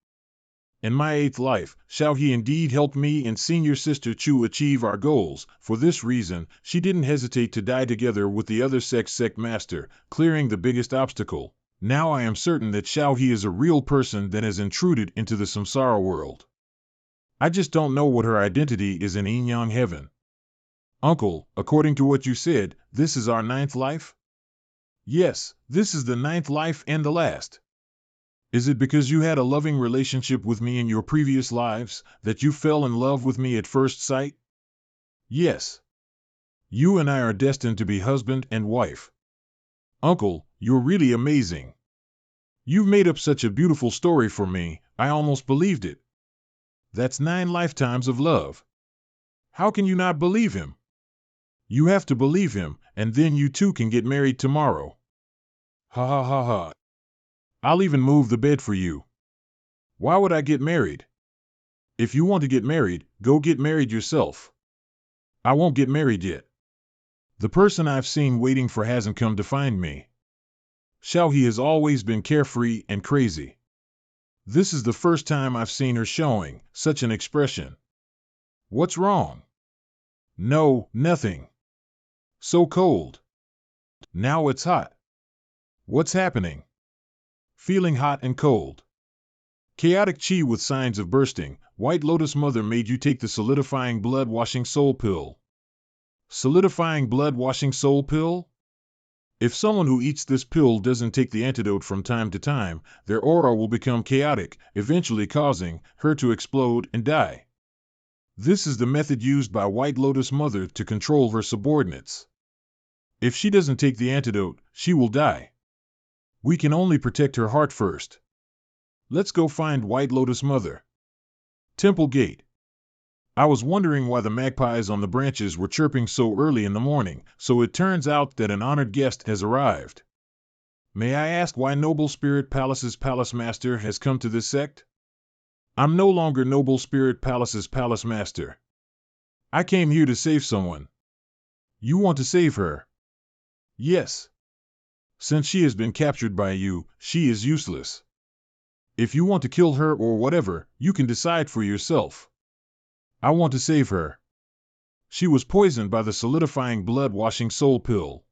In my eighth life, Xiao He indeed helped me and senior sister Chu achieve our goals. For this reason, she didn't hesitate to die together with the other sect master, clearing the biggest obstacle. Now I am certain that Xiao He is a real person that has intruded into the samsara world. I just don't know what her identity is in Yin Yang heaven. Uncle, according to what you said, this is our ninth life? Yes, this is the ninth life and the last. Is it because you had a loving relationship with me in your previous lives that you fell in love with me at first sight? Yes. You and I are destined to be husband and wife. Uncle, you're really amazing. You've made up such a beautiful story for me, I almost believed it. That's 9 lifetimes of love. How can you not believe him? You have to believe him, and then you two can get married tomorrow. Ha ha ha ha. I'll even move the bed for you. Why would I get married? If you want to get married, go get married yourself. I won't get married yet. The person I've seen waiting for hasn't come to find me. Xiao He has always been carefree and crazy. This is the first time I've seen her showing such an expression. What's wrong? No, nothing. So cold. Now it's hot. What's happening? Feeling hot and cold. Chaotic chi with signs of bursting. White Lotus Mother made you take the solidifying blood-washing soul pill. Solidifying blood-washing soul pill? If someone who eats this pill doesn't take the antidote from time to time, their aura will become chaotic, eventually causing her to explode and die. This is the method used by White Lotus Mother to control her subordinates. If she doesn't take the antidote, she will die. We can only protect her heart first. Let's go find White Lotus Mother. Temple Gate. I was wondering why the magpies on the branches were chirping so early in the morning, so it turns out that an honored guest has arrived. May I ask why Noble Spirit Palace's Palace Master has come to this sect? I'm no longer Noble Spirit Palace's Palace Master. I came here to save someone. You want to save her? Yes. Since she has been captured by you, she is useless. If you want to kill her or whatever, you can decide for yourself. I want to save her. She was poisoned by the solidifying blood-washing soul pill.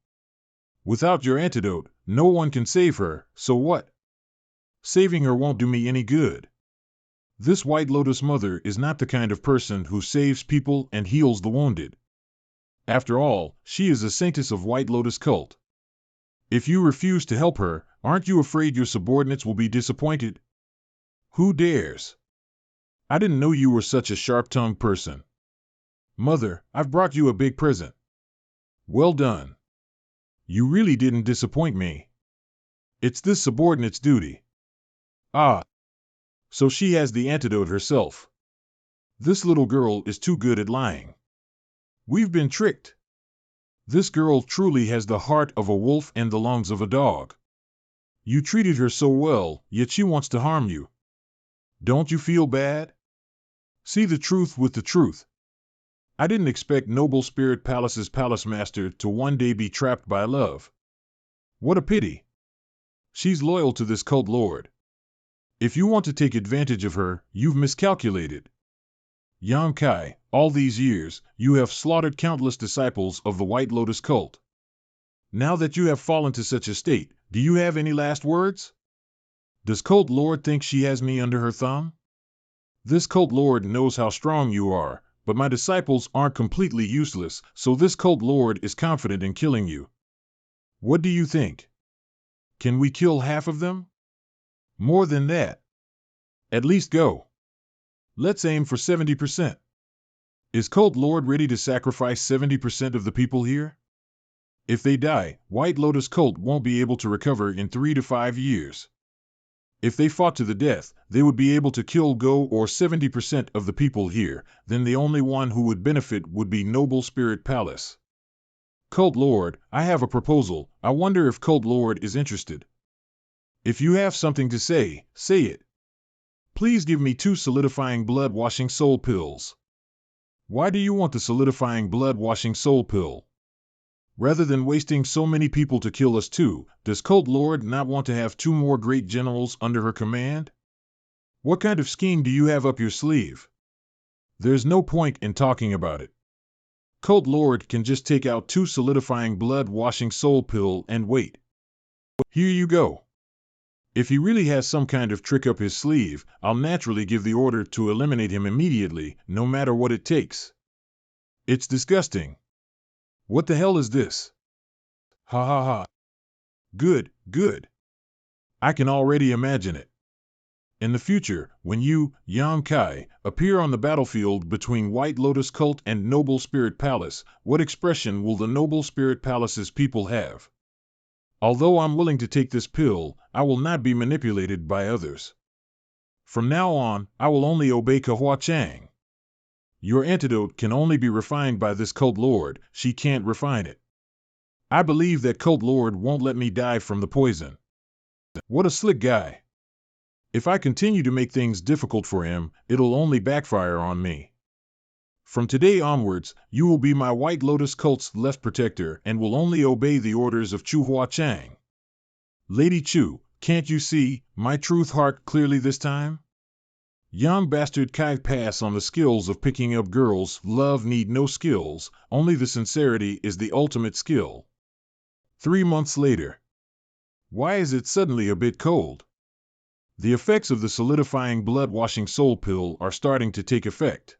Without your antidote, no one can save her, so what? Saving her won't do me any good. This White Lotus Mother is not the kind of person who saves people and heals the wounded. After all, she is a saintess of White Lotus cult. If you refuse to help her, aren't you afraid your subordinates will be disappointed? Who dares? I didn't know you were such a sharp-tongued person. Mother, I've brought you a big present. Well done. You really didn't disappoint me. It's this subordinate's duty. Ah. So she has the antidote herself. This little girl is too good at lying. We've been tricked. This girl truly has the heart of a wolf and the lungs of a dog. You treated her so well, yet she wants to harm you. Don't you feel bad? See the truth with the truth. I didn't expect Noble Spirit Palace's Palace Master to one day be trapped by love. What a pity. She's loyal to this cult lord. If you want to take advantage of her, you've miscalculated. Yang Kai, All these years, you have slaughtered countless disciples of the White Lotus cult. Now that you have fallen to such a state, do you have any last words? Does Cult Lord think she has me under her thumb? This Cult Lord knows how strong you are, but my disciples aren't completely useless, so this Cult Lord is confident in killing you. What do you think? Can we kill half of them? More than that. At least go. Let's aim for 70%. Is Cult Lord ready to sacrifice 70% of the people here? If they die, White Lotus cult won't be able to recover in 3 to 5 years. If they fought to the death, they would be able to kill Go or 70% of the people here, then the only one who would benefit would be Noble Spirit Palace. Cult Lord, I have a proposal. I wonder if Cult Lord is interested. If you have something to say, say it. Please give me 2 solidifying blood-washing soul pills. Why do you want the solidifying blood-washing soul pill? Rather than wasting so many people to kill us too, does Cult Lord not want to have 2 more great generals under her command? What kind of scheme do you have up your sleeve? There's no point in talking about it. Cult Lord can just take out 2 solidifying blood-washing soul pill and wait. Here you go. If he really has some kind of trick up his sleeve, I'll naturally give the order to eliminate him immediately, no matter what it takes. It's disgusting. What the hell is this? Ha ha ha. Good, good. I can already imagine it. In the future, when you, Yang Kai, appear on the battlefield between White Lotus Cult and Noble Spirit Palace, what expression will the Noble Spirit Palace's people have? Although I'm willing to take this pill, I will not be manipulated by others. From now on, I will only obey Kahua Chang. Your antidote can only be refined by this Cult Lord, she can't refine it. I believe that Cult Lord won't let me die from the poison. What a slick guy. If I continue to make things difficult for him, it'll only backfire on me. From today onwards, you will be my White Lotus Cult's left protector and will only obey the orders of Chu Hua Chang. Lady Chu, can't you see my truth heart clearly this time? Young bastard Kai pass on the skills of picking up girls. Love need no skills, only the sincerity is the ultimate skill. 3 months later. Why is it suddenly a bit cold? The effects of the solidifying blood-washing soul pill are starting to take effect.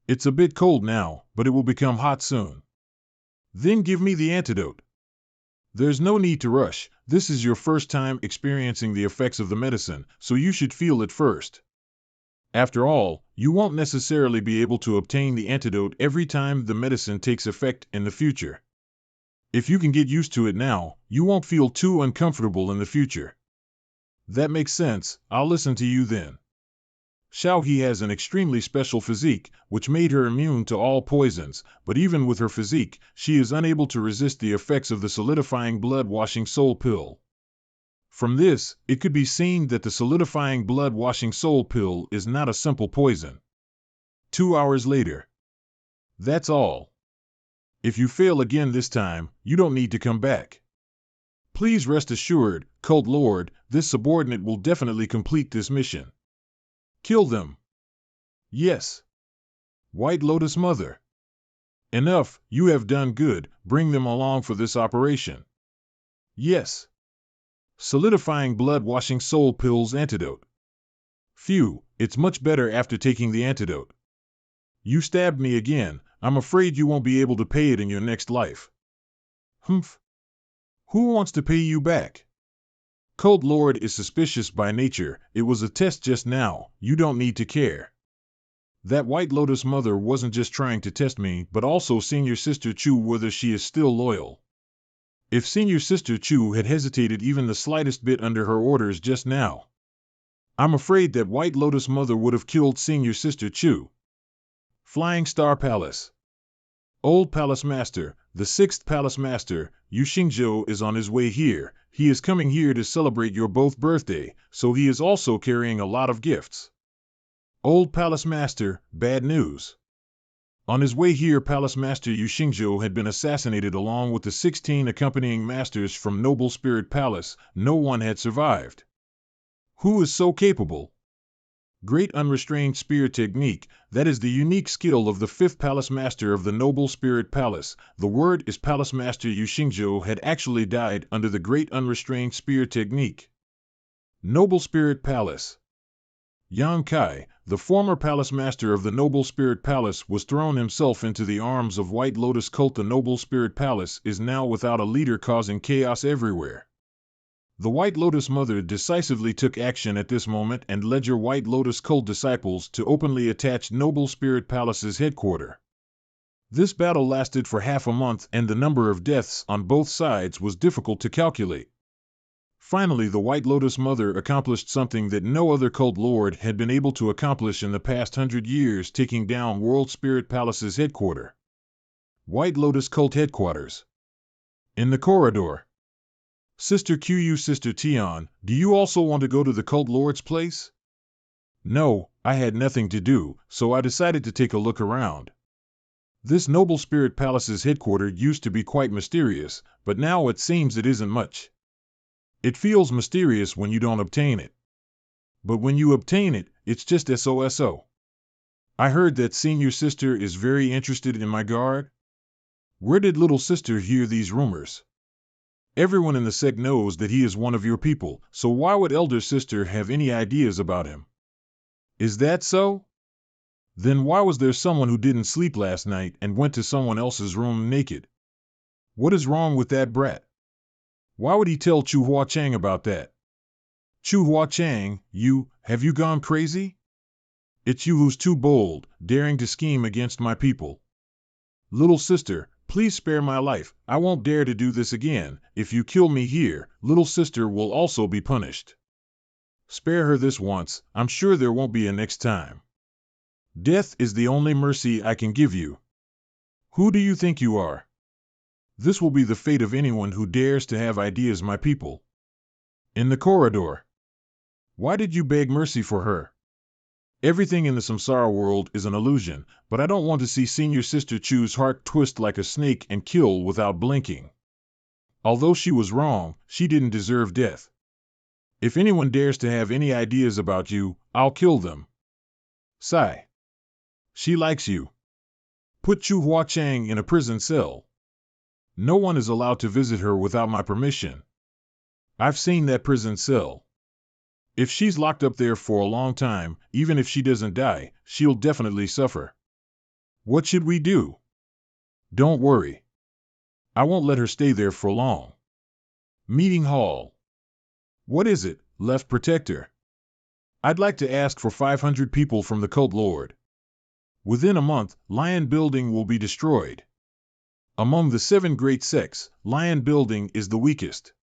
It's a bit cold now, but it will become hot soon. Then give me the antidote. There's no need to rush. This is your first time experiencing the effects of the medicine, so you should feel it first. After all, you won't necessarily be able to obtain the antidote every time the medicine takes effect in the future. If you can get used to it now, you won't feel too uncomfortable in the future. That makes sense, I'll listen to you then. Xiao He has an extremely special physique, which made her immune to all poisons, but even with her physique, she is unable to resist the effects of the solidifying blood-washing soul pill. From this, it could be seen that the solidifying blood-washing soul pill is not a simple poison. 2 hours later. That's all. If you fail again this time, you don't need to come back. Please rest assured, Cult Lord, this subordinate will definitely complete this mission. Kill them. Yes. White Lotus Mother. Enough, you have done good, bring them along for this operation. Yes. Solidifying blood-washing soul pills antidote. Phew, it's much better after taking the antidote. You stabbed me again, I'm afraid you won't be able to pay it in your next life. Humph. Who wants to pay you back? Cult Lord is suspicious by nature, it was a test just now, you don't need to care. That White Lotus Mother wasn't just trying to test me, but also Senior Sister Chu whether she is still loyal. If Senior Sister Chu had hesitated even the slightest bit under her orders just now, I'm afraid that White Lotus Mother would have killed Senior Sister Chu. Flying Star Palace. Old Palace Master, the 6th Palace Master, Yu Xingzhou is on his way here. He is coming here to celebrate your both birthday, so he is also carrying a lot of gifts. Old Palace Master, bad news. On his way here, Palace Master Yu Xingzhou had been assassinated along with the 16 accompanying masters from Noble Spirit Palace. No one had survived. Who is so capable? Great Unrestrained Spear Technique, that is the unique skill of the fifth Palace Master of the Noble Spirit Palace. The word is Palace Master Yu Xingzhou had actually died under the Great Unrestrained Spear Technique. Noble Spirit Palace. Yang Kai, the former Palace Master of the Noble Spirit Palace, was thrown himself into the arms of White Lotus Cult. The Noble Spirit Palace is now without a leader, causing chaos everywhere. The White Lotus Mother decisively took action at this moment and led your White Lotus Cult disciples to openly attack Noble Spirit Palace's headquarters. This battle lasted for half a month, and the number of deaths on both sides was difficult to calculate. Finally, the White Lotus Mother accomplished something that no other cult lord had been able to accomplish in the past 100 years, taking down World Spirit Palace's headquarters. White Lotus Cult Headquarters. In the corridor. Sister Qu, Sister Tian, do you also want to go to the cult lord's place? No, I had nothing to do, so I decided to take a look around. This Noble Spirit Palace's headquarters used to be quite mysterious, but now it seems it isn't much. It feels mysterious when you don't obtain it. But when you obtain it, it's just SOSO. I heard that senior sister is very interested in my guard. Where did little sister hear these rumors? Everyone in the sect knows that he is one of your people, so why would elder sister have any ideas about him? Is that so? Then why was there someone who didn't sleep last night and went to someone else's room naked? What is wrong with that brat? Why would he tell Chu Huachang about that? Chu Huachang, have you gone crazy? It's you who's too bold, daring to scheme against my people. Little sister, please spare my life. I won't dare to do this again. If you kill me here, little sister will also be punished. Spare her this once, I'm sure there won't be a next time. Death is the only mercy I can give you. Who do you think you are? This will be the fate of anyone who dares to have ideas, my people. In the corridor. Why did you beg mercy for her? Everything in the samsara world is an illusion, but I don't want to see senior sister Chu's heart twist like a snake and kill without blinking. Although she was wrong, she didn't deserve death. If anyone dares to have any ideas about you, I'll kill them. Sigh. She likes you. Put Chu Huachang in a prison cell. No one is allowed to visit her without my permission. I've seen that prison cell. If she's locked up there for a long time, even if she doesn't die, she'll definitely suffer. What should we do? Don't worry. I won't let her stay there for long. Meeting hall. What is it, Left Protector? I'd like to ask for 500 people from the cult lord. Within a month, Lion Building will be destroyed. Among the 7 great sects, Lion Building is the weakest.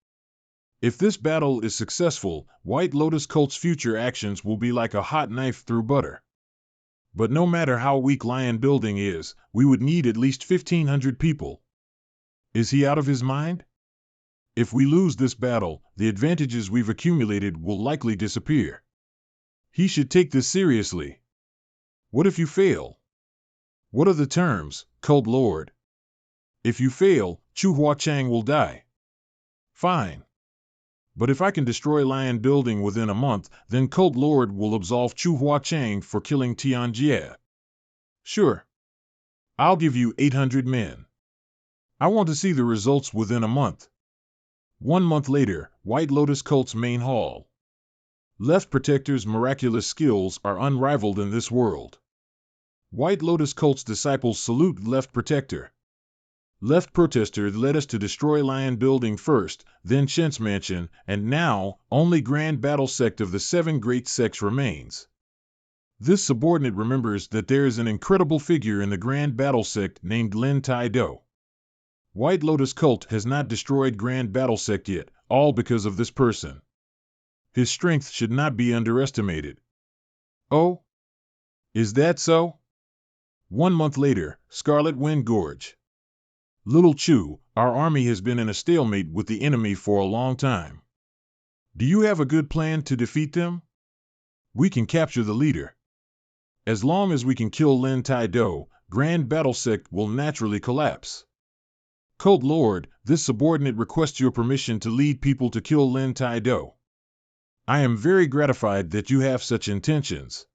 If this battle is successful, White Lotus Cult's future actions will be like a hot knife through butter. But no matter how weak Lion Building is, we would need at least 1,500 people. Is he out of his mind? If we lose this battle, the advantages we've accumulated will likely disappear. He should take this seriously. What if you fail? What are the terms, Cult Lord? If you fail, Chu Huachang will die. Fine. But if I can destroy Lion Building within a month, then Cult Lord will absolve Chu Huachang for killing Tianjie. Sure. I'll give you 800 men. I want to see the results within a month. 1 month later, White Lotus Cult's main hall. Left Protector's miraculous skills are unrivaled in this world. White Lotus Cult's disciples salute Left Protector. Left Protester led us to destroy Lion Building first, then Shen's Mansion, and now, only Grand Battle Sect of the 7 great sects remains. This subordinate remembers that there is an incredible figure in the Grand Battle Sect named Lin Tai Do. White Lotus Cult has not destroyed Grand Battle Sect yet, all because of this person. His strength should not be underestimated. Oh? Is that so? 1 month later, Scarlet Wind Gorge. Little Chu, our army has been in a stalemate with the enemy for a long time. Do you have a good plan to defeat them? We can capture the leader. As long as we can kill Lin Tai Do, Grand Battle Sect will naturally collapse. Cult Lord, this subordinate requests your permission to lead people to kill Lin Tai Do. I am very gratified that you have such intentions.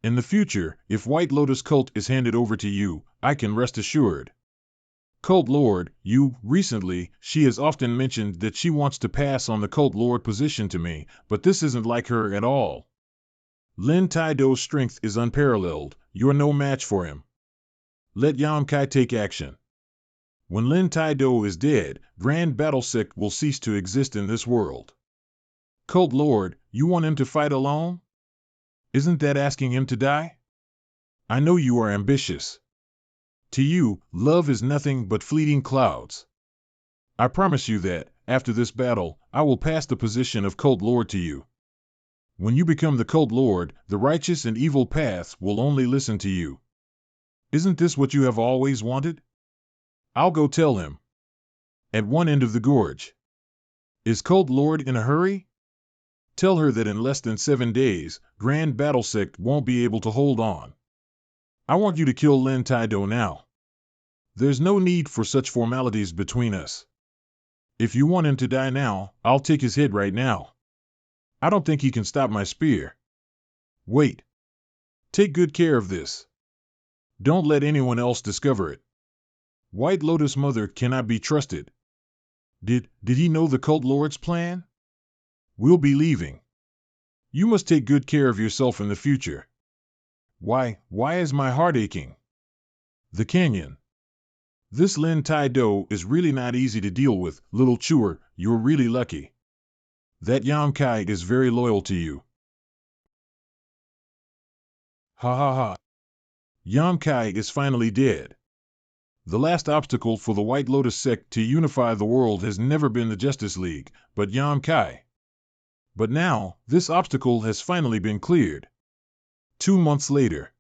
In the future, if White Lotus cult is handed over to you, I can rest assured. Cult Lord, recently, she has often mentioned that she wants to pass on the Cult Lord position to me, but this isn't like her at all. Lin Tai-do's strength is unparalleled, you're no match for him. Let Yam Kai take action. When Lin Tai-do is dead, Grand Battle Sect will cease to exist in this world. Cult Lord, you want him to fight alone? Isn't that asking him to die? I know you are ambitious. To you, love is nothing but fleeting clouds. I promise you that, after this battle, I will pass the position of Cult Lord to you. When you become the Cult Lord, the righteous and evil paths will only listen to you. Isn't this what you have always wanted? I'll go tell him. At one end of the gorge. Is Cult Lord in a hurry? Tell her that in less than 7 days, Grand Battle Sect won't be able to hold on. I want you to kill Lin Tai-do now. There's no need for such formalities between us. If you want him to die now, I'll take his head right now. I don't think he can stop my spear. Wait. Take good care of this. Don't let anyone else discover it. White Lotus Mother cannot be trusted. Did he know the Cult Lord's plan? We'll be leaving. You must take good care of yourself in the future. Why is my heart aching? The canyon. This Lin Tai-do is really not easy to deal with, little chewer, you're really lucky. That Yam Kai is very loyal to you. Ha ha ha. Yam Kai is finally dead. The last obstacle for the White Lotus sect to unify the world has never been the Justice League, but Yam Kai. But now, this obstacle has finally been cleared. 2 months later.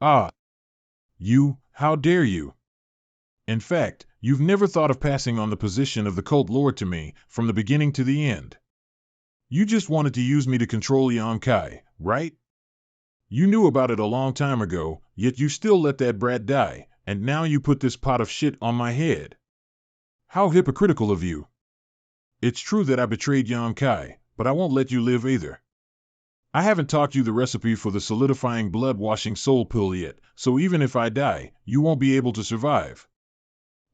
Ah! How dare you? In fact, you've never thought of passing on the position of the Cult Lord to me, from the beginning to the end. You just wanted to use me to control Yam Kai, right? You knew about it a long time ago, yet you still let that brat die, and now you put this pot of shit on my head. How hypocritical of you. It's true that I betrayed Yam Kai, but I won't let you live either. I haven't taught you the recipe for the solidifying blood-washing soul pill yet, so even if I die, you won't be able to survive.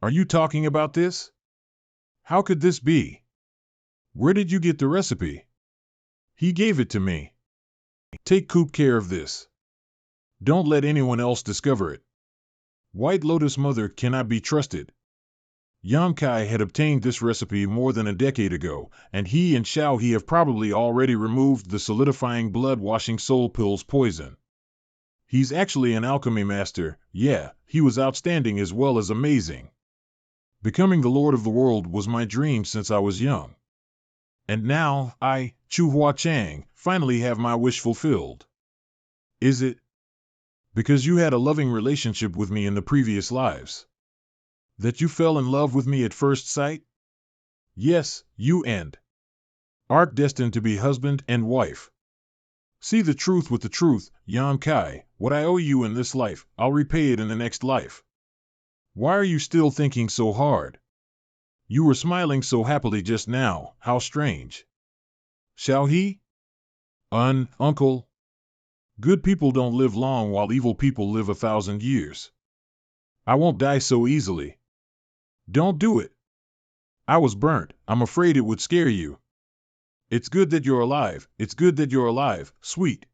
Are you talking about this? How could this be? Where did you get the recipe? He gave it to me. Take good care of this. Don't let anyone else discover it. White Lotus Mother cannot be trusted. Yam Kai had obtained this recipe more than a decade ago, and he and Xiao He have probably already removed the solidifying blood-washing soul pill's poison. He's actually an alchemy master, yeah, he was outstanding as well as amazing. Becoming the Lord of the World was my dream since I was young. And now, I, Chu Hua Chang, finally have my wish fulfilled. Is it? Because you had a loving relationship with me in the previous lives. That you fell in love with me at first sight? Yes, you and Ark destined to be husband and wife. See the truth with the truth, Yam Kai, what I owe you in this life, I'll repay it in the next life. Why are you still thinking so hard? You were smiling so happily just now, how strange. Shall he? Uncle. Good people don't live long while evil people live 1,000 years. I won't die so easily. Don't do it. I was burnt, I'm afraid it would scare you. It's good that you're alive, it's good that you're alive, sweet.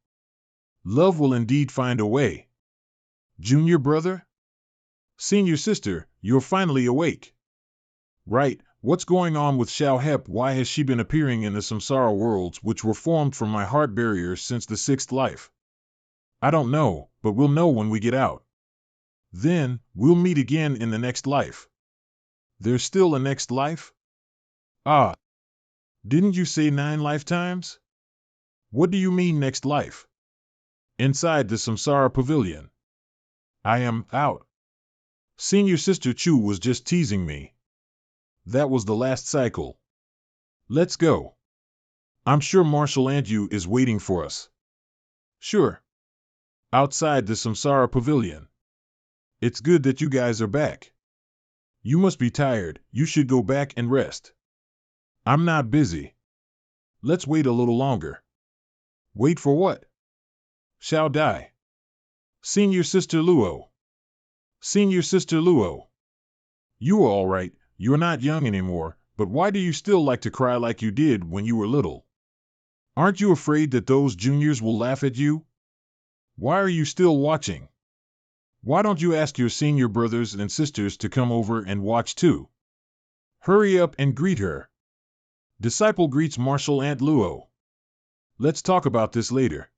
Love will indeed find a way. Junior brother? Senior sister, you're finally awake. Right, what's going on with Xiao Hep? Why has she been appearing in the samsara worlds which were formed from my heart barriers since the 6th life? I don't know, but we'll know when we get out. Then, we'll meet again in the next life. There's still a next life? Ah. Didn't you say 9 lifetimes? What do you mean next life? Inside the samsara pavilion. I am out. Senior Sister Chu was just teasing me. That was the last cycle. Let's go. I'm sure Marshal Antyu is waiting for us. Sure. Outside the samsara pavilion. It's good that you guys are back. You must be tired, you should go back and rest. I'm not busy. Let's wait a little longer. Wait for what? Shall die. Senior Sister Luo. Senior Sister Luo. You are all right, you're not young anymore, but why do you still like to cry like you did when you were little? Aren't you afraid that those juniors will laugh at you? Why are you still watching? Why don't you ask your senior brothers and sisters to come over and watch too? Hurry up and greet her. Disciple greets Martial Aunt Luo. Let's talk about this later.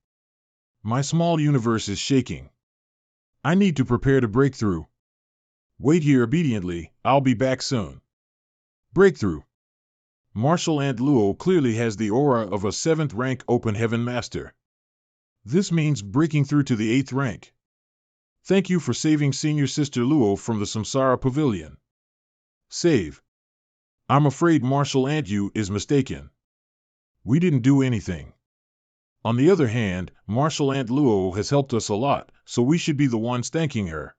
My small universe is shaking. I need to prepare to break through. Wait here obediently, I'll be back soon. Breakthrough. Martial Aunt Luo clearly has the aura of a 7th rank Open Heaven Master. This means breaking through to the 8th rank. Thank you for saving Senior Sister Luo from the Samsara Pavilion. Save. I'm afraid Martial Aunt Yu is mistaken. We didn't do anything. On the other hand, Martial Aunt Luo has helped us a lot, so we should be the ones thanking her.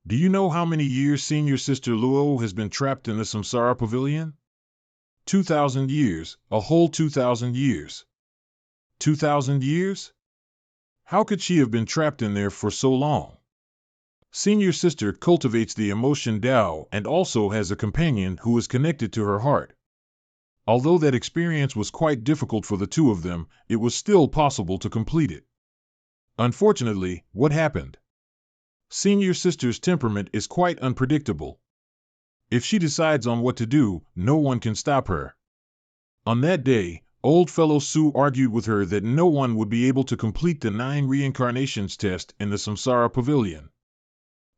Do you know how many years Senior Sister Luo has been trapped in the Samsara Pavilion? 2,000 years, a whole 2,000 years. 2,000 years? How could she have been trapped in there for so long? Senior Sister cultivates the emotion Tao and also has a companion who is connected to her heart. Although that experience was quite difficult for the two of them, it was still possible to complete it. Unfortunately, what happened? Senior Sister's temperament is quite unpredictable. If she decides on what to do, no one can stop her. On that day, old fellow Su argued with her that no one would be able to complete the 9 reincarnations test in the Samsara Pavilion.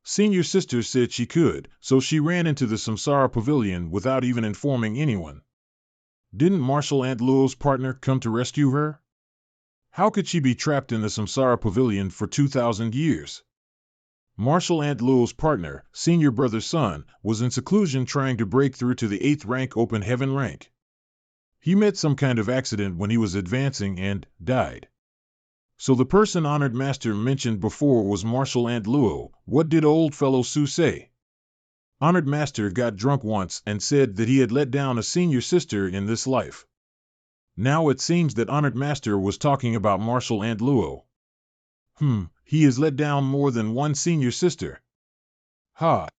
Senior Sister said she could, so she ran into the Samsara Pavilion without even informing anyone. Didn't Martial Aunt Luo's partner come to rescue her? How could she be trapped in the Samsara Pavilion for 2,000 years? Martial Aunt Luo's partner, Senior Brother's son, was in seclusion trying to break through to the 8th rank Open Heaven rank. He met some kind of accident when he was advancing and died. So the person Honored Master mentioned before was Martial Aunt Luo. What did old fellow Su say? Honored Master got drunk once and said that he had let down a senior sister in this life. Now it seems that Honored Master was talking about Martial Aunt Luo. He has let down more than one senior sister. Ha!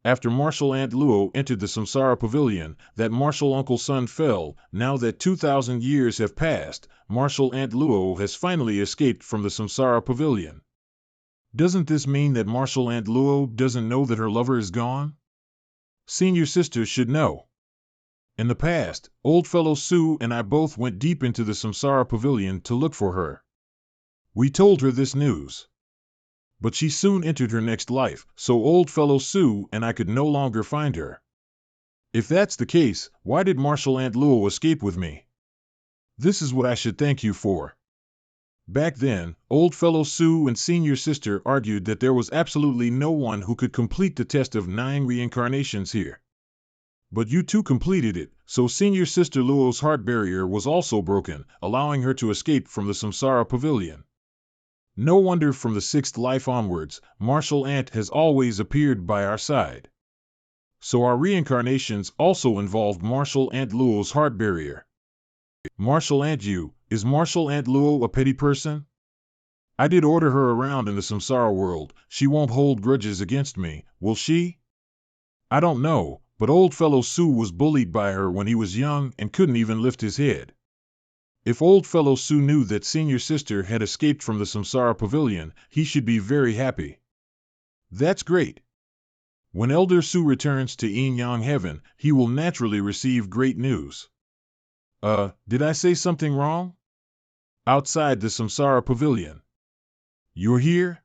After Martial Aunt Luo entered the Samsara Pavilion, that martial uncle's son fell. Now that 2,000 years have passed, Martial Aunt Luo has finally escaped from the Samsara Pavilion. Doesn't this mean that Martial Aunt Luo doesn't know that her lover is gone? Senior sister should know. In the past, old fellow Su and I both went deep into the Samsara Pavilion to look for her. We told her this news. But she soon entered her next life, so old fellow Su and I could no longer find her. If that's the case, why did Martial Aunt Luo escape with me? This is what I should thank you for. Back then, old fellow Su and senior sister argued that there was absolutely no one who could complete the test of 9 reincarnations here. But you two completed it, so senior sister Luo's heart barrier was also broken, allowing her to escape from the Samsara Pavilion. No wonder from the 6th life onwards, Martial Aunt has always appeared by our side. So our reincarnations also involved Martial Aunt Luo's heart barrier. Martial Aunt Yu, is Martial Aunt Luo a petty person? I did order her around in the Samsara world. She won't hold grudges against me, will she? I don't know, but old fellow Su was bullied by her when he was young and couldn't even lift his head. If old fellow Su knew that senior sister had escaped from the Samsara Pavilion, he should be very happy. That's great. When Elder Su returns to Yin Yang Heaven, he will naturally receive great news. Did I say something wrong? Outside the Samsara Pavilion. You're here?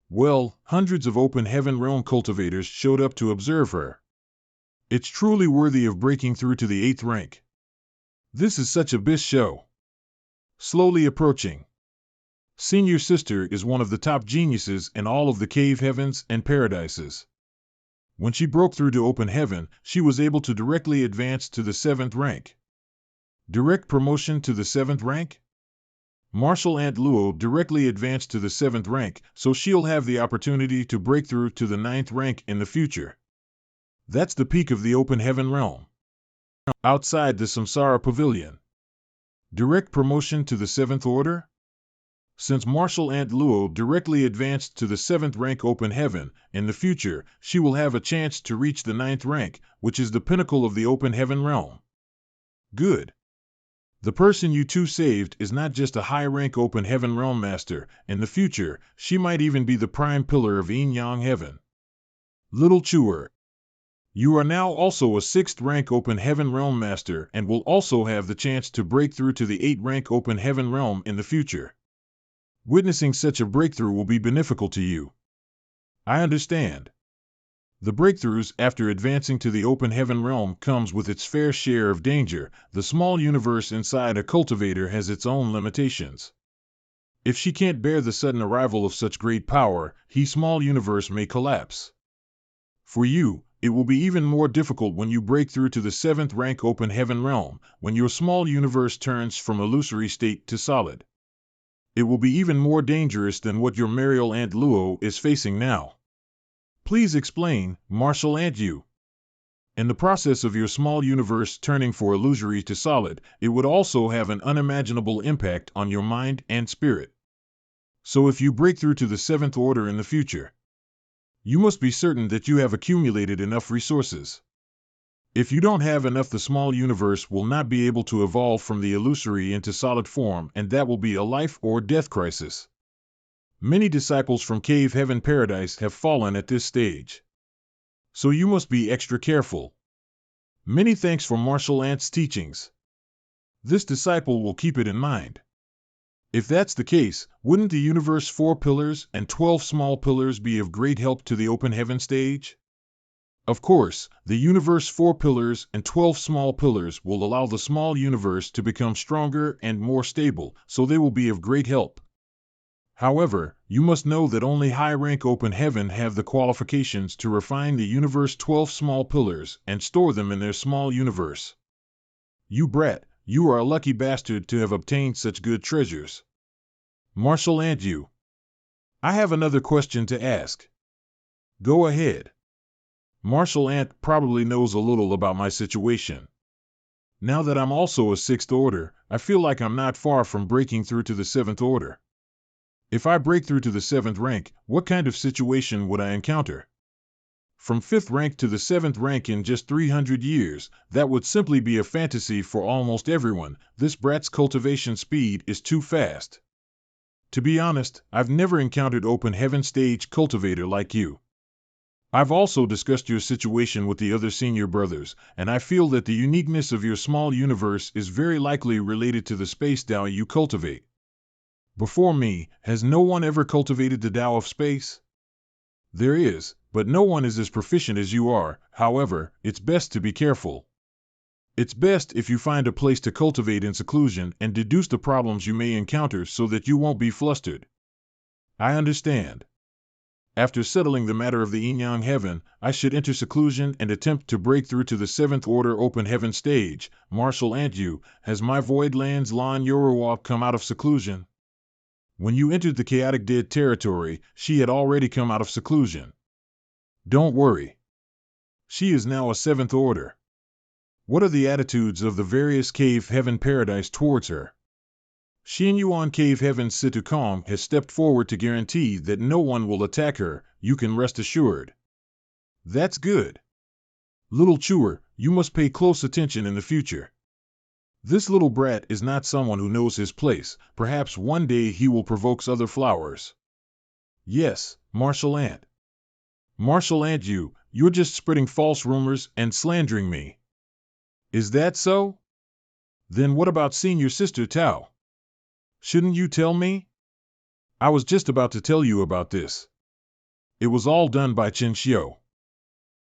Well, hundreds of Open Heaven realm cultivators showed up to observe her. It's truly worthy of breaking through to the 8th rank. This is such a bis show. Slowly approaching. Senior sister is one of the top geniuses in all of the cave heavens and paradises. When she broke through to Open Heaven, she was able to directly advance to the 7th rank. Direct promotion to the 7th rank? Martial Aunt Luo directly advanced to the 7th rank, so she'll have the opportunity to break through to the 9th rank in the future. That's the peak of the Open Heaven realm. Outside the Samsara Pavilion. Direct promotion to the 7th Order? Since Martial Aunt Luo directly advanced to the 7th rank Open Heaven, in the future, she will have a chance to reach the 9th rank, which is the pinnacle of the Open Heaven realm. Good. The person you two saved is not just a high-rank Open Heaven realm master. In the future, she might even be the prime pillar of Yin Yang Heaven. Little Chewer. You are now also a 6th rank Open Heaven realm master and will also have the chance to break through to the 8th rank Open Heaven realm in the future. Witnessing such a breakthrough will be beneficial to you. I understand. The breakthroughs after advancing to the Open Heaven realm comes with its fair share of danger. The small universe inside a cultivator has its own limitations. If she can't bear the sudden arrival of such great power, the small universe may collapse. For you, it will be even more difficult when you break through to the 7th rank Open Heaven realm, when your small universe turns from illusory state to solid. It will be even more dangerous than what your Mariel Aunt Luo is facing now. Please explain, Martial Aunt Yu. In the process of your small universe turning from illusory to solid, it would also have an unimaginable impact on your mind and spirit. So if you break through to the 7th Order in the future, you must be certain that you have accumulated enough resources. If you don't have enough, the small universe will not be able to evolve from the illusory into solid form, and that will be a life or death crisis. Many disciples from Cave Heaven Paradise have fallen at this stage. So you must be extra careful. Many thanks for Martial Aunt's teachings. This disciple will keep it in mind. If that's the case, wouldn't the universe 4 pillars and 12 small pillars be of great help to the Open Heaven stage? Of course, the universe 4 pillars and 12 small pillars will allow the small universe to become stronger and more stable, so they will be of great help. However, you must know that only high-rank Open Heaven have the qualifications to refine the universe 12 small pillars and store them in their small universe. You brat, you are a lucky bastard to have obtained such good treasures. Martial Aunt Yu. I have another question to ask. Go ahead. Martial Aunt probably knows a little about my situation. Now that I'm also a 6th Order, I feel like I'm not far from breaking through to the 7th Order. If I break through to the 7th rank, what kind of situation would I encounter? From 5th rank to the 7th rank in just 300 years, that would simply be a fantasy for almost everyone. This brat's cultivation speed is too fast. To be honest, I've never encountered Open Heaven stage cultivator like you. I've also discussed your situation with the other senior brothers, and I feel that the uniqueness of your small universe is very likely related to the space Tao you cultivate. Before me, has no one ever cultivated the Tao of space? There is, but no one is as proficient as you are. However, it's best to be careful. It's best if you find a place to cultivate in seclusion and deduce the problems you may encounter so that you won't be flustered. I understand. After settling the matter of the Yin Yang Heaven, I should enter seclusion and attempt to break through to the 7th Order Open Heaven stage. Martial Aunt Yu, has my Voidlands Lan Yoruwa come out of seclusion? When you entered the chaotic dead territory, she had already come out of seclusion. Don't worry. She is now a 7th Order. What are the attitudes of the various Cave Heaven Paradise towards her? Xin Yuan Cave Heaven Situ Kong has stepped forward to guarantee that no one will attack her, you can rest assured. That's good. Little Chewer, you must pay close attention in the future. This little brat is not someone who knows his place. Perhaps one day he will provoke other flowers. Yes, Martial Aunt. Martial Aunt Yu, you're just spreading false rumors and slandering me. Is that so? Then what about Senior Sister Tao? Shouldn't you tell me? I was just about to tell you about this. It was all done by Chen Xiu.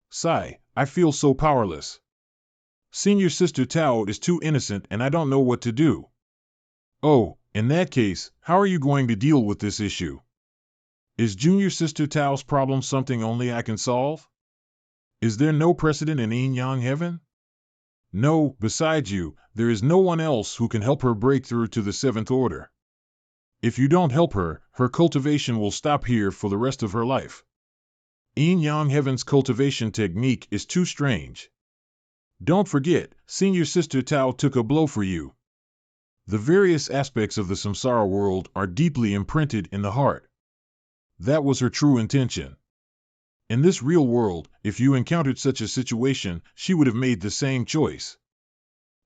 Sigh, I feel so powerless. Senior Sister Tao is too innocent and I don't know what to do. Oh, in that case, how are you going to deal with this issue? Is Junior Sister Tao's problem something only I can solve? Is there no precedent in Yin Yang Heaven? No, besides you, there is no one else who can help her break through to the 7th Order. If you don't help her, her cultivation will stop here for the rest of her life. Yin Yang Heaven's cultivation technique is too strange. Don't forget, Senior Sister Tao took a blow for you. The various aspects of the samsara world are deeply imprinted in the heart. That was her true intention. In this real world, if you encountered such a situation, she would have made the same choice.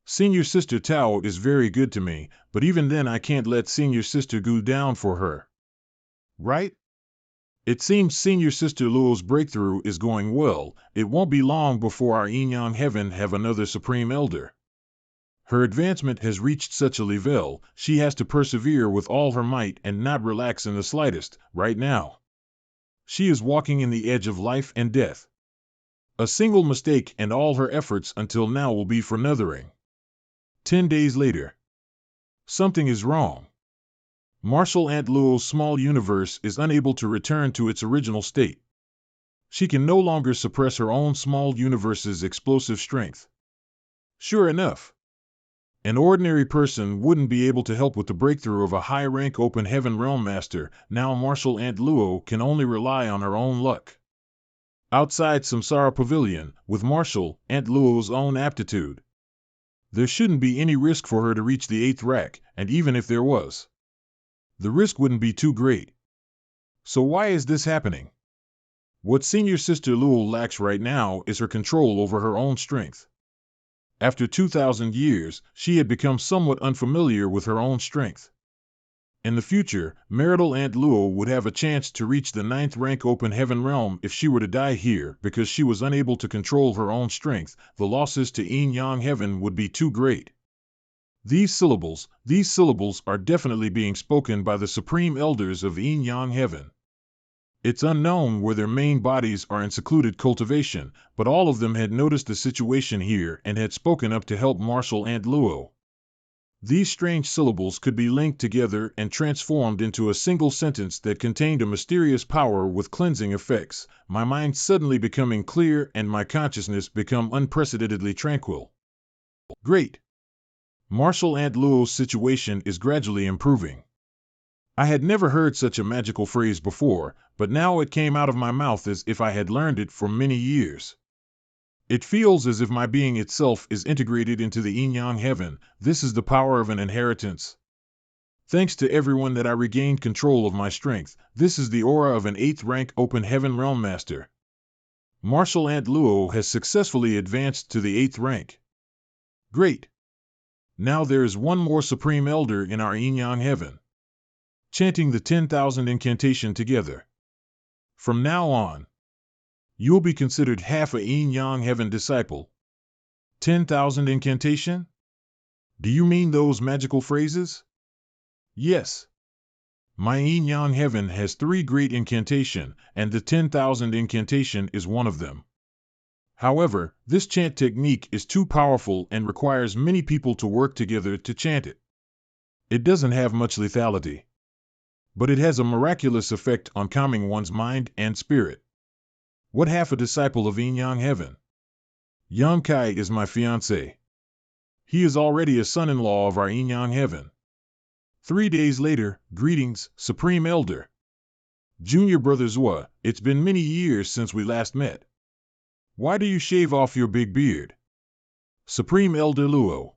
Senior Sister Tao is very good to me, but even then I can't let Senior Sister go down for her. Right? It seems Senior Sister Luo's breakthrough is going well. It won't be long before our Yin Yang Heaven have another Supreme Elder. Her advancement has reached such a level, she has to persevere with all her might and not relax in the slightest, right now. She is walking in the edge of life and death. A single mistake and all her efforts until now will be for nothing. 10 days later. Something is wrong. Martial Aunt Luo's small universe is unable to return to its original state. She can no longer suppress her own small universe's explosive strength. Sure enough, an ordinary person wouldn't be able to help with the breakthrough of a high-rank open heaven realm master. Now Martial Aunt Luo can only rely on her own luck. Outside Samsara Pavilion, with Martial Aunt Luo's own aptitude, there shouldn't be any risk for her to reach the 8th rank, and even if there was, the risk wouldn't be too great. So why is this happening? What Senior Sister Luo lacks right now is her control over her own strength. After 2,000 years, she had become somewhat unfamiliar with her own strength. In the future, marital Aunt Luo would have a chance to reach the 9th rank open heaven realm if she were to die here because she was unable to control her own strength. The losses to Yin Yang Heaven would be too great. These syllables are definitely being spoken by the Supreme Elders of Yin Yang Heaven. It's unknown where their main bodies are in secluded cultivation, but all of them had noticed the situation here and had spoken up to help Martial Aunt Luo. These strange syllables could be linked together and transformed into a single sentence that contained a mysterious power with cleansing effects, my mind suddenly becoming clear and my consciousness become unprecedentedly tranquil. Great! Martial Aunt Luo's situation is gradually improving. I had never heard such a magical phrase before, but now it came out of my mouth as if I had learned it for many years. It feels as if my being itself is integrated into the Yin Yang Heaven. This is the power of an inheritance. Thanks to everyone that I regained control of my strength. This is the aura of an 8th rank open heaven realm master. Martial Aunt Luo has successfully advanced to the 8th rank. Great! Now there is one more Supreme Elder in our Yin Yang Heaven. Chanting the 10,000 incantation together. From now on, you'll be considered half a Yin Yang Heaven disciple. 10,000 incantation? Do you mean those magical phrases? Yes. My Yin Yang Heaven has 3 great incantation, and the 10,000 incantation is one of them. However, this chant technique is too powerful and requires many people to work together to chant it. It doesn't have much lethality, but it has a miraculous effect on calming one's mind and spirit. What half a disciple of Yin Yang Heaven? Yang Kai is my fiancé. He is already a son-in-law of our Yin Yang Heaven. 3 days later, greetings, Supreme Elder. Junior Brother Zhua, it's been many years since we last met. Why do you shave off your big beard? Supreme Elder Luo.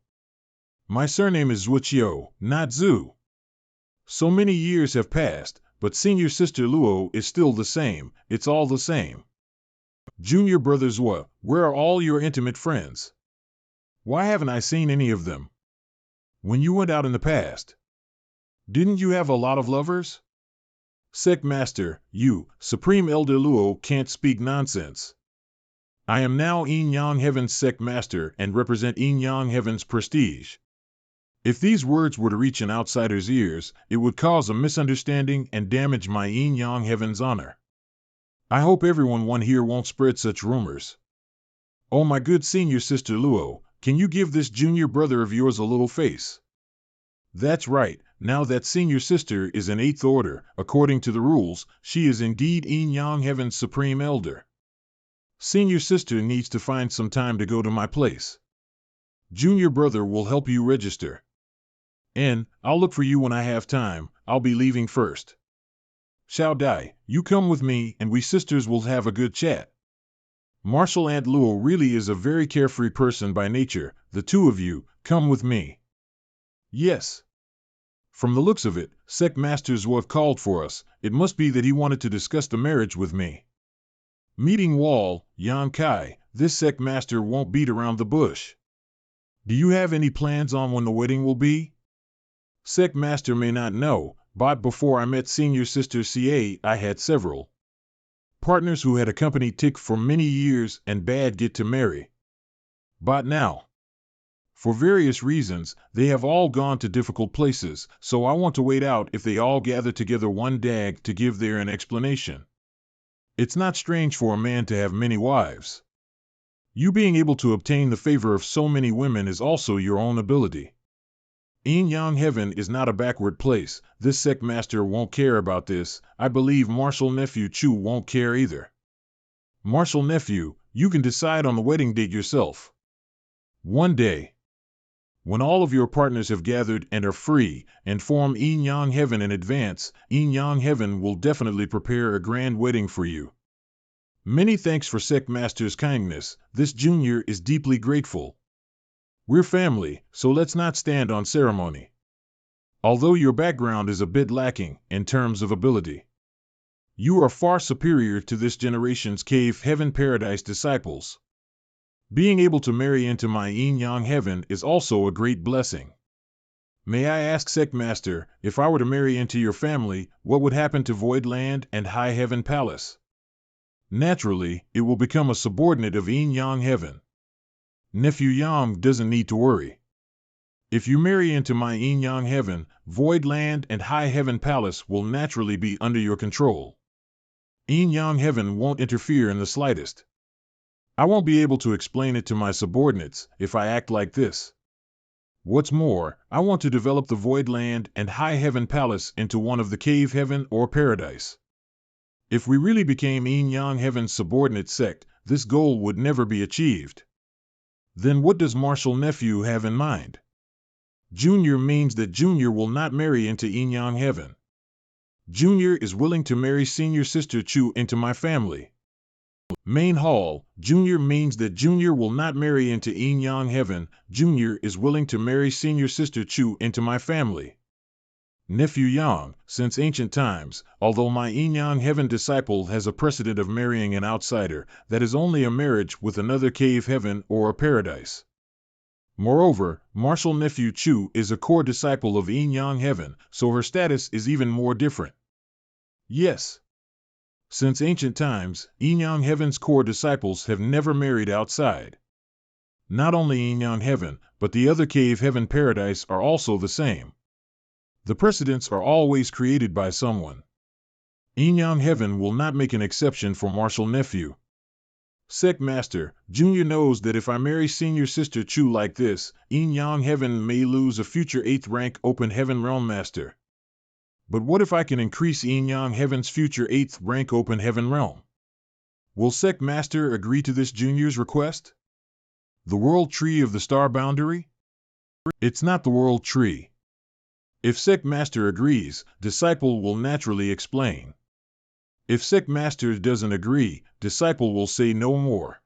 My surname is Zhuqiu, not Zhu. So many years have passed, but Senior Sister Luo is still the same. It's all the same. Junior Brother Zhua, where are all your intimate friends? Why haven't I seen any of them? When you went out in the past, didn't you have a lot of lovers? Sect Master, you, Supreme Elder Luo, can't speak nonsense. I am now Yin Yang Heaven's Sect Master and represent Yin Yang Heaven's prestige. If these words were to reach an outsider's ears, it would cause a misunderstanding and damage my Yin Yang Heaven's honor. I hope everyone here won't spread such rumors. Oh my good Senior Sister Luo, can you give this junior brother of yours a little face? That's right, now that Senior Sister is an 8th order, according to the rules, she is indeed Yin Yang Heaven's Supreme Elder. Senior Sister needs to find some time to go to my place. Junior brother will help you register. And I'll look for you when I have time. I'll be leaving first. Xiao Dai, you come with me and we sisters will have a good chat. Martial Aunt Luo really is a very carefree person by nature. The two of you, come with me. Yes. From the looks of it, Sect Master Zwa called for us. It must be that he wanted to discuss the marriage with me. Meeting Wall, Yan Kai, this Sect Master won't beat around the bush. Do you have any plans on when the wedding will be? Sect Master may not know, but before I met Senior Sister CA, I had several partners who had accompanied Tick for many years and bad get to marry. But now, for various reasons, they have all gone to difficult places, so I want to wait out if they all gather together one dag to give their an explanation. It's not strange for a man to have many wives. You being able to obtain the favor of so many women is also your own ability. Yin Yang Heaven is not a backward place. This Sect Master won't care about this. I believe Marshal Nephew Chu won't care either. Marshal Nephew, you can decide on the wedding date yourself. One day, when all of your partners have gathered and are free, inform Yin Yang Heaven in advance. Yin Yang Heaven will definitely prepare a grand wedding for you. Many thanks for Sect Master's kindness. This junior is deeply grateful. We're family, so let's not stand on ceremony. Although your background is a bit lacking in terms of ability, you are far superior to this generation's Cave Heaven Paradise disciples. Being able to marry into my Yin Yang Heaven is also a great blessing. May I ask, Sect Master, if I were to marry into your family, what would happen to Void Land and High Heaven Palace? Naturally, it will become a subordinate of Yin Yang Heaven. Nephew Yang doesn't need to worry. If you marry into my Yin Yang Heaven, Void Land and High Heaven Palace will naturally be under your control. Yin Yang Heaven won't interfere in the slightest. I won't be able to explain it to my subordinates if I act like this. What's more, I want to develop the Void Land and High Heaven Palace into one of the Cave Heaven or Paradise. If we really became Yin Yang Heaven's subordinate sect, this goal would never be achieved. Then what does Marshal Nephew have in mind? Junior means that Junior will not marry into Yin Yang Heaven. Junior is willing to marry Senior Sister Chu into my family. Main Hall, Junior means that Junior will not marry into Yin Yang Heaven. Junior is willing to marry Senior Sister Chu into my family. Nephew Yang, since ancient times, although my Yin Yang Heaven disciple has a precedent of marrying an outsider, that is only a marriage with another Cave Heaven or a paradise. Moreover, Marshal Nephew Chu is a core disciple of Yin Yang Heaven, so her status is even more different. Yes. Since ancient times, Yin Yang Heaven's core disciples have never married outside. Not only Yin Yang Heaven, but the other Cave Heaven Paradise are also the same. The precedents are always created by someone. Yin Yang Heaven will not make an exception for Marshal Nephew. Sect Master, Junior knows that if I marry Senior Sister Chu like this, Yin Yang Heaven may lose a future 8th rank Open Heaven Realm Master. But what if I can increase Yin Yang Heaven's future 8th rank Open Heaven Realm? Will Sect Master agree to this Junior's request? The World Tree of the Star Boundary? It's not the World Tree. If Sect Master agrees, Disciple will naturally explain. If Sect Master doesn't agree, Disciple will say no more.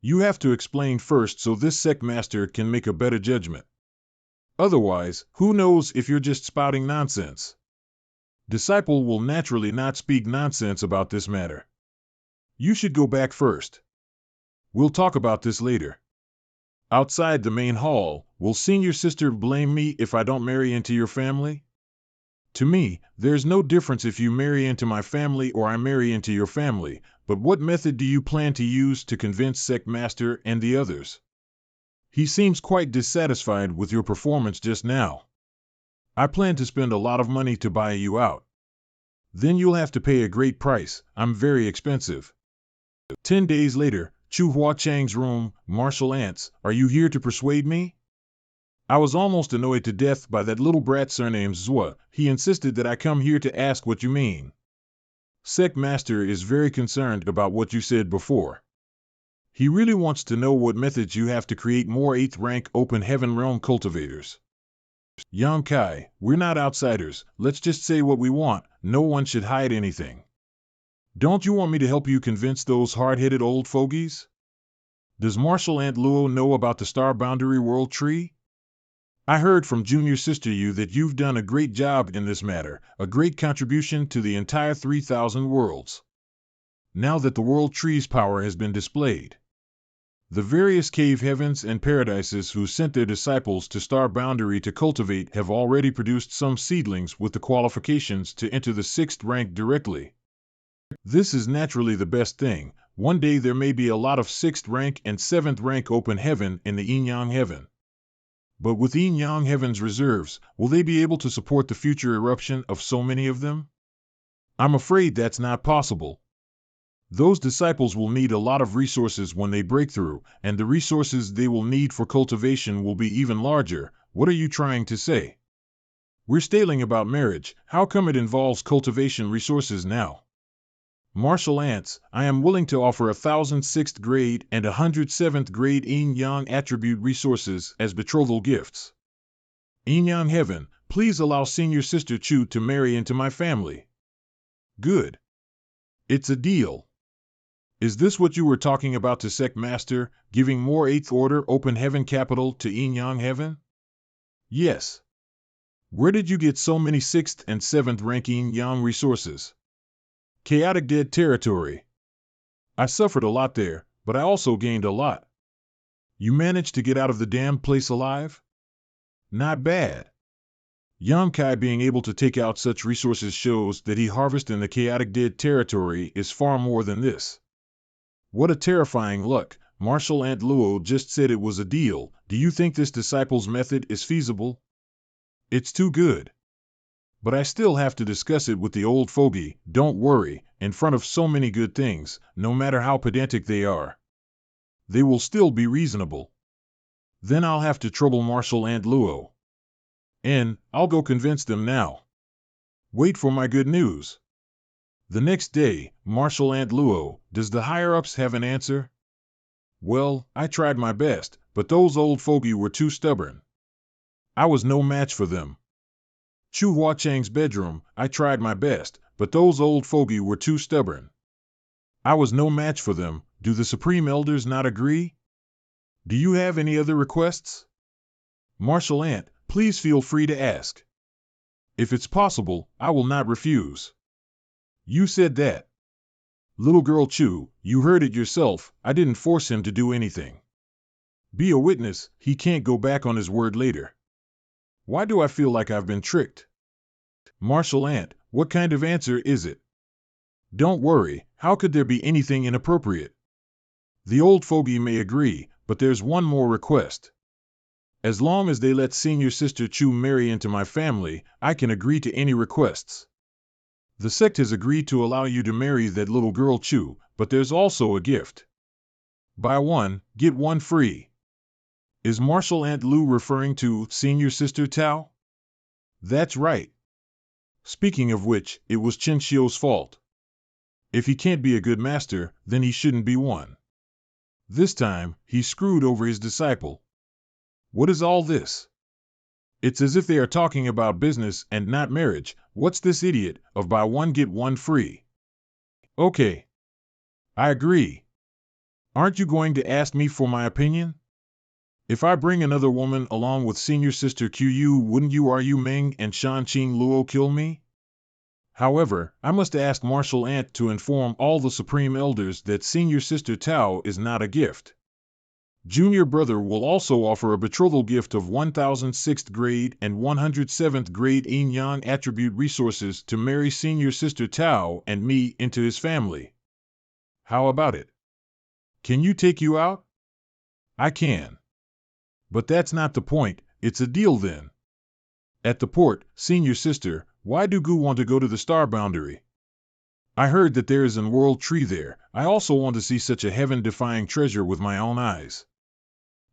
You have to explain first so this Sect Master can make a better judgment. Otherwise, who knows if you're just spouting nonsense? Disciple will naturally not speak nonsense about this matter. You should go back first. We'll talk about this later. Outside the main hall, will Senior Sister blame me if I don't marry into your family? To me, there's no difference if you marry into my family or I marry into your family, but what method do you plan to use to convince Sect Master and the others? He seems quite dissatisfied with your performance just now. I plan to spend a lot of money to buy you out. Then you'll have to pay a great price. I'm very expensive. 10 days later, Chu Hua Chang's room. Marshal Ants, are you here to persuade me? I was almost annoyed to death by that little brat surnamed Zwa. He insisted that I come here to ask what you mean. Sect Master is very concerned about what you said before. He really wants to know what methods you have to create more 8th rank Open Heaven Realm cultivators. Yang Kai, we're not outsiders. Let's just say what we want. No one should hide anything. Don't you want me to help you convince those hard-headed old fogies? Does Marshal Ant Luo know about the Star Boundary World Tree? I heard from junior sister you that you've done a great job in this matter, a great contribution to the entire 3,000 worlds. Now that the world tree's power has been displayed, the various cave heavens and paradises who sent their disciples to Star Boundary to cultivate have already produced some seedlings with the qualifications to enter the 6th rank directly. This is naturally the best thing. One day there may be a lot of 6th rank and 7th rank open heaven in the Yin Yang heaven. But with Yin Yang heaven's reserves, will they be able to support the future eruption of so many of them? I'm afraid that's not possible. Those disciples will need a lot of resources when they break through, and the resources they will need for cultivation will be even larger. What are you trying to say? We're stating about marriage. How come it involves cultivation resources now? Martial ants, I am willing to offer 1,000 6th grade and 100 7th grade Yin Yang attribute resources as betrothal gifts. Yin Yang heaven, please allow senior sister Chu to marry into my family. Good. It's a deal. Is this what you were talking about to Sect Master, giving more 8th Order Open Heaven capital to Yin Yang Heaven? Yes. Where did you get so many 6th and 7th rank Yin Yang resources? Chaotic Dead Territory. I suffered a lot there, but I also gained a lot. You managed to get out of the damn place alive? Not bad. Yang Kai being able to take out such resources shows that he harvested in the Chaotic Dead Territory is far more than this. What a terrifying luck. Marshal Ant Luo just said it was a deal. Do you think this disciple's method is feasible? It's too good. But I still have to discuss it with the old fogey. Don't worry, in front of so many good things, no matter how pedantic they are, they will still be reasonable. Then I'll have to trouble Marshal Ant Luo. And I'll go convince them now. Wait for my good news. The next day, Marshal Ant Luo, does the higher-ups have an answer? Well, I tried my best, but those old fogey were too stubborn. I was no match for them. Chu Huachang's bedroom, I tried my best, but those old fogey were too stubborn. I was no match for them. Do the Supreme Elders not agree? Do you have any other requests? Marshal Ant, please feel free to ask. If it's possible, I will not refuse. You said that. Little girl Chu, you heard it yourself. I didn't force him to do anything. Be a witness, he can't go back on his word later. Why do I feel like I've been tricked? Marshal Ant, what kind of answer is it? Don't worry, how could there be anything inappropriate? The old fogey may agree, but there's one more request. As long as they let senior sister Chu marry into my family, I can agree to any requests. The sect has agreed to allow you to marry that little girl Chu, but there's also a gift. Buy one, get one free. Is Marshal Ant Lu referring to senior sister Tao? That's right. Speaking of which, it was Chen Xiu's fault. If he can't be a good master, then he shouldn't be one. This time, he screwed over his disciple. What is all this? It's as if they are talking about business and not marriage. What's this idiot of buy one get one free? Okay. I agree. Aren't you going to ask me for my opinion? If I bring another woman along with senior sister Qu, wouldn't you Meng and Shan Qing Luo kill me? However, I must ask Marshal Ant to inform all the Supreme Elders that senior sister Tao is not a gift. Junior brother will also offer a betrothal gift of 1,000 6th grade and 100 7th grade Yin Yang attribute resources to marry senior sister Tao and me into his family. How about it? Can you take you out? I can. But that's not the point, it's a deal then. At the port, senior sister, why do Gu want to go to the Star Boundary? I heard that there is an world tree there. I also want to see such a heaven-defying treasure with my own eyes.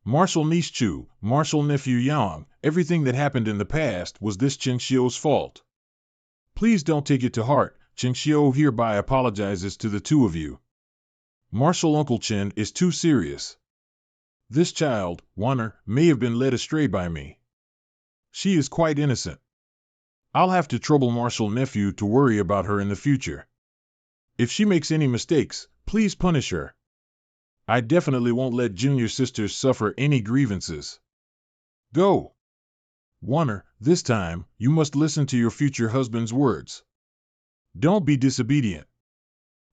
Marshal Niece Chu, Marshal Nephew Yang, everything that happened in the past was this Chen Xiu's fault. Please don't take it to heart. Chen Xiu hereby apologizes to the two of you. Marshal Uncle Chen is too serious. This child, Wanner, may have been led astray by me. She is quite innocent. I'll have to trouble Marshal Nephew to worry about her in the future. If she makes any mistakes, please punish her. I definitely won't let junior sisters suffer any grievances. Go. Warner, this time, you must listen to your future husband's words. Don't be disobedient.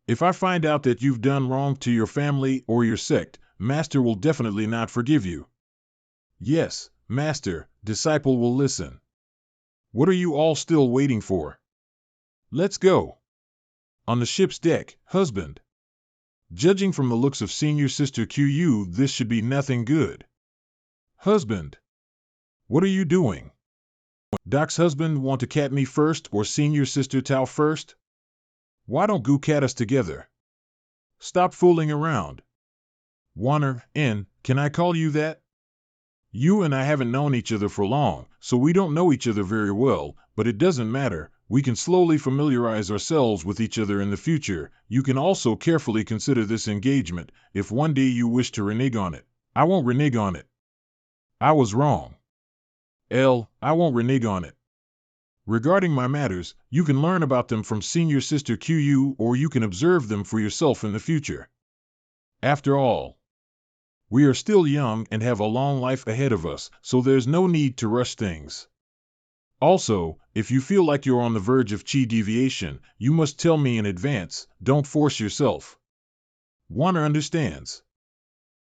If I find out that you've done wrong to your family or your sect, Master will definitely not forgive you. Yes, Master, disciple will listen. What are you all still waiting for? Let's go. On the ship's deck, husband. Judging from the looks of Senior Sister Qu, this should be nothing good. Husband. What are you doing? Doc's husband want to cat me first or Senior Sister Tao first? Why don't you cat us together? Stop fooling around. Warner, can I call you that? You and I haven't known each other for long, so we don't know each other very well, but it doesn't matter. We can slowly familiarize ourselves with each other in the future. You can also carefully consider this engagement, if one day you wish to renege on it. I won't renege on it. I was wrong. I won't renege on it. Regarding my matters, you can learn about them from Senior Sister Qu or you can observe them for yourself in the future. After all, we are still young and have a long life ahead of us, so there's no need to rush things. Also, if you feel like you're on the verge of chi deviation, you must tell me in advance. Don't force yourself. Warner understands.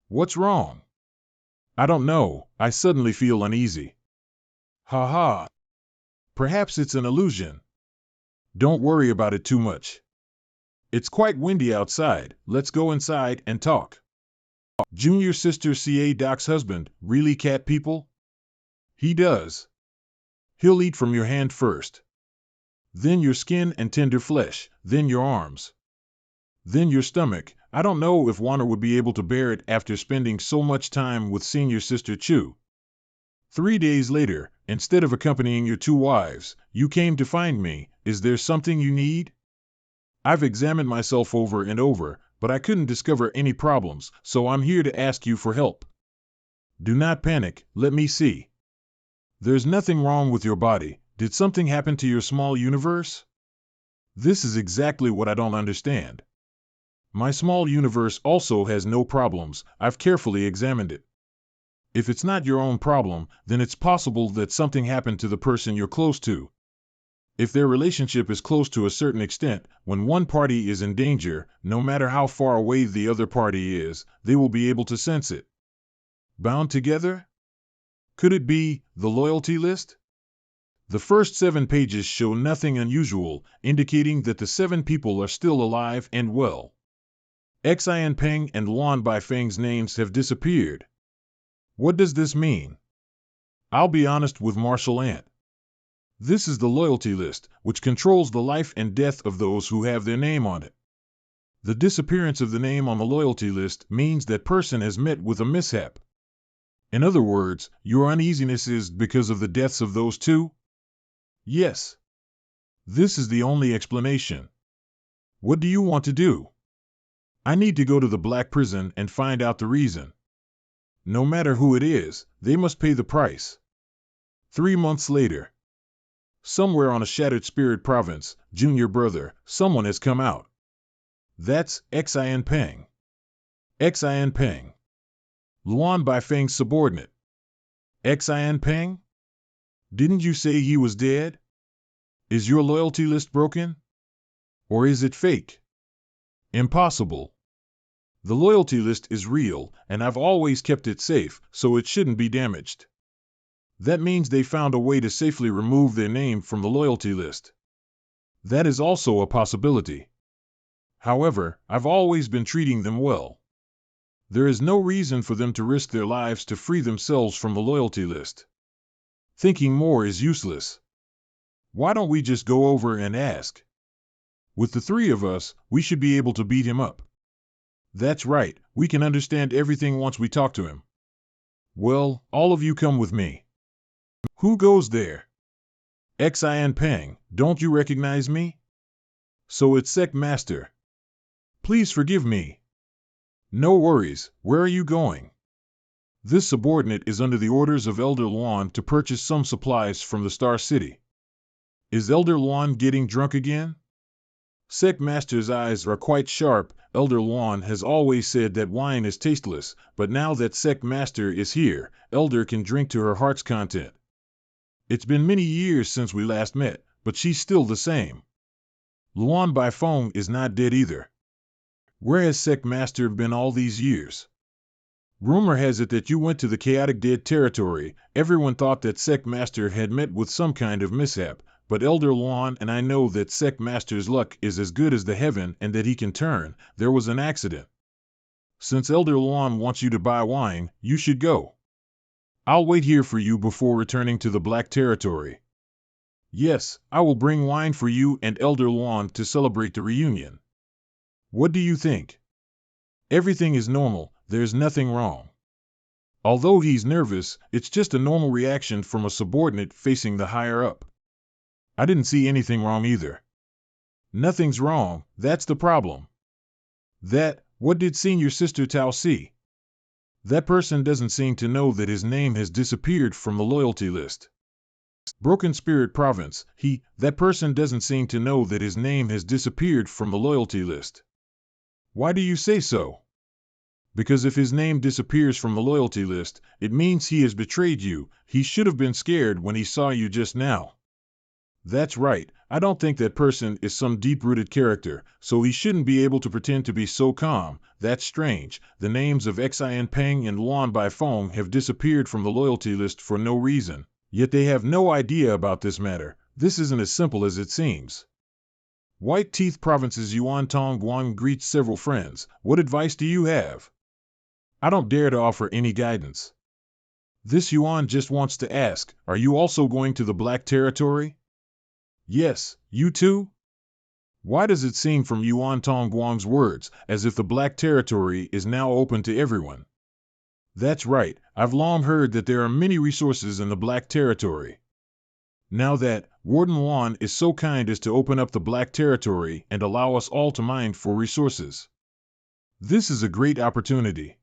What's wrong? I don't know, I suddenly feel uneasy. Ha ha. Perhaps it's an illusion. Don't worry about it too much. It's quite windy outside, let's go inside and talk. Junior Sister Ca Doc's husband, really cat people? He does. He'll eat from your hand first. Then your skin and tender flesh, then your arms. Then your stomach. I don't know if Warner would be able to bear it after spending so much time with Senior Sister Chu. 3 days later, instead of accompanying your 2 wives, you came to find me. Is there something you need? I've examined myself over and over, but I couldn't discover any problems, so I'm here to ask you for help. Do not panic, let me see. There's nothing wrong with your body. Did something happen to your small universe? This is exactly what I don't understand. My small universe also has no problems. I've carefully examined it. If it's not your own problem, then it's possible that something happened to the person you're close to. If their relationship is close to a certain extent, when one party is in danger, no matter how far away the other party is, they will be able to sense it. Bound together? Could it be the loyalty list? The first 7 pages show nothing unusual, indicating that the 7 people are still alive and well. Xian Peng and Luan Baifeng's names have disappeared. What does this mean? I'll be honest with Martial Ant. This is the loyalty list, which controls the life and death of those who have their name on it. The disappearance of the name on the loyalty list means that person has met with a mishap. In other words, your uneasiness is because of the deaths of those 2? Yes. This is the only explanation. What do you want to do? I need to go to the Black Prison and find out the reason. No matter who it is, they must pay the price. 3 months later. Somewhere on a Shattered Spirit province, junior brother, someone has come out. That's Xian Peng. Xian Peng. Luan Baifeng's subordinate. Xian Peng? Didn't you say he was dead? Is your loyalty list broken? Or is it fake? Impossible. The loyalty list is real, and I've always kept it safe, so it shouldn't be damaged. That means they found a way to safely remove their name from the loyalty list. That is also a possibility. However, I've always been treating them well. There is no reason for them to risk their lives to free themselves from the loyalty list. Thinking more is useless. Why don't we just go over and ask? With the 3 of us, we should be able to beat him up. That's right, we can understand everything once we talk to him. Well, all of you come with me. Who goes there? Xian Peng, don't you recognize me? So it's Sect Master. Please forgive me. No worries, where are you going? This subordinate is under the orders of Elder Luan to purchase some supplies from the Star City. Is Elder Luan getting drunk again? Sect Master's eyes are quite sharp. Elder Luan has always said that wine is tasteless, but now that Sect Master is here, Elder can drink to her heart's content. It's been many years since we last met, but she's still the same. Luan Bai Feng is not dead either. Where has Sect Master been all these years? Rumor has it that you went to the chaotic dead territory. Everyone thought that Sect Master had met with some kind of mishap, but Elder Luan and I know that Sect Master's luck is as good as the heaven and that he can turn. There was an accident. Since Elder Luan wants you to buy wine, you should go. I'll wait here for you before returning to the Black Territory. Yes, I will bring wine for you and Elder Luan to celebrate the reunion. What do you think? Everything is normal, there's nothing wrong. Although he's nervous, it's just a normal reaction from a subordinate facing the higher up. I didn't see anything wrong either. Nothing's wrong, that's the problem. What did Senior Sister Tao see? That person doesn't seem to know that his name has disappeared from the loyalty list. Broken Spirit Province, that person doesn't seem to know that his name has disappeared from the loyalty list. Why do you say so? Because if his name disappears from the loyalty list, it means he has betrayed you. He should have been scared when he saw you just now. That's right, I don't think that person is some deep-rooted character, so he shouldn't be able to pretend to be so calm. That's strange. The names of Xin Peng and Luan Bai Feng have disappeared from the loyalty list for no reason, yet they have no idea about this matter. This isn't as simple as it seems. White Teeth Province's Yuan Tong Guang greets several friends. What advice do you have? I don't dare to offer any guidance. This Yuan just wants to ask, are you also going to the Black Territory? Yes, you too? Why does it seem from Yuan Tong Guang's words as if the Black Territory is now open to everyone? That's right, I've long heard that there are many resources in the Black Territory. Now that Warden Luan is so kind as to open up the Black Territory and allow us all to mine for resources. This is a great opportunity.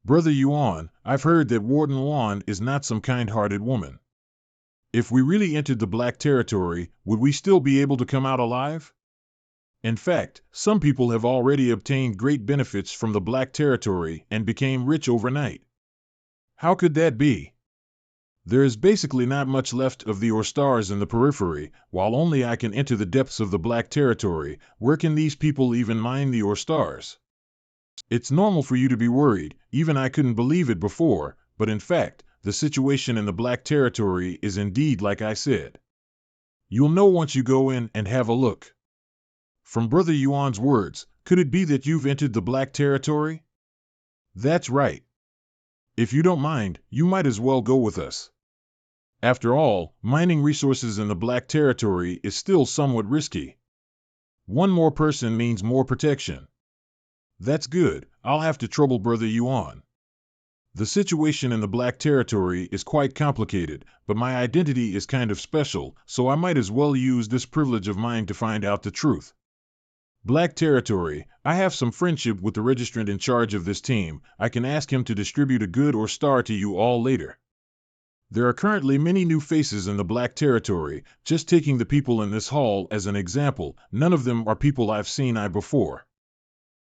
Brother Yuan, I've heard that Warden Luan is not some kind-hearted woman. If we really entered the Black Territory, would we still be able to come out alive? In fact, some people have already obtained great benefits from the Black Territory and became rich overnight. How could that be? There is basically not much left of the Orstars in the periphery, while only I can enter the depths of the Black Territory. Where can these people even mine the Orstars? It's normal for you to be worried, even I couldn't believe it before, but in fact, the situation in the Black Territory is indeed like I said. You'll know once you go in and have a look. From Brother Yuan's words, could it be that you've entered the Black Territory? That's right. If you don't mind, you might as well go with us. After all, mining resources in the Black Territory is still somewhat risky. One more person means more protection. That's good, I'll have to trouble Brother Yuan. The situation in the Black Territory is quite complicated, but my identity is kind of special, so I might as well use this privilege of mine to find out the truth. Black Territory, I have some friendship with the registrant in charge of this team. I can ask him to distribute a good or star to you all later. There are currently many new faces in the Black Territory. Just taking the people in this hall as an example, none of them are people I've seen before.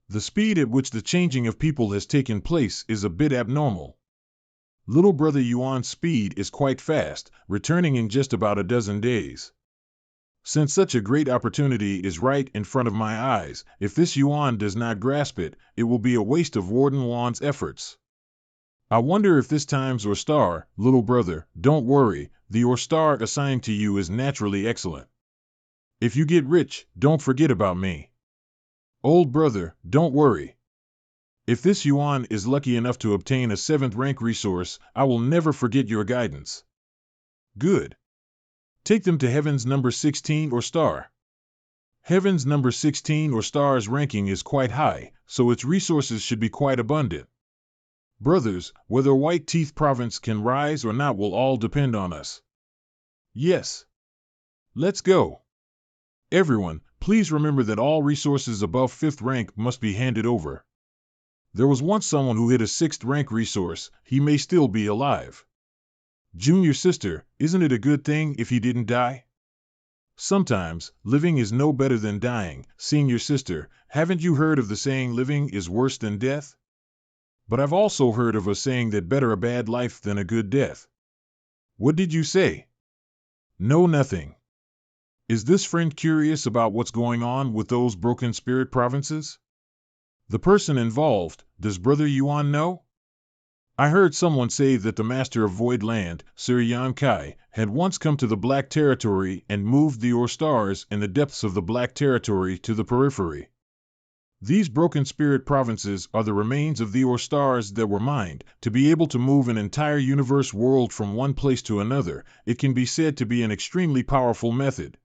The speed at which the changing of people has taken place is a bit abnormal. Little Brother Yuan's speed is quite fast, returning in just about a dozen days. Since such a great opportunity is right in front of my eyes, if this Yuan does not grasp it, it will be a waste of Warden Luan's efforts. I wonder if this time's Orstar, little brother, don't worry, the Orstar assigned to you is naturally excellent. If you get rich, don't forget about me. Old brother, don't worry. If this Yuan is lucky enough to obtain a 7th rank resource, I will never forget your guidance. Good. Take them to Heaven's number 16 or star. Heaven's number 16 or star's ranking is quite high, so its resources should be quite abundant. Brothers, whether White Teeth Province can rise or not will all depend on us. Yes. Let's go. Everyone, please remember that all resources above 5th rank must be handed over. There was once someone who hit a 6th rank resource. He may still be alive. Junior sister, isn't it a good thing if he didn't die? Sometimes, living is no better than dying. Senior sister, haven't you heard of the saying living is worse than death? But I've also heard of a saying that better a bad life than a good death. What did you say? No, nothing. Is this friend curious about what's going on with those broken spirit provinces? The person involved, does Brother Yuan know? I heard someone say that the master of Void Land, Sir Yan Kai, had once come to the Black Territory and moved the Ore Stars in the depths of the Black Territory to the periphery. These broken spirit provinces are the remains of the Ore Stars that were mined. To be able to move an entire universe world from one place to another, it can be said to be an extremely powerful method.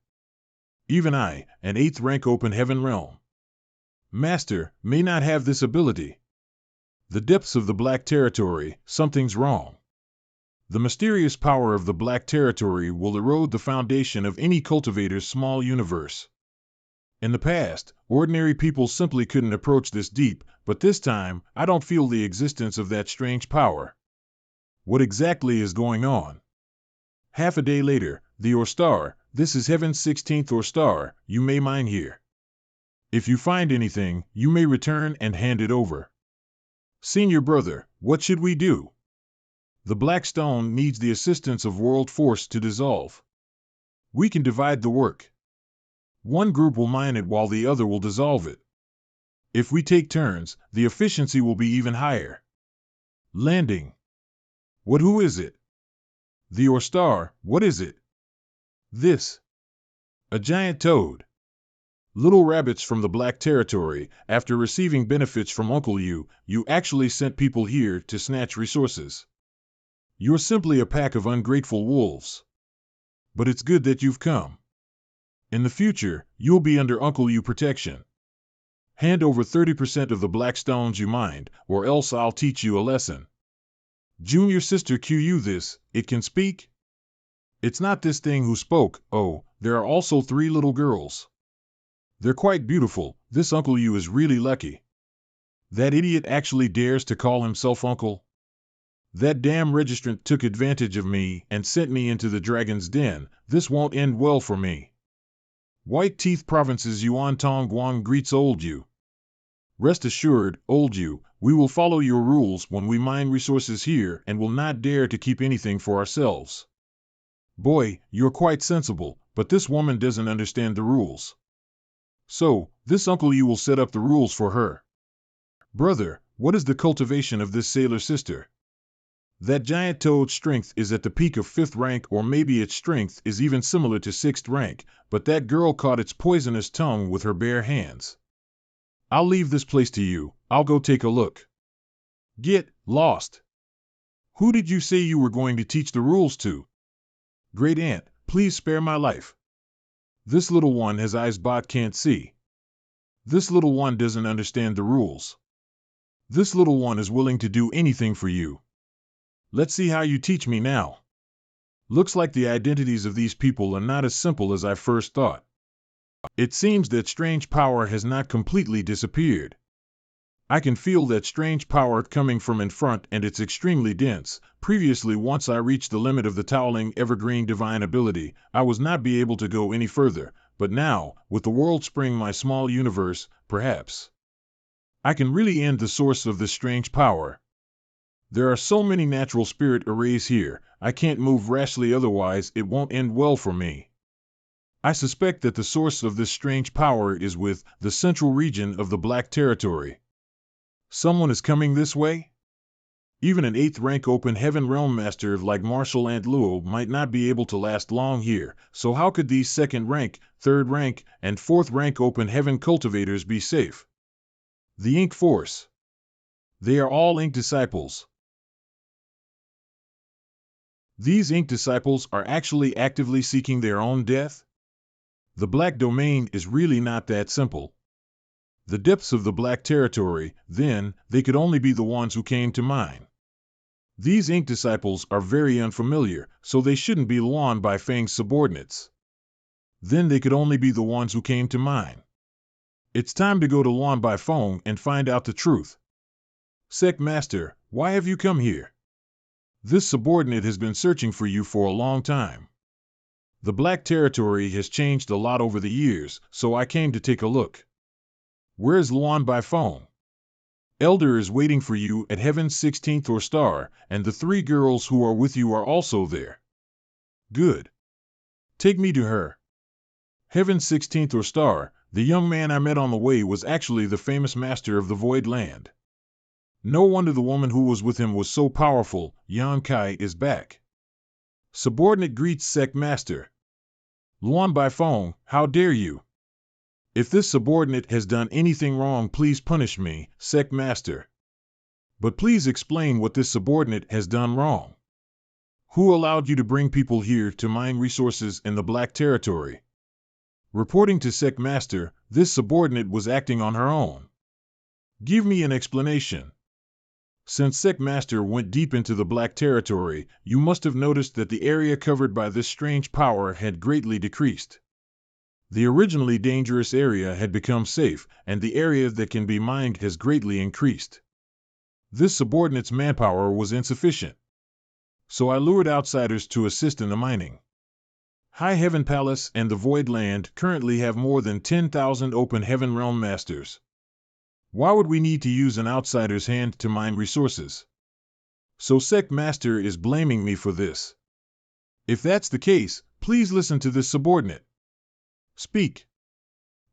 Even I, an 8th rank open heaven realm master, may not have this ability. The depths of the Black Territory, something's wrong. The mysterious power of the Black Territory will erode the foundation of any cultivator's small universe. In the past, ordinary people simply couldn't approach this deep, but this time, I don't feel the existence of that strange power. What exactly is going on? Half a day later, the Ore Star, this is Heaven's 16th Ore Star, you may mine here. If you find anything, you may return and hand it over. Senior brother, what should we do? The Black Stone needs the assistance of World Force to dissolve. We can divide the work. One group will mine it while the other will dissolve it. If we take turns, the efficiency will be even higher. Landing. Who is it? The Ore Star, what is it? This. A giant toad. Little rabbits from the Black Territory, after receiving benefits from Uncle you actually sent people here to snatch resources. You're simply a pack of ungrateful wolves. But it's good that you've come. In the future, you'll be under Uncle you protection. Hand over 30% of the black stones you mined, or else I'll teach you a lesson. Junior sister QU this, it can speak? It's not this thing who spoke, oh, there are also 3 little girls. They're quite beautiful, this Uncle you is really lucky. That idiot actually dares to call himself uncle? That damn registrant took advantage of me and sent me into the dragon's den. This won't end well for me. White Teeth Province's Yuan Tong Guang greets old you. Rest assured, old you, we will follow your rules when we mine resources here and will not dare to keep anything for ourselves. Boy, you're quite sensible, but this woman doesn't understand the rules. So, this Uncle you will set up the rules for her. Brother, what is the cultivation of this sailor sister? That giant toad's strength is at the peak of 5th rank, or maybe its strength is even similar to 6th rank, but that girl caught its poisonous tongue with her bare hands. I'll leave this place to you, I'll go take a look. Get lost. Who did you say you were going to teach the rules to? Great Aunt, please spare my life. This little one has eyes but can't see. This little one doesn't understand the rules. This little one is willing to do anything for you. Let's see how you teach me now. Looks like the identities of these people are not as simple as I first thought. It seems that strange power has not completely disappeared. I can feel that strange power coming from in front, and it's extremely dense. Previously, once I reached the limit of the Toweling Evergreen Divine ability, I was not be able to go any further, but now, with the World Spring my small universe, perhaps I can really end the source of this strange power. There are so many natural spirit arrays here, I can't move rashly, otherwise it won't end well for me. I suspect that the source of this strange power is with the central region of the Black Territory. Someone is coming this way? Even an 8th rank open heaven realm master like Marshall and Luo might not be able to last long here, so how could these 2nd rank, 3rd rank, and 4th rank open heaven cultivators be safe? The Ink Force. They are all Ink disciples. These Ink disciples are actually actively seeking their own death? The Black Domain is really not that simple. The depths of the Black Territory, then, they could only be the ones who came to mine. These Ink disciples are very unfamiliar, so they shouldn't be Luan Bai Feng's subordinates. Then they could only be the ones who came to mine. It's time to go to Luan Bai Feng and find out the truth. Sec Master, why have you come here? This subordinate has been searching for you for a long time. The Black Territory has changed a lot over the years, so I came to take a look. Where's Luan Bai Feng? Elder is waiting for you at Heaven's 16th Ore Star, and the 3 girls who are with you are also there. Good. Take me to her. Heaven's 16th or star, the young man I met on the way was actually the famous master of the Void Land. No wonder the woman who was with him was so powerful. Yan Kai is back. Subordinate greets Sec Master. Luan by phone, how dare you? If this subordinate has done anything wrong, please punish me, Sec Master. But please explain what this subordinate has done wrong. Who allowed you to bring people here to mine resources in the Black Territory? Reporting to Sec Master, this subordinate was acting on her own. Give me an explanation. Since Sec Master went deep into the Black Territory, you must have noticed that the area covered by this strange power had greatly decreased. The originally dangerous area had become safe, and the area that can be mined has greatly increased. This subordinate's manpower was insufficient. So I lured outsiders to assist in the mining. High Heaven Palace and the Void Land currently have more than 10,000 open Heaven Realm Masters. Why would we need to use an outsider's hand to mine resources? So Sec Master is blaming me for this. If that's the case, please listen to this subordinate. Speak.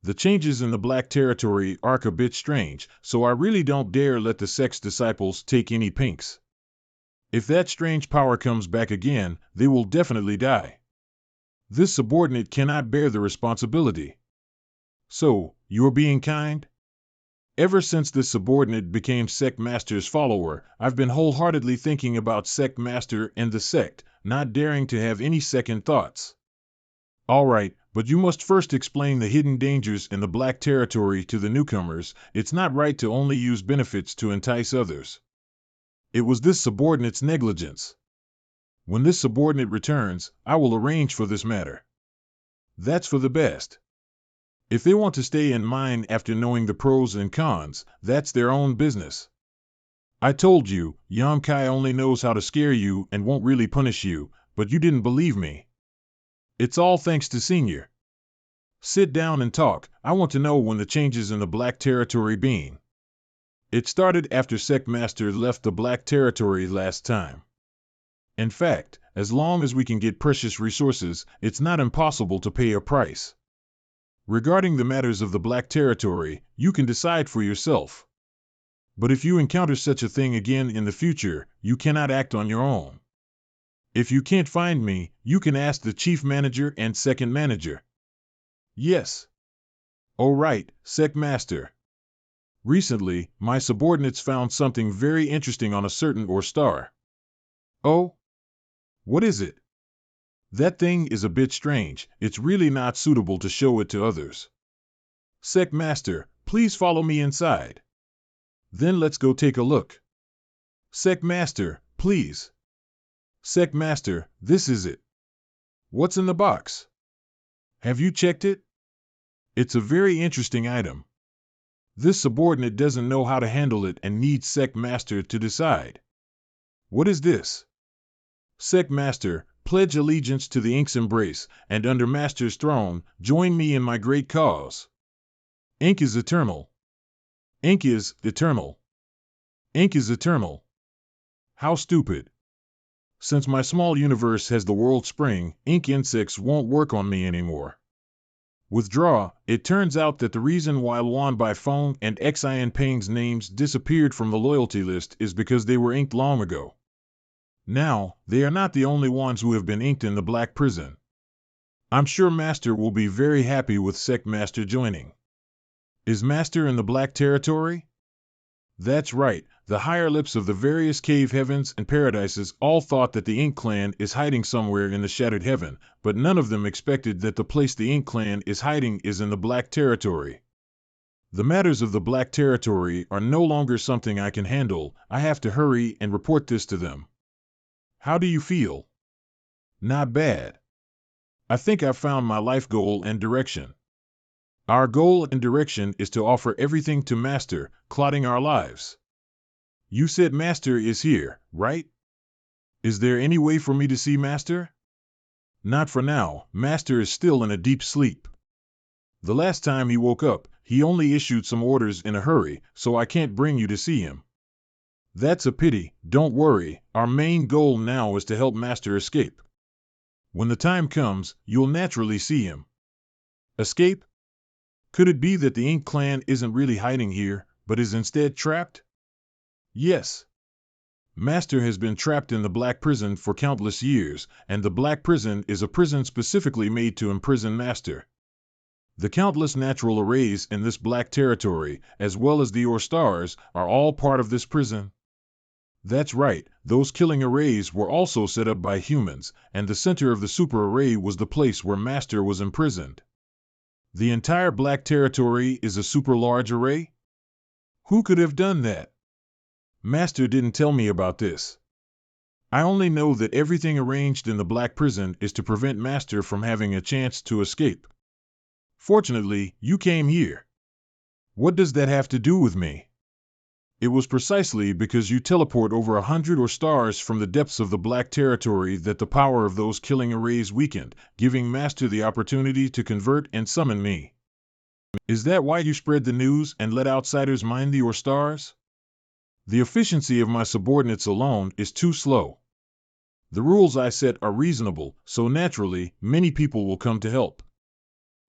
The changes in the Black Territory are a bit strange, so I really don't dare let the Sec's disciples take any pinks. If that strange power comes back again, they will definitely die. This subordinate cannot bear the responsibility. So, you're being kind? Ever since this subordinate became Sect Master's follower, I've been wholeheartedly thinking about Sect Master and the sect, not daring to have any second thoughts. All right, but you must first explain the hidden dangers in the Black Territory to the newcomers. It's not right to only use benefits to entice others. It was this subordinate's negligence. When this subordinate returns, I will arrange for this matter. That's for the best. If they want to stay and mine after knowing the pros and cons, that's their own business. I told you, Yam Kai only knows how to scare you and won't really punish you, but you didn't believe me. It's all thanks to Senior. Sit down and talk. I want to know when the changes in the Black Territory being. It started after Sect Master left the Black Territory last time. In fact, as long as we can get precious resources, it's not impossible to pay a price. Regarding the matters of the Black Territory, you can decide for yourself. But if you encounter such a thing again in the future, you cannot act on your own. If you can't find me, you can ask the Chief Manager and Second Manager. Yes. Oh right, Sec Master. Recently, my subordinates found something very interesting on a certain ore star. Oh? What is it? That thing is a bit strange. It's really not suitable to show it to others. Sec Master, please follow me inside. Then let's go take a look. Sec Master, please. Sec Master, this is it. What's in the box? Have you checked it? It's a very interesting item. This subordinate doesn't know how to handle it and needs Sec Master to decide. What is this? Sec Master, pledge allegiance to the Ink's embrace, and under Master's throne, join me in my great cause. Ink is eternal. Ink is eternal. Ink is eternal. How stupid. Since my small universe has the world spring, ink insects won't work on me anymore. Withdraw. It turns out that the reason why Luan by phone and Xin Peng's names disappeared from the loyalty list is because they were inked long ago. Now, they are not the only ones who have been inked in the Black Prison. I'm sure Master will be very happy with Sect Master joining. Is Master in the Black Territory? That's right, the higher lips of the various cave heavens and paradises all thought that the Ink Clan is hiding somewhere in the Shattered Heaven, but none of them expected that the place the Ink Clan is hiding is in the Black Territory. The matters of the Black Territory are no longer something I can handle. I have to hurry and report this to them. How do you feel? Not bad. I think I've found my life goal and direction. Our goal and direction is to offer everything to Master, clotting our lives. You said Master is here, right? Is there any way for me to see Master? Not for now. Master is still in a deep sleep. The last time he woke up, he only issued some orders in a hurry, so I can't bring you to see him. That's a pity. Don't worry, our main goal now is to help Master escape. When the time comes, you'll naturally see him. Escape? Could it be that the Ink Clan isn't really hiding here, but is instead trapped? Yes. Master has been trapped in the Black Prison for countless years, and the Black Prison is a prison specifically made to imprison Master. The countless natural arrays in this black territory, as well as the stars, are all part of this prison. That's right, those killing arrays were also set up by humans, and the center of the super array was the place where Master was imprisoned. The entire black territory is a super large array? Who could have done that? Master didn't tell me about this. I only know that everything arranged in the black prison is to prevent Master from having a chance to escape. Fortunately, you came here. What does that have to do with me? It was precisely because you teleport over 100 stars from the depths of the black territory that the power of those killing arrays weakened, giving Master the opportunity to convert and summon me. Is that why you spread the news and let outsiders mine the stars? The efficiency of my subordinates alone is too slow. The rules I set are reasonable, so naturally, many people will come to help.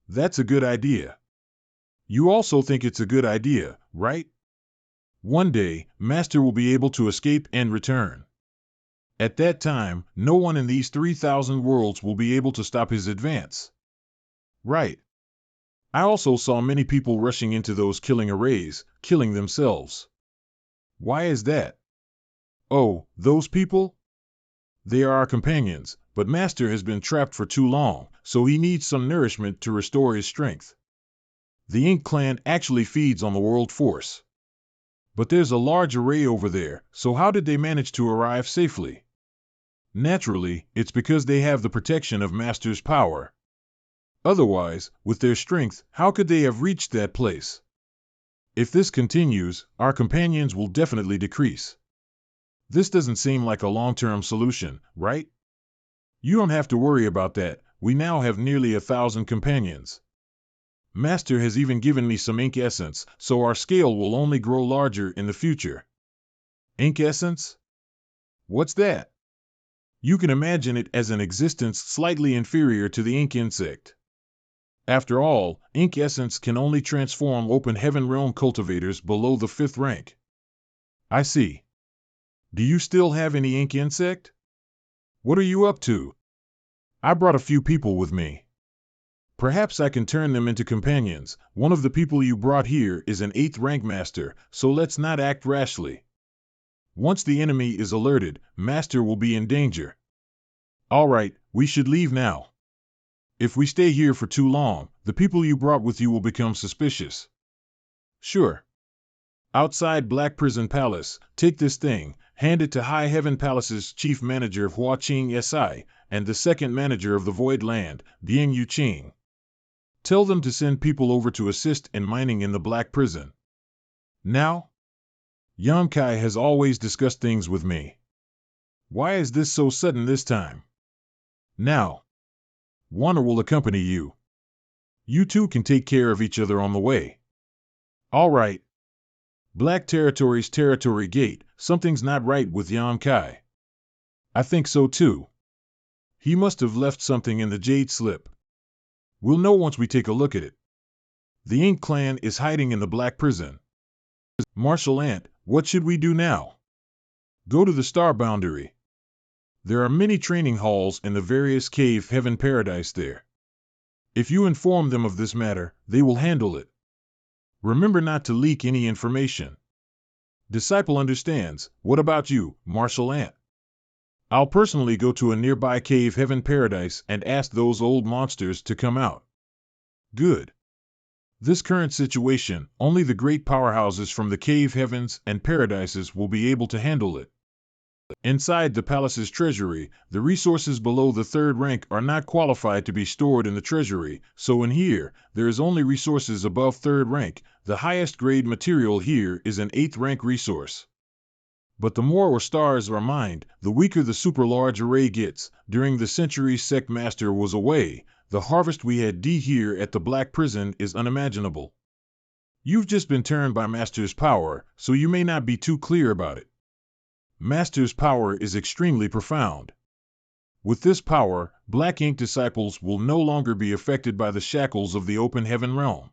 That's a good idea. You also think it's a good idea, right? One day, Master will be able to escape and return. At that time, no one in these 3,000 worlds will be able to stop his advance. Right. I also saw many people rushing into those killing arrays, killing themselves. Why is that? Oh, those people? They are our companions, but Master has been trapped for too long, so he needs some nourishment to restore his strength. The Ink Clan actually feeds on the world force. But there's a large array over there, so how did they manage to arrive safely? Naturally, it's because they have the protection of Master's power. Otherwise, with their strength, how could they have reached that place? If this continues, our companions will definitely decrease. This doesn't seem like a long-term solution, right? You don't have to worry about that. We now have nearly 1,000 companions. Master has even given me some ink essence, so our scale will only grow larger in the future. Ink essence? What's that? You can imagine it as an existence slightly inferior to the ink insect. After all, ink essence can only transform open heaven realm cultivators below the 5th rank. I see. Do you still have any ink insect? What are you up to? I brought a few people with me. Perhaps I can turn them into companions. One of the people you brought here is an 8th rank master, so let's not act rashly. Once the enemy is alerted, Master will be in danger. All right, we should leave now. If we stay here for too long, the people you brought with you will become suspicious. Sure. Outside Black Prison Palace, take this thing, hand it to High Heaven Palace's chief manager Hua Qing Si, and the second manager of the Void Land, Dieng Yu Qing. Tell them to send people over to assist in mining in the Black Prison. Now? Yan Kai has always discussed things with me. Why is this so sudden this time? Now. Warner will accompany you. You two can take care of each other on the way. All right. Black Territory's territory gate, something's not right with Yan Kai. I think so too. He must have left something in the jade slip. We'll know once we take a look at it. The Ink Clan is hiding in the Black Prison. Marshal Ant, what should we do now? Go to the Star Boundary. There are many training halls in the various cave heaven paradise there. If you inform them of this matter, they will handle it. Remember not to leak any information. Disciple understands. What about you, Marshal Ant? I'll personally go to a nearby cave heaven paradise and ask those old monsters to come out. Good. This current situation, only the great powerhouses from the cave heavens and paradises will be able to handle it. Inside the palace's treasury, the resources below the 3rd rank are not qualified to be stored in the treasury, so in here, there is only resources above 3rd rank. The highest grade material here is an 8th rank resource. But the more stars are mined, the weaker the super large array gets. During the centuries Sect Master was away, the harvest we had here at the Black Prison is unimaginable. You've just been turned by Master's power, so you may not be too clear about it. Master's power is extremely profound. With this power, Black Ink disciples will no longer be affected by the shackles of the open heaven realm.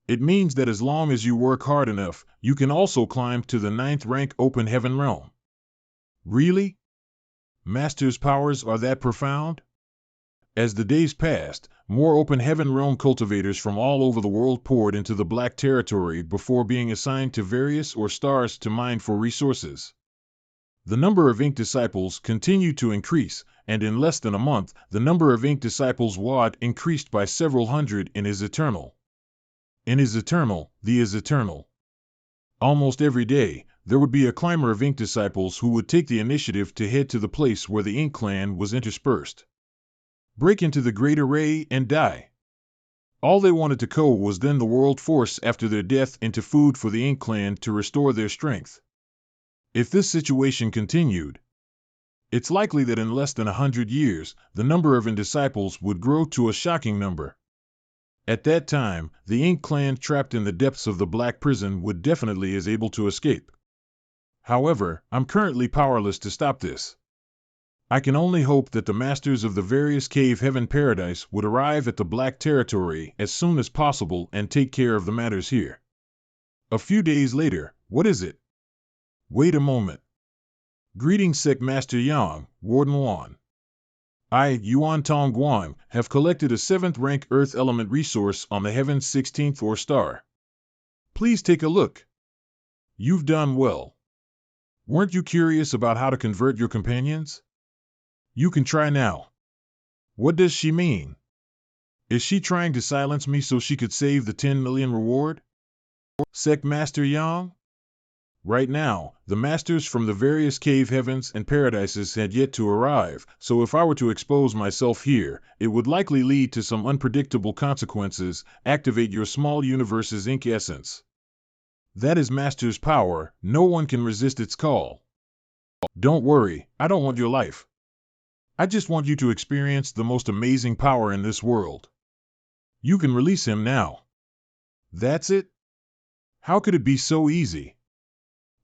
It means that as long as you work hard enough, you can also climb to the 9th rank open heaven realm. Really? Master's powers are that profound? As the days passed, more open heaven realm cultivators from all over the world poured into the Black Territory before being assigned to various stars to mine for resources. The number of Ink disciples continued to increase, and in less than a month, the number of Ink disciples Wad increased by several hundred in Is Eternal. In Is Eternal, the Is Eternal. Almost every day, there would be a climber of Ink disciples who would take the initiative to head to the place where the Ink clan was interspersed. Break into the Great Array and die. All they wanted to coat was then the world force after their death into food for the Ink clan to restore their strength. If this situation continued, it's likely that in less than 100 years, the number of disciples would grow to a shocking number. At that time, the Ink clan trapped in the depths of the Black Prison would definitely is able to escape. However, I'm currently powerless to stop this. I can only hope that the masters of the various cave heaven paradise would arrive at the Black Territory as soon as possible and take care of the matters here. A few days later, what is it? Wait a moment. Greetings, Sec Master Yang, Warden Wan. I, Yuan Tong Guan, have collected a 7th rank Earth element resource on the Heaven's 16th star. Please take a look. You've done well. Weren't you curious about how to convert your companions? You can try now. What does she mean? Is she trying to silence me so she could save the 10 million reward? Sec Master Yang? Right now, the masters from the various cave heavens and paradises had yet to arrive, so if I were to expose myself here, it would likely lead to some unpredictable consequences. Activate your small universe's ink essence. That is Master's power, no one can resist its call. Don't worry, I don't want your life. I just want you to experience the most amazing power in this world. You can release him now. That's it? How could it be so easy?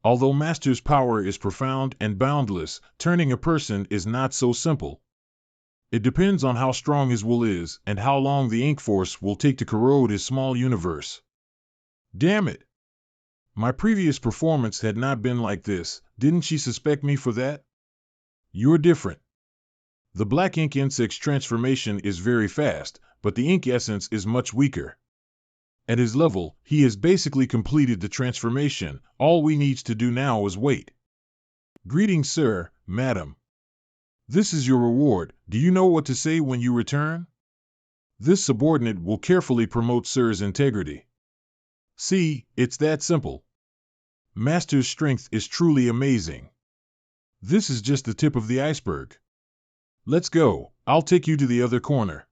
Although Master's power is profound and boundless, turning a person is not so simple. It depends on how strong his will is and how long the ink force will take to corrode his small universe. Damn it! My previous performance had not been like this. Didn't she suspect me for that? You're different. The Black Ink insect's transformation is very fast, but the ink essence is much weaker. At his level, he has basically completed the transformation. All we need to do now is wait. Greetings, sir, madam. This is your reward. Do you know what to say when you return? This subordinate will carefully promote sir's integrity. See, it's that simple. Master's strength is truly amazing. This is just the tip of the iceberg. Let's go. I'll take you to the other corner.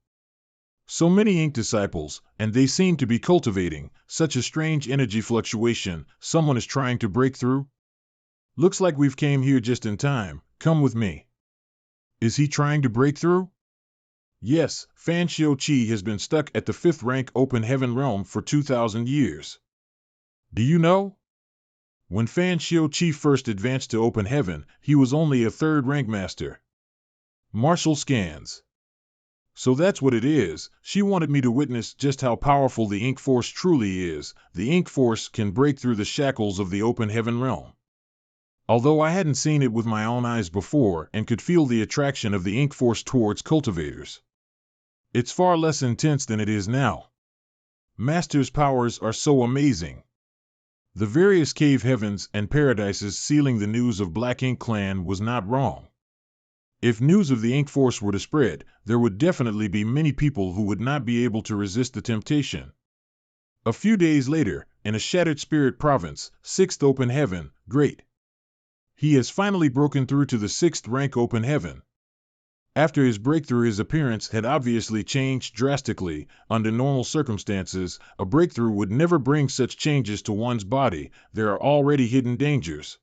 So many ink disciples, and they seem to be cultivating such a strange energy fluctuation. Someone is trying to break through? Looks like we've came here just in time. Come with me. Is he trying to break through? Yes, Fan Xiuqi has been stuck at the 5th rank open heaven realm for 2,000 years. Do you know? When Fan Xiuqi first advanced to open heaven, he was only a 3rd rank master. Martial scans. So that's what it is. She wanted me to witness just how powerful the ink force truly is. The ink force can break through the shackles of the open heaven realm. Although I hadn't seen it with my own eyes before and could feel the attraction of the ink force towards cultivators. It's far less intense than it is now. Master's powers are so amazing. The various cave heavens and paradises sealing the news of Black Ink Clan was not wrong. If news of the ink force were to spread, there would definitely be many people who would not be able to resist the temptation. A few days later, in a Shattered Spirit province, 6th open heaven, great. He has finally broken through to the 6th rank open heaven. After his breakthrough, his appearance had obviously changed drastically. Under normal circumstances, a breakthrough would never bring such changes to one's body. There are already hidden dangers.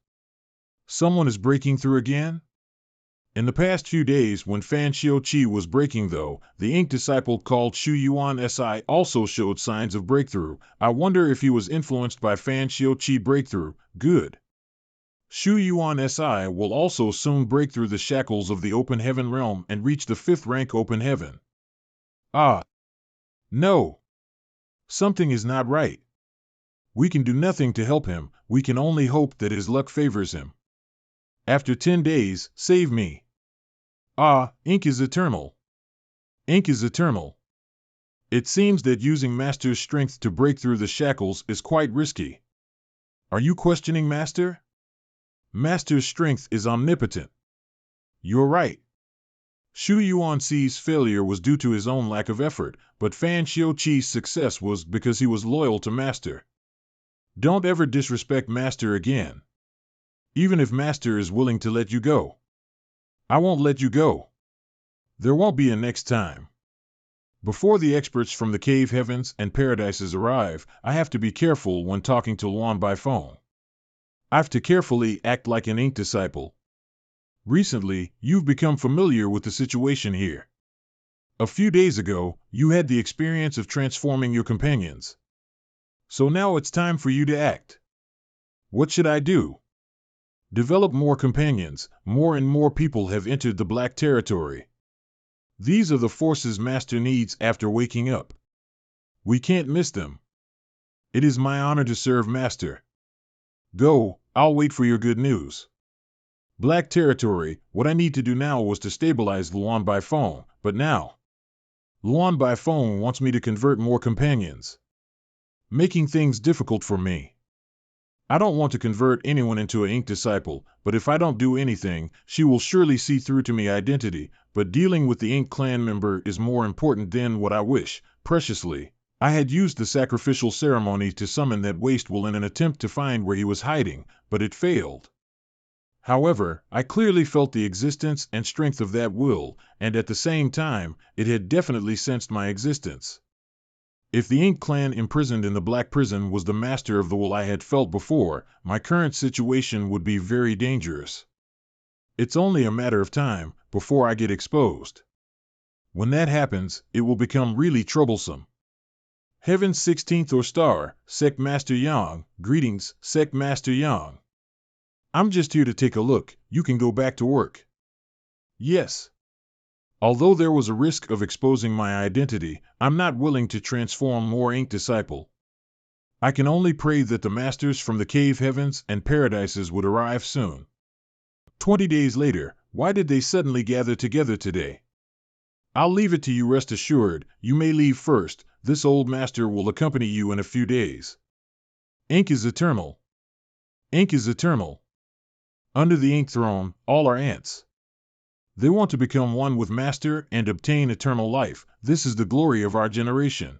Someone is breaking through again? In the past few days when Fan Xiuqi was breaking though, the ink disciple called Shu Yuan Si also showed signs of breakthrough. I wonder if he was influenced by Fan Xiuqi breakthrough. Good. Shu Yuan Si will also soon break through the shackles of the Open Heaven realm and reach the 5th rank Open Heaven. Ah! No! Something is not right. We can do nothing to help him, we can only hope that his luck favors him. After 10 days, save me. Ah, ink is eternal. Ink is eternal. It seems that using Master's strength to break through the shackles is quite risky. Are you questioning Master? Master's strength is omnipotent. You're right. Shu Yuanxi's failure was due to his own lack of effort, but Fan Xiuqi's success was because he was loyal to Master. Don't ever disrespect Master again. Even if Master is willing to let you go. I won't let you go. There won't be a next time. Before the experts from the cave heavens and paradises arrive, I have to be careful when talking to Luan by phone. I have to carefully act like an ink disciple. Recently, you've become familiar with the situation here. A few days ago, you had the experience of transforming your companions. So now it's time for you to act. What should I do? Develop more companions. More and more people have entered the Black Territory. These are the forces Master needs after waking up. We can't miss them. It is my honor to serve Master. Go, I'll wait for your good news. Black Territory, what I need to do now was to stabilize Luan by phone, but now Luan by phone wants me to convert more companions, making things difficult for me. I don't want to convert anyone into an ink disciple, but if I don't do anything, she will surely see through to me identity, but dealing with the ink clan member is more important than what I wish. Preciously, I had used the sacrificial ceremony to summon that waste will in an attempt to find where he was hiding, but it failed. However, I clearly felt the existence and strength of that will, and at the same time, it had definitely sensed my existence. If the Ink clan imprisoned in the Black Prison was the master of the will I had felt before, my current situation would be very dangerous. It's only a matter of time before I get exposed. When that happens, it will become really troublesome. Heaven's 16th or star, Sect Master Yang, greetings, Sect Master Yang. I'm just here to take a look, you can go back to work. Yes. Although there was a risk of exposing my identity, I'm not willing to transform more Ink Disciple. I can only pray that the masters from the cave heavens and paradises would arrive soon. 20 days later, why did they suddenly gather together today? I'll leave it to you, rest assured, you may leave first, this old master will accompany you in a few days. Ink is eternal. Ink is eternal. Under the Ink throne, all are ants. They want to become one with Master and obtain eternal life. This is the glory of our generation.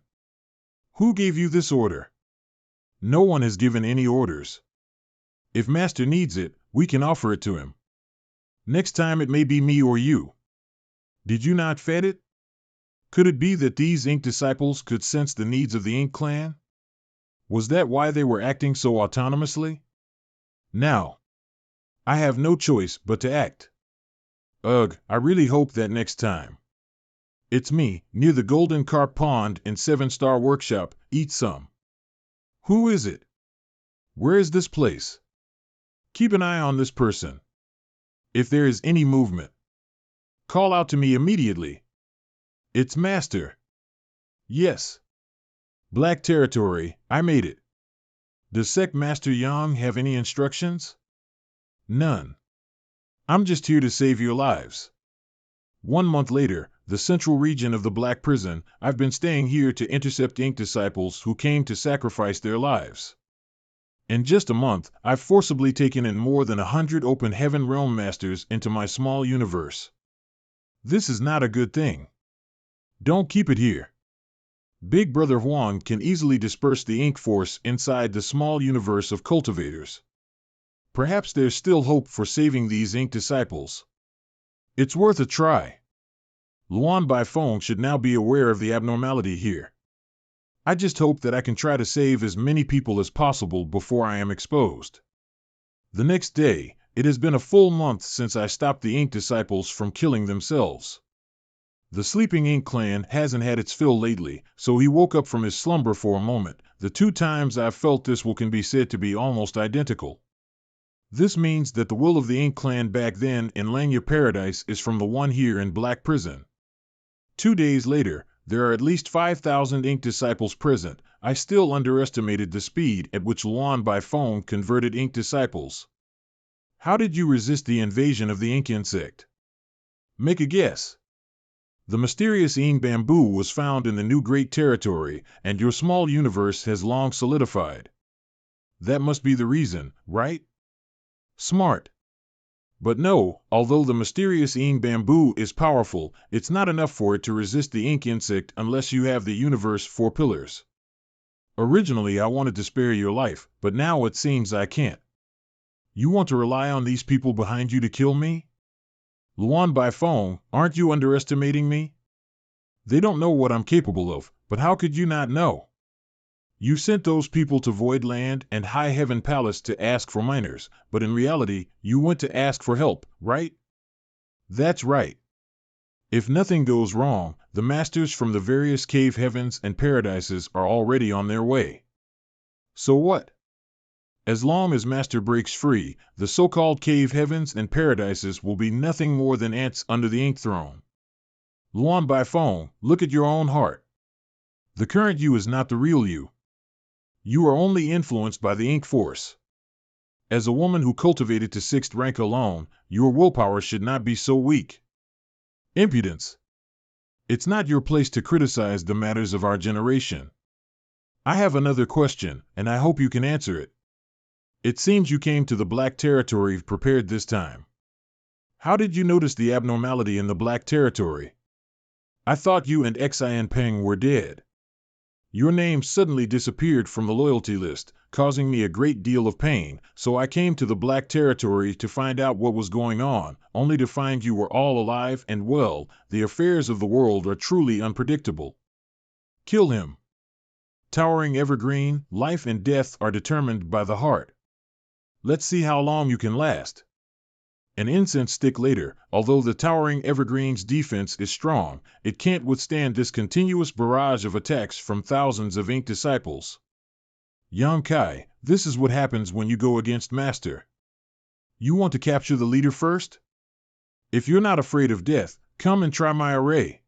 Who gave you this order? No one has given any orders. If Master needs it, we can offer it to him. Next time it may be me or you. Did you not fed it? Could it be that these Ink disciples could sense the needs of the Ink clan? Was that why they were acting so autonomously? Now, I have no choice but to act. Ugh, I really hope that next time. It's me, near the Golden Carp Pond in 7-Star Workshop, eat some. Who is it? Where is this place? Keep an eye on this person. If there is any movement, call out to me immediately. It's Master. Yes. Black Territory, I made it. Does Sect Master Yang have any instructions? None. I'm just here to save your lives. 1 month later, the central region of the Black Prison, I've been staying here to intercept Ink disciples who came to sacrifice their lives. In just a month, I've forcibly taken in more than 100 Open Heaven Realm Masters into my small universe. This is not a good thing. Don't keep it here. Big Brother Huang can easily disperse the Ink force inside the small universe of cultivators. Perhaps there's still hope for saving these Ink disciples. It's worth a try. Luan by phone should now be aware of the abnormality here. I just hope that I can try to save as many people as possible before I am exposed. The next day, it has been a full month since I stopped the Ink disciples from killing themselves. The sleeping Ink clan hasn't had its fill lately, so he woke up from his slumber for a moment. The 2 times I've felt this can be said to be almost identical. This means that the will of the Ink clan back then in Lanya Paradise is from the one here in Black Prison. 2 days later, there are at least 5,000 Ink disciples present. I still underestimated the speed at which Luan by phone converted Ink disciples. How did you resist the invasion of the Ink insect? Make a guess. The mysterious Ing bamboo was found in the new Great Territory, and your small universe has long solidified. That must be the reason, right? Smart. But no, although the mysterious Ing bamboo is powerful, it's not enough for it to resist the Ink insect unless you have the universe 4 pillars. Originally I wanted to spare your life, but now it seems I can't. You want to rely on these people behind you to kill me? Luan by phone, aren't you underestimating me? They don't know what I'm capable of, but how could you not know? You sent those people to Voidland and High Heaven Palace to ask for miners, but in reality, you went to ask for help, right? That's right. If nothing goes wrong, the masters from the various cave heavens and paradises are already on their way. So what? As long as Master breaks free, the so-called cave heavens and paradises will be nothing more than ants under the Ink throne. Luan by phone, look at your own heart. The current you is not the real you. You are only influenced by the Ink force. As a woman who cultivated to 6th rank alone, your willpower should not be so weak. Impudence. It's not your place to criticize the matters of our generation. I have another question, and I hope you can answer it. It seems you came to the Black Territory prepared this time. How did you notice the abnormality in the Black Territory? I thought you and Xin Peng were dead. Your name suddenly disappeared from the loyalty list, causing me a great deal of pain, so I came to the Black Territory to find out what was going on, only to find you were all alive and well. The affairs of the world are truly unpredictable. Kill him. Towering Evergreen, life and death are determined by the heart. Let's see how long you can last. An incense stick later, although the Towering Evergreen's defense is strong, it can't withstand this continuous barrage of attacks from thousands of Ink disciples. Yang Kai, this is what happens when you go against Master. You want to capture the leader first? If you're not afraid of death, come and try my array.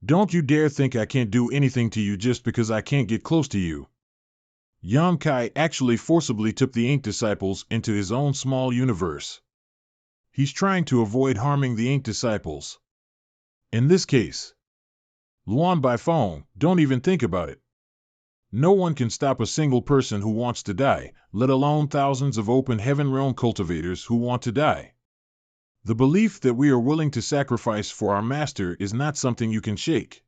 Don't you dare think I can't do anything to you just because I can't get close to you. Yang Kai actually forcibly took the Ink disciples into his own small universe. He's trying to avoid harming the Ink disciples. In this case, Luan by phone, don't even think about it. No one can stop a single person who wants to die, let alone thousands of open heaven realm cultivators who want to die. The belief that we are willing to sacrifice for our master is not something you can shake.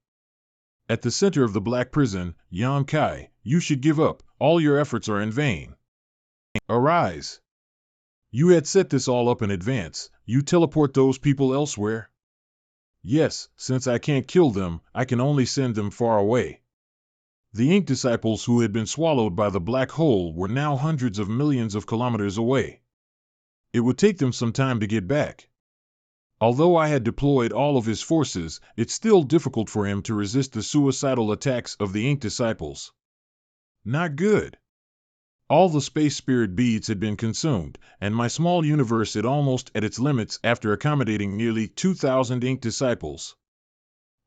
At the center of the Black Prison, Yang Kai, you should give up. All your efforts are in vain. Arise. You had set this all up in advance. You teleport those people elsewhere? Yes, since I can't kill them, I can only send them far away. The Ink disciples who had been swallowed by the black hole were now hundreds of millions of kilometers away. It would take them some time to get back. Although I had deployed all of his forces, it's still difficult for him to resist the suicidal attacks of the Ink disciples. Not good. All the space spirit beads had been consumed, and my small universe is almost at its limits after accommodating nearly 2,000 Ink disciples.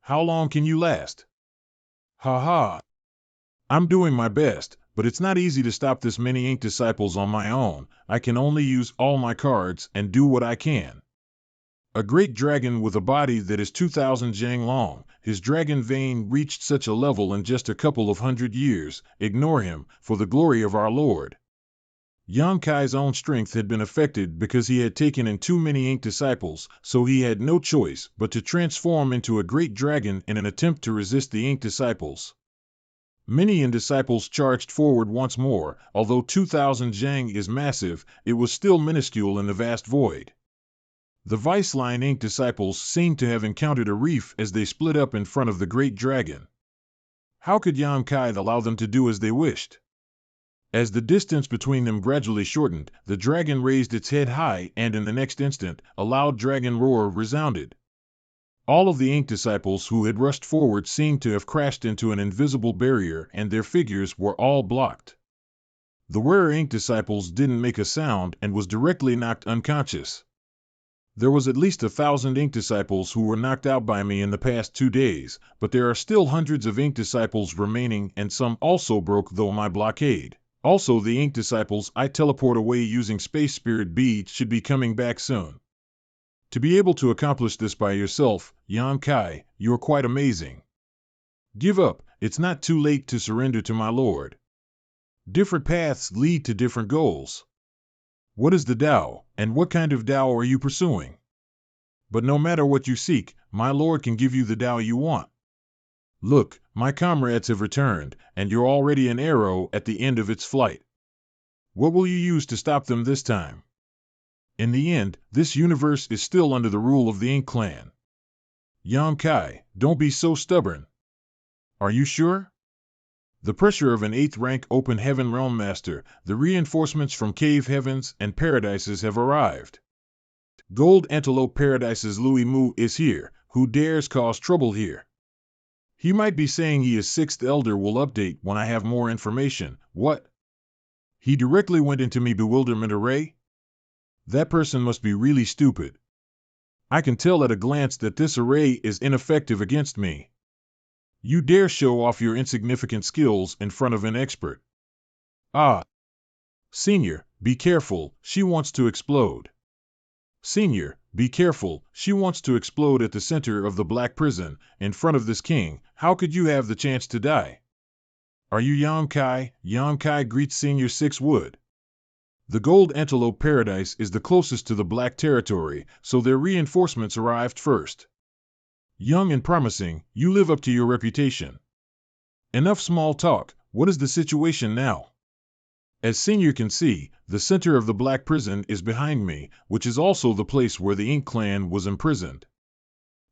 How long can you last? Ha ha. I'm doing my best, but it's not easy to stop this many Ink disciples on my own. I can only use all my cards and do what I can. A great dragon with a body that is 2,000 zhang long, his dragon vein reached such a level in just a couple of 100 years. Ignore him, for the glory of our Lord. Yang Kai's own strength had been affected because he had taken in too many Ink disciples, so he had no choice but to transform into a great dragon in an attempt to resist the Ink disciples. Many Ink disciples charged forward once more. Although 2,000 zhang is massive, it was still minuscule in the vast void. The Vice-line Ink disciples seemed to have encountered a reef as they split up in front of the great dragon. How could Yang Kai allow them to do as they wished? As the distance between them gradually shortened, the dragon raised its head high, and in the next instant, a loud dragon roar resounded. All of the Ink disciples who had rushed forward seemed to have crashed into an invisible barrier, and their figures were all blocked. The rare ink disciples didn't make a sound and was directly knocked unconscious. There was at least 1,000 ink disciples who were knocked out by me in the past 2 days, but there are still hundreds of ink disciples remaining and some also broke though my blockade. Also, the ink disciples I teleport away using space spirit beads should be coming back soon. To be able to accomplish this by yourself, Yan Kai, you're quite amazing. Give up, it's not too late to surrender to my lord. Different paths lead to different goals. What is the Tao, and what kind of Tao are you pursuing? But no matter what you seek, my lord can give you the Tao you want. Look, my comrades have returned, and you're already an arrow at the end of its flight. What will you use to stop them this time? In the end, this universe is still under the rule of the Ink Clan. Yan Kai, don't be so stubborn. Are you sure? The pressure of an 8th rank open heaven realm master, the reinforcements from cave heavens and paradises have arrived. Gold Antelope Paradise's Louis Mu is here, who dares cause trouble here. He might be saying he is 6th Elder will update when I have more information. What? He directly went into me bewilderment array? That person must be really stupid. I can tell at a glance that this array is ineffective against me. You dare show off your insignificant skills in front of an expert. Ah! Senior, be careful, she wants to explode. Senior, be careful, she wants to explode at the center of the Black Prison, in front of this king. How could you have the chance to die? Are you Yan Kai? Yan Kai greets Senior 6 Wood. The Gold Antelope Paradise is the closest to the Black Territory, so their reinforcements arrived first. Young and promising, you live up to your reputation. Enough small talk, what is the situation now? As Senior can see, the center of the Black Prison is behind me, which is also the place where the Ink Clan was imprisoned.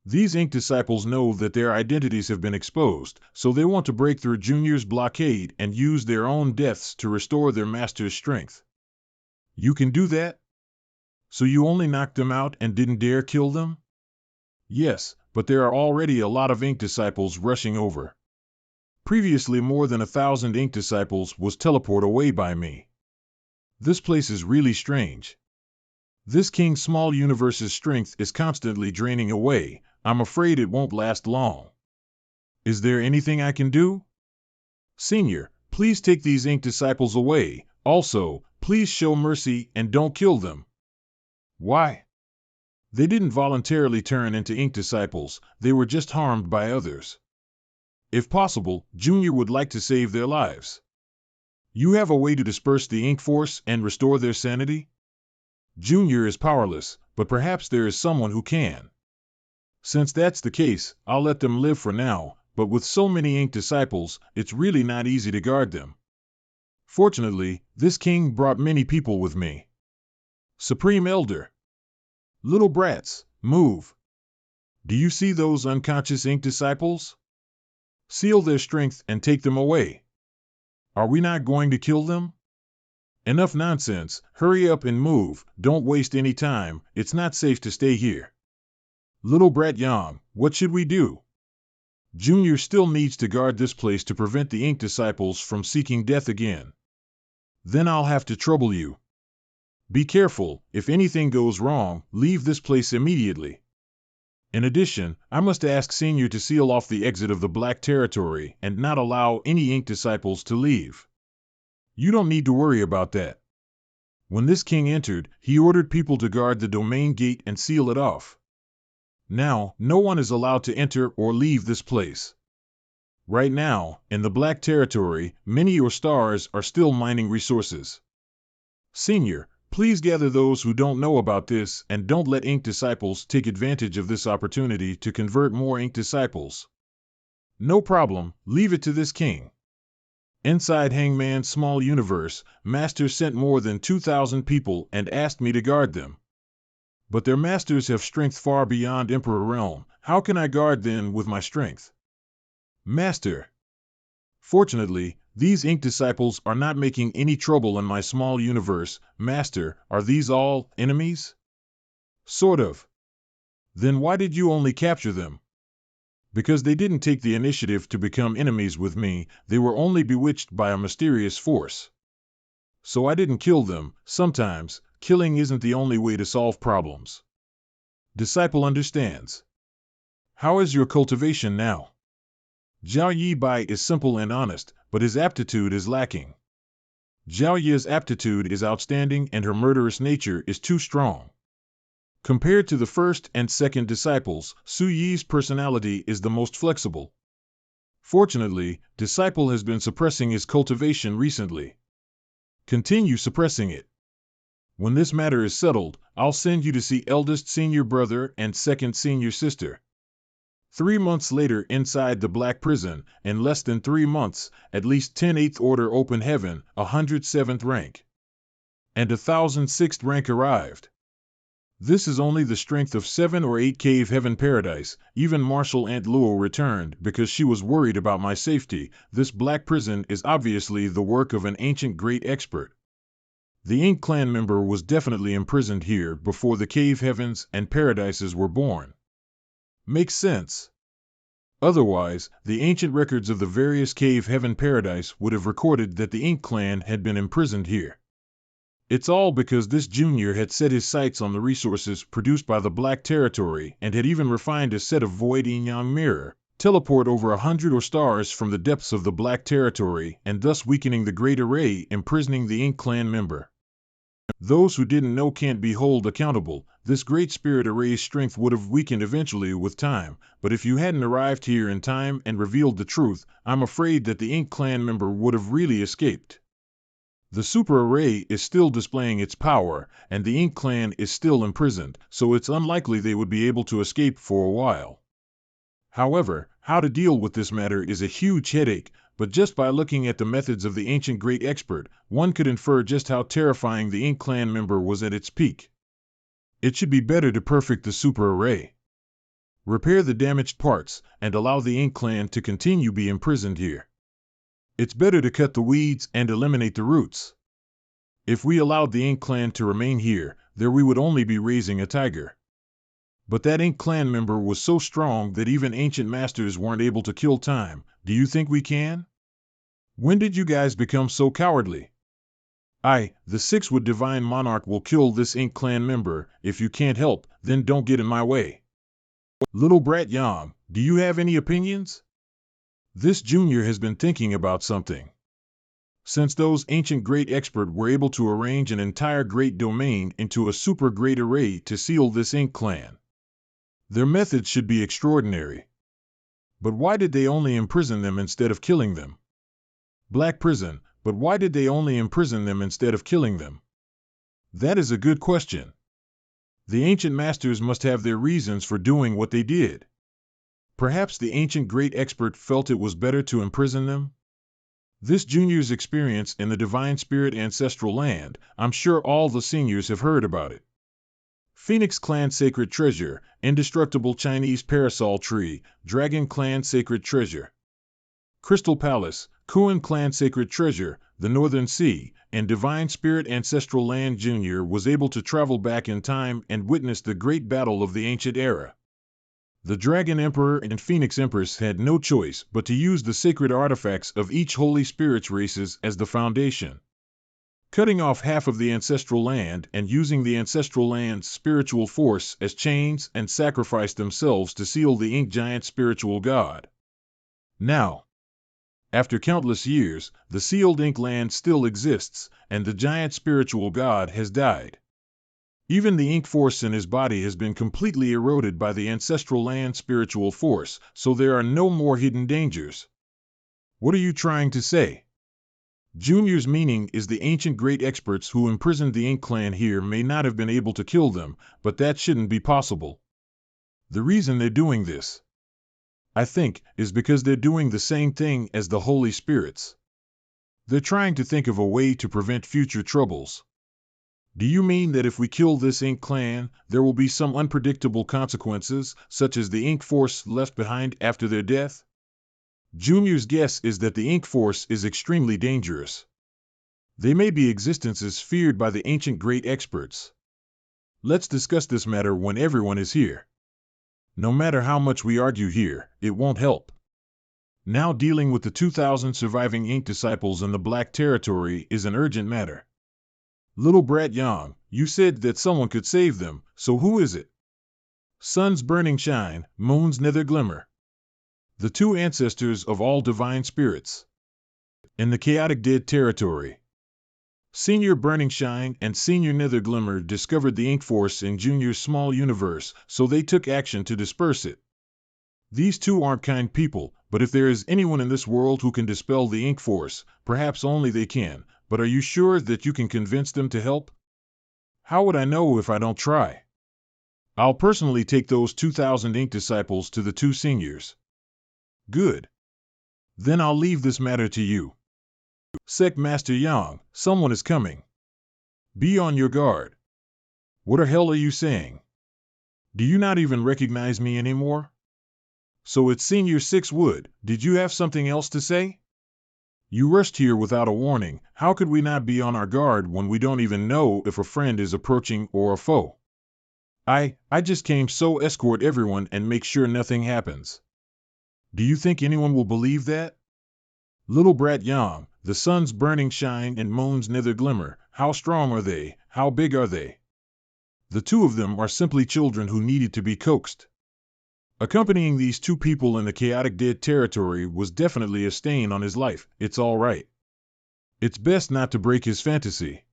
These Ink disciples know that their identities have been exposed, so they want to break through Junior's blockade and use their own deaths to restore their master's strength. You can do that? So you only knocked them out and didn't dare kill them? Yes, but there are already a lot of Ink disciples rushing over. Previously more than 1,000 Ink disciples was teleported away by me. This place is really strange. This King Small Universe's strength is constantly draining away. I'm afraid it won't last long. Is there anything I can do? Senior, please take these Ink disciples away. Also, please show mercy and don't kill them. Why? They didn't voluntarily turn into Ink disciples, they were just harmed by others. If possible, Junior would like to save their lives. You have a way to disperse the Ink Force and restore their sanity? Junior is powerless, but perhaps there is someone who can. Since that's the case, I'll let them live for now, but with so many Ink disciples, it's really not easy to guard them. Fortunately, this king brought many people with me. Supreme Elder. Little brats, move. Do you see those unconscious Ink disciples? Seal their strength and take them away. Are we not going to kill them? Enough nonsense, hurry up and move, don't waste any time, it's not safe to stay here. Little brat Yang, what should we do? Junior still needs to guard this place to prevent the Ink disciples from seeking death again. Then I'll have to trouble you. Be careful, if anything goes wrong, leave this place immediately. In addition, I must ask Senior to seal off the exit of the Black Territory and not allow any Ink disciples to leave. You don't need to worry about that. When this king entered, he ordered people to guard the domain gate and seal it off. Now, no one is allowed to enter or leave this place. Right now, in the Black Territory, many your stars are still mining resources. Senior, please gather those who don't know about this and don't let Ink disciples take advantage of this opportunity to convert more Ink disciples. No problem, leave it to this king. Inside Hangman's small universe, Master sent more than 2,000 people and asked me to guard them. But their masters have strength far beyond Emperor Realm. How can I guard them with my strength? Master. Fortunately, these Ink disciples are not making any trouble in my small universe. Master, are these all enemies? Sort of. Then why did you only capture them? Because they didn't take the initiative to become enemies with me, they were only bewitched by a mysterious force. So I didn't kill them. Sometimes, killing isn't the only way to solve problems. Disciple understands. How is your cultivation now? Zhao Yibai is simple and honest, but his aptitude is lacking. Zhao Yi's aptitude is outstanding and her murderous nature is too strong. Compared to the first and second disciples, Su Yi's personality is the most flexible. Fortunately, Disciple has been suppressing his cultivation recently. Continue suppressing it. When this matter is settled, I'll send you to see eldest senior brother and second senior sister. 3 months later inside the Black Prison, in less than 3 months, at least 10 8th Order Open Heaven, 107th rank. And 1006th rank arrived. This is only the strength of 7 or 8 Cave Heaven Paradise. Even Marshal Aunt Luo returned because she was worried about my safety. This Black Prison is obviously the work of an ancient great expert. The Ink Clan member was definitely imprisoned here before the Cave Heavens and Paradises were born. Makes sense. Otherwise, the ancient records of the various Cave Heaven Paradise would have recorded that the Ink Clan had been imprisoned here. It's all because this junior had set his sights on the resources produced by the Black Territory and had even refined a set of Void Yin-Yang Mirror, teleport over 100 or stars from the depths of the Black Territory and thus weakening the Great Array, imprisoning the Ink Clan member. Those who didn't know can't be held accountable. This Great Spirit Array's strength would have weakened eventually with time, but if you hadn't arrived here in time and revealed the truth, I'm afraid that the Ink Clan member would have really escaped. The Super Array is still displaying its power, and the Ink Clan is still imprisoned, so it's unlikely they would be able to escape for a while. However, how to deal with this matter is a huge headache, but just by looking at the methods of the ancient great expert, one could infer just how terrifying the Ink Clan member was at its peak. It should be better to perfect the Super Array. Repair the damaged parts, and allow the Ink Clan to continue be imprisoned here. It's better to cut the weeds and eliminate the roots. If we allowed the Ink Clan to remain here, there we would only be raising a tiger. But that Ink Clan member was so strong that even ancient masters weren't able to kill time. Do you think we can? When did you guys become so cowardly? The 6-wood Divine Monarch will kill this Ink Clan member. If you can't help, then don't get in my way. Little Brat Yang, do you have any opinions? This junior has been thinking about something. Since those ancient great expert were able to arrange an entire great domain into a super great array to seal this Ink Clan, their methods should be extraordinary. But why did they only imprison them instead of killing them? Black Prison, but why did they only imprison them instead of killing them? That is a good question. The ancient masters must have their reasons for doing what they did. Perhaps the ancient great expert felt it was better to imprison them? This junior's experience in the Divine Spirit Ancestral Land, I'm sure all the seniors have heard about it. Phoenix Clan Sacred Treasure, Indestructible Chinese Parasol Tree, Dragon Clan Sacred Treasure. Crystal Palace, Kuan Clan Sacred Treasure, the Northern Sea, and Divine Spirit Ancestral Land. Junior was able to travel back in time and witness the great battle of the ancient era. The Dragon Emperor and Phoenix Empress had no choice but to use the sacred artifacts of each Holy Spirit's races as the foundation. Cutting off half of the ancestral land and using the ancestral land's spiritual force as chains and sacrificed themselves to seal the Ink Giant spiritual god. Now, after countless years, the sealed Ink Land still exists, and the giant spiritual god has died. Even the ink force in his body has been completely eroded by the ancestral land spiritual force, so there are no more hidden dangers. What are you trying to say? Junior's meaning is the ancient great experts who imprisoned the Ink Clan here may not have been able to kill them, but that shouldn't be possible. The reason they're doing this, I think, is because they're doing the same thing as the Holy Spirits. They're trying to think of a way to prevent future troubles. Do you mean that if we kill this Ink Clan, there will be some unpredictable consequences, such as the Ink Force left behind after their death? Junior's guess is that the Ink Force is extremely dangerous. They may be existences feared by the ancient great experts. Let's discuss this matter when everyone is here. No matter how much we argue here, it won't help. Now dealing with the 2,000 surviving Ink disciples in the Black Territory is an urgent matter. Little brat Yang, you said that someone could save them, so who is it? Sun's burning shine, moon's nether glimmer. The two ancestors of all divine spirits. In the chaotic dead territory. Senior Burning Shine and Senior Nether Glimmer discovered the ink force in Junior's small universe, so they took action to disperse it. These two aren't kind people, but if there is anyone in this world who can dispel the ink force, perhaps only they can, but are you sure that you can convince them to help? How would I know if I don't try? I'll personally take those 2,000 ink disciples to the two seniors. Good. Then I'll leave this matter to you. Sect Master Yang, someone is coming. Be on your guard. What the hell are you saying? Do you not even recognize me anymore? So it's Senior Six Wood, did you have something else to say? You rushed here without a warning, how could we not be on our guard when we don't even know if a friend is approaching or a foe? I just came so escort everyone and make sure nothing happens. Do you think anyone will believe that? Little brat Yang, the sun's burning shine and moon's nether glimmer, how strong are they, how big are they? The two of them are simply children who needed to be coaxed. Accompanying these two people in the chaotic dead territory was definitely a stain on his life, it's all right. It's best not to break his fantasy.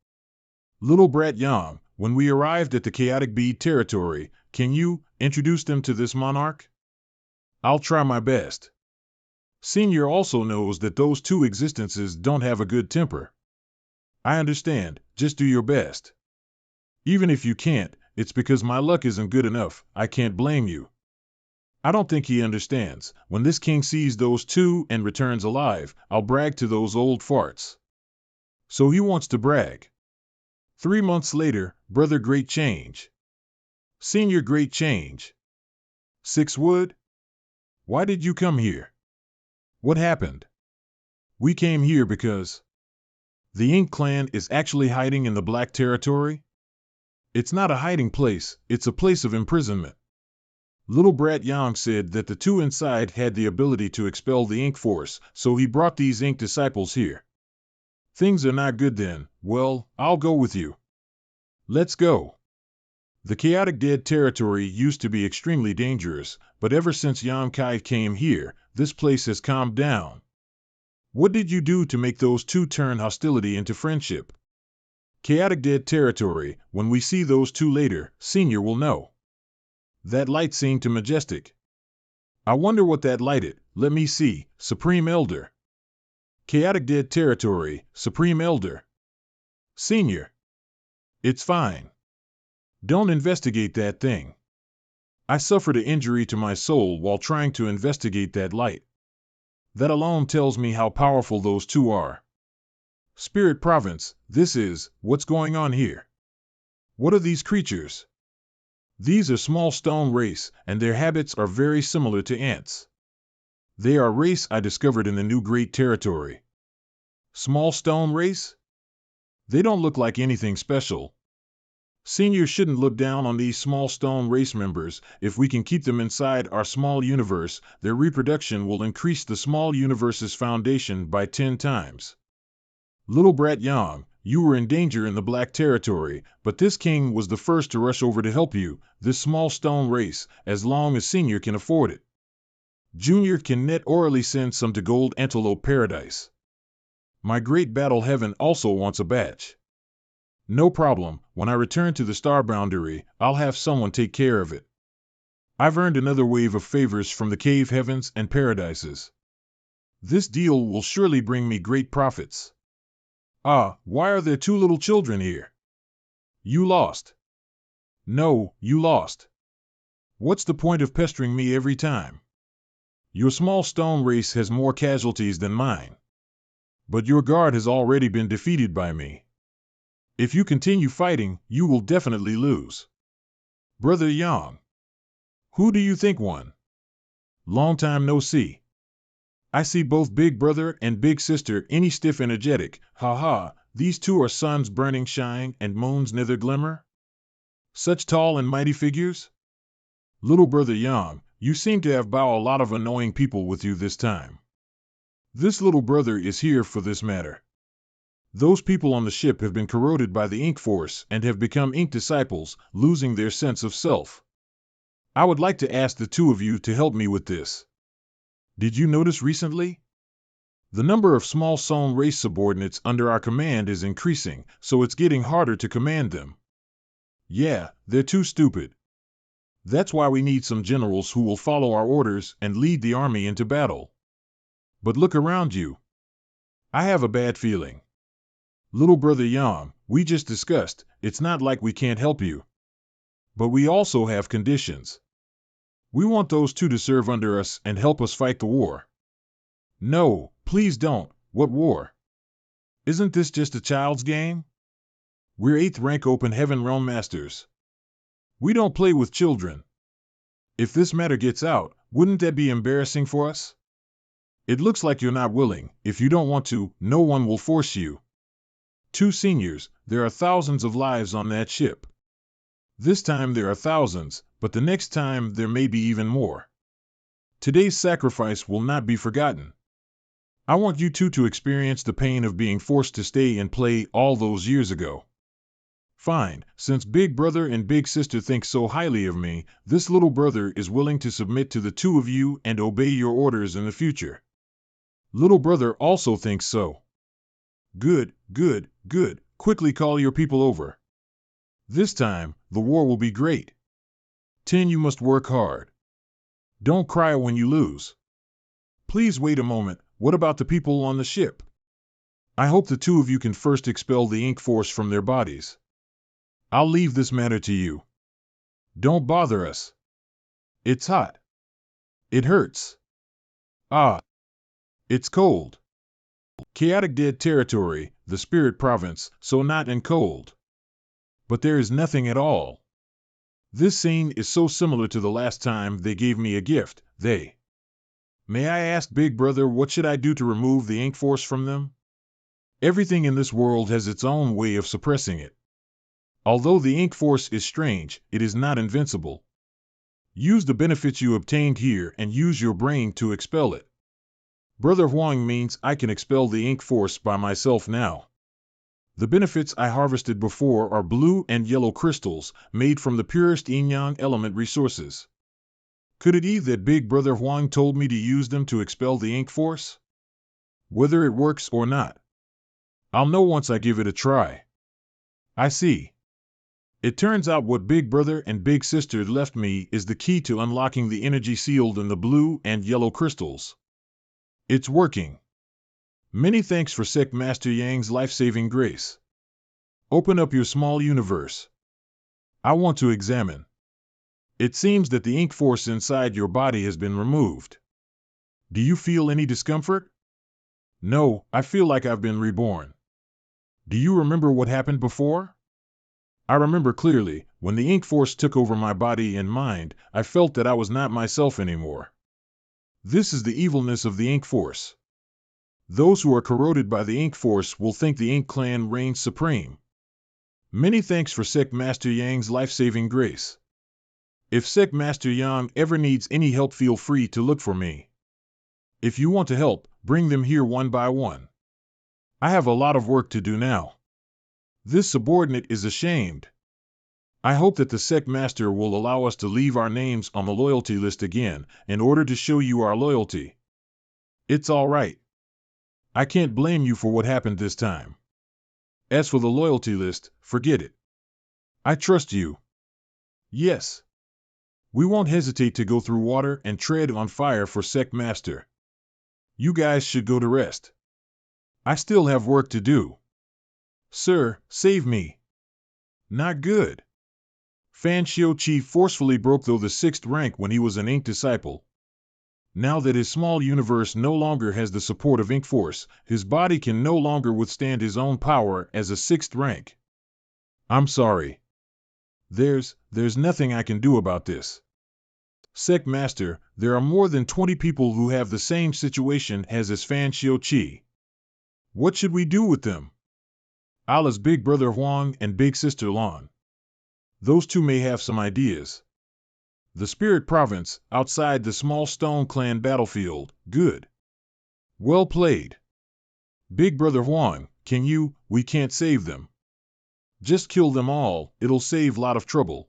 Little brat Yang, when we arrived at the chaotic bead territory, can you introduce them to this monarch? I'll try my best. Senior also knows that those two existences don't have a good temper. I understand, just do your best. Even if you can't, it's because my luck isn't good enough, I can't blame you. I don't think he understands. When this king sees those two and returns alive, I'll brag to those old farts. So he wants to brag. 3 months later, brother great change. Senior great change. Six Wood? Why did you come here? What happened? We came here because the Ink clan is actually hiding in the Black Territory? It's not a hiding place, it's a place of imprisonment. Little brat Yang said that the two inside had the ability to expel the Ink force, so he brought these Ink disciples here. Things are not good then, well, I'll go with you. Let's go. The chaotic dead territory used to be extremely dangerous, but ever since Yang Kai came here, this place has calmed down. What did you do to make those two turn hostility into friendship? Chaotic dead territory, when we see those two later, Senior will know. That light seemed too majestic. I wonder what that lighted, let me see, Supreme Elder. Chaotic dead territory, Supreme Elder. Senior. It's fine. Don't investigate that thing. I suffered an injury to my soul while trying to investigate that light. That alone tells me how powerful those two are. Spirit Province, this is, what's going on here? What are these creatures? These are small stone race, and their habits are very similar to ants. They are a race I discovered in the new Great Territory. Small stone race? They don't look like anything special. Senior shouldn't look down on these small stone race members. If we can keep them inside our small universe, their reproduction will increase the small universe's foundation by 10 times. Little brat Yang, you were in danger in the Black Territory, but this king was the first to rush over to help you, this small stone race, as long as Senior can afford it. Junior can net orally send some to Gold Antelope Paradise. My great battle heaven also wants a batch. No problem, when I return to the star boundary, I'll have someone take care of it. I've earned another wave of favors from the cave heavens and paradises. This deal will surely bring me great profits. Ah, why are there two little children here? You lost. No, you lost. What's the point of pestering me every time? Your small stone race has more casualties than mine. But your guard has already been defeated by me. If you continue fighting, you will definitely lose. Brother Yang. Who do you think won? Long time no see. I see both Big Brother and Big Sister any stiff energetic, ha, these two are Sun's burning shine and Moon's nether glimmer? Such tall and mighty figures? Little Brother Yang, you seem to have bow a lot of annoying people with you this time. This little brother is here for this matter. Those people on the ship have been corroded by the ink force and have become ink disciples, losing their sense of self. I would like to ask the two of you to help me with this. Did you notice recently? The number of small Sown race subordinates under our command is increasing, so it's getting harder to command them. Yeah, they're too stupid. That's why we need some generals who will follow our orders and lead the army into battle. But look around you. I have a bad feeling. Little brother Yang, we just discussed, it's not like we can't help you. But we also have conditions. We want those two to serve under us and help us fight the war. No, please don't. What war? Isn't this just a child's game? We're 8th rank Open Heaven Realm Masters. We don't play with children. If this matter gets out, wouldn't that be embarrassing for us? It looks like you're not willing. If you don't want to, no one will force you. Two seniors, there are thousands of lives on that ship. This time there are thousands, but the next time there may be even more. Today's sacrifice will not be forgotten. I want you two to experience the pain of being forced to stay and play all those years ago. Fine, since Big Brother and Big Sister think so highly of me, this little brother is willing to submit to the two of you and obey your orders in the future. Little brother also thinks so. Good, good, good. Quickly call your people over. This time, the war will be great. 10. You must work hard. Don't cry when you lose. Please wait a moment. What about the people on the ship? I hope the two of you can first expel the ink force from their bodies. I'll leave this matter to you. Don't bother us. It's hot. It hurts. Ah. It's cold. Chaotic dead territory, the spirit province, so not and cold. But there is nothing at all. This scene is so similar to the last time they gave me a gift, May I ask Big Brother, what should I do to remove the ink force from them? Everything in this world has its own way of suppressing it. Although the ink force is strange, it is not invincible. Use the benefits you obtained here and use your brain to expel it. Brother Huang means I can expel the ink force by myself now. The benefits I harvested before are blue and yellow crystals, made from the purest yin-yang element resources. Could it be that Big Brother Huang told me to use them to expel the ink force? Whether it works or not, I'll know once I give it a try. I see. It turns out what Big Brother and Big Sister left me is the key to unlocking the energy sealed in the blue and yellow crystals. It's working. Many thanks for Sect Master Yang's life-saving grace. Open up your small universe. I want to examine. It seems that the ink force inside your body has been removed. Do you feel any discomfort? No, I feel like I've been reborn. Do you remember what happened before? I remember clearly, when the ink force took over my body and mind, I felt that I was not myself anymore. This is the evilness of the ink force. Those who are corroded by the ink force will think the ink clan reigns supreme. Many thanks for Sect Master Yang's life-saving grace. If Sect Master Yang ever needs any help, feel free to look for me. If you want to help, bring them here one by one. I have a lot of work to do now. This subordinate is ashamed. I hope that the Sect Master will allow us to leave our names on the loyalty list again, in order to show you our loyalty. It's all right. I can't blame you for what happened this time. As for the loyalty list, forget it. I trust you. Yes. We won't hesitate to go through water and tread on fire for Sect Master. You guys should go to rest. I still have work to do. Sir, save me. Not good. Fan Xiuqi forcefully broke through the 6th rank when he was an ink disciple. Now that his small universe no longer has the support of ink force, his body can no longer withstand his own power as a 6th rank. I'm sorry. There's nothing I can do about this. Sect Master, there are more than 20 people who have the same situation as Fan Xiuqi. What should we do with them? Allah's Big Brother Huang and Big Sister Lan. Those two may have some ideas. The Spirit Province, outside the small Stone Clan battlefield, good. Well played. Big Brother Huang, Can you? We can't save them. Just kill them all, it'll save lot of trouble.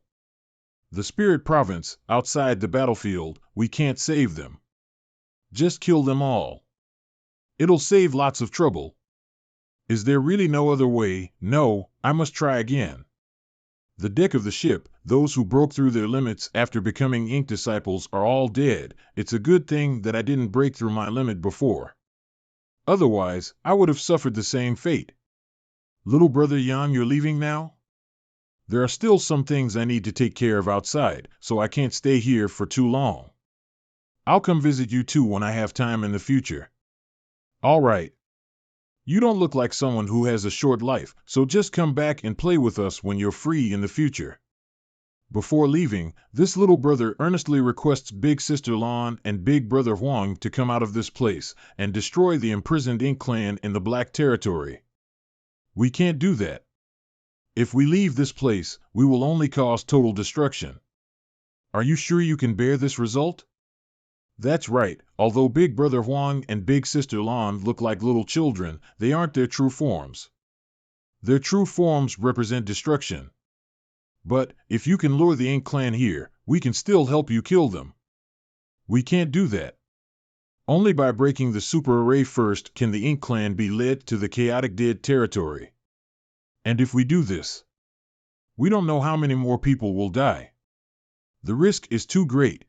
The spirit province, outside the battlefield, we can't save them. Just kill them all. It'll save lots of trouble. Is there really no other way? No, I must try again. The deck of the ship, those who broke through their limits after becoming ink disciples are all dead. It's a good thing that I didn't break through my limit before. Otherwise, I would have suffered the same fate. Little brother Yan, you're leaving now? There are still some things I need to take care of outside, so I can't stay here for too long. I'll come visit you too when I have time in the future. All right. You don't look like someone who has a short life, so just come back and play with us when you're free in the future. Before leaving, this little brother earnestly requests Big Sister Lan and Big Brother Huang to come out of this place and destroy the imprisoned Ink clan in the Black Territory. We can't do that. If we leave this place, we will only cause total destruction. Are you sure you can bear this result? That's right, although Big Brother Huang and Big Sister Lan look like little children, they aren't their true forms. Their true forms represent destruction. But, if you can lure the Ink clan here, we can still help you kill them. We can't do that. Only by breaking the super array first can the Ink clan be led to the chaotic dead territory. And if we do this, we don't know how many more people will die. The risk is too great.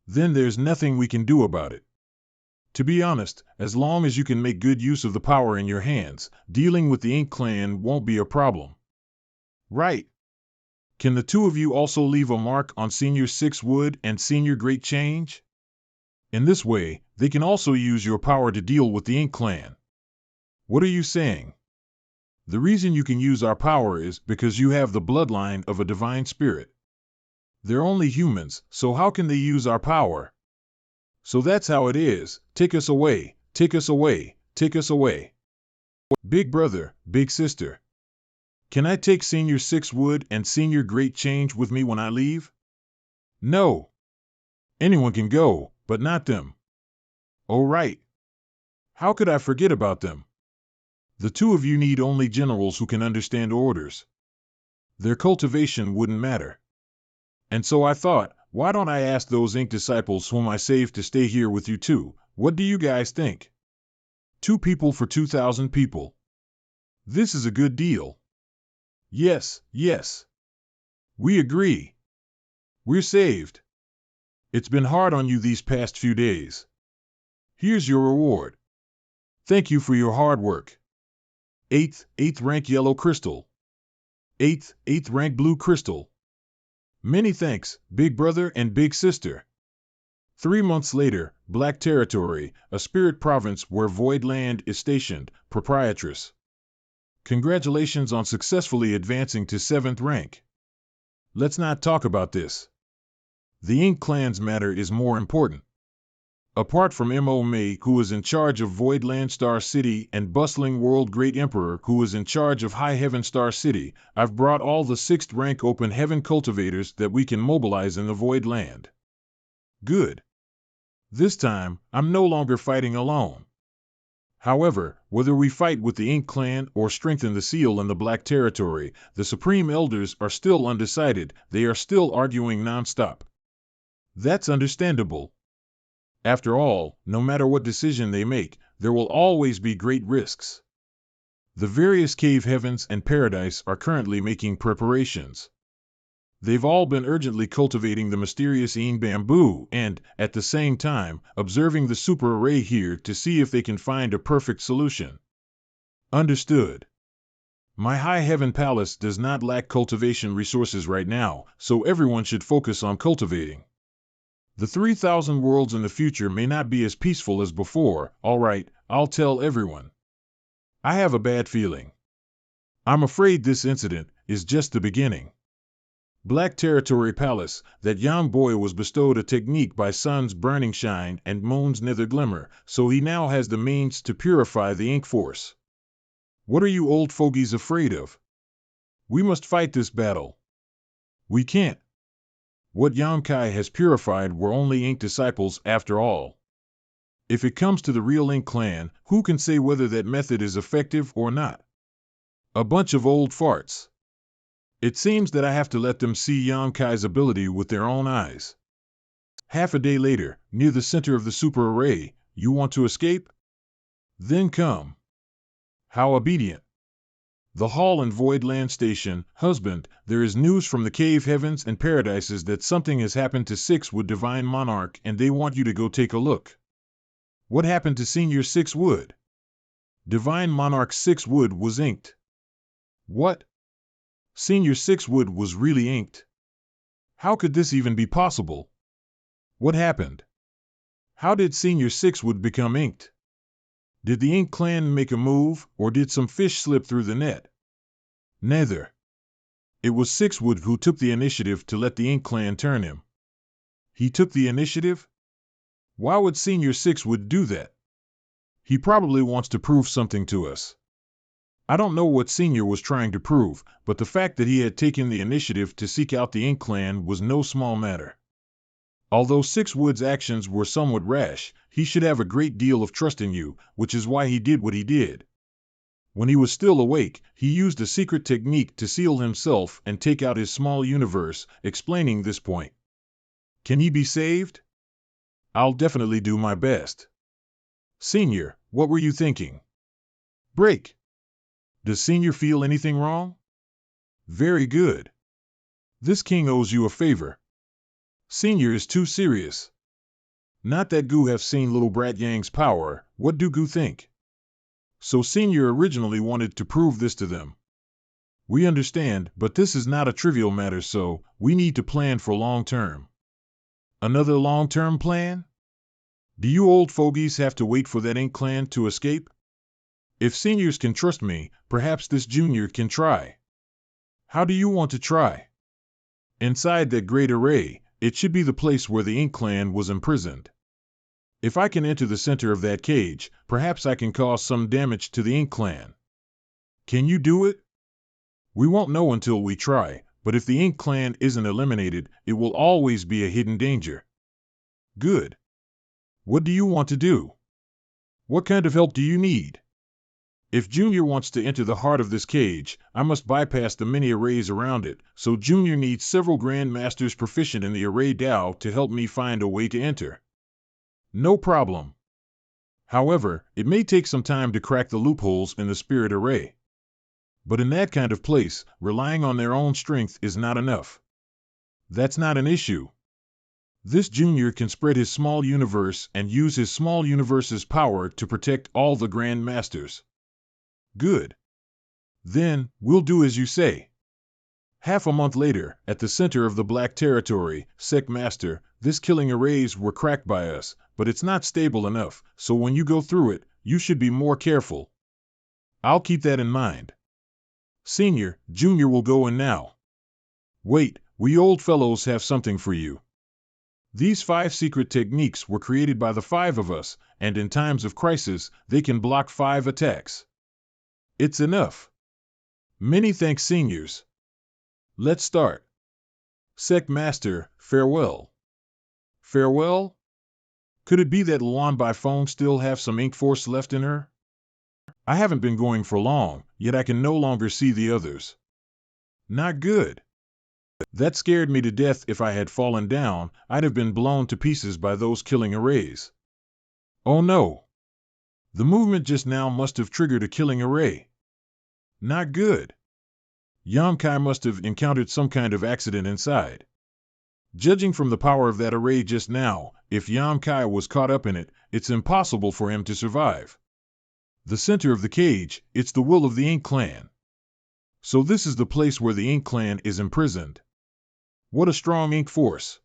Then there's nothing we can do about it. To be honest, as long as you can make good use of the power in your hands, dealing with the Ink clan won't be a problem. Right. Can the two of you also leave a mark on Senior 6 Wood and Senior Great Change? In this way, they can also use your power to deal with the Ink clan. What are you saying? The reason you can use our power is because you have the bloodline of a divine spirit. They're only humans, so how can they use our power? So that's how it is. Take us away, take us away, take us away. Big brother, big sister. Can I take Senior 6 Wood and Senior Great Change with me when I leave? No. Anyone can go, but not them. Oh right. How could I forget about them? The two of you need only generals who can understand orders. Their cultivation wouldn't matter. And so I thought, why don't I ask those Ink disciples whom I saved to stay here with you too? What do you guys think? 2 people for 2,000 people. This is a good deal. Yes, yes. We agree. We're saved. It's been hard on you these past few days. Here's your reward. Thank you for your hard work. 8th rank yellow crystal. 8th rank blue crystal. Many thanks, big brother and big sister. 3 months later, Black Territory, a spirit province where Void Land is stationed, proprietress. Congratulations on successfully advancing to 7th rank. Let's not talk about this. The Ink clan's matter is more important. Apart from M.O. May, who is in charge of Voidland Star City, and Bustling World Great Emperor, who is in charge of High Heaven Star City, I've brought all the 6th rank open heaven cultivators that we can mobilize in the Void Land. Good. This time, I'm no longer fighting alone. However, whether we fight with the Ink clan or strengthen the seal in the Black Territory, the Supreme Elders are still undecided. They are still arguing non-stop. That's understandable. After all, no matter what decision they make, there will always be great risks. The various cave heavens and paradise are currently making preparations. They've all been urgently cultivating the mysterious Yin bamboo and, at the same time, observing the super array here to see if they can find a perfect solution. Understood. My High Heaven Palace does not lack cultivation resources right now, so everyone should focus on cultivating. The 3,000 worlds in the future may not be as peaceful as before. All right, I'll tell everyone. I have a bad feeling. I'm afraid this incident is just the beginning. Black Territory Palace, that young boy was bestowed a technique by Sun's burning shine and Moon's nether glimmer, so he now has the means to purify the Ink force. What are you old fogies afraid of? We must fight this battle. We can't. What Yonkai has purified were only Ink disciples after all. If it comes to the real Ink Clan, who can say whether that method is effective or not? A bunch of old farts. It seems that I have to let them see Yonkai's ability with their own eyes. Half a day later, near the center of the super array, you want to escape? Then come. How obedient. The Hall and Void Land Station, husband, there is news from the cave heavens and paradises that something has happened to Six Wood Divine Monarch and they want you to go take a look. What happened to Senior Six Wood? Divine Monarch Six Wood was inked. What? Senior Six Wood was really inked? How could this even be possible? What happened? How did Senior Six Wood become inked? Did the Ink Clan make a move, or did some fish slip through the net? Neither. It was Sixwood who took the initiative to let the Ink Clan turn him. He took the initiative? Why would Senior Sixwood do that? He probably wants to prove something to us. I don't know what Senior was trying to prove, but the fact that he had taken the initiative to seek out the Ink Clan was no small matter. Although Sixwood's actions were somewhat rash, he should have a great deal of trust in you, which is why he did what he did. When he was still awake, he used a secret technique to seal himself and take out his small universe, explaining this point. Can he be saved? I'll definitely do my best. Senior, what were you thinking? Break. Does Senior feel anything wrong? Very good. This king owes you a favor. Senior is too serious. Not that Gu have seen little Brat Yang's power, what do Gu think? So Senior originally wanted to prove this to them. We understand, but this is not a trivial matter, so we need to plan for long term. Another long-term plan? Do you old fogies have to wait for that Ink Clan to escape? If seniors can trust me, perhaps this junior can try. How do you want to try? Inside that great array, it should be the place where the Ink Clan was imprisoned. If I can enter the center of that cage, perhaps I can cause some damage to the Ink Clan. Can you do it? We won't know until we try, but if the Ink Clan isn't eliminated, it will always be a hidden danger. Good. What do you want to do? What kind of help do you need? If Junior wants to enter the heart of this cage, I must bypass the many arrays around it, so Junior needs several Grand Masters proficient in the array Dao to help me find a way to enter. No problem. However, it may take some time to crack the loopholes in the spirit array. But in that kind of place, relying on their own strength is not enough. That's not an issue. This junior can spread his small universe and use his small universe's power to protect all the Grand Masters. Good. Then, we'll do as you say. Half a month later, at the center of the Black Territory, Sec Master, this killing arrays were cracked by us, but it's not stable enough, so when you go through it, you should be more careful. I'll keep that in mind. Senior, Junior will go in now. Wait, we old fellows have something for you. These 5 secret techniques were created by the 5 of us, and in times of crisis, they can block 5 attacks. It's enough. Many thanks, seniors. Let's start. Sec Master, farewell. Farewell? Could it be that Luan Bai Feng still have some ink force left in her? I haven't been going for long, yet I can no longer see the others. Not good. That scared me to death. If I had fallen down, I'd have been blown to pieces by those killing arrays. Oh no. The movement just now must have triggered a killing array. Not good. Yamkai must have encountered some kind of accident inside. Judging from the power of that array just now, if Yamkai was caught up in it, it's impossible for him to survive. The center of the cage, it's the will of the Ink Clan. So this is the place where the Ink Clan is imprisoned. What a strong ink force.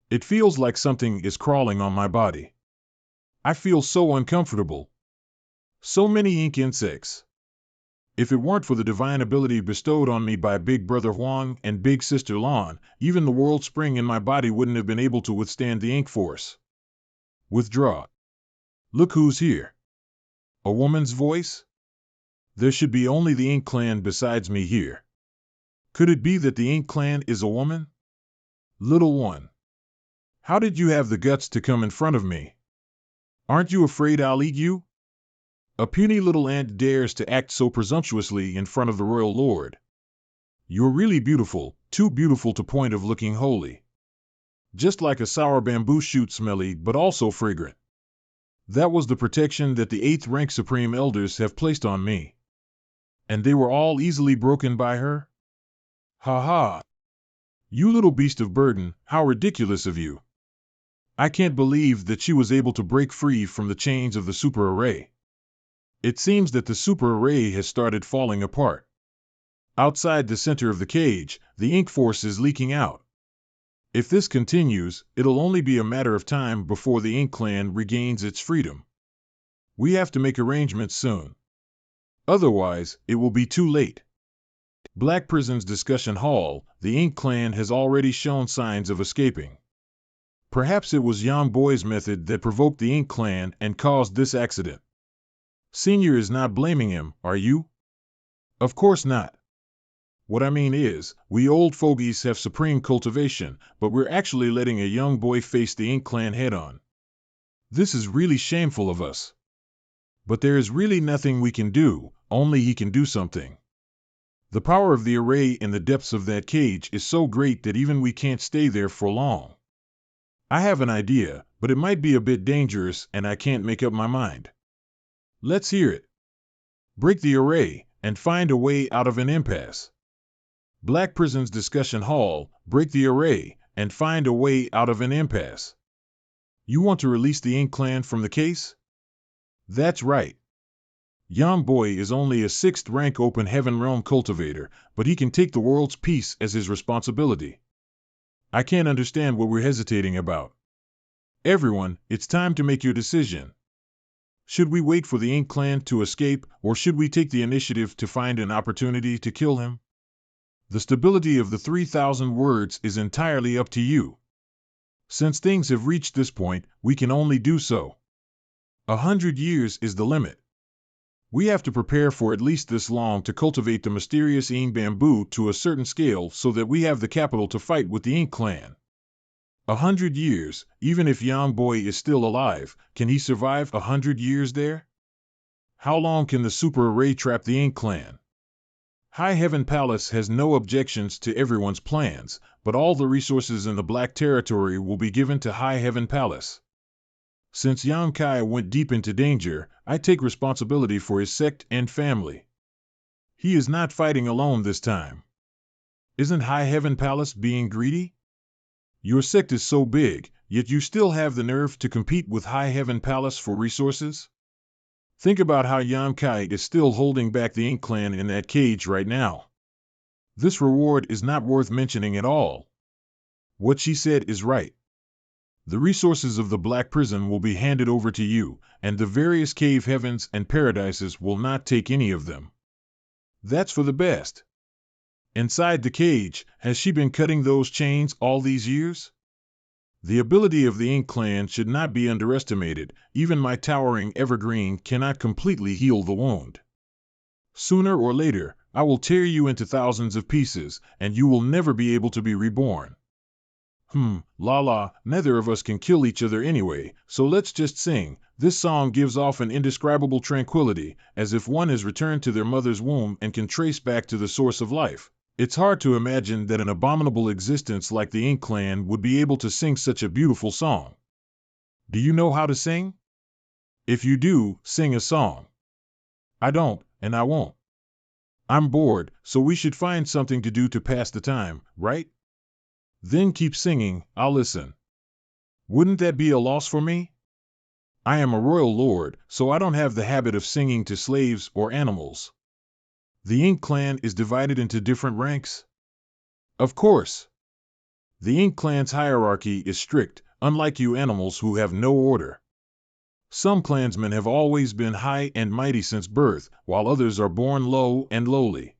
It feels like something is crawling on my body. I feel so uncomfortable. So many ink insects. If it weren't for the divine ability bestowed on me by Big Brother Huang and Big Sister Lan, even the world spring in my body wouldn't have been able to withstand the ink force. Withdraw. Look who's here. A woman's voice? There should be only the Ink Clan besides me here. Could it be that the Ink Clan is a woman? Little one. How did you have the guts to come in front of me? Aren't you afraid I'll eat you? A puny little ant dares to act so presumptuously in front of the royal lord. You're really beautiful, too beautiful to point of looking holy. Just like a sour bamboo shoot, smelly but also fragrant. That was the protection that the 8th rank supreme elders have placed on me. And they were all easily broken by her? Ha ha! You little beast of burden, how ridiculous of you! I can't believe that she was able to break free from the chains of the super array. It seems that the super array has started falling apart. Outside the center of the cage, the ink force is leaking out. If this continues, it'll only be a matter of time before the Ink Clan regains its freedom. We have to make arrangements soon. Otherwise, it will be too late. Black Prison's discussion hall, the Ink Clan has already shown signs of escaping. Perhaps it was Young Boy's method that provoked the Ink Clan and caused this accident. Senior is not blaming him, are you? Of course not. What I mean is, we old fogies have supreme cultivation, but we're actually letting a young boy face the Ink Clan head-on. This is really shameful of us. But there is really nothing we can do, only he can do something. The power of the array in the depths of that cage is so great that even we can't stay there for long. I have an idea, but it might be a bit dangerous and I can't make up my mind. Let's hear it. Break the array, and find a way out of an impasse. Black Prison's discussion hall, break the array, and find a way out of an impasse. You want to release the Ink Clan from the case? That's right. Young Boy is only a 6th rank open heaven realm cultivator, but he can take the world's peace as his responsibility. I can't understand what we're hesitating about. Everyone, it's time to make your decision. Should we wait for the Ink Clan to escape, or should we take the initiative to find an opportunity to kill him? The stability of the 3,000 words is entirely up to you. Since things have reached this point, we can only do so. 100 years is the limit. We have to prepare for at least this long to cultivate the mysterious Ing bamboo to a certain scale so that we have the capital to fight with the Ink Clan. 100 years, even if Young Boy is still alive, can he survive 100 years there? How long can the super array trap the Ink Clan? High Heaven Palace has no objections to everyone's plans, but all the resources in the Black Territory will be given to High Heaven Palace. Since Yang Kai went deep into danger, I take responsibility for his sect and family. He is not fighting alone this time. Isn't High Heaven Palace being greedy? Your sect is so big, yet you still have the nerve to compete with High Heaven Palace for resources? Think about how Yang Kai is still holding back the Ink Clan in that cage right now. This reward is not worth mentioning at all. What she said is right. The resources of the Black Prison will be handed over to you, and the various cave heavens and paradises will not take any of them. That's for the best. Inside the cage, has she been cutting those chains all these years? The ability of the Ink Clan should not be underestimated. Even my towering evergreen cannot completely heal the wound. Sooner or later, I will tear you into thousands of pieces, and you will never be able to be reborn. Neither of us can kill each other anyway, so let's just sing. This song gives off an indescribable tranquility, as if one has returned to their mother's womb and can trace back to the source of life. It's hard to imagine that an abominable existence like the Ink Clan would be able to sing such a beautiful song. Do you know how to sing? If you do, sing a song. I don't, and I won't. I'm bored, so we should find something to do to pass the time, right? Then keep singing, I'll listen. Wouldn't that be a loss for me? I am a royal lord, so I don't have the habit of singing to slaves or animals. The Ink Clan is divided into different ranks? Of course. The Ink Clan's hierarchy is strict, unlike you animals who have no order. Some clansmen have always been high and mighty since birth, while others are born low and lowly.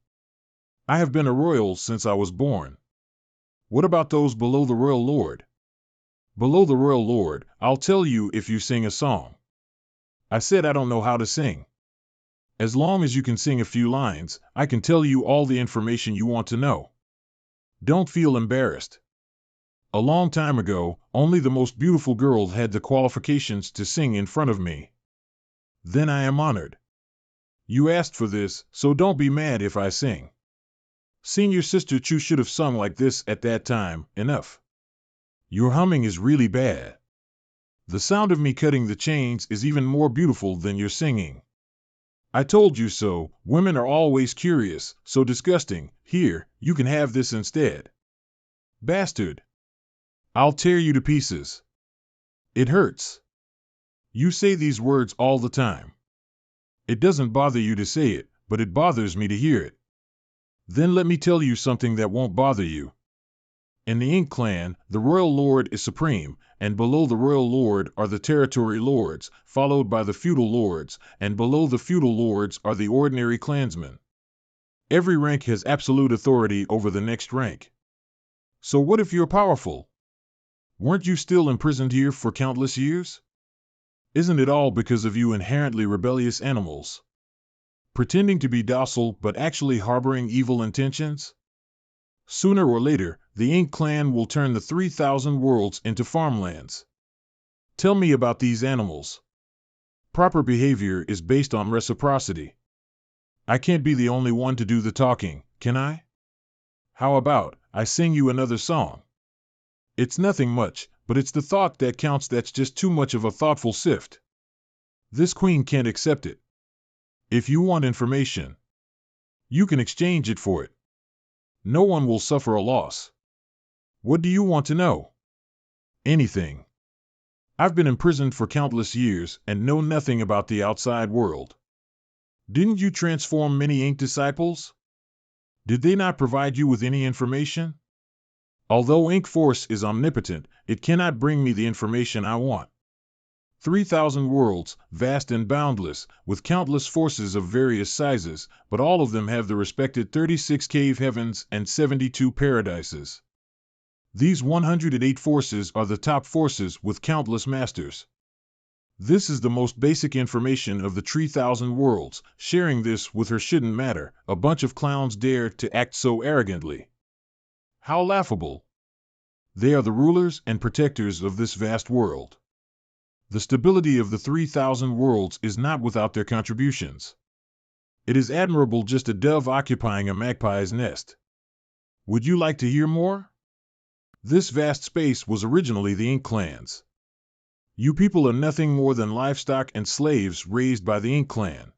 I have been a royal since I was born. What about those below the royal lord? Below the royal lord, I'll tell you if you sing a song. I said I don't know how to sing. As long as you can sing a few lines, I can tell you all the information you want to know. Don't feel embarrassed. A long time ago, only the most beautiful girl had the qualifications to sing in front of me. Then I am honored. You asked for this, so don't be mad if I sing. Senior Sister Chu should have sung like this at that time. Enough. Your humming is really bad. The sound of me cutting the chains is even more beautiful than your singing. I told you so. Women are always curious, so disgusting. Here, you can have this instead. Bastard. I'll tear you to pieces. It hurts. You say these words all the time. It doesn't bother you to say it, but it bothers me to hear it. Then let me tell you something that won't bother you. In the Ink clan, the royal lord is supreme, and below the royal lord are the territory lords, followed by the feudal lords, and below the feudal lords are the ordinary clansmen. Every rank has absolute authority over the next rank. So what if you're powerful? Weren't you still imprisoned here for countless years? Isn't it all because of you inherently rebellious animals? Pretending to be docile but actually harboring evil intentions? Sooner or later, the Ink clan will turn the 3,000 worlds into farmlands. Tell me about these animals. Proper behavior is based on reciprocity. I can't be the only one to do the talking, can I? How about I sing you another song? It's nothing much, but it's the thought that counts. That's just too much of a thoughtful sift. This queen can't accept it. If you want information, you can exchange it for it. No one will suffer a loss. What do you want to know? Anything. I've been imprisoned for countless years and know nothing about the outside world. Didn't you transform many Ink disciples? Did they not provide you with any information? Although Ink Force is omnipotent, it cannot bring me the information I want. 3,000 worlds, vast and boundless, with countless forces of various sizes, but all of them have the respected 36 cave heavens and 72 paradises. These 108 forces are the top forces with countless masters. This is the most basic information of the 3,000 worlds. Sharing this with her shouldn't matter. A bunch of clowns dare to act so arrogantly. How laughable. They are the rulers and protectors of this vast world. The stability of the 3,000 worlds is not without their contributions. It is admirable, just a dove occupying a magpie's nest. Would you like to hear more? This vast space was originally the Ink clans. You people are nothing more than livestock and slaves raised by the Ink clan.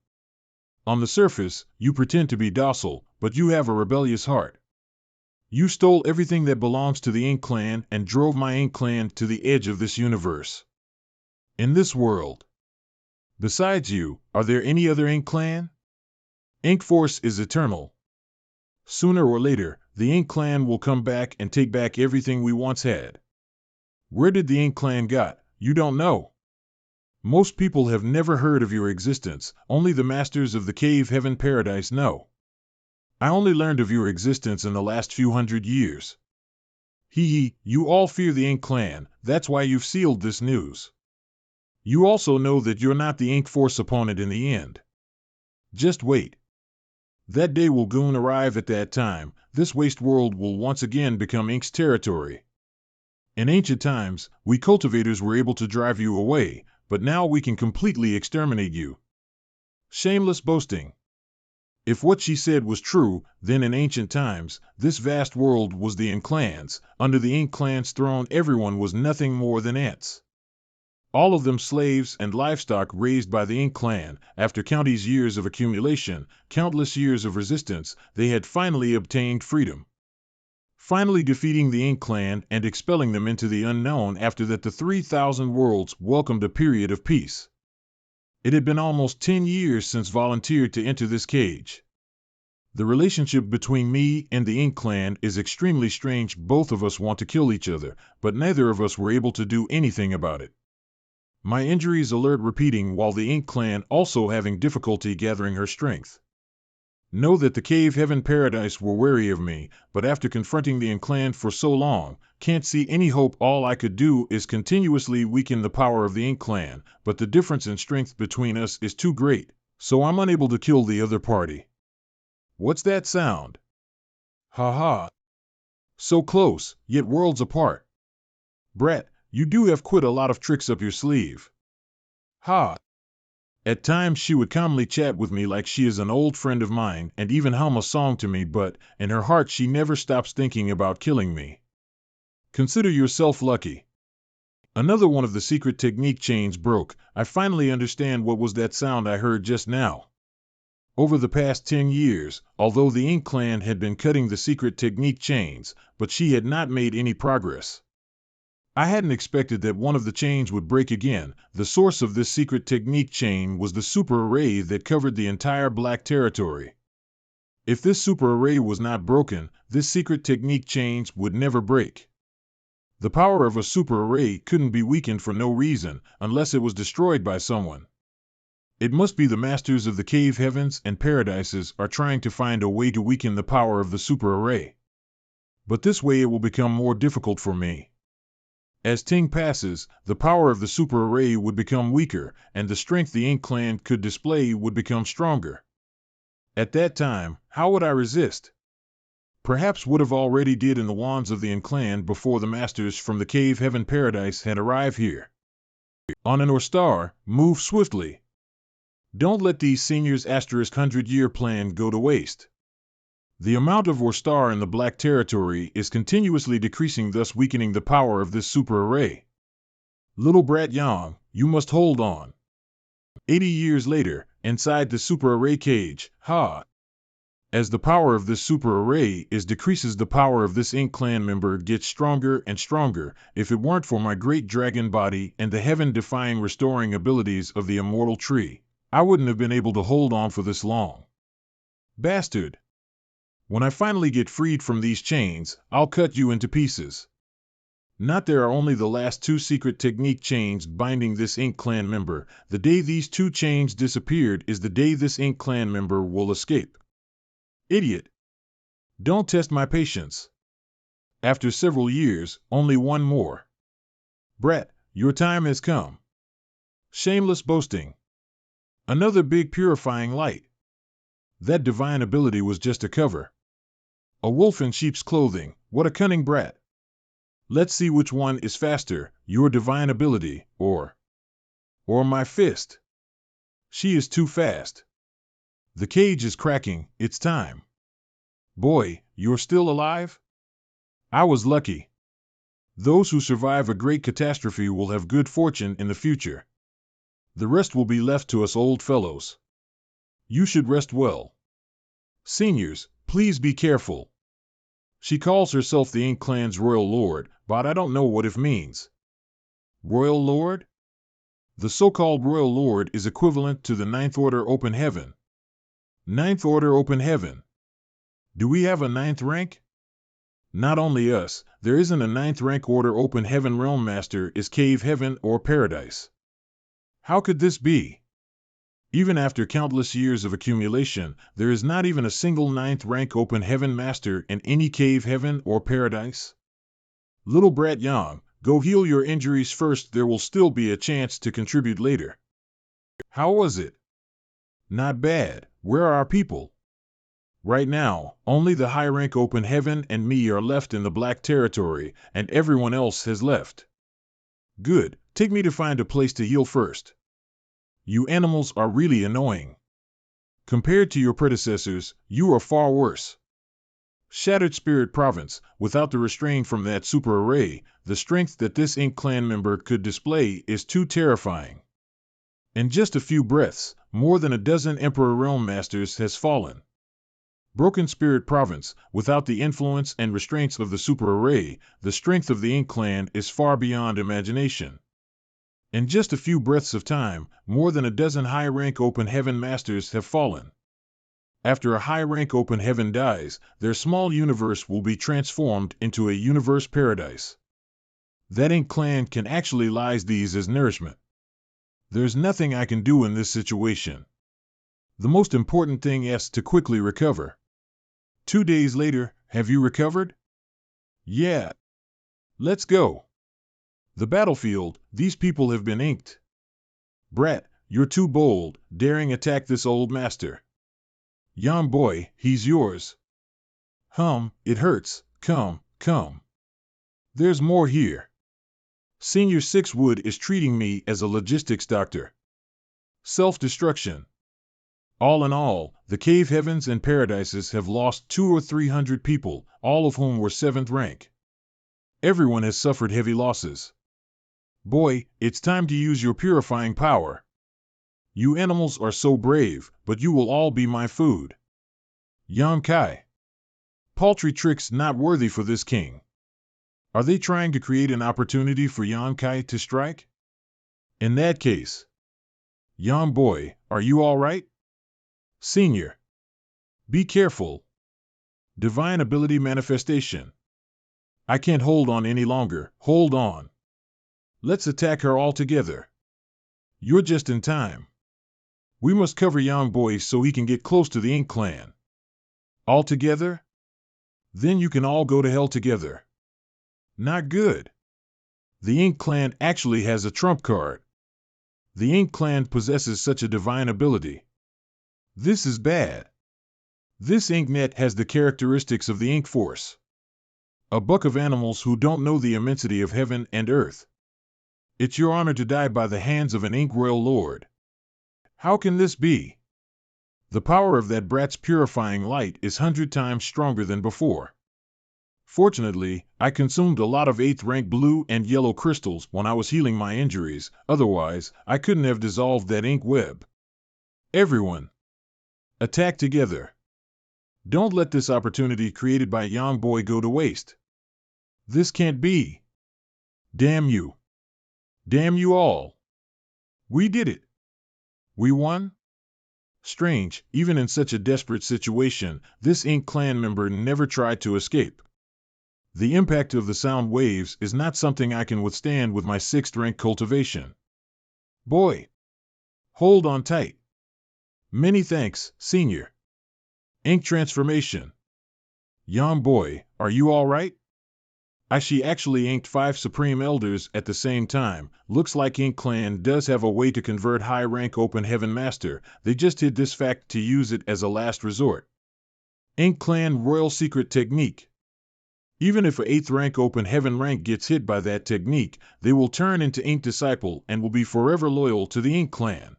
On the surface, you pretend to be docile, but you have a rebellious heart. You stole everything that belongs to the Ink clan and drove my Ink clan to the edge of this universe. In this world. Besides you, are there any other Ink clan? Ink Force is eternal. Sooner or later, the Ink clan will come back and take back everything we once had. Where did the Ink clan got? You don't know. Most people have never heard of your existence. Only the masters of the cave heaven paradise know. I only learned of your existence in the last few hundred years. You all fear the Ink clan. That's why you've sealed this news. You also know that you're not the Ink Force opponent in the end. Just wait. That day will soon arrive. At that time, this waste world will once again become Ink's territory. In ancient times, we cultivators were able to drive you away, but now we can completely exterminate you. Shameless boasting. If what she said was true, then in ancient times, this vast world was the Ink clans. Under the Ink clan's throne, everyone was nothing more than ants. All of them slaves and livestock raised by the Ink clan. After countless years of accumulation, countless years of resistance, they had finally obtained freedom. Finally defeating the Ink clan and expelling them into the unknown. After that, the 3,000 worlds welcomed a period of peace. It had been almost 10 years since volunteered to enter this cage. The relationship between me and the Ink clan is extremely strange. Both of us want to kill each other, but neither of us were able to do anything about it. My injuries alert repeating, while the Ink clan also having difficulty gathering her strength. Know that the cave heaven paradise were wary of me, but after confronting the Ink clan for so long, can't see any hope. All I could do is continuously weaken the power of the Ink clan, but the difference in strength between us is too great, so I'm unable to kill the other party. What's that sound? Ha ha. So close, yet worlds apart. Brat, you do have quite a lot of tricks up your sleeve. Ha! At times she would calmly chat with me like she is an old friend of mine and even hum a song to me, but in her heart she never stops thinking about killing me. Consider yourself lucky. Another one of the secret technique chains broke. I finally understand what was that sound I heard just now. Over the past 10 years, although the Ink Clan had been cutting the secret technique chains, but she had not made any progress. I hadn't expected that one of the chains would break again. The source of this secret technique chain was the super array that covered the entire Black Territory. If this super array was not broken, this secret technique chain would never break. The power of a super array couldn't be weakened for no reason, unless it was destroyed by someone. It must be the masters of the cave heavens and paradises are trying to find a way to weaken the power of the super array. But this way it will become more difficult for me. As Ting passes, the power of the super array would become weaker, and the strength the Ink Clan could display would become stronger. At that time, how would I resist? Perhaps would have already did in the wands of the Ink Clan before the masters from the cave heaven paradise had arrived here. On an or star, move swiftly. Don't let these seniors' asterisk 100-year plan go to waste. The amount of or star in the Black Territory is continuously decreasing, thus weakening the power of this super array. Little Brat Yang, you must hold on. 80 years later, inside the super array cage, ha! As the power of this super array is decreases, the power of this Ink Clan member gets stronger and stronger. If it weren't for my great dragon body and the heaven-defying restoring abilities of the immortal tree, I wouldn't have been able to hold on for this long. Bastard! When I finally get freed from these chains, I'll cut you into pieces. Not there are only the last 2 secret technique chains binding this Ink Clan member. The day these 2 chains disappeared is the day this Ink Clan member will escape. Idiot! Don't test my patience. After several years, only one more. Brat, your time has come. Shameless boasting. Another big purifying light. That divine ability was just a cover. A wolf in sheep's clothing, what a cunning brat. Let's see which one is faster, your divine ability, or my fist. She is too fast. The cage is cracking, it's time. Boy, you're still alive? I was lucky. Those who survive a great catastrophe will have good fortune in the future. The rest will be left to us old fellows. You should rest well. Seniors, please be careful. She calls herself the Ink Clan's Royal Lord, but I don't know what it means. Royal Lord? The so-called Royal Lord is equivalent to the Ninth Order Open Heaven. Ninth Order Open Heaven. Do we have a 9th rank? Not only us, there isn't a 9th rank Order Open Heaven Realm Master is Cave Heaven or Paradise. How could this be? Even after countless years of accumulation, there is not even a single 9th rank Open Heaven Master in any Cave Heaven or Paradise. Little Brat Yang, go heal your injuries first, there will still be a chance to contribute later. How was it? Not bad. Where are our people? Right now, only the high-rank Open Heaven and me are left in the Black Territory, and everyone else has left. Good, take me to find a place to heal first. You animals are really annoying. Compared to your predecessors, you are far worse. Shattered Spirit Province, without the restraint from that super array, the strength that this Ink Clan member could display is too terrifying. In just a few breaths, more than a dozen Emperor Realm Masters has fallen. Broken Spirit Province, without the influence and restraints of the super array, the strength of the Ink Clan is far beyond imagination. In just a few breaths of time, more than a dozen high-rank Open Heaven Masters have fallen. After a high-rank Open Heaven dies, their small universe will be transformed into a universe paradise. That Ink Clan can actually lies these as nourishment. There's nothing I can do in this situation. The most important thing is to quickly recover. 2 days later, have you recovered? Yeah. Let's go. The battlefield, these people have been inked. Brat, you're too bold, daring attack this old master. Young boy, he's yours. It hurts, come. There's more here. Senior Six Wood is treating me as a logistics doctor. Self-destruction. All in all, the cave heavens and paradises have lost 200 or 300 people, all of whom were 7th rank. Everyone has suffered heavy losses. Boy, it's time to use your purifying power. You animals are so brave, but you will all be my food. Yang Kai. Paltry tricks not worthy for this king. Are they trying to create an opportunity for Yang Kai to strike? In that case. Young boy, are you all right? Senior. Be careful. Divine ability manifestation. I can't hold on any longer. Hold on. Let's attack her all together. You're just in time. We must cover Young boy so he can get close to the Ink Clan. All together? Then you can all go to hell together. Not good. The Ink Clan actually has a trump card. The Ink Clan possesses such a divine ability. This is bad. This Ink Net has the characteristics of the Ink Force. A buck of animals who don't know the immensity of heaven and earth. It's your honor to die by the hands of an Ink Royal Lord. How can this be? The power of that brat's purifying light is 100 times stronger than before. Fortunately, I consumed a lot of 8th rank blue and yellow crystals when I was healing my injuries, otherwise I couldn't have dissolved that ink web. Everyone, attack together. Don't let this opportunity created by Yang boy go to waste. This can't be. Damn you. Damn you all. We did it. We won? Strange, even in such a desperate situation, this Ink Clan member never tried to escape. The impact of the sound waves is not something I can withstand with my 6th rank cultivation. Boy. Hold on tight. Many thanks, Senior. Ink transformation. Young boy, are you all right? She actually inked 5 Supreme Elders at the same time. Looks like Ink Clan does have a way to convert high-rank Open Heaven Master. They just hid this fact to use it as a last resort. Ink Clan Royal Secret Technique. Even if a 8th rank Open Heaven rank gets hit by that technique, they will turn into Ink Disciple and will be forever loyal to the Ink Clan.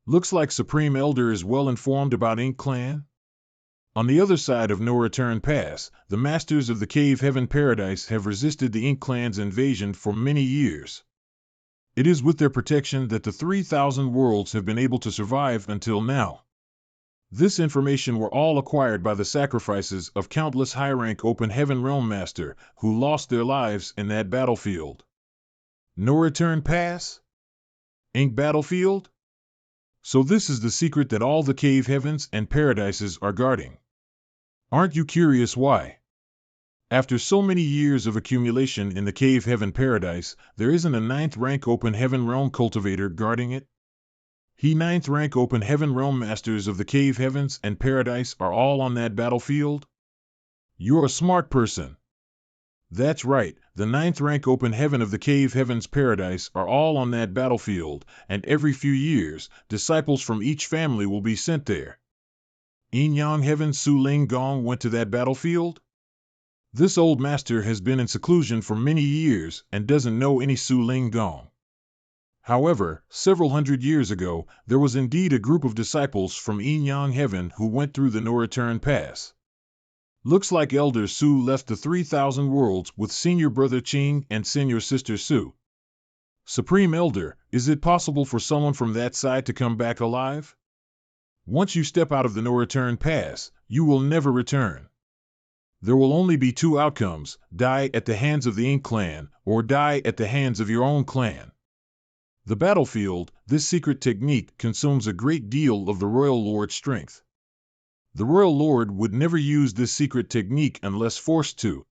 Looks like Supreme Elder is well informed about Ink Clan. On the other side of No Return Pass, the Masters of the Cave Heaven Paradise have resisted the Ink Clan's invasion for many years. It is with their protection that the 3,000 worlds have been able to survive until now. This information were all acquired by the sacrifices of countless high-rank Open Heaven Realm Master who lost their lives in that battlefield. No Return Pass? Ink Battlefield? So this is the secret that all the cave heavens and paradises are guarding. Aren't you curious why? After so many years of accumulation in the cave heaven paradise, there isn't a 9th rank Open Heaven Realm cultivator guarding it? 9th rank Open Heaven Realm Masters of the cave heavens and paradise are all on that battlefield? You're a smart person. That's right, the 9th rank Open Heaven of the Cave Heavens Paradise are all on that battlefield, and every few years, disciples from each family will be sent there. Yin Yang Heaven Su Ling Gong went to that battlefield? This old master has been in seclusion for many years and doesn't know any Su Ling Gong. However, several hundred years ago, there was indeed a group of disciples from Yin Yang Heaven who went through the No Return Pass. Looks like Elder Su left the 3,000 worlds with Senior Brother Ching and Senior Sister Su. Supreme Elder, is it possible for someone from that side to come back alive? Once you step out of the No Return Pass, you will never return. There will only be 2 outcomes, die at the hands of the Ink Clan, or die at the hands of your own clan. The battlefield, this secret technique consumes a great deal of the Royal Lord's strength. The Royal Lord would never use this secret technique unless forced to.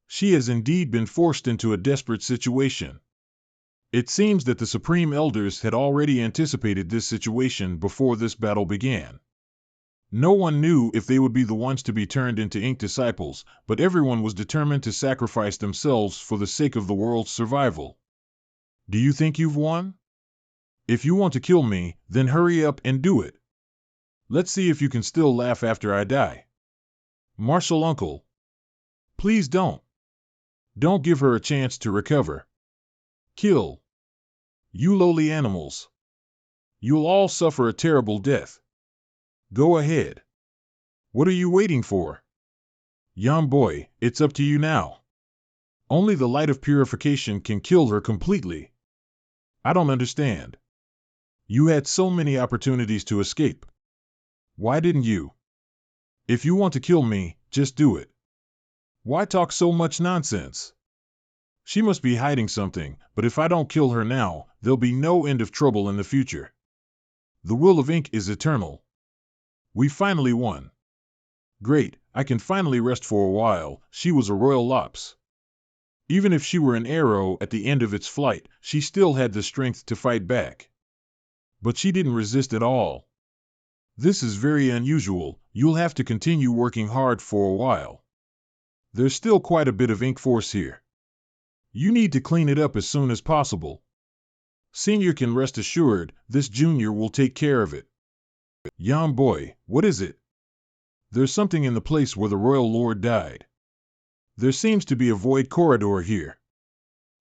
She has indeed been forced into a desperate situation. It seems that the Supreme Elders had already anticipated this situation before this battle began. No one knew if they would be the ones to be turned into Ink Disciples, but everyone was determined to sacrifice themselves for the sake of the world's survival. Do you think you've won? If you want to kill me, then hurry up and do it. Let's see if you can still laugh after I die. Martial Uncle. Please don't. Don't give her a chance to recover. Kill. You lowly animals. You'll all suffer a terrible death. Go ahead. What are you waiting for? Young boy, it's up to you now. Only the light of purification can kill her completely. I don't understand. You had so many opportunities to escape. Why didn't you? If you want to kill me, just do it. Why talk so much nonsense? She must be hiding something, but if I don't kill her now, there'll be no end of trouble in the future. The will of ink is eternal. We finally won. Great, I can finally rest for a while. She was a royal lops. Even if she were an arrow at the end of its flight, she still had the strength to fight back. But she didn't resist at all. This is very unusual. You'll have to continue working hard for a while. There's still quite a bit of ink force here. You need to clean it up as soon as possible. Senior can rest assured, this junior will take care of it. Young boy, what is it? There's something in the place where the royal lord died. There seems to be a void corridor here.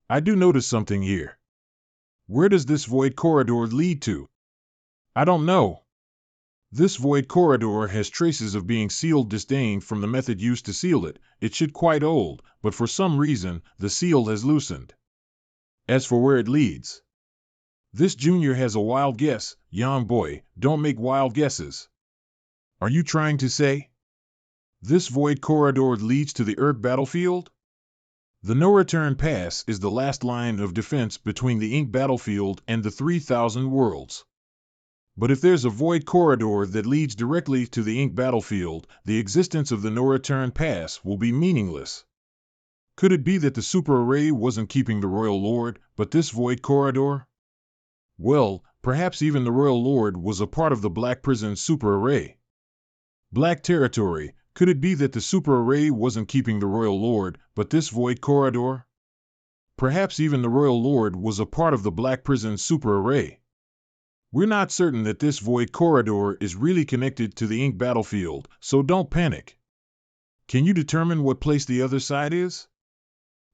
I do notice something here. Where does this void corridor lead to? I don't know. This void corridor has traces of being sealed disdain from the method used to seal it. It should quite old, but for some reason, the seal has loosened. As for where it leads, this junior has a wild guess. Young boy, don't make wild guesses. Are you trying to say this void corridor leads to the Earth battlefield? The no-return pass is the last line of defense between the ink battlefield and the 3,000 worlds. But if there's a void corridor that leads directly to the ink battlefield, the existence of the no-return pass will be meaningless. Could it be that the super array wasn't keeping the royal lord, but this void corridor? Well, perhaps even the royal lord was a part of the Black Prison super array. Black territory. Could it be that the super array wasn't keeping the royal lord, but this void corridor? Perhaps even the royal lord was a part of the Black Prison super array. We're not certain that this void corridor is really connected to the ink battlefield, so don't panic. Can you determine what place the other side is?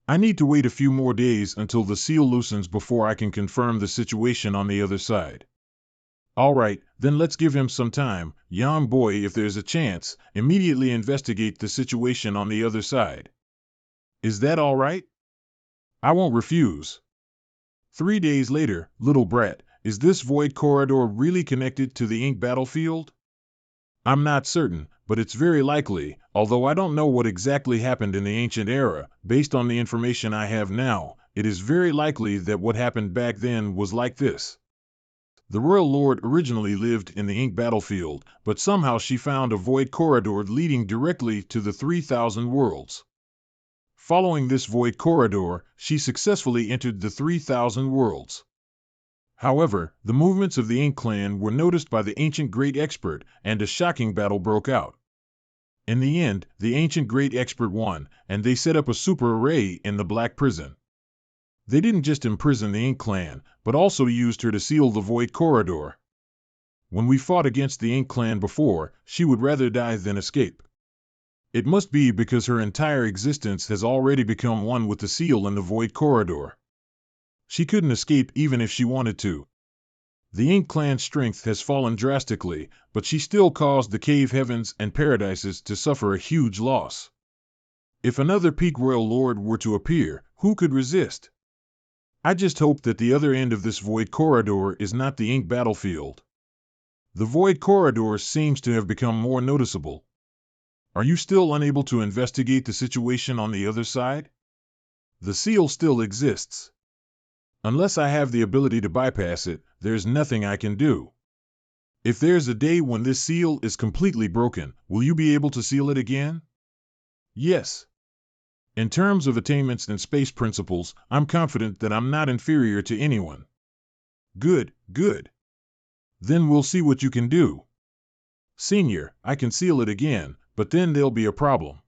I need to wait a few more days until the seal loosens before I can confirm the situation on the other side. All right, then let's give him some time. Young boy, if there's a chance, immediately investigate the situation on the other side. Is that all right? I won't refuse. 3 days later, little brat, is this void corridor really connected to the ink battlefield? I'm not certain, but it's very likely, although I don't know what exactly happened in the ancient era. Based on the information I have now, it is very likely that what happened back then was like this. The royal lord originally lived in the ink battlefield, but somehow she found a void corridor leading directly to the 3,000 worlds. Following this void corridor, she successfully entered the 3,000 worlds. However, the movements of the Ink clan were noticed by the ancient great expert, and a shocking battle broke out. In the end, the ancient great expert won, and they set up a super array in the Black Prison. They didn't just imprison the Ink clan, but also used her to seal the void corridor. When we fought against the Ink clan before, she would rather die than escape. It must be because her entire existence has already become one with the seal in the void corridor. She couldn't escape even if she wanted to. The Ink clan's strength has fallen drastically, but she still caused the cave heavens and paradises to suffer a huge loss. If another peak royal lord were to appear, who could resist? I just hope that the other end of this void corridor is not the ink battlefield. The void corridor seems to have become more noticeable. Are you still unable to investigate the situation on the other side? The seal still exists. Unless I have the ability to bypass it, there's nothing I can do. If there's a day when this seal is completely broken, will you be able to seal it again? Yes. In terms of attainments and space principles, I'm confident that I'm not inferior to anyone. Good, good. Then we'll see what you can do. Senior, I can seal it again, but then there'll be a problem.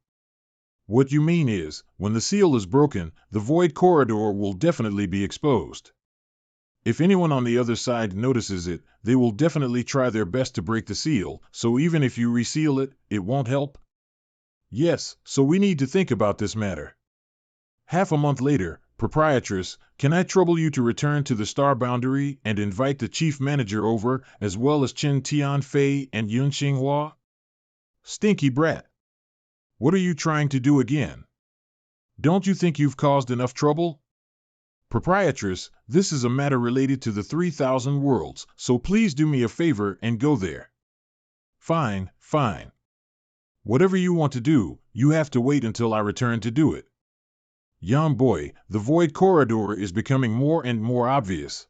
What you mean is, when the seal is broken, the void corridor will definitely be exposed. If anyone on the other side notices it, they will definitely try their best to break the seal, so even if you reseal it, it won't help? Yes, so we need to think about this matter. Half a month later, Proprietress, can I trouble you to return to the star boundary and invite the chief manager over, as well as Chen Tianfei and Yun Xinghua? Stinky brat. What are you trying to do again? Don't you think you've caused enough trouble? Proprietress, this is a matter related to the 3,000 worlds, so please do me a favor and go there. Fine, fine. Whatever you want to do, you have to wait until I return to do it. Young boy, the void corridor is becoming more and more obvious.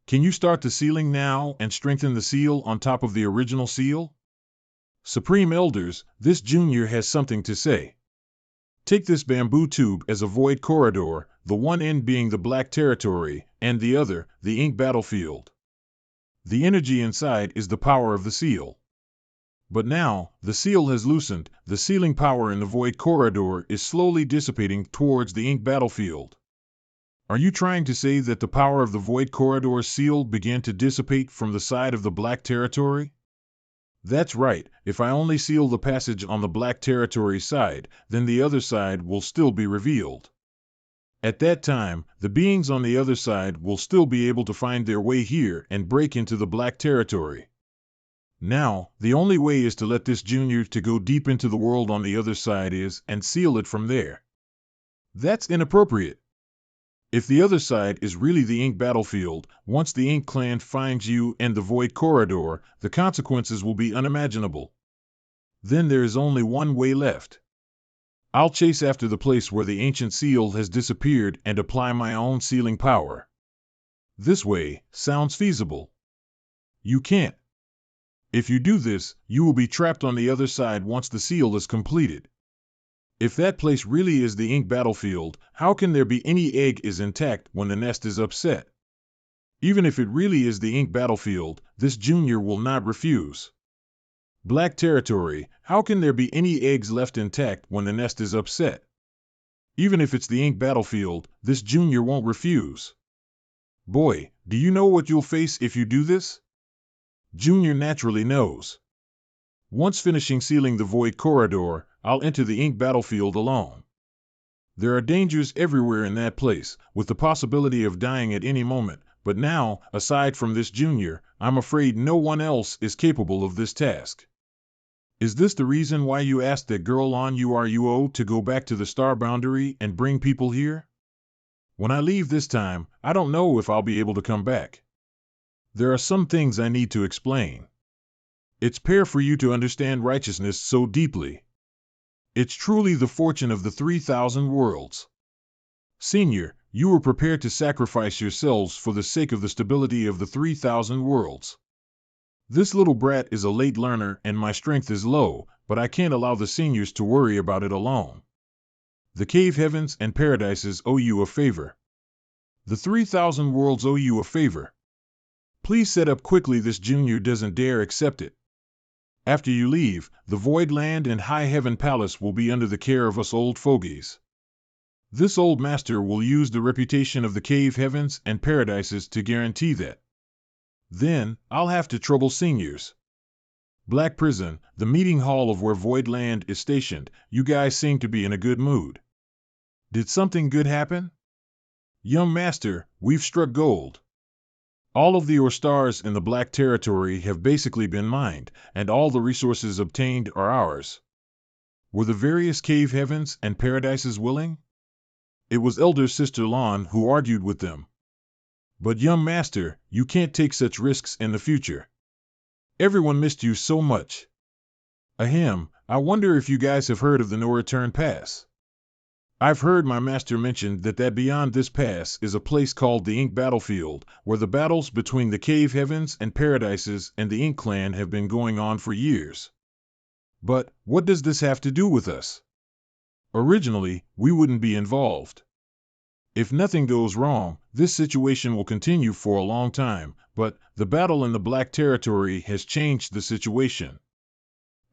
Can you start the sealing now and strengthen the seal on top of the original seal? Supreme Elders, this junior has something to say. Take this bamboo tube as a void corridor, the one end being the black territory, and the other, the ink battlefield. The energy inside is the power of the seal. But now, the seal has loosened, the sealing power in the void corridor is slowly dissipating towards the ink battlefield. Are you trying to say that the power of the void corridor's seal began to dissipate from the side of the black territory? That's right, if I only seal the passage on the black territory side, then the other side will still be revealed. At that time, the beings on the other side will still be able to find their way here and break into the black territory. Now, the only way is to let this junior to go deep into the world on the other side and seal it from there. That's inappropriate. If the other side is really the ink battlefield, once the ink clan finds you and the void corridor, the consequences will be unimaginable. Then there is only one way left. I'll chase after the place where the ancient seal has disappeared and apply my own sealing power. This way sounds feasible. You can't. If you do this, you will be trapped on the other side once the seal is completed. If that place really is the ink battlefield, how can there be any egg is intact when the nest is upset? Even if it really is the ink battlefield, this junior will not refuse. Black territory, how can there be any eggs left intact when the nest is upset? Even if it's the ink battlefield, this junior won't refuse. Boy, do you know what you'll face if you do this? Junior naturally knows. Once finishing sealing the void corridor, I'll enter the ink battlefield alone. There are dangers everywhere in that place, with the possibility of dying at any moment, but now, aside from this junior, I'm afraid no one else is capable of this task. Is this the reason why you asked that girl on URUO to go back to the star boundary and bring people here? When I leave this time, I don't know if I'll be able to come back. There are some things I need to explain. It's rare for you to understand righteousness so deeply. It's truly the fortune of the 3,000 worlds. Senior, you were prepared to sacrifice yourselves for the sake of the stability of the 3,000 worlds. This little brat is a late learner and my strength is low, but I can't allow the seniors to worry about it alone. The cave heavens and paradises owe you a favor. The 3,000 worlds owe you a favor. Please set up quickly, this junior doesn't dare accept it. After you leave, the Void Land and High Heaven Palace will be under the care of us old fogies. This old master will use the reputation of the cave heavens and paradises to guarantee that. Then, I'll have to trouble seniors. Black Prison, the meeting hall of where Void Land is stationed, you guys seem to be in a good mood. Did something good happen? Young master, we've struck gold. All of the ore stars in the Black Territory have basically been mined, and all the resources obtained are ours. Were the various cave heavens and paradises willing? It was Elder Sister Lon who argued with them. But young master, you can't take such risks in the future. Everyone missed you so much. Ahem, I wonder if you guys have heard of the No Return Pass. I've heard my master mention that beyond this pass is a place called the Ink Battlefield, where the battles between the cave heavens and paradises and the Ink clan have been going on for years. But, what does this have to do with us? Originally, we wouldn't be involved. If nothing goes wrong, this situation will continue for a long time, but the battle in the Black Territory has changed the situation.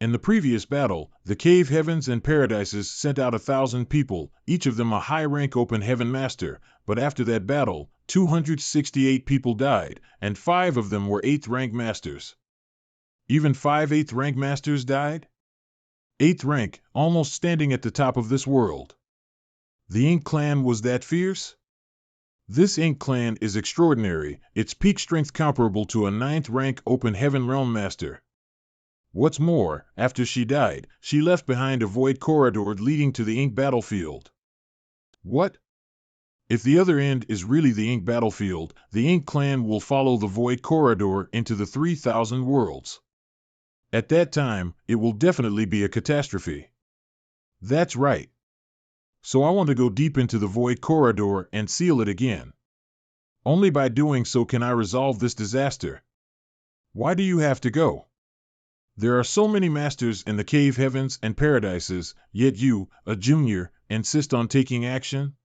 In the previous battle, the cave heavens and paradises sent out 1,000 people, each of them a high-rank open heaven master, but after that battle, 268 people died, and 5 of them were 8th rank masters. Even 5 8th rank masters died? 8th rank, almost standing at the top of this world. The Ink Clan was that fierce? This Ink Clan is extraordinary, its peak strength comparable to a 9th rank Open Heaven Realm Master. What's more, after she died, she left behind a void corridor leading to the Ink Battlefield. What? If the other end is really the Ink Battlefield, the Ink Clan will follow the void corridor into the 3,000 worlds. At that time, it will definitely be a catastrophe. That's right. So I want to go deep into the void corridor and seal it again. Only by doing so can I resolve this disaster. Why do you have to go? There are so many masters in the cave heavens and paradises, yet you, a junior, insist on taking action?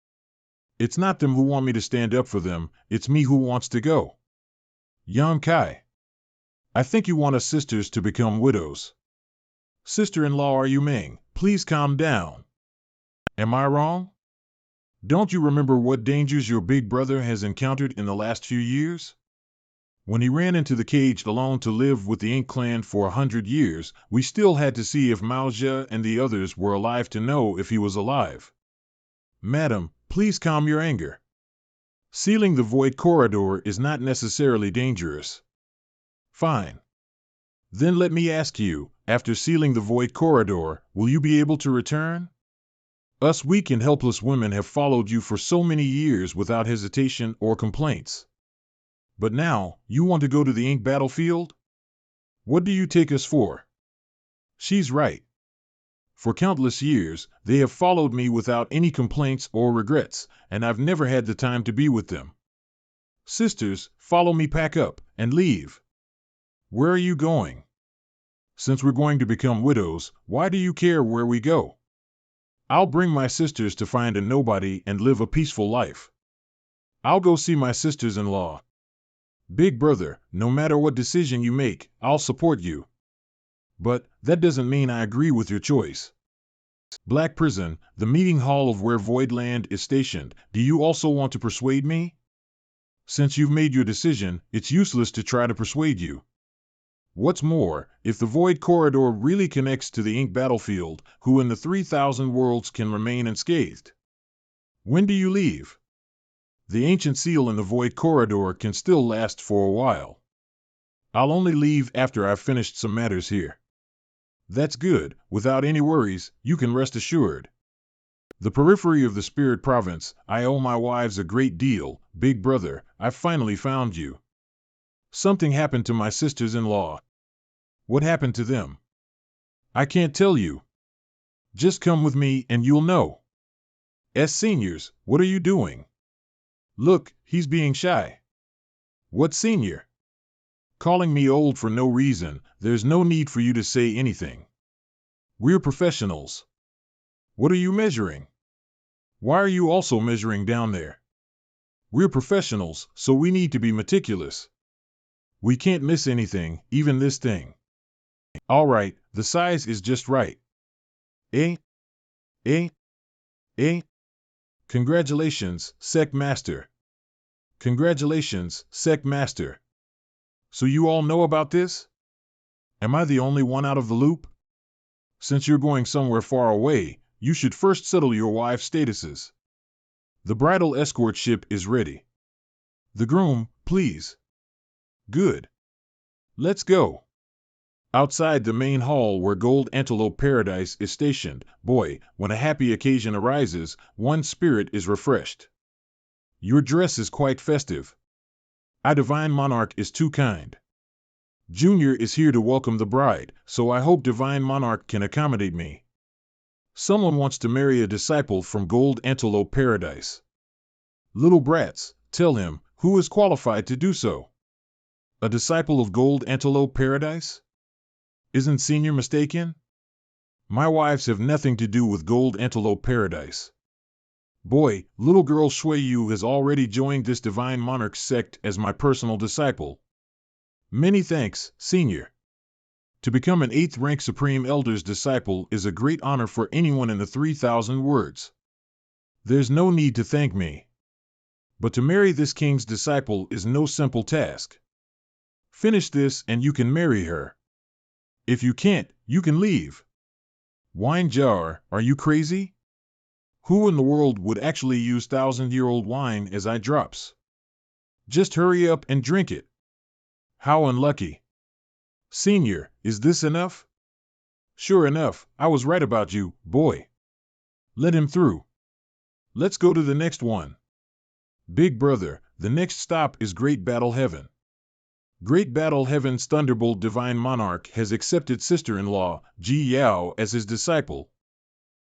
It's not them who want me to stand up for them, it's me who wants to go. Yan Kai. I think you want us sisters to become widows. Sister-in-law are you, Ming? Please calm down. Am I wrong? Don't you remember what dangers your big brother has encountered in the last few years? When he ran into the cage alone to live with the Ink Clan for 100 years, we still had to see if Mao Zhe and the others were alive to know if he was alive. Madam, please calm your anger. Sealing the void corridor is not necessarily dangerous. Fine. Then let me ask you, after sealing the void corridor, will you be able to return? Us weak and helpless women have followed you for so many years without hesitation or complaints. But now, you want to go to the Ink Battlefield? What do you take us for? She's right. For countless years, they have followed me without any complaints or regrets, and I've never had the time to be with them. Sisters, follow me, pack up, and leave. Where are you going? Since we're going to become widows, why do you care where we go? I'll bring my sisters to find a nobody and live a peaceful life. I'll go see my sisters-in-law. Big brother, no matter what decision you make, I'll support you. But that doesn't mean I agree with your choice. Black Prison, the meeting hall of where Voidland is stationed, do you also want to persuade me? Since you've made your decision, it's useless to try to persuade you. What's more, if the void corridor really connects to the Ink Battlefield, who in the 3,000 worlds can remain unscathed? When do you leave? The ancient seal in the void corridor can still last for a while. I'll only leave after I've finished some matters here. That's good, without any worries, you can rest assured. The periphery of the Spirit Province, I owe my wives a great deal, big brother, I've finally found you. Something happened to my sisters-in-law. What happened to them? I can't tell you. Just come with me and you'll know. As seniors, what are you doing? Look, he's being shy. What senior? Calling me old for no reason, there's no need for you to say anything. We're professionals. What are you measuring? Why are you also measuring down there? We're professionals, so we need to be meticulous. We can't miss anything, even this thing. All right, the size is just right. Eh? Eh? Eh? Congratulations, Sec Master. Congratulations, Sec Master. So you all know about this? Am I the only one out of the loop? Since you're going somewhere far away, you should first settle your wife's statuses. The bridal escort ship is ready. The groom, please. Good. Let's go. Outside the main hall where Gold Antelope Paradise is stationed, boy, when a happy occasion arises, one's spirit is refreshed. Your dress is quite festive. Our Divine Monarch is too kind. Junior is here to welcome the bride, so I hope Divine Monarch can accommodate me. Someone wants to marry a disciple from Gold Antelope Paradise. Little brats, tell him, who is qualified to do so? A disciple of Gold Antelope Paradise? Isn't Senior mistaken? My wives have nothing to do with Gold Antelope Paradise. Boy, little girl Shui Yu has already joined this Divine Monarch sect as my personal disciple. Many thanks, Senior. To become an 8th rank Supreme Elder's disciple is a great honor for anyone in the 3,000 words. There's no need to thank me. But to marry this king's disciple is no simple task. Finish this and you can marry her. If you can't, you can leave. Wine jar, are you crazy? Who in the world would actually use thousand-year-old wine as eye drops? Just hurry up and drink it. How unlucky. Senior, is this enough? Sure enough, I was right about you, boy. Let him through. Let's go to the next one. Big brother, the next stop is Great Battle Heaven. Great Battle Heaven's Thunderbolt Divine Monarch has accepted sister-in-law, Ji Yao, as his disciple.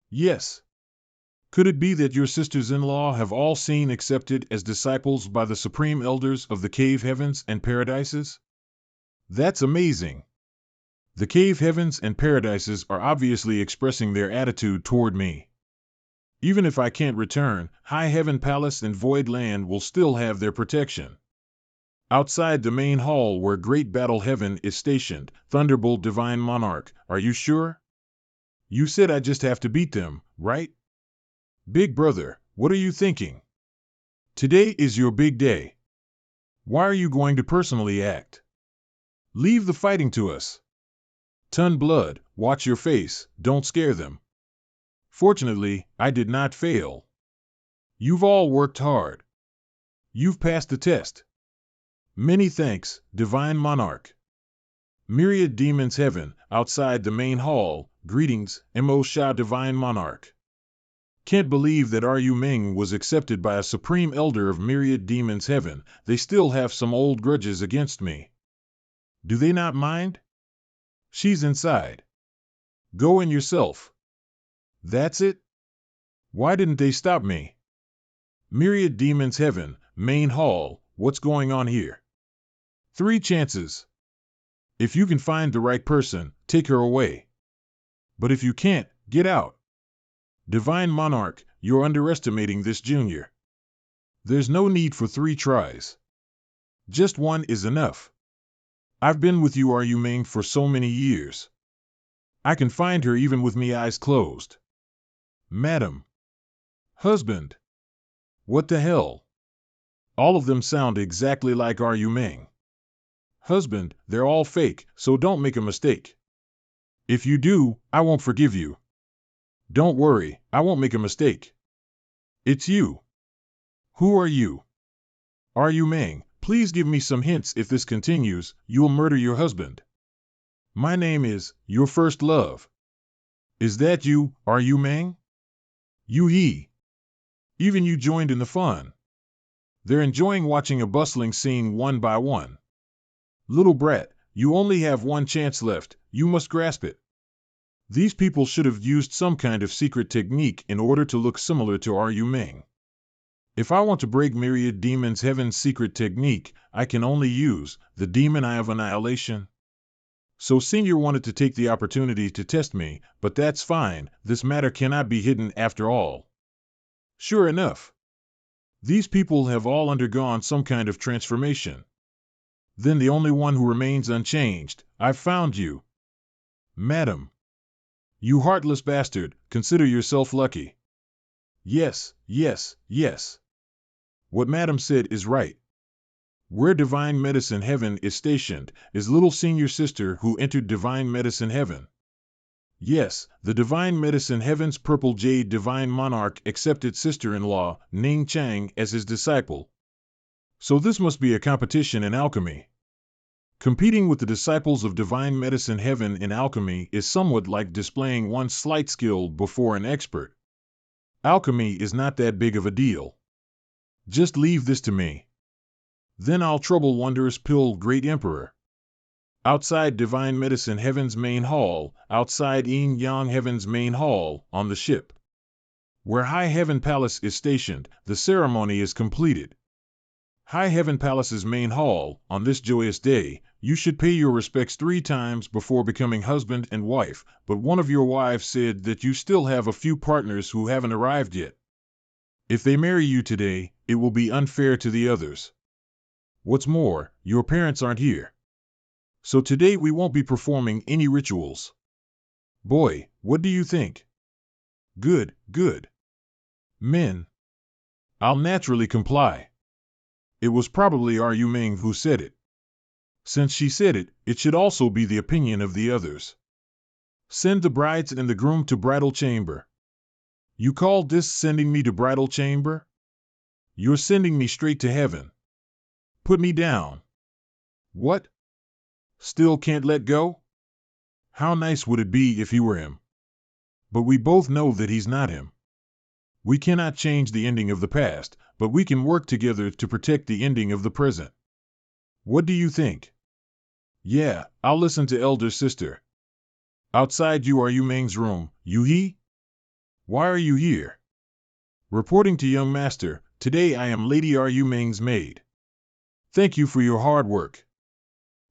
Yes. Could it be that your sisters-in-law have all seen accepted as disciples by the supreme elders of the cave heavens and paradises? That's amazing. The cave heavens and paradises are obviously expressing their attitude toward me. Even if I can't return, High Heaven Palace and Void Land will still have their protection. Outside the main hall where Great Battle Heaven is stationed, Thunderbolt Divine Monarch, are you sure? You said I just have to beat them, right? Big brother, what are you thinking? Today is your big day. Why are you going to personally act? Leave the fighting to us. Ton Blood, watch your face, don't scare them. Fortunately, I did not fail. You've all worked hard. You've passed the test. Many thanks, Divine Monarch. Myriad Demons Heaven, outside the main hall, greetings, Mo Sha Divine Monarch. Can't believe that Ru Ming was accepted by a Supreme Elder of Myriad Demons Heaven. They still have some old grudges against me. Do they not mind? She's inside. Go in yourself. That's it? Why didn't they stop me? Myriad Demons Heaven, main hall, what's going on here? 3 chances. If you can find the right person, take her away. But if you can't, get out. Divine Monarch, you're underestimating this junior. There's no need for 3 tries. Just 1 is enough. I've been with you Ru Ming for so many years. I can find her even with me eyes closed. Madam. Husband. What the hell? All of them sound exactly like Ru Ming. Husband, they're all fake, so don't make a mistake. If you do, I won't forgive you. Don't worry, I won't make a mistake. It's you. Who are you? Ru Ming, please give me some hints. If this continues, you'll murder your husband. My name is, your first love. Is that you, Ru Ming? He. Even you joined in the fun. They're enjoying watching a bustling scene one by one. Little brat, you only have 1 chance left, you must grasp it. These people should have used some kind of secret technique in order to look similar to Ru Ming. If I want to break Myriad Demons Heaven's secret technique, I can only use the Demon Eye of Annihilation. So Senior wanted to take the opportunity to test me, but that's fine, this matter cannot be hidden after all. Sure enough. These people have all undergone some kind of transformation. Then the only one who remains unchanged, I've found you. Madam. You heartless bastard, consider yourself lucky. Yes, yes, yes. What Madam said is right. Where Divine Medicine Heaven is stationed is little senior sister who entered Divine Medicine Heaven. Yes, the Divine Medicine Heaven's Purple Jade Divine Monarch accepted sister-in-law, Ning Chang, as his disciple. So this must be a competition in alchemy. Competing with the disciples of Divine Medicine Heaven in alchemy is somewhat like displaying one's slight skill before an expert. Alchemy is not that big of a deal. Just leave this to me. Then I'll trouble Wondrous Pill Great Emperor. Outside Divine Medicine Heaven's main hall, outside Yin Yang Heaven's main hall, on the ship. Where High Heaven Palace is stationed, the ceremony is completed. High Heaven Palace's main hall, on this joyous day, you should pay your respects 3 times before becoming husband and wife, but one of your wives said that you still have a few partners who haven't arrived yet. If they marry you today, it will be unfair to the others. What's more, your parents aren't here. So today we won't be performing any rituals. Boy, what do you think? Good, good. Men. I'll naturally comply. It was probably Ru Ming who said it. Since she said it, it should also be the opinion of the others. Send the brides and the groom to bridal chamber. You call this sending me to bridal chamber? You're sending me straight to heaven. Put me down. What? Still can't let go? How nice would it be if he were him? But we both know that he's not him. We cannot change the ending of the past, but we can work together to protect the ending of the present. What do you think? Yeah, I'll listen to elder sister. Outside you are Yu Ming's room. He? Why are you here? Reporting to young master, today I am Lady Yu Ming's maid. Thank you for your hard work.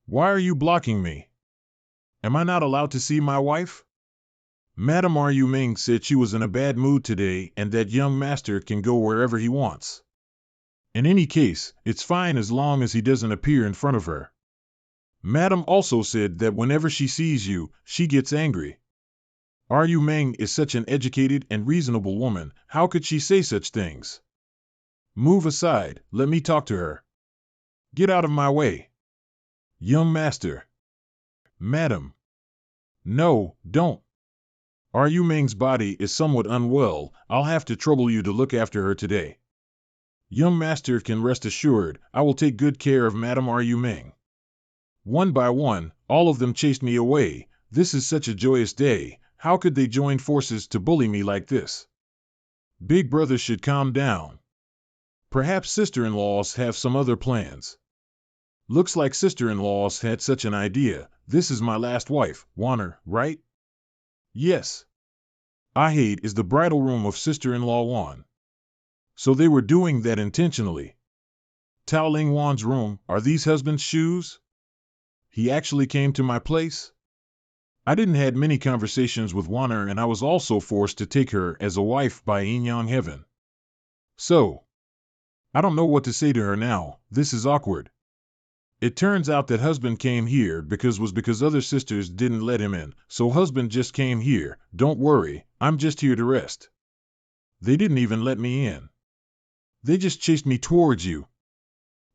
Why are you blocking me? Am I not allowed to see my wife? Madame Yu Ming said she was in a bad mood today and that young master can go wherever he wants. In any case, it's fine as long as he doesn't appear in front of her. Madame also said that whenever she sees you, she gets angry. Yu Ming is such an educated and reasonable woman, how could she say such things? Move aside, let me talk to her. Get out of my way. Young master. Madam. No, don't. Yu Ming's body is somewhat unwell, I'll have to trouble you to look after her today. Young master can rest assured, I will take good care of Madame Yu Ming. One by one, all of them chased me away. This is such a joyous day, how could they join forces to bully me like this? Big brother should calm down. Perhaps sister-in-laws have some other plans. Looks like sister-in-laws had such an idea. This is my last wife, Wanner, right? Yes. Ahade is the bridal room of sister-in-law Wan. So they were doing that intentionally. Tao Ling Wan's room, are these husband's shoes? He actually came to my place? I didn't had many conversations with Wanner and I was also forced to take her as a wife by Yin Yang Heaven. So, I don't know what to say to her now, this is awkward. It turns out that husband came here because other sisters didn't let him in, so husband just came here, don't worry, I'm just here to rest. They didn't even let me in. They just chased me towards you.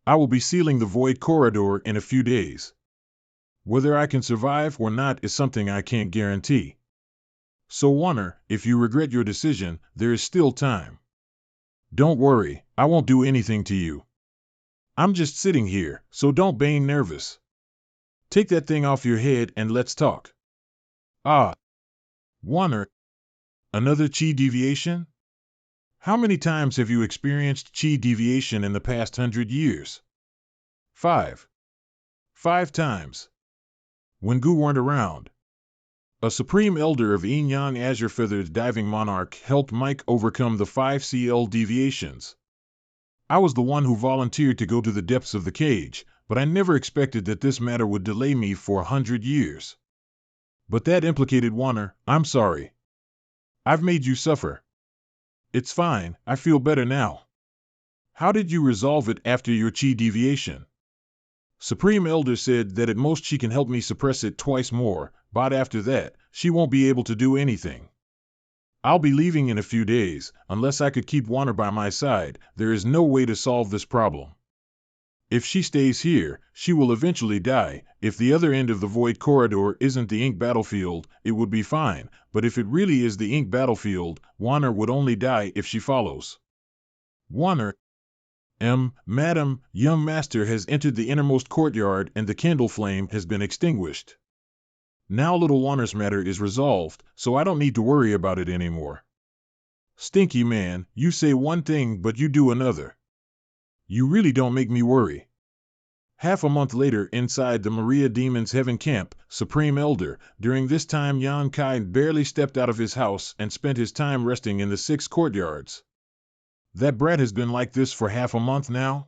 I will be sealing the void corridor in a few days. Whether I can survive or not is something I can't guarantee. So Wanner, if you regret your decision, there is still time. Don't worry, I won't do anything to you. I'm just sitting here, so don't be nervous. Take that thing off your head and let's talk. Ah. Wanner. Another chi deviation? How many times have you experienced chi deviation in the past 100 years? 5. 5 times. When Gu weren't around. A supreme elder of Yin Yang Azure Feathered Diving Monarch helped Mike overcome the 5 CL deviations. I was the one who volunteered to go to the depths of the cage, but I never expected that this matter would delay me for 100 years. But that implicated Wanner, I'm sorry. I've made you suffer. It's fine, I feel better now. How did you resolve it after your chi deviation? Supreme Elder said that at most she can help me suppress it twice more, but after that, she won't be able to do anything. I'll be leaving in a few days, unless I could keep Wanner by my side, there is no way to solve this problem. If she stays here, she will eventually die. If the other end of the void corridor isn't the ink battlefield, it would be fine, but if it really is the ink battlefield, Wanner would only die if she follows. Wanner. Madam, young master has entered the innermost courtyard and the candle flame has been extinguished. Now little Wanner's matter is resolved, so I don't need to worry about it anymore. Stinky man, you say one thing but you do another. You really don't make me worry. Half a month later inside the Maria Demon's Heaven camp, Supreme Elder, during this time Yan Kai barely stepped out of his house and spent his time resting in the 6 courtyards. That brat has been like this for half a month now?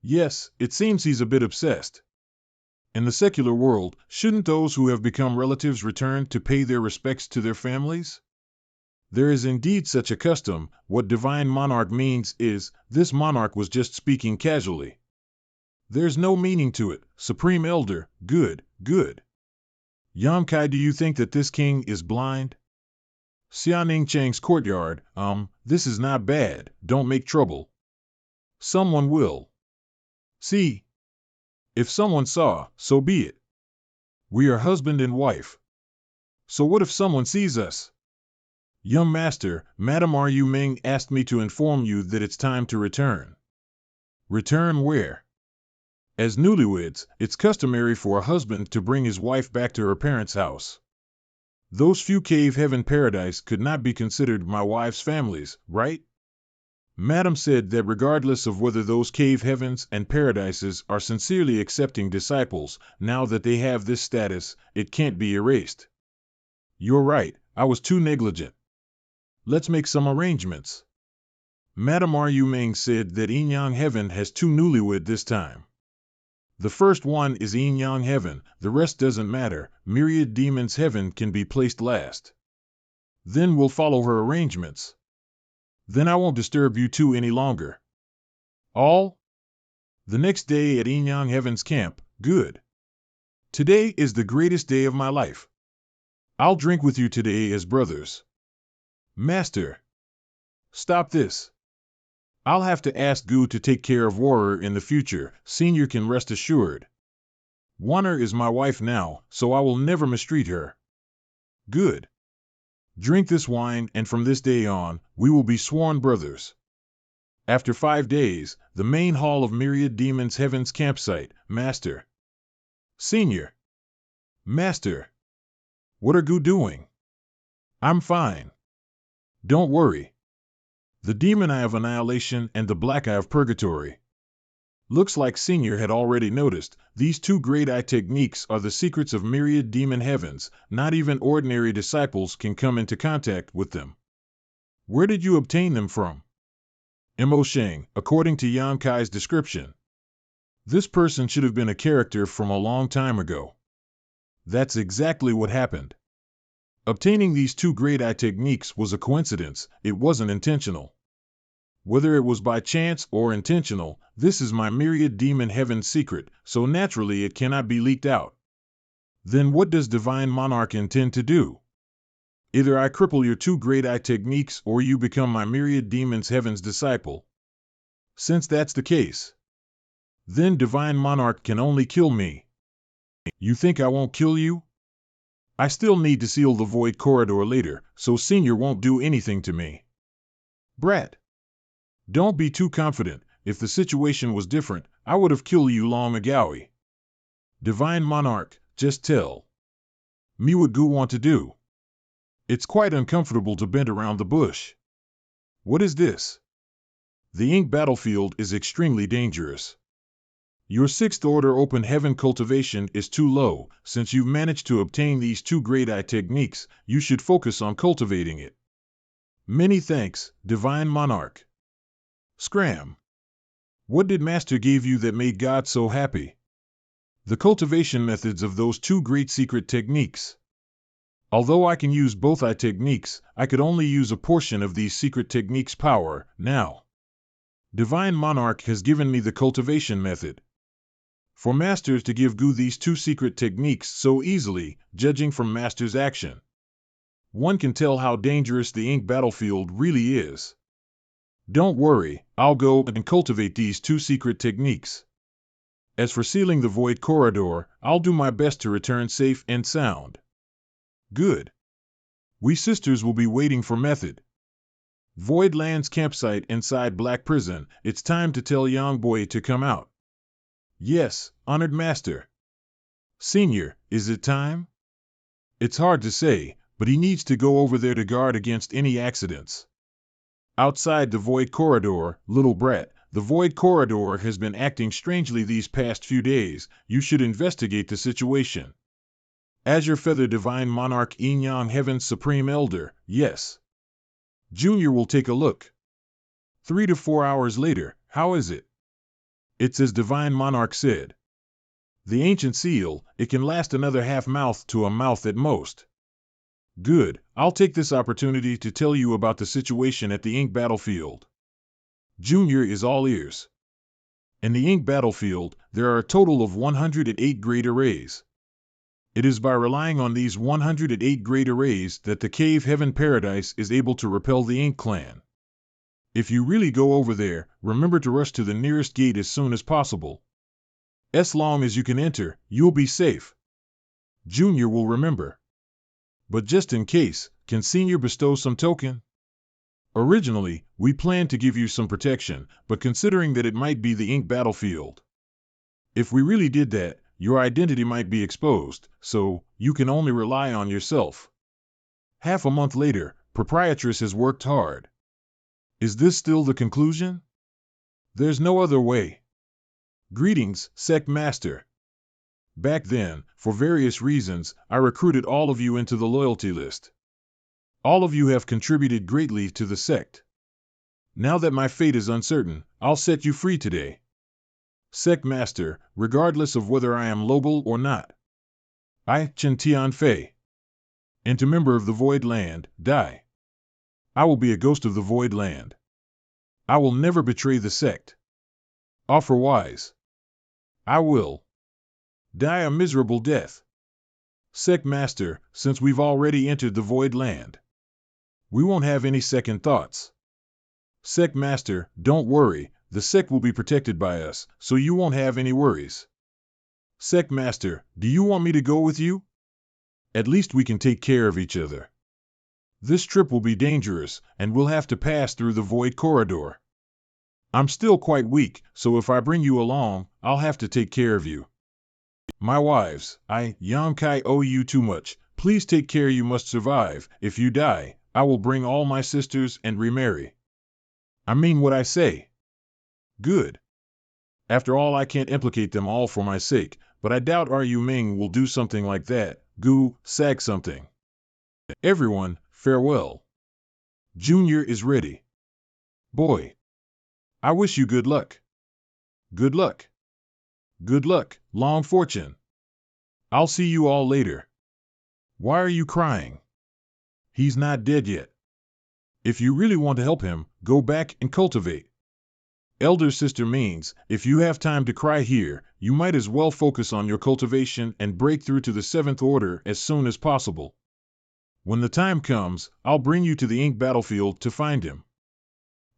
Yes, it seems he's a bit obsessed. In the secular world, shouldn't those who have become relatives return to pay their respects to their families? There is indeed such a custom. What divine monarch means is, this monarch was just speaking casually. There's no meaning to it. Supreme Elder, good, good. Yamkai, do you think that this king is blind? Xianing Chang's courtyard, this is not bad, don't make trouble. Someone will. See? If someone saw, so be it. We are husband and wife. So what if someone sees us? Young master, Madame Ru Ming asked me to inform you that it's time to return. Return where? As newlyweds, it's customary for a husband to bring his wife back to her parents' house. Those few cave heaven paradise could not be considered my wife's families, right? Madam said that regardless of whether those cave heavens and paradises are sincerely accepting disciples, now that they have this status, it can't be erased. You're right, I was too negligent. Let's make some arrangements. Madame Ru Ming said that Yin Yang Heaven has two newlywed this time. The first one is Yin Yang Heaven, the rest doesn't matter, Myriad Demons Heaven can be placed last. Then we'll follow her arrangements. Then I won't disturb you two any longer. All? The next day at Yin Yang Heaven's camp, good. Today is the greatest day of my life. I'll drink with you today as brothers. Master. Stop this. I'll have to ask Gu to take care of Warrior in the future, Senior can rest assured. Warner is my wife now, so I will never mistreat her. Good. Drink this wine, and from this day on, we will be sworn brothers. After 5 days, the main hall of Myriad Demons Heaven's campsite, Master. Senior. Master. What are Gu doing? I'm fine. Don't worry. The demon eye of annihilation and the black eye of purgatory. Looks like Senior had already noticed, these two great eye techniques are the secrets of Myriad Demon Heavens, not even ordinary disciples can come into contact with them. Where did you obtain them from? Mo Sheng, according to Yang Kai's description. This person should have been a character from a long time ago. That's exactly what happened. Obtaining these two great eye techniques was a coincidence, it wasn't intentional. Whether it was by chance or intentional, this is my Myriad Demon Heaven secret, so naturally it cannot be leaked out. Then what does Divine Monarch intend to do? Either I cripple your two great eye techniques or you become my Myriad Demons Heaven's disciple. Since that's the case, then Divine Monarch can only kill me. You think I won't kill you? I still need to seal the void corridor later, so Senior won't do anything to me. Brat. Don't be too confident, if the situation was different, I would have killed you long ago. Divine Monarch, just tell me what Gu want to do. It's quite uncomfortable to bend around the bush. What is this? The ink battlefield is extremely dangerous. Your 6th order open heaven cultivation is too low. Since you've managed to obtain these two great eye techniques, you should focus on cultivating it. Many thanks, Divine Monarch. Scram. What did Master give you that made God so happy? The cultivation methods of those two great secret techniques. Although I can use both eye techniques, I could only use a portion of these secret techniques' power, now. Divine Monarch has given me the cultivation method. For Masters to give Gu these two secret techniques so easily, judging from Master's action, one can tell how dangerous the ink battlefield really is. Don't worry, I'll go and cultivate these two secret techniques. As for sealing the void corridor, I'll do my best to return safe and sound. Good. We sisters will be waiting for method. Void Land's campsite inside Black Prison, it's time to tell Yang Boy to come out. Yes, honored Master. Senior, is it time? It's hard to say, but he needs to go over there to guard against any accidents. Outside the Void Corridor, little brat, the Void Corridor has been acting strangely these past few days. You should investigate the situation. Azure Feather Divine Monarch Yin Yang Heaven's Supreme Elder, yes. Junior will take a look. 3 to 4 hours later, how is it? It's as Divine Monarch said. The ancient seal, it can last another half mouth to a mouth at most. Good, I'll take this opportunity to tell you about the situation at the ink battlefield. Junior is all ears. In the ink battlefield, there are a total of 108 great arrays. It is by relying on these 108 great arrays that the Cave Heaven Paradise is able to repel the Ink Clan. If you really go over there, remember to rush to the nearest gate as soon as possible. As long as you can enter, you'll be safe. Junior will remember. But just in case, Can Senior bestow some token? Originally, we planned to give you some protection, but considering that it might be the ink battlefield. If we really did that, your identity might be exposed, so you can only rely on yourself. Half a month later, Proprietress has worked hard. Is this still the conclusion? There's no other way. Greetings, Sect Master. Back then, for various reasons, I recruited all of you into the loyalty list. All of you have contributed greatly to the sect. Now that my fate is uncertain, I'll set you free today. Sect Master, regardless of whether I am Lobel or not. I, Chen Tianfei, and a member of the Void Land, die. I will be a ghost of the Void Land. I will never betray the sect. Offer wise. I will die a miserable death. Sect Master, since we've already entered the Void Land, we won't have any second thoughts. Sect Master, don't worry, the sect will be protected by us, so you won't have any worries. Sect Master, do you want me to go with you? At least we can take care of each other. This trip will be dangerous, and we'll have to pass through the Void Corridor. I'm still quite weak, so if I bring you along, I'll have to take care of you. My wives, I, Yamkai, owe you too much. Please take care, you must survive. If you die, I will bring all my sisters and remarry. I mean what I say. Good. After all, I can't implicate them all for my sake, but I doubt Ru Ming will do something like that. Gu, sag something. Everyone, farewell. Junior is ready. Boy. I wish you good luck. Good luck. Good luck, long fortune. I'll see you all later. Why are you crying? He's not dead yet. If you really want to help him, go back and cultivate. Elder Sister means, if you have time to cry here, you might as well focus on your cultivation and break through to the 7th Order as soon as possible. When the time comes, I'll bring you to the ink battlefield to find him.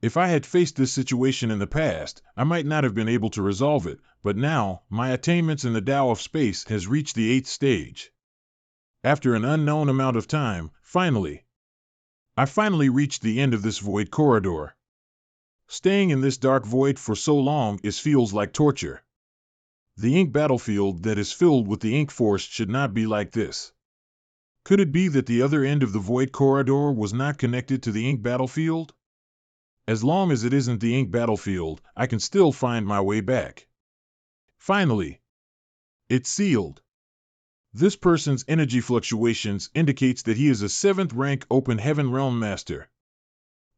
If I had faced this situation in the past, I might not have been able to resolve it, but now, my attainments in the Tao of Space has reached the 8th stage. After an unknown amount of time, I finally reached the end of this void corridor. Staying in this dark void for so long feels like torture. The ink battlefield that is filled with the ink force should not be like this. Could it be that the other end of the void corridor was not connected to the ink battlefield? As long as it isn't the ink battlefield, I can still find my way back. Finally, it's sealed. This person's energy fluctuations indicates that he is a 7th rank Open Heaven Realm Master.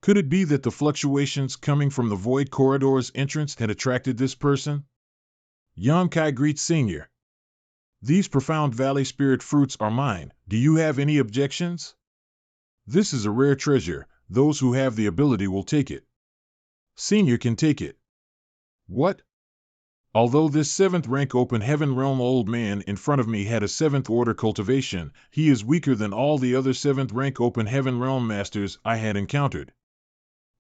Could it be that the fluctuations coming from the Void Corridor's entrance had attracted this person? Yamkai greets Senior. These Profound Valley Spirit fruits are mine. Do you have any objections? This is a rare treasure. Those who have the ability will take it. Senior can take it. What? Although this 7th rank Open Heaven Realm old man in front of me had a 7th order cultivation, he is weaker than all the other 7th rank Open Heaven Realm masters I had encountered.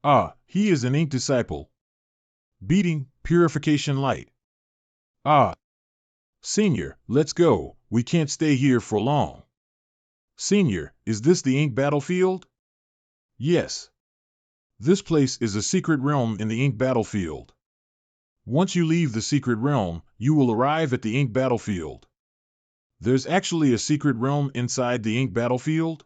Ah, he is an ink disciple. Beating, purification light. Ah. Senior, let's go. We can't stay here for long. Senior, is this the ink battlefield? Yes. This place is a secret realm in the ink battlefield. Once you leave the secret realm, you will arrive at the ink battlefield. There's actually a secret realm inside the ink battlefield?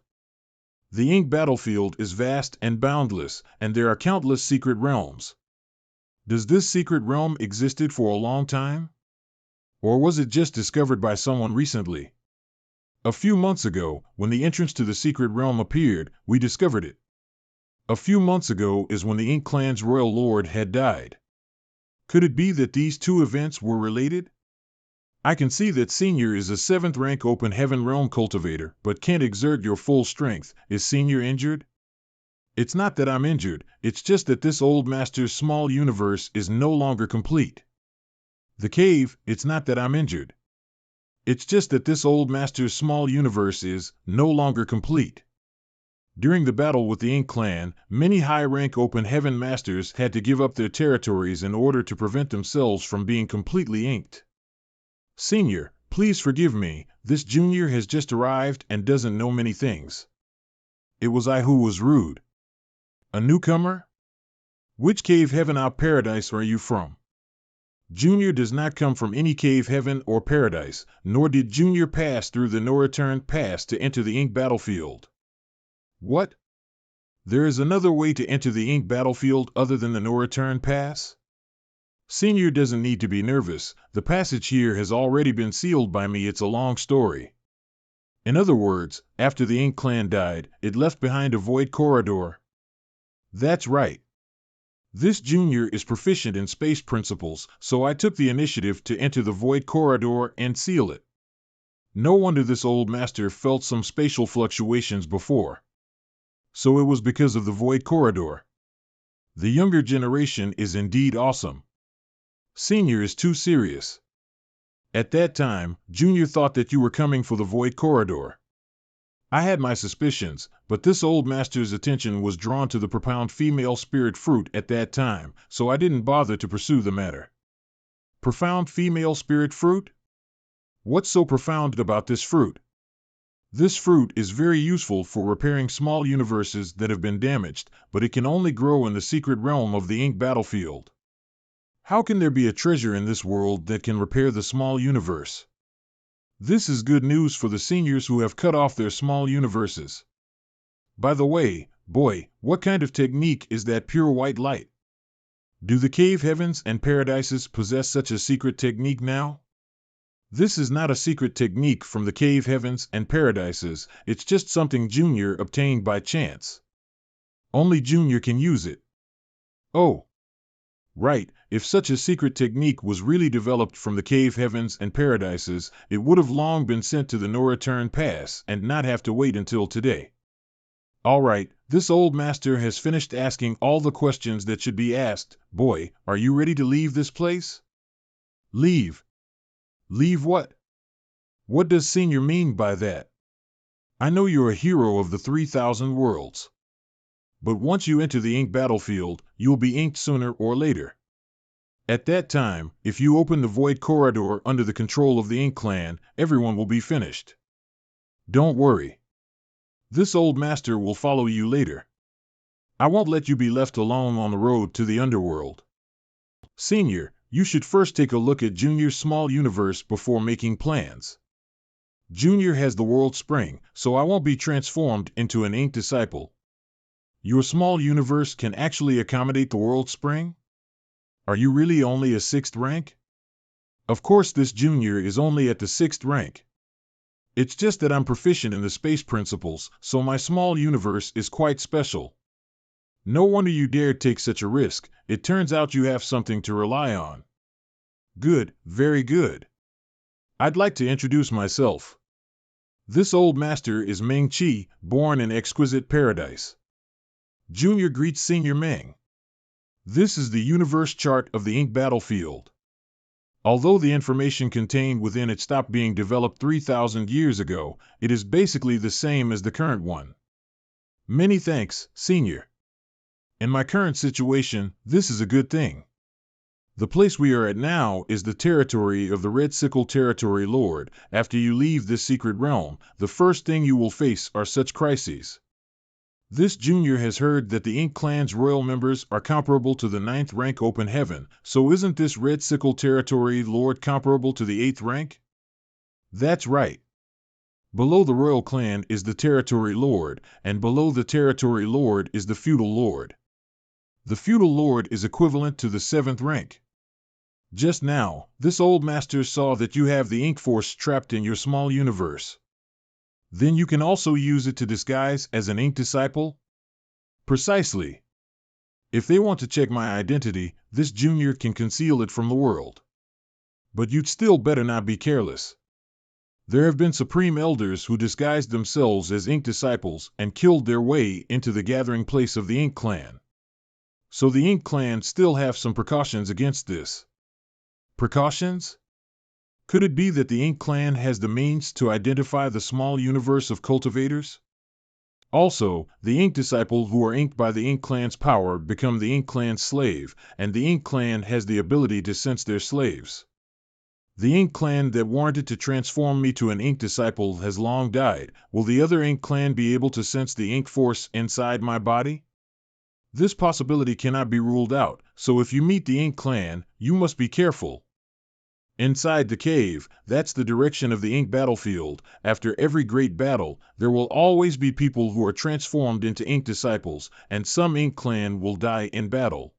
The ink battlefield is vast and boundless, and there are countless secret realms. Does this secret realm existed for a long time? Or was it just discovered by someone recently? A few months ago, when the entrance to the secret realm appeared, we discovered it. A few months ago is when the Ink Clan's royal lord had died. Could it be that these two events were related? I can see that Senior is a 7th rank Open Heaven Realm cultivator, but can't exert your full strength. Is Senior injured? It's not that I'm injured, it's just that this old master's small universe is no longer complete. The cave, it's not that I'm injured. It's just that this old master's small universe is no longer complete. During the battle with the Ink Clan, many high-rank Open Heaven Masters had to give up their territories in order to prevent themselves from being completely inked. Senior, please forgive me, this junior has just arrived and doesn't know many things. It was I who was rude. A newcomer? Which cave heaven or paradise are you from? Junior does not come from any cave heaven or paradise, nor did Junior pass through the no-return pass to enter the ink battlefield. What? There is another way to enter the ink battlefield other than the no-return pass? Senior doesn't need to be nervous. The passage here has already been sealed by me. It's a long story. In other words, after the Ink Clan died, it left behind a void corridor. That's right. This Junior is proficient in space principles, so I took the initiative to enter the void corridor and seal it. No wonder this old master felt some spatial fluctuations before. So it was because of the void corridor. The younger generation is indeed awesome. Senior is too serious. At that time, Junior thought that you were coming for the void corridor. I had my suspicions, but this old master's attention was drawn to the profound female spirit fruit at that time, so I didn't bother to pursue the matter. Profound female spirit fruit? What's so profound about this fruit? This fruit is very useful for repairing small universes that have been damaged, but it can only grow in the secret realm of the ink battlefield. How can there be a treasure in this world that can repair the small universe? This is good news for the seniors who have cut off their small universes. By the way, boy, what kind of technique is that pure white light? Do the cave heavens and paradises possess such a secret technique now? This is not a secret technique from the cave heavens and paradises, it's just something Junior obtained by chance. Only Junior can use it. Oh. Right, if such a secret technique was really developed from the cave heavens and paradises, it would have long been sent to the no-return pass and not have to wait until today. All right, this old master has finished asking all the questions that should be asked. Boy, are you ready to leave this place? Leave? Leave what? What does Senior mean by that? I know you're a hero of the 3,000 worlds. But once you enter the ink battlefield, you'll be inked sooner or later. At that time, if you open the void corridor under the control of the Ink Clan, everyone will be finished. Don't worry. This old master will follow you later. I won't let you be left alone on the road to the underworld. Senior, you should first take a look at Junior's small universe before making plans. Junior has the world spring, so I won't be transformed into an ink disciple. Your small universe can actually accommodate the world spring? Are you really only a 6th rank? Of course this Junior is only at the 6th rank. It's just that I'm proficient in the space principles, so my small universe is quite special. No wonder you dared take such a risk. It turns out you have something to rely on. Good, very good. I'd like to introduce myself. This old master is Meng Qi, born in exquisite paradise. Junior greets Senior Meng. This is the universe chart of the ink battlefield. Although the information contained within it stopped being developed 3,000 years ago, it is basically the same as the current one. Many thanks, Senior. In my current situation, this is a good thing. The place we are at now is the territory of the Red Sickle Territory Lord. After you leave this secret realm, the first thing you will face are such crises. This Junior has heard that the Ink Clan's royal members are comparable to the 9th rank Open Heaven, so isn't this Red Sickle Territory Lord comparable to the 8th rank? That's right. Below the royal clan is the Territory Lord, and below the Territory Lord is the Feudal Lord. The Feudal Lord is equivalent to the 7th rank. Just now, this old master saw that you have the Ink Force trapped in your small universe. Then you can also use it to disguise as an ink disciple? Precisely. If they want to check my identity, this Junior can conceal it from the world. But you'd still better not be careless. There have been supreme elders who disguised themselves as ink disciples and killed their way into the gathering place of the Ink Clan. So the Ink Clan still have some precautions against this. Precautions? Could it be that the Ink Clan has the means to identify the small universe of cultivators? Also, the Ink Disciple who are inked by the Ink Clan's power become the Ink Clan's slave, and the Ink Clan has the ability to sense their slaves. The ink clan that wanted to transform me to an ink disciple has long died. Will the other ink clan be able to sense the ink force inside my body? This possibility cannot be ruled out, so if you meet the ink clan, you must be careful. Inside the cave, that's the direction of the ink battlefield. After every great battle, there will always be people who are transformed into ink disciples, and some ink clan will die in battle.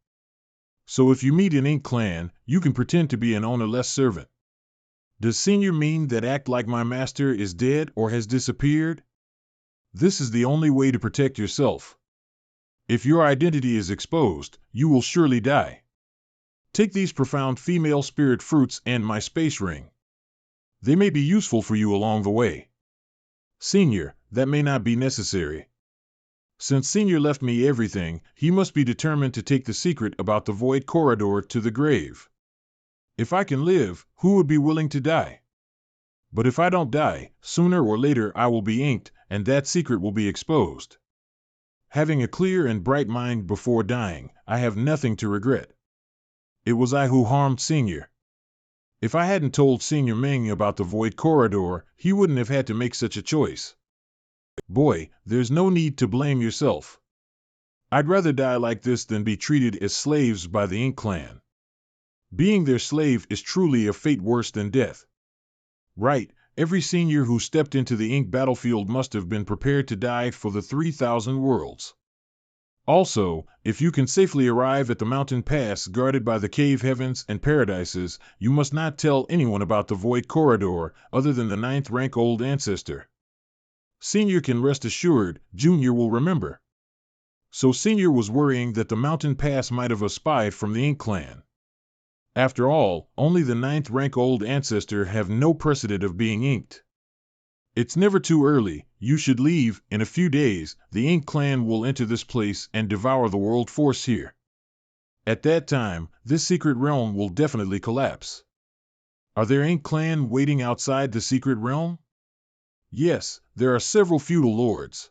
So if you meet an ink clan, you can pretend to be an ownerless servant. Does senior mean that act like my master is dead or has disappeared? This is the only way to protect yourself. If your identity is exposed, you will surely die. Take these profound female spirit fruits and my space ring. They may be useful for you along the way. Senior, that may not be necessary. Since Senior left me everything, he must be determined to take the secret about the void corridor to the grave. If I can live, who would be willing to die? But if I don't die, sooner or later I will be inked, and that secret will be exposed. Having a clear and bright mind before dying, I have nothing to regret. It was I who harmed Senior. If I hadn't told Senior Ming about the void corridor, he wouldn't have had to make such a choice. Boy, there's no need to blame yourself. I'd rather die like this than be treated as slaves by the Ink Clan. Being their slave is truly a fate worse than death. Right, every senior who stepped into the Ink battlefield must have been prepared to die for the 3,000 worlds. Also, if you can safely arrive at the mountain pass guarded by the cave heavens and paradises, you must not tell anyone about the void corridor other than the 9th rank old ancestor. Senior can rest assured, Junior will remember. So Senior was worrying that the mountain pass might have a spy from the Ink Clan. After all, only the 9th rank old ancestor have no precedent of being inked. It's never too early, you should leave. In a few days, the Ink Clan will enter this place and devour the world force here. At that time, this secret realm will definitely collapse. Are there Ink Clan waiting outside the secret realm? Yes, there are several feudal lords.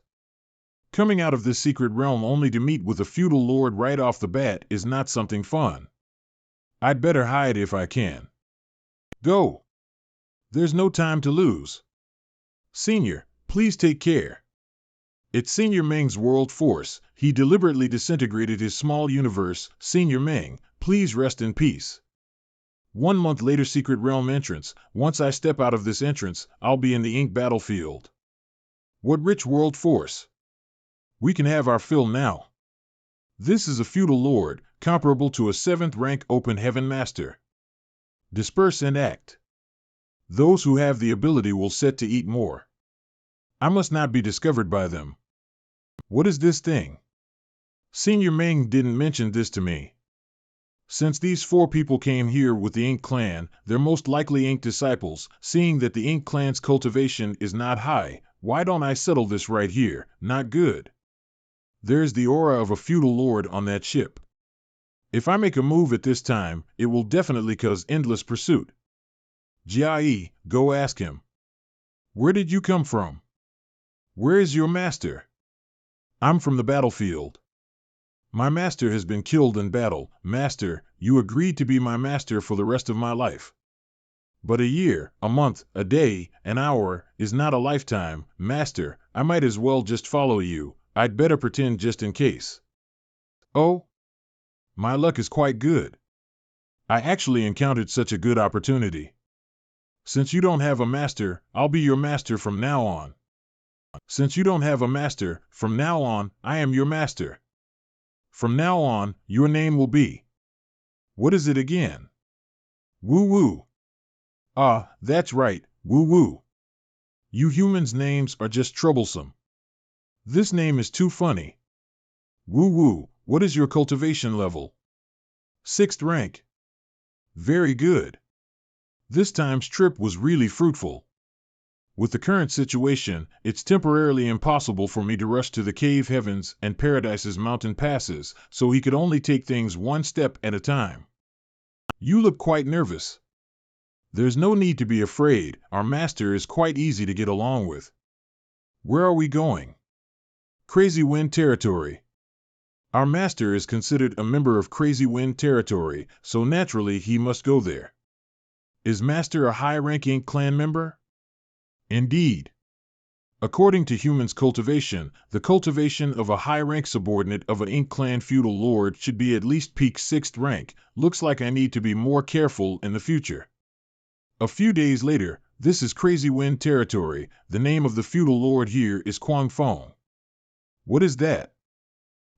Coming out of this secret realm only to meet with a feudal lord right off the bat is not something fun. I'd better hide if I can. Go! There's no time to lose. Senior, please take care. It's Senior Meng's world force. He deliberately disintegrated his small universe. Senior Meng, please rest in peace. 1 month later, secret realm entrance. Once I step out of this entrance, I'll be in the Ink battlefield. What rich world force! We can have our fill now. This is a feudal lord, comparable to a 7th rank open heaven master. Disperse and act. Those who have the ability will set to eat more. I must not be discovered by them. What is this thing? Senior Meng didn't mention this to me. Since these 4 people came here with the Ink Clan, they're most likely Ink disciples. Seeing that the Ink Clan's cultivation is not high, why don't I settle this right here? Not good. There's the aura of a feudal lord on that ship. If I make a move at this time, it will definitely cause endless pursuit. Jia, go ask him. Where did you come from? Where is your master? I'm from the battlefield. My master has been killed in battle. Master, you agreed to be my master for the rest of my life. But a year, a month, a day, an hour is not a lifetime. Master, I might as well just follow you. I'd better pretend just in case. Oh? My luck is quite good. I actually encountered such a good opportunity. Since you don't have a master, I'll be your master from now on. Since you don't have a master, from now on, I am your master. From now on, your name will be... What is it again? Woo-woo. Ah, that's right, woo-woo. You humans' names are just troublesome. This name is too funny. Woo-woo, what is your cultivation level? 6th rank. Very good. This time's trip was really fruitful. With the current situation, it's temporarily impossible for me to rush to the cave heavens and paradise's mountain passes, so he could only take things 1 step at a time. You look quite nervous. There's no need to be afraid, our master is quite easy to get along with. Where are we going? Crazy Wind Territory. Our master is considered a member of Crazy Wind Territory, so naturally he must go there. Is Master a high-ranking clan member? Indeed. According to humans' cultivation, the cultivation of a high-rank subordinate of an Ink clan feudal lord should be at least peak 6th rank. Looks like I need to be more careful in the future. A few days later, this is Crazy Wind territory. The name of the feudal lord here is Quang Fong. What is that?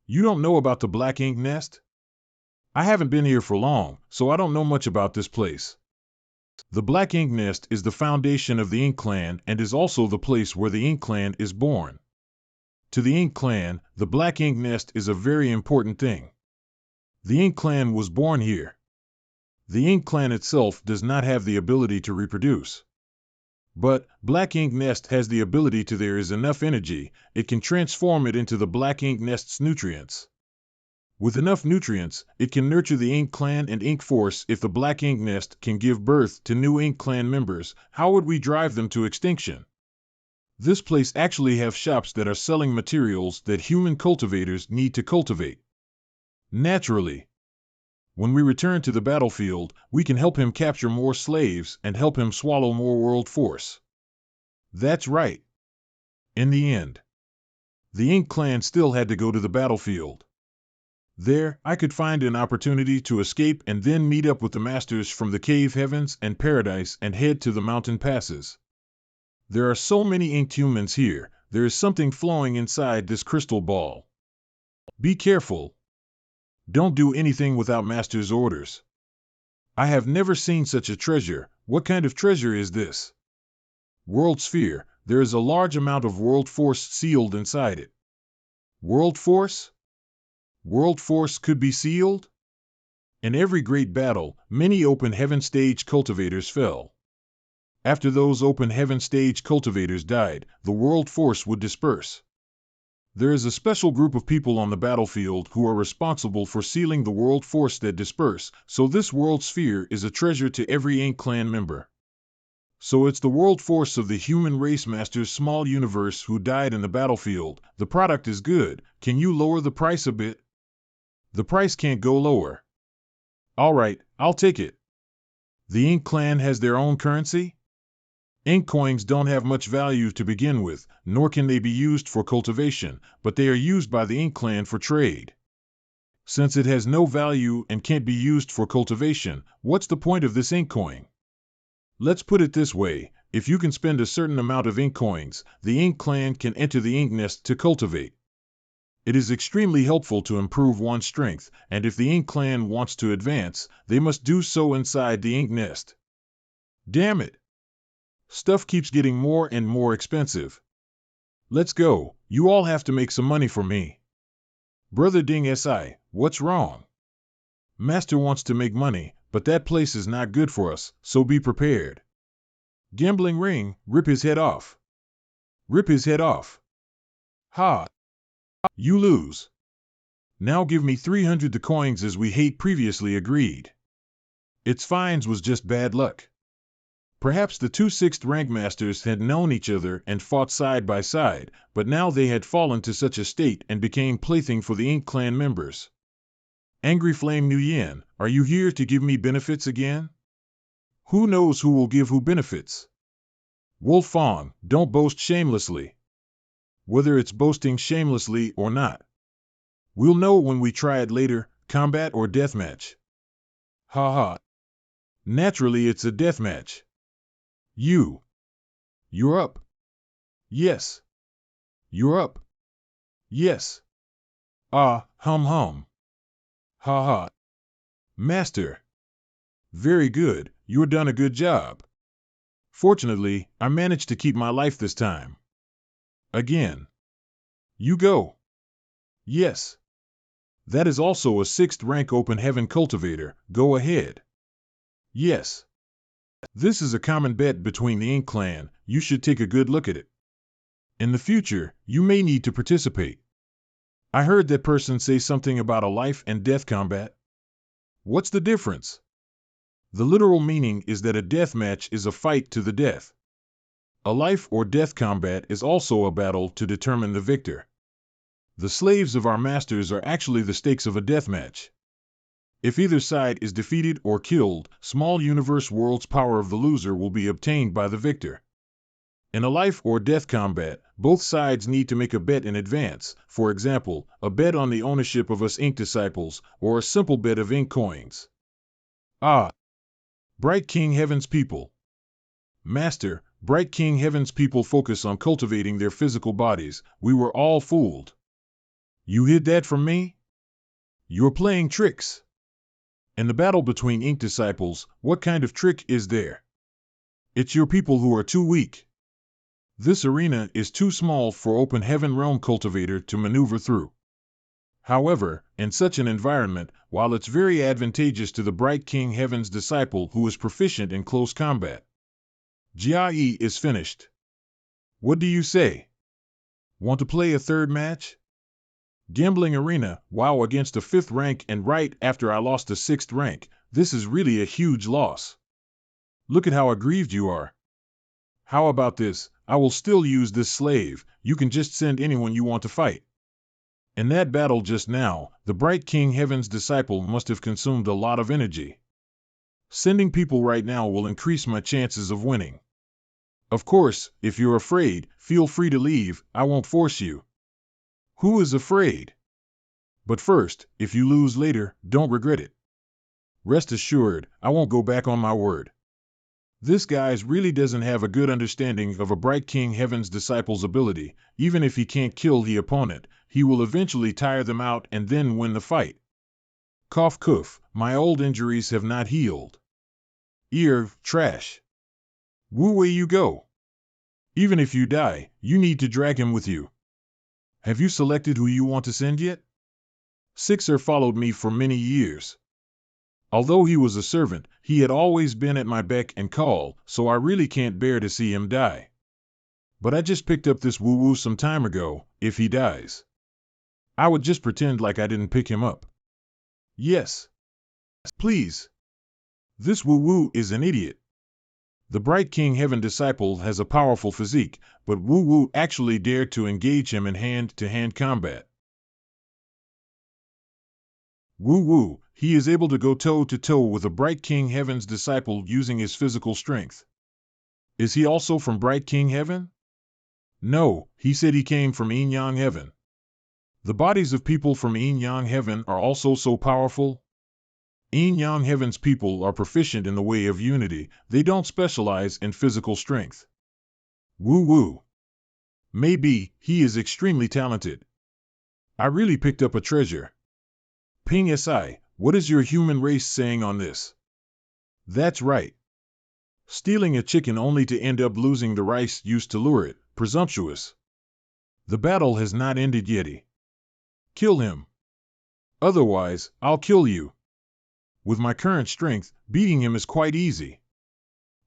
You don't know about the Black Ink Nest? I haven't been here for long, so I don't know much about this place. The Black Ink Nest is the foundation of the Ink clan and is also the place where the Ink clan is born. To the Ink clan, the Black Ink Nest is a very important thing. The Ink clan was born here. The Ink clan itself does not have the ability to reproduce. But Black Ink Nest has the ability to. There is enough energy, it can transform it into the Black Ink Nest's nutrients. With enough nutrients, it can nurture the Ink clan and Ink force. If the Black Ink Nest can give birth to new Ink clan members, how would we drive them to extinction? This place actually have shops that are selling materials that human cultivators need to cultivate. Naturally. When we return to the battlefield, we can help him capture more slaves and help him swallow more world force. That's right. In the end, the Ink clan still had to go to the battlefield. There, I could find an opportunity to escape and then meet up with the masters from the cave heavens and paradise and head to the mountain passes. There are so many inked humans here, there is something flowing inside this crystal ball. Be careful. Don't do anything without master's orders. I have never seen such a treasure. What kind of treasure is this? World Sphere. There is a large amount of world force sealed inside it. World force? World force could be sealed? In every great battle, many open heaven stage cultivators fell. After those open heaven stage cultivators died, the world force would disperse. There is a special group of people on the battlefield who are responsible for sealing the world force that disperse, so this world sphere is a treasure to every Ink clan member. So it's the world force of the human race master's small universe who died in the battlefield. The product is good. Can you lower the price a bit? The price can't go lower. All right, I'll take it. The Ink clan has their own currency? Ink coins don't have much value to begin with, nor can they be used for cultivation, but they are used by the Ink clan for trade. Since it has no value and can't be used for cultivation, what's the point of this ink coin? Let's put it this way, if you can spend a certain amount of ink coins, the Ink clan can enter the Ink Nest to cultivate. It is extremely helpful to improve one's strength, and if the Ink clan wants to advance, they must do so inside the Ink Nest. Damn it! Stuff keeps getting more and more expensive. Let's go, you all have to make some money for me. Brother Ding Si, what's wrong? Master wants to make money, but that place is not good for us, so be prepared. Gambling ring, rip his head off. Rip his head off. Ha! You lose. Now give me 300 the coins as we hate previously agreed. Its fines was just bad luck. Perhaps the two 6th rank masters had known each other and fought side by side, but now they had fallen to such a state and became plaything for the Ink clan members. Angry Flame Nguyen, are you here to give me benefits again? Who knows who will give who benefits? Wolf Fong, don't boast shamelessly. Whether it's boasting shamelessly or not. We'll know when we try it later, combat or deathmatch. Ha ha. Naturally it's a deathmatch. You're up. Yes. You're up. Yes. Ah, hum. Ha ha. Master. Very good, you're done a good job. Fortunately, I managed to keep my life this time. Again. You go. Yes. That is also a 6th rank open heaven cultivator, go ahead. Yes. This is a common bet between the Ink clan, you should take a good look at it. In the future, you may need to participate. I heard that person say something about a life and death combat. What's the difference? The literal meaning is that a death match is a fight to the death. A life or death combat is also a battle to determine the victor. The slaves of our masters are actually the stakes of a death match. If either side is defeated or killed, small universe world's power of the loser will be obtained by the victor. In a life or death combat, both sides need to make a bet in advance, for example, a bet on the ownership of us ink disciples, or a simple bet of ink coins. Ah! Bright King Heaven's people. Master, Bright King Heaven's people focus on cultivating their physical bodies. We were all fooled. You hid that from me? You're playing tricks. In the battle between ink disciples, what kind of trick is there? It's your people who are too weak. This arena is too small for open heaven realm cultivator to maneuver through. However, in such an environment, while it's very advantageous to the Bright King Heaven's disciple who is proficient in close combat. Jia is finished. What do you say? Want to play a third match? Gambling arena, wow, against a 5th rank, and right after I lost a 6th rank. This is really a huge loss. Look at how aggrieved you are. How about this? I will still use this slave. You can just send anyone you want to fight. In that battle just now, the Bright King Heaven's disciple must have consumed a lot of energy. Sending people right now will increase my chances of winning. Of course, if you're afraid, feel free to leave. I won't force you. Who is afraid? But first, if you lose later, don't regret it. Rest assured, I won't go back on my word. This guy really doesn't have a good understanding of a Bright King Heaven's disciple's ability. Even if he can't kill the opponent, he will eventually tire them out and then win the fight. Cough coof, my old injuries have not healed. Ear, trash. Wu way you go. Even if you die, you need to drag him with you. Have you selected who you want to send yet? Sixer followed me for many years. Although he was a servant, he had always been at my beck and call, so I really can't bear to see him die. But I just picked up this woo-woo some time ago. If he dies, I would just pretend like I didn't pick him up. Yes. Please. This woo-woo is an idiot. The Bright King Heaven disciple has a powerful physique, but woo-woo actually dared to engage him in hand-to-hand combat. Woo-woo, he is able to go toe-to-toe with a Bright King Heaven's disciple using his physical strength. Is he also from Bright King Heaven? No, he said he came from Yin-Yang Heaven. The bodies of people from Yin-Yang Heaven are also so powerful. Yin-Yang Heaven's people are proficient in the way of unity. They don't specialize in physical strength. Woo-woo. Maybe he is extremely talented. I really picked up a treasure. Ping Si, what is your human race saying on this? That's right. Stealing a chicken only to end up losing the rice used to lure it. Presumptuous. The battle has not ended yet. Kill him. Otherwise, I'll kill you. With my current strength, beating him is quite easy.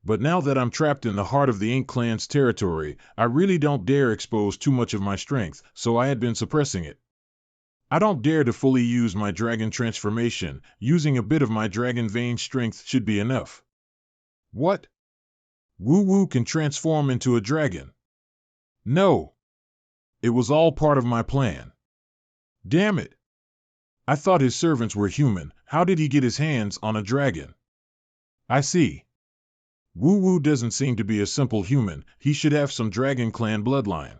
But now that I'm trapped in the heart of the Ink Clan's territory, I really don't dare expose too much of my strength, so I had been suppressing it. I don't dare to fully use my dragon transformation. Using a bit of my dragon vein strength should be enough. What? Woo-woo can transform into a dragon. No. It was all part of my plan. Damn it. I thought his servants were human. How did he get his hands on a dragon? I see. Woo-woo doesn't seem to be a simple human. He should have some Dragon Clan bloodline.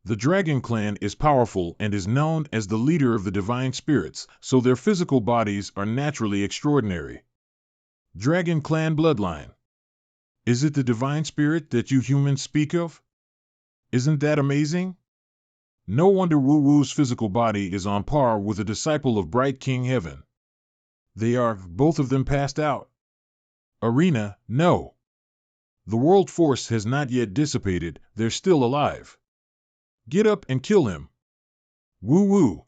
The Dragon Clan is powerful and is known as the leader of the divine spirits, so their physical bodies are naturally extraordinary. Dragon Clan bloodline. Is it the divine spirit that you humans speak of? Isn't that amazing? No wonder Woo-woo's physical body is on par with a disciple of Bright King Heaven. They are, both of them, passed out. Arena, no. The world force has not yet dissipated. They're still alive. Get up and kill him. Woo-woo.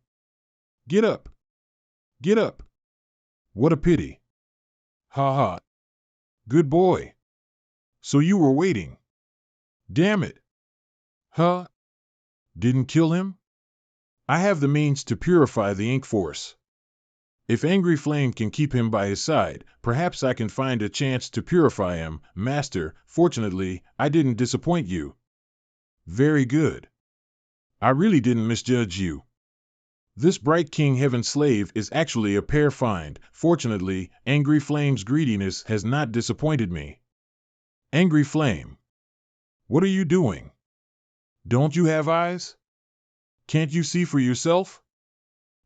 Get up. Get up. What a pity. Ha ha. Good boy. So you were waiting. Damn it. Huh? Didn't kill him? I have the means to purify the ink force. If Angry Flame can keep him by his side, perhaps I can find a chance to purify him. Master, fortunately, I didn't disappoint you. Very good. I really didn't misjudge you. This bright King Heaven slave is actually a pair find. Fortunately, Angry Flame's greediness has not disappointed me. Angry Flame. What are you doing? Don't you have eyes? Can't you see for yourself?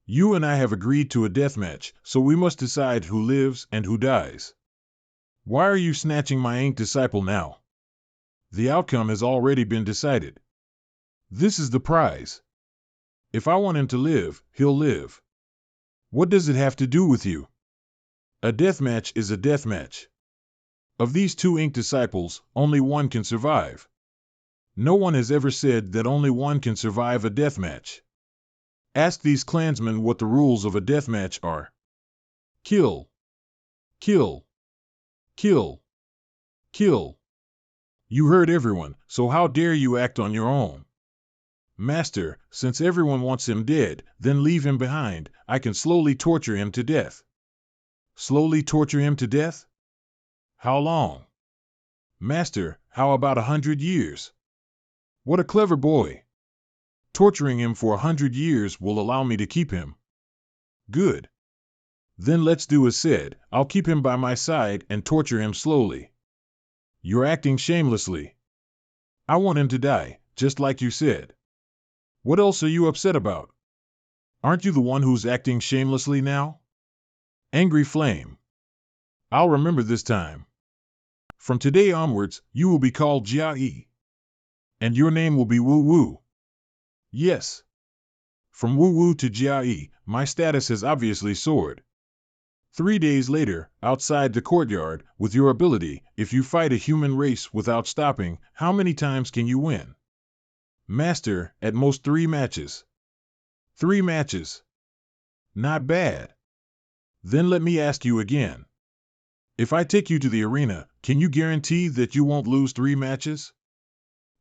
You and I have agreed to a deathmatch, so we must decide who lives and who dies. Why are you snatching my ink disciple now? The outcome has already been decided. This is the prize. If I want him to live, he'll live. What does it have to do with you? A deathmatch is a deathmatch. Of these two ink disciples, only one can survive. No one has ever said that only one can survive a deathmatch. Ask these clansmen what the rules of a deathmatch are. Kill. Kill. Kill. Kill. You heard everyone, so how dare you act on your own? Master, since everyone wants him dead, then leave him behind. I can slowly torture him to death. Slowly torture him to death? How long? Master, how about 100 years? What a clever boy. Torturing him for 100 years will allow me to keep him. Good. Then let's do as said. I'll keep him by my side and torture him slowly. You're acting shamelessly. I want him to die, just like you said. What else are you upset about? Aren't you the one who's acting shamelessly now? Angry Flame. I'll remember this time. From today onwards, you will be called Jia-E. And your name will be Wu-Wu. Yes. From Wu-Wu to Jia-E, my status has obviously soared. 3 days later, outside the courtyard, with your ability, if you fight a human race without stopping, how many times can you win? Master, at most 3 matches. 3 matches. Not bad. Then let me ask you again. If I take you to the arena, can you guarantee that you won't lose 3 matches?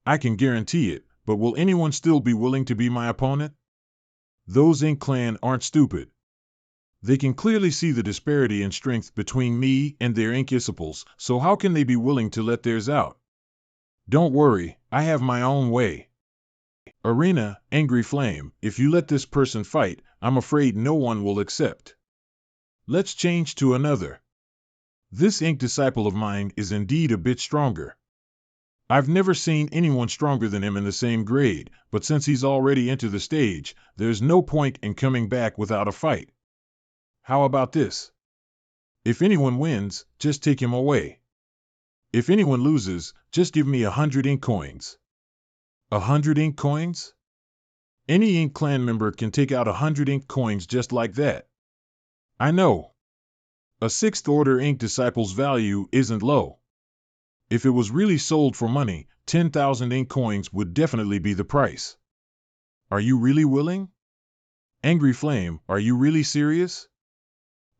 I can guarantee it, but will anyone still be willing to be my opponent? Those Ink Clan aren't stupid. They can clearly see the disparity in strength between me and their Ink disciples, so how can they be willing to let theirs out? Don't worry, I have my own way. Arena, Angry Flame, if you let this person fight, I'm afraid no one will accept. Let's change to another. This Ink disciple of mine is indeed a bit stronger. I've never seen anyone stronger than him in the same grade, but since he's already entered the stage, there's no point in coming back without a fight. How about this? If anyone wins, just take him away. If anyone loses, just give me 100 ink coins. 100 ink coins? Any Ink Clan member can take out 100 ink coins just like that. I know. A 6th order Ink disciple's value isn't low. If it was really sold for money, 10,000 ink coins would definitely be the price. Are you really willing? Angry Flame, are you really serious?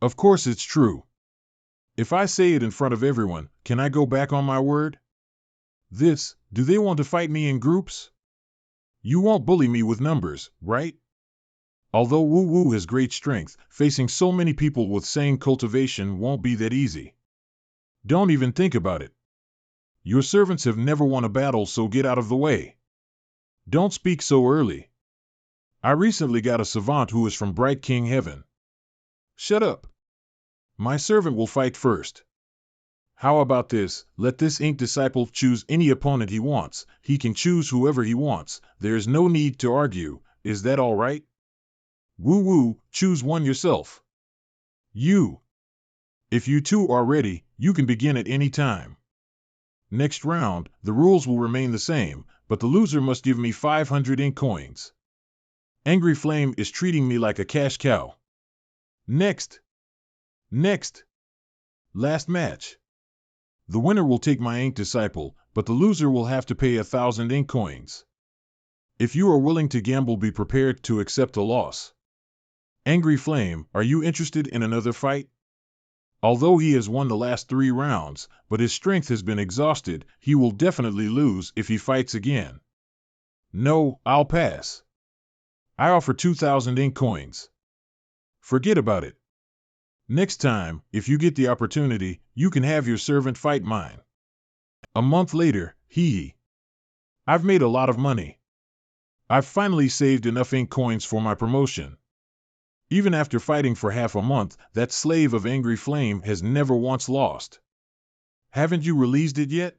Of course it's true. If I say it in front of everyone, can I go back on my word? Do they want to fight me in groups? You won't bully me with numbers, right? Although Wu-Wu has great strength, facing so many people with same cultivation won't be that easy. Don't even think about it. Your servants have never won a battle, so get out of the way. Don't speak so early. I recently got a savant who is from Bright King Heaven. Shut up. My servant will fight first. How about this? Let this Ink disciple choose any opponent he wants. He can choose whoever he wants. There is no need to argue. Is that all right? Wu-Wu, choose one yourself. You. If you two are ready, you can begin at any time. Next round, the rules will remain the same, but the loser must give me 500 ink coins. Angry Flame is treating me like a cash cow. Next. Next. Last match. The winner will take my ink disciple, but the loser will have to pay 1,000 ink coins. If you are willing to gamble, be prepared to accept a loss. Angry Flame, are you interested in another fight? Although he has won the last 3 rounds, but his strength has been exhausted, he will definitely lose if he fights again. No, I'll pass. I offer 2,000 ink coins. Forget about it. Next time, if you get the opportunity, you can have your servant fight mine. A month later, I've made a lot of money. I've finally saved enough ink coins for my promotion. Even after fighting for half a month, that slave of Angry Flame has never once lost. Haven't you released it yet?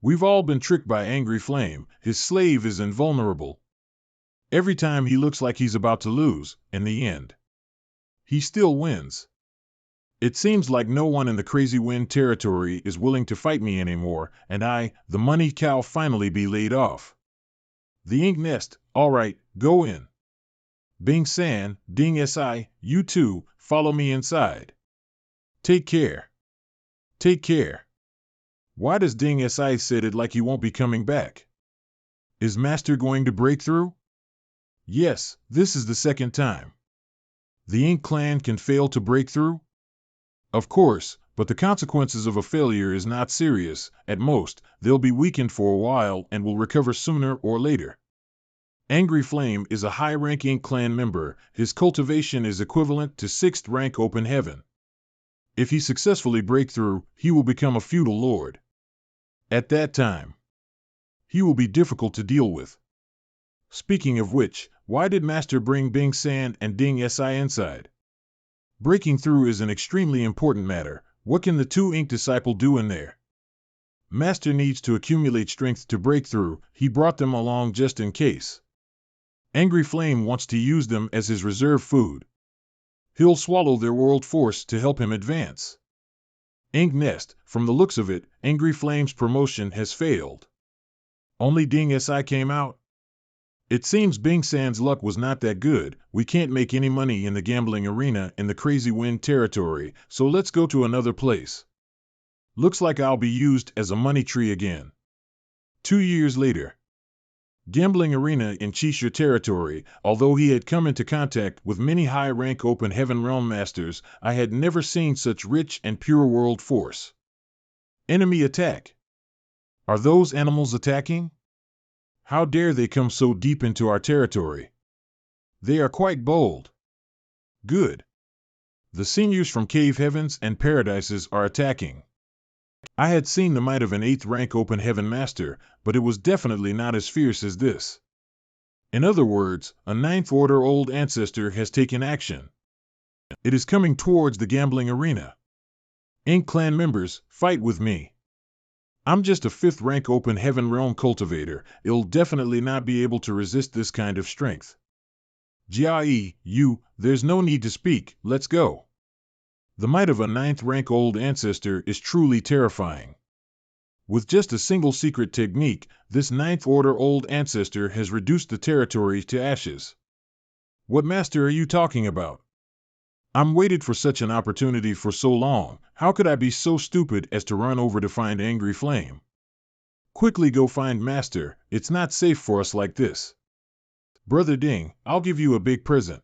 We've all been tricked by Angry Flame. His slave is invulnerable. Every time he looks like he's about to lose, in the end, he still wins. It seems like no one in the Crazy Wind territory is willing to fight me anymore, and the money cow, finally be laid off. The ink nest, all right, go in. Bing San, Ding Si, you two, follow me inside. Take care. Take care. Why does Ding Si said it like he won't be coming back? Is Master going to break through? Yes, this is the second time. The Ink Clan can fail to break through? Of course, but the consequences of a failure is not serious. At most, they'll be weakened for a while and will recover sooner or later. Angry Flame is a high-rank Ink Clan member. His cultivation is equivalent to 6th rank Open Heaven. If he successfully breaks through, he will become a feudal lord. At that time, he will be difficult to deal with. Speaking of which, why did Master bring Bing San and Ding Si inside? Breaking through is an extremely important matter. What can the two Ink Disciple do in there? Master needs to accumulate strength to break through. He brought them along just in case. Angry Flame wants to use them as his reserve food. He'll swallow their world force to help him advance. Ink Nest, from the looks of it, Angry Flame's promotion has failed. Only Ding Si came out? It seems Bing San's luck was not that good. We can't make any money in the gambling arena in the Crazy Wind territory, so let's go to another place. Looks like I'll be used as a money tree again. 2 years later. Gambling arena in Cheshire territory. Although he had come into contact with many high-rank Open Heaven Realm Masters, I had never seen such rich and pure world force. Enemy attack. Are those animals attacking? How dare they come so deep into our territory? They are quite bold. Good. The seniors from Cave Heavens and Paradises are attacking. I had seen the might of an 8th rank Open Heaven Master, but it was definitely not as fierce as this. In other words, a 9th Order Old Ancestor has taken action. It is coming towards the gambling arena. Ink Clan members, fight with me. I'm just a 5th rank Open Heaven Realm cultivator. It'll definitely not be able to resist this kind of strength. Jia there's no need to speak, let's go. The might of a 9th rank Old Ancestor is truly terrifying. With just a single secret technique, this 9th Order Old Ancestor has reduced the territory to ashes. What master are you talking about? I'm waited for such an opportunity for so long. How could I be so stupid as to run over to find Angry Flame? Quickly go find Master. It's not safe for us like this. Brother Ding, I'll give you a big present.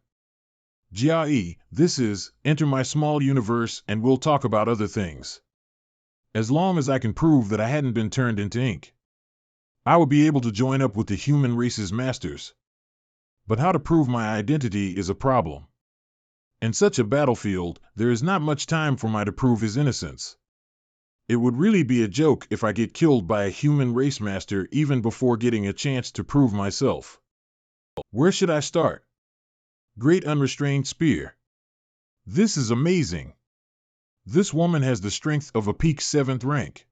Jia this is, enter my small universe and we'll talk about other things. As long as I can prove that I hadn't been turned into ink, I will be able to join up with the human race's masters. But how to prove my identity is a problem. In such a battlefield, there is not much time for me to prove his innocence. It would really be a joke if I get killed by a human race master even before getting a chance to prove myself. Where should I start? Great Unrestrained Spear. This is amazing. This woman has the strength of a peak 7th rank.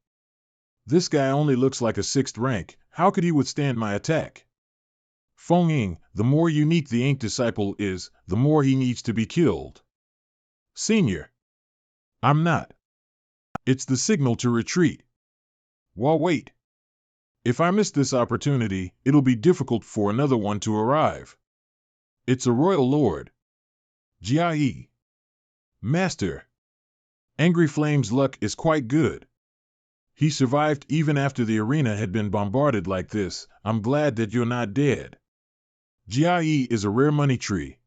This guy only looks like a 6th rank. How could he withstand my attack? Feng Ying, the more unique the Ink Disciple is, the more he needs to be killed. Senior. I'm not. It's the signal to retreat. Well, wait. If I miss this opportunity, it'll be difficult for another one to arrive. It's a royal lord. Jia Master. Angry Flame's luck is quite good. He survived even after the arena had been bombarded like this. I'm glad that you're not dead. Jia is a rare money tree.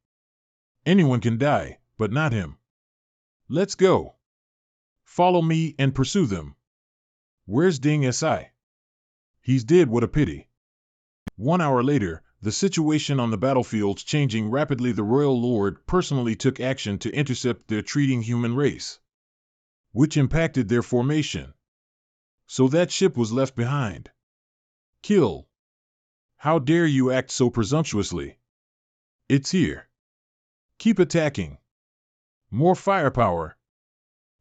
Anyone can die, but not him. Let's go. Follow me and pursue them. Where's Ding Si? He's dead, what a pity. 1 hour later, the situation on the battlefield's changing rapidly. The Royal Lord personally took action to intercept the retreating human race, which impacted their formation. So that ship was left behind. Kill. How dare you act so presumptuously? It's here. Keep attacking. More firepower.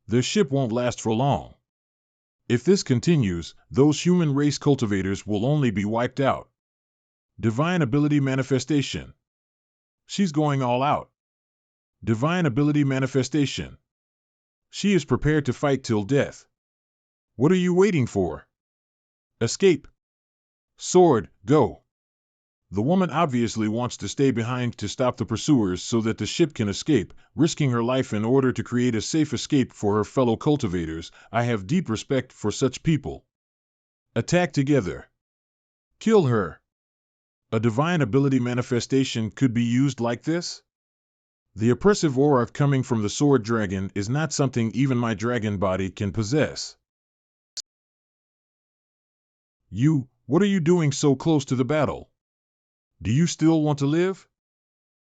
Their ship won't last for long. If this continues, those human race cultivators will only be wiped out. Divine ability manifestation. She's going all out. Divine ability manifestation. She is prepared to fight till death. What are you waiting for? Escape. Sword, go. The woman obviously wants to stay behind to stop the pursuers so that the ship can escape, risking her life in order to create a safe escape for her fellow cultivators. I have deep respect for such people. Attack together. Kill her. A divine ability manifestation could be used like this? The oppressive aura coming from the sword dragon is not something even my dragon body can possess. What are you doing so close to the battle? Do you still want to live?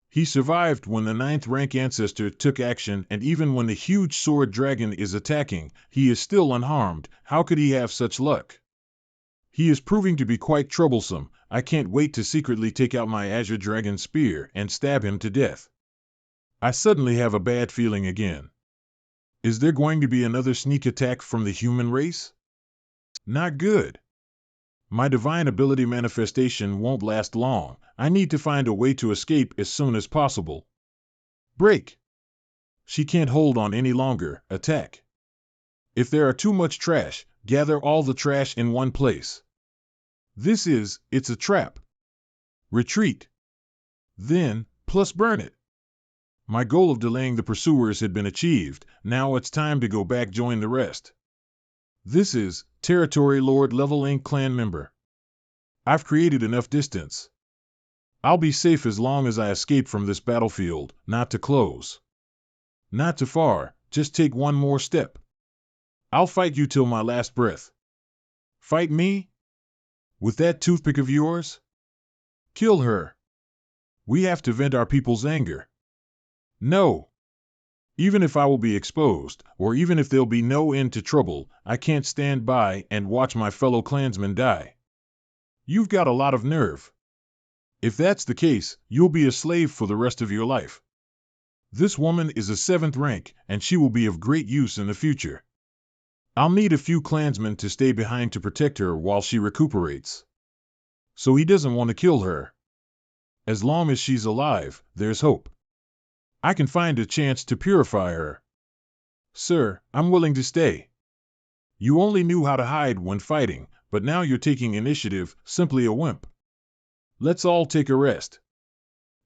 He survived when the 9th rank ancestor took action, and even when the huge sword dragon is attacking, he is still unharmed. How could he have such luck? He is proving to be quite troublesome. I can't wait to secretly take out my Azure Dragon Spear and stab him to death. I suddenly have a bad feeling again. Is there going to be another sneak attack from the human race? Not good. My divine ability manifestation won't last long. I need to find a way to escape as soon as possible. Break. She can't hold on any longer. Attack. If there are too much trash, gather all the trash in one place. It's a trap. Retreat. Then, plus burn it. My goal of delaying the pursuers had been achieved. Now it's time to go back join the rest. Territory Lord level Ink clan member. I've created enough distance. I'll be safe as long as I escape from this battlefield, not too close. Not too far, just take one more step. I'll fight you till my last breath. Fight me? With that toothpick of yours? Kill her. We have to vent our people's anger. No. Even if I will be exposed, or even if there'll be no end to trouble, I can't stand by and watch my fellow clansmen die. You've got a lot of nerve. If that's the case, you'll be a slave for the rest of your life. This woman is a 7th rank, and she will be of great use in the future. I'll need a few clansmen to stay behind to protect her while she recuperates. So he doesn't want to kill her. As long as she's alive, there's hope. I can find a chance to purify her. Sir, I'm willing to stay. You only knew how to hide when fighting, but now you're taking initiative, simply a wimp. Let's all take a rest.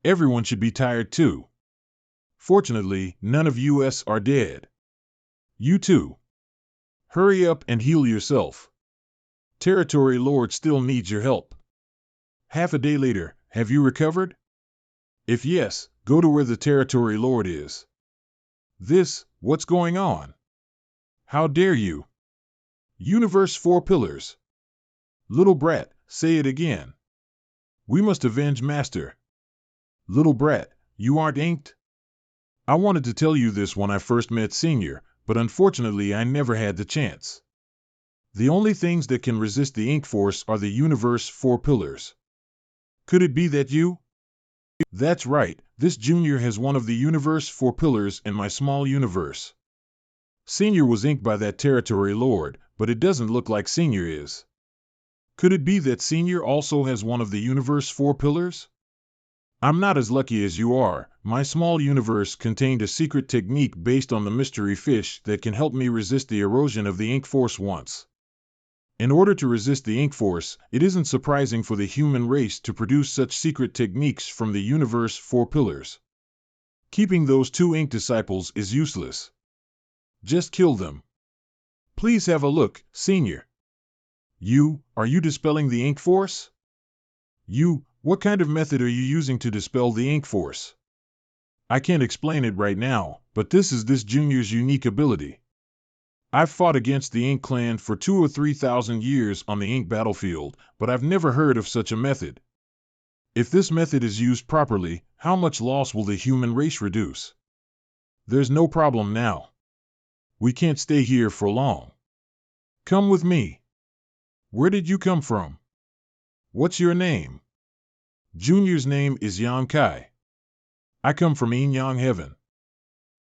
Everyone should be tired too. Fortunately, none of us are dead. You too. Hurry up and heal yourself. Territory Lord still needs your help. Half a day later, have you recovered? If yes, go to where the Territory Lord is. What's going on? How dare you? Universe 4 pillars. Little brat, say it again. We must avenge Master. Little brat, you aren't inked? I wanted to tell you this when I first met Senior, but unfortunately I never had the chance. The only things that can resist the ink force are the Universe 4 pillars. Could it be that you? That's right, this junior has one of the Universe 4 pillars in my small universe. Senior was inked by that Territory Lord, but it doesn't look like Senior is. Could it be that Senior also has one of the Universe 4 pillars? I'm not as lucky as you are. My small universe contained a secret technique based on the mystery fish that can help me resist the erosion of the ink force once. In order to resist the ink force, it isn't surprising for the human race to produce such secret techniques from the Universe 4 pillars. Keeping those 2 ink disciples is useless. Just kill them. Please have a look, Senior. Are you dispelling the ink force? What kind of method are you using to dispel the ink force? I can't explain it right now, but this is this junior's unique ability. I've fought against the Ink clan for 2,000 or 3,000 years on the Ink battlefield, but I've never heard of such a method. If this method is used properly, how much loss will the human race reduce? There's no problem now. We can't stay here for long. Come with me. Where did you come from? What's your name? Junior's name is Yan Kai. I come from Yin Yang Heaven.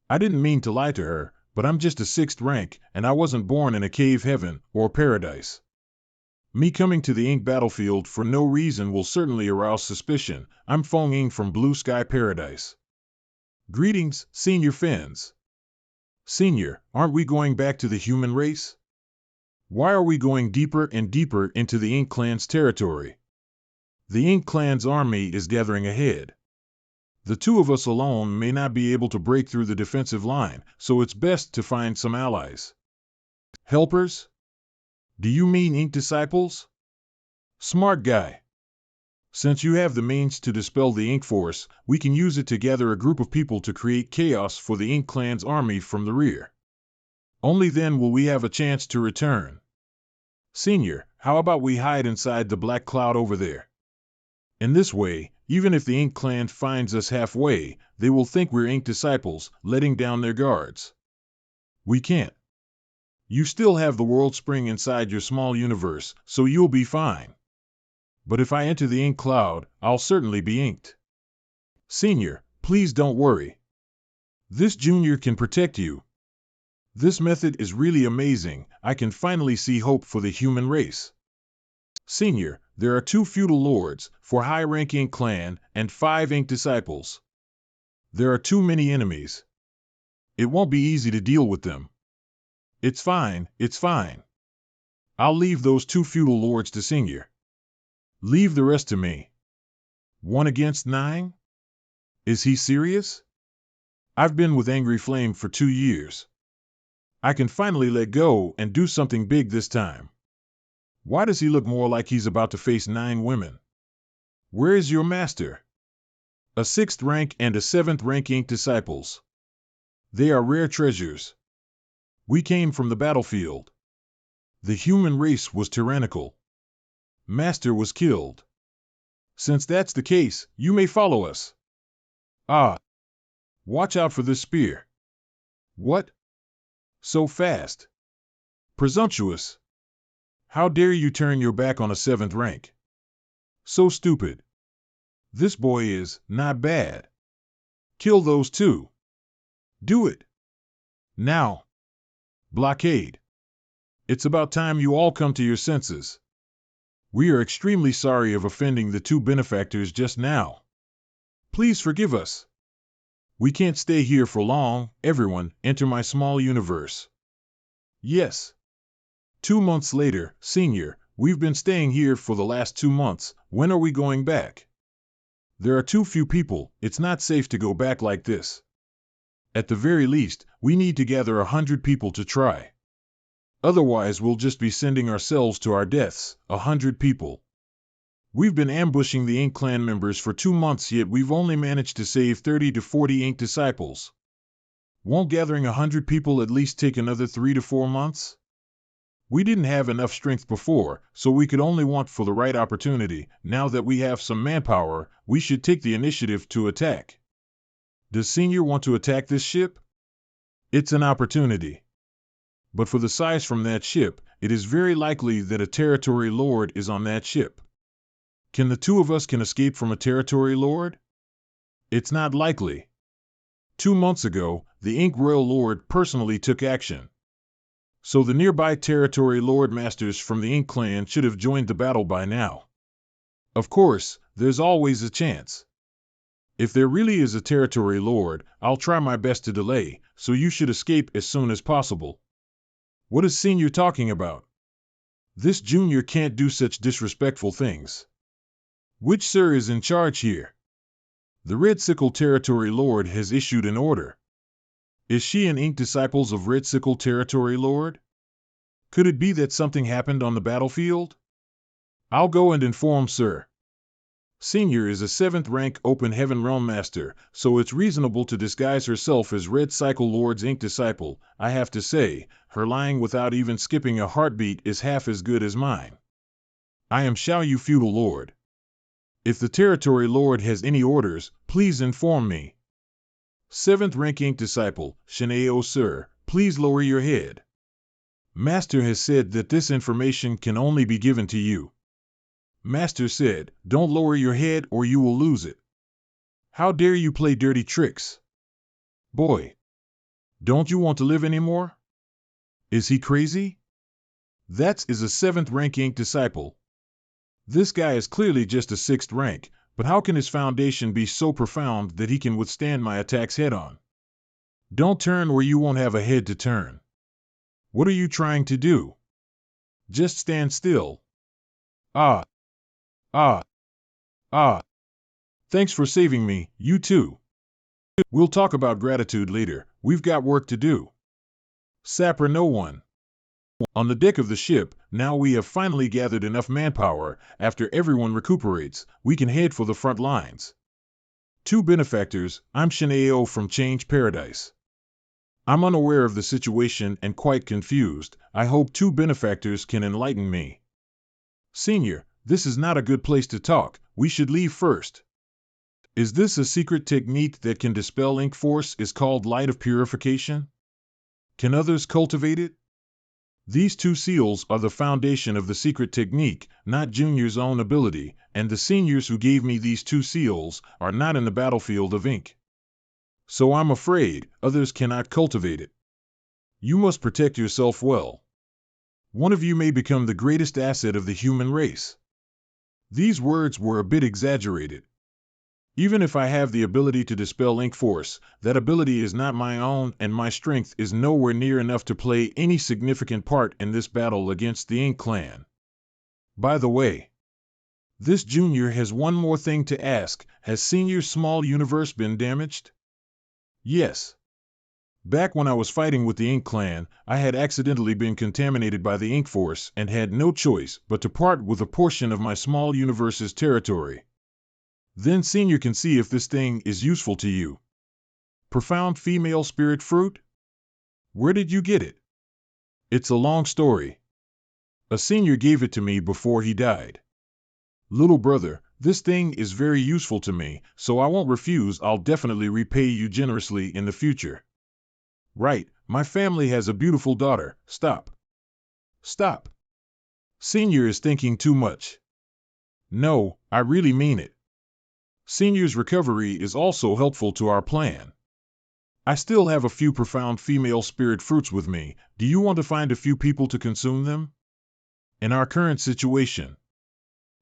I didn't mean to lie to her, but I'm just a 6th rank, and I wasn't born in a cave heaven or paradise. Me coming to the ink battlefield for no reason will certainly arouse suspicion. I'm Feng Ying from Blue Sky Paradise. Greetings, Senior Fens. Senior, aren't we going back to the human race? Why are we going deeper and deeper into the Ink Clan's territory? The Ink Clan's army is gathering ahead. The two of us alone may not be able to break through the defensive line, so it's best to find some allies. Helpers? Do you mean Ink Disciples? Smart guy. Since you have the means to dispel the Ink Force, we can use it to gather a group of people to create chaos for the Ink Clan's army from the rear. Only then will we have a chance to return. Senior, how about we hide inside the black cloud over there? In this way, even if the Ink Clan finds us halfway, they will think we're Ink Disciples, letting down their guards. We can't. You still have the world spring inside your small universe, so you'll be fine. But if I enter the ink cloud, I'll certainly be inked. Senior, please don't worry. This junior can protect you. This method is really amazing. I can finally see hope for the human race. Senior, there are 2 feudal lords, 4 high-ranking clan, and 5 ink disciples. There are too many enemies. It won't be easy to deal with them. It's fine, it's fine. I'll leave those 2 feudal lords to Senior. Leave the rest to me. 1 against 9? Is he serious? I've been with Angry Flame for 2 years. I can finally let go and do something big this time. Why does he look more like he's about to face 9 women? Where is your master? A 6th rank and a 7th rank ink disciples. They are rare treasures. We came from the battlefield. The human race was tyrannical. Master was killed. Since that's the case, you may follow us. Ah! Watch out for this spear. What? So fast. Presumptuous. How dare you turn your back on a 7th rank? So stupid. This boy is not bad. Kill those 2. Do it. Now. Blockade. It's about time you all come to your senses. We are extremely sorry of offending the 2 benefactors just now. Please forgive us. We can't stay here for long. Everyone, enter my small universe. Yes. 2 months later, Senior, we've been staying here for the last 2 months. When are we going back? There are too few people. It's not safe to go back like this. At the very least, we need to gather 100 people to try. Otherwise, we'll just be sending ourselves to our deaths. 100 people. We've been ambushing the Ink Clan members for 2 months, yet we've only managed to save 30 to 40 Ink disciples. Won't gathering 100 people at least take another 3 to 4 months? We didn't have enough strength before, so we could only want for the right opportunity. Now that we have some manpower, we should take the initiative to attack. Does Senior want to attack this ship? It's an opportunity. But for the size from that ship, it is very likely that a territory lord is on that ship. Can the 2 of us escape from a territory lord? It's not likely. 2 months ago, the Ink Royal Lord personally took action. So the nearby territory lord masters from the Ink Clan should have joined the battle by now. Of course, there's always a chance. If there really is a territory lord, I'll try my best to delay, so you should escape as soon as possible. What is Senior talking about? This junior can't do such disrespectful things. Which sir is in charge here? The Red Sickle Territory Lord has issued an order. Is she an Ink Disciples of Red Sickle Territory Lord? Could it be that something happened on the battlefield? I'll go and inform sir. Senior is a 7th rank Open Heaven Realm Master, so it's reasonable to disguise herself as Red Cycle Lord's Ink Disciple. I have to say, her lying without even skipping a heartbeat is half as good as mine. I am Xiao Yu Feudal Lord. If the Territory Lord has any orders, please inform me. 7th rank Ink Disciple, Shineo sir, please lower your head. Master has said that this information can only be given to you. Master said, don't lower your head or you will lose it. How dare you play dirty tricks? Boy, don't you want to live anymore? Is he crazy? That is a 7th rank Ink disciple. This guy is clearly just a 6th rank, but how can his foundation be so profound that he can withstand my attacks head on? Don't turn or you won't have a head to turn. What are you trying to do? Just stand still. Ah, ah, ah. Thanks for saving me, you too. We'll talk about gratitude later, we've got work to do. Sapper no one. On the deck of the ship, now we have finally gathered enough manpower. After everyone recuperates, we can head for the front lines. 2 benefactors, I'm Shineo from Change Paradise. I'm unaware of the situation and quite confused. I hope 2 benefactors can enlighten me. Senior, this is not a good place to talk. We should leave first. Is this a secret technique that can dispel ink force is called light of purification? Can others cultivate it? These 2 seals are the foundation of the secret technique, not Junior's own ability, and the seniors who gave me these 2 seals are not in the battlefield of ink. So I'm afraid others cannot cultivate it. You must protect yourself well. One of you may become the greatest asset of the human race. These words were a bit exaggerated. Even if I have the ability to dispel ink force, that ability is not my own and my strength is nowhere near enough to play any significant part in this battle against the Ink clan. By the way, this Junior has one more thing to ask. Has Senior's small universe been damaged? Yes. Back when I was fighting with the Ink clan, I had accidentally been contaminated by the Ink force and had no choice but to part with a portion of my small universe's territory. Then Senior can see if this thing is useful to you. Profound female spirit fruit? Where did you get it? It's a long story. A senior gave it to me before he died. Little brother, this thing is very useful to me, so I won't refuse. I'll definitely repay you generously in the future. Right, my family has a beautiful daughter. Stop. Stop. Senior is thinking too much. No, I really mean it. Senior's recovery is also helpful to our plan. I still have a few profound female spirit fruits with me. Do you want to find a few people to consume them? In our current situation,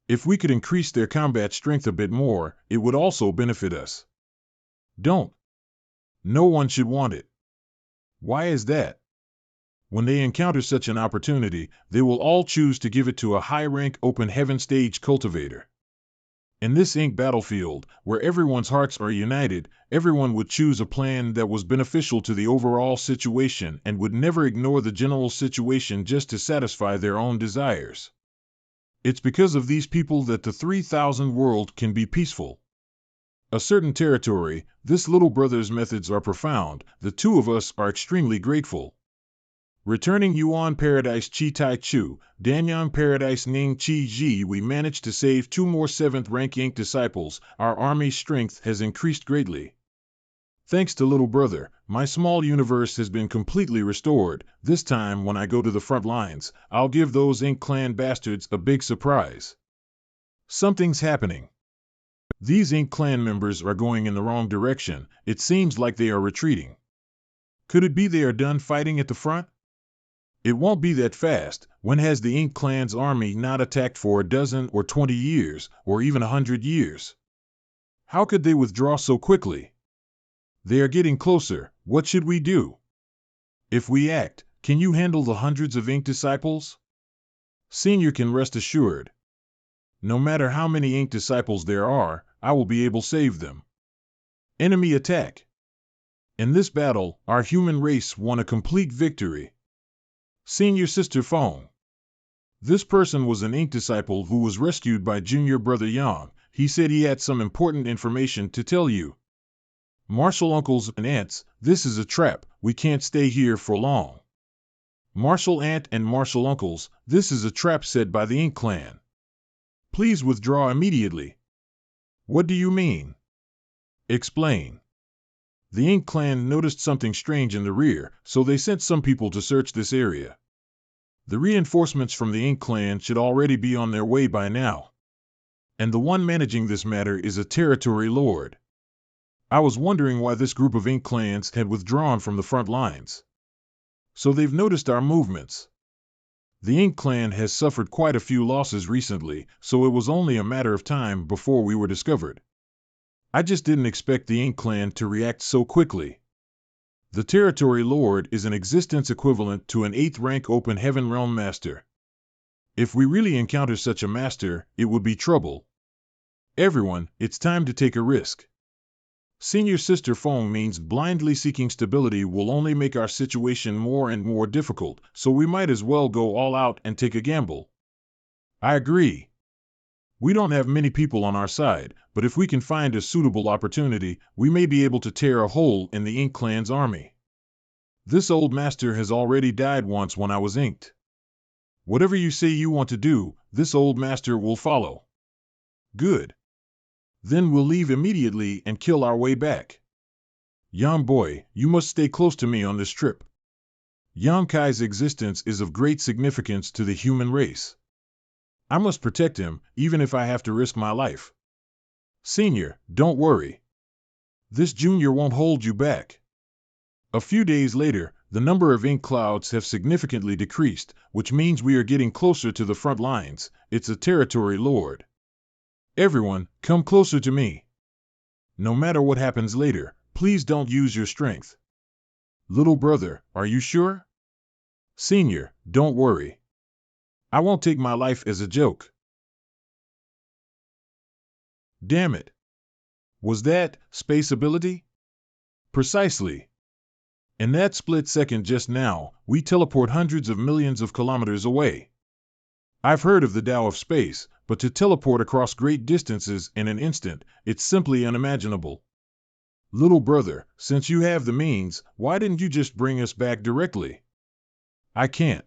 if we could increase their combat strength a bit more, it would also benefit us. Don't. No one should want it. Why is that? When they encounter such an opportunity, they will all choose to give it to a high-rank open heaven stage cultivator. In this ink battlefield, where everyone's hearts are united, everyone would choose a plan that was beneficial to the overall situation and would never ignore the general situation just to satisfy their own desires. It's because of these people that the 3000 world can be peaceful. A certain territory, this little brother's methods are profound. The 2 of us are extremely grateful. Returning Yuan Paradise Chi Tai Chu, Danyan Paradise Ning Chi Ji, we managed to save 2 more 7th rank Ink disciples. Our army's strength has increased greatly. Thanks to little brother, my small universe has been completely restored. This time when I go to the front lines, I'll give those Ink clan bastards a big surprise. Something's happening. These Ink clan members are going in the wrong direction. It seems like they are retreating. Could it be they are done fighting at the front? It won't be that fast. When has the Ink clan's army not attacked for a dozen or 20 years, or even 100 years? How could they withdraw so quickly? They are getting closer. What should we do? If we act, can you handle the hundreds of Ink disciples? Senior can rest assured. No matter how many Ink disciples there are, I will be able to save them. Enemy attack. In this battle, our human race won a complete victory. Senior sister phone. This person was an Ink disciple who was rescued by junior brother Yang. He said he had some important information to tell you. Martial uncles and aunts, this is a trap. We can't stay here for long. Martial aunt and martial uncles, this is a trap set by the Ink clan. Please withdraw immediately. What do you mean? Explain. The Ink clan noticed something strange in the rear, so they sent some people to search this area. The reinforcements from the Ink clan should already be on their way by now. And the one managing this matter is a territory lord. I was wondering why this group of ink clans had withdrawn from the front lines. So they've noticed our movements. The Ink clan has suffered quite a few losses recently, so it was only a matter of time before we were discovered. I just didn't expect the Ink clan to react so quickly. The Territory Lord is an existence equivalent to an 8th rank Open Heaven Realm Master. If we really encounter such a master, it would be trouble. Everyone, it's time to take a risk. Senior Sister Fong means blindly seeking stability will only make our situation more and more difficult, so we might as well go all out and take a gamble. I agree. We don't have many people on our side, but if we can find a suitable opportunity, we may be able to tear a hole in the Ink clan's army. This old master has already died once when I was inked. Whatever you say you want to do, this old master will follow. Good. Then we'll leave immediately and kill our way back. Young boy, you must stay close to me on this trip. Yang Kai's existence is of great significance to the human race. I must protect him, even if I have to risk my life. Senior, don't worry. This junior won't hold you back. A few days later, the number of ink clouds have significantly decreased, which means we are getting closer to the front lines. It's a Territory Lord. Everyone, come closer to me. No matter what happens later, please don't use your strength. Little brother, are you sure? Senior, don't worry. I won't take my life as a joke. Damn it. Was that space ability? Precisely. In that split second just now, we teleport hundreds of millions of kilometers away. I've heard of the Tao of space, but to teleport across great distances in an instant, it's simply unimaginable. Little brother, since you have the means, why didn't you just bring us back directly? I can't.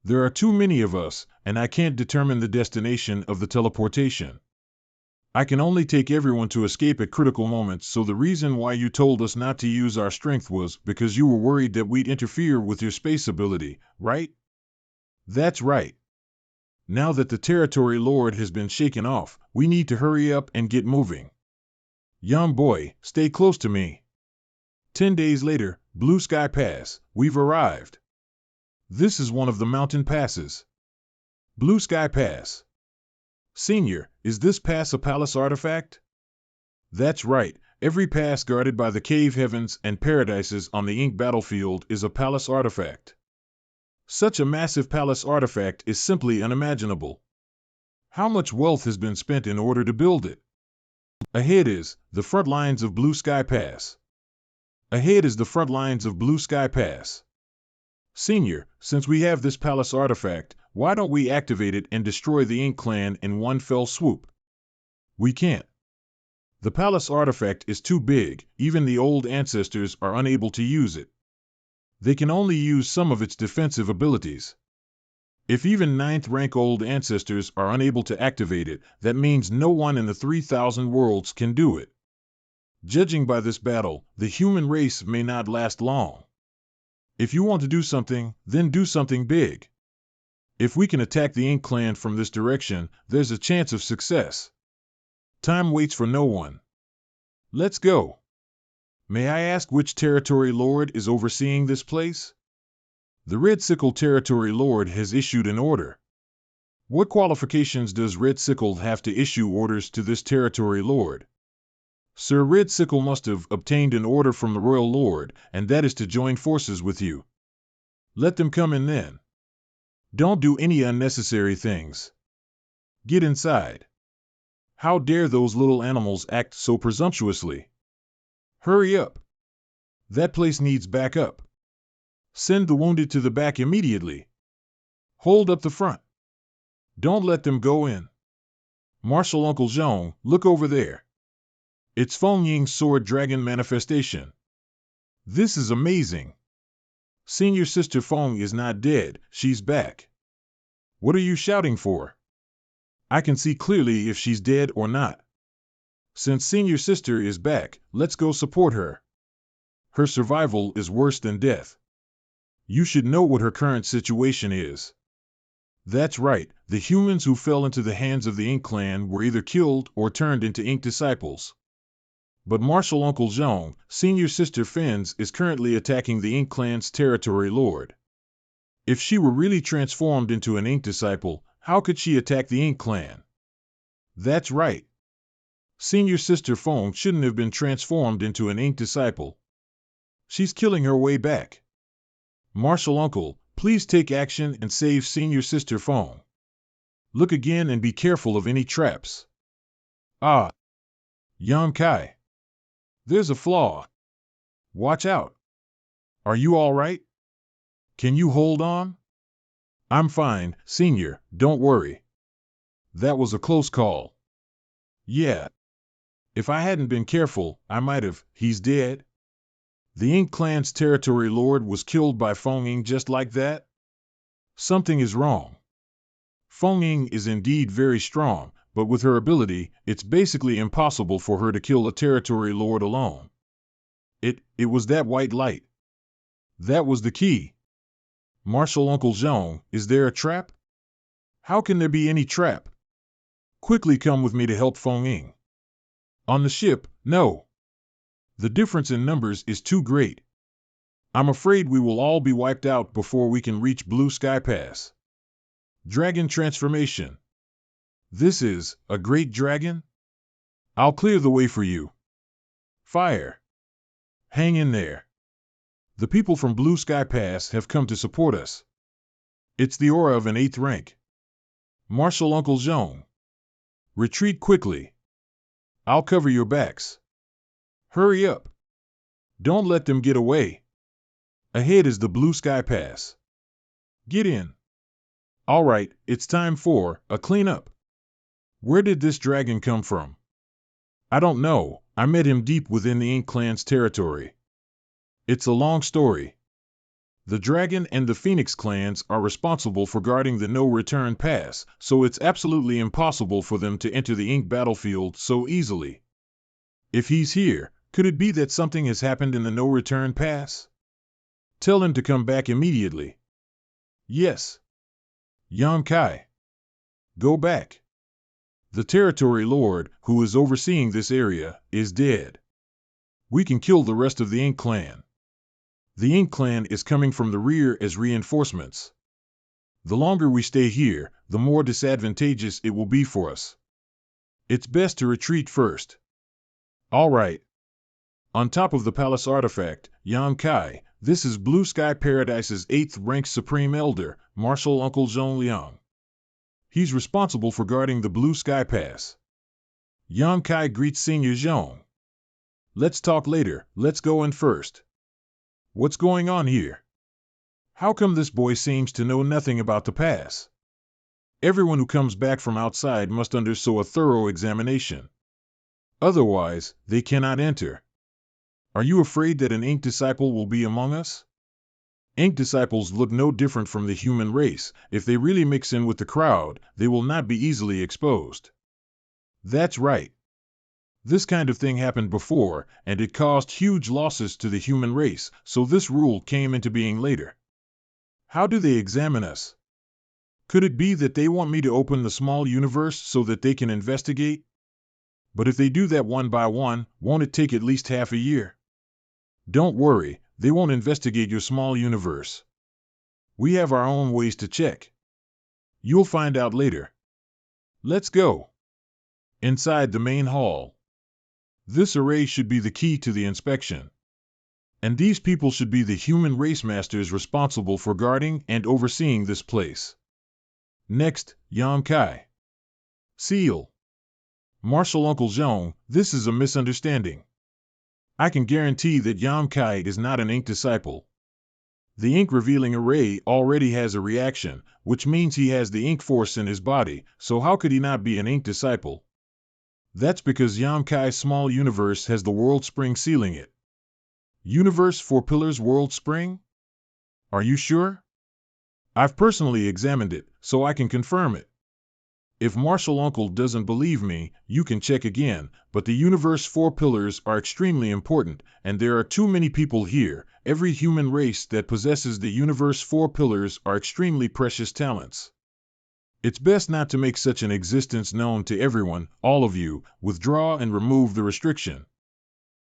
There are too many of us, and I can't determine the destination of the teleportation. I can only take everyone to escape at critical moments, so the reason why you told us not to use our strength was because you were worried that we'd interfere with your space ability, right? That's right. Now that the Territory Lord has been shaken off, we need to hurry up and get moving. Young boy, stay close to me. 10 days later, Blue Sky Pass, we've arrived. This is one of the mountain passes. Blue Sky Pass. Senior, is this pass a palace artifact? That's right, every pass guarded by the cave heavens and paradises on the Ink battlefield is a palace artifact. Such a massive palace artifact is simply unimaginable. How much wealth has been spent in order to build it? Ahead is the front lines of Blue Sky Pass. Ahead is the front lines of Blue Sky Pass. Senior, since we have this palace artifact, why don't we activate it and destroy the Ink clan in one fell swoop? We can't. The palace artifact is too big, even the old ancestors are unable to use it. They can only use some of its defensive abilities. If even 9th rank old ancestors are unable to activate it, that means no one in the 3,000 worlds can do it. Judging by this battle, the human race may not last long. If you want to do something, then do something big. If we can attack the Ink clan from this direction, there's a chance of success. Time waits for no one. Let's go. May I ask which Territory Lord is overseeing this place? The Red Sickle Territory Lord has issued an order. What qualifications does Red Sickle have to issue orders to this Territory Lord? Sir Red Sickle must have obtained an order from the Royal Lord, and that is to join forces with you. Let them come in then. Don't do any unnecessary things. Get inside. How dare those little animals act so presumptuously? Hurry up. That place needs backup. Send the wounded to the back immediately. Hold up the front. Don't let them go in. Marshal Uncle Zhong, look over there. It's Feng Ying's sword dragon manifestation. This is amazing. Senior Sister Feng is not dead, she's back. What are you shouting for? I can see clearly if she's dead or not. Since Senior Sister is back, let's go support her. Her survival is worse than death. You should know what her current situation is. That's right, the humans who fell into the hands of the Ink clan were either killed or turned into Ink disciples. But Martial Uncle Zhong, Senior Sister Fins, is currently attacking the Ink Clan's territory lord. If she were really transformed into an Ink disciple, how could she attack the Ink Clan? That's right. Senior Sister Feng shouldn't have been transformed into an Ink disciple. She's killing her way back. Martial Uncle, please take action and save Senior Sister Feng. Look again and be careful of any traps. Ah! Yang Kai. There's a flaw. Watch out. Are you all right? Can you hold on? I'm fine, Senior, don't worry. That was a close call. Yeah. If I hadn't been careful, I might have. He's dead. The Ink Clan's territory lord was killed by Feng Ying just like that? Something is wrong. Feng Ying is indeed very strong, but with her ability, it's basically impossible for her to kill a territory lord alone. It was that white light. That was the key. Martial Uncle Zhong, is there a trap? How can there be any trap? Quickly come with me to help Feng Ying. On the ship, no. The difference in numbers is too great. I'm afraid we will all be wiped out before we can reach Blue Sky Pass. Dragon transformation. This is a great dragon? I'll clear the way for you. Fire. Hang in there. The people from Blue Sky Pass have come to support us. It's the aura of an 8th rank. Martial Uncle Zhong. Retreat quickly. I'll cover your backs. Hurry up. Don't let them get away. Ahead is the Blue Sky Pass. Get in. All right, it's time for a cleanup. Where did this dragon come from? I don't know. I met him deep within the Ink Clan's territory. It's a long story. The Dragon and the Phoenix clans are responsible for guarding the no-return pass, so it's absolutely impossible for them to enter the Ink battlefield so easily. If he's here, could it be that something has happened in the no-return pass? Tell him to come back immediately. Yes. Yang Kai. Go back. The territory lord, who is overseeing this area, is dead. We can kill the rest of the Ink clan. The Ink clan is coming from the rear as reinforcements. The longer we stay here, the more disadvantageous it will be for us. It's best to retreat first. All right. On top of the palace artifact, Yang Kai, this is Blue Sky Paradise's 8th rank Supreme Elder, Martial Uncle Zhong Liang. He's responsible for guarding the Blue Sky Pass. Yang Kai greets Senior Zhong. Let's talk later, let's go in first. What's going on here? How come this boy seems to know nothing about the pass? Everyone who comes back from outside must undergo a thorough examination. Otherwise, they cannot enter. Are you afraid that an Ink disciple will be among us? Ink disciples look no different from the human race. If they really mix in with the crowd, they will not be easily exposed. That's right. This kind of thing happened before, and it caused huge losses to the human race, so this rule came into being later. How do they examine us? Could it be that they want me to open the small universe so that they can investigate? But if they do that one by one, won't it take at least half a year? Don't worry, they won't investigate your small universe. We have our own ways to check. You'll find out later. Let's go. Inside the main hall. This array should be the key to the inspection. And these people should be the human race masters responsible for guarding and overseeing this place. Next, Yang Kai. Seal. Martial Uncle Zhong, this is a misunderstanding. I can guarantee that Yang Kai is not an Ink disciple. The ink revealing array already has a reaction, which means he has the ink force in his body, so how could he not be an Ink disciple? That's because Yang Kai's small universe has the world spring sealing it. Universe 4 Pillars World Spring? Are you sure? I've personally examined it, so I can confirm it. If Martial Uncle doesn't believe me, you can check again, but the Universe 4 Pillars are extremely important, and there are too many people here. Every human race that possesses the Universe 4 Pillars are extremely precious talents. It's best not to make such an existence known to everyone. All of you, withdraw and remove the restriction.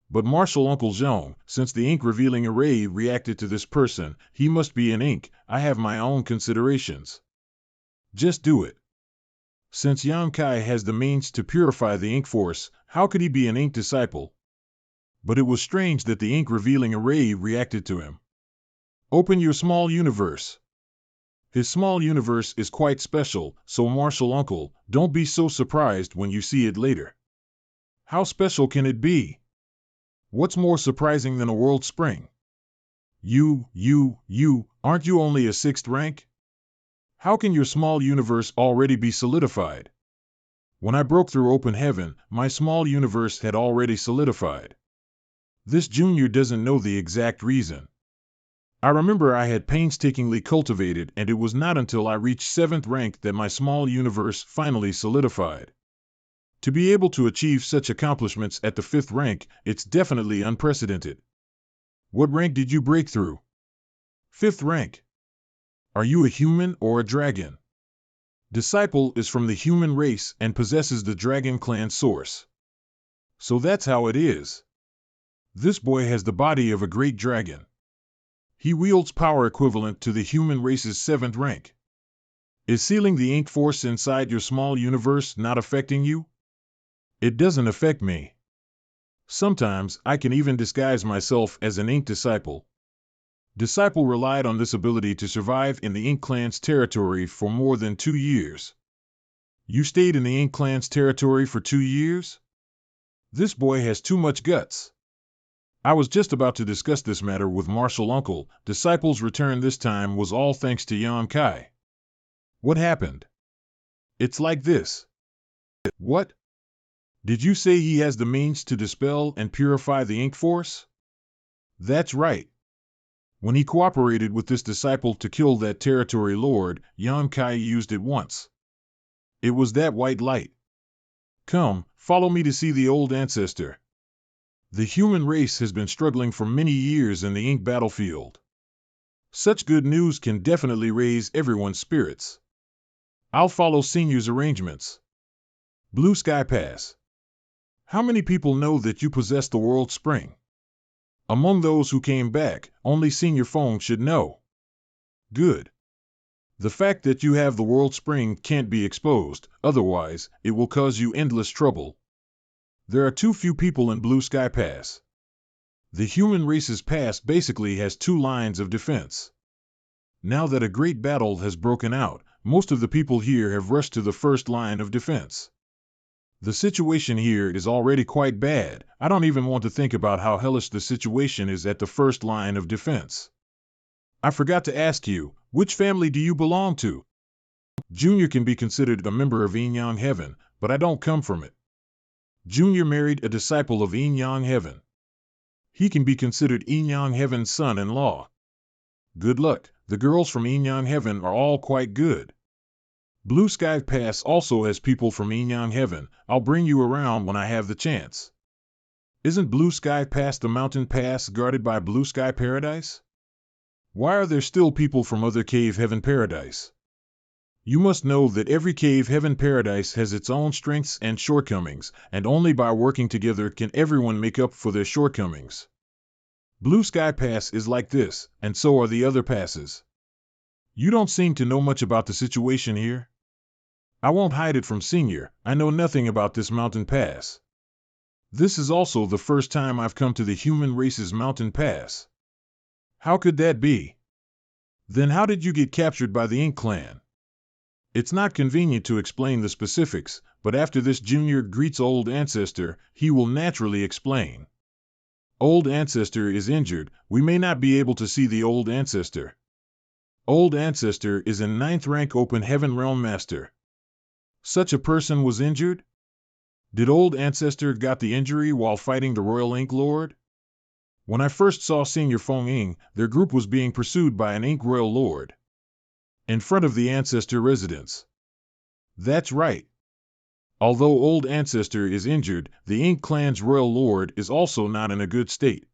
But Marshal Uncle Zhong, since the ink revealing array reacted to this person, he must be in ink. I have my own considerations. Just do it. Since Yang Kai has the means to purify the ink force, how could he be an ink disciple? But it was strange that the ink revealing array reacted to him. Open your small universe. His small universe is quite special, so Marshal Uncle, don't be so surprised when you see it later. How special can it be? What's more surprising than a world spring? You, aren't you only a 6th rank? How can your small universe already be solidified? When I broke through open heaven, my small universe had already solidified. This junior doesn't know the exact reason. I remember I had painstakingly cultivated, and it was not until I reached 7th rank that my small universe finally solidified. To be able to achieve such accomplishments at the 5th rank, it's definitely unprecedented. What rank did you break through? 5th rank. Are you a human or a dragon? Disciple is from the human race and possesses the dragon clan source. So that's how it is. This boy has the body of a great dragon. He wields power equivalent to the human race's 7th rank. Is sealing the ink force inside your small universe not affecting you? It doesn't affect me. Sometimes I can even disguise myself as an ink disciple. Disciple relied on this ability to survive in the Ink Clan's territory for more than 2 years. You stayed in the Ink Clan's territory for 2 years? This boy has too much guts. I was just about to discuss this matter with Marshal Uncle. Disciple's return this time was all thanks to Yan Kai. What happened? It's like this. What? Did you say he has the means to dispel and purify the ink force? That's right. When he cooperated with this disciple to kill that territory lord, Yan Kai used it once. It was that white light. Come, follow me to see the old ancestor. The human race has been struggling for many years in the ink battlefield. Such good news can definitely raise everyone's spirits. I'll follow Senior's arrangements. Blue Sky Pass. How many people know that you possess the World Spring? Among those who came back, only Senior Fong should know. Good. The fact that you have the World Spring can't be exposed, otherwise, it will cause you endless trouble. There are too few people in Blue Sky Pass. The human race's pass basically has 2 lines of defense. Now that a great battle has broken out, most of the people here have rushed to the first line of defense. The situation here is already quite bad. I don't even want to think about how hellish the situation is at the first line of defense. I forgot to ask you, which family do you belong to? Junior can be considered a member of Yin Yang Heaven, but I don't come from it. Junior married a disciple of Yin Yang Heaven. He can be considered Yin Yang Heaven's son-in-law. Good luck. The girls from Yin Yang Heaven are all quite good. Blue Sky Pass also has people from Yin Yang Heaven. I'll bring you around when I have the chance. Isn't Blue Sky Pass the mountain pass guarded by Blue Sky Paradise? Why are there still people from other Cave Heaven Paradise? You must know that every Cave Heaven Paradise has its own strengths and shortcomings, and only by working together can everyone make up for their shortcomings. Blue Sky Pass is like this, and so are the other passes. You don't seem to know much about the situation here. I won't hide it from Senior. I know nothing about this mountain pass. This is also the first time I've come to the human race's mountain pass. How could that be? Then how did you get captured by the Ink Clan? It's not convenient to explain the specifics, but after this Junior greets Old Ancestor, he will naturally explain. Old Ancestor is injured. We may not be able to see the Old Ancestor. Old Ancestor is in 9th rank Open Heaven Realm Master. Such a person was injured? Did Old Ancestor got the injury while fighting the Royal Ink Lord? When I first saw Senior Fong Ying, their group was being pursued by an Ink Royal Lord. In front of the Ancestor residence. That's right. Although Old Ancestor is injured, the Ink Clan's Royal Lord is also not in a good state.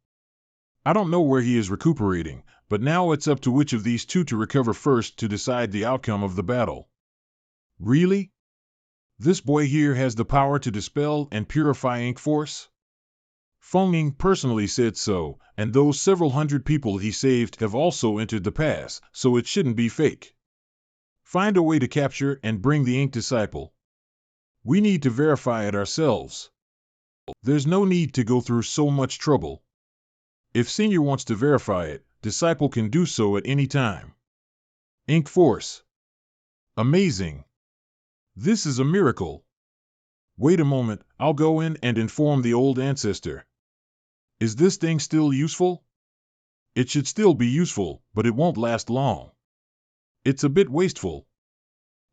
I don't know where he is recuperating, but now it's up to which of these two to recover first to decide the outcome of the battle. Really? This boy here has the power to dispel and purify ink force? Feng Ying personally said so, and those several hundred people he saved have also entered the pass, so it shouldn't be fake. Find a way to capture and bring the ink disciple. We need to verify it ourselves. There's no need to go through so much trouble. If Senior wants to verify it, disciple can do so at any time. Ink Force. Amazing. This is a miracle. Wait a moment, I'll go in and inform the old ancestor. Is this thing still useful? It should still be useful, but it won't last long. It's a bit wasteful.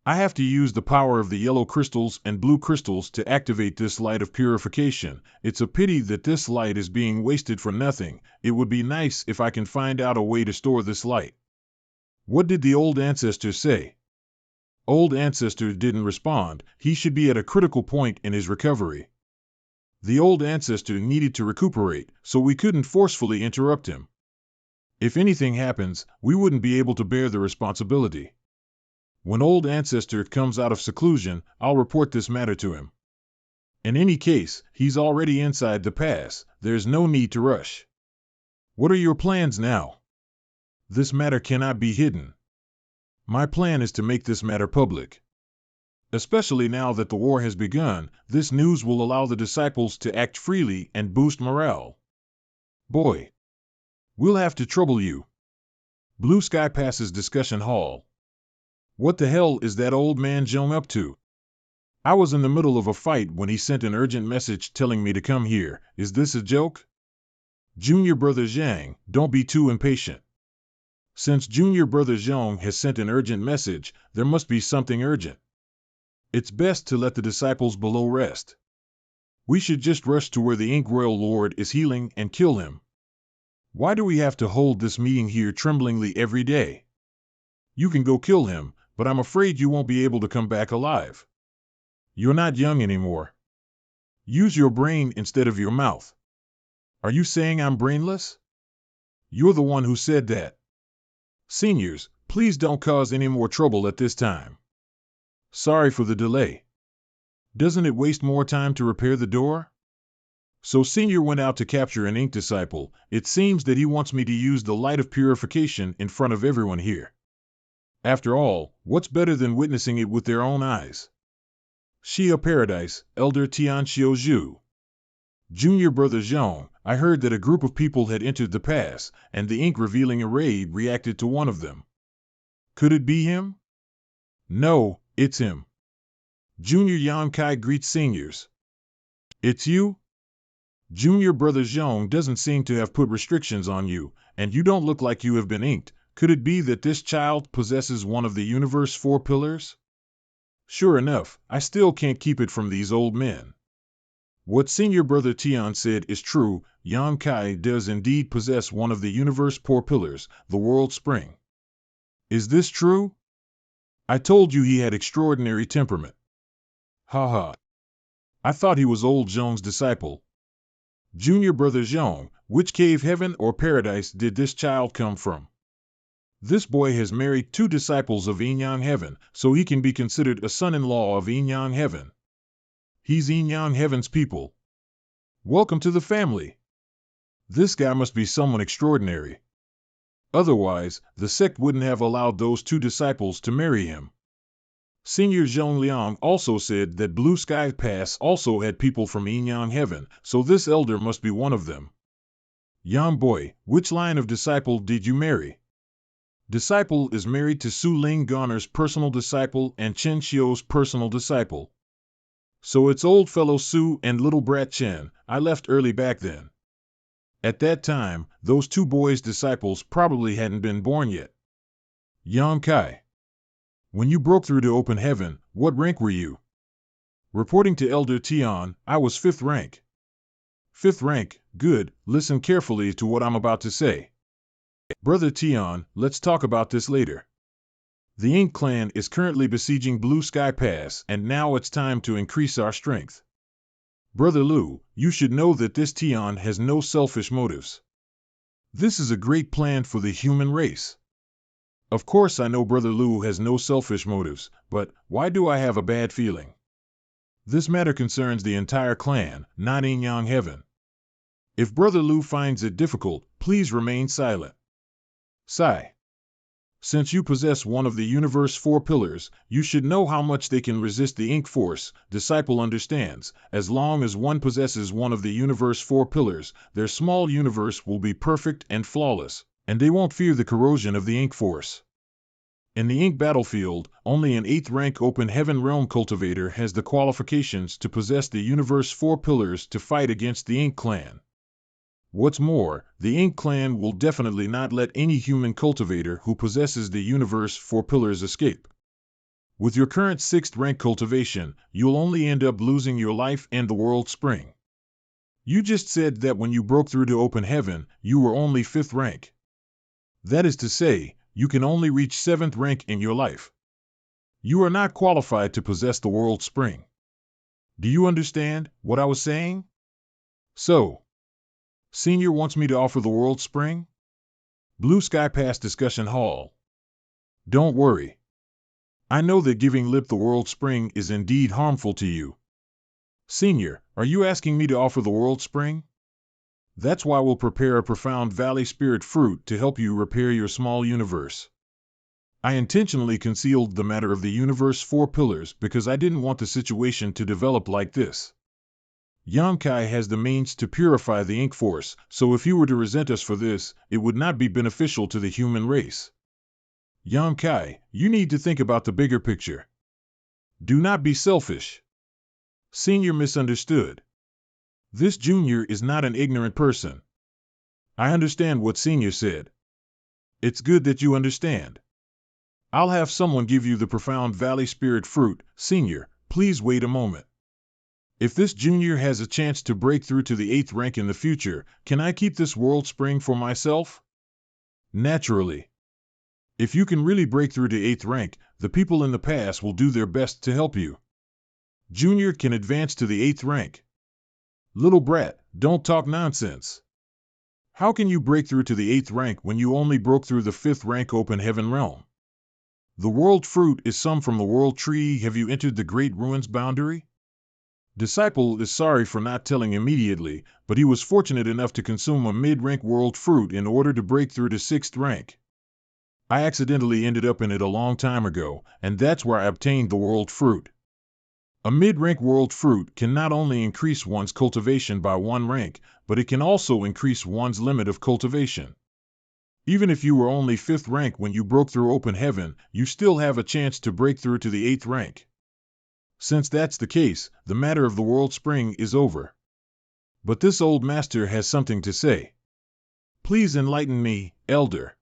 I have to use the power of the yellow crystals and blue crystals to activate this light of purification. It's a pity that this light is being wasted for nothing. It would be nice if I can find out a way to store this light. What did the old ancestor say? Old ancestor didn't respond. He should be at a critical point in his recovery. The old ancestor needed to recuperate, so we couldn't forcefully interrupt him. If anything happens, we wouldn't be able to bear the responsibility. When old ancestor comes out of seclusion, I'll report this matter to him. In any case, he's already inside the pass. There's no need to rush. What are your plans now? This matter cannot be hidden. My plan is to make this matter public. Especially now that the war has begun, this news will allow the disciples to act freely and boost morale. Boy, we'll have to trouble you. Blue Sky Pass's discussion hall. What the hell is that old man Zhong up to? I was in the middle of a fight when he sent an urgent message telling me to come here. Is this a joke? Junior Brother Zhang, don't be too impatient. Since Junior Brother Zhong has sent an urgent message, there must be something urgent. It's best to let the disciples below rest. We should just rush to where the Ink Royal Lord is healing and kill him. Why do we have to hold this meeting here tremblingly every day? You can go kill him, but I'm afraid you won't be able to come back alive. You're not young anymore. Use your brain instead of your mouth. Are you saying I'm brainless? You're the one who said that. Seniors, please don't cause any more trouble at this time. Sorry for the delay. Doesn't it waste more time to repair the door? So Senior went out to capture an ink disciple. It seems that he wants me to use the light of purification in front of everyone here. After all, what's better than witnessing it with their own eyes? Xia Paradise, Elder Tian Xiuzhu. Junior Brother Zhong, I heard that a group of people had entered the pass, and the ink revealing a raid reacted to one of them. Could it be him? No, it's him. Junior Yan Kai greets seniors. It's you? Junior Brother Zhong doesn't seem to have put restrictions on you, and you don't look like you have been inked. Could it be that this child possesses one of the universe 4 pillars? Sure enough, I still can't keep it from these old men. What Senior Brother Tian said is true. Yan Kai does indeed possess one of the universe 4 pillars, the world spring. Is this true? I told you he had extraordinary temperament. Ha ha. I thought he was old Zhong's disciple. Junior Brother Zhong, which cave, heaven or paradise, did this child come from? This boy has married 2 disciples of Yin Yang Heaven, so he can be considered a son-in-law of Yin Yang Heaven. He's Yin Yang Heaven's people. Welcome to the family. This guy must be someone extraordinary. Otherwise, the sect wouldn't have allowed those 2 disciples to marry him. Senior Zhong Liang also said that Blue Sky Pass also had people from Yin Yang Heaven, so this elder must be one of them. Yan boy, which line of disciple did you marry? Disciple is married to Su Ling Goner's personal disciple and Chen Xiu's personal disciple. So it's old fellow Su and little brat Chen. I left early back then. At that time, those 2 boys' disciples probably hadn't been born yet. Yan Kai. When you broke through to open heaven, what rank were you? Reporting to Elder Tian, I was 5th rank. 5th rank, good. Listen carefully to what I'm about to say. Brother Tian, let's talk about this later. The Ink Clan is currently besieging Blue Sky Pass, and now it's time to increase our strength. Brother Lu, you should know that this Tian has no selfish motives. This is a great plan for the human race. Of course I know Brother Lu has no selfish motives, but why do I have a bad feeling? This matter concerns the entire clan, not Yin Yang Heaven. If Brother Lu finds it difficult, please remain silent. Sigh. Since you possess one of the universe 4 pillars, you should know how much they can resist the ink force. Disciple understands, as long as one possesses one of the universe 4 pillars, their small universe will be perfect and flawless, and they won't fear the corrosion of the ink force. In the ink battlefield, only an 8th rank open heaven realm cultivator has the qualifications to possess the universe 4 pillars to fight against the ink clan. What's more, the Ink Clan will definitely not let any human cultivator who possesses the universe 4 pillars escape. With your current 6th rank cultivation, you'll only end up losing your life and the world spring. You just said that when you broke through to open heaven, you were only 5th rank. That is to say, you can only reach 7th rank in your life. You are not qualified to possess the world spring. Do you understand what I was saying? So, Senior wants me to offer the world spring? Blue Sky past discussion hall. Don't worry. I know that giving lip the world spring is indeed harmful to you. Senior, are you asking me to offer the world spring? That's why we'll prepare a profound valley spirit fruit to help you repair your small universe. I intentionally concealed the matter of the universe 4 pillars because I didn't want the situation to develop like this. Yamkai has the means to purify the ink force, so if you were to resent us for this, it would not be beneficial to the human race. Yamkai, you need to think about the bigger picture. Do not be selfish. Senior misunderstood. This junior is not an ignorant person. I understand what Senior said. It's good that you understand. I'll have someone give you the profound valley spirit fruit. Senior, please wait a moment. If this junior has a chance to break through to the 8th rank in the future, can I keep this world spring for myself? Naturally. If you can really break through to 8th rank, the people in the past will do their best to help you. Junior can advance to the 8th rank. Little brat, don't talk nonsense. How can you break through to the 8th rank when you only broke through the 5th rank open heaven realm? The world fruit is some from the world tree. Have you entered the great ruins boundary? Disciple is sorry for not telling immediately, but he was fortunate enough to consume a mid-rank world fruit in order to break through to 6th rank. I accidentally ended up in it a long time ago, and that's where I obtained the world fruit. A mid-rank world fruit can not only increase one's cultivation by 1 rank, but it can also increase one's limit of cultivation. Even if you were only 5th rank when you broke through open heaven, you still have a chance to break through to the 8th rank. Since that's the case, the matter of the world spring is over. But this old master has something to say. Please enlighten me, elder.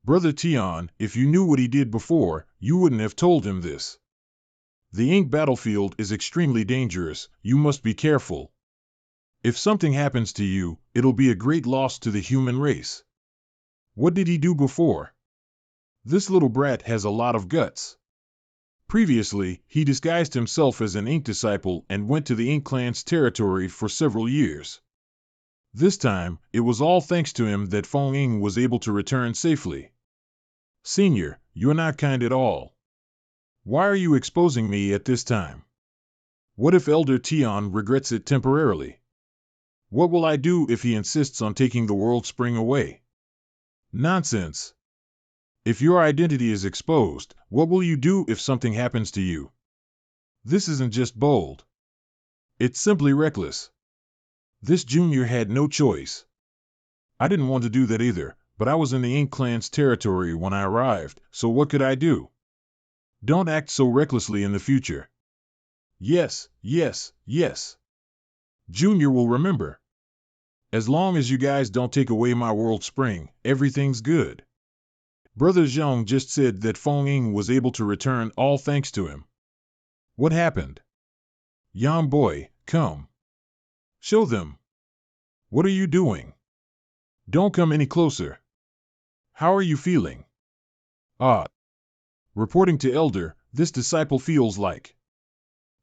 Brother Tian, if you knew what he did before, you wouldn't have told him this. The ink battlefield is extremely dangerous. You must be careful. If something happens to you, it'll be a great loss to the human race. What did he do before? This little brat has a lot of guts. Previously, he disguised himself as an ink disciple and went to the ink clan's territory for several years. This time, it was all thanks to him that Feng Ying was able to return safely. Senior, you're not kind at all. Why are you exposing me at this time? What if Elder Tian regrets it temporarily? What will I do if he insists on taking the world spring away? Nonsense. If your identity is exposed, what will you do if something happens to you? This isn't just bold. It's simply reckless. This junior had no choice. I didn't want to do that either, but I was in the Ink Clan's territory when I arrived, so what could I do? Don't act so recklessly in the future. Yes, yes, yes. Junior will remember. As long as you guys don't take away my world spring, everything's good. Brother Zhang just said that Feng Ying was able to return all thanks to him. What happened? Yang boy, come. Show them. What are you doing? Don't come any closer. How are you feeling? Ah. Reporting to Elder, this disciple feels like.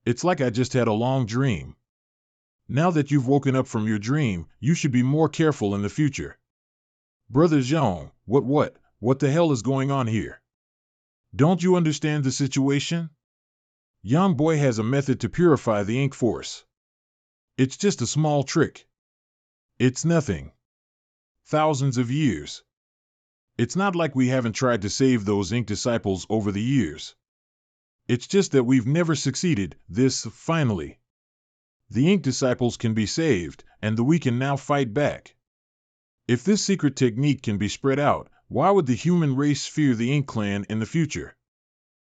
It's like I just had a long dream. Now that you've woken up from your dream, you should be more careful in the future. Brother Zhang, what the hell is going on here? Don't you understand the situation? Yang boy has a method to purify the ink force. It's just a small trick. It's nothing. Thousands of years. It's not like we haven't tried to save those ink disciples over the years. It's just that we've never succeeded. Finally. The ink disciples can be saved, and we can now fight back. If this secret technique can be spread out, why would the human race fear the Ink Clan in the future?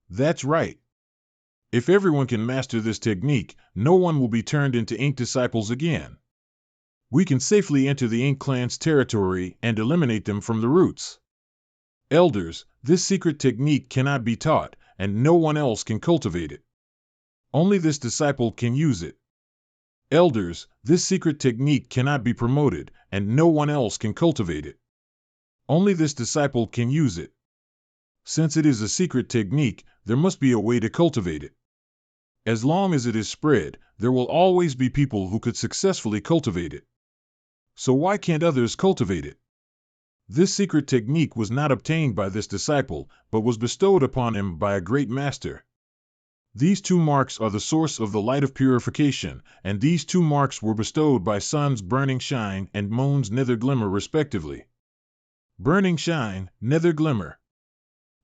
That's right. If everyone can master this technique, no one will be turned into ink disciples again. We can safely enter the Ink Clan's territory and eliminate them from the roots. Elders, this secret technique cannot be taught, and no one else can cultivate it. Only this disciple can use it. Elders, this secret technique cannot be promoted, and no one else can cultivate it. Only this disciple can use it. Since it is a secret technique, there must be a way to cultivate it. As long as it is spread, there will always be people who could successfully cultivate it. So why can't others cultivate it? This secret technique was not obtained by this disciple, but was bestowed upon him by a great master. These two marks are the source of the light of purification, and these two marks were bestowed by sun's burning shine and moon's nether glimmer respectively. Burning shine, nether glimmer.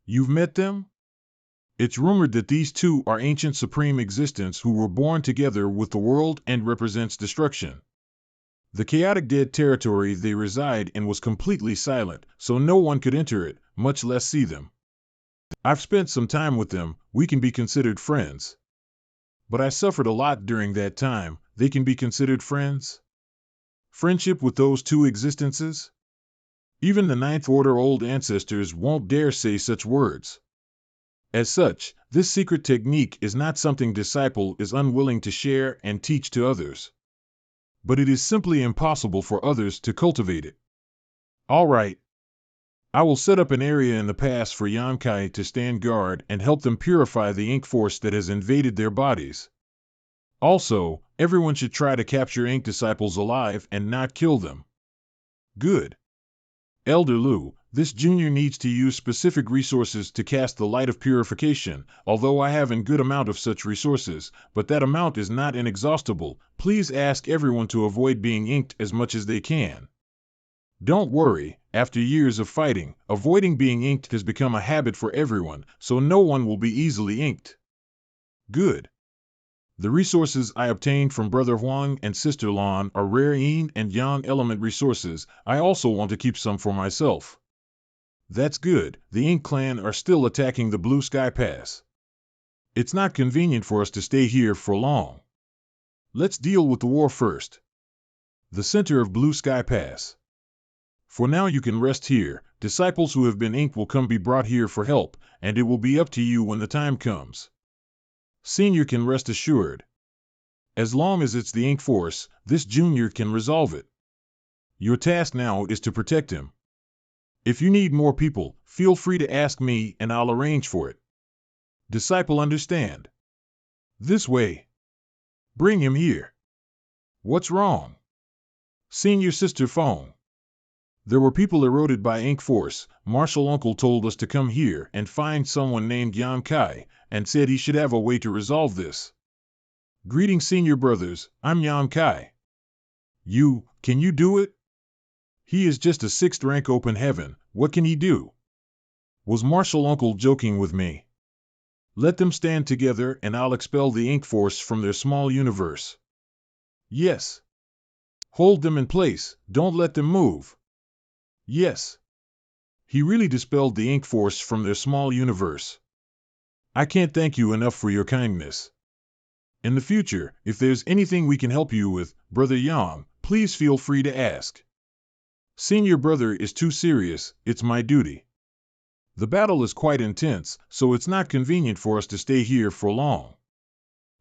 You've met them? It's rumored that these two are ancient supreme existence who were born together with the world and represents destruction. The chaotic dead territory they reside in was completely silent, so no one could enter it, much less see them. I've spent some time with them, we can be considered friends. But I suffered a lot during that time, they can be considered friends? Friendship with those two existences? Even the Ninth Order old ancestors won't dare say such words. As such, this secret technique is not something disciple is unwilling to share and teach to others. But it is simply impossible for others to cultivate it. All right. I will set up an area in the pass for Yonkai to stand guard and help them purify the ink force that has invaded their bodies. Also, everyone should try to capture ink disciples alive and not kill them. Good. Elder Lu, this junior needs to use specific resources to cast the light of purification, although I have a good amount of such resources, but that amount is not inexhaustible. Please ask everyone to avoid being inked as much as they can. Don't worry, after years of fighting, avoiding being inked has become a habit for everyone, so no one will be easily inked. Good. The resources I obtained from Brother Huang and Sister Lan are rare yin and yang element resources. I also want to keep some for myself. That's good, the Ink Clan are still attacking the Blue Sky Pass. It's not convenient for us to stay here for long. Let's deal with the war first. The center of Blue Sky Pass. For now you can rest here, disciples who have been inked will be brought here for help, and it will be up to you when the time comes. Senior can rest assured. As long as it's the ink force, this junior can resolve it. Your task now is to protect him. If you need more people, feel free to ask me and I'll arrange for it. Disciple understand. This way. Bring him here. What's wrong? Senior sister phone. There were people eroded by ink force. Marshal uncle told us to come here and find someone named Yan Kai, and said he should have a way to resolve this. Greetings senior brothers, I'm Yan Kai. Can you do it? He is just a 6th rank open heaven, what can he do? Was Marshal uncle joking with me? Let them stand together and I'll expel the ink force from their small universe. Yes. Hold them in place, don't let them move. Yes. He really dispelled the ink force from their small universe. I can't thank you enough for your kindness. In the future, if there's anything we can help you with, Brother Yang, please feel free to ask. Senior brother is too serious, it's my duty. The battle is quite intense, so it's not convenient for us to stay here for long.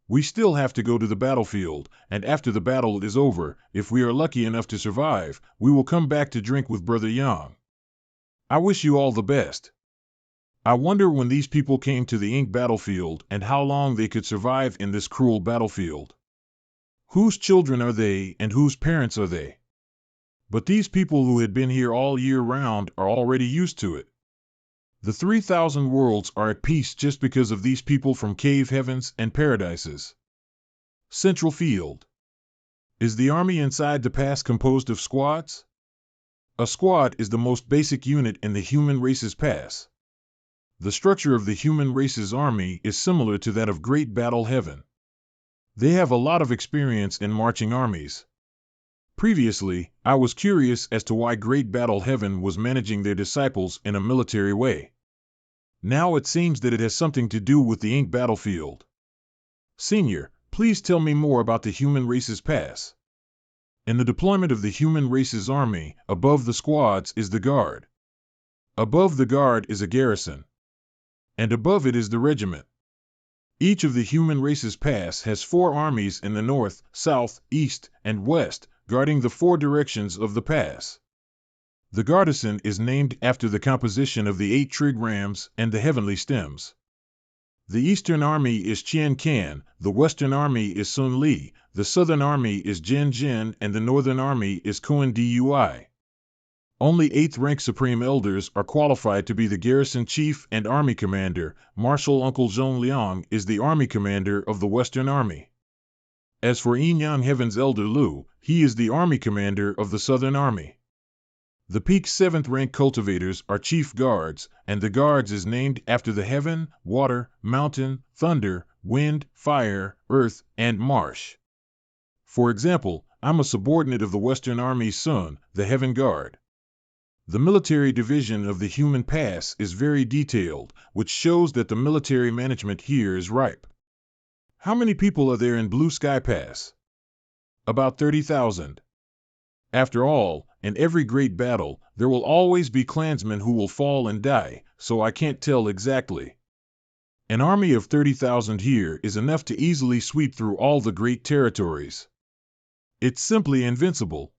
We still have to go to the battlefield, and after the battle is over, if we are lucky enough to survive, we will come back to drink with Brother Yang. I wish you all the best. I wonder when these people came to the ink battlefield and how long they could survive in this cruel battlefield. Whose children are they and whose parents are they? But these people who had been here all year round are already used to it. The 3,000 worlds are at peace just because of these people from cave heavens and paradises. Central Field. Is the army inside the pass composed of squads? A squad is the most basic unit in the human race's pass. The structure of the human race's army is similar to that of Great Battle Heaven. They have a lot of experience in marching armies. Previously, I was curious as to why Great Battle Heaven was managing their disciples in a military way. Now it seems that it has something to do with the Ink battlefield. Senior, please tell me more about the human race's pass. In the deployment of the human race's army, above the squads is the guard. Above the guard is a garrison. And above it is the regiment. Each of the human race's pass has 4 armies in the north, south, east, and west, guarding the 4 directions of the pass. The garrison is named after the composition of the 8 trigrams and the heavenly stems. The eastern army is Qian Kan, the western army is Sun Li, the southern army is Jin Jin, and the northern army is Kuan Dui. Only 8th rank supreme elders are qualified to be the garrison chief and army commander. Marshal Uncle Zhong Liang is the army commander of the western army. As for Yin Yang Heaven's elder Lu, he is the army commander of the southern army. The peak 7th rank cultivators are chief guards, and the guards is named after the heaven, water, mountain, thunder, wind, fire, earth, and marsh. For example, I'm a subordinate of the Western Army's Sun, the Heaven Guard. The military division of the human pass is very detailed, which shows that the military management here is ripe. How many people are there in Blue Sky Pass? About 30,000. After all, in every great battle, there will always be clansmen who will fall and die, so I can't tell exactly. An army of 30,000 here is enough to easily sweep through all the great territories. It's simply invincible.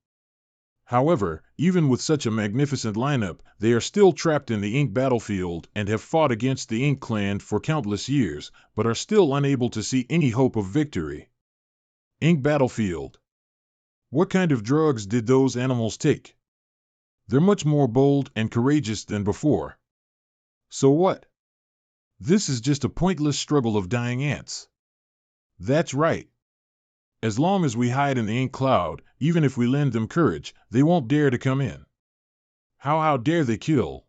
However, even with such a magnificent lineup, they are still trapped in the Ink battlefield and have fought against the Ink clan for countless years, but are still unable to see any hope of victory. Ink battlefield. What kind of drugs did those animals take? They're much more bold and courageous than before. So what? This is just a pointless struggle of dying ants. That's right. As long as we hide in the ink cloud, even if we lend them courage, they won't dare to come in. How dare they kill?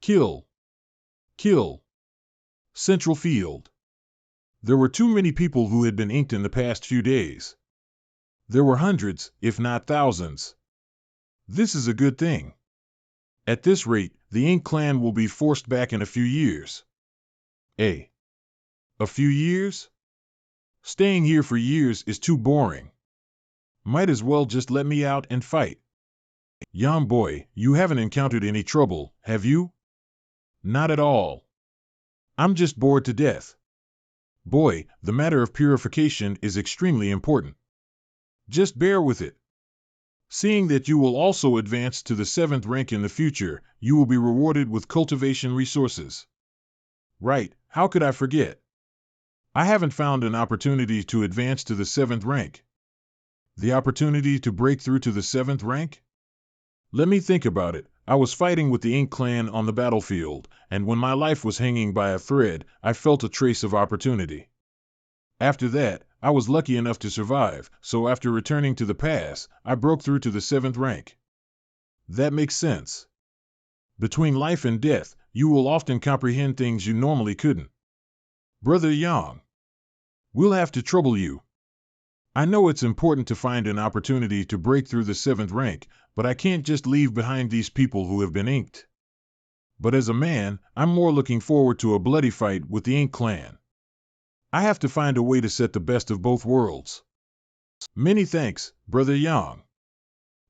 Kill. Kill. Central Field. There were too many people who had been inked in the past few days. There were hundreds, if not thousands. This is a good thing. At this rate, the Ink clan will be forced back in a few years. A few years? Staying here for years is too boring. Might as well just let me out and fight. Young boy, you haven't encountered any trouble, have you? Not at all. I'm just bored to death. Boy, the matter of purification is extremely important. Just bear with it. Seeing that you will also advance to the 7th rank in the future, you will be rewarded with cultivation resources. Right, how could I forget? I haven't found an opportunity to advance to the 7th rank. The opportunity to break through to the 7th rank? Let me think about it. I was fighting with the Ink clan on the battlefield, and when my life was hanging by a thread, I felt a trace of opportunity. After that, I was lucky enough to survive, so after returning to the pass, I broke through to the 7th rank. That makes sense. Between life and death, you will often comprehend things you normally couldn't. Brother Yang, we'll have to trouble you. I know it's important to find an opportunity to break through the 7th rank, but I can't just leave behind these people who have been inked. But as a man, I'm more looking forward to a bloody fight with the Ink clan. I have to find a way to set the best of both worlds. Many thanks, Brother Yang.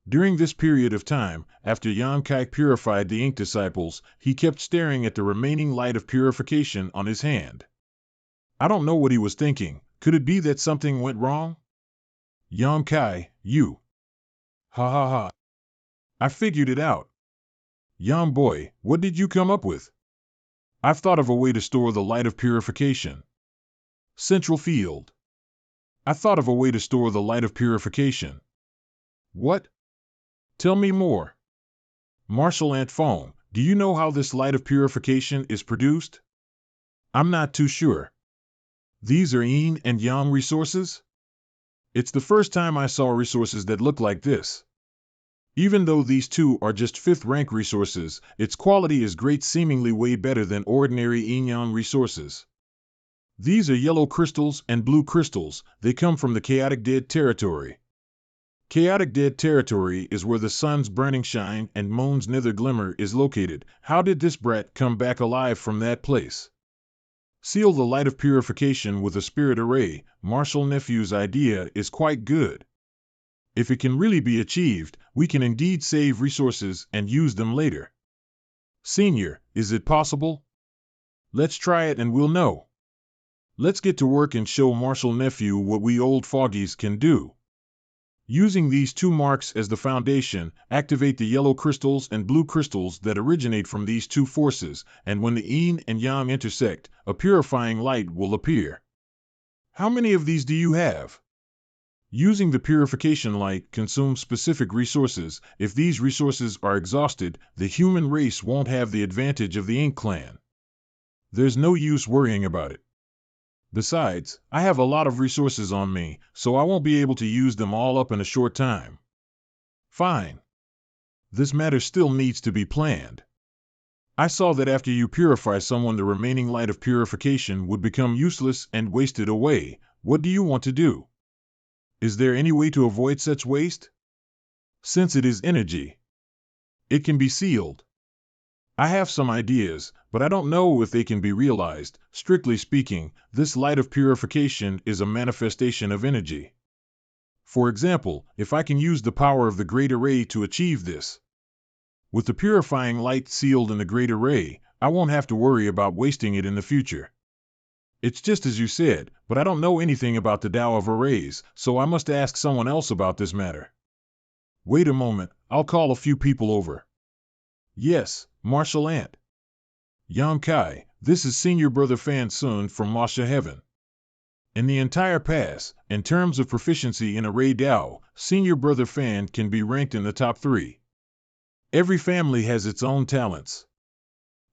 During this period of time, after Yang Kai purified the Ink disciples, he kept staring at the remaining light of purification on his hand. I don't know what he was thinking. Could it be that something went wrong? Yang Kai, you. Ha ha ha. I figured it out. Young boy, what did you come up with? I've thought of a way to store the light of purification. Central Field. I thought of a way to store the light of purification. What? Tell me more. Marshal Ant Phone, do you know how this light of purification is produced? I'm not too sure. These are yin and yang resources? It's the first time I saw resources that look like this. Even though these two are just 5th rank resources, its quality is great, seemingly way better than ordinary Inyan resources. These are yellow crystals and blue crystals. They come from the Chaotic Dead territory. Chaotic Dead territory is where the sun's burning shine and moon's nether glimmer is located. How did this brat come back alive from that place? Seal the light of purification with a spirit array. Marshal Nephew's idea is quite good. If it can really be achieved, we can indeed save resources and use them later. Senior, is it possible? Let's try it and we'll know. Let's get to work and show Marshal Nephew what we old fogies can do. Using these 2 marks as the foundation, activate the yellow crystals and blue crystals that originate from these 2 forces, and when the yin and yang intersect, a purifying light will appear. How many of these do you have? Using the purification light consumes specific resources. If these resources are exhausted, the human race won't have the advantage of the Ink clan. There's no use worrying about it. Besides, I have a lot of resources on me, so I won't be able to use them all up in a short time. Fine. This matter still needs to be planned. I saw that after you purify someone, the remaining light of purification would become useless and wasted away. What do you want to do? Is there any way to avoid such waste? Since it is energy, it can be sealed. I have some ideas, but I don't know if they can be realized. Strictly speaking, this light of purification is a manifestation of energy. For example, if I can use the power of the Great Array to achieve this. With the purifying light sealed in the Great Array, I won't have to worry about wasting it in the future. It's just as you said, but I don't know anything about the Tao of Arrays, so I must ask someone else about this matter. Wait a moment, I'll call a few people over. Yes, Marshal Ant. Yam Kai, this is Senior Brother Fan Sun from Masha Heaven. In the entire pass, in terms of proficiency in Array Tao, Senior Brother Fan can be ranked in the top 3. Every family has its own talents.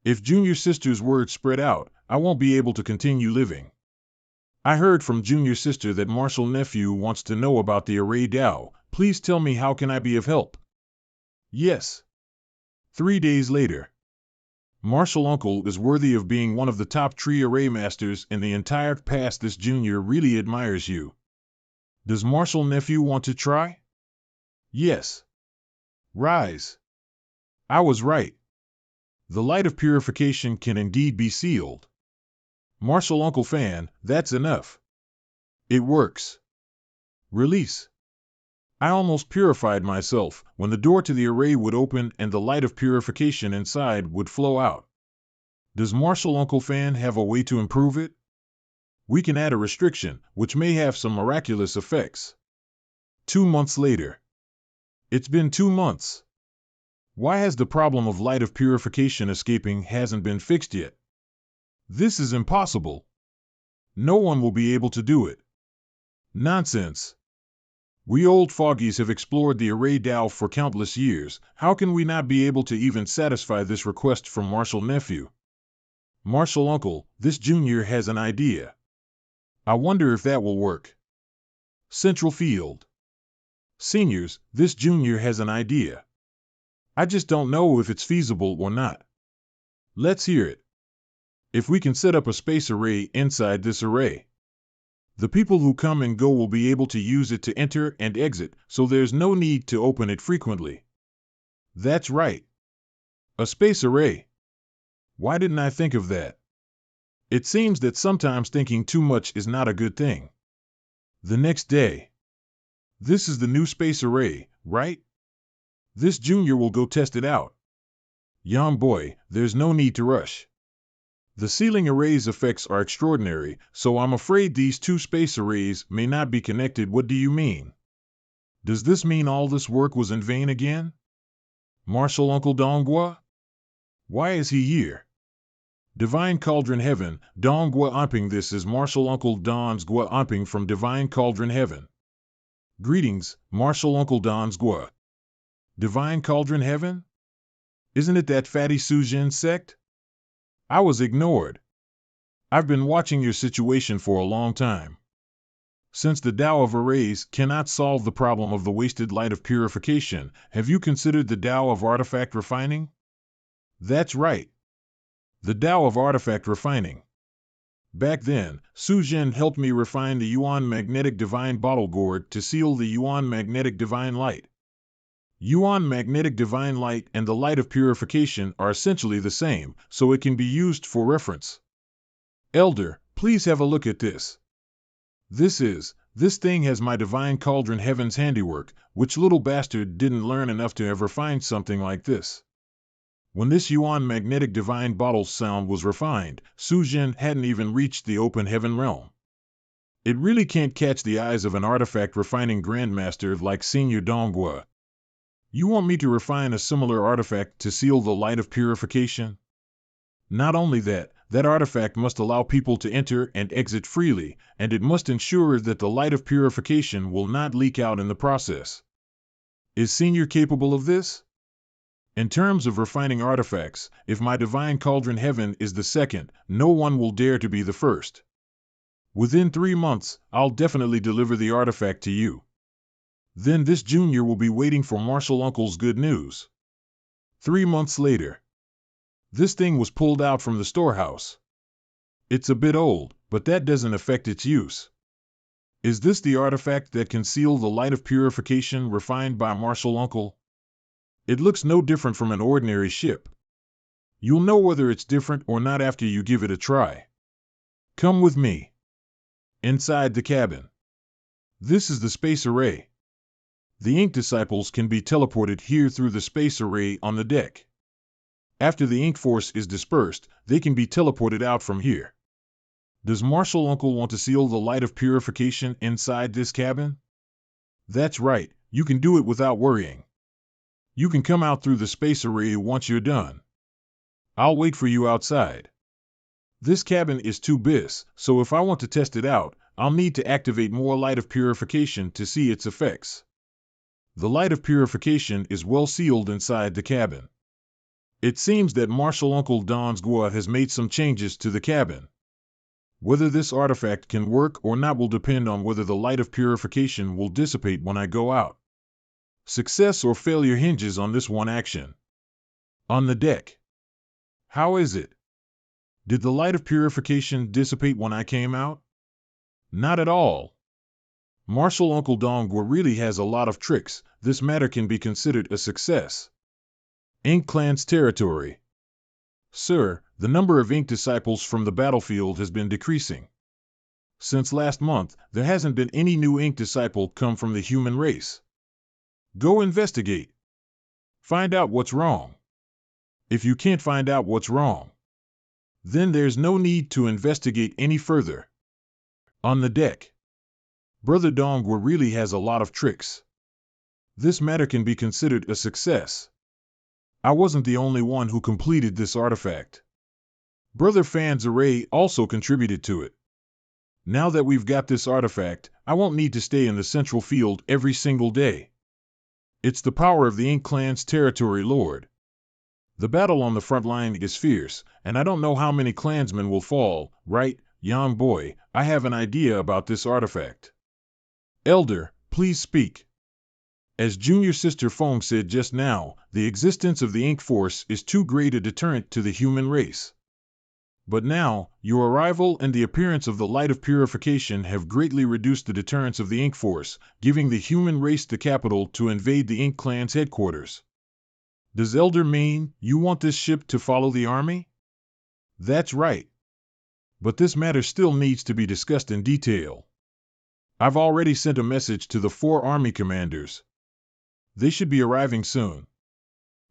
If Junior Sister's word spread out, I won't be able to continue living. I heard from Junior Sister that Marshal Nephew wants to know about the Array Tao. Please tell me, how can I be of help? Yes. 3 days later. Marshal Uncle is worthy of being one of the top 3 array masters in the entire pass. This junior really admires you. Does Marshal Nephew want to try? Yes. Rise. I was right. The light of purification can indeed be sealed. Marshal Uncle Fan, that's enough. It works. Release. I almost purified myself when the door to the array would open and the light of purification inside would flow out. Does Marshal Uncle Fan have a way to improve it? We can add a restriction, which may have some miraculous effects. 2 months later. It's been 2 months. Why has the problem of light of purification escaping hasn't been fixed yet? This is impossible. No one will be able to do it. Nonsense. We old fogies have explored the Array Tao for countless years. How can we not be able to even satisfy this request from Marshal Nephew? Marshal Uncle, this junior has an idea. I wonder if that will work. Central Field. Seniors, this junior has an idea. I just don't know if it's feasible or not. Let's hear it. If we can set up a space array inside this array, the people who come and go will be able to use it to enter and exit, so there's no need to open it frequently. That's right. A space array. Why didn't I think of that? It seems that sometimes thinking too much is not a good thing. The next day. This is the new space array, right? This junior will go test it out. Young boy, there's no need to rush. The ceiling array's effects are extraordinary, so I'm afraid these 2 space arrays may not be connected. What do you mean? Does this mean all this work was in vain again? Marshal Uncle Dongua? Why is he here? Divine Cauldron Heaven, Dongua Amping. This is Marshal Uncle Don's Gua Amping from Divine Cauldron Heaven. Greetings, Marshal Uncle Don's Gua. Divine Cauldron Heaven? Isn't it that fatty Sujin sect? I was ignored. I've been watching your situation for a long time. Since the Tao of Arrays cannot solve the problem of the wasted light of purification, have you considered the Tao of artifact refining? That's right. The Tao of artifact refining. Back then, Su Zhen helped me refine the Yuan magnetic divine bottle gourd to seal the Yuan magnetic divine light. Yuan magnetic divine light and the light of purification are essentially the same, so it can be used for reference. Elder, please have a look at this. This thing has my divine cauldron heaven's handiwork, which little bastard didn't learn enough to ever find something like this. When this Yuan magnetic divine bottle's sound was refined, Su Zhen hadn't even reached the open heaven realm. It really can't catch the eyes of an artifact refining grandmaster like Senior Donghua. You want me to refine a similar artifact to seal the light of purification? Not only that artifact must allow people to enter and exit freely, and it must ensure that the light of purification will not leak out in the process. Is Senior capable of this? In terms of refining artifacts, if my divine cauldron heaven is the second, no one will dare to be the first. Within 3 months, I'll definitely deliver the artifact to you. Then this junior will be waiting for Marshall Uncle's good news. 3 months later. This thing was pulled out from the storehouse. It's a bit old, but that doesn't affect its use. Is this the artifact that can seal the light of purification refined by Marshall Uncle? It looks no different from an ordinary ship. You'll know whether it's different or not after you give it a try. Come with me. Inside the cabin. This is the space array. The ink disciples can be teleported here through the space array on the deck. After the ink force is dispersed, they can be teleported out from here. Does Marshall Uncle want to seal the light of purification inside this cabin? That's right, you can do it without worrying. You can come out through the space array once you're done. I'll wait for you outside. This cabin is too big, so if I want to test it out, I'll need to activate more light of purification to see its effects. The light of purification is well sealed inside the cabin. It seems that Marshall Uncle Donghua has made some changes to the cabin. Whether this artifact can work or not will depend on whether the light of purification will dissipate when I go out. Success or failure hinges on this one action. On the deck. How is it? Did the light of purification dissipate when I came out? Not at all. Marshall Uncle Donghua really has a lot of tricks. This matter can be considered a success. Ink Clan's territory. Sir, the number of ink disciples from the battlefield has been decreasing. Since last month, there hasn't been any new ink disciple come from the human race. Go investigate. Find out what's wrong. If you can't find out what's wrong, then there's no need to investigate any further. On the deck. Brother Donghua really has a lot of tricks. This matter can be considered a success. I wasn't the only one who completed this artifact. Brother Fan's array also contributed to it. Now that we've got this artifact, I won't need to stay in the central field every single day. It's the power of the Ink Clan's territory lord. The battle on the front line is fierce, and I don't know how many clansmen will fall, right, young boy? I have an idea about this artifact. Elder, please speak. As Junior Sister Fong said just now, the existence of the ink force is too great a deterrent to the human race. But now, your arrival and the appearance of the light of purification have greatly reduced the deterrence of the ink force, giving the human race the capital to invade the Ink Clan's headquarters. Does Elder mean you want this ship to follow the army? That's right. But this matter still needs to be discussed in detail. I've already sent a message to the 4 army commanders. They should be arriving soon.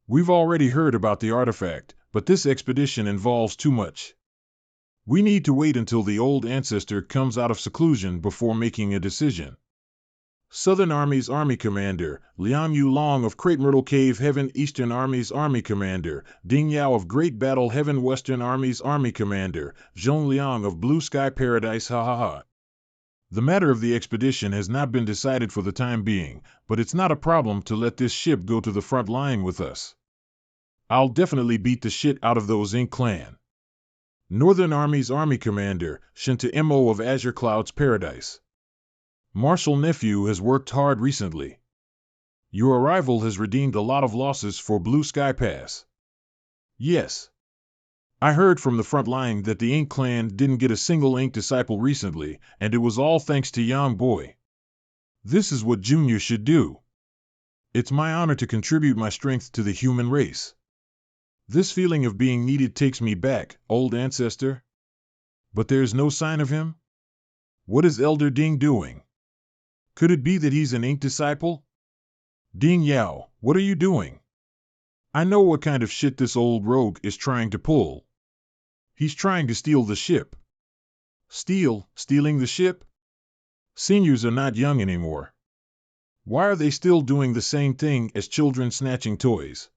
We've already heard about the artifact, but this expedition involves too much. We need to wait until the old ancestor comes out of seclusion before making a decision. Southern Army's Army Commander, Liang Yulong of Great Myrtle Cave Heaven. Eastern Army's Army Commander, Ding Yao of Great Battle Heaven. Western Army's Army Commander, Zhong Liang of Blue Sky Paradise. Ha ha ha. The matter of the expedition has not been decided for the time being, but it's not a problem to let this ship go to the front line with us. I'll definitely beat the shit out of those Ink Clan. Northern Army's Army Commander, Shinta Mo of Azure Cloud's Paradise. Marshal Nephew has worked hard recently. Your arrival has redeemed a lot of losses for Blue Sky Pass. Yes. I heard from the front line that the Ink Clan didn't get a single Ink disciple recently, and it was all thanks to Young Boy. This is what Junior should do. It's my honor to contribute my strength to the human race. This feeling of being needed takes me back, old ancestor. But there's no sign of him? What is Elder Ding doing? Could it be that he's an Ink disciple? Ding Yao, what are you doing? I know what kind of shit this old rogue is trying to pull. He's trying to steal the ship. Stealing the ship? Seniors are not young anymore. Why are they still doing the same thing as children snatching toys?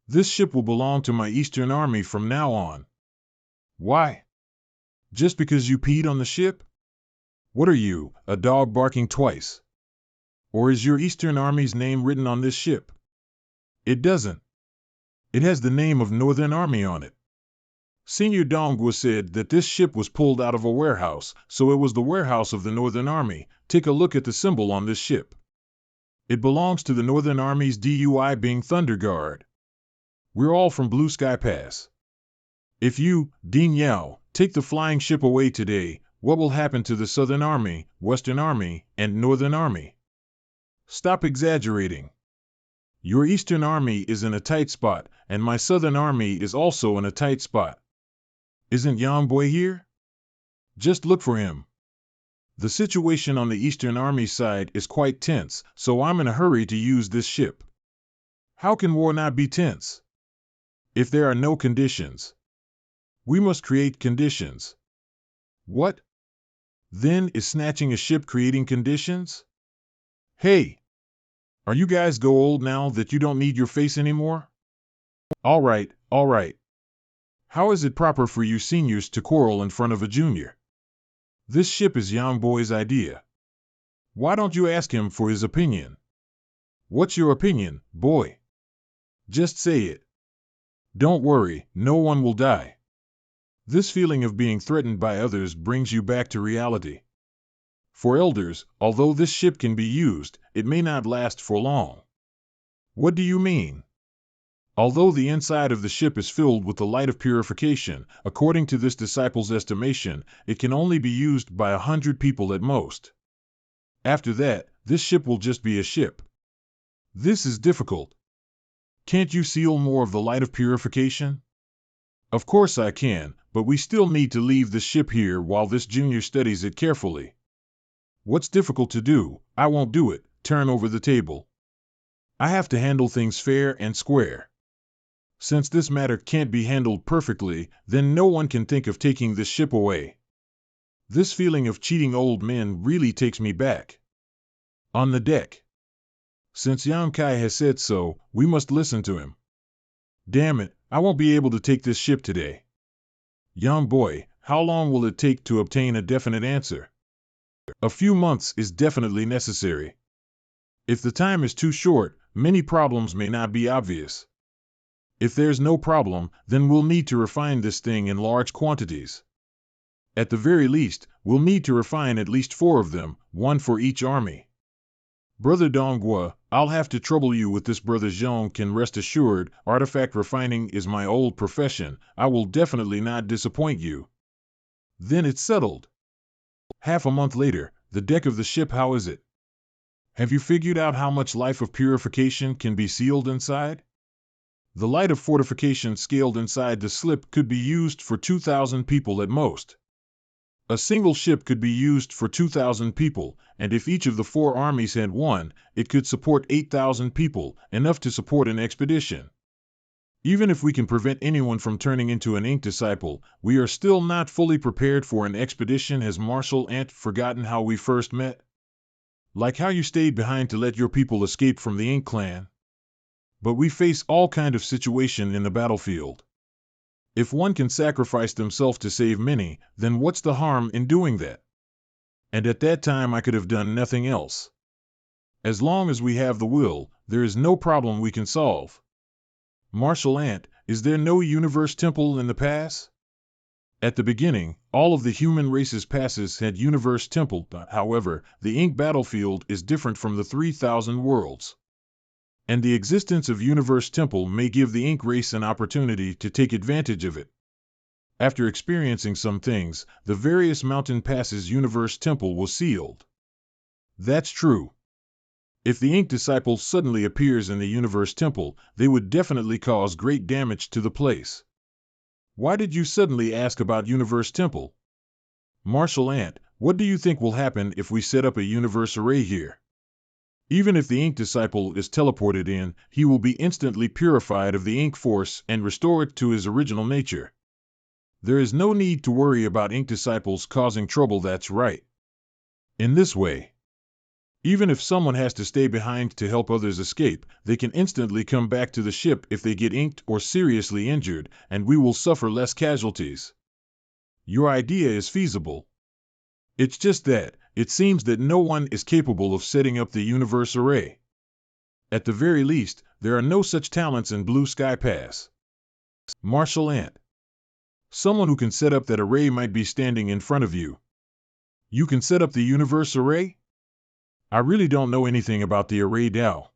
This ship will belong to my Eastern Army from now on. Why? Just because you peed on the ship? What are you, a dog barking twice? Or is your Eastern Army's name written on this ship? It doesn't. It has the name of Northern Army on it. Senior Dongwa said that this ship was pulled out of a warehouse, so it was the warehouse of the Northern Army. Take a look at the symbol on this ship. It belongs to the Northern Army's DUI being Thunder Guard. We're all from Blue Sky Pass. If you, Ding Yao, take the flying ship away today, what will happen to the Southern Army, Western Army, and Northern Army? Stop exaggerating. Your Eastern Army is in a tight spot, and my Southern Army is also in a tight spot. Isn't Yang Boy here? Just look for him. The situation on the Eastern Army side is quite tense, so I'm in a hurry to use this ship. How can war not be tense? If there are no conditions. We must create conditions. What? Then is snatching a ship creating conditions? Hey! Are you guys go old now that you don't need your face anymore? All right. How is it proper for you seniors to quarrel in front of a junior? This ship is Young Boy's idea. Why don't you ask him for his opinion? What's your opinion, boy? Just say it. Don't worry, no one will die. This feeling of being threatened by others brings you back to reality. For elders, although this ship can be used, it may not last for long. What do you mean? Although the inside of the ship is filled with the light of purification, according to this disciple's estimation, it can only be used by 100 people at most. After that, this ship will just be a ship. This is difficult. Can't you seal more of the light of purification? Of course I can, but we still need to leave the ship here while this junior studies it carefully. What's difficult to do? I won't do it. Turn over the table. I have to handle things fair and square. Since this matter can't be handled perfectly, then no one can think of taking this ship away. This feeling of cheating old men really takes me back. On the deck. Since Yang Kai has said so, we must listen to him. Damn it, I won't be able to take this ship today. Young boy, how long will it take to obtain a definite answer? A few months is definitely necessary. If the time is too short, many problems may not be obvious. If there's no problem, then we'll need to refine this thing in large quantities. At the very least, we'll need to refine at least 4 of them, 1 for each army. Brother Donghua, I'll have to trouble you with this. Brother Zhong can rest assured, artifact refining is my old profession. I will definitely not disappoint you. Then it's settled. Half a month later, the deck of the ship, how is it? Have you figured out how much life of purification can be sealed inside? The light of fortification scaled inside the slip could be used for 2,000 people at most. A single ship could be used for 2,000 people, and if each of the 4 armies had one, it could support 8,000 people, enough to support an expedition. Even if we can prevent anyone from turning into an Ink disciple, we are still not fully prepared for an expedition. Has Marshal Ant forgotten how we first met? Like how you stayed behind to let your people escape from the Ink clan? But we face all kind of situation in the battlefield. If one can sacrifice themselves to save many, then what's the harm in doing that? And at that time I could have done nothing else. As long as we have the will, there is no problem we can solve. Marshal Ant, is there no universe temple in the pass? At the beginning, all of the human race's passes had Universe Temple. However, the ink battlefield is different from the 3,000 worlds. And the existence of Universe Temple may give the ink race an opportunity to take advantage of it. After experiencing some things, the various mountain passes Universe Temple was sealed. That's true. If the ink disciple suddenly appears in the Universe Temple, they would definitely cause great damage to the place. Why did you suddenly ask about Universe Temple? Martial Ant, what do you think will happen if we set up a universe array here? Even if the ink disciple is teleported in, he will be instantly purified of the ink force and restored to his original nature. There is no need to worry about ink disciples causing trouble, that's right. In this way, even if someone has to stay behind to help others escape, they can instantly come back to the ship if they get inked or seriously injured, and we will suffer less casualties. Your idea is feasible. It's just that, it seems that no one is capable of setting up the universe array. At the very least, there are no such talents in Blue Sky Pass. Martial Ant. Someone who can set up that array might be standing in front of you. You can set up the universe array? I really don't know anything about the array Tao.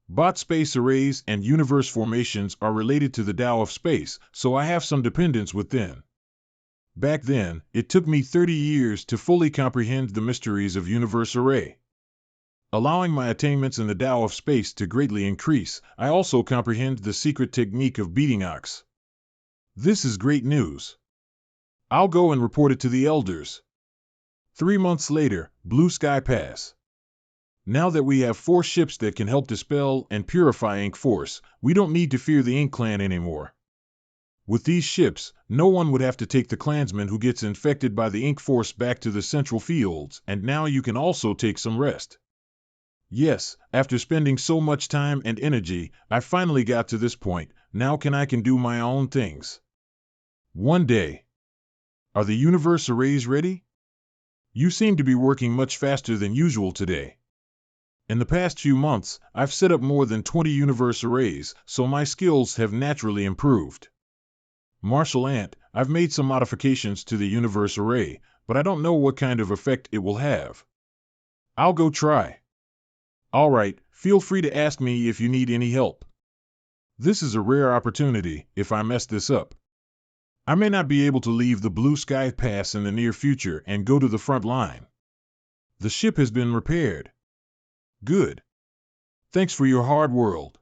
Bot space arrays and universe formations are related to the Tao of space, so I have some dependence with them. Back then, it took me 30 years to fully comprehend the mysteries of universe array. Allowing my attainments in the Tao of space to greatly increase, I also comprehend the secret technique of beating ox. This is great news. I'll go and report it to the elders. 3 months later, Blue Sky Pass. Now that we have 4 ships that can help dispel and purify ink force, we don't need to fear the Ink Clan anymore. With these ships, no one would have to take the clansman who gets infected by the ink force back to the central fields, and now you can also take some rest. Yes, after spending so much time and energy, I finally got to this point. Now I can do my own things. One day. Are the universe arrays ready? You seem to be working much faster than usual today. In the past few months, I've set up more than 20 universe arrays, so my skills have naturally improved. Martial Ant, I've made some modifications to the universe array, but I don't know what kind of effect it will have. I'll go try. Alright, feel free to ask me if you need any help. This is a rare opportunity. If I mess this up, I may not be able to leave the Blue Sky Pass in the near future and go to the front line. The ship has been repaired. Good. Thanks for your hard work.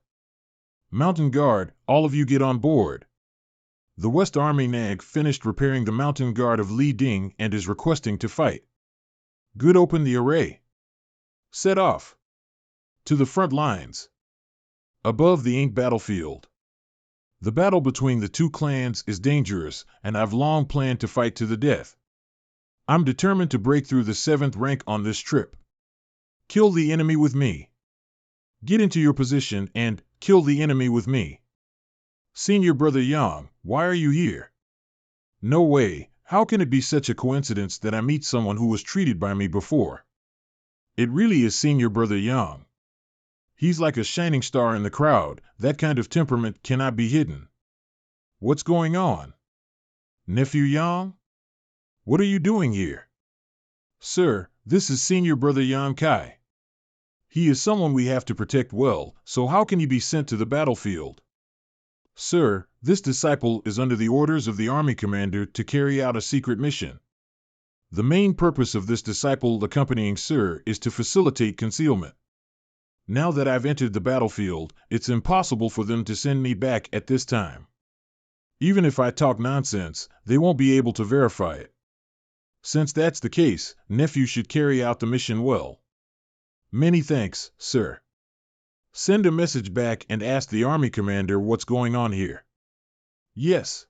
Mountain Guard, all of you get on board. The West Army Nag finished repairing the Mountain Guard of Li Ding and is requesting to fight. Good, open the array. Set off. To the front lines. Above the ink battlefield. The battle between the 2 clans is dangerous, and I've long planned to fight to the death. I'm determined to break through the 7th rank on this trip. Kill the enemy with me. Get into your position and kill the enemy with me. Senior Brother Yang, why are you here? No way, how can it be such a coincidence that I meet someone who was treated by me before? It really is Senior Brother Yang. He's like a shining star in the crowd. That kind of temperament cannot be hidden. What's going on? Nephew Yang? What are you doing here? Sir, this is Senior Brother Yang Kai. He is someone we have to protect well, so how can he be sent to the battlefield? Sir, this disciple is under the orders of the army commander to carry out a secret mission. The main purpose of this disciple accompanying Sir is to facilitate concealment. Now that I've entered the battlefield, it's impossible for them to send me back at this time. Even if I talk nonsense, they won't be able to verify it. Since that's the case, nephew should carry out the mission well. Many thanks, sir. Send a message back and ask the army commander what's going on here. Yes.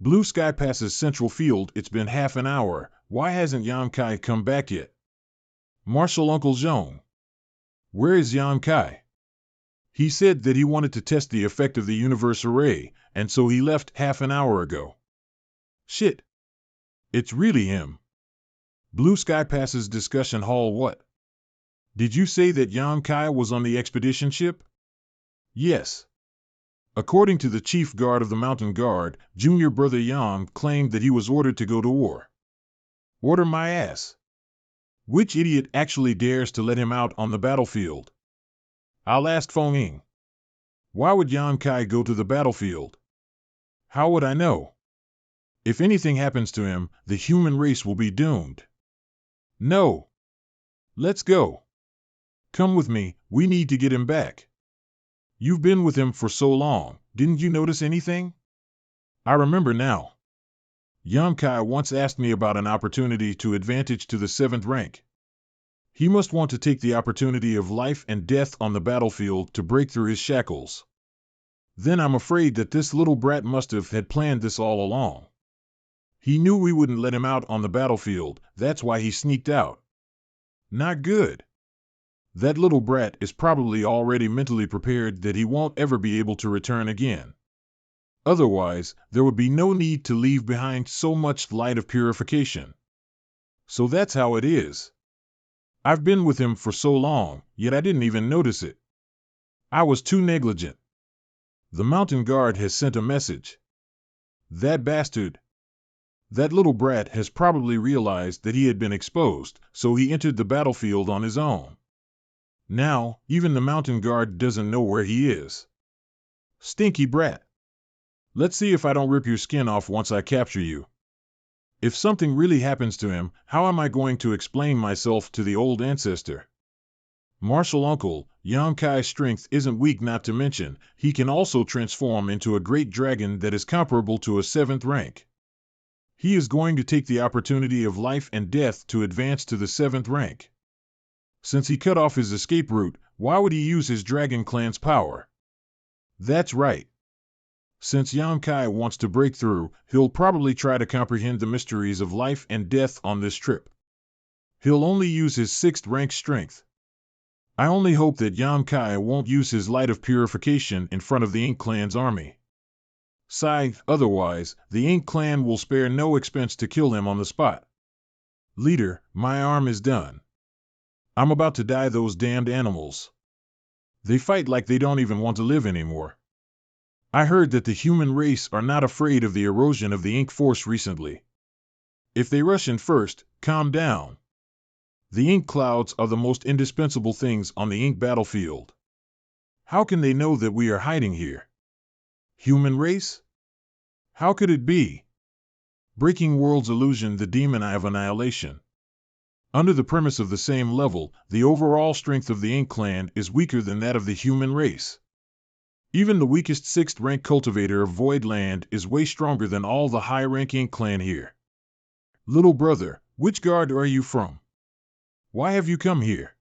Blue Sky Pass's central field. It's been half an hour. Why hasn't Yang Kai come back yet? Marshal Uncle Zhong. Where is Yang Kai? He said that he wanted to test the effect of the universe array, and so he left half an hour ago. Shit. It's really him. Blue Sky Pass's discussion hall. What? Did you say that Yang Kai was on the expedition ship? Yes. According to the chief guard of the mountain guard, junior brother Yang claimed that he was ordered to go to war. Order my ass. Which idiot actually dares to let him out on the battlefield? I'll ask Feng Ying. Why would Yan Kai go to the battlefield? How would I know? If anything happens to him, the human race will be doomed. No. Let's go. Come with me, we need to get him back. You've been with him for so long, didn't you notice anything? I remember now. Yan Kai once asked me about an opportunity to advantage to the 7th rank. He must want to take the opportunity of life and death on the battlefield to break through his shackles. Then I'm afraid that this little brat must have had planned this all along. He knew we wouldn't let him out on the battlefield, that's why he sneaked out. Not good. That little brat is probably already mentally prepared that he won't ever be able to return again. Otherwise, there would be no need to leave behind so much light of purification. So that's how it is. I've been with him for so long, yet I didn't even notice it. I was too negligent. The mountain guard has sent a message. That bastard. That little brat has probably realized that he had been exposed, so he entered the battlefield on his own. Now, even the mountain guard doesn't know where he is. Stinky brat. Let's see if I don't rip your skin off once I capture you. If something really happens to him, how am I going to explain myself to the old ancestor? Martial uncle, Yang Kai's strength isn't weak, not to mention, he can also transform into a great dragon that is comparable to a 7th rank. He is going to take the opportunity of life and death to advance to the 7th rank. Since he cut off his escape route, why would he use his dragon clan's power? That's right. Since Yan Kai wants to break through, he'll probably try to comprehend the mysteries of life and death on this trip. He'll only use his 6th rank strength. I only hope that Yan Kai won't use his light of purification in front of the Ink Clan's army. Otherwise, the Ink Clan will spare no expense to kill him on the spot. Leader, my arm is done. I'm about to die those damned animals. They fight like they don't even want to live anymore. I heard that the human race are not afraid of the erosion of the ink force recently. If they rush in first, calm down. The ink clouds are the most indispensable things on the ink battlefield. How can they know that we are hiding here? Human race? How could it be? Breaking world's illusion, the demon eye of annihilation. Under the premise of the same level, the overall strength of the Ink Clan is weaker than that of the human race. Even the weakest 6th rank cultivator of Voidland is way stronger than all the high-rank Ink Clan here. Little brother, which guard are you from? Why have you come here?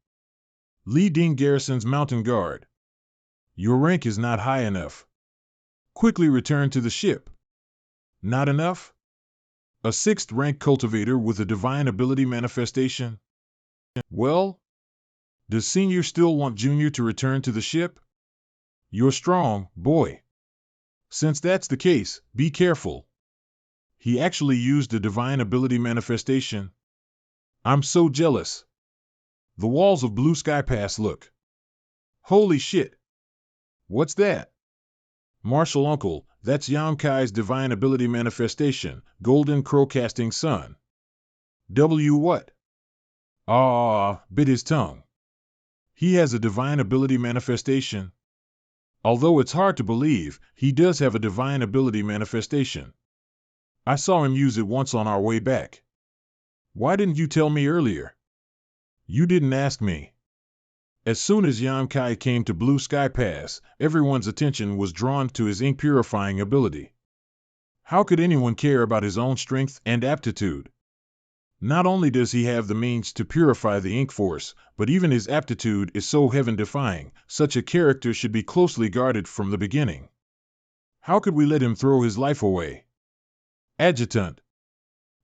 Li Ding Garrison's mountain guard. Your rank is not high enough. Quickly return to the ship. Not enough? A 6th rank cultivator with a divine ability manifestation? Well? Does Senior still want Junior to return to the ship? You're strong, boy. Since that's the case, be careful. He actually used a divine ability manifestation. I'm so jealous. The walls of Blue Sky Pass look. Holy shit. What's that? Martial uncle, that's Yan Kai's divine ability manifestation, Golden Crow Casting Sun. W what? Bit his tongue. He has a divine ability manifestation. Although it's hard to believe, he does have a divine ability manifestation. I saw him use it once on our way back. Why didn't you tell me earlier? You didn't ask me. As soon as Yan Kai came to Blue Sky Pass, everyone's attention was drawn to his ink purifying ability. How could anyone care about his own strength and aptitude? Not only does he have the means to purify the ink force, but even his aptitude is so heaven-defying, such a character should be closely guarded from the beginning. How could we let him throw his life away? Adjutant.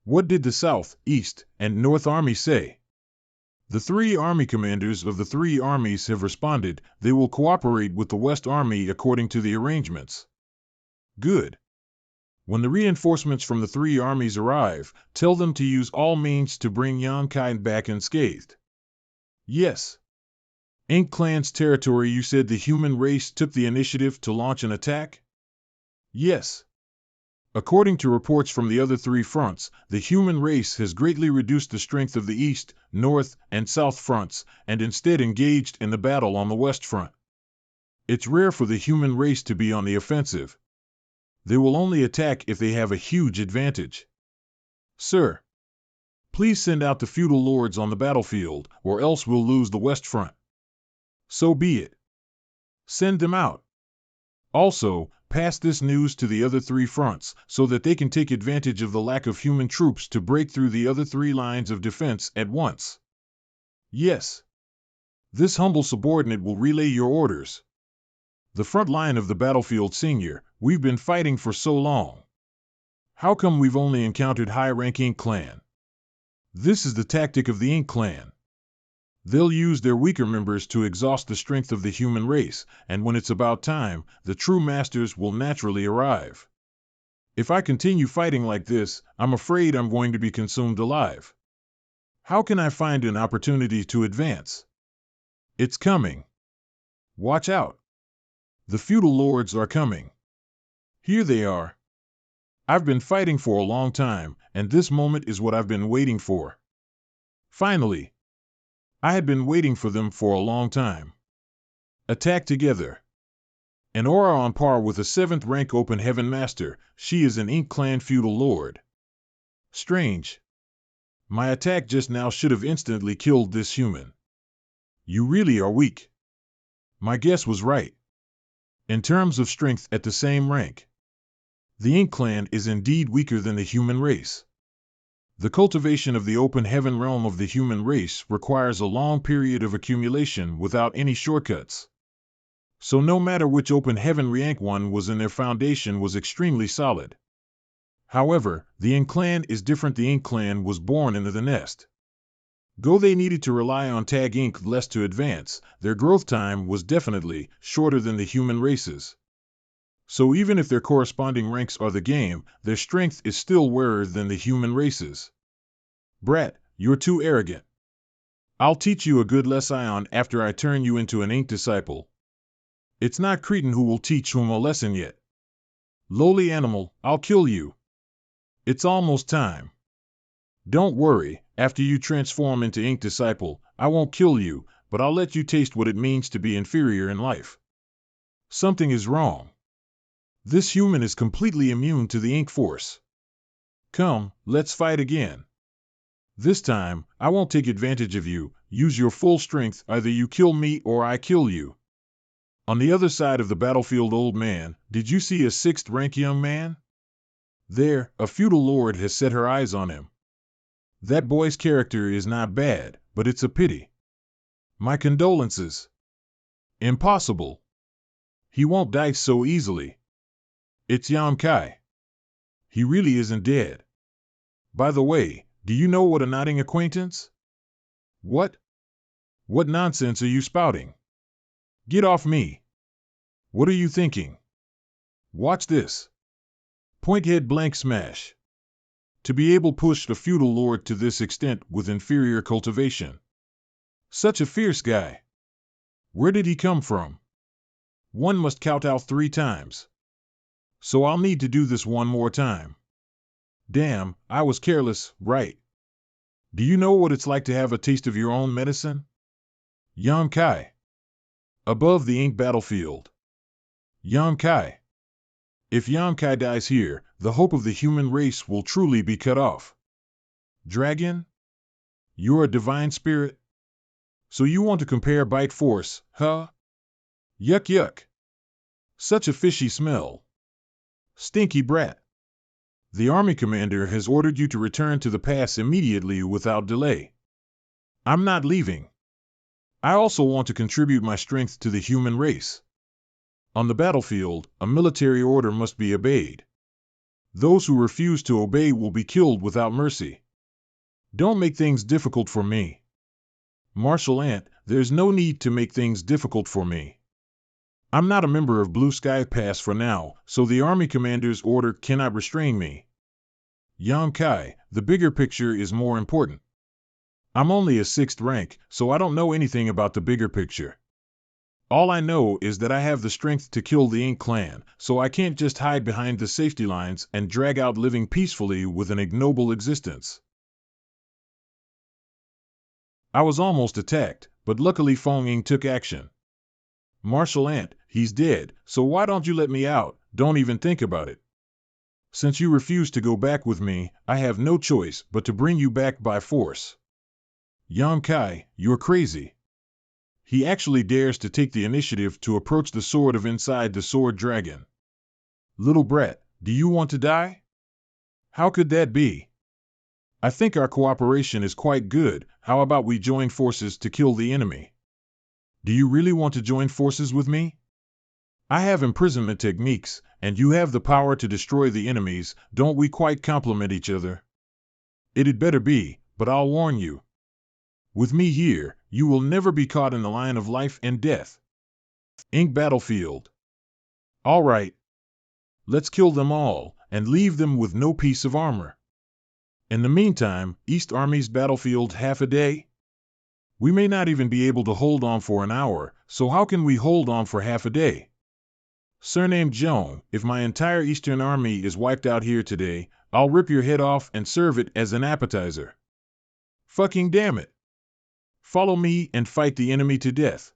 What did the South, East, and North Army say? The 3 army commanders of the 3 armies have responded. They will cooperate with the West Army according to the arrangements. Good. When the reinforcements from the 3 armies arrive, tell them to use all means to bring Yan Kai back unscathed. Yes. Ink Clan's territory. You said the human race took the initiative to launch an attack? Yes. According to reports from the other three fronts, the human race has greatly reduced the strength of the east, north, and south fronts, and instead engaged in the battle on the west front. It's rare for the human race to be on the offensive. They will only attack if they have a huge advantage. Sir, please send out the feudal lords on the battlefield, or else we'll lose the west front. So be it. Send them out. Also, pass this news to the other three fronts, so that they can take advantage of the lack of human troops to break through the other three lines of defense at once. Yes. This humble subordinate will relay your orders. The front line of the battlefield, Senior, we've been fighting for so long. How come we've only encountered high-rank Ink Clan? This is the tactic of the Ink Clan. They'll use their weaker members to exhaust the strength of the human race, and when it's about time, the true masters will naturally arrive. If I continue fighting like this, I'm afraid I'm going to be consumed alive. How can I find an opportunity to advance? It's coming. Watch out. The feudal lords are coming. Here they are. I've been fighting for a long time, and this moment is what I've been waiting for. Finally. I had been waiting for them for a long time. Attack together. An aura on par with a 7th rank Open Heaven Master, she is an Ink Clan feudal lord. Strange. My attack just now should have instantly killed this human. You really are weak. My guess was right. In terms of strength at the same rank, the Ink Clan is indeed weaker than the human race. The cultivation of the open heaven realm of the human race requires a long period of accumulation without any shortcuts. So no matter which open heaven rank one was in, their foundation was extremely solid. However, the Ink Clan is different. The Ink Clan was born into the nest. Though they needed to rely on tag ink less to advance, their growth time was definitely shorter than the human races. So even if their corresponding ranks are the game, their strength is still rarer than the human races. Brat, you're too arrogant. I'll teach you a good lesson after I turn you into an ink disciple. It's not Cretan who will teach whom a lesson yet. Lowly animal, I'll kill you. It's almost time. Don't worry, after you transform into ink disciple, I won't kill you, but I'll let you taste what it means to be inferior in life. Something is wrong. This human is completely immune to the ink force. Come, let's fight again. This time, I won't take advantage of you. Use your full strength. Either you kill me or I kill you. On the other side of the battlefield, old man, did you see a 6th rank young man? There, a feudal lord has set her eyes on him. That boy's character is not bad, but it's a pity. My condolences. Impossible. He won't die so easily. It's Yam Kai. He really isn't dead. By the way, do you know what a nodding acquaintance? What? What nonsense are you spouting? Get off me. What are you thinking? Watch this. Point head blank smash. To be able to push the feudal lord to this extent with inferior cultivation. Such a fierce guy. Where did he come from? One must count out 3 times. So I'll need to do this one more time. Damn, I was careless, right? Do you know what it's like to have a taste of your own medicine? Yam Kai. Above the ink battlefield. Yam Kai. If Yam Kai dies here, the hope of the human race will truly be cut off. Dragon? You're a divine spirit? So you want to compare bite force, huh? Yuck yuck. Such a fishy smell. Stinky brat. The army commander has ordered you to return to the pass immediately without delay. I'm not leaving. I also want to contribute my strength to the human race. On the battlefield, a military order must be obeyed. Those who refuse to obey will be killed without mercy. Don't make things difficult for me. Marshal Ant, there's no need to make things difficult for me. I'm not a member of Blue Sky Pass for now, so the army commander's order cannot restrain me. Yam Kai, the bigger picture is more important. I'm only a 6th rank, so I don't know anything about the bigger picture. All I know is that I have the strength to kill the Ink clan, so I can't just hide behind the safety lines and drag out living peacefully with an ignoble existence. I was almost attacked, but luckily Fong Ying took action. Martial Ant, he's dead, so why don't you let me out? Don't even think about it. Since you refuse to go back with me, I have no choice but to bring you back by force. Yang Kai, you're crazy. He actually dares to take the initiative to approach the sword of inside the sword dragon. Little brat, do you want to die? How could that be? I think our cooperation is quite good. How about we join forces to kill the enemy? Do you really want to join forces with me? I have imprisonment techniques, and you have the power to destroy the enemies. Don't we quite complement each other? It'd better be, but I'll warn you. With me here, you will never be caught in the line of life and death. Ink battlefield. All right. Let's kill them all, and leave them with no piece of armor. In the meantime, East Army's battlefield half a day? We may not even be able to hold on for an hour, so how can we hold on for half a day? Surnamed Joan, if my entire Eastern Army is wiped out here today, I'll rip your head off and serve it as an appetizer. Fucking damn it. Follow me and fight the enemy to death.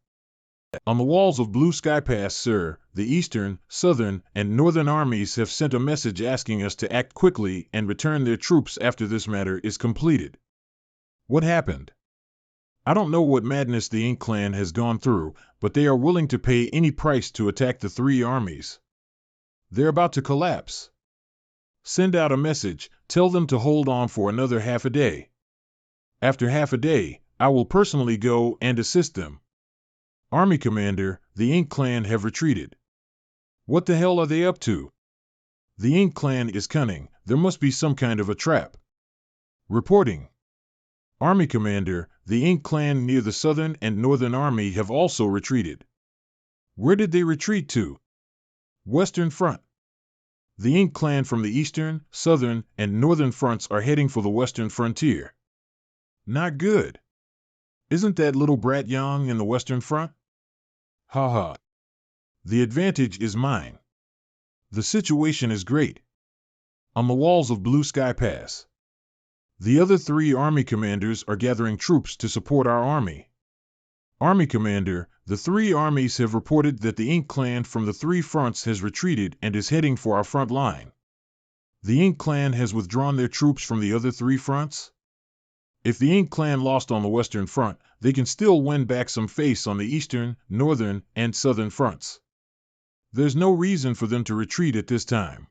On the walls of Blue Sky Pass, sir, the Eastern, Southern, and Northern armies have sent a message asking us to act quickly and return their troops after this matter is completed. What happened? I don't know what madness the Ink clan has gone through, but they are willing to pay any price to attack the 3 armies. They're about to collapse. Send out a message, tell them to hold on for another half a day. After half a day, I will personally go and assist them. Army Commander, the Ink clan have retreated. What the hell are they up to? The Ink clan is cunning. There must be some kind of a trap. Reporting. Army Commander, the Ink clan near the Southern and Northern Army have also retreated. Where did they retreat to? Western Front. The Ink clan from the Eastern, Southern, and Northern fronts are heading for the Western frontier. Not good. Isn't that little brat Yang in the Western Front? Ha ha. The advantage is mine. The situation is great. On the walls of Blue Sky Pass. The other 3 army commanders are gathering troops to support our army. Army Commander, the 3 armies have reported that the Ink clan from the 3 fronts has retreated and is heading for our front line. The Ink clan has withdrawn their troops from the other 3 fronts? If the Ink clan lost on the Western Front, they can still win back some face on the Eastern, Northern, and Southern fronts. There's no reason for them to retreat at this time.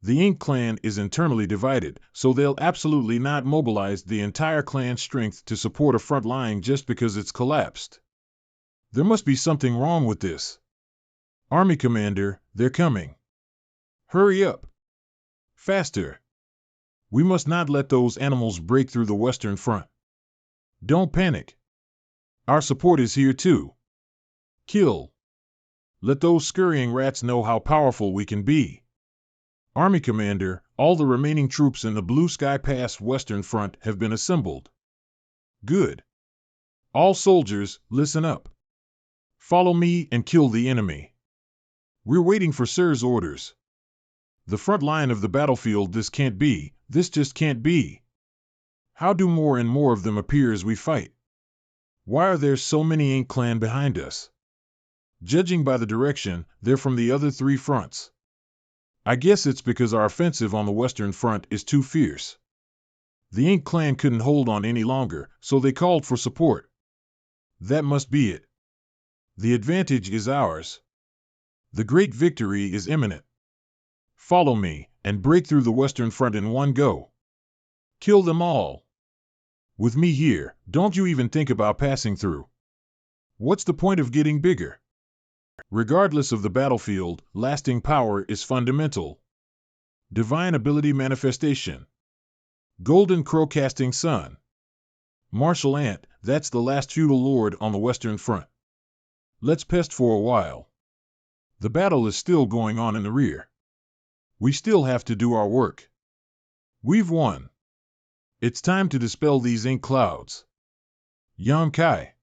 The Ink clan is internally divided, so they'll absolutely not mobilize the entire clan's strength to support a front line just because it's collapsed. There must be something wrong with this. Army Commander, they're coming. Hurry up. Faster. We must not let those animals break through the Western Front. Don't panic. Our support is here too. Kill. Let those scurrying rats know how powerful we can be. Army Commander, all the remaining troops in the Blue Sky Pass Western Front have been assembled. Good. All soldiers, listen up. Follow me and kill the enemy. We're waiting for Sir's orders. The front line of the battlefield, this just can't be. How do more and more of them appear as we fight? Why are there so many Ink clan behind us? Judging by the direction, they're from the other 3 fronts. I guess it's because our offensive on the Western Front is too fierce. The Ink clan couldn't hold on any longer, so they called for support. That must be it. The advantage is ours. The great victory is imminent. Follow me, and break through the Western Front in one go. Kill them all. With me here, don't you even think about passing through. What's the point of getting bigger? Regardless of the battlefield, lasting power is fundamental. Divine ability manifestation. Golden Crow casting sun. Martial Ant, that's the last feudal lord on the Western Front. Let's pest for a while. The battle is still going on in the rear. We still have to do our work. We've won. It's time to dispel these ink clouds. Yang Kai.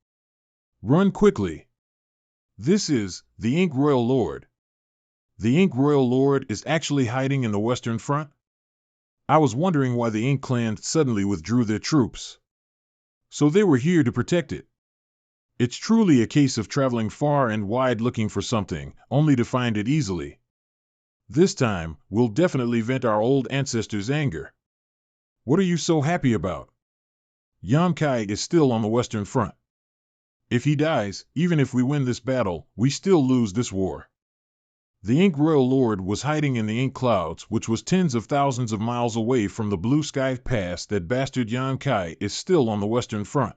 Run quickly. This is the Ink Royal Lord. The Ink Royal Lord is actually hiding in the Western Front? I was wondering why the Ink Clan suddenly withdrew their troops. So they were here to protect it. It's truly a case of traveling far and wide looking for something, only to find it easily. This time, we'll definitely vent our old ancestors' anger. What are you so happy about? Yang Kai is still on the Western Front. If he dies, even if we win this battle, we still lose this war. The Ink Royal Lord was hiding in the ink clouds, which was tens of thousands of miles away from the Blue Sky Pass. That bastard Yang Kai is still on the Western Front.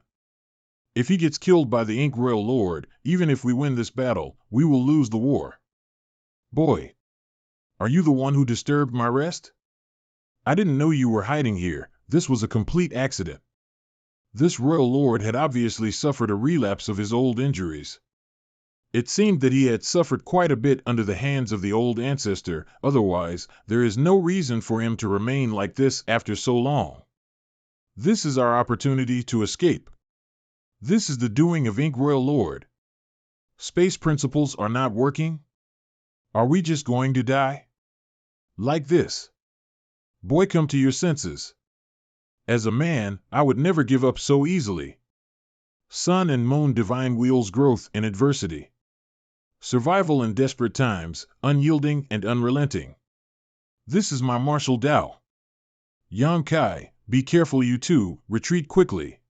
If he gets killed by the Ink Royal Lord, even if we win this battle, we will lose the war. Boy, are you the one who disturbed my rest? I didn't know you were hiding here. This was a complete accident. This Royal Lord had obviously suffered a relapse of his old injuries. It seemed that he had suffered quite a bit under the hands of the old ancestor, otherwise, there is no reason for him to remain like this after so long. This is our opportunity to escape. This is the doing of Ink Royal Lord. Space principles are not working? Are we just going to die? Like this? Boy, come to your senses. As a man, I would never give up so easily. Sun and moon divine wheels growth in adversity. Survival in desperate times, unyielding and unrelenting. This is my martial Tao. Yang Kai, be careful you too, retreat quickly.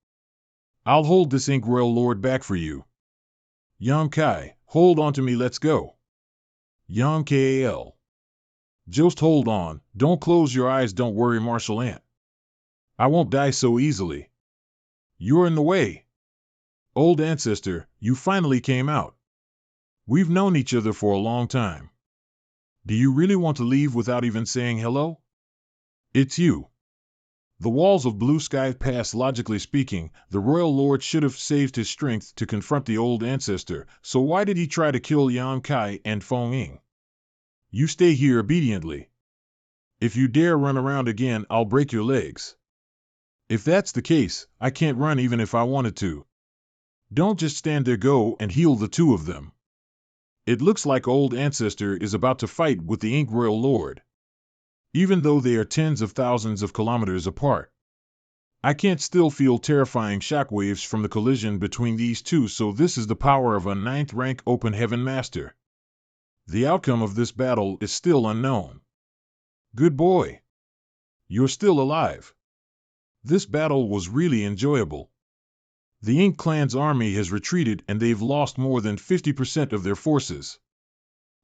I'll hold this Ink Royal Lord back for you. Yang Kai, hold on to me, let's go. Yang Kal. Just hold on, don't close your eyes, don't worry, Martial Ant. I won't die so easily. You're in the way. Old ancestor, you finally came out. We've known each other for a long time. Do you really want to leave without even saying hello? It's you. The walls of Blue Sky Pass, logically speaking, the Royal Lord should have saved his strength to confront the old ancestor, so why did he try to kill Yang Kai and Feng Ying? You stay here obediently. If you dare run around again, I'll break your legs. If that's the case, I can't run even if I wanted to. Don't just stand there, go and heal the two of them. It looks like old ancestor is about to fight with the Ink Royal Lord. Even though they are tens of thousands of kilometers apart. I can't still feel terrifying shockwaves from the collision between these two, so this is the power of a 9th rank open heaven master. The outcome of this battle is still unknown. Good boy. You're still alive. This battle was really enjoyable. The Ink Clan's army has retreated and they've lost more than 50% of their forces.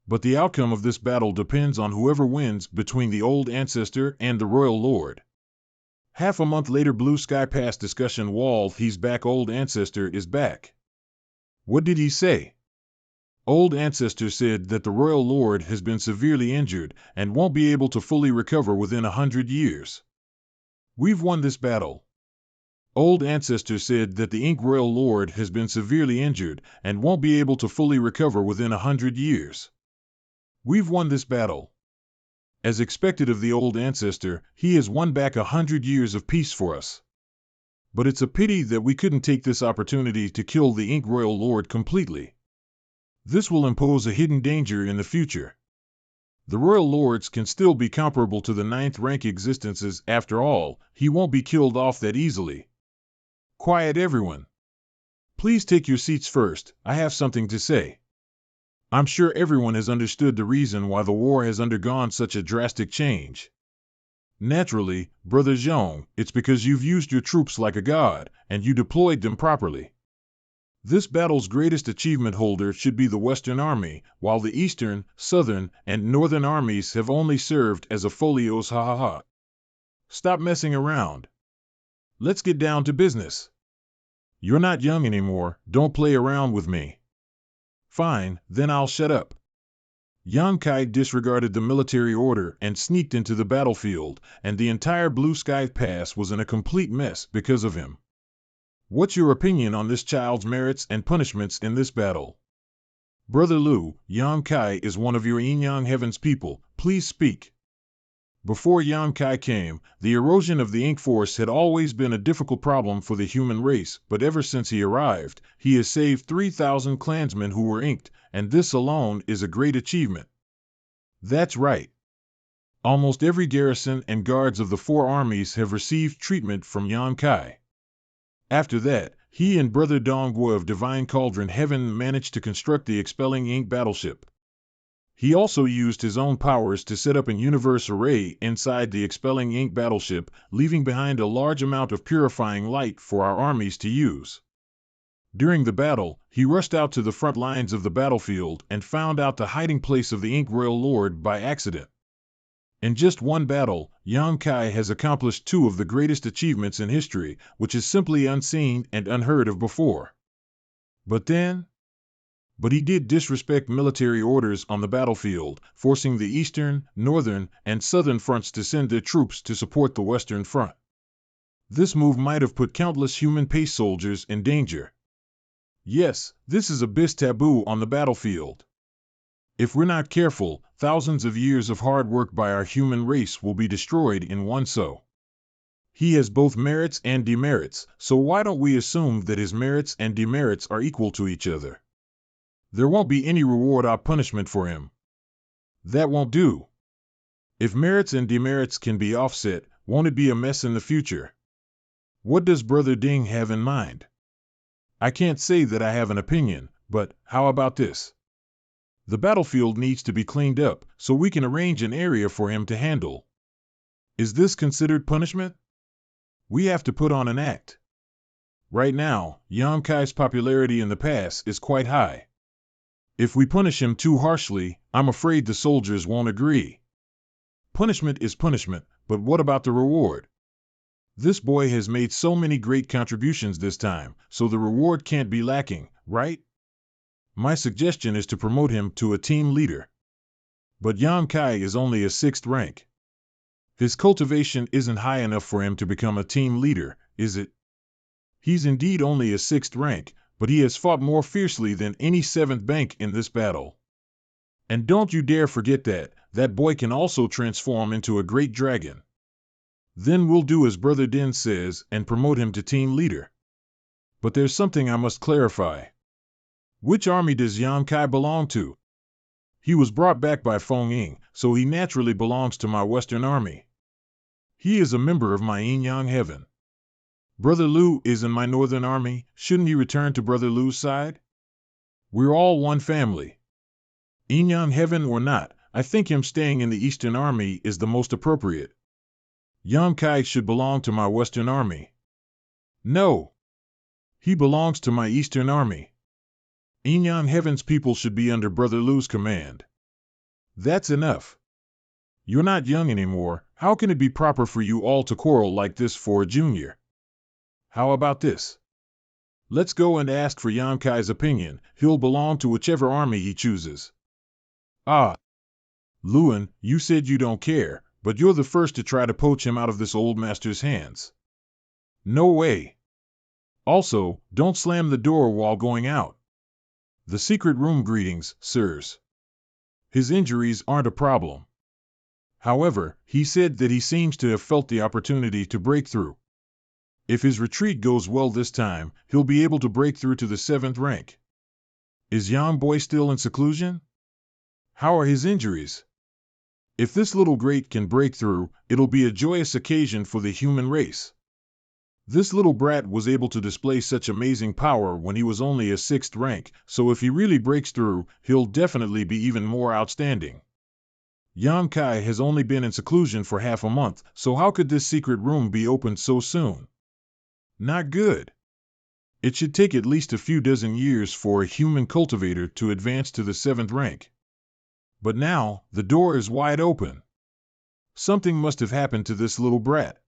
But the outcome of this battle depends on whoever wins between the old ancestor and the Royal Lord. Half a month later, Blue Sky Pass discussion wall. He's back. Old ancestor is back. What did he say? Old ancestor said that the Royal Lord has been severely injured and won't be able to fully recover within 100 years. We've won this battle. Old ancestor said that the Ink Royal Lord has been severely injured and won't be able to fully recover within 100 years. We've won this battle. As expected of the old ancestor, he has won back 100 years of peace for us. But it's a pity that we couldn't take this opportunity to kill the Ink Royal Lord completely. This will impose a hidden danger in the future. The Royal Lords can still be comparable to the 9th rank existences. After all, he won't be killed off that easily. Quiet everyone. Please take your seats first, I have something to say. I'm sure everyone has understood the reason why the war has undergone such a drastic change. Naturally, Brother Zhong, it's because you've used your troops like a god, and you deployed them properly. This battle's greatest achievement holder should be the Western Army, while the Eastern, Southern, and Northern armies have only served as a folios. Ha ha ha. Stop messing around. Let's get down to business. You're not young anymore, don't play around with me. Fine, then I'll shut up. Yang Kai disregarded the military order and sneaked into the battlefield, and the entire Blue Sky Pass was in a complete mess because of him. What's your opinion on this child's merits and punishments in this battle? Brother Lu, Yang Kai is one of your Yin Yang Heaven's people, please speak. Before Yan Kai came, the erosion of the ink force had always been a difficult problem for the human race, but ever since he arrived, he has saved 3,000 clansmen who were inked, and this alone is a great achievement. That's right. Almost every garrison and guards of the four armies have received treatment from Yan Kai. After that, he and Brother Dongguo of Divine Cauldron Heaven managed to construct the Expelling Ink battleship. He also used his own powers to set up an universe array inside the Expelling Ink battleship, leaving behind a large amount of purifying light for our armies to use. During the battle, he rushed out to the front lines of the battlefield and found out the hiding place of the Ink Royal Lord by accident. In just one battle, Yan Kai has accomplished two of the greatest achievements in history, which is simply unseen and unheard of before. But he did disrespect military orders on the battlefield, forcing the eastern, northern, and southern fronts to send their troops to support the western front. This move might have put countless human pace soldiers in danger. Yes, this is a bis taboo on the battlefield. If we're not careful, thousands of years of hard work by our human race will be destroyed in one so. He has both merits and demerits, so why don't we assume that his merits and demerits are equal to each other? There won't be any reward or punishment for him. That won't do. If merits and demerits can be offset, won't it be a mess in the future? What does Brother Ding have in mind? I can't say that I have an opinion, but how about this? The battlefield needs to be cleaned up, so we can arrange an area for him to handle. Is this considered punishment? We have to put on an act. Right now, Yan Kai's popularity in the pass is quite high. If we punish him too harshly, I'm afraid the soldiers won't agree. Punishment is punishment, but what about the reward? This boy has made so many great contributions this time, so the reward can't be lacking, right? My suggestion is to promote him to a team leader. But Yan Kai is only a 6th rank. His cultivation isn't high enough for him to become a team leader, is it? He's indeed only a 6th rank, but he has fought more fiercely than any 7th rank in this battle. And don't you dare forget that boy can also transform into a great dragon. Then we'll do as Brother Din says and promote him to team leader. But there's something I must clarify. Which army does Yan Kai belong to? He was brought back by Feng Ying, so he naturally belongs to my Western army. He is a member of my Yin Yang Heaven. Brother Lu is in my Northern army, shouldn't he return to Brother Lu's side? We're all one family. Yin Yang Heaven or not, I think him staying in the Eastern army is the most appropriate. Yan Kai should belong to my Western army. No. He belongs to my Eastern army. Yin Yang Heaven's people should be under Brother Lu's command. That's enough. You're not young anymore, how can it be proper for you all to quarrel like this for a junior? How about this? Let's go and ask for Yan Kai's opinion, he'll belong to whichever army he chooses. Ah. Luan, you said you don't care, but you're the first to try to poach him out of this old master's hands. No way. Also, don't slam the door while going out. The secret room greetings, sirs. His injuries aren't a problem. However, he said that he seems to have felt the opportunity to break through. If his retreat goes well this time, he'll be able to break through to the 7th rank. Is Yang Boy still in seclusion? How are his injuries? If this little great can break through, it'll be a joyous occasion for the human race. This little brat was able to display such amazing power when he was only a 6th rank, so if he really breaks through, he'll definitely be even more outstanding. Yan Kai has only been in seclusion for half a month, so how could this secret room be opened so soon? Not good. It should take at least a few dozen years for a human cultivator to advance to the 7th rank. But now, the door is wide open. Something must have happened to this little brat.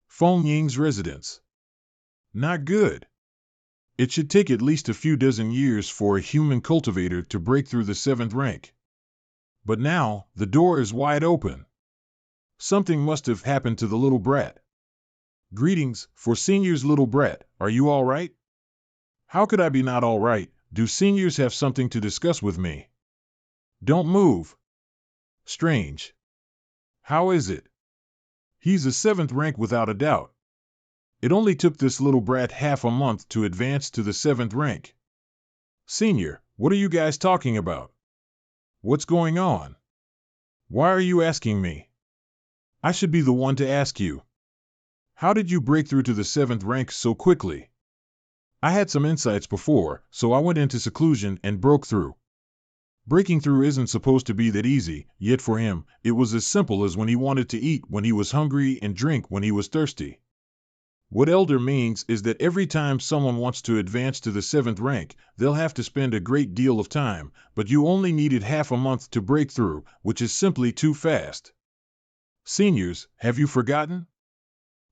Feng Ying's residence. Not good. It should take at least a few dozen years for a human cultivator to break through the 7th rank. But now, the door is wide open. Something must have happened to the little brat. Greetings, for senior's little brat, are you all right? How could I be not all right? Do seniors have something to discuss with me? Don't move. Strange. How is it? He's a 7th rank without a doubt. It only took this little brat half a month to advance to the 7th rank. Senior, what are you guys talking about? What's going on? Why are you asking me? I should be the one to ask you. How did you break through to the 7th rank so quickly? I had some insights before, so I went into seclusion and broke through. Breaking through isn't supposed to be that easy, yet for him, it was as simple as when he wanted to eat when he was hungry and drink when he was thirsty. What Elder means is that every time someone wants to advance to the 7th rank, they'll have to spend a great deal of time, but you only needed half a month to break through, which is simply too fast. Seniors, have you forgotten?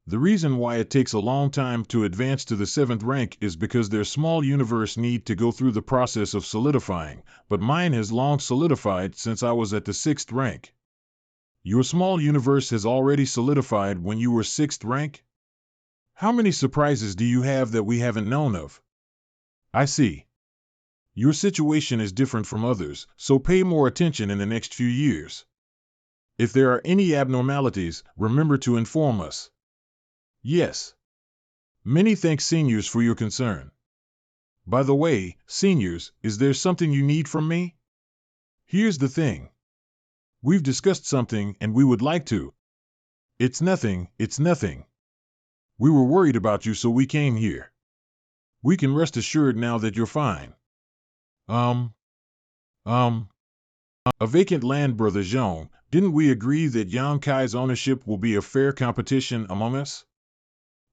The reason why it takes a long time to advance to the 7th rank is because their small universe need to go through the process of solidifying, but mine has long solidified since I was at the 6th rank. Your small universe has already solidified when you were 6th rank? How many surprises do you have that we haven't known of? I see. Your situation is different from others, so pay more attention in the next few years. If there are any abnormalities, remember to inform us. Yes. Many thanks, seniors, for your concern. By the way, seniors, is there something you need from me? Here's the thing. We've discussed something and we would like to. It's nothing. We were worried about you, so we came here. We can rest assured now that you're fine. A vacant land, Brother Jean. Didn't we agree that Yang Kai's ownership will be a fair competition among us?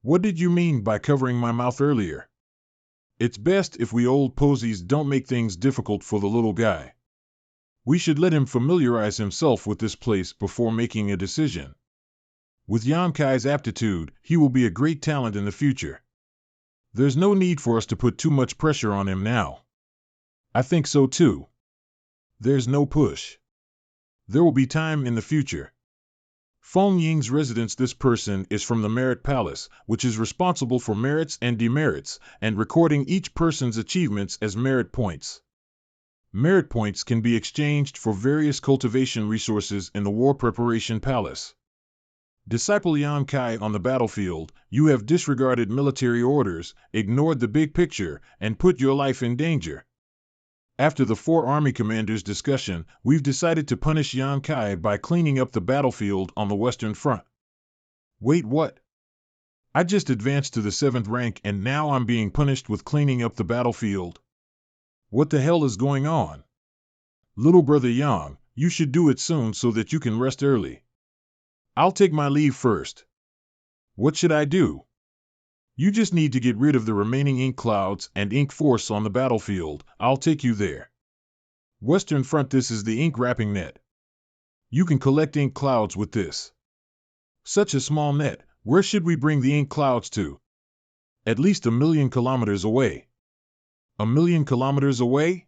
What did you mean by covering my mouth earlier? It's best if we old posies don't make things difficult for the little guy. We should let him familiarize himself with this place before making a decision. With Yang Kai's aptitude, he will be a great talent in the future. There's no need for us to put too much pressure on him now. I think so too. There's no push. There will be time in the future. Feng Ying's residence. This person is from the Merit Palace, which is responsible for merits and demerits, and recording each person's achievements as merit points. Merit points can be exchanged for various cultivation resources in the War Preparation Palace. Disciple Yang Kai, on the battlefield, you have disregarded military orders, ignored the big picture, and put your life in danger. After the 4 army commanders' discussion, we've decided to punish Yang Kai by cleaning up the battlefield on the Western Front. Wait, what? I just advanced to the 7th rank and now I'm being punished with cleaning up the battlefield. What the hell is going on? Little brother Yang, you should do it soon so that you can rest early. I'll take my leave first. What should I do? You just need to get rid of the remaining ink clouds and ink force on the battlefield. I'll take you there. Western Front, this is the ink wrapping net. You can collect ink clouds with this. Such a small net, where should we bring the ink clouds to? At least 1,000,000 kilometers away. 1,000,000 kilometers away?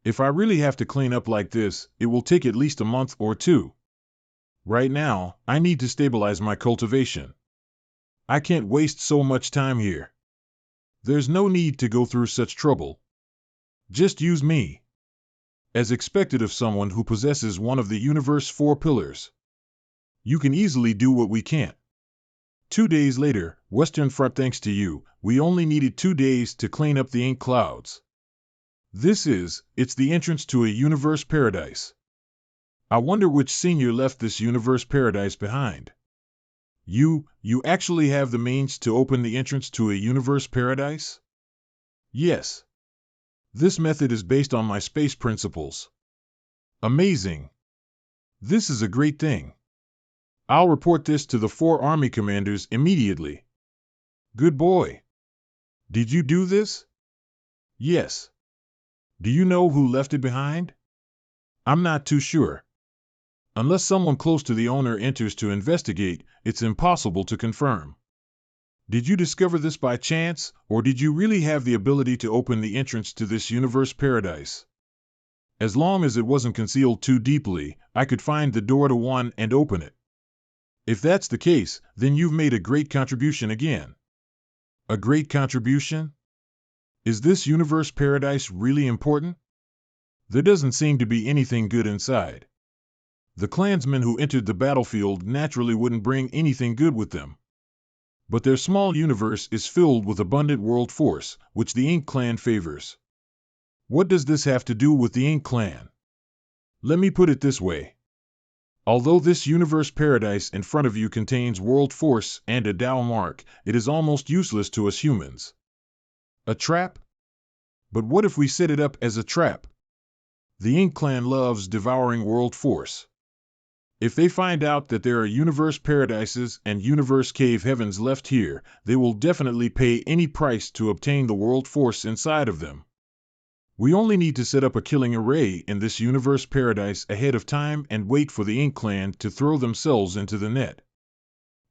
If I really have to clean up like this, it will take at least a month or 2. Right now, I need to stabilize my cultivation. I can't waste so much time here. There's no need to go through such trouble. Just use me. As expected of someone who possesses one of the universe's 4 pillars. You can easily do what we can't. 2 days later, Western Front, thanks to you, we only needed 2 days to clean up the ink clouds. It's the entrance to a universe paradise. I wonder which senior left this universe paradise behind. You actually have the means to open the entrance to a universe paradise? Yes. This method is based on my space principles. Amazing. This is a great thing. I'll report this to the 4 army commanders immediately. Good boy. Did you do this? Yes. Do you know who left it behind? I'm not too sure. Unless someone close to the owner enters to investigate, it's impossible to confirm. Did you discover this by chance, or did you really have the ability to open the entrance to this universe paradise? As long as it wasn't concealed too deeply, I could find the door to one and open it. If that's the case, then you've made a great contribution again. A great contribution? Is this universe paradise really important? There doesn't seem to be anything good inside. The clansmen who entered the battlefield naturally wouldn't bring anything good with them. But their small universe is filled with abundant world force, which the Ink clan favors. What does this have to do with the Ink clan? Let me put it this way. Although this universe paradise in front of you contains world force and a Dao mark, it is almost useless to us humans. A trap? But what if we set it up as a trap? The Ink clan loves devouring world force. If they find out that there are universe paradises and universe cave heavens left here, they will definitely pay any price to obtain the world force inside of them. We only need to set up a killing array in this universe paradise ahead of time and wait for the Ink clan to throw themselves into the net.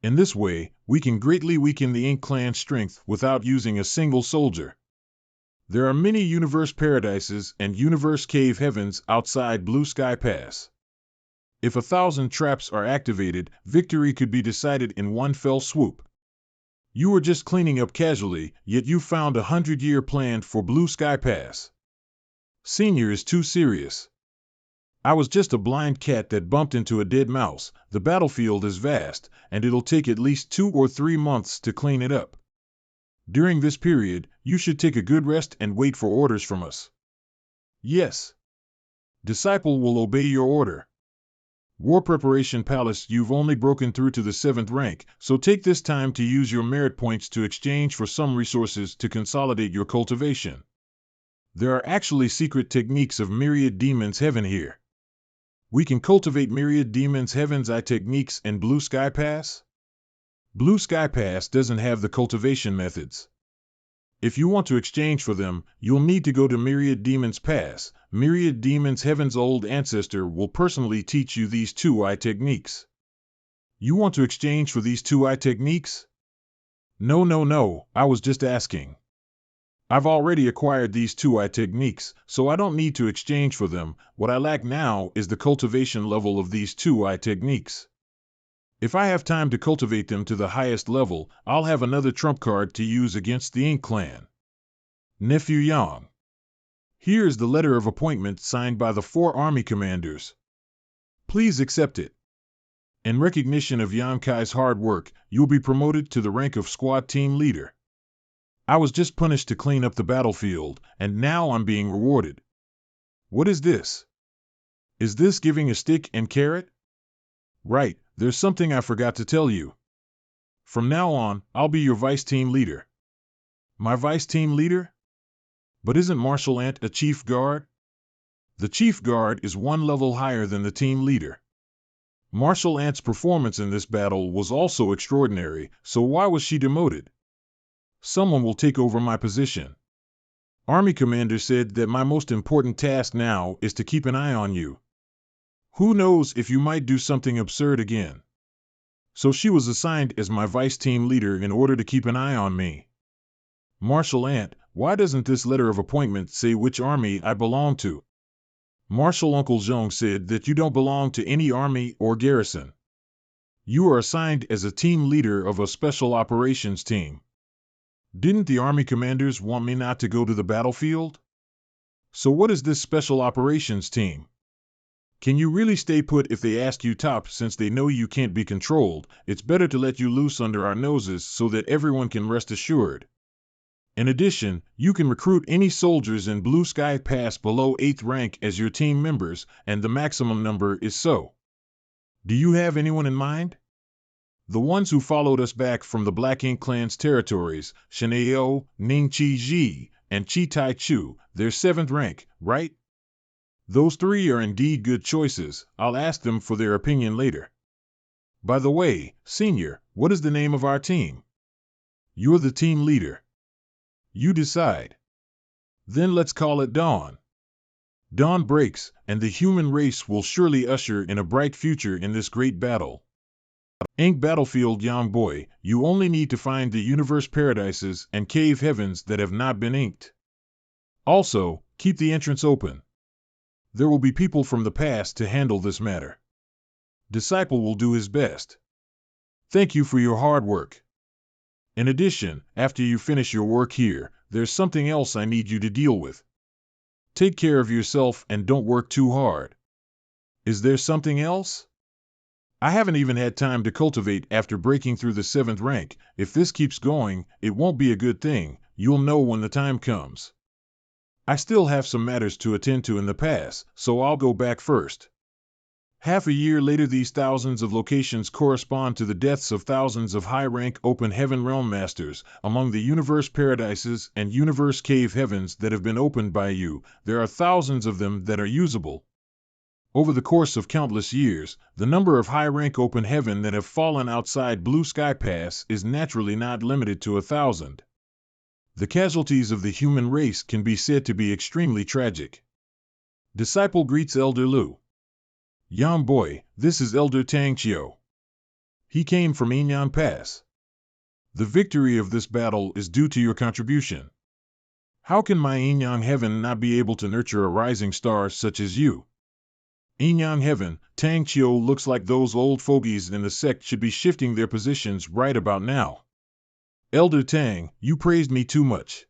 In this way, we can greatly weaken the Ink clan's strength without using a single soldier. There are many universe paradises and universe cave heavens outside Blue Sky Pass. If 1,000 traps are activated, victory could be decided in one fell swoop. You were just cleaning up casually, yet you found a 100-year plan for Blue Sky Pass. Senior is too serious. I was just a blind cat that bumped into a dead mouse. The battlefield is vast, and it'll take at least 2 or 3 months to clean it up. During this period, you should take a good rest and wait for orders from us. Yes. Disciple will obey your order. War Preparation Palace, you've only broken through to the 7th rank, so take this time to use your merit points to exchange for some resources to consolidate your cultivation. There are actually secret techniques of Myriad Demons Heaven here. We can cultivate Myriad Demons Heaven's eye techniques in Blue Sky Pass? Blue Sky Pass doesn't have the cultivation methods. If you want to exchange for them, you'll need to go to Myriad Demons Pass. Myriad Demons Heaven's old ancestor will personally teach you these 2-eye techniques. You want to exchange for these 2-eye techniques? No, I was just asking. I've already acquired these 2-eye techniques, so I don't need to exchange for them. What I lack now is the cultivation level of these 2-eye techniques. If I have time to cultivate them to the highest level, I'll have another trump card to use against the Ink clan. Nephew Yang. Here is the letter of appointment signed by the 4 army commanders. Please accept it. In recognition of Yang Kai's hard work, you'll be promoted to the rank of squad team leader. I was just punished to clean up the battlefield, and now I'm being rewarded. What is this? Is this giving a stick and carrot? Right, there's something I forgot to tell you. From now on, I'll be your vice team leader. My vice team leader? But isn't Marshal Ant a chief guard? The chief guard is 1 level higher than the team leader. Marshal Ant's performance in this battle was also extraordinary, so why was she demoted? Someone will take over my position. Army commander said that my most important task now is to keep an eye on you. Who knows if you might do something absurd again. So she was assigned as my vice team leader in order to keep an eye on me. Marshal Ant, why doesn't this letter of appointment say which army I belong to? Marshal Uncle Zhong said that you don't belong to any army or garrison. You are assigned as a team leader of a special operations team. Didn't the army commanders want me not to go to the battlefield? So what is this special operations team? Can you really stay put if they ask you top? Since they know you can't be controlled, it's better to let you loose under our noses so that everyone can rest assured. In addition, you can recruit any soldiers in Blue Sky Pass below 8th rank as your team members, and the maximum number is so. Do you have anyone in mind? The ones who followed us back from the Black Ink clan's territories, Sheneo, Ning Chi Ji, and Chi Tai Chu, they're 7th rank, right? Those 3 are indeed good choices. I'll ask them for their opinion later. By the way, Senior, what is the name of our team? You're the team leader. You decide. Then let's call it Dawn. Dawn breaks, and the human race will surely usher in a bright future in this great battle. Ink Battlefield, young boy, you only need to find the universe paradises and cave heavens that have not been inked. Also, keep the entrance open. There will be people from the past to handle this matter. Disciple will do his best. Thank you for your hard work. In addition, after you finish your work here, there's something else I need you to deal with. Take care of yourself and don't work too hard. Is there something else? I haven't even had time to cultivate after breaking through the 7th rank. If this keeps going, it won't be a good thing. You'll know when the time comes. I still have some matters to attend to in the past, so I'll go back first. Half a year later, these thousands of locations correspond to the deaths of thousands of high-rank open heaven realm masters. Among the universe paradises and universe cave heavens that have been opened by you, there are thousands of them that are usable. Over the course of countless years, the number of high-rank open heaven that have fallen outside Blue Sky Pass is naturally not limited to 1,000. The casualties of the human race can be said to be extremely tragic. Disciple greets Elder Lu. Young boy, this is Elder Tang Chio. He came from Inyan Pass. The victory of this battle is due to your contribution. How can my Inyan Heaven not be able to nurture a rising star such as you? Inyan Heaven, Tang Chio looks like those old fogies in the sect should be shifting their positions right about now. Elder Tang, you praised me too much.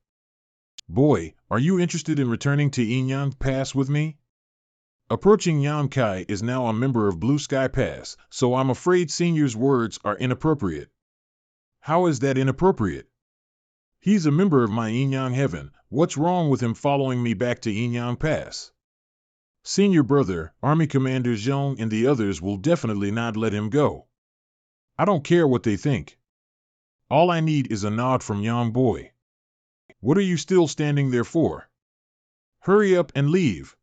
Boy, are you interested in returning to Inyan Pass with me? Approaching Yan Kai is now a member of Blue Sky Pass, so I'm afraid Senior's words are inappropriate. How is that inappropriate? He's a member of my Inyan Heaven. What's wrong with him following me back to Inyan Pass? Senior brother, Army Commander Zhong and the others will definitely not let him go. I don't care what they think. All I need is a nod from young boy. What are you still standing there for? Hurry up and leave.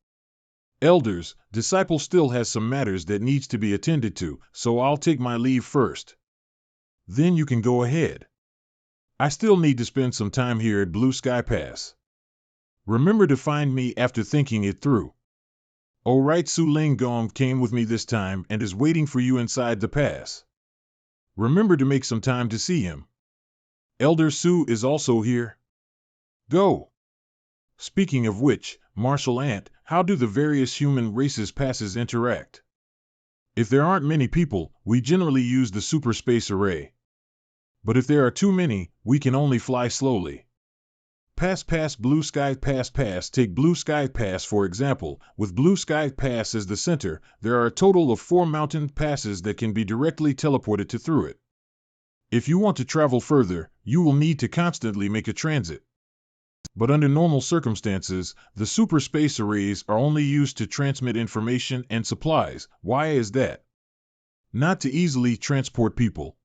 Elders, disciple still has some matters that needs to be attended to, so I'll take my leave first. Then you can go ahead. I still need to spend some time here at Blue Sky Pass. Remember to find me after thinking it through. Alright, Su Ling Gong came with me this time and is waiting for you inside the pass. Remember to make some time to see him. Elder Su is also here. Go. Speaking of which, Martial Ant, how do the various human races passes interact? If there aren't many people, we generally use the super space array. But if there are too many, we can only fly slowly. Pass Blue Sky Pass. Take Blue Sky Pass for example. With Blue Sky Pass as the center, there are a total of 4 mountain passes that can be directly teleported to through it. If you want to travel further, you will need to constantly make a transit. But under normal circumstances, the super space arrays are only used to transmit information and supplies. Why is that? Not to easily transport people.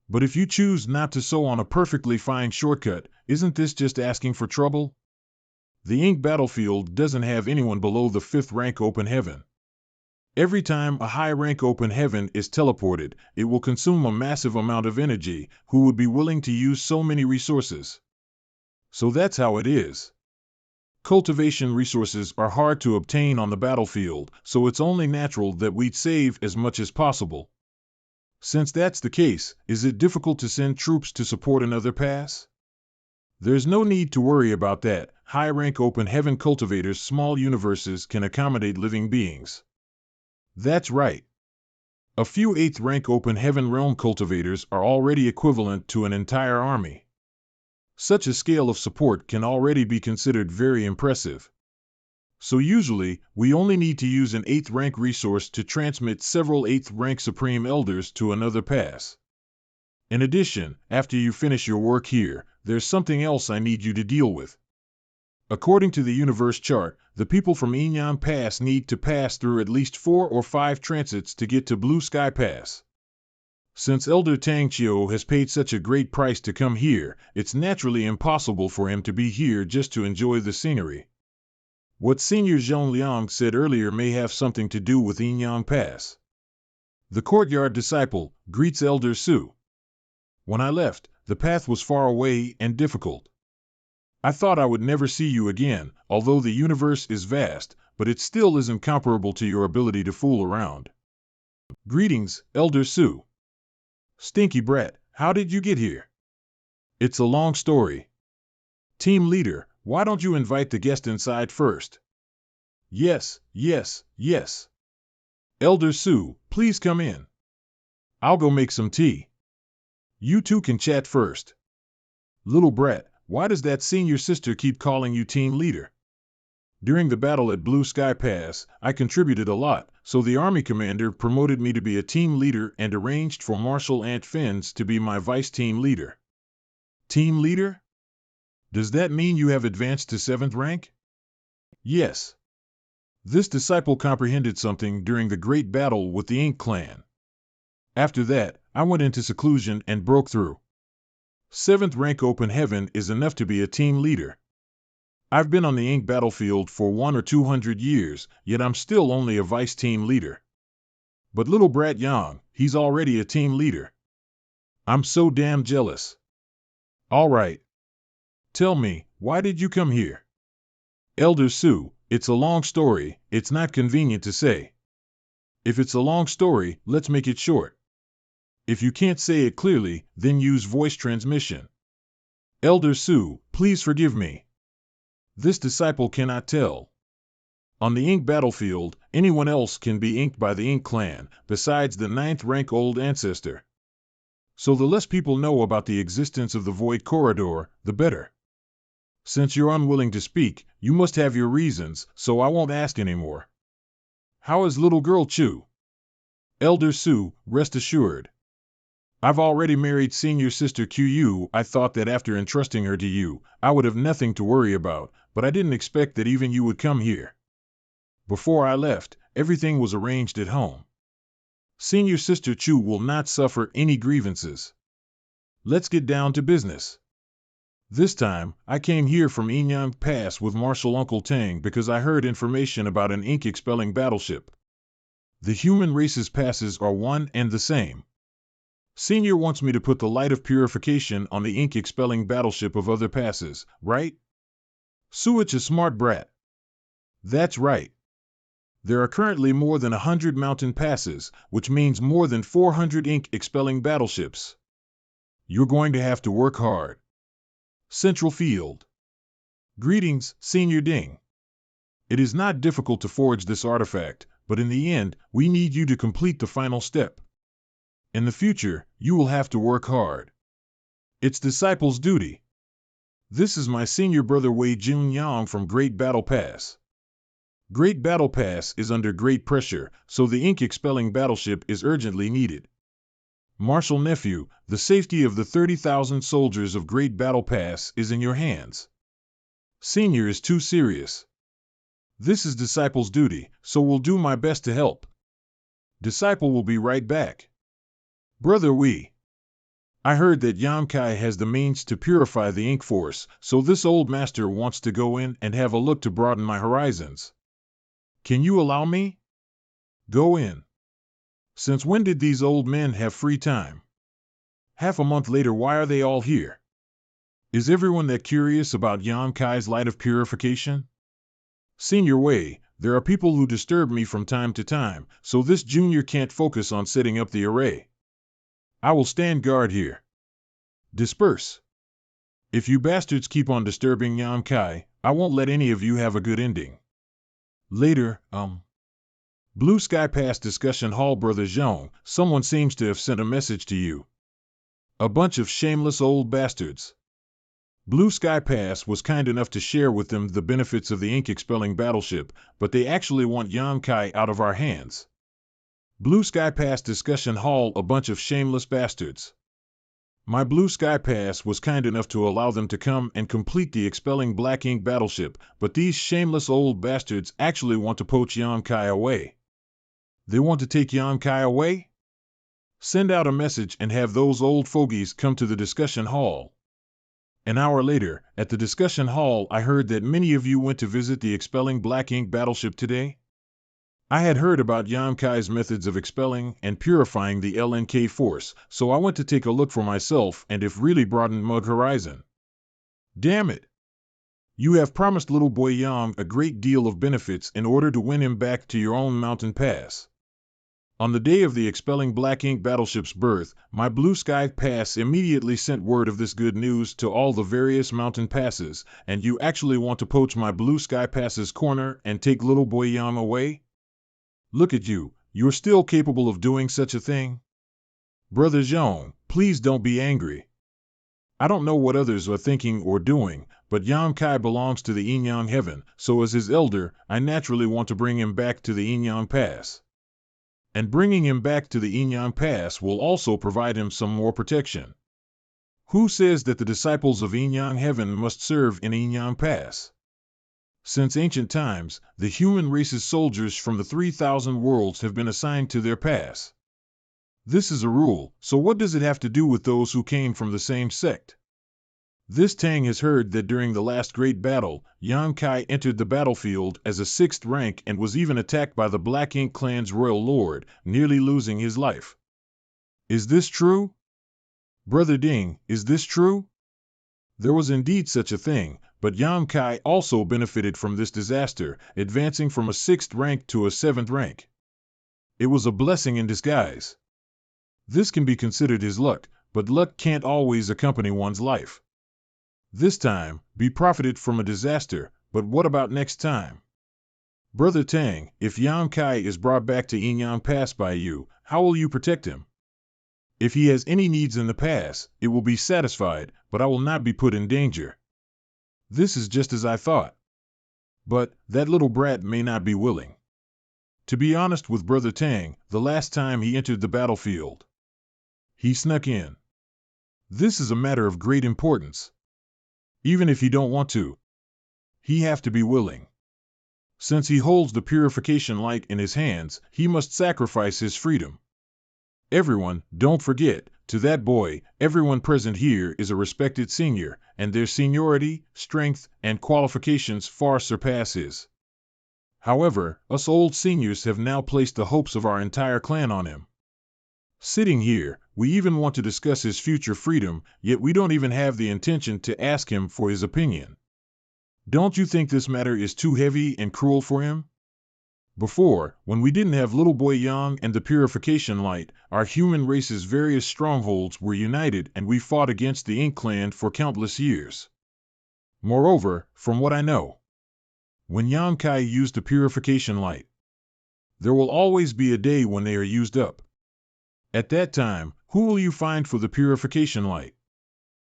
But if you choose not to so on a perfectly fine shortcut, isn't this just asking for trouble? The Ink battlefield doesn't have anyone below the 5th rank open heaven. Every time a high rank open heaven is teleported, it will consume a massive amount of energy. Who would be willing to use so many resources? So that's how it is. Cultivation resources are hard to obtain on the battlefield, so it's only natural that we'd save as much as possible. Since that's the case, is it difficult to send troops to support another pass? There's no need to worry about that. High-rank open heaven cultivators' small universes can accommodate living beings. That's right. A few 8th rank open heaven realm cultivators are already equivalent to an entire army. Such a scale of support can already be considered very impressive. So usually, we only need to use an 8th rank resource to transmit several 8th rank supreme elders to another pass. In addition, after you finish your work here, there's something else I need you to deal with. According to the universe chart, the people from Inyan Pass need to pass through at least 4 or 5 transits to get to Blue Sky Pass. Since Elder Tang Chio has paid such a great price to come here, it's naturally impossible for him to be here just to enjoy the scenery. What Senior Zhong Liang said earlier may have something to do with Inyan Pass. The courtyard disciple greets Elder Su. When I left, the path was far away and difficult. I thought I would never see you again, although the universe is vast, but it still isn't comparable to your ability to fool around. Greetings, Elder Su. Stinky brat, how did you get here? It's a long story. Team leader, why don't you invite the guest inside first? Yes. Elder Su, please come in. I'll go make some tea. You two can chat first. Little brat, why does that senior sister keep calling you team leader? During the battle at Blue Sky Pass, I contributed a lot, so the army commander promoted me to be a team leader and arranged for Marshal Ant Fins to be my vice team leader. Team leader? Does that mean you have advanced to 7th rank? Yes. This disciple comprehended something during the great battle with the Ink clan. After that, I went into seclusion and broke through. 7th rank open heaven is enough to be a team leader. I've been on the Ink battlefield for 100 or 200 years, yet I'm still only a vice team leader. But little brat Yang, he's already a team leader. I'm so damn jealous. All right. Tell me, why did you come here? Elder Su, it's a long story, it's not convenient to say. If it's a long story, let's make it short. If you can't say it clearly, then use voice transmission. Elder Su, please forgive me. This disciple cannot tell. On the Ink battlefield, anyone else can be inked by the Ink clan, besides the 9th rank old ancestor. So the less people know about the existence of the Void Corridor, the better. Since you're unwilling to speak, you must have your reasons, so I won't ask anymore. How is little girl Chu? Elder Su, rest assured. I've already married senior sister Qiu. I thought that after entrusting her to you, I would have nothing to worry about, but I didn't expect that even you would come here. Before I left, everything was arranged at home. Senior sister Chu will not suffer any grievances. Let's get down to business. This time, I came here from Yinyang Pass with Marshal Uncle Tang because I heard information about an ink-expelling battleship. The human race's passes are one and the same. Senior wants me to put the light of purification on the ink-expelling battleship of other passes, right? Suich a smart brat. That's right. There are currently more than 100 mountain passes, which means more than 400 ink-expelling battleships. You're going to have to work hard. Central Field. Greetings, Senior Ding. It is not difficult to forge this artifact, but in the end, we need you to complete the final step. In the future, you will have to work hard. It's disciple's duty. This is my senior brother Wei Jun Yang from Great Battle Pass. Great Battle Pass is under great pressure, so the ink-expelling battleship is urgently needed. Marshal Nephew, the safety of the 30,000 soldiers of Great Battle Pass is in your hands. Senior is too serious. This is Disciple's duty, so we'll do my best to help. Disciple will be right back. Brother Wei. I heard that Yang Kai has the means to purify the ink force, so this old master wants to go in and have a look to broaden my horizons. Can you allow me? Go in. Since when did these old men have free time? Half a month later, why are they all here? Is everyone that curious about Yang Kai's light of purification? Senior Wei, there are people who disturb me from time to time, so this junior can't focus on setting up the array. I will stand guard here. Disperse. If you bastards keep on disturbing Yang Kai, I won't let any of you have a good ending. Later, Blue Sky Pass Discussion Hall. Brother Zhong, someone seems to have sent a message to you. A bunch of shameless old bastards. Blue Sky Pass was kind enough to share with them the benefits of the ink-expelling battleship, but they actually want Yang Kai out of our hands. Blue Sky Pass Discussion Hall. A bunch of shameless bastards. My Blue Sky Pass was kind enough to allow them to come and complete the expelling black ink battleship, but these shameless old bastards actually want to poach Yang Kai away. They want to take Yang Kai away? Send out a message and have those old fogies come to the discussion hall. An hour later, at the discussion hall, I heard that many of you went to visit the expelling black ink battleship today. I had heard about Yang Kai's methods of expelling and purifying the LNK force, so I went to take a look for myself and if really broaden my horizon. Damn it! You have promised little boy Yang a great deal of benefits in order to win him back to your own mountain pass. On the day of the expelling black ink battleship's birth, my Blue Sky Pass immediately sent word of this good news to all the various mountain passes, and you actually want to poach my Blue Sky Pass's corner and take little boy Yang away? Look at you, you're still capable of doing such a thing? Brother Zhong, please don't be angry. I don't know what others are thinking or doing, but Yam Kai belongs to the Yin Yang Heaven, so as his elder, I naturally want to bring him back to the Yin Yang Pass. And bringing him back to the Yin Yang Pass will also provide him some more protection. Who says that the disciples of Yin Yang Heaven must serve in Yin Yang Pass? Since ancient times, the human race's soldiers from the 3,000 worlds have been assigned to their pass. This is a rule, so what does it have to do with those who came from the same sect? This Tang has heard that during the last great battle, Yang Kai entered the battlefield as a 6th rank and was even attacked by the Black Ink clan's royal lord, nearly losing his life. Is this true? Brother Ding, is this true? There was indeed such a thing, but Yang Kai also benefited from this disaster, advancing from a 6th rank to a 7th rank. It was a blessing in disguise. This can be considered his luck, but luck can't always accompany one's life. This time, be profited from a disaster, but what about next time? Brother Tang, if Yang Kai is brought back to Yin Yang Pass by you, how will you protect him? If he has any needs in the pass, it will be satisfied, but I will not be put in danger. This is just as I thought. But that little brat may not be willing. To be honest with Brother Tang, the last time he entered the battlefield, he snuck in. This is a matter of great importance. Even if he don't want to, he have to be willing. Since he holds the purification light in his hands, he must sacrifice his freedom. Everyone, don't forget, to that boy, everyone present here is a respected senior, and their seniority, strength, and qualifications far surpass his. However, us old seniors have now placed the hopes of our entire clan on him. Sitting here, we even want to discuss his future freedom, yet we don't even have the intention to ask him for his opinion. Don't you think this matter is too heavy and cruel for him? Before, when we didn't have little boy Yang and the purification light, our human race's various strongholds were united and we fought against the Ink clan for countless years. Moreover, from what I know, when Yang Kai used the purification light, there will always be a day when they are used up. At that time, who will you find for the purification light?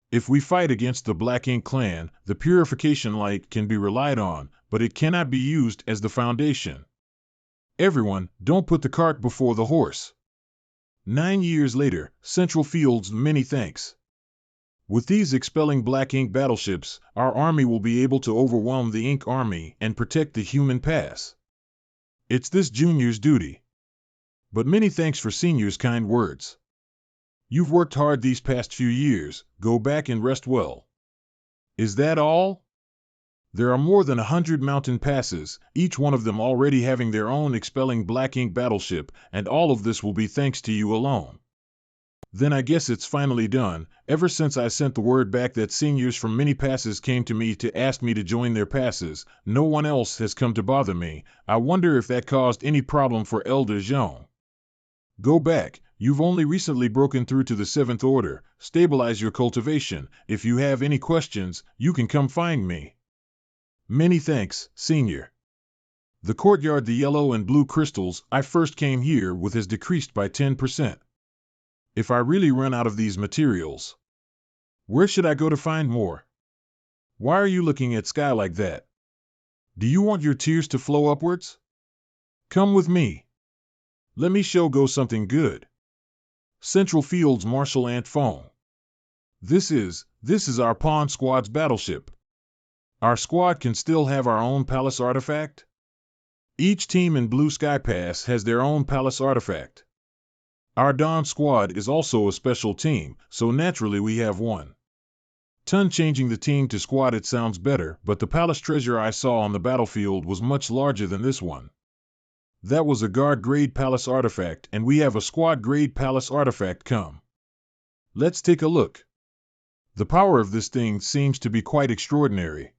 If we fight against the Black Ink clan, the purification light can be relied on, but it cannot be used as the foundation. Everyone, don't put the cart before the horse. 9 years later, Central Field's many thanks. With these expelling Black Ink battleships, our army will be able to overwhelm the Ink army and protect the human pass. It's this junior's duty. But many thanks for senior's kind words. You've worked hard these past few years, go back and rest well. Is that all? There are more than 100 mountain passes, each one of them already having their own expelling Black Ink battleship, and all of this will be thanks to you alone. Then I guess it's finally done. Ever since I sent the word back that seniors from many passes came to me to ask me to join their passes, no one else has come to bother me. I wonder if that caused any problem for Elder Zhong. Go back, you've only recently broken through to the 7th order, stabilize your cultivation. If you have any questions, you can come find me. Many thanks, Senior. The courtyard, the yellow and blue crystals I first came here with has decreased by 10%. If I really run out of these materials, where should I go to find more? Why are you looking at sky like that? Do you want your tears to flow upwards? Come with me. Let me show go something good. Central Field's Marshal Ant Fong. This is our Pawn Squad's battleship. Our squad can still have our own palace artifact? Each team in Blue Sky Pass has their own palace artifact. Our Dawn Squad is also a special team, so naturally we have one. Changing the team to squad, it sounds better, but the palace treasure I saw on the battlefield was much larger than this one. That was a guard-grade palace artifact, and we have a squad-grade palace artifact. Come. Let's take a look. The power of this thing seems to be quite extraordinary.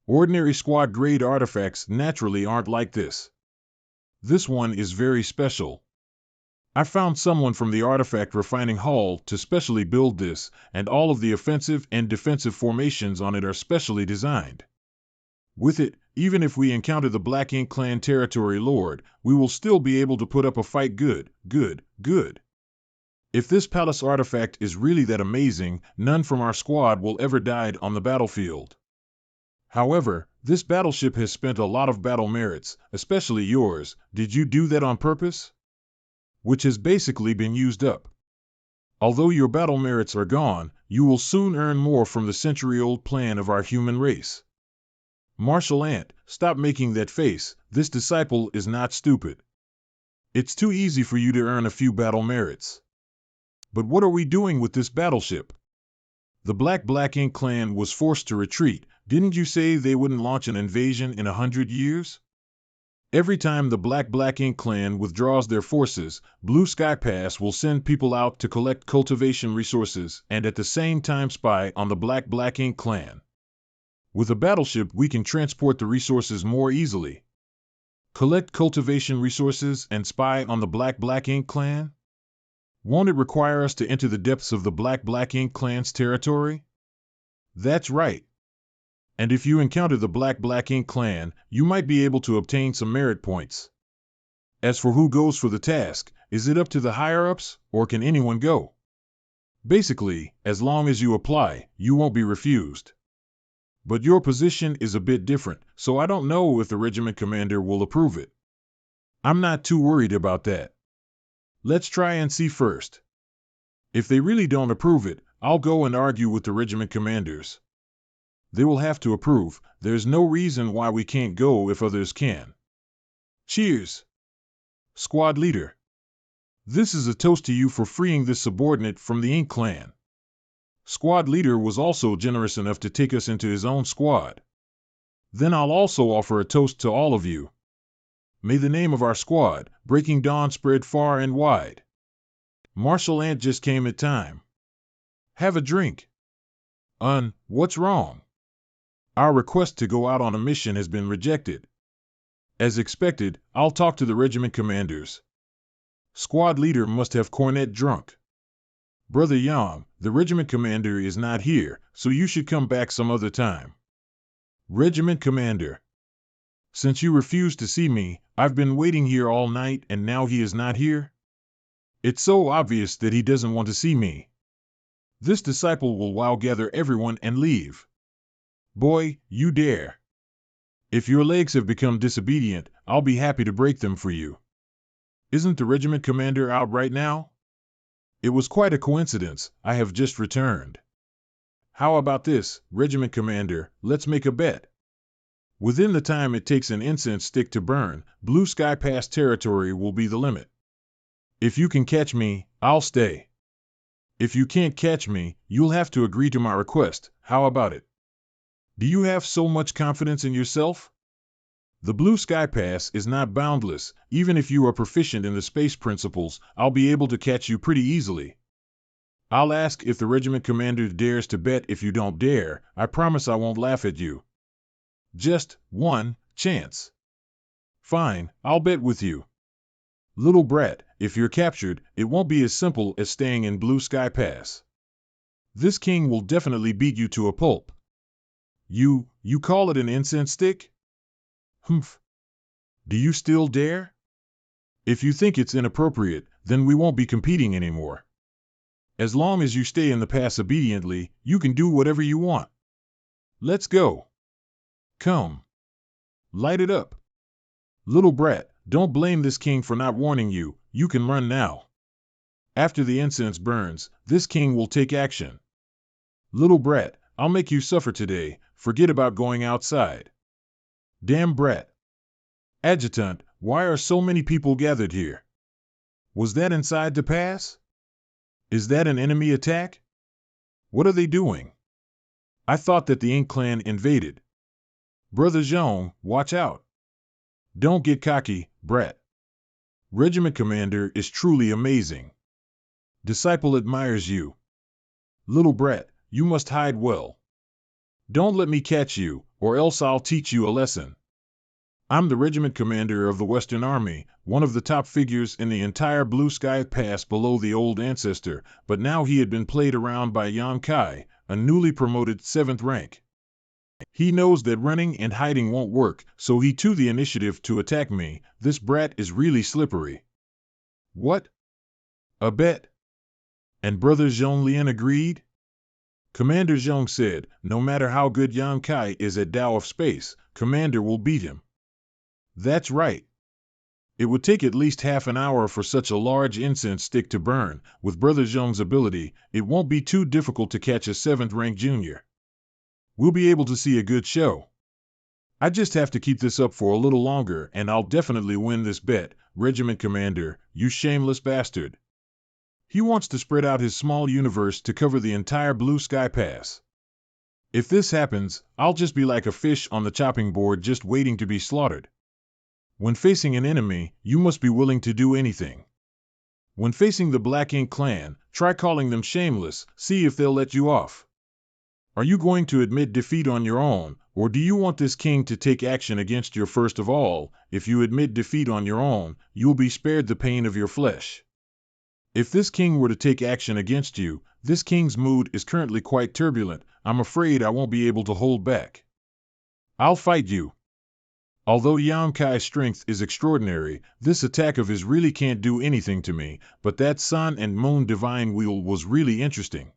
Ordinary squad-grade artifacts naturally aren't like this. This one is very special. I found someone from the Artifact Refining Hall to specially build this, and all of the offensive and defensive formations on it are specially designed. With it, even if we encounter the Black Ink Clan Territory Lord, we will still be able to put up a fight. Good. If this palace artifact is really that amazing, none from our squad will ever died on the battlefield. However, this battleship has spent a lot of battle merits, especially yours. Did you do that on purpose? Which has basically been used up. Although your battle merits are gone, you will soon earn more from the century-old plan of our human race. Martial Ant, stop making that face. This disciple is not stupid. It's too easy for you to earn a few battle merits. But what are we doing with this battleship? The Black Ink clan was forced to retreat. Didn't you say they wouldn't launch an invasion in 100 years? Every time the Black Ink clan withdraws their forces, Blue Sky Pass will send people out to collect cultivation resources and at the same time spy on the Black Ink clan. With a battleship, we can transport the resources more easily. Collect cultivation resources and spy on the Black Ink clan? Won't it require us to enter the depths of the Black Ink clan's territory? That's right. And if you encounter the Black Ink clan, you might be able to obtain some merit points. As for who goes for the task, is it up to the higher-ups, or can anyone go? Basically, as long as you apply, you won't be refused. But your position is a bit different, so I don't know if the regiment commander will approve it. I'm not too worried about that. Let's try and see first. If they really don't approve it, I'll go and argue with the regiment commanders. They will have to approve. There's no reason why we can't go if others can. Cheers! Squad leader. This is a toast to you for freeing this subordinate from the Ink clan. Squad leader was also generous enough to take us into his own squad. Then I'll also offer a toast to all of you. May the name of our squad, Breaking Dawn, spread far and wide. Martial Ant just came at time. Have a drink. What's wrong? Our request to go out on a mission has been rejected. As expected, I'll talk to the regiment commanders. Squad leader must have cornet drunk. Brother Yam, the regiment commander is not here, so you should come back some other time. Regiment commander. Since you refused to see me, I've been waiting here all night and now he is not here? It's so obvious that he doesn't want to see me. This disciple will gather everyone and leave. Boy, you dare. If your legs have become disobedient, I'll be happy to break them for you. Isn't the regiment commander out right now? It was quite a coincidence. I have just returned. How about this, regiment commander, let's make a bet. Within the time it takes an incense stick to burn, Blue Sky Pass territory will be the limit. If you can catch me, I'll stay. If you can't catch me, you'll have to agree to my request. How about it? Do you have so much confidence in yourself? The Blue Sky Pass is not boundless. Even if you are proficient in the space principles, I'll be able to catch you pretty easily. I'll ask if the regiment commander dares to bet. If you don't dare, I promise I won't laugh at you. Just one chance. Fine, I'll bet with you. Little brat, if you're captured, it won't be as simple as staying in Blue Sky Pass. This king will definitely beat you to a pulp. You call it an incense stick? Humph. Do you still dare? If you think it's inappropriate, then we won't be competing anymore. As long as you stay in the pass obediently, you can do whatever you want. Let's go. Come. Light it up. Little brat, don't blame this king for not warning you. You can run now. After the incense burns, this king will take action. Little brat, I'll make you suffer today. Forget about going outside. Damn brat. Adjutant, why are so many people gathered here? Was that inside the pass? Is that an enemy attack? What are they doing? I thought that the Ink clan invaded. Brother Zhong, watch out. Don't get cocky, brat. Regiment commander is truly amazing. Disciple admires you. Little brat, you must hide well. Don't let me catch you, or else I'll teach you a lesson. I'm the regiment commander of the Western Army, one of the top figures in the entire Blue Sky Pass below the old ancestor, but now he had been played around by Yan Kai, a newly promoted 7th rank. He knows that running and hiding won't work, so he took the initiative to attack me. This brat is really slippery. What? A bet? And Brother Zhonglian agreed? Commander Zhong said, no matter how good Yang Kai is at Tao of Space, Commander will beat him. That's right. It would take at least half an hour for such a large incense stick to burn. With Brother Zhong's ability, it won't be too difficult to catch a 7th rank junior. We'll be able to see a good show. I just have to keep this up for a little longer and I'll definitely win this bet, Regiment Commander, you shameless bastard. He wants to spread out his small universe to cover the entire Blue Sky Pass. If this happens, I'll just be like a fish on the chopping board just waiting to be slaughtered. When facing an enemy, you must be willing to do anything. When facing the Black Ink clan, try calling them shameless, see if they'll let you off. Are you going to admit defeat on your own, or do you want this king to take action against you first of all? If you admit defeat on your own, you'll be spared the pain of your flesh. If this king were to take action against you, this king's mood is currently quite turbulent. I'm afraid I won't be able to hold back. I'll fight you. Although Yang Kai's strength is extraordinary, this attack of his really can't do anything to me, but that Sun and Moon Divine Wheel was really interesting.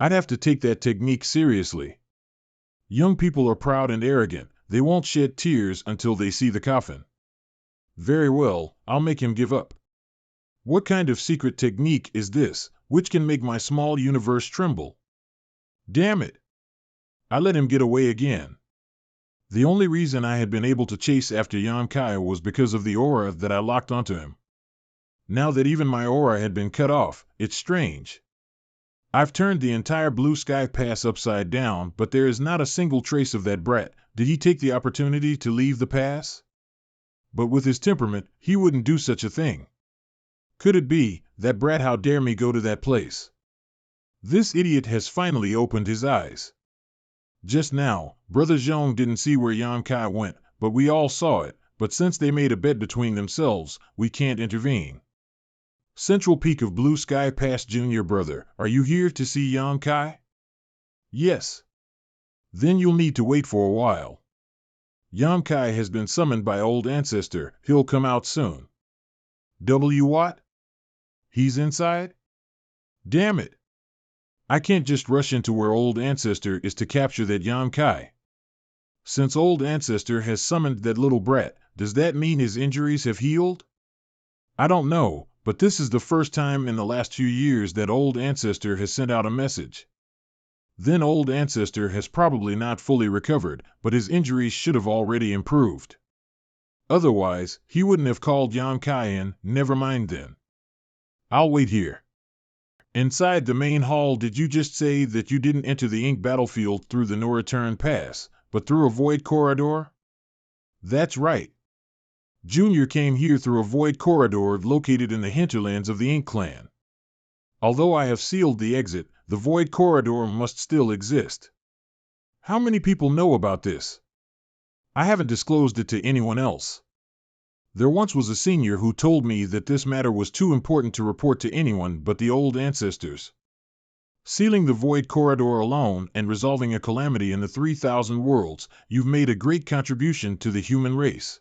I'd have to take that technique seriously. Young people are proud and arrogant. They won't shed tears until they see the coffin. Very well, I'll make him give up. What kind of secret technique is this, which can make my small universe tremble? Damn it! I let him get away again. The only reason I had been able to chase after Yang Kai was because of the aura that I locked onto him. Now that even my aura had been cut off, it's strange. I've turned the entire Blue Sky Pass upside down, but there is not a single trace of that brat. Did he take the opportunity to leave the pass? But with his temperament, he wouldn't do such a thing. Could it be, that brat? How dare me go to that place? This idiot has finally opened his eyes. Just now, Brother Zhong didn't see where Yang Kai went, but we all saw it, but since they made a bet between themselves, we can't intervene. Central Peak of Blue Sky Pass Junior Brother, are you here to see Yang Kai? Yes. Then you'll need to wait for a while. Yang Kai has been summoned by Old Ancestor, he'll come out soon. What? He's inside? Damn it! I can't just rush into where Old Ancestor is to capture that Yang Kai. Since Old Ancestor has summoned that little brat, does that mean his injuries have healed? I don't know, but this is the first time in the last few years that Old Ancestor has sent out a message. Then Old Ancestor has probably not fully recovered, but his injuries should have already improved. Otherwise, he wouldn't have called Yang Kai in. Never mind then. I'll wait here. Inside the main hall, did you just say that you didn't enter the Ink battlefield through the no-return pass, but through a void corridor? That's right. Junior came here through a void corridor located in the hinterlands of the Ink clan. Although I have sealed the exit, the void corridor must still exist. How many people know about this? I haven't disclosed it to anyone else. There once was a senior who told me that this matter was too important to report to anyone but the Old Ancestors. Sealing the void corridor alone and resolving a calamity in the 3,000 worlds, you've made a great contribution to the human race.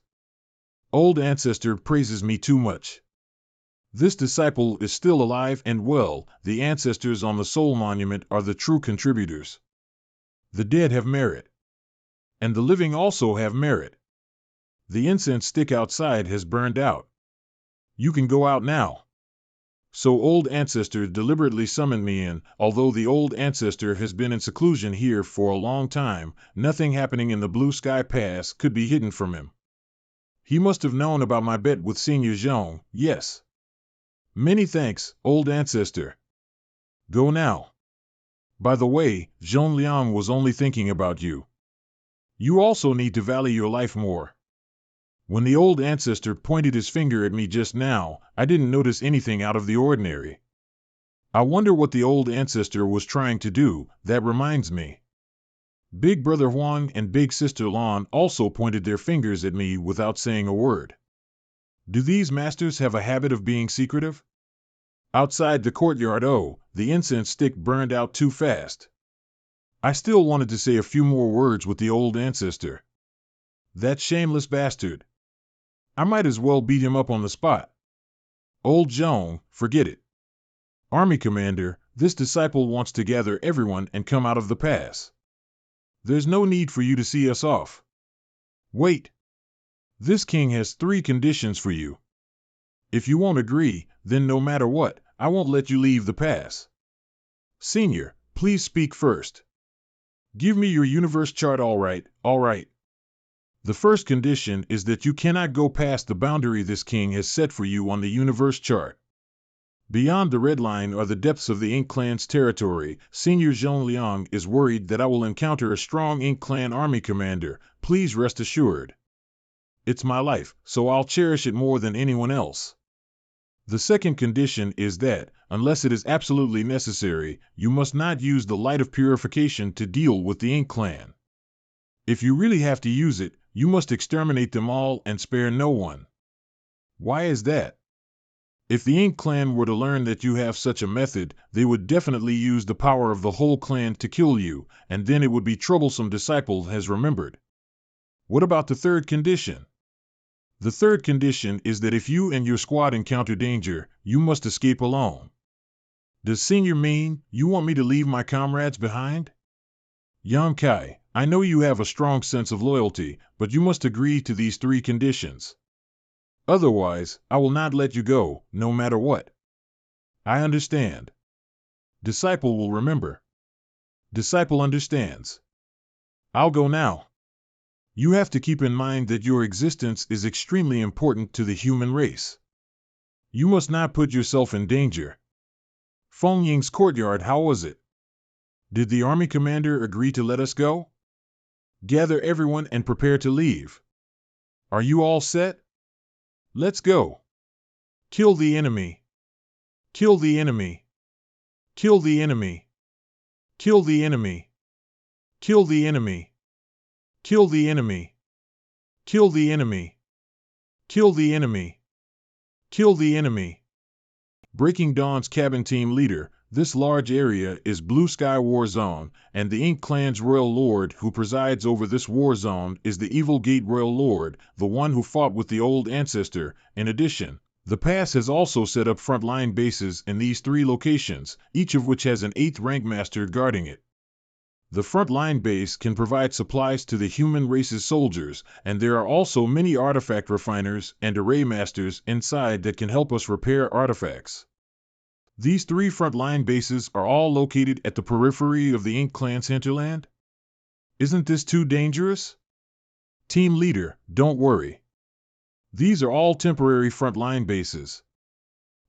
Old Ancestor praises me too much. This disciple is still alive and well. The ancestors on the Soul Monument are the true contributors. The dead have merit. And the living also have merit. The incense stick outside has burned out. You can go out now. So Old Ancestor deliberately summoned me in. Although the Old Ancestor has been in seclusion here for a long time, nothing happening in the Blue Sky Pass could be hidden from him. He must have known about my bet with Senior Zhong, yes. Many thanks, Old Ancestor. Go now. By the way, Zhong Liang was only thinking about you. You also need to value your life more. When the Old Ancestor pointed his finger at me just now, I didn't notice anything out of the ordinary. I wonder what the Old Ancestor was trying to do. That reminds me. Big Brother Huang and Big Sister Lan also pointed their fingers at me without saying a word. Do these masters have a habit of being secretive? Outside the courtyard, the incense stick burned out too fast. I still wanted to say a few more words with the Old Ancestor. That shameless bastard. I might as well beat him up on the spot. Old Zhong, forget it. Army commander, this disciple wants to gather everyone and come out of the pass. There's no need for you to see us off. Wait. This king has 3 conditions for you. If you won't agree, then no matter what, I won't let you leave the pass. Senior, please speak first. Give me your universe chart. All right. The first condition is that you cannot go past the boundary this king has set for you on the universe chart. Beyond the red line are the depths of the Ink Clan's territory. Senior Zhong Liang is worried that I will encounter a strong Ink Clan army commander. Please rest assured. It's my life, so I'll cherish it more than anyone else. The second condition is that, unless it is absolutely necessary, you must not use the light of purification to deal with the Ink Clan. If you really have to use it, you must exterminate them all and spare no one. Why is that? If the Ink Clan were to learn that you have such a method, they would definitely use the power of the whole clan to kill you, and then it would be troublesome. Disciple has remembered. What about the third condition? The third condition is that if you and your squad encounter danger, you must escape alone. Does Senior mean you want me to leave my comrades behind? Yang Kai, I know you have a strong sense of loyalty, but you must agree to these 3 conditions. Otherwise, I will not let you go, no matter what. I understand. Disciple will remember. Disciple understands. I'll go now. You have to keep in mind that your existence is extremely important to the human race. You must not put yourself in danger. Feng Ying's courtyard, how was it? Did the army commander agree to let us go? Gather everyone and prepare to leave. Are you all set? Let's go. Kill the enemy. Kill the enemy. Kill the enemy. Kill the enemy. Kill the enemy. Kill the enemy. Kill the enemy. Kill the enemy. Kill the enemy. Breaking Dawn's cabin team leader, this large area is Blue Sky War Zone, and the Ink Clan's royal lord who presides over this war zone is the Evil Gate Royal Lord, the one who fought with the old ancestor. In addition, the pass has also set up frontline bases in these 3 locations, each of which has an 8th rank master guarding it. The frontline base can provide supplies to the human race's soldiers, and there are also many artifact refiners and array masters inside that can help us repair artifacts. These 3 frontline bases are all located at the periphery of the Ink Clan's hinterland? Isn't this too dangerous? Team leader, don't worry. These are all temporary frontline bases.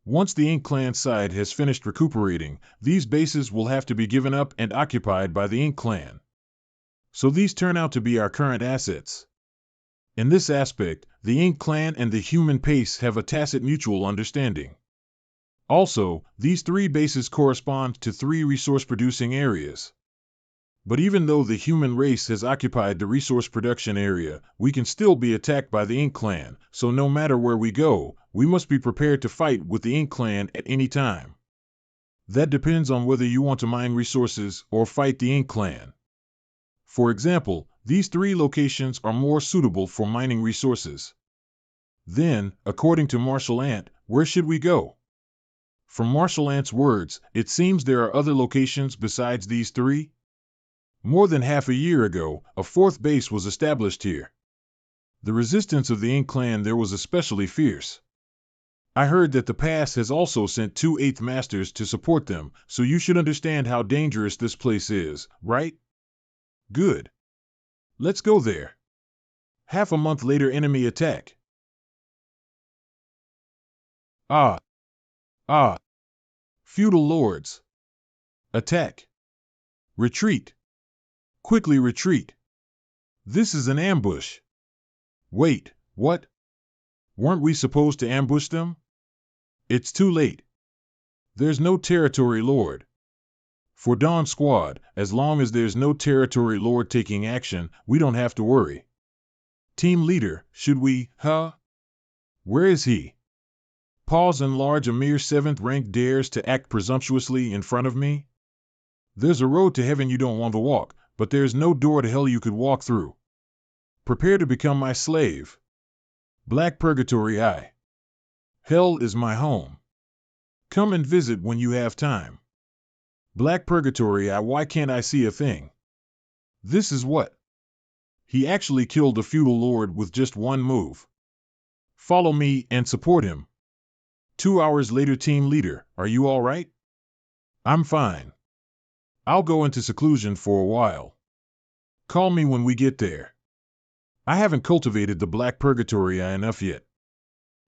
Once the Ink Clan side has finished recuperating, these bases will have to be given up and occupied by the Ink Clan. So these turn out to be our current assets. In this aspect, the Ink Clan and the human pace have a tacit mutual understanding. Also, these 3 bases correspond to 3 resource-producing areas. But even though the human race has occupied the resource production area, we can still be attacked by the Ink Clan, so no matter where we go, we must be prepared to fight with the Ink Clan at any time. That depends on whether you want to mine resources or fight the Ink Clan. For example, these 3 locations are more suitable for mining resources. Then, according to Marshal Ant, where should we go? From Marshal Ant's words, it seems there are other locations besides these 3. More than half a year ago, a 4th base was established here. The resistance of the Ink Clan there was especially fierce. I heard that the pass has also sent 2 8th masters to support them, so you should understand how dangerous this place is, right? Good. Let's go there. Half a month later, enemy attack. Ah. Feudal lords. Attack. Retreat. Quickly retreat. This is an ambush. Wait, what? Weren't we supposed to ambush them? It's too late. There's no territory lord. For Dawn Squad, as long as there's no territory lord taking action, we don't have to worry. Team leader, should we, Where is he? Pause and large. A mere 7th rank dares to act presumptuously in front of me? There's a road to heaven you don't want to walk, but there's no door to hell you could walk through. Prepare to become my slave. Black Purgatory I. Hell is my home. Come and visit when you have time. Black Purgatory, why can't I see a thing? This is what? He actually killed a feudal lord with just one move. Follow me and support him. 2 hours later, team leader, are you all right? I'm fine. I'll go into seclusion for a while. Call me when we get there. I haven't cultivated the Black Purgatory enough yet.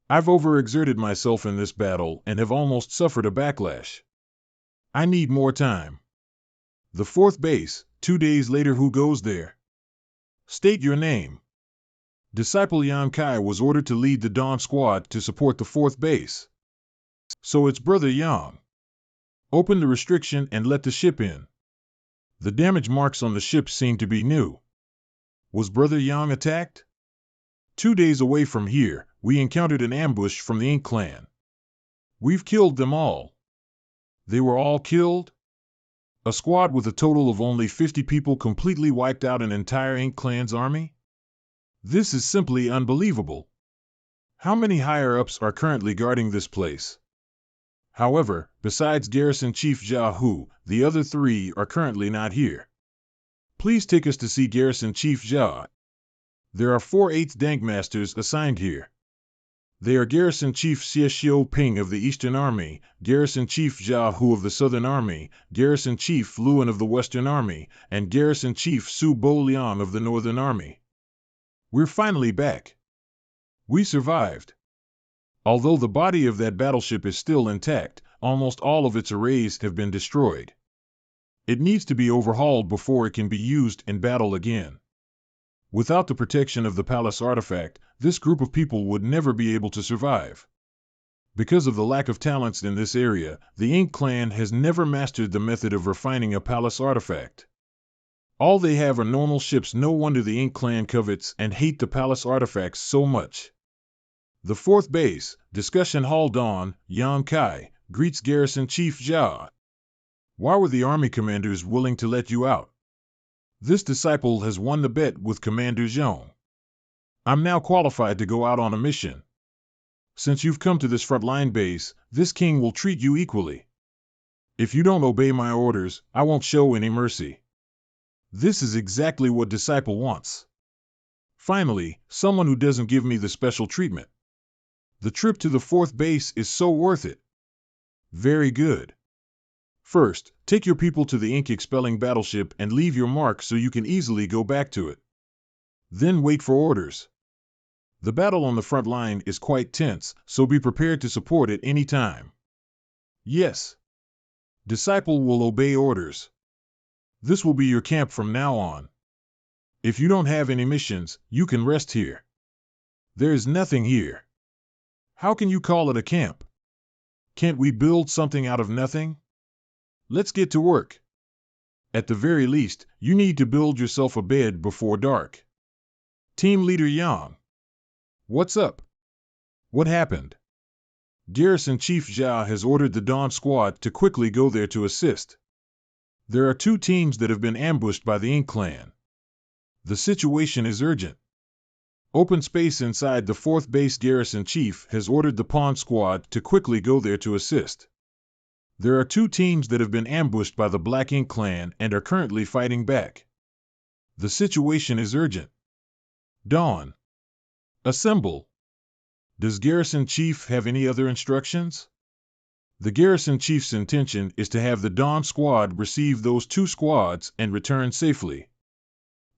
I've overexerted myself in this battle and have almost suffered a backlash. I need more time. The fourth base, 2 days later, who goes there? State your name. Disciple Yan Kai was ordered to lead the Dawn Squad to support the fourth base. So it's Brother Yang. Open the restriction and let the ship in. The damage marks on the ship seem to be new. Was Brother Yang attacked? 2 days away from here, we encountered an ambush from the Ink Clan. We've killed them all. They were all killed? A squad with a total of only 50 people completely wiped out an entire Ink Clan's army? This is simply unbelievable. How many higher-ups are currently guarding this place? However, besides Garrison Chief Jia Hu, the other 3 are currently not here. Please take us to see Garrison Chief Jia. There are 4 8th Dank Masters assigned here. They are Garrison Chief Xie Xiu Ping of the Eastern Army, Garrison Chief Jia Hu of the Southern Army, Garrison Chief Luan of the Western Army, and Garrison Chief Su Bo Liang of the Northern Army. We're finally back. We survived. Although the body of that battleship is still intact, almost all of its arrays have been destroyed. It needs to be overhauled before it can be used in battle again. Without the protection of the palace artifact, this group of people would never be able to survive. Because of the lack of talents in this area, the Ink Clan has never mastered the method of refining a palace artifact. All they have are normal ships. No wonder the Ink Clan covets and hate the palace artifacts so much. The fourth base, Discussion Hall Dawn, Yang Kai, greets Garrison Chief Jia. Why were the army commanders willing to let you out? This disciple has won the bet with Commander Zhong. I'm now qualified to go out on a mission. Since you've come to this frontline base, this king will treat you equally. If you don't obey my orders, I won't show any mercy. This is exactly what Disciple wants. Finally, someone who doesn't give me the special treatment. The trip to the fourth base is so worth it. Very good. First, take your people to the ink-expelling battleship and leave your mark so you can easily go back to it. Then wait for orders. The battle on the front line is quite tense, so be prepared to support at any time. Yes. Disciple will obey orders. This will be your camp from now on. If you don't have any missions, you can rest here. There is nothing here. How can you call it a camp? Can't we build something out of nothing? Let's get to work. At the very least, you need to build yourself a bed before dark. Team Leader Yang. What's up? What happened? Garrison Chief Jia has ordered the Dawn Squad to quickly go there to assist. There are 2 teams that have been ambushed by the Ink Clan. The situation is urgent. Open space inside the 4th base. Garrison Chief has ordered the Pawn Squad to quickly go there to assist. There are 2 teams that have been ambushed by the Black Ink Clan and are currently fighting back. The situation is urgent. Dawn. Assemble. Does Garrison Chief have any other instructions? The Garrison Chief's intention is to have the Dawn Squad receive those 2 squads and return safely.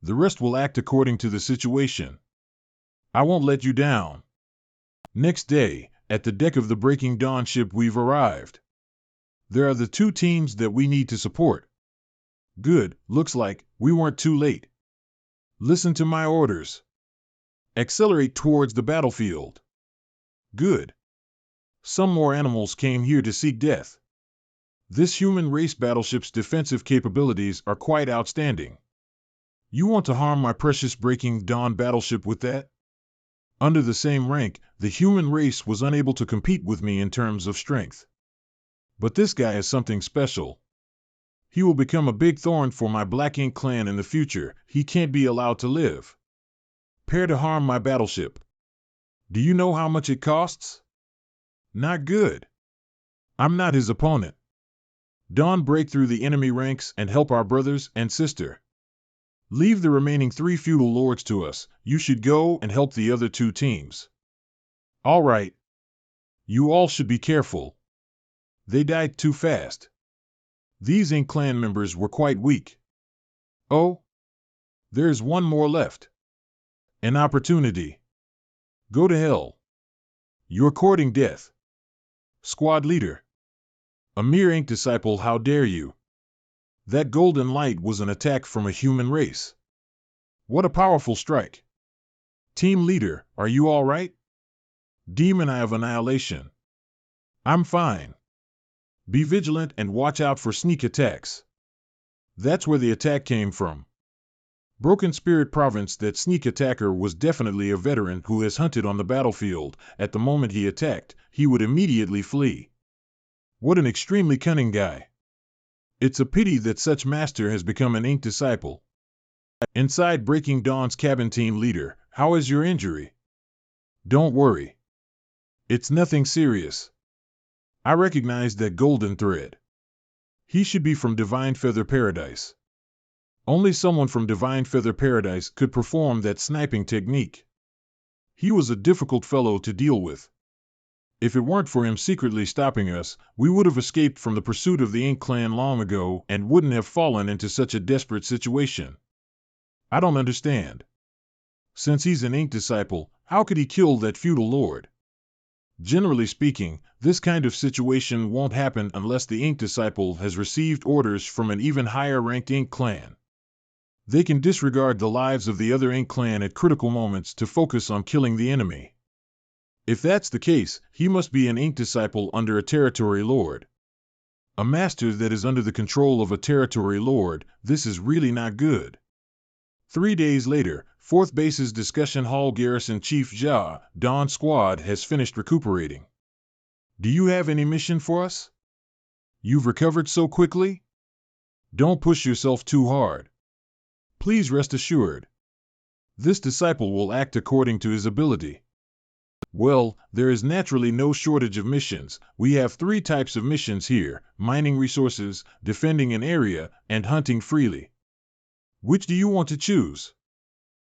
The rest will act according to the situation. I won't let you down. Next day, at the deck of the Breaking Dawn ship, we've arrived. There are the 2 teams that we need to support. Good, looks like we weren't too late. Listen to my orders. Accelerate towards the battlefield. Good. Some more animals came here to seek death. This human race battleship's defensive capabilities are quite outstanding. You want to harm my precious Breaking Dawn battleship with that? Under the same rank, the human race was unable to compete with me in terms of strength. But this guy is something special. He will become a big thorn for my Black Ink Clan in the future. He can't be allowed to live. Prepare to harm my battleship. Do you know how much it costs? Not good. I'm not his opponent. Dawn, break through the enemy ranks and help our brothers and sister. Leave the remaining 3 feudal lords to us. You should go and help the other 2 teams. All right. You all should be careful. They died too fast. These Ink clan members were quite weak. Oh, there's one more left. An opportunity. Go to hell. You're courting death. Squad leader. A mere Ink disciple, how dare you? That golden light was an attack from a human race. What a powerful strike. Team leader, are you all right? Demon Eye of Annihilation. I'm fine. Be vigilant and watch out for sneak attacks. That's where the attack came from. Broken Spirit Province. That sneak attacker was definitely a veteran who has hunted on the battlefield. At the moment he attacked, he would immediately flee. What an extremely cunning guy. It's a pity that such master has become an Ink disciple. Inside Breaking Dawn's cabin, team leader, how is your injury? Don't worry. It's nothing serious. I recognize that golden thread. He should be from Divine Feather Paradise. Only someone from Divine Feather Paradise could perform that sniping technique. He was a difficult fellow to deal with. If it weren't for him secretly stopping us, we would have escaped from the pursuit of the Ink clan long ago and wouldn't have fallen into such a desperate situation. I don't understand. Since he's an Ink disciple, how could he kill that feudal lord? Generally speaking, this kind of situation won't happen unless the Ink disciple has received orders from an even higher ranked Ink clan. They can disregard the lives of the other Ink clan at critical moments to focus on killing the enemy. If that's the case, he must be an Ink disciple under a territory lord. A master that is under the control of a territory lord. This is really not good. 3 days later, 4th Base's discussion hall. Garrison Chief Ja, Dawn squad has finished recuperating. Do you have any mission for us? You've recovered so quickly? Don't push yourself too hard. Please rest assured. This disciple will act according to his ability. Well, there is naturally no shortage of missions. We have 3 types of missions here: mining resources, defending an area, and hunting freely. Which do you want to choose?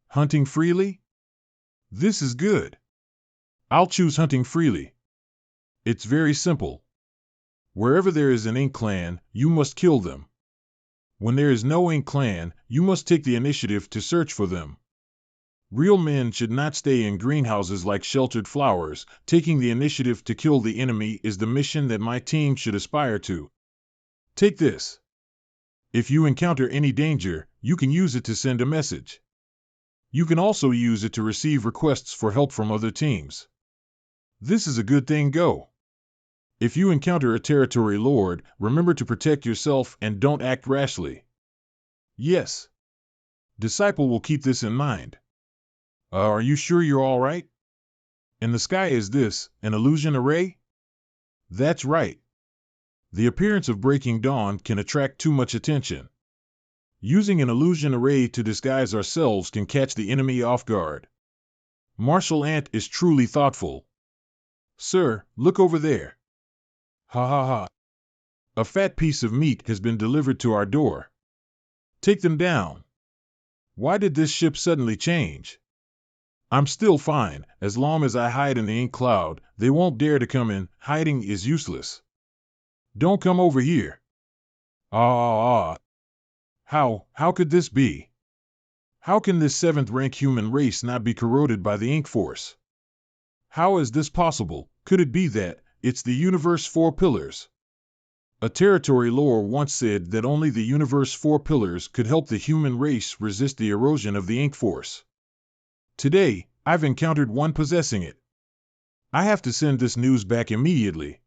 Hunting freely? This is good. I'll choose hunting freely. It's very simple. Wherever there is an Ink clan, you must kill them. When there is no Ink clan, you must take the initiative to search for them. Real men should not stay in greenhouses like sheltered flowers. Taking the initiative to kill the enemy is the mission that my team should aspire to. Take this. If you encounter any danger, you can use it to send a message. You can also use it to receive requests for help from other teams. This is a good thing. Go. If you encounter a territory lord, remember to protect yourself and don't act rashly. Yes. Disciple will keep this in mind. Are you sure you're all right? In the sky, is this an illusion array? That's right. The appearance of Breaking Dawn can attract too much attention. Using an illusion array to disguise ourselves can catch the enemy off guard. Marshal Ant is truly thoughtful. Sir, look over there. Ha ha ha. A fat piece of meat has been delivered to our door. Take them down. Why did this ship suddenly change? I'm still fine. As long as I hide in the Ink cloud, they won't dare to come in. Hiding is useless. Don't come over here. How could this be? How can this 7th rank human race not be corroded by the Ink force? How is this possible? Could it be that it's the universe 4 pillars? A territory lore once said that only the universe 4 pillars could help the human race resist the erosion of the Ink force. Today, I've encountered one possessing it. I have to send this news back immediately.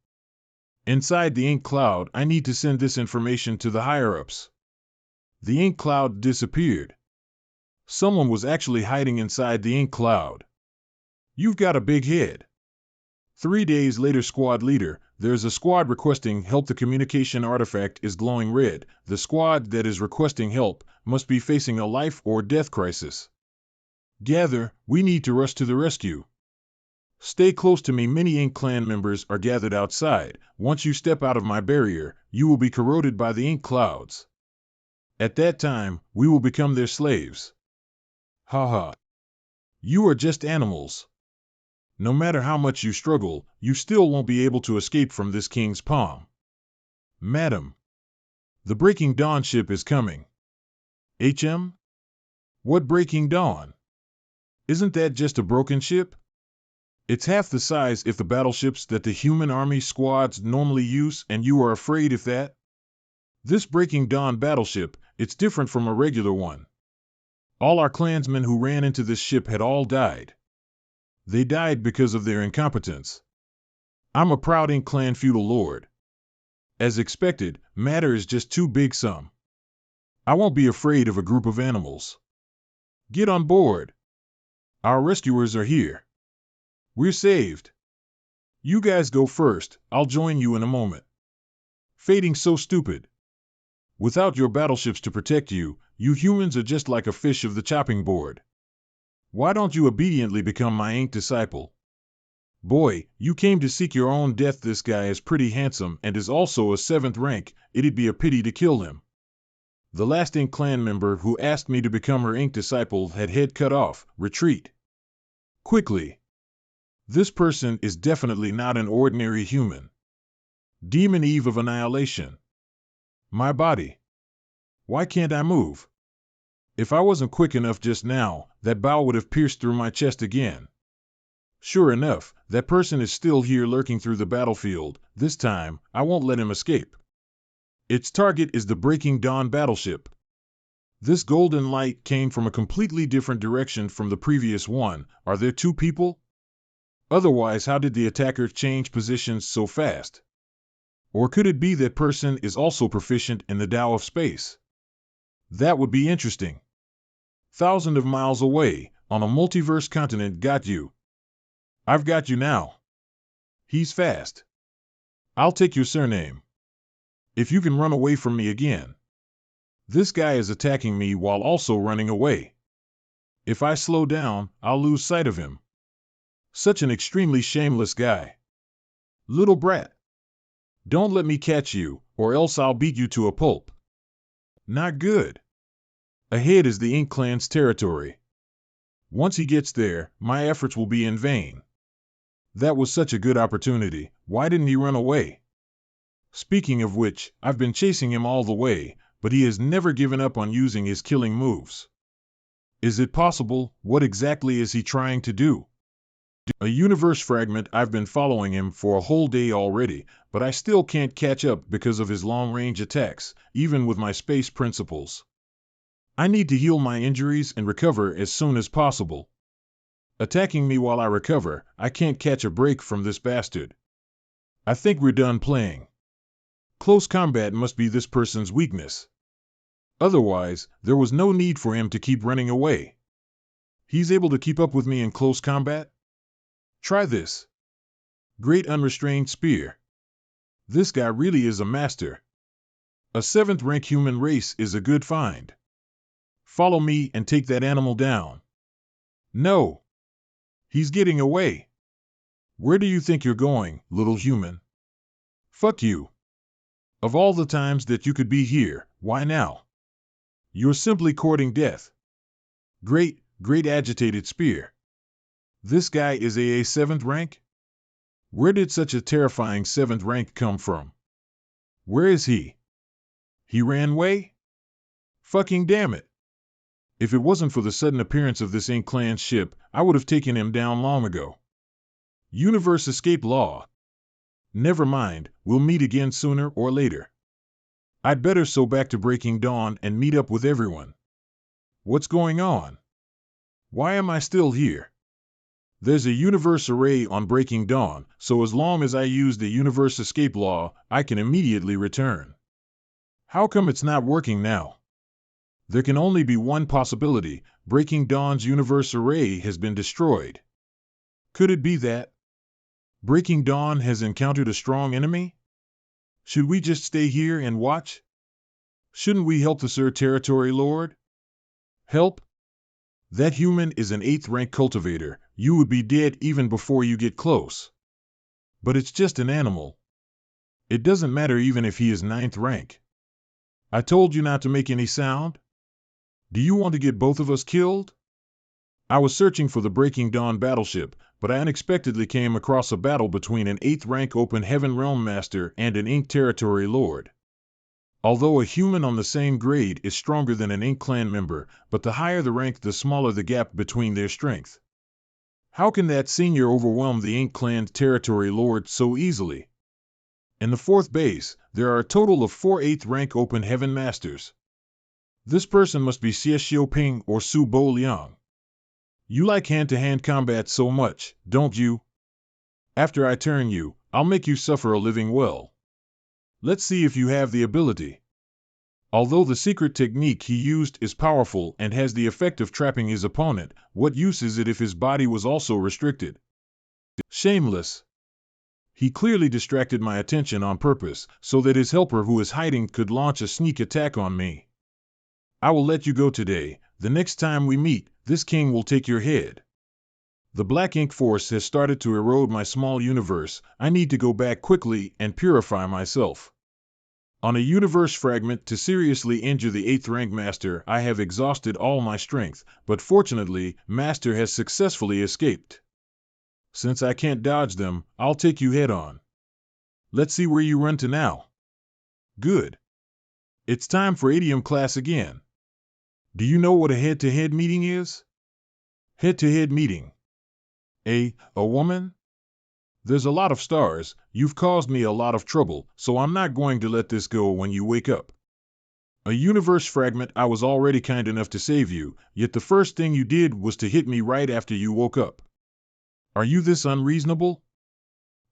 Inside the Ink cloud, I need to send this information to the higher-ups. The Ink cloud disappeared. Someone was actually hiding inside the Ink cloud. You've got a big head. 3 days later, squad leader, there's a squad requesting help. The communication artifact is glowing red. The squad that is requesting help must be facing a life or death crisis. Gather, we need to rush to the rescue. Stay close to me. Many Ink clan members are gathered outside. Once you step out of my barrier, you will be corroded by the ink clouds. At that time, we will become their slaves. Ha ha. You are just animals. No matter how much you struggle, you still won't be able to escape from this king's palm. Madam, the Breaking Dawn ship is coming. HM? What Breaking Dawn? Isn't that just a broken ship? It's half the size if the battleships that the human army squads normally use, and you are afraid if that? This Breaking Dawn battleship, it's different from a regular one. All our clansmen who ran into this ship had all died. They died because of their incompetence. I'm a proud Ink clan feudal lord. As expected, matter is just too big some. I won't be afraid of a group of animals. Get on board. Our rescuers are here. We're saved. You guys go first, I'll join you in a moment. Fading so stupid. Without your battleships to protect you, you humans are just like a fish of the chopping board. Why don't you obediently become my Ink disciple? Boy, you came to seek your own death. This guy is pretty handsome and is also a 7th rank. It'd be a pity to kill him. The last Ink clan member who asked me to become her Ink disciple had head cut off. Retreat. Quickly. This person is definitely not an ordinary human. Demon Eve of annihilation. My body. Why can't I move? If I wasn't quick enough just now, that bow would have pierced through my chest again. Sure enough, that person is still here lurking through the battlefield. This time, I won't let him escape. Its target is the Breaking Dawn battleship. This golden light came from a completely different direction from the previous one. Are there two people? Otherwise, how did the attacker change positions so fast? Or could it be that person is also proficient in the Tao of space? That would be interesting. Thousands of miles away, on a multiverse continent. Got you. I've got you now. He's fast. I'll take your surname. If you can run away from me again. This guy is attacking me while also running away. If I slow down, I'll lose sight of him. Such an extremely shameless guy. Little brat. Don't let me catch you, or else I'll beat you to a pulp. Not good. Ahead is the Ink clan's territory. Once he gets there, my efforts will be in vain. That was such a good opportunity. Why didn't he run away? Speaking of which, I've been chasing him all the way, but he has never given up on using his killing moves. Is it possible? What exactly is he trying to do? A universe fragment. I've been following him for a whole day already, but I still can't catch up because of his long-range attacks, even with my space principles. I need to heal my injuries and recover as soon as possible. Attacking me while I recover, I can't catch a break from this bastard. I think we're done playing. Close combat must be this person's weakness. Otherwise, there was no need for him to keep running away. He's able to keep up with me in close combat? Try this. Great unrestrained spear. This guy really is a master. A 7th rank human race is a good find. Follow me and take that animal down. No. He's getting away. Where do you think you're going, little human? Fuck you. Of all the times that you could be here, why now? You're simply courting death. Great agitated spear. This guy is a 7th rank? Where did such a terrifying 7th rank come from? Where is he? He ran away? Fucking damn it. If it wasn't for the sudden appearance of this Ink clan ship, I would have taken him down long ago. Universe escape law. Never mind, we'll meet again sooner or later. I'd better so back to Breaking Dawn and meet up with everyone. What's going on? Why am I still here? There's a universe array on Breaking Dawn, so as long as I use the universe escape law, I can immediately return. How come it's not working now? There can only be one possibility. Breaking Dawn's universe array has been destroyed. Could it be that Breaking Dawn has encountered a strong enemy? Should we just stay here and watch? Shouldn't we help the Sir Territory Lord? Help? That human is an 8th rank cultivator. You would be dead even before you get close. But it's just an animal. It doesn't matter even if he is 9th rank. I told you not to make any sound? Do you want to get both of us killed? I was searching for the Breaking Dawn battleship, but I unexpectedly came across a battle between an 8th rank Open Heaven Realm Master and an Ink Territory Lord. Although a human on the same grade is stronger than an Ink Clan member, but the higher the rank, the smaller the gap between their strength. How can that senior overwhelm the Ink Clan Territory Lord so easily? In the 4th base, there are a total of 4 8th rank Open Heaven Masters. This person must be Xie Xiaoping or Su Bo Liang. You like hand-to-hand combat so much, don't you? After I turn you, I'll make you suffer a living well. Let's see if you have the ability. Although the secret technique he used is powerful and has the effect of trapping his opponent, what use is it if his body was also restricted? Shameless. He clearly distracted my attention on purpose, so that his helper who is hiding could launch a sneak attack on me. I will let you go today. The next time we meet, this king will take your head. The black ink force has started to erode my small universe. I need to go back quickly and purify myself. On a universe fragment to seriously injure the 8th rank master, I have exhausted all my strength, but fortunately, master has successfully escaped. Since I can't dodge them, I'll take you head on. Let's see where you run to now. Good. It's time for idiom class again. Do you know what a head-to-head meeting is? Head-to-head meeting. A woman? There's a lot of stars. You've caused me a lot of trouble, so I'm not going to let this go when you wake up. A universe fragment. I was already kind enough to save you, yet the first thing you did was to hit me right after you woke up. Are you this unreasonable?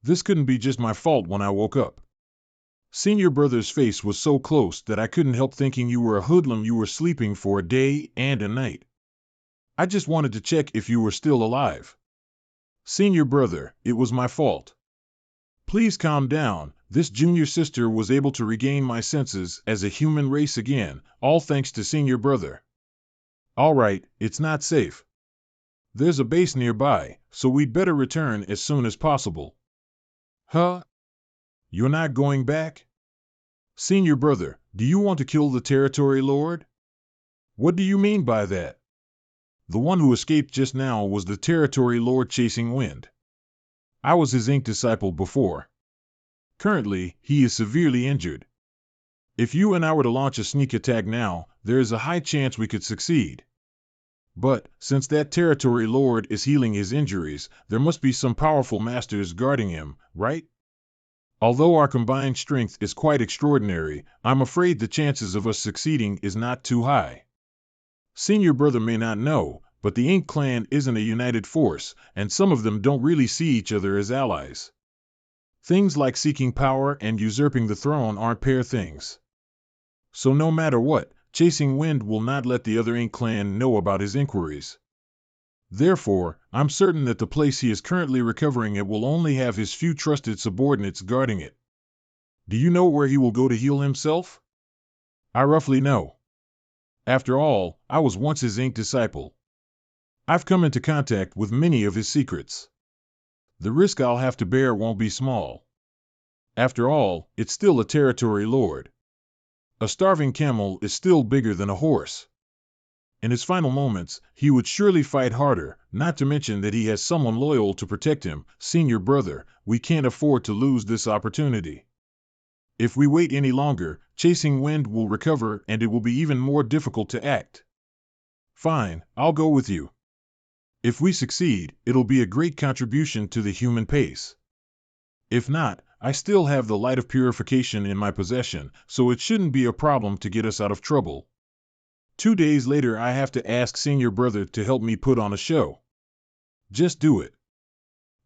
This couldn't be just my fault when I woke up. Senior brother's face was so close that I couldn't help thinking you were a hoodlum. You were sleeping for a day and a night. I just wanted to check if you were still alive. Senior brother, it was my fault. Please calm down. This junior sister was able to regain my senses as a human race again, all thanks to senior brother. All right, it's not safe. There's a base nearby, so we'd better return as soon as possible. Huh? You're not going back? Senior brother, do you want to kill the territory lord? What do you mean by that? The one who escaped just now was the territory lord Chasing Wind. I was his ink disciple before. Currently, he is severely injured. If you and I were to launch a sneak attack now, there is a high chance we could succeed. But, since that territory lord is healing his injuries, there must be some powerful masters guarding him, right? Although our combined strength is quite extraordinary, I'm afraid the chances of us succeeding is not too high. Senior brother may not know, but the Ink Clan isn't a united force, and some of them don't really see each other as allies. Things like seeking power and usurping the throne aren't pair things. So no matter what, Chasing Wind will not let the other Ink Clan know about his inquiries. Therefore, I'm certain that the place he is currently recovering at will only have his few trusted subordinates guarding it. Do you know where he will go to heal himself? I roughly know. After all, I was once his ink disciple. I've come into contact with many of his secrets. The risk I'll have to bear won't be small. After all, it's still a territory lord. A starving camel is still bigger than a horse. In his final moments, he would surely fight harder, not to mention that he has someone loyal to protect him. Senior brother, we can't afford to lose this opportunity. If we wait any longer, Chasing Wind will recover and it will be even more difficult to act. Fine, I'll go with you. If we succeed, it'll be a great contribution to the human pace. If not, I still have the light of purification in my possession, so it shouldn't be a problem to get us out of trouble. 2 days later I have to ask senior brother to help me put on a show. Just do it.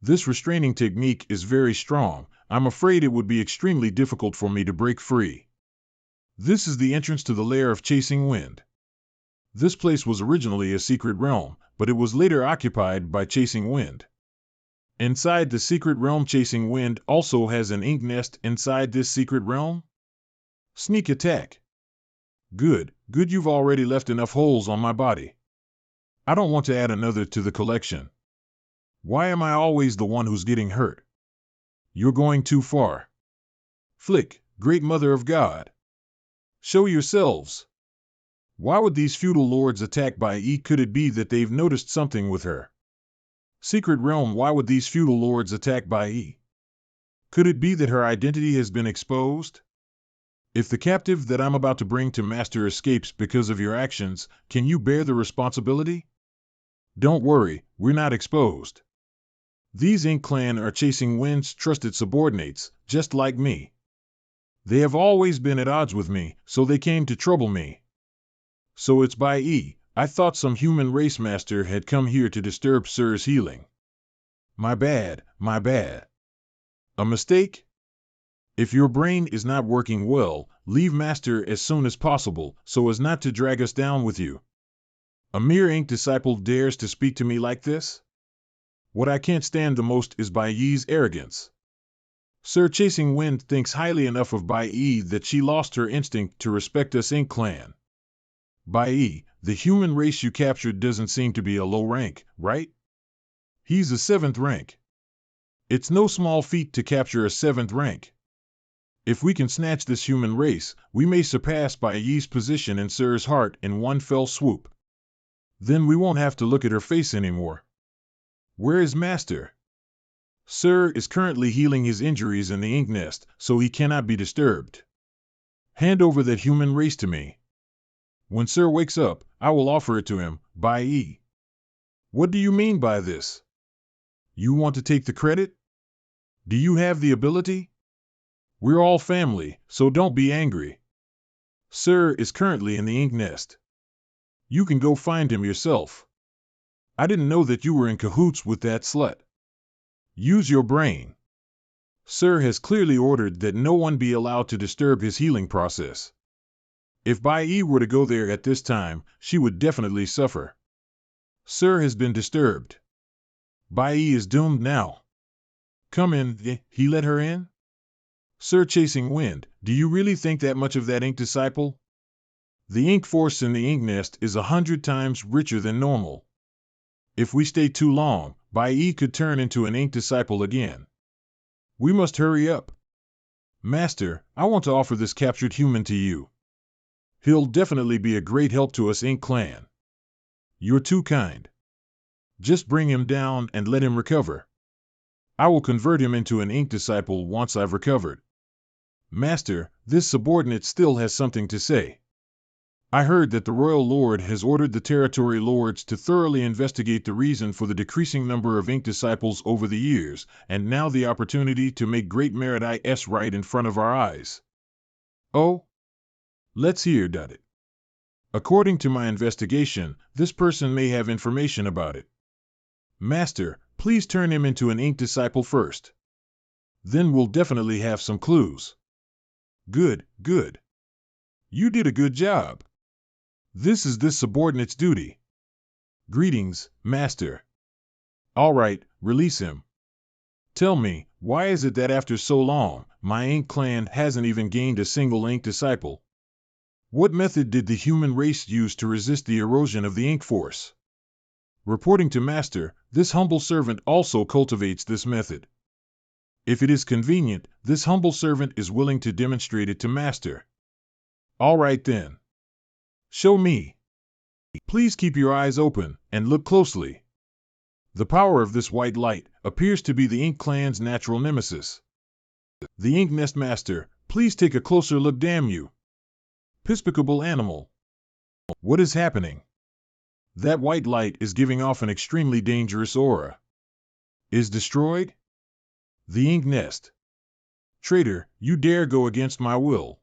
This restraining technique is very strong. I'm afraid it would be extremely difficult for me to break free. This is the entrance to the lair of Chasing Wind. This place was originally a secret realm, but it was later occupied by Chasing Wind. Inside the secret realm, Chasing Wind also has an ink nest inside this secret realm. Sneak attack. Good, you've already left enough holes on my body. I don't want to add another to the collection. Why am I always the one who's getting hurt? You're going too far. Flick, great mother of God. Show yourselves. Why would these feudal lords attack Bai Yi? Could it be that they've noticed something with her? Secret realm, why would these feudal lords attack Bai Yi? Could it be that her identity has been exposed? If the captive that I'm about to bring to Master escapes because of your actions, can you bear the responsibility? Don't worry, we're not exposed. These Ink Clan are Chasing Wind's trusted subordinates, just like me. They have always been at odds with me, so they came to trouble me. So it's Bai Yi. I thought some human race master had come here to disturb Sir's healing. My bad, my bad. A mistake? If your brain is not working well, leave Master as soon as possible, so as not to drag us down with you. A mere ink disciple dares to speak to me like this? What I can't stand the most is Bai Yi's arrogance. Sir Chasing Wind thinks highly enough of Bai Yi that she lost her instinct to respect us Ink Clan. Bai Yi, the human race you captured doesn't seem to be a low rank, right? He's a 7th rank. It's no small feat to capture a 7th rank. If we can snatch this human race, we may surpass Bai Yi's position in Sir's heart in one fell swoop. Then we won't have to look at her face anymore. Where is Master? Sir is currently healing his injuries in the ink nest, so he cannot be disturbed. Hand over that human race to me. When Sir wakes up, I will offer it to him, Bai Yi. What do you mean by this? You want to take the credit? Do you have the ability? We're all family, so don't be angry. Sir is currently in the ink nest. You can go find him yourself. I didn't know that you were in cahoots with that slut. Use your brain. Sir has clearly ordered that no one be allowed to disturb his healing process. If Bai Yi were to go there at this time, she would definitely suffer. Sir has been disturbed. Bai Yi is doomed now. Come in, he let her in? Sir Chasing Wind, do you really think that much of that ink disciple? The ink force in the ink nest is 100 times richer than normal. If we stay too long, Bai Yi could turn into an ink disciple again. We must hurry up. Master, I want to offer this captured human to you. He'll definitely be a great help to us Ink Clan. You're too kind. Just bring him down and let him recover. I will convert him into an ink disciple once I've recovered. Master, this subordinate still has something to say. I heard that the Royal Lord has ordered the territory lords to thoroughly investigate the reason for the decreasing number of ink disciples over the years, and now the opportunity to make great merit is right in front of our eyes. Oh? Let's hear it. According to my investigation, this person may have information about it. Master, please turn him into an ink disciple first. Then we'll definitely have some clues. Good, good. You did a good job. This is this subordinate's duty. Greetings, Master. All right, release him. Tell me, why is it that after so long, my Ink Clan hasn't even gained a single ink disciple? What method did the human race use to resist the erosion of the ink force? Reporting to Master, this humble servant also cultivates this method. If it is convenient, this humble servant is willing to demonstrate it to Master. All right then. Show me. Please keep your eyes open, and look closely. The power of this white light appears to be the Ink Clan's natural nemesis. The Ink Nest Master, please take a closer look, damn you. Despicable animal. What is happening? That white light is giving off an extremely dangerous aura. Is destroyed? The Ink Nest. Traitor, you dare go against my will.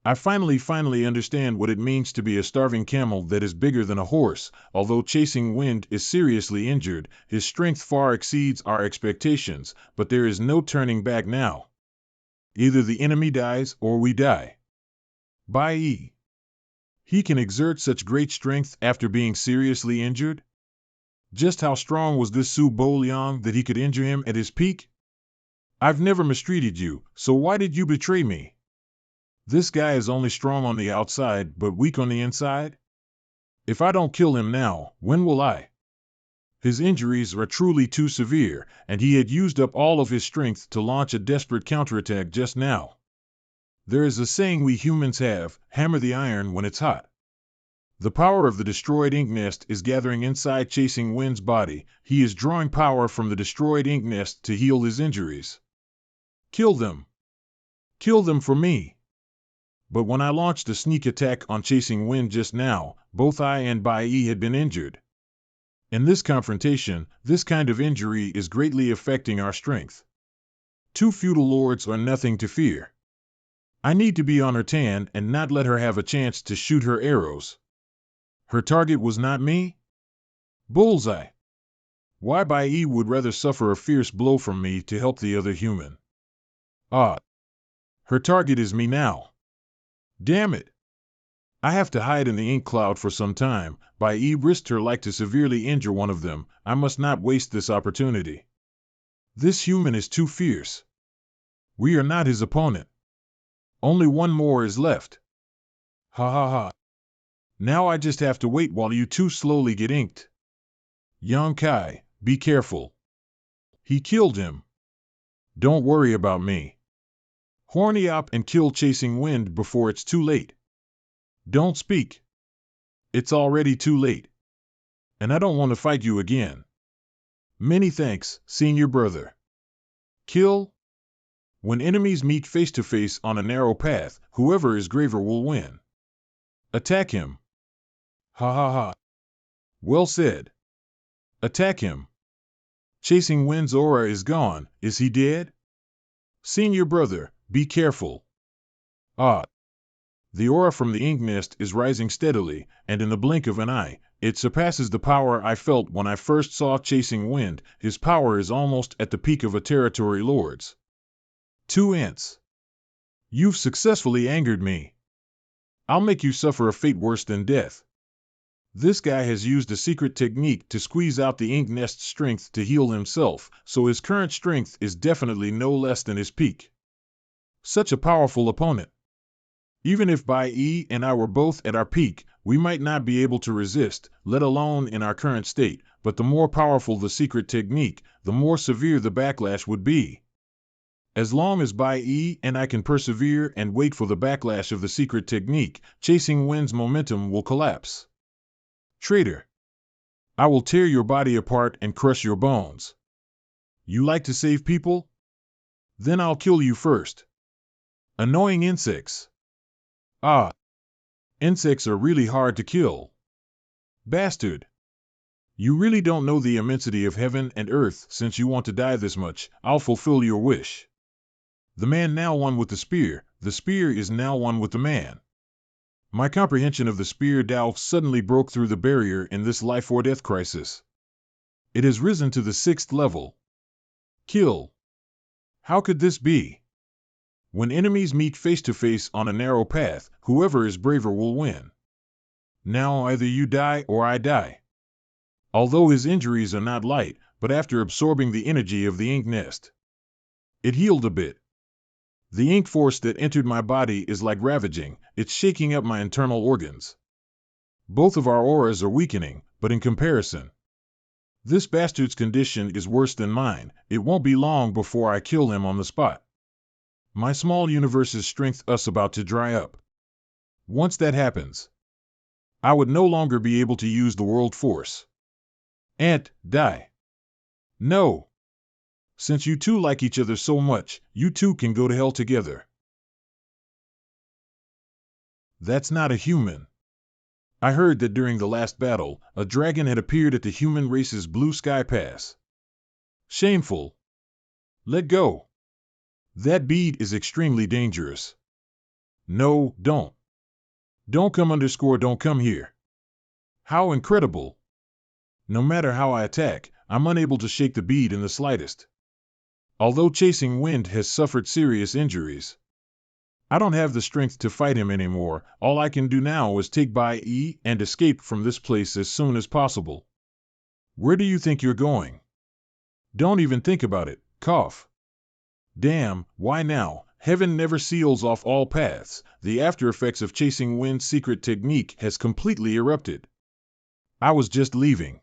I finally understand what it means to be a starving camel that is bigger than a horse. Although Chasing Wind is seriously injured, his strength far exceeds our expectations, but there is no turning back now. Either the enemy dies or we die. Bai Yi. He can exert such great strength after being seriously injured? Just how strong was this Su Bo Liang that he could injure him at his peak? I've never mistreated you, so why did you betray me? This guy is only strong on the outside but weak on the inside? If I don't kill him now, when will I? His injuries are truly too severe, and he had used up all of his strength to launch a desperate counterattack just now. There is a saying we humans have, hammer the iron when it's hot. The power of the destroyed ink nest is gathering inside Chasing Wind's body. He is drawing power from the destroyed ink nest to heal his injuries. Kill them! Kill them for me! But when I launched a sneak attack on Chasing Wind just now, both I and Bai Yi had been injured. In this confrontation, this kind of injury is greatly affecting our strength. Two feudal lords are nothing to fear. I need to be on her tan and not let her have a chance to shoot her arrows. Her target was not me? Bullseye! Why Bai Yi would rather suffer a fierce blow from me to help the other human? Ah! Her target is me now. Damn it! I have to hide in the ink cloud for some time. Bai Yi risked her life to severely injure one of them. I must not waste this opportunity. This human is too fierce. We are not his opponent. Only one more is left. Ha ha ha. Now I just have to wait while you two slowly get inked. Yang Kai, be careful. He killed him. Don't worry about me. Horny up and kill Chasing Wind before it's too late. Don't speak. It's already too late. And I don't want to fight you again. Many thanks, senior brother. Kill? When enemies meet face to face on a narrow path, whoever is braver will win. Attack him. Ha ha ha. Well said. Attack him. Chasing Wind's aura is gone. Is he dead? Senior brother, be careful. Ah. The aura from the ink nest is rising steadily, and in the blink of an eye, it surpasses the power I felt when I first saw Chasing Wind. His power is almost at the peak of a territory lord's. 2 ants. You've successfully angered me. I'll make you suffer a fate worse than death. This guy has used a secret technique to squeeze out the ink nest's strength to heal himself, so his current strength is definitely no less than his peak. Such a powerful opponent. Even if Bai Yi and I were both at our peak, we might not be able to resist, let alone in our current state, but the more powerful the secret technique, the more severe the backlash would be. As long as Bai Yi and I can persevere and wait for the backlash of the secret technique, Chasing Wind's momentum will collapse. Traitor! I will tear your body apart and crush your bones. You like to save people? Then I'll kill you first. Annoying insects. Ah! Insects are really hard to kill. Bastard! You really don't know the immensity of heaven and earth. Since you want to die this much, I'll fulfill your wish. The man now won with the spear is now one with the man. My comprehension of the spear Dao suddenly broke through the barrier in this life-or-death crisis. It has risen to the 6th level. Kill. How could this be? When enemies meet face to face on a narrow path, whoever is braver will win. Now either you die or I die. Although his injuries are not light, but after absorbing the energy of the ink nest, it healed a bit. The ink force that entered my body is like ravaging, it's shaking up my internal organs. Both of our auras are weakening, but in comparison, this bastard's condition is worse than mine. It won't be long before I kill him on the spot. My small universe's strength is about to dry up. Once that happens, I would no longer be able to use the world force. Ant, die. No. Since you two like each other so much, you two can go to hell together. That's not a human. I heard that during the last battle, a dragon had appeared at the human race's blue sky pass. Shameful. Let go. That bead is extremely dangerous. No, don't. Don't come here. How incredible. No matter how I attack, I'm unable to shake the bead in the slightest. Although Chasing Wind has suffered serious injuries, I don't have the strength to fight him anymore. All I can do now is take Bai Yi and escape from this place as soon as possible. Where do you think you're going? Don't even think about it. Cough. Damn, why now? Heaven never seals off all paths. The after effects of Chasing Wind's secret technique has completely erupted. I was just leaving.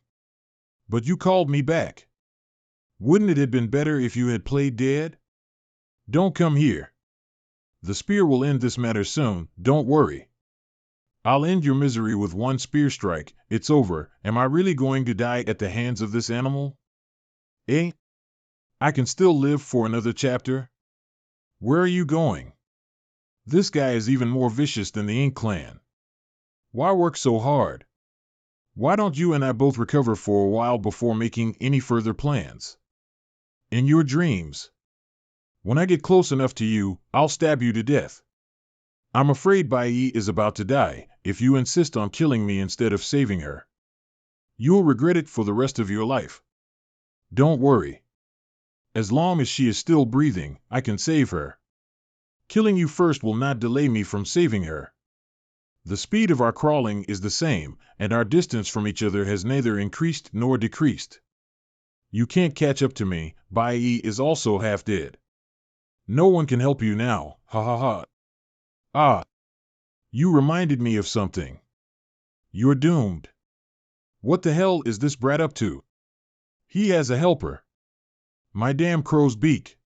But you called me back. Wouldn't it have been better if you had played dead? Don't come here. The spear will end this matter soon, don't worry. I'll end your misery with one spear strike, it's over. Am I really going to die at the hands of this animal? Eh? I can still live for another chapter? Where are you going? This guy is even more vicious than the Ink Clan. Why work so hard? Why don't you and I both recover for a while before making any further plans? In your dreams. When I get close enough to you, I'll stab you to death. I'm afraid Bai Yi is about to die, if you insist on killing me instead of saving her. You'll regret it for the rest of your life. Don't worry. As long as she is still breathing, I can save her. Killing you first will not delay me from saving her. The speed of our crawling is the same, and our distance from each other has neither increased nor decreased. You can't catch up to me, Bai Yi is also half dead. No one can help you now, ha ha ha. Ah, you reminded me of something. You're doomed. What the hell is this brat up to? He has a helper. My damn crow's beak.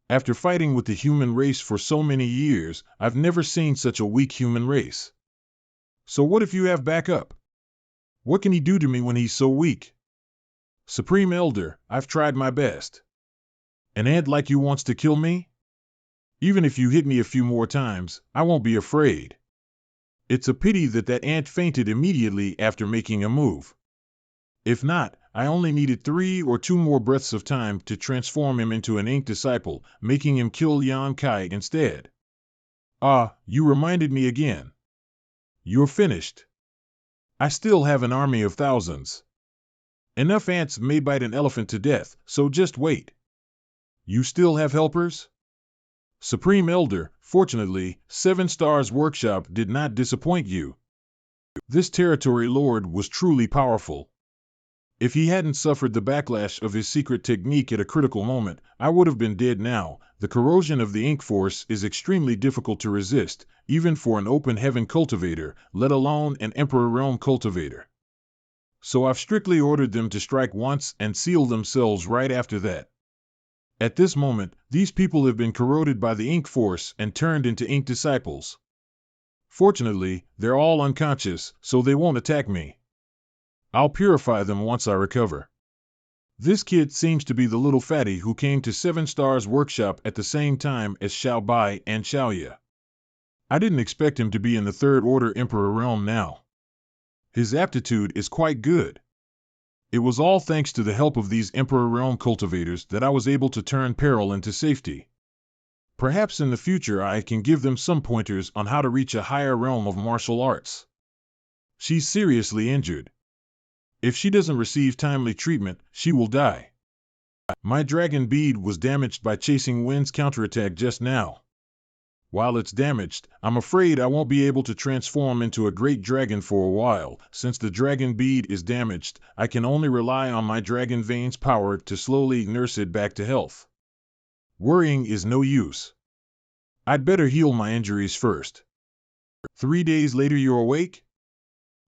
After fighting with the human race for so many years, I've never seen such a weak human race. So what if you have backup? What can he do to me when he's so weak? Supreme Elder, I've tried my best. An ant like you wants to kill me? Even if you hit me a few more times, I won't be afraid. It's a pity that ant fainted immediately after making a move. If not, I only needed 3 or 2 more breaths of time to transform him into an ink disciple, making him kill Yan Kai instead. Ah, you reminded me again. You're finished. I still have an army of thousands. Enough ants may bite an elephant to death, so just wait. You still have helpers? Supreme Elder, fortunately, 7 Stars Workshop did not disappoint you. This territory lord was truly powerful. If he hadn't suffered the backlash of his secret technique at a critical moment, I would have been dead now. The corrosion of the ink force is extremely difficult to resist, even for an open heaven cultivator, let alone an Emperor Realm cultivator. So I've strictly ordered them to strike once and seal themselves right after that. At this moment, these people have been corroded by the ink force and turned into ink disciples. Fortunately, they're all unconscious, so they won't attack me. I'll purify them once I recover. This kid seems to be the little fatty who came to 7 Stars Workshop at the same time as Xiao Bai and Xiaoya. I didn't expect him to be in the 3rd Order Emperor Realm now. His aptitude is quite good. It was all thanks to the help of these Emperor Realm cultivators that I was able to turn peril into safety. Perhaps in the future I can give them some pointers on how to reach a higher realm of martial arts. She's seriously injured. If she doesn't receive timely treatment, she will die. My dragon bead was damaged by Chasing Wind's counterattack just now. While it's damaged, I'm afraid I won't be able to transform into a great dragon for a while. Since the dragon bead is damaged, I can only rely on my dragon vein's power to slowly nurse it back to health. Worrying is no use. I'd better heal my injuries first. 3 days later you're awake?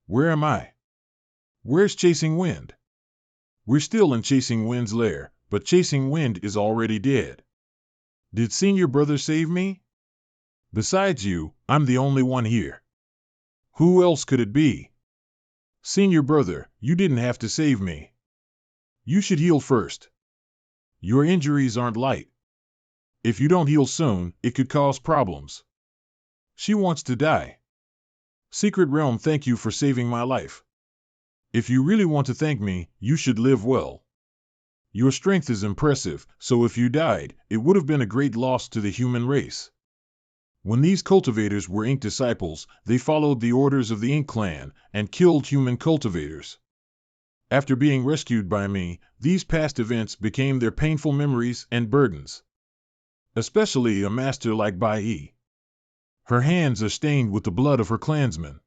Where am I? Where's Chasing Wind? We're still in Chasing Wind's lair, but Chasing Wind is already dead. Did Senior Brother save me? Besides you, I'm the only one here. Who else could it be? Senior Brother, you didn't have to save me. You should heal first. Your injuries aren't light. If you don't heal soon, it could cause problems. She wants to die. Secret Realm, thank you for saving my life. If you really want to thank me, you should live well. Your strength is impressive, so if you died, it would have been a great loss to the human race. When these cultivators were ink disciples, they followed the orders of the Ink Clan and killed human cultivators. After being rescued by me, these past events became their painful memories and burdens. Especially a master like Bai Yi. Her hands are stained with the blood of her clansmen.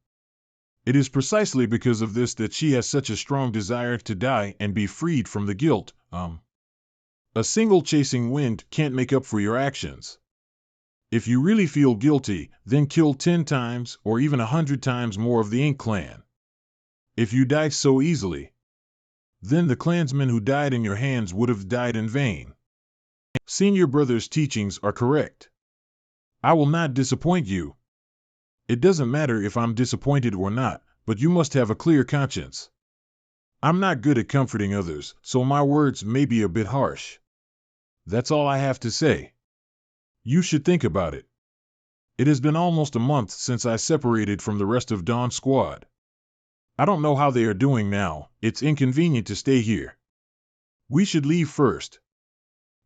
It is precisely because of this that she has such a strong desire to die and be freed from the guilt. A single Chasing Wind can't make up for your actions. If you really feel guilty, then kill 10 times or even 100 times more of the Ink Clan. If you die so easily, Then the clansmen who died in your hands would have died in vain. Senior brother's teachings are correct. I will not disappoint you. It doesn't matter if I'm disappointed or not, but you must have a clear conscience. I'm not good at comforting others, so my words may be a bit harsh. That's all I have to say. You should think about it. It has been almost a month since I separated from the rest of Dawn's squad. I don't know how they are doing now. It's inconvenient to stay here. We should leave first.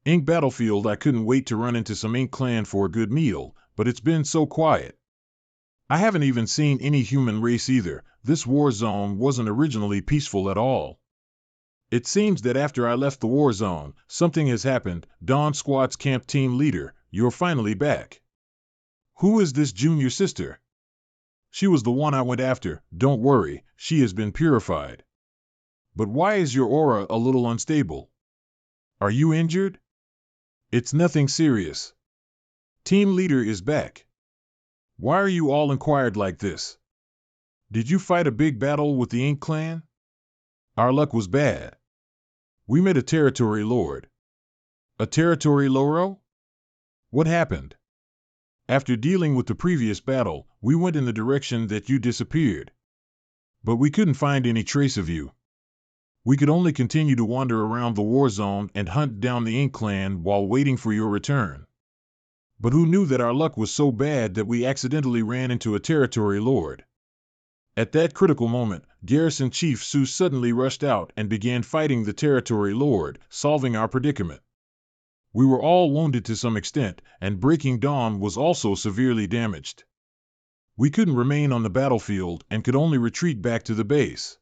Ink Battlefield, I couldn't wait to run into some Ink clan for a good meal, but it's been so quiet. I haven't even seen any human race either. This war zone wasn't originally peaceful at all. It seems that after I left the war zone, something has happened. Dawn Squad's camp team leader, you're finally back. Who is this junior sister? She was the one I went after. Don't worry, she has been purified. But why is your aura a little unstable? Are you injured? It's nothing serious. Team leader is back. Why are you all inquired like this? Did you fight a big battle with the Ink clan? Our luck was bad. We met a territory lord. A territory loro? What happened? After dealing with the previous battle, we went in the direction that you disappeared. But we couldn't find any trace of you. We could only continue to wander around the war zone and hunt down the Ink clan while waiting for your return. But who knew that our luck was so bad that we accidentally ran into a territory lord? At that critical moment, Garrison Chief Su suddenly rushed out and began fighting the territory lord, solving our predicament. We were all wounded to some extent, and Breaking Dawn was also severely damaged. We couldn't remain on the battlefield and could only retreat back to the base.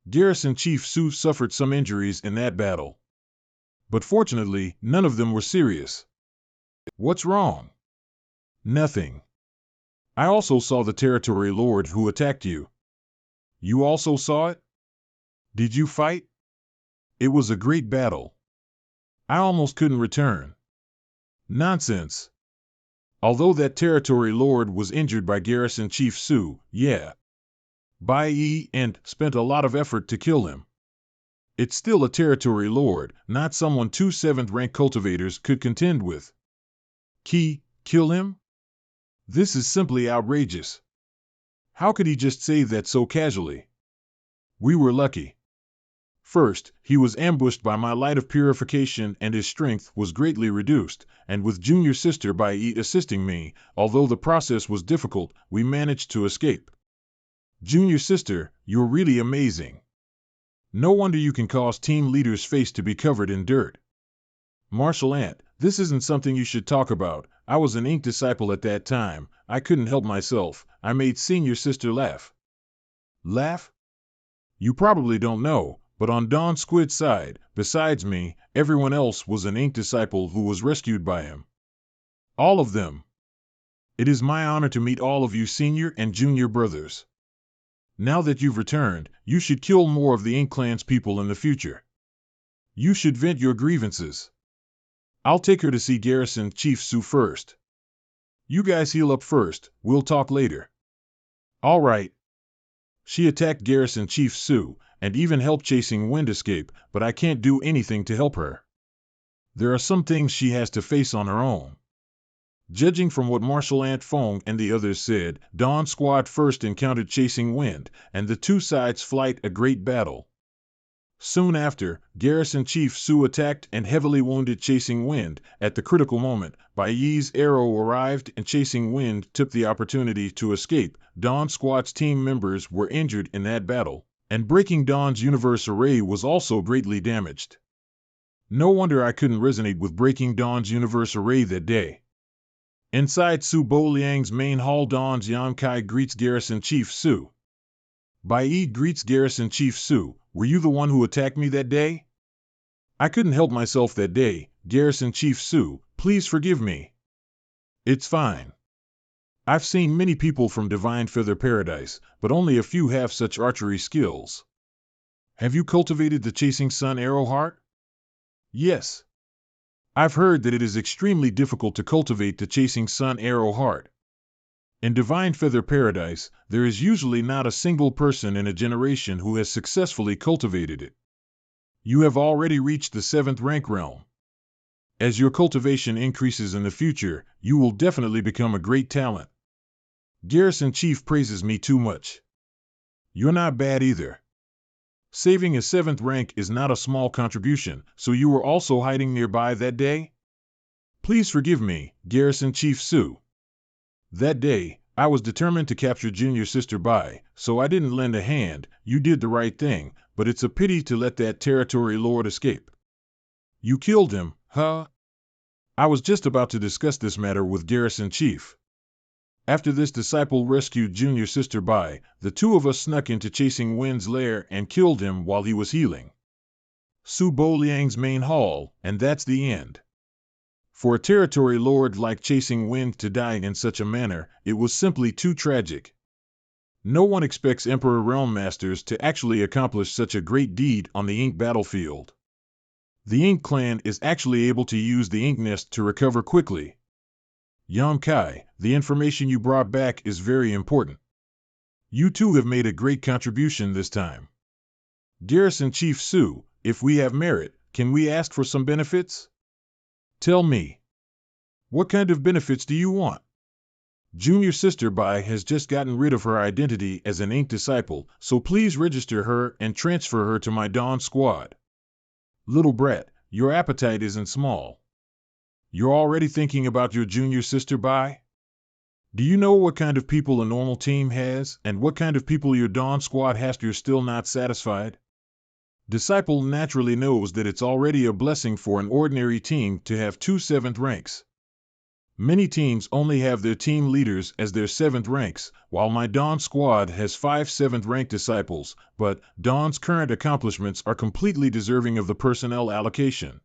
Garrison Chief Su suffered some injuries in that battle. But fortunately, none of them were serious. What's wrong? Nothing. I also saw the territory lord who attacked you. You also saw it? Did you fight? It was a great battle. I almost couldn't return. Nonsense. Although that territory lord was injured by Garrison Chief Su, yeah. Bai and spent a lot of effort to kill him. It's still a territory lord, not someone 2 7th rank cultivators could contend with. Kill him? This is simply outrageous. How could he just say that so casually? We were lucky. First, he was ambushed by my light of purification and his strength was greatly reduced, and with junior sister Bai assisting me, although the process was difficult, we managed to escape. Junior sister, you're really amazing. No wonder you can cause team leader's face to be covered in dirt. Martial Ant, this isn't something you should talk about. I was an Ink disciple at that time. I couldn't help myself. I made senior sister laugh. Laugh? You probably don't know, but on Dawn Squid's side, besides me, everyone else was an Ink disciple who was rescued by him. All of them. It is my honor to meet all of you senior and junior brothers. Now that you've returned, you should kill more of the Ink clan's people in the future. You should vent your grievances. I'll take her to see Garrison Chief Su first. You guys heal up first, we'll talk later. All right. She attacked Garrison Chief Su, and even helped Chasing Wind escape, but I can't do anything to help her. There are some things she has to face on her own. Judging from what Martial Ant Fong and the others said, Dawn Squad first encountered Chasing Wind, and the two sides fight a great battle. Soon after, Garrison Chief Su attacked and heavily wounded Chasing Wind. At the critical moment, Bai Yi's arrow arrived and Chasing Wind took the opportunity to escape. Dawn Squad's team members were injured in that battle, and Breaking Dawn's universe array was also greatly damaged. No wonder I couldn't resonate with Breaking Dawn's universe array that day. Inside Su Bo Liang's main hall, Dawn's Yan Kai greets Garrison Chief Su. Bai Yi greets Garrison Chief Su. Were you the one who attacked me that day? I couldn't help myself that day. Garrison Chief Su, please forgive me. It's fine. I've seen many people from Divine Feather Paradise, but only a few have such archery skills. Have you cultivated the Chasing Sun Arrow Heart? Yes. I've heard that it is extremely difficult to cultivate the Chasing Sun Arrow Heart. In Divine Feather Paradise, there is usually not a single person in a generation who has successfully cultivated it. You have already reached the 7th rank realm. As your cultivation increases in the future, you will definitely become a great talent. Garrison Chief praises me too much. You're not bad either. Saving a 7th rank is not a small contribution, so you were also hiding nearby that day? Please forgive me, Garrison Chief Su. That day, I was determined to capture Junior Sister Bai, so I didn't lend a hand. You did the right thing, but it's a pity to let that territory lord escape. You killed him, huh? I was just about to discuss this matter with Garrison Chief. After this disciple rescued Junior Sister Bai, the two of us snuck into Chasing Wind's lair and killed him while he was healing. Su Bo Liang's main hall, and that's the end. For a territory lord like Chasing Wind to die in such a manner, it was simply too tragic. No one expects Emperor Realm Masters to actually accomplish such a great deed on the Ink battlefield. The Ink clan is actually able to use the Ink nest to recover quickly. Yam Kai, the information you brought back is very important. You too have made a great contribution this time. Garrison Chief Su, if we have merit, can we ask for some benefits? Tell me. What kind of benefits do you want? Junior Sister Bai has just gotten rid of her identity as an Ink disciple, so please register her and transfer her to my Dawn squad. Little brat, your appetite isn't small. You're already thinking about your Junior Sister Bai? Do you know what kind of people a normal team has, and what kind of people your Dawn squad has? You're still not satisfied? Disciple naturally knows that it's already a blessing for an ordinary team to have 2 7th ranks. Many teams only have their team leaders as their 7th ranks, while my Dawn squad has 5 7th rank disciples, but Dawn's current accomplishments are completely deserving of the personnel allocation.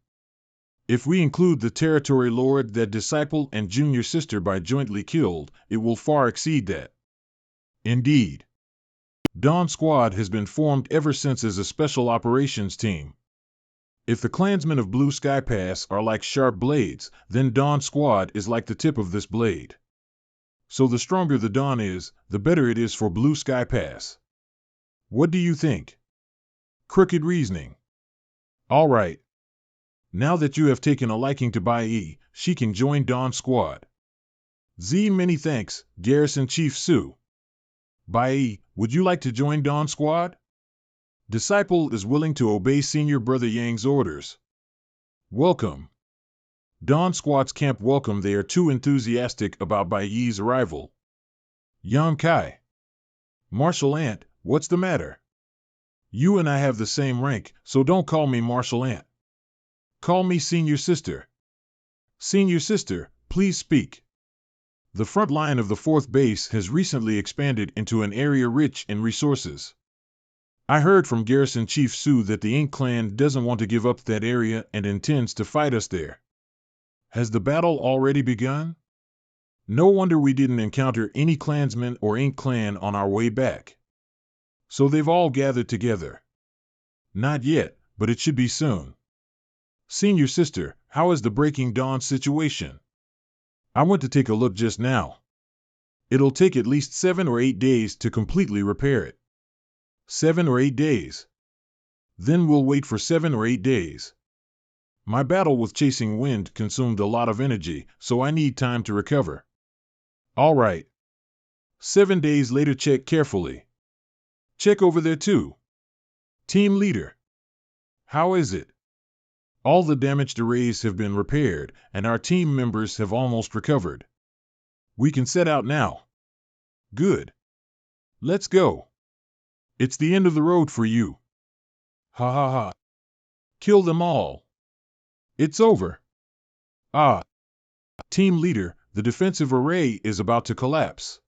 If we include the territory lord that disciple and Junior Sister Bai jointly killed, it will far exceed that. Indeed. Dawn Squad has been formed ever since as a special operations team. If the clansmen of Blue Sky Pass are like sharp blades, then Dawn Squad is like the tip of this blade. So the stronger the Dawn is, the better it is for Blue Sky Pass. What do you think? Crooked reasoning. All right. Now that you have taken a liking to Bai Yi, she can join Dawn Squad. Many thanks, Garrison Chief Su. Bai Yi, would you like to join Dawn Squad? Disciple is willing to obey Senior Brother Yang's orders. Welcome. Dawn Squad's camp welcome. They are too enthusiastic about Bai Yi's arrival. Yam Kai. Martial Ant, what's the matter? You and I have the same rank, so don't call me Martial Ant. Call me Senior Sister. Senior Sister, please speak. The front line of the 4th base has recently expanded into an area rich in resources. I heard from Garrison Chief Su that the Ink clan doesn't want to give up that area and intends to fight us there. Has the battle already begun? No wonder we didn't encounter any clansmen or Ink clan on our way back. So they've all gathered together. Not yet, but it should be soon. Senior Sister, how is the Breaking Dawn situation? I went to take a look just now. It'll take at least 7 or 8 days to completely repair it. 7 or 8 days. Then we'll wait for 7 or 8 days. My battle with Chasing Wind consumed a lot of energy, so I need time to recover. All right. 7 days later. Check carefully. Check over there too. Team leader. How is it? All the damaged arrays have been repaired, and our team members have almost recovered. We can set out now. Good. Let's go. It's the end of the road for you. Ha ha ha. Kill them all. It's over. Ah. Team leader, the defensive array is about to collapse.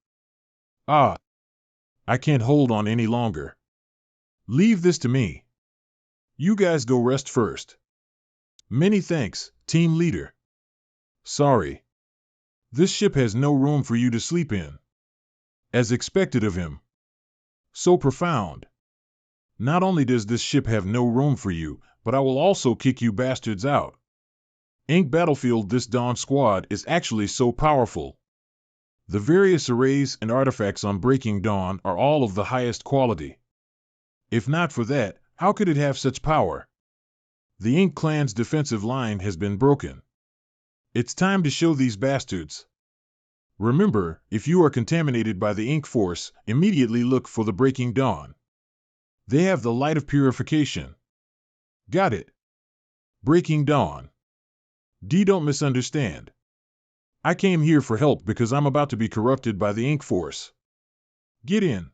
Ah. I can't hold on any longer. Leave this to me. You guys go rest first. Many thanks, team leader. Sorry. This ship has no room for you to sleep in. As expected of him. So profound. Not only does this ship have no room for you, but I will also kick you bastards out. Ink Battlefield. This Dawn Squad is actually so powerful. The various arrays and artifacts on Breaking Dawn are all of the highest quality. If not for that, how could it have such power? The Ink Clan's defensive line has been broken. It's time to show these bastards. Remember, if you are contaminated by the Ink Force, immediately look for the Breaking Dawn. They have the light of purification. Got it. Breaking Dawn. Don't misunderstand. I came here for help because I'm about to be corrupted by the Ink Force. Get in.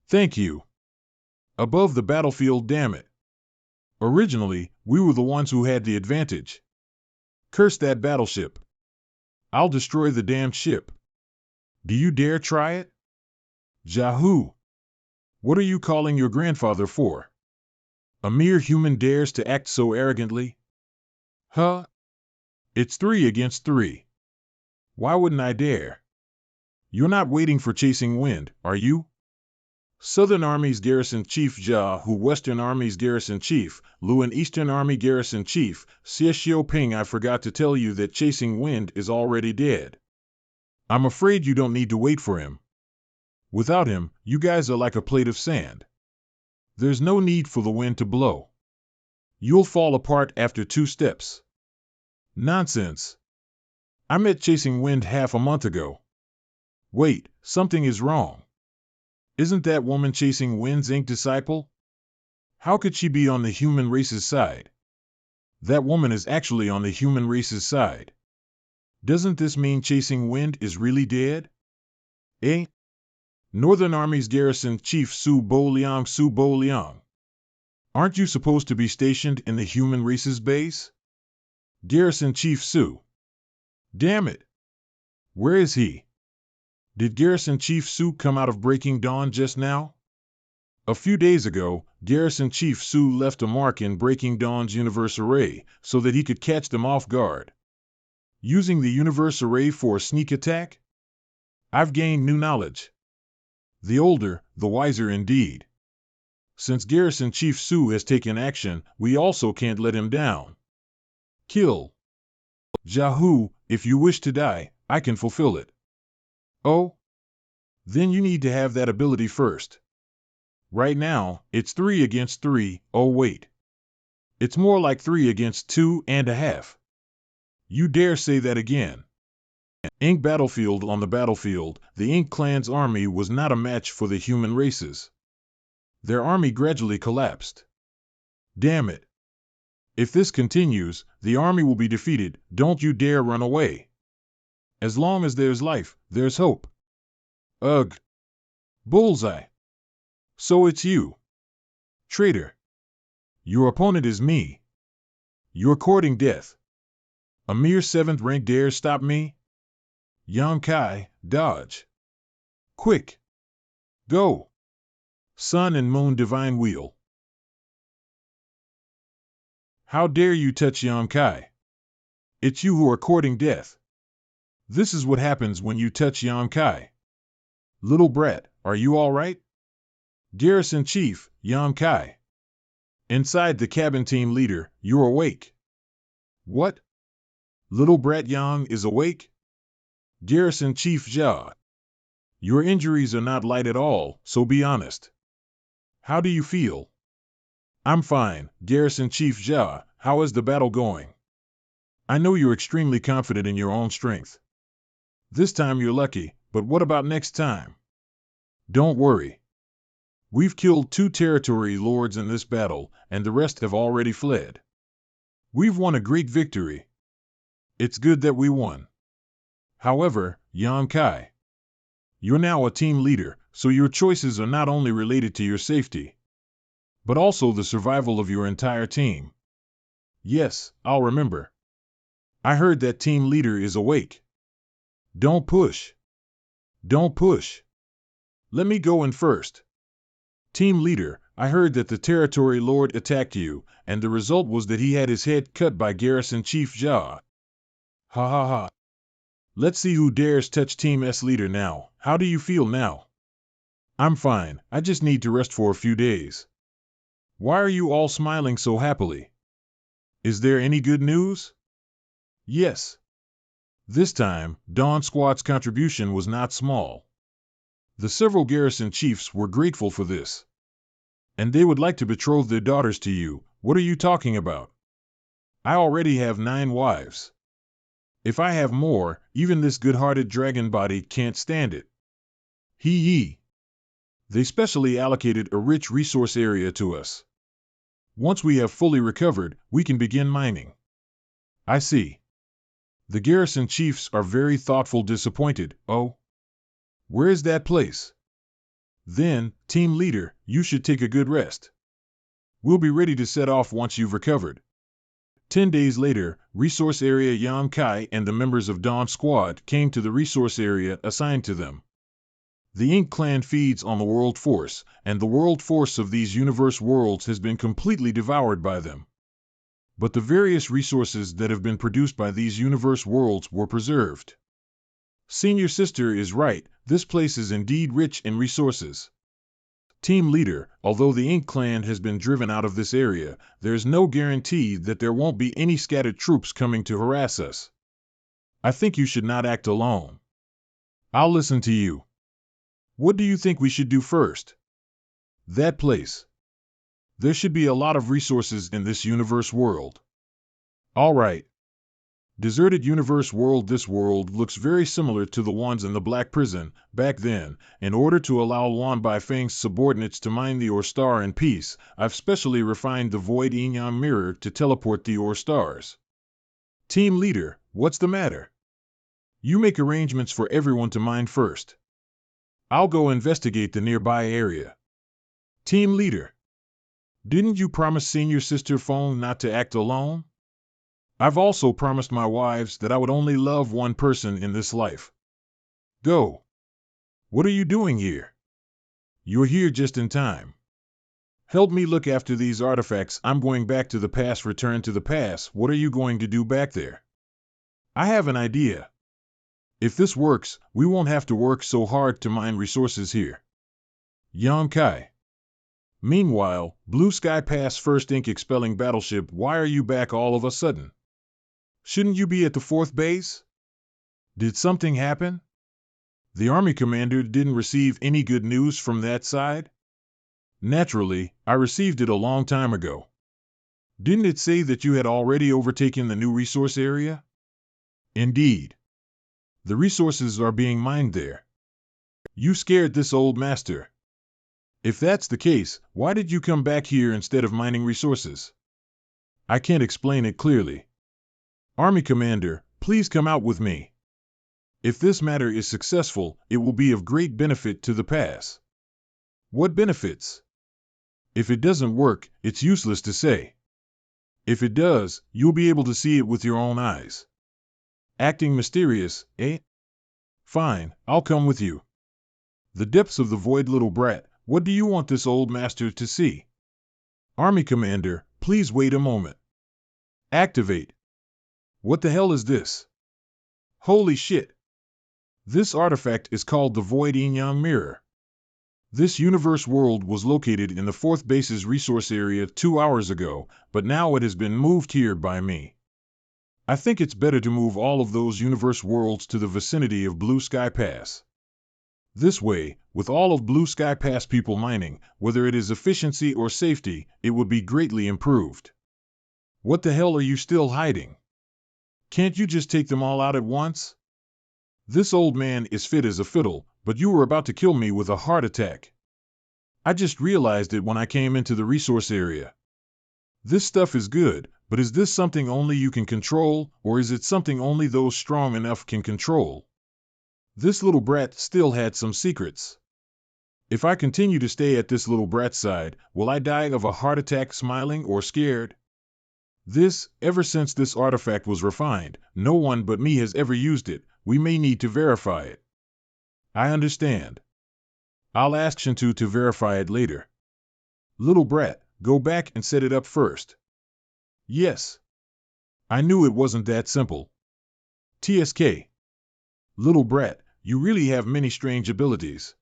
Thank you. Above the battlefield, damn it. Originally, we were the ones who had the advantage. Curse that battleship. I'll destroy the damned ship. Do you dare try it? Yahoo! What are you calling your grandfather for? A mere human dares to act so arrogantly? Huh? It's 3 against 3. Why wouldn't I dare? You're not waiting for chasing wind, are you? Southern Army's Garrison Chief Hu, Western Army's Garrison Chief Lu, and Eastern Army Garrison Chief Xie Ping. I forgot to tell you that chasing wind is already dead. I'm afraid you don't need to wait for him. Without him, you guys are like a plate of sand. There's no need for the wind to blow. You'll fall apart after 2 steps. Nonsense. I met chasing wind half a month ago. Wait, something is wrong. Isn't that woman chasing wind's ink disciple? How could she be on the human race's side? That woman is actually on the human race's side. Doesn't this mean chasing wind is really dead? Eh? Northern Army's Garrison Chief Su Bo Liang. Aren't you supposed to be stationed in the human race's base? Garrison Chief Su. Damn it. Where is he? Did Garrison Chief Su come out of Breaking Dawn just now? A few days ago, Garrison Chief Su left a mark in Breaking Dawn's universe array so that he could catch them off guard. Using the universe array for a sneak attack? I've gained new knowledge. The older, the wiser indeed. Since Garrison Chief Su has taken action, we also can't let him down. Kill. Yahoo! If you wish to die, I can fulfill it. Oh? Then you need to have that ability first. Right now, it's 3 against 3. Oh wait. It's more like 3 against 2.5. You dare say that again. Ink Battlefield. On the battlefield, the Ink Clan's army was not a match for the human races. Their army gradually collapsed. Damn it. If this continues, the army will be defeated. Don't you dare run away. As long as there's life, there's hope. Ugh. Bullseye. So it's you. Traitor. Your opponent is me. You're courting death. A mere 7th rank dares stop me? Yang Kai, dodge. Quick. Go. Sun and Moon Divine Wheel. How dare you touch Yang Kai? It's you who are courting death. This is what happens when you touch Yang Kai. Little brat, are you all right? Garrison Chief, Yang Kai. Inside the cabin, team leader, you're awake. What? Little brat Yang is awake? Garrison Chief Jia. Your injuries are not light at all, so be honest. How do you feel? I'm fine, Garrison Chief Jia. How is the battle going? I know you're extremely confident in your own strength. This time you're lucky, but what about next time? Don't worry. We've killed 2 territory lords in this battle, and the rest have already fled. We've won a great victory. It's good that we won. However, Yang Kai, you're now a team leader, so your choices are not only related to your safety, but also the survival of your entire team. Yes, I'll remember. I heard that team leader is awake. Don't push. Don't push. Let me go in first. Team leader, I heard that the territory lord attacked you, and the result was that he had his head cut by Garrison Chief Jia. Ha ha ha. Let's see who dares touch Team S leader now. How do you feel now? I'm fine, I just need to rest for a few days. Why are you all smiling so happily? Is there any good news? Yes. This time, Dawn Squad's contribution was not small. The several garrison chiefs were grateful for this. And they would like to betroth their daughters to you. What are you talking about? I already have 9 wives. If I have more, even this good-hearted dragon body can't stand it. Hee yee. They specially allocated a rich resource area to us. Once we have fully recovered, we can begin mining. I see. The garrison chiefs are very thoughtful disappointed. Oh? Where is that place? Then, team leader, you should take a good rest. We'll be ready to set off once you've recovered. 10 days later, Resource Area Yam Kai and the members of Dawn Squad came to the resource area assigned to them. The Ink Clan feeds on the world force, and the world force of these universe worlds has been completely devoured by them. But the various resources that have been produced by these universe worlds were preserved. Senior Sister is right, this place is indeed rich in resources. Team leader, although the Ink Clan has been driven out of this area, there's no guarantee that there won't be any scattered troops coming to harass us. I think you should not act alone. I'll listen to you. What do you think we should do first? That place. There should be a lot of resources in this universe world. All right. Deserted universe world. This world looks very similar to the ones in the Black Prison. Back then, in order to allow Luan Baifeng's subordinates to mine the ore star in peace, I've specially refined the Void Yin Yang Mirror to teleport the ore stars. Team leader, what's the matter? You make arrangements for everyone to mine first. I'll go investigate the nearby area. Team leader, didn't you promise Senior Sister Phone not to act alone? I've also promised my wives that I would only love one person in this life. Go. What are you doing here? You're here just in time. Help me look after these artifacts. I'm going back to the past. Return to the past. What are you going to do back there? I have an idea. If this works, we won't have to work so hard to mine resources here. Yam Kai. Meanwhile, Blue Sky Pass First Ink Expelling Battleship. Why are you back all of a sudden? Shouldn't you be at the 4th base? Did something happen? The Army Commander didn't receive any good news from that side? Naturally, I received it a long time ago. Didn't it say that you had already overtaken the new resource area? Indeed. The resources are being mined there. You scared this old master. If that's the case, why did you come back here instead of mining resources? I can't explain it clearly. Army Commander, please come out with me. If this matter is successful, it will be of great benefit to the pass. What benefits? If it doesn't work, it's useless to say. If it does, you'll be able to see it with your own eyes. Acting mysterious, eh? Fine, I'll come with you. The depths of the void, little brat. What do you want this old master to see? Army Commander, please wait a moment. Activate. What the hell is this? Holy shit. This artifact is called the Void Yin Yang Mirror. This universe world was located in the 4th base's resource area 2 hours ago, but now it has been moved here by me. I think it's better to move all of those universe worlds to the vicinity of Blue Sky Pass. This way, with all of Blue Sky Pass people mining, whether it is efficiency or safety, it would be greatly improved. What the hell are you still hiding? Can't you just take them all out at once? This old man is fit as a fiddle, but you were about to kill me with a heart attack. I just realized it when I came into the resource area. This stuff is good, but is this something only you can control, or is it something only those strong enough can control? This little brat still had some secrets. If I continue to stay at this little brat's side, will I die of a heart attack smiling or scared? Ever since this artifact was refined, no one but me has ever used it. We may need to verify it. I understand. I'll ask Shintu to verify it later. Little brat, go back and set it up first. Yes. I knew it wasn't that simple. TSK. Little brat, you really have many strange abilities.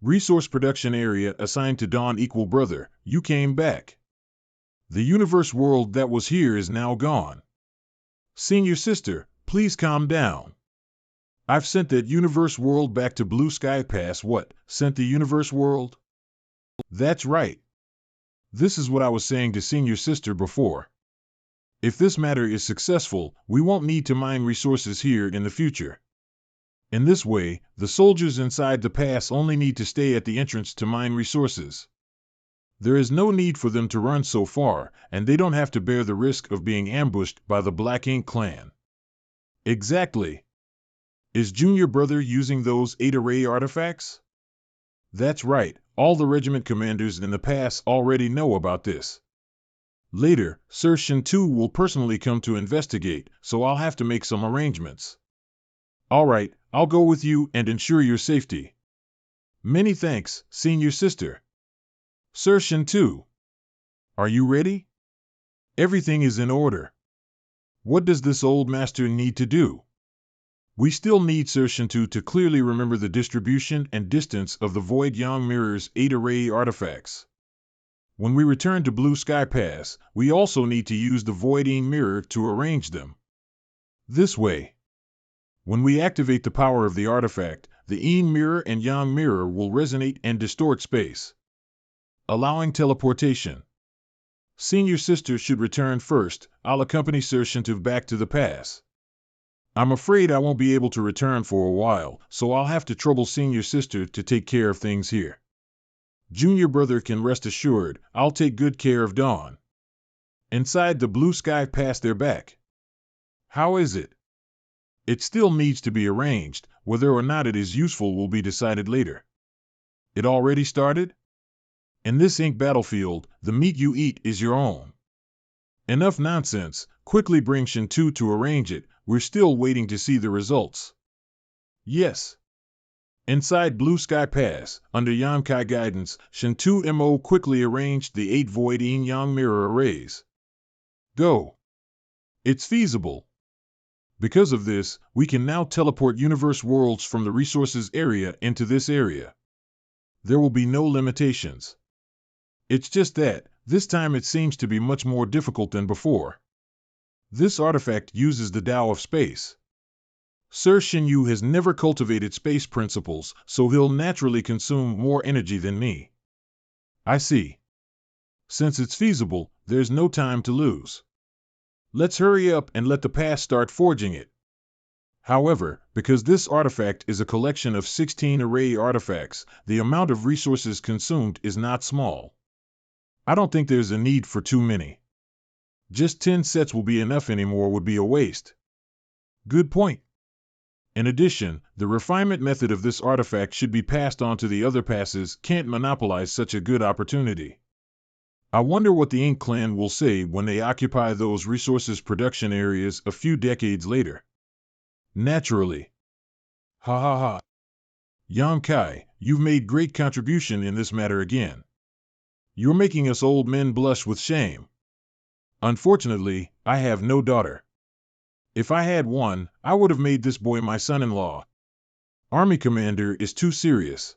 Resource production area assigned to Dawn equal brother, you came back. The universe world that was here is now gone. Senior Sister, please calm down. I've sent that universe world back to Blue Sky Pass. What, sent the universe world? That's right. This is what I was saying to Senior Sister before. If this matter is successful, we won't need to mine resources here in the future. In this way, the soldiers inside the pass only need to stay at the entrance to mine resources. There is no need for them to run so far, and they don't have to bear the risk of being ambushed by the Black Ink clan. Exactly. Is Junior Brother using those 8-array artifacts? That's right, all the regiment commanders in the pass already know about this. Later, Sir Shintu will personally come to investigate, so I'll have to make some arrangements. All right, I'll go with you and ensure your safety. Many thanks, senior sister. Sir Shintu, are you ready? Everything is in order. What does this old master need to do? We still need Sir Shintu to clearly remember the distribution and distance of the Void Yang Mirror's 8-array artifacts. When we return to Blue Sky Pass, we also need to use the Void Yang Mirror to arrange them. This way. When we activate the power of the artifact, the Yin Mirror and Yang Mirror will resonate and distort space, allowing teleportation. Senior sister should return first. I'll accompany Sir Shintu back to the pass. I'm afraid I won't be able to return for a while, so I'll have to trouble senior sister to take care of things here. Junior Brother can rest assured, I'll take good care of Dawn. Inside the Blue Sky Pass they're back. How is it? It still needs to be arranged. Whether or not it is useful will be decided later. It already started? In this ink battlefield, the meat you eat is your own. Enough nonsense, quickly bring Shintu to arrange it, we're still waiting to see the results. Yes. Inside Blue Sky Pass, under Yamkai guidance, Shintu Mo quickly arranged the 8 Void Yin Yang Mirror arrays. Go. It's feasible. Because of this, we can now teleport universe worlds from the resources area into this area. There will be no limitations. It's just that, this time it seems to be much more difficult than before. This artifact uses the Tao of space. Sir Shinyu has never cultivated space principles, so he'll naturally consume more energy than me. I see. Since it's feasible, there's no time to lose. Let's hurry up and let the pass start forging it. However, because this artifact is a collection of 16 array artifacts, the amount of resources consumed is not small. I don't think there's a need for too many. Just 10 sets will be enough, anymore would be a waste. Good point. In addition, the refinement method of this artifact should be passed on to the other passes, can't monopolize such a good opportunity. I wonder what the Ink Clan will say when they occupy those resources production areas a few decades later. Naturally. Ha ha ha. Yamkai, you've made great contribution in this matter again. You're making us old men blush with shame. Unfortunately, I have no daughter. If I had one, I would have made this boy my son-in-law. Army commander is too serious.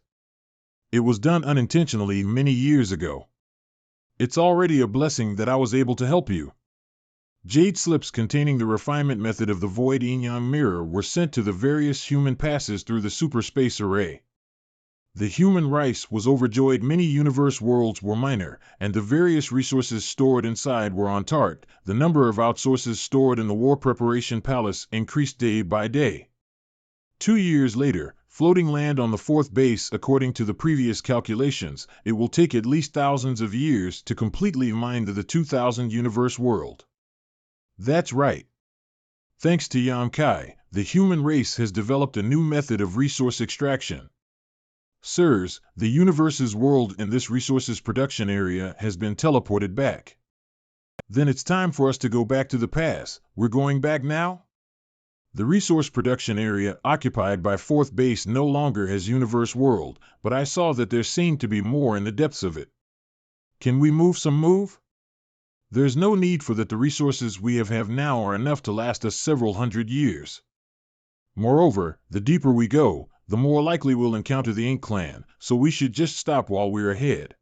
It was done unintentionally many years ago. It's already a blessing that I was able to help you. Jade slips containing the refinement method of the Void Yin Yang Mirror were sent to the various human passes through the super space array. The human race was overjoyed. Many universe worlds were minor, and the various resources stored inside were on target. The number of outsources stored in the War Preparation Palace increased day by day. 2 years later, floating land on the 4th base. According to the previous calculations, it will take at least thousands of years to completely mine the 2000 universe world. That's right. Thanks to Yamkai, the human race has developed a new method of resource extraction. Sirs, the universe's world in this resources production area has been teleported back. Then it's time for us to go back to the pass. We're going back now? The resource production area occupied by 4th base no longer has universe world, but I saw that there seemed to be more in the depths of it. Can we move? There's no need for that. The resources we have now are enough to last us several hundred years. Moreover, the deeper we go, the more likely we'll encounter the Ink Clan, so we should just stop while we're ahead.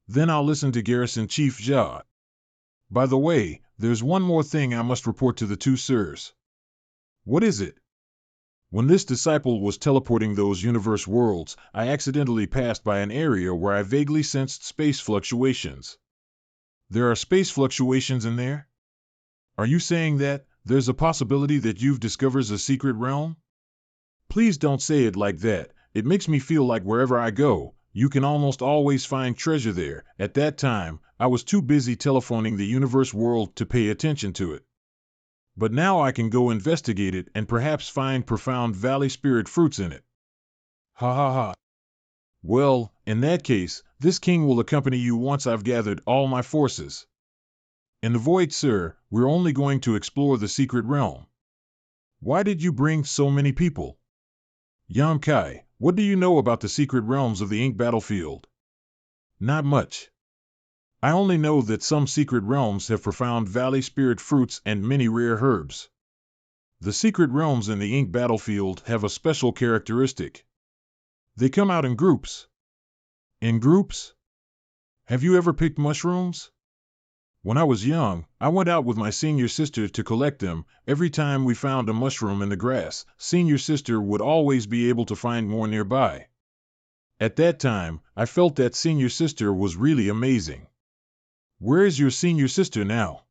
Then I'll listen to Garrison Chief Jia. By the way, there's one more thing I must report to the 2 sirs. What is it? When this disciple was teleporting those universe worlds, I accidentally passed by an area where I vaguely sensed space fluctuations. There are space fluctuations in there? Are you saying that there's a possibility that you've discovered a secret realm? Please don't say it like that. It makes me feel like wherever I go, you can almost always find treasure there. At that time, I was too busy telephoning the universe world to pay attention to it. But now I can go investigate it and perhaps find profound valley spirit fruits in it. Ha ha ha. Well, in that case, this king will accompany you once I've gathered all my forces. In the void, sir, we're only going to explore the secret realm. Why did you bring so many people? Kai, what do you know about the secret realms of the Ink battlefield? Not much. I only know that some secret realms have profound valley spirit fruits and many rare herbs. The secret realms in the Ink battlefield have a special characteristic. They come out in groups. In groups? Have you ever picked mushrooms? When I was young, I went out with my senior sister to collect them. Every time we found a mushroom in the grass, senior sister would always be able to find more nearby. At that time, I felt that senior sister was really amazing. Where is your senior sister now?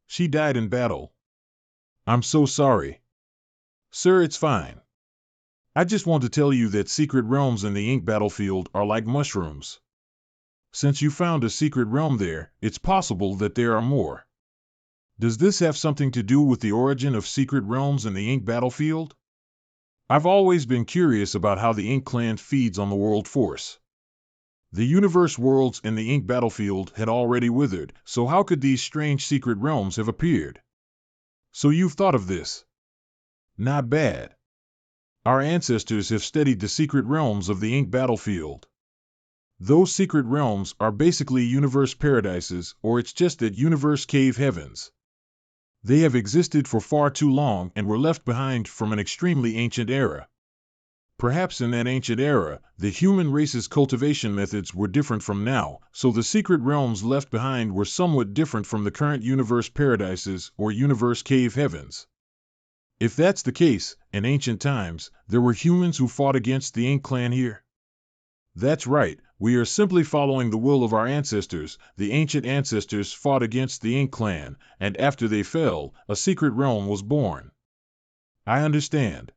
She died in battle. I'm so sorry. Sir, it's fine. I just want to tell you that secret realms in the Ink battlefield are like mushrooms. Since you found a secret realm there, it's possible that there are more. Does this have something to do with the origin of secret realms in the Ink battlefield? I've always been curious about how the Ink clan feeds on the world force. The universe worlds in the Ink battlefield had already withered, so how could these strange secret realms have appeared? So you've thought of this? Not bad. Our ancestors have studied the secret realms of the Ink battlefield. Those secret realms are basically universe paradises, or it's just that universe cave heavens. They have existed for far too long and were left behind from an extremely ancient era. Perhaps in that ancient era, the human race's cultivation methods were different from now, so the secret realms left behind were somewhat different from the current universe paradises or universe cave heavens. If that's the case, in ancient times, there were humans who fought against the Ink clan here? That's right, we are simply following the will of our ancestors. The ancient ancestors fought against the Ink clan, and after they fell, a secret realm was born. I understand.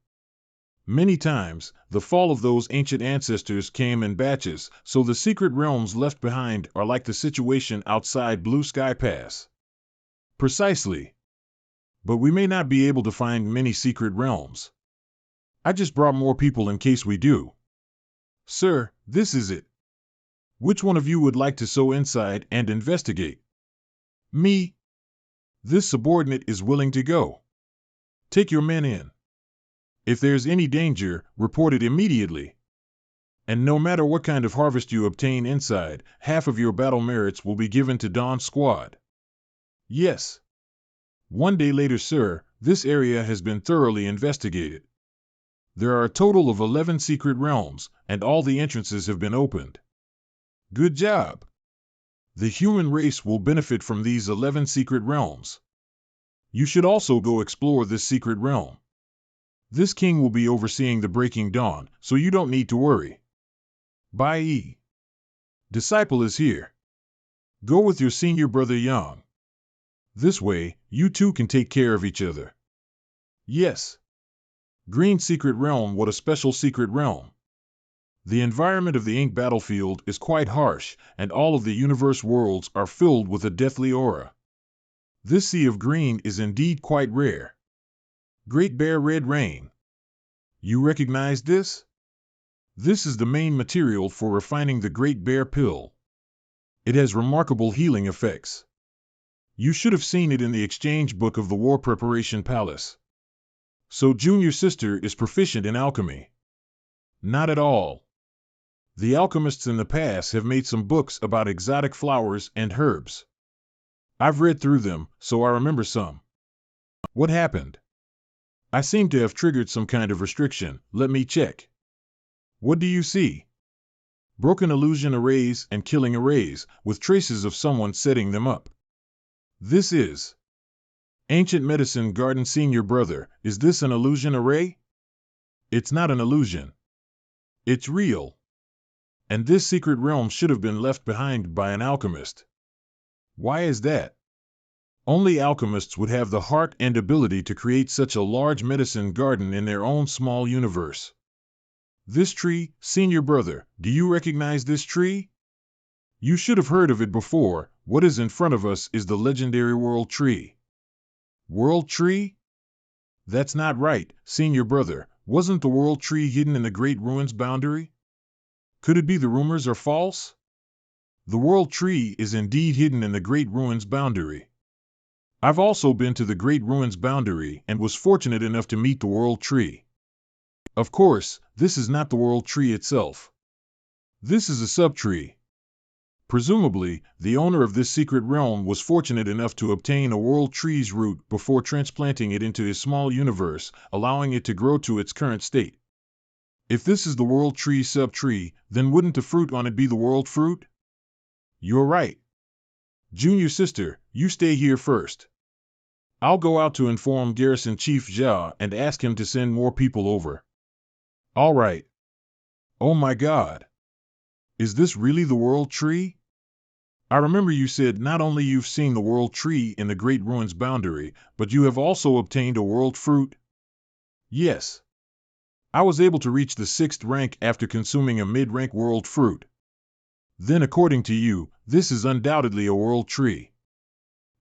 Many times, the fall of those ancient ancestors came in batches, so the secret realms left behind are like the situation outside Blue Sky Pass. Precisely. But we may not be able to find many secret realms. I just brought more people in case we do. Sir, this is it. Which one of you would like to sow inside and investigate? Me? This subordinate is willing to go. Take your men in. If there's any danger, report it immediately. And no matter what kind of harvest you obtain inside, half of your battle merits will be given to Dawn's squad. Yes. One day later, sir, this area has been thoroughly investigated. There are a total of 11 secret realms, and all the entrances have been opened. Good job. The human race will benefit from these 11 secret realms. You should also go explore this secret realm. This king will be overseeing the breaking dawn, so you don't need to worry. Bye. Disciple is here. Go with your senior brother Yang. This way, you two can take care of each other. Yes. Green Secret Realm. What a special secret realm. The environment of the Ink battlefield is quite harsh, and all of the universe worlds are filled with a deathly aura. This sea of green is indeed quite rare. Great Bear Red Rain. You recognize this? This is the main material for refining the Great Bear Pill. It has remarkable healing effects. You should have seen it in the exchange book of the War Preparation Palace. So junior sister is proficient in alchemy. Not at all. The alchemists in the past have made some books about exotic flowers and herbs. I've read through them, so I remember some. What happened? I seem to have triggered some kind of restriction. Let me check. What do you see? Broken illusion arrays and killing arrays, with traces of someone setting them up. This is Ancient Medicine Garden Senior Brother. Is this an illusion array? It's not an illusion. It's real. And this secret realm should have been left behind by an alchemist. Why is that? Only alchemists would have the heart and ability to create such a large medicine garden in their own small universe. This tree, senior brother, do you recognize this tree? You should have heard of it before. What is in front of us is the legendary World Tree. World Tree? That's not right, senior brother. Wasn't the World Tree hidden in the Great Ruins boundary? Could it be the rumors are false? The World Tree is indeed hidden in the Great Ruins boundary. I've also been to the Great Ruins boundary and was fortunate enough to meet the World Tree. Of course, this is not the World Tree itself. This is a sub-tree. Presumably, the owner of this secret realm was fortunate enough to obtain a World Tree's root before transplanting it into his small universe, allowing it to grow to its current state. If this is the World Tree sub-tree, then wouldn't the fruit on it be the World Fruit? You're right. Junior sister, you stay here first. I'll go out to inform Garrison Chief Jia and ask him to send more people over. All right. Oh my God. Is this really the World Tree? I remember you said not only you've seen the World Tree in the Great Ruins boundary, but you have also obtained a World Fruit? Yes. I was able to reach the 6th rank after consuming a mid-rank World Fruit. Then according to you, this is undoubtedly a World Tree.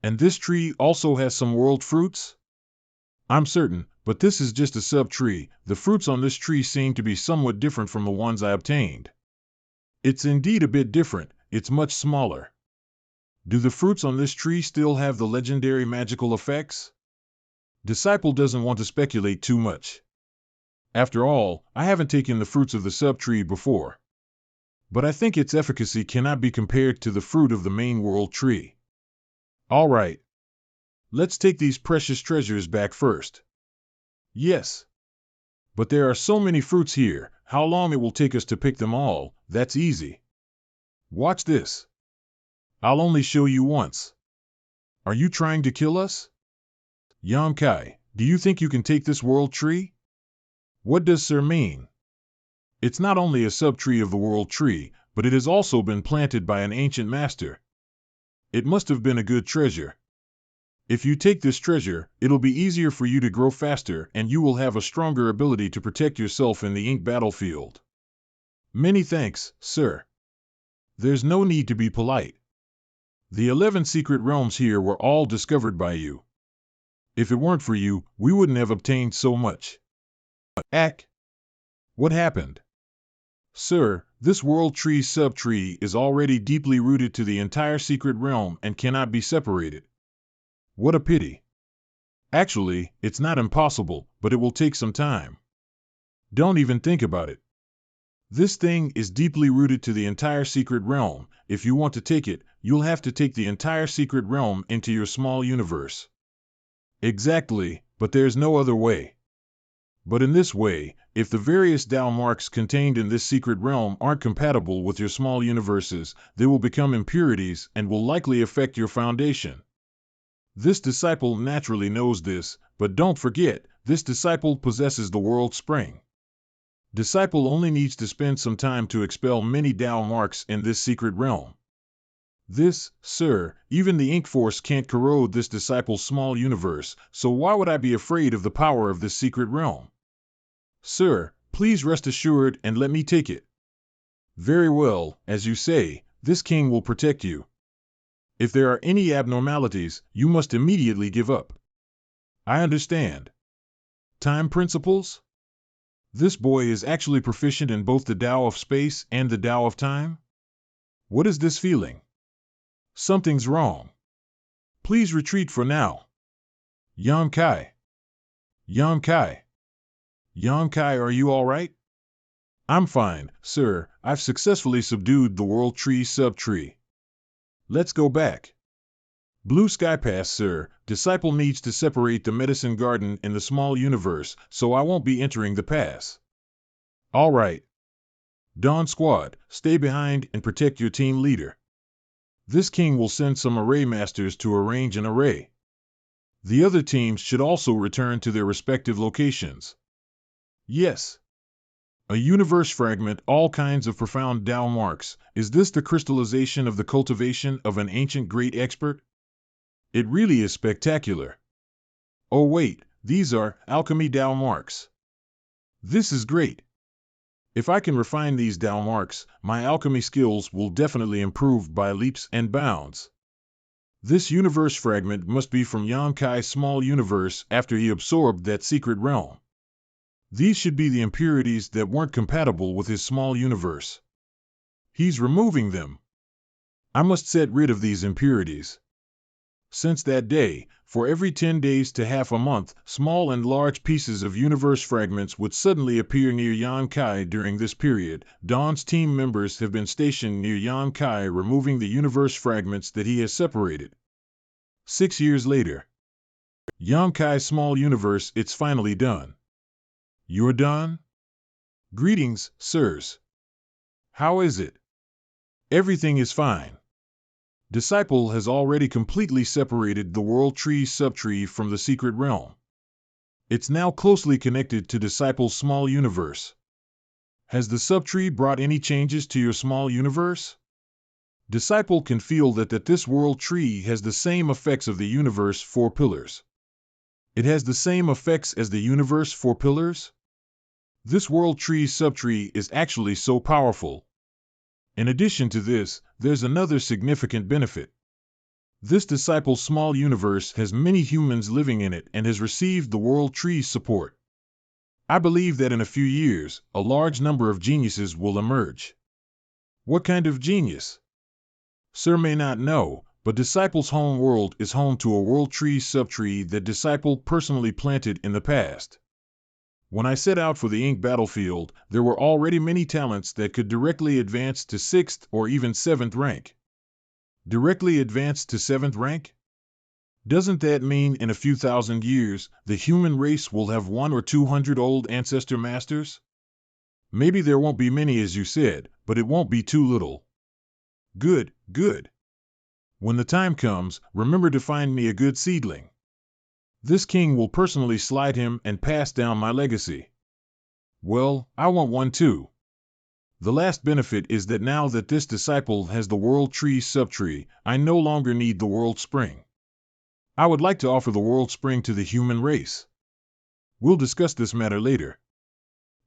And this tree also has some World Fruits? I'm certain, but this is just a sub-tree. The fruits on this tree seem to be somewhat different from the ones I obtained. It's indeed a bit different. It's much smaller. Do the fruits on this tree still have the legendary magical effects? Disciple doesn't want to speculate too much. After all, I haven't taken the fruits of the sub-tree before. But I think its efficacy cannot be compared to the fruit of the main World Tree. All right. Let's take these precious treasures back first. Yes. But there are so many fruits here, how long it will take us to pick them all, that's easy. Watch this. I'll only show you once. Are you trying to kill us? Yamkai, do you think you can take this World Tree? What does Sir mean? It's not only a sub-tree of the World Tree, but it has also been planted by an ancient master. It must have been a good treasure. If you take this treasure, it'll be easier for you to grow faster and you will have a stronger ability to protect yourself in the ink battlefield. Many thanks, sir. There's no need to be polite. The 11 secret realms here were all discovered by you. If it weren't for you, we wouldn't have obtained so much. Ack! What happened? Sir, this World Tree sub-tree is already deeply rooted to the entire secret realm and cannot be separated. What a pity. Actually, it's not impossible, but it will take some time. Don't even think about it. This thing is deeply rooted to the entire secret realm. If you want to take it, you'll have to take the entire secret realm into your small universe. Exactly, but there's no other way. But in this way, if the various Tao marks contained in this secret realm aren't compatible with your small universes, they will become impurities and will likely affect your foundation. This disciple naturally knows this, but don't forget, this disciple possesses the world spring. Disciple only needs to spend some time to expel many Tao marks in this secret realm. This, sir, even the ink force can't corrode this disciple's small universe, so why would I be afraid of the power of this secret realm? Sir, please rest assured and let me take it. Very well, as you say, this king will protect you. If there are any abnormalities, you must immediately give up. I understand. Time principles? This boy is actually proficient in both the Tao of space and the Tao of time? What is this feeling? Something's wrong. Please retreat for now. Yamkai. Yamkai. Yamkai, are you all right? I'm fine, sir. I've successfully subdued the World Tree sub-tree. Let's go back. Blue Sky Pass, sir. Disciple needs to separate the medicine garden in the small universe, so I won't be entering the pass. All right. Dawn Squad, stay behind and protect your team leader. This king will send some array masters to arrange an array. The other teams should also return to their respective locations. Yes. A universe fragment, all kinds of profound Tao marks. Is this the crystallization of the cultivation of an ancient great expert? It really is spectacular. Oh wait, these are alchemy Dao marks. This is great. If I can refine these Dao marks, my alchemy skills will definitely improve by leaps and bounds. This universe fragment must be from Yang Kai's small universe after he absorbed that secret realm. These should be the impurities that weren't compatible with his small universe. He's removing them. I must set rid of these impurities. Since that day, for every 10 days to half a month, small and large pieces of universe fragments would suddenly appear near Yan Kai. During this period, Dawn's team members have been stationed near Yan Kai, removing the universe fragments that he has separated. 6 years later. Yan Kai's small universe, it's finally done. You're done? Greetings, sirs. How is it? Everything is fine. Disciple has already completely separated the World Tree's subtree from the secret realm. It's now closely connected to Disciple's small universe. Has the subtree brought any changes to your small universe? Disciple can feel that this World Tree has the same effects of the universe 4 pillars. It has the same effects as the universe 4 pillars? This World Tree's subtree is actually so powerful. In addition to this, there's another significant benefit. This Disciple's small universe has many humans living in it and has received the World Tree's support. I believe that in a few years, a large number of geniuses will emerge. What kind of genius? Sir may not know, but Disciple's home world is home to a World Tree's subtree that Disciple personally planted in the past. When I set out for the Ink battlefield, there were already many talents that could directly advance to 6th or even 7th rank. Directly advance to 7th rank? Doesn't that mean in a few thousand years, the human race will have 100 or 200 old ancestor masters? Maybe there won't be many as you said, but it won't be too little. Good, good. When the time comes, remember to find me a good seedling. This king will personally slide him and pass down my legacy. Well, I want one too. The last benefit is that now that this disciple has the World Tree's subtree, I no longer need the World Spring. I would like to offer the World Spring to the human race. We'll discuss this matter later.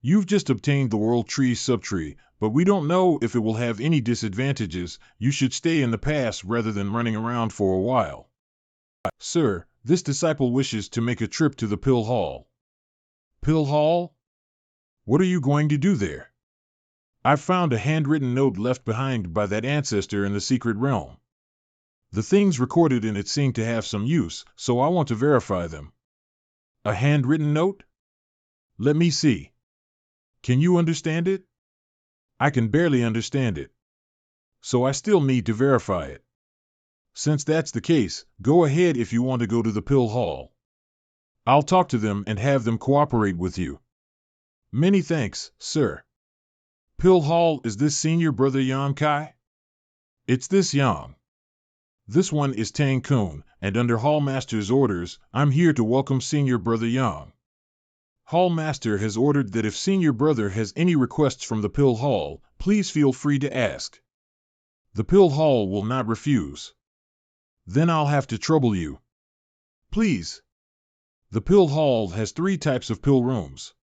You've just obtained the World Tree's subtree, but we don't know if it will have any disadvantages. You should stay in the past rather than running around for a while. Sir, this disciple wishes to make a trip to the Pill Hall. Pill Hall? What are you going to do there? I've found a handwritten note left behind by that ancestor in the secret realm. The things recorded in it seem to have some use, so I want to verify them. A handwritten note? Let me see. Can you understand it? I can barely understand it. So I still need to verify it. Since that's the case, go ahead if you want to go to the Pill Hall. I'll talk to them and have them cooperate with you. Many thanks, sir. Pill Hall, is this senior brother Yang Kai? It's this Yang. This one is Tang Kun, and under Hallmaster's orders, I'm here to welcome senior brother Yang. Hallmaster has ordered that if senior brother has any requests from the Pill Hall, please feel free to ask. The Pill Hall will not refuse. Then I'll have to trouble you. Please. The Pill Hall has 3 types of pill rooms.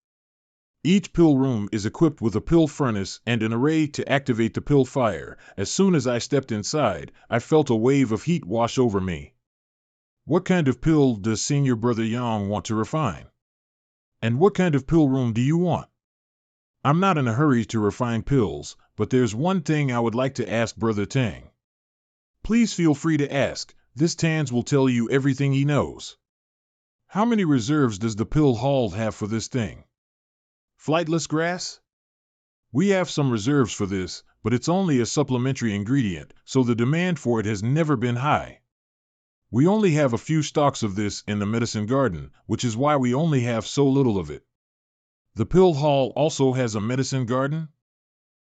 Each pill room is equipped with a pill furnace and an array to activate the pill fire. As soon as I stepped inside, I felt a wave of heat wash over me. What kind of pill does senior brother Yang want to refine? And what kind of pill room do you want? I'm not in a hurry to refine pills, but there's one thing I would like to ask Brother Tang. Please feel free to ask. This Tans will tell you everything he knows. How many reserves does the Pill Hall have for this thing? Flightless grass? We have some reserves for this, but it's only a supplementary ingredient, so the demand for it has never been high. We only have a few stocks of this in the medicine garden, which is why we only have so little of it. The Pill Hall also has a medicine garden?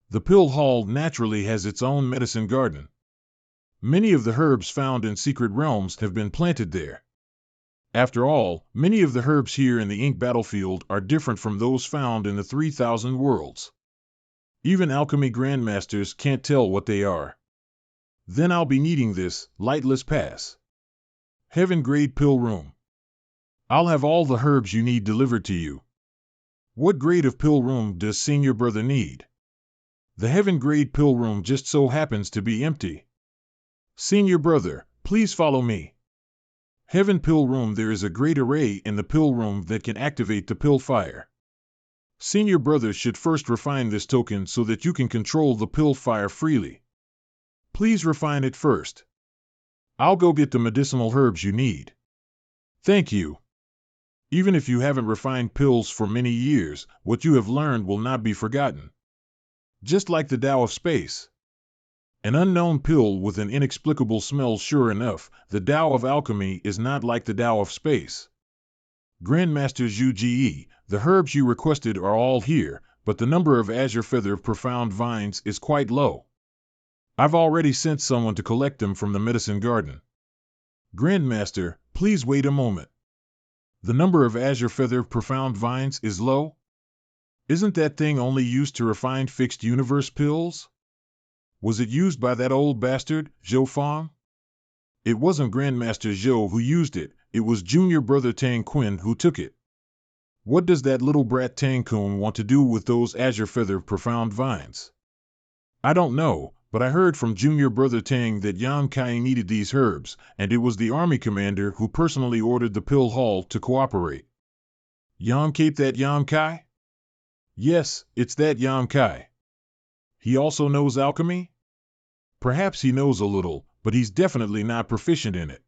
The Pill Hall naturally has its own medicine garden. Many of the herbs found in secret realms have been planted there. After all, many of the herbs here in the Ink battlefield are different from those found in the 3,000 worlds. Even alchemy grandmasters can't tell what they are. Then I'll be needing this lightless pass. Heaven grade pill room. I'll have all the herbs you need delivered to you. What grade of pill room does senior brother need? The heaven grade pill room just so happens to be empty. Senior brother, please follow me. Heaven pill room. There is a great array in the pill room that can activate the pill fire. Senior brother should first refine this token so that you can control the pill fire freely. Please refine it first. I'll go get the medicinal herbs you need. Thank you. Even if you haven't refined pills for many years, what you have learned will not be forgotten. Just like the Tao of space. An unknown pill with an inexplicable smell. Sure enough, the Tao of alchemy is not like the Tao of space. Grandmaster Zhu Ji, the herbs you requested are all here, but the number of azure feather profound vines is quite low. I've already sent someone to collect them from the medicine garden. Grandmaster, please wait a moment. The number of azure feather profound vines is low? Isn't that thing only used to refine fixed universe pills? Was it used by that old bastard, Zhou Fang? It wasn't Grandmaster Zhou who used it, it was junior brother Tang Qin who took it. What does that little brat Tang Kun want to do with those azure feather profound vines? I don't know, but I heard from junior brother Tang that Yang Kai needed these herbs, and it was the army commander who personally ordered the pill hall to cooperate. Yang Kai? That Yang Kai? Yes, it's that Yang Kai. He also knows alchemy? Perhaps he knows a little, but he's definitely not proficient in it.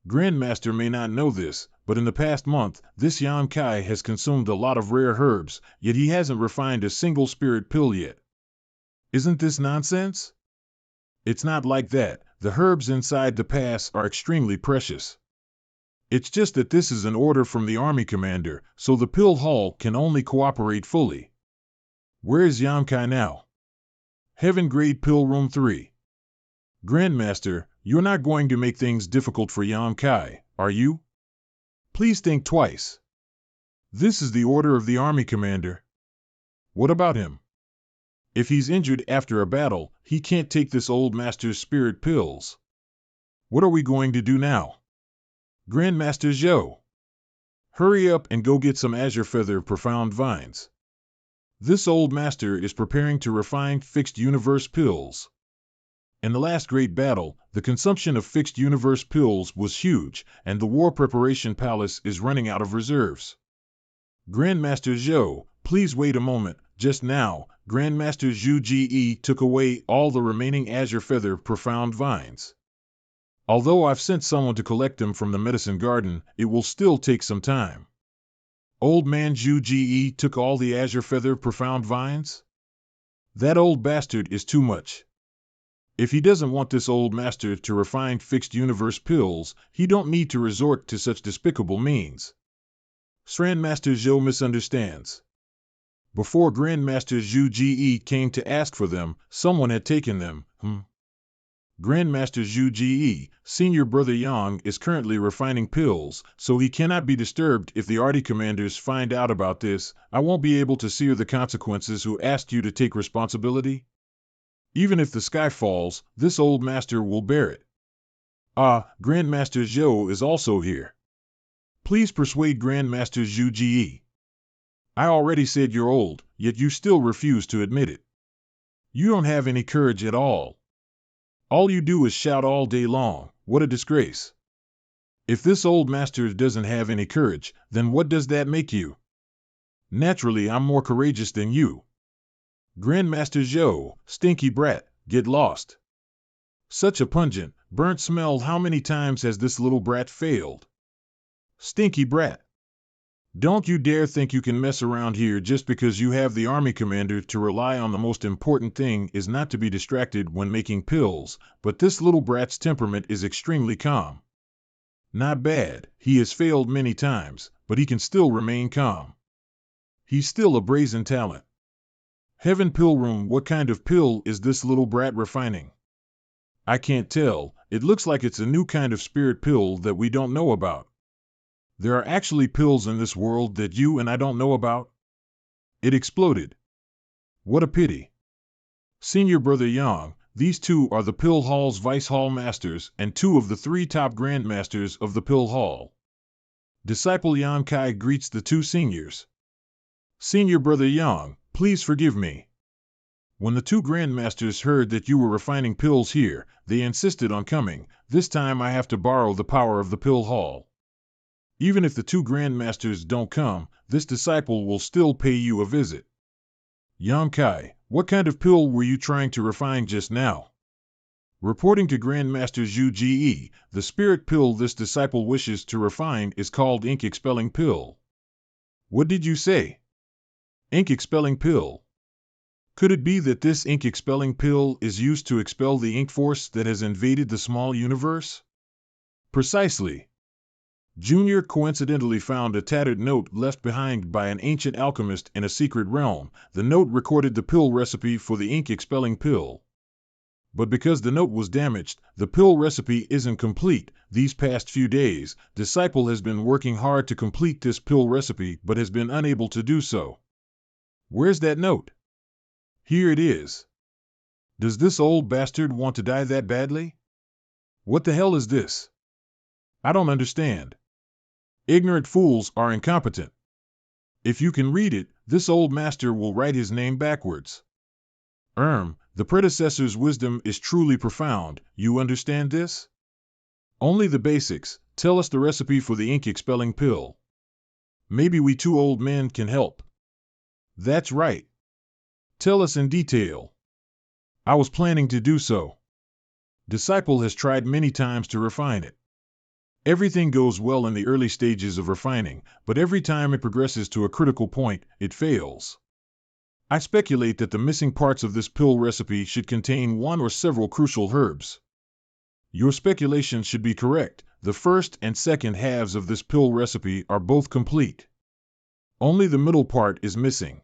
Grandmaster may not know this, but in the past month, this Yang Kai has consumed a lot of rare herbs, yet he hasn't refined a single spirit pill yet. Isn't this nonsense? It's not like that. The herbs inside the pass are extremely precious. It's just that this is an order from the army commander, so the pill hall can only cooperate fully. Where is Yang Kai now? Heaven grade pill room 3. Grandmaster, you're not going to make things difficult for Yang Kai, are you? Please think twice. This is the order of the army commander. What about him? If he's injured after a battle, he can't take this old master's spirit pills. What are we going to do now? Grandmaster Zhou, hurry up and go get some azure feather profound vines. This old master is preparing to refine fixed universe pills. In the last great battle, the consumption of fixed universe pills was huge, and the war preparation palace is running out of reserves. Grandmaster Zhou, please wait a moment. Just now, Grandmaster Zhu Ji took away all the remaining azure feather profound vines. Although I've sent someone to collect them from the medicine garden, it will still take some time. Old man Zhu Ji took all the azure feather profound vines? That old bastard is too much. If he doesn't want this old master to refine fixed universe pills, he don't need to resort to such despicable means. Grandmaster Zhou misunderstands. Before Grandmaster Zhu Ji came to ask for them, someone had taken them. Grandmaster Zhu Ji, senior brother Yang, is currently refining pills, so he cannot be disturbed. If the army commanders find out about this, I won't be able to sear the consequences. Who asked you to take responsibility? Even if the sky falls, this old master will bear it. Ah, Grandmaster Zhou is also here. Please persuade Grandmaster Zhu Ji. I already said you're old, yet you still refuse to admit it. You don't have any courage at all. All you do is shout all day long. What a disgrace. If this old master doesn't have any courage, then what does that make you? Naturally, I'm more courageous than you. Grandmaster Zhou, stinky brat, get lost. Such a pungent, burnt smell. How many times has this little brat failed? Stinky brat. Don't you dare think you can mess around here. Just because you have the army commander to rely on. The most important thing is not to be distracted when making pills, but this little brat's temperament is extremely calm. Not bad, he has failed many times, but he can still remain calm. He's still a brazen talent. Heaven pill room. What kind of pill is this little brat refining? I can't tell. It looks like it's a new kind of spirit pill that we don't know about. There are actually pills in this world that you and I don't know about? It exploded. What a pity. Senior brother Yang, These two are the Pill Hall's Vice Hall Masters and two of the three top Grandmasters of the Pill Hall. Disciple Yan Kai greets the two seniors. Senior Brother Yang, please forgive me. When the two Grandmasters heard that you were refining pills here, they insisted on coming. This time I have to borrow the power of the Pill Hall. Even if the two Grandmasters don't come, this disciple will still pay you a visit. Yan Kai, what kind of pill were you trying to refine just now? Reporting to Grandmaster Zhu Ge, the spirit pill this disciple wishes to refine is called ink-expelling pill. What did you say? Ink-expelling pill. Could it be that this ink-expelling pill is used to expel the ink force that has invaded the small universe? Precisely. Junior coincidentally found a tattered note left behind by an ancient alchemist in a secret realm. The note recorded the pill recipe for the ink-expelling pill. But because the note was damaged, the pill recipe isn't complete. These past few days, Disciple has been working hard to complete this pill recipe but has been unable to do so. Where's that note? Here it is. Does this old bastard want to die that badly? What the hell is this? I don't understand. Ignorant fools are incompetent. If you can read it, this old master will write his name backwards. The predecessor's wisdom is truly profound. You understand this? Only the basics. Tell us the recipe for the ink-expelling pill. Maybe we two old men can help. That's right. Tell us in detail. I was planning to do so. Disciple has tried many times to refine it. Everything goes well in the early stages of refining, but every time it progresses to a critical point, it fails. I speculate that the missing parts of this pill recipe should contain one or several crucial herbs. Your speculation should be correct. The first and second halves of this pill recipe are both complete. Only the middle part is missing.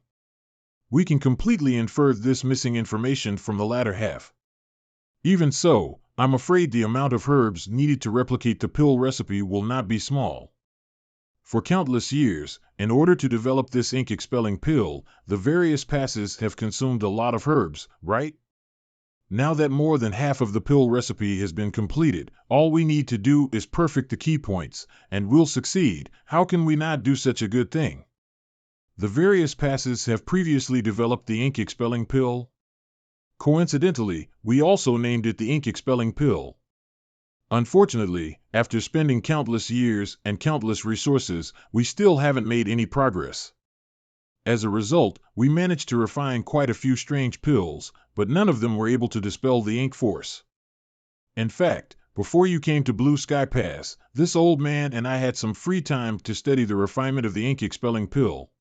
We can completely infer this missing information from the latter half. Even so, I'm afraid the amount of herbs needed to replicate the pill recipe will not be small. For countless years, in order to develop this ink-expelling pill, the various passes have consumed a lot of herbs, right? Now that more than half of the pill recipe has been completed, all we need to do is perfect the key points, and we'll succeed. How can we not do such a good thing? The various passes have previously developed the ink-expelling pill. Coincidentally, we also named it the ink-expelling pill. Unfortunately, after spending countless years and countless resources, we still haven't made any progress. As a result, we managed to refine quite a few strange pills, but none of them were able to dispel the ink force. In fact, before you came to Blue Sky Pass, this old man and I had some free time to study the refinement of the ink-expelling pill.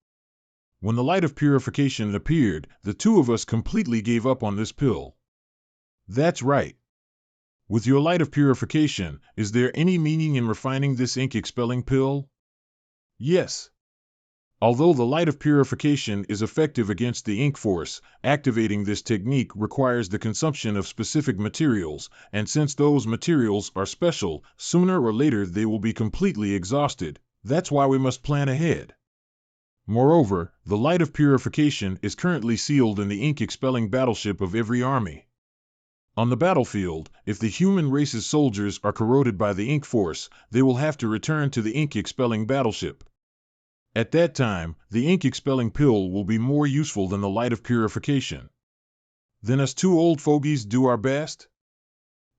When the light of purification appeared, the two of us completely gave up on this pill. That's right. With your light of purification, is there any meaning in refining this ink-expelling pill? Yes. Although the light of purification is effective against the ink force, activating this technique requires the consumption of specific materials, and since those materials are special, sooner or later they will be completely exhausted. That's why we must plan ahead. Moreover, the light of purification is currently sealed in the ink-expelling battleship of every army. On the battlefield, if the human race's soldiers are corroded by the ink force, they will have to return to the ink-expelling battleship. At that time, the ink-expelling pill will be more useful than the light of purification. Then us two old fogies do our best?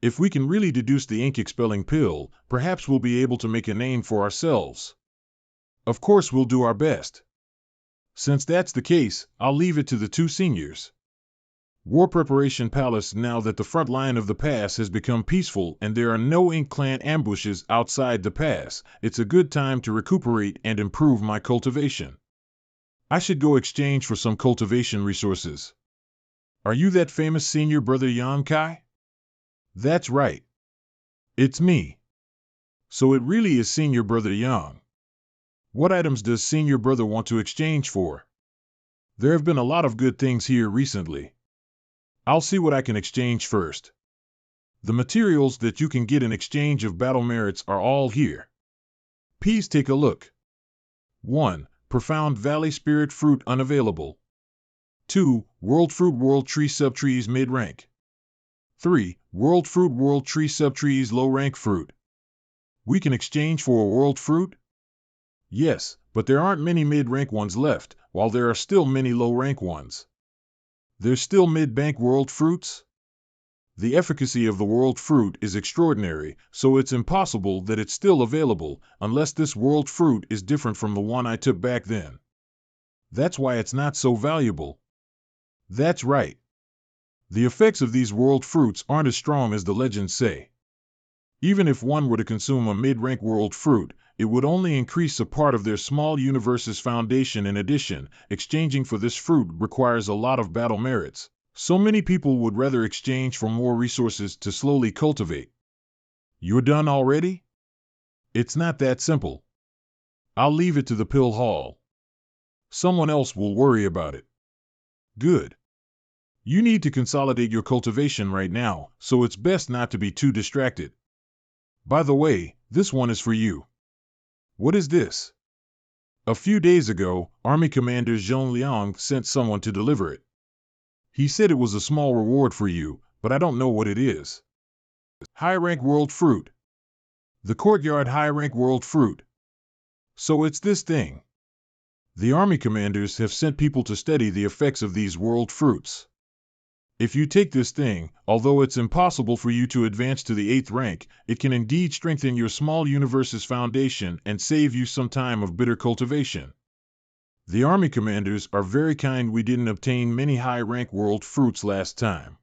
If we can really deduce the ink-expelling pill, perhaps we'll be able to make a name for ourselves. Of course we'll do our best. Since that's the case, I'll leave it to the two seniors. War Preparation Palace. Now that the front line of the pass has become peaceful and there are no Ink Clan ambushes outside the pass, it's a good time to recuperate and improve my cultivation. I should go exchange for some cultivation resources. Are you that famous senior brother Yan Kai? That's right. It's me. So it really is senior brother Yang. What items does senior brother want to exchange for? There have been a lot of good things here recently. I'll see what I can exchange first. The materials that you can get in exchange of battle merits are all here. Please take a look. 1. Profound Valley Spirit Fruit unavailable. 2. World Fruit World Tree Subtrees mid-rank. 3. World fruit, world tree, subtrees, low rank fruit. We can exchange for a world fruit? Yes, but there aren't many mid-rank ones left, while there are still many low-rank ones. There's still mid-bank world fruits? The efficacy of the world fruit is extraordinary, so it's impossible that it's still available, unless this world fruit is different from the one I took back then. That's why it's not so valuable. That's right. The effects of these world fruits aren't as strong as the legends say. Even if one were to consume a mid-rank world fruit, it would only increase a part of their small universe's foundation. In addition, exchanging for this fruit requires a lot of battle merits, so many people would rather exchange for more resources to slowly cultivate. You're done already? It's not that simple. I'll leave it to the pill hall. Someone else will worry about it. Good. You need to consolidate your cultivation right now, so it's best not to be too distracted. By the way, this one is for you. What is this? A few days ago, Army Commander Zhong Liang sent someone to deliver it. He said it was a small reward for you, but I don't know what it is. High-rank world fruit. The courtyard high-rank world fruit. So it's this thing. The Army commanders have sent people to study the effects of these world fruits. If you take this thing, although it's impossible for you to advance to the 8th rank, it can indeed strengthen your small universe's foundation and save you some time of bitter cultivation. The Army commanders are very kind. We didn't obtain many high-rank world fruits last time.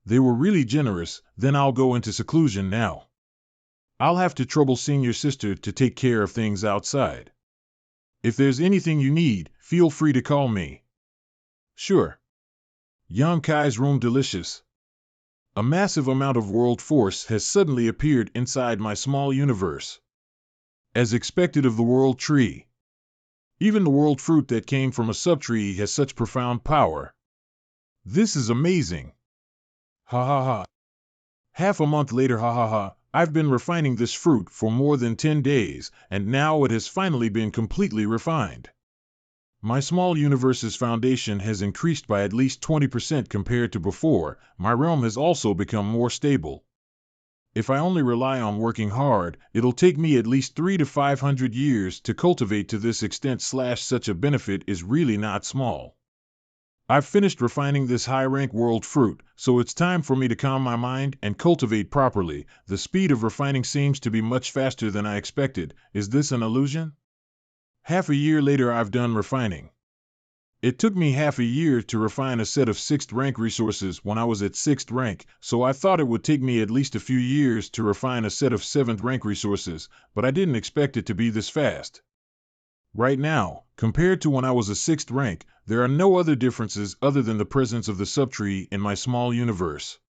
They were really generous. Then I'll go into seclusion now. I'll have to trouble Senior Sister to take care of things outside. If there's anything you need, feel free to call me. Sure. Yang Kai's room delicious. A massive amount of world force has suddenly appeared inside my small universe. As expected of the world tree. Even the world fruit that came from a subtree has such profound power. This is amazing. Ha ha ha. Half a month later, ha ha ha, I've been refining this fruit for more than 10 days, and now it has finally been completely refined. My small universe's foundation has increased by at least 20% compared to before. My realm has also become more stable. If I only rely on working hard, it'll take me at least 300 to 500 years to cultivate to this extent. Such a benefit is really not small. I've finished refining this high-rank world fruit, so it's time for me to calm my mind and cultivate properly. The speed of refining seems to be much faster than I expected. Is this an illusion? Half a year later, I've done refining. It took me half a year to refine a set of 6th rank resources when I was at 6th rank, so I thought it would take me at least a few years to refine a set of 7th rank resources, but I didn't expect it to be this fast. Right now, compared to when I was a 6th rank, there are no other differences other than the presence of the subtree in my small universe.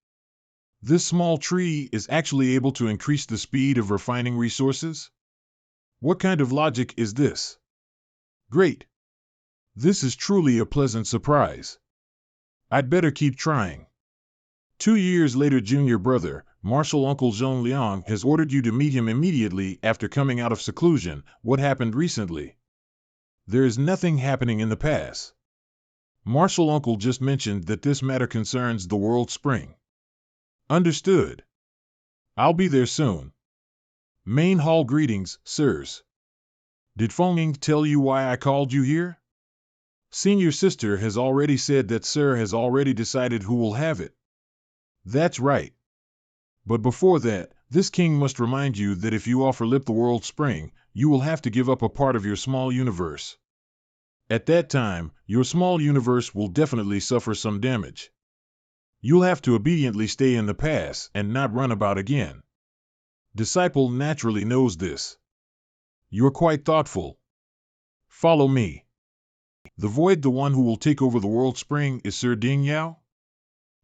This small tree is actually able to increase the speed of refining resources? What kind of logic is this? Great. This is truly a pleasant surprise. I'd better keep trying. 2 years later, junior brother, Martial Uncle Zhong Liang has ordered you to meet him immediately after coming out of seclusion. What happened recently? There is nothing happening in the past. Martial Uncle just mentioned that this matter concerns the World Spring. Understood. I'll be there soon. Main hall greetings, sirs. Did Feng Ying tell you why I called you here? Senior Sister has already said that Sir has already decided who will have it. That's right. But before that, this king must remind you that if you offer Lip the World Spring, you will have to give up a part of your small universe. At that time, your small universe will definitely suffer some damage. You'll have to obediently stay in the past and not run about again. Disciple naturally knows this. You're quite thoughtful. Follow me. The Void, the one who will take over the World Spring, is Sir Ding Yao?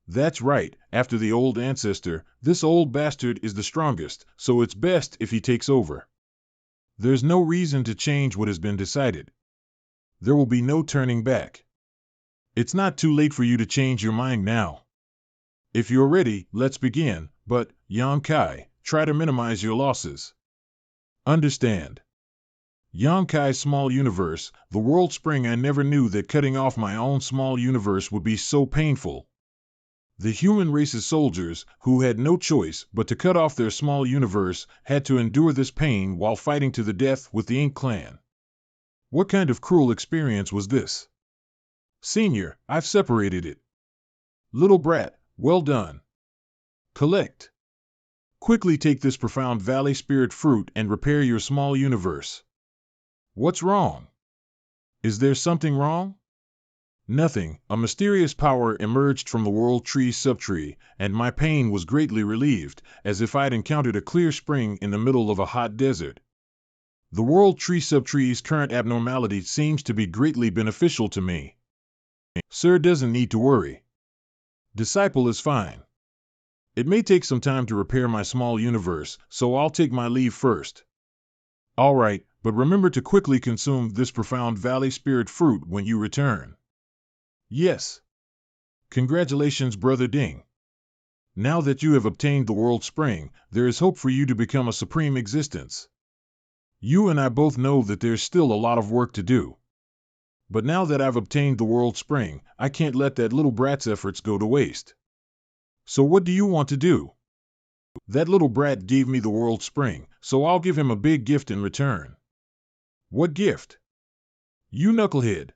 That's right, after the old ancestor, this old bastard is the strongest, so it's best if he takes over. There's no reason to change what has been decided. There will be no turning back. It's not too late for you to change your mind now. If you're ready, let's begin, but, Yang Kai, try to minimize your losses. Understand. Yang Kai's small universe, the World Spring. I never knew that cutting off my own small universe would be so painful. The human race's soldiers, who had no choice but to cut off their small universe, had to endure this pain while fighting to the death with the Ink Clan. What kind of cruel experience was this? Senior, I've separated it. Little brat, well done. Collect. Quickly take this profound Valley Spirit fruit and repair your small universe. What's wrong? Is there something wrong? Nothing. A mysterious power emerged from the World Tree subtree, and my pain was greatly relieved, as if I'd encountered a clear spring in the middle of a hot desert. The World Tree subtree's current abnormality seems to be greatly beneficial to me. Sir doesn't need to worry. Disciple is fine. It may take some time to repair my small universe, so I'll take my leave first. All right, but remember to quickly consume this profound Valley Spirit fruit when you return. Yes. Congratulations, Brother Ding. Now that you have obtained the World Spring, there is hope for you to become a supreme existence. You and I both know that there's still a lot of work to do. But now that I've obtained the World Spring, I can't let that little brat's efforts go to waste. So what do you want to do? That little brat gave me the World Spring, so I'll give him a big gift in return. What gift? You knucklehead.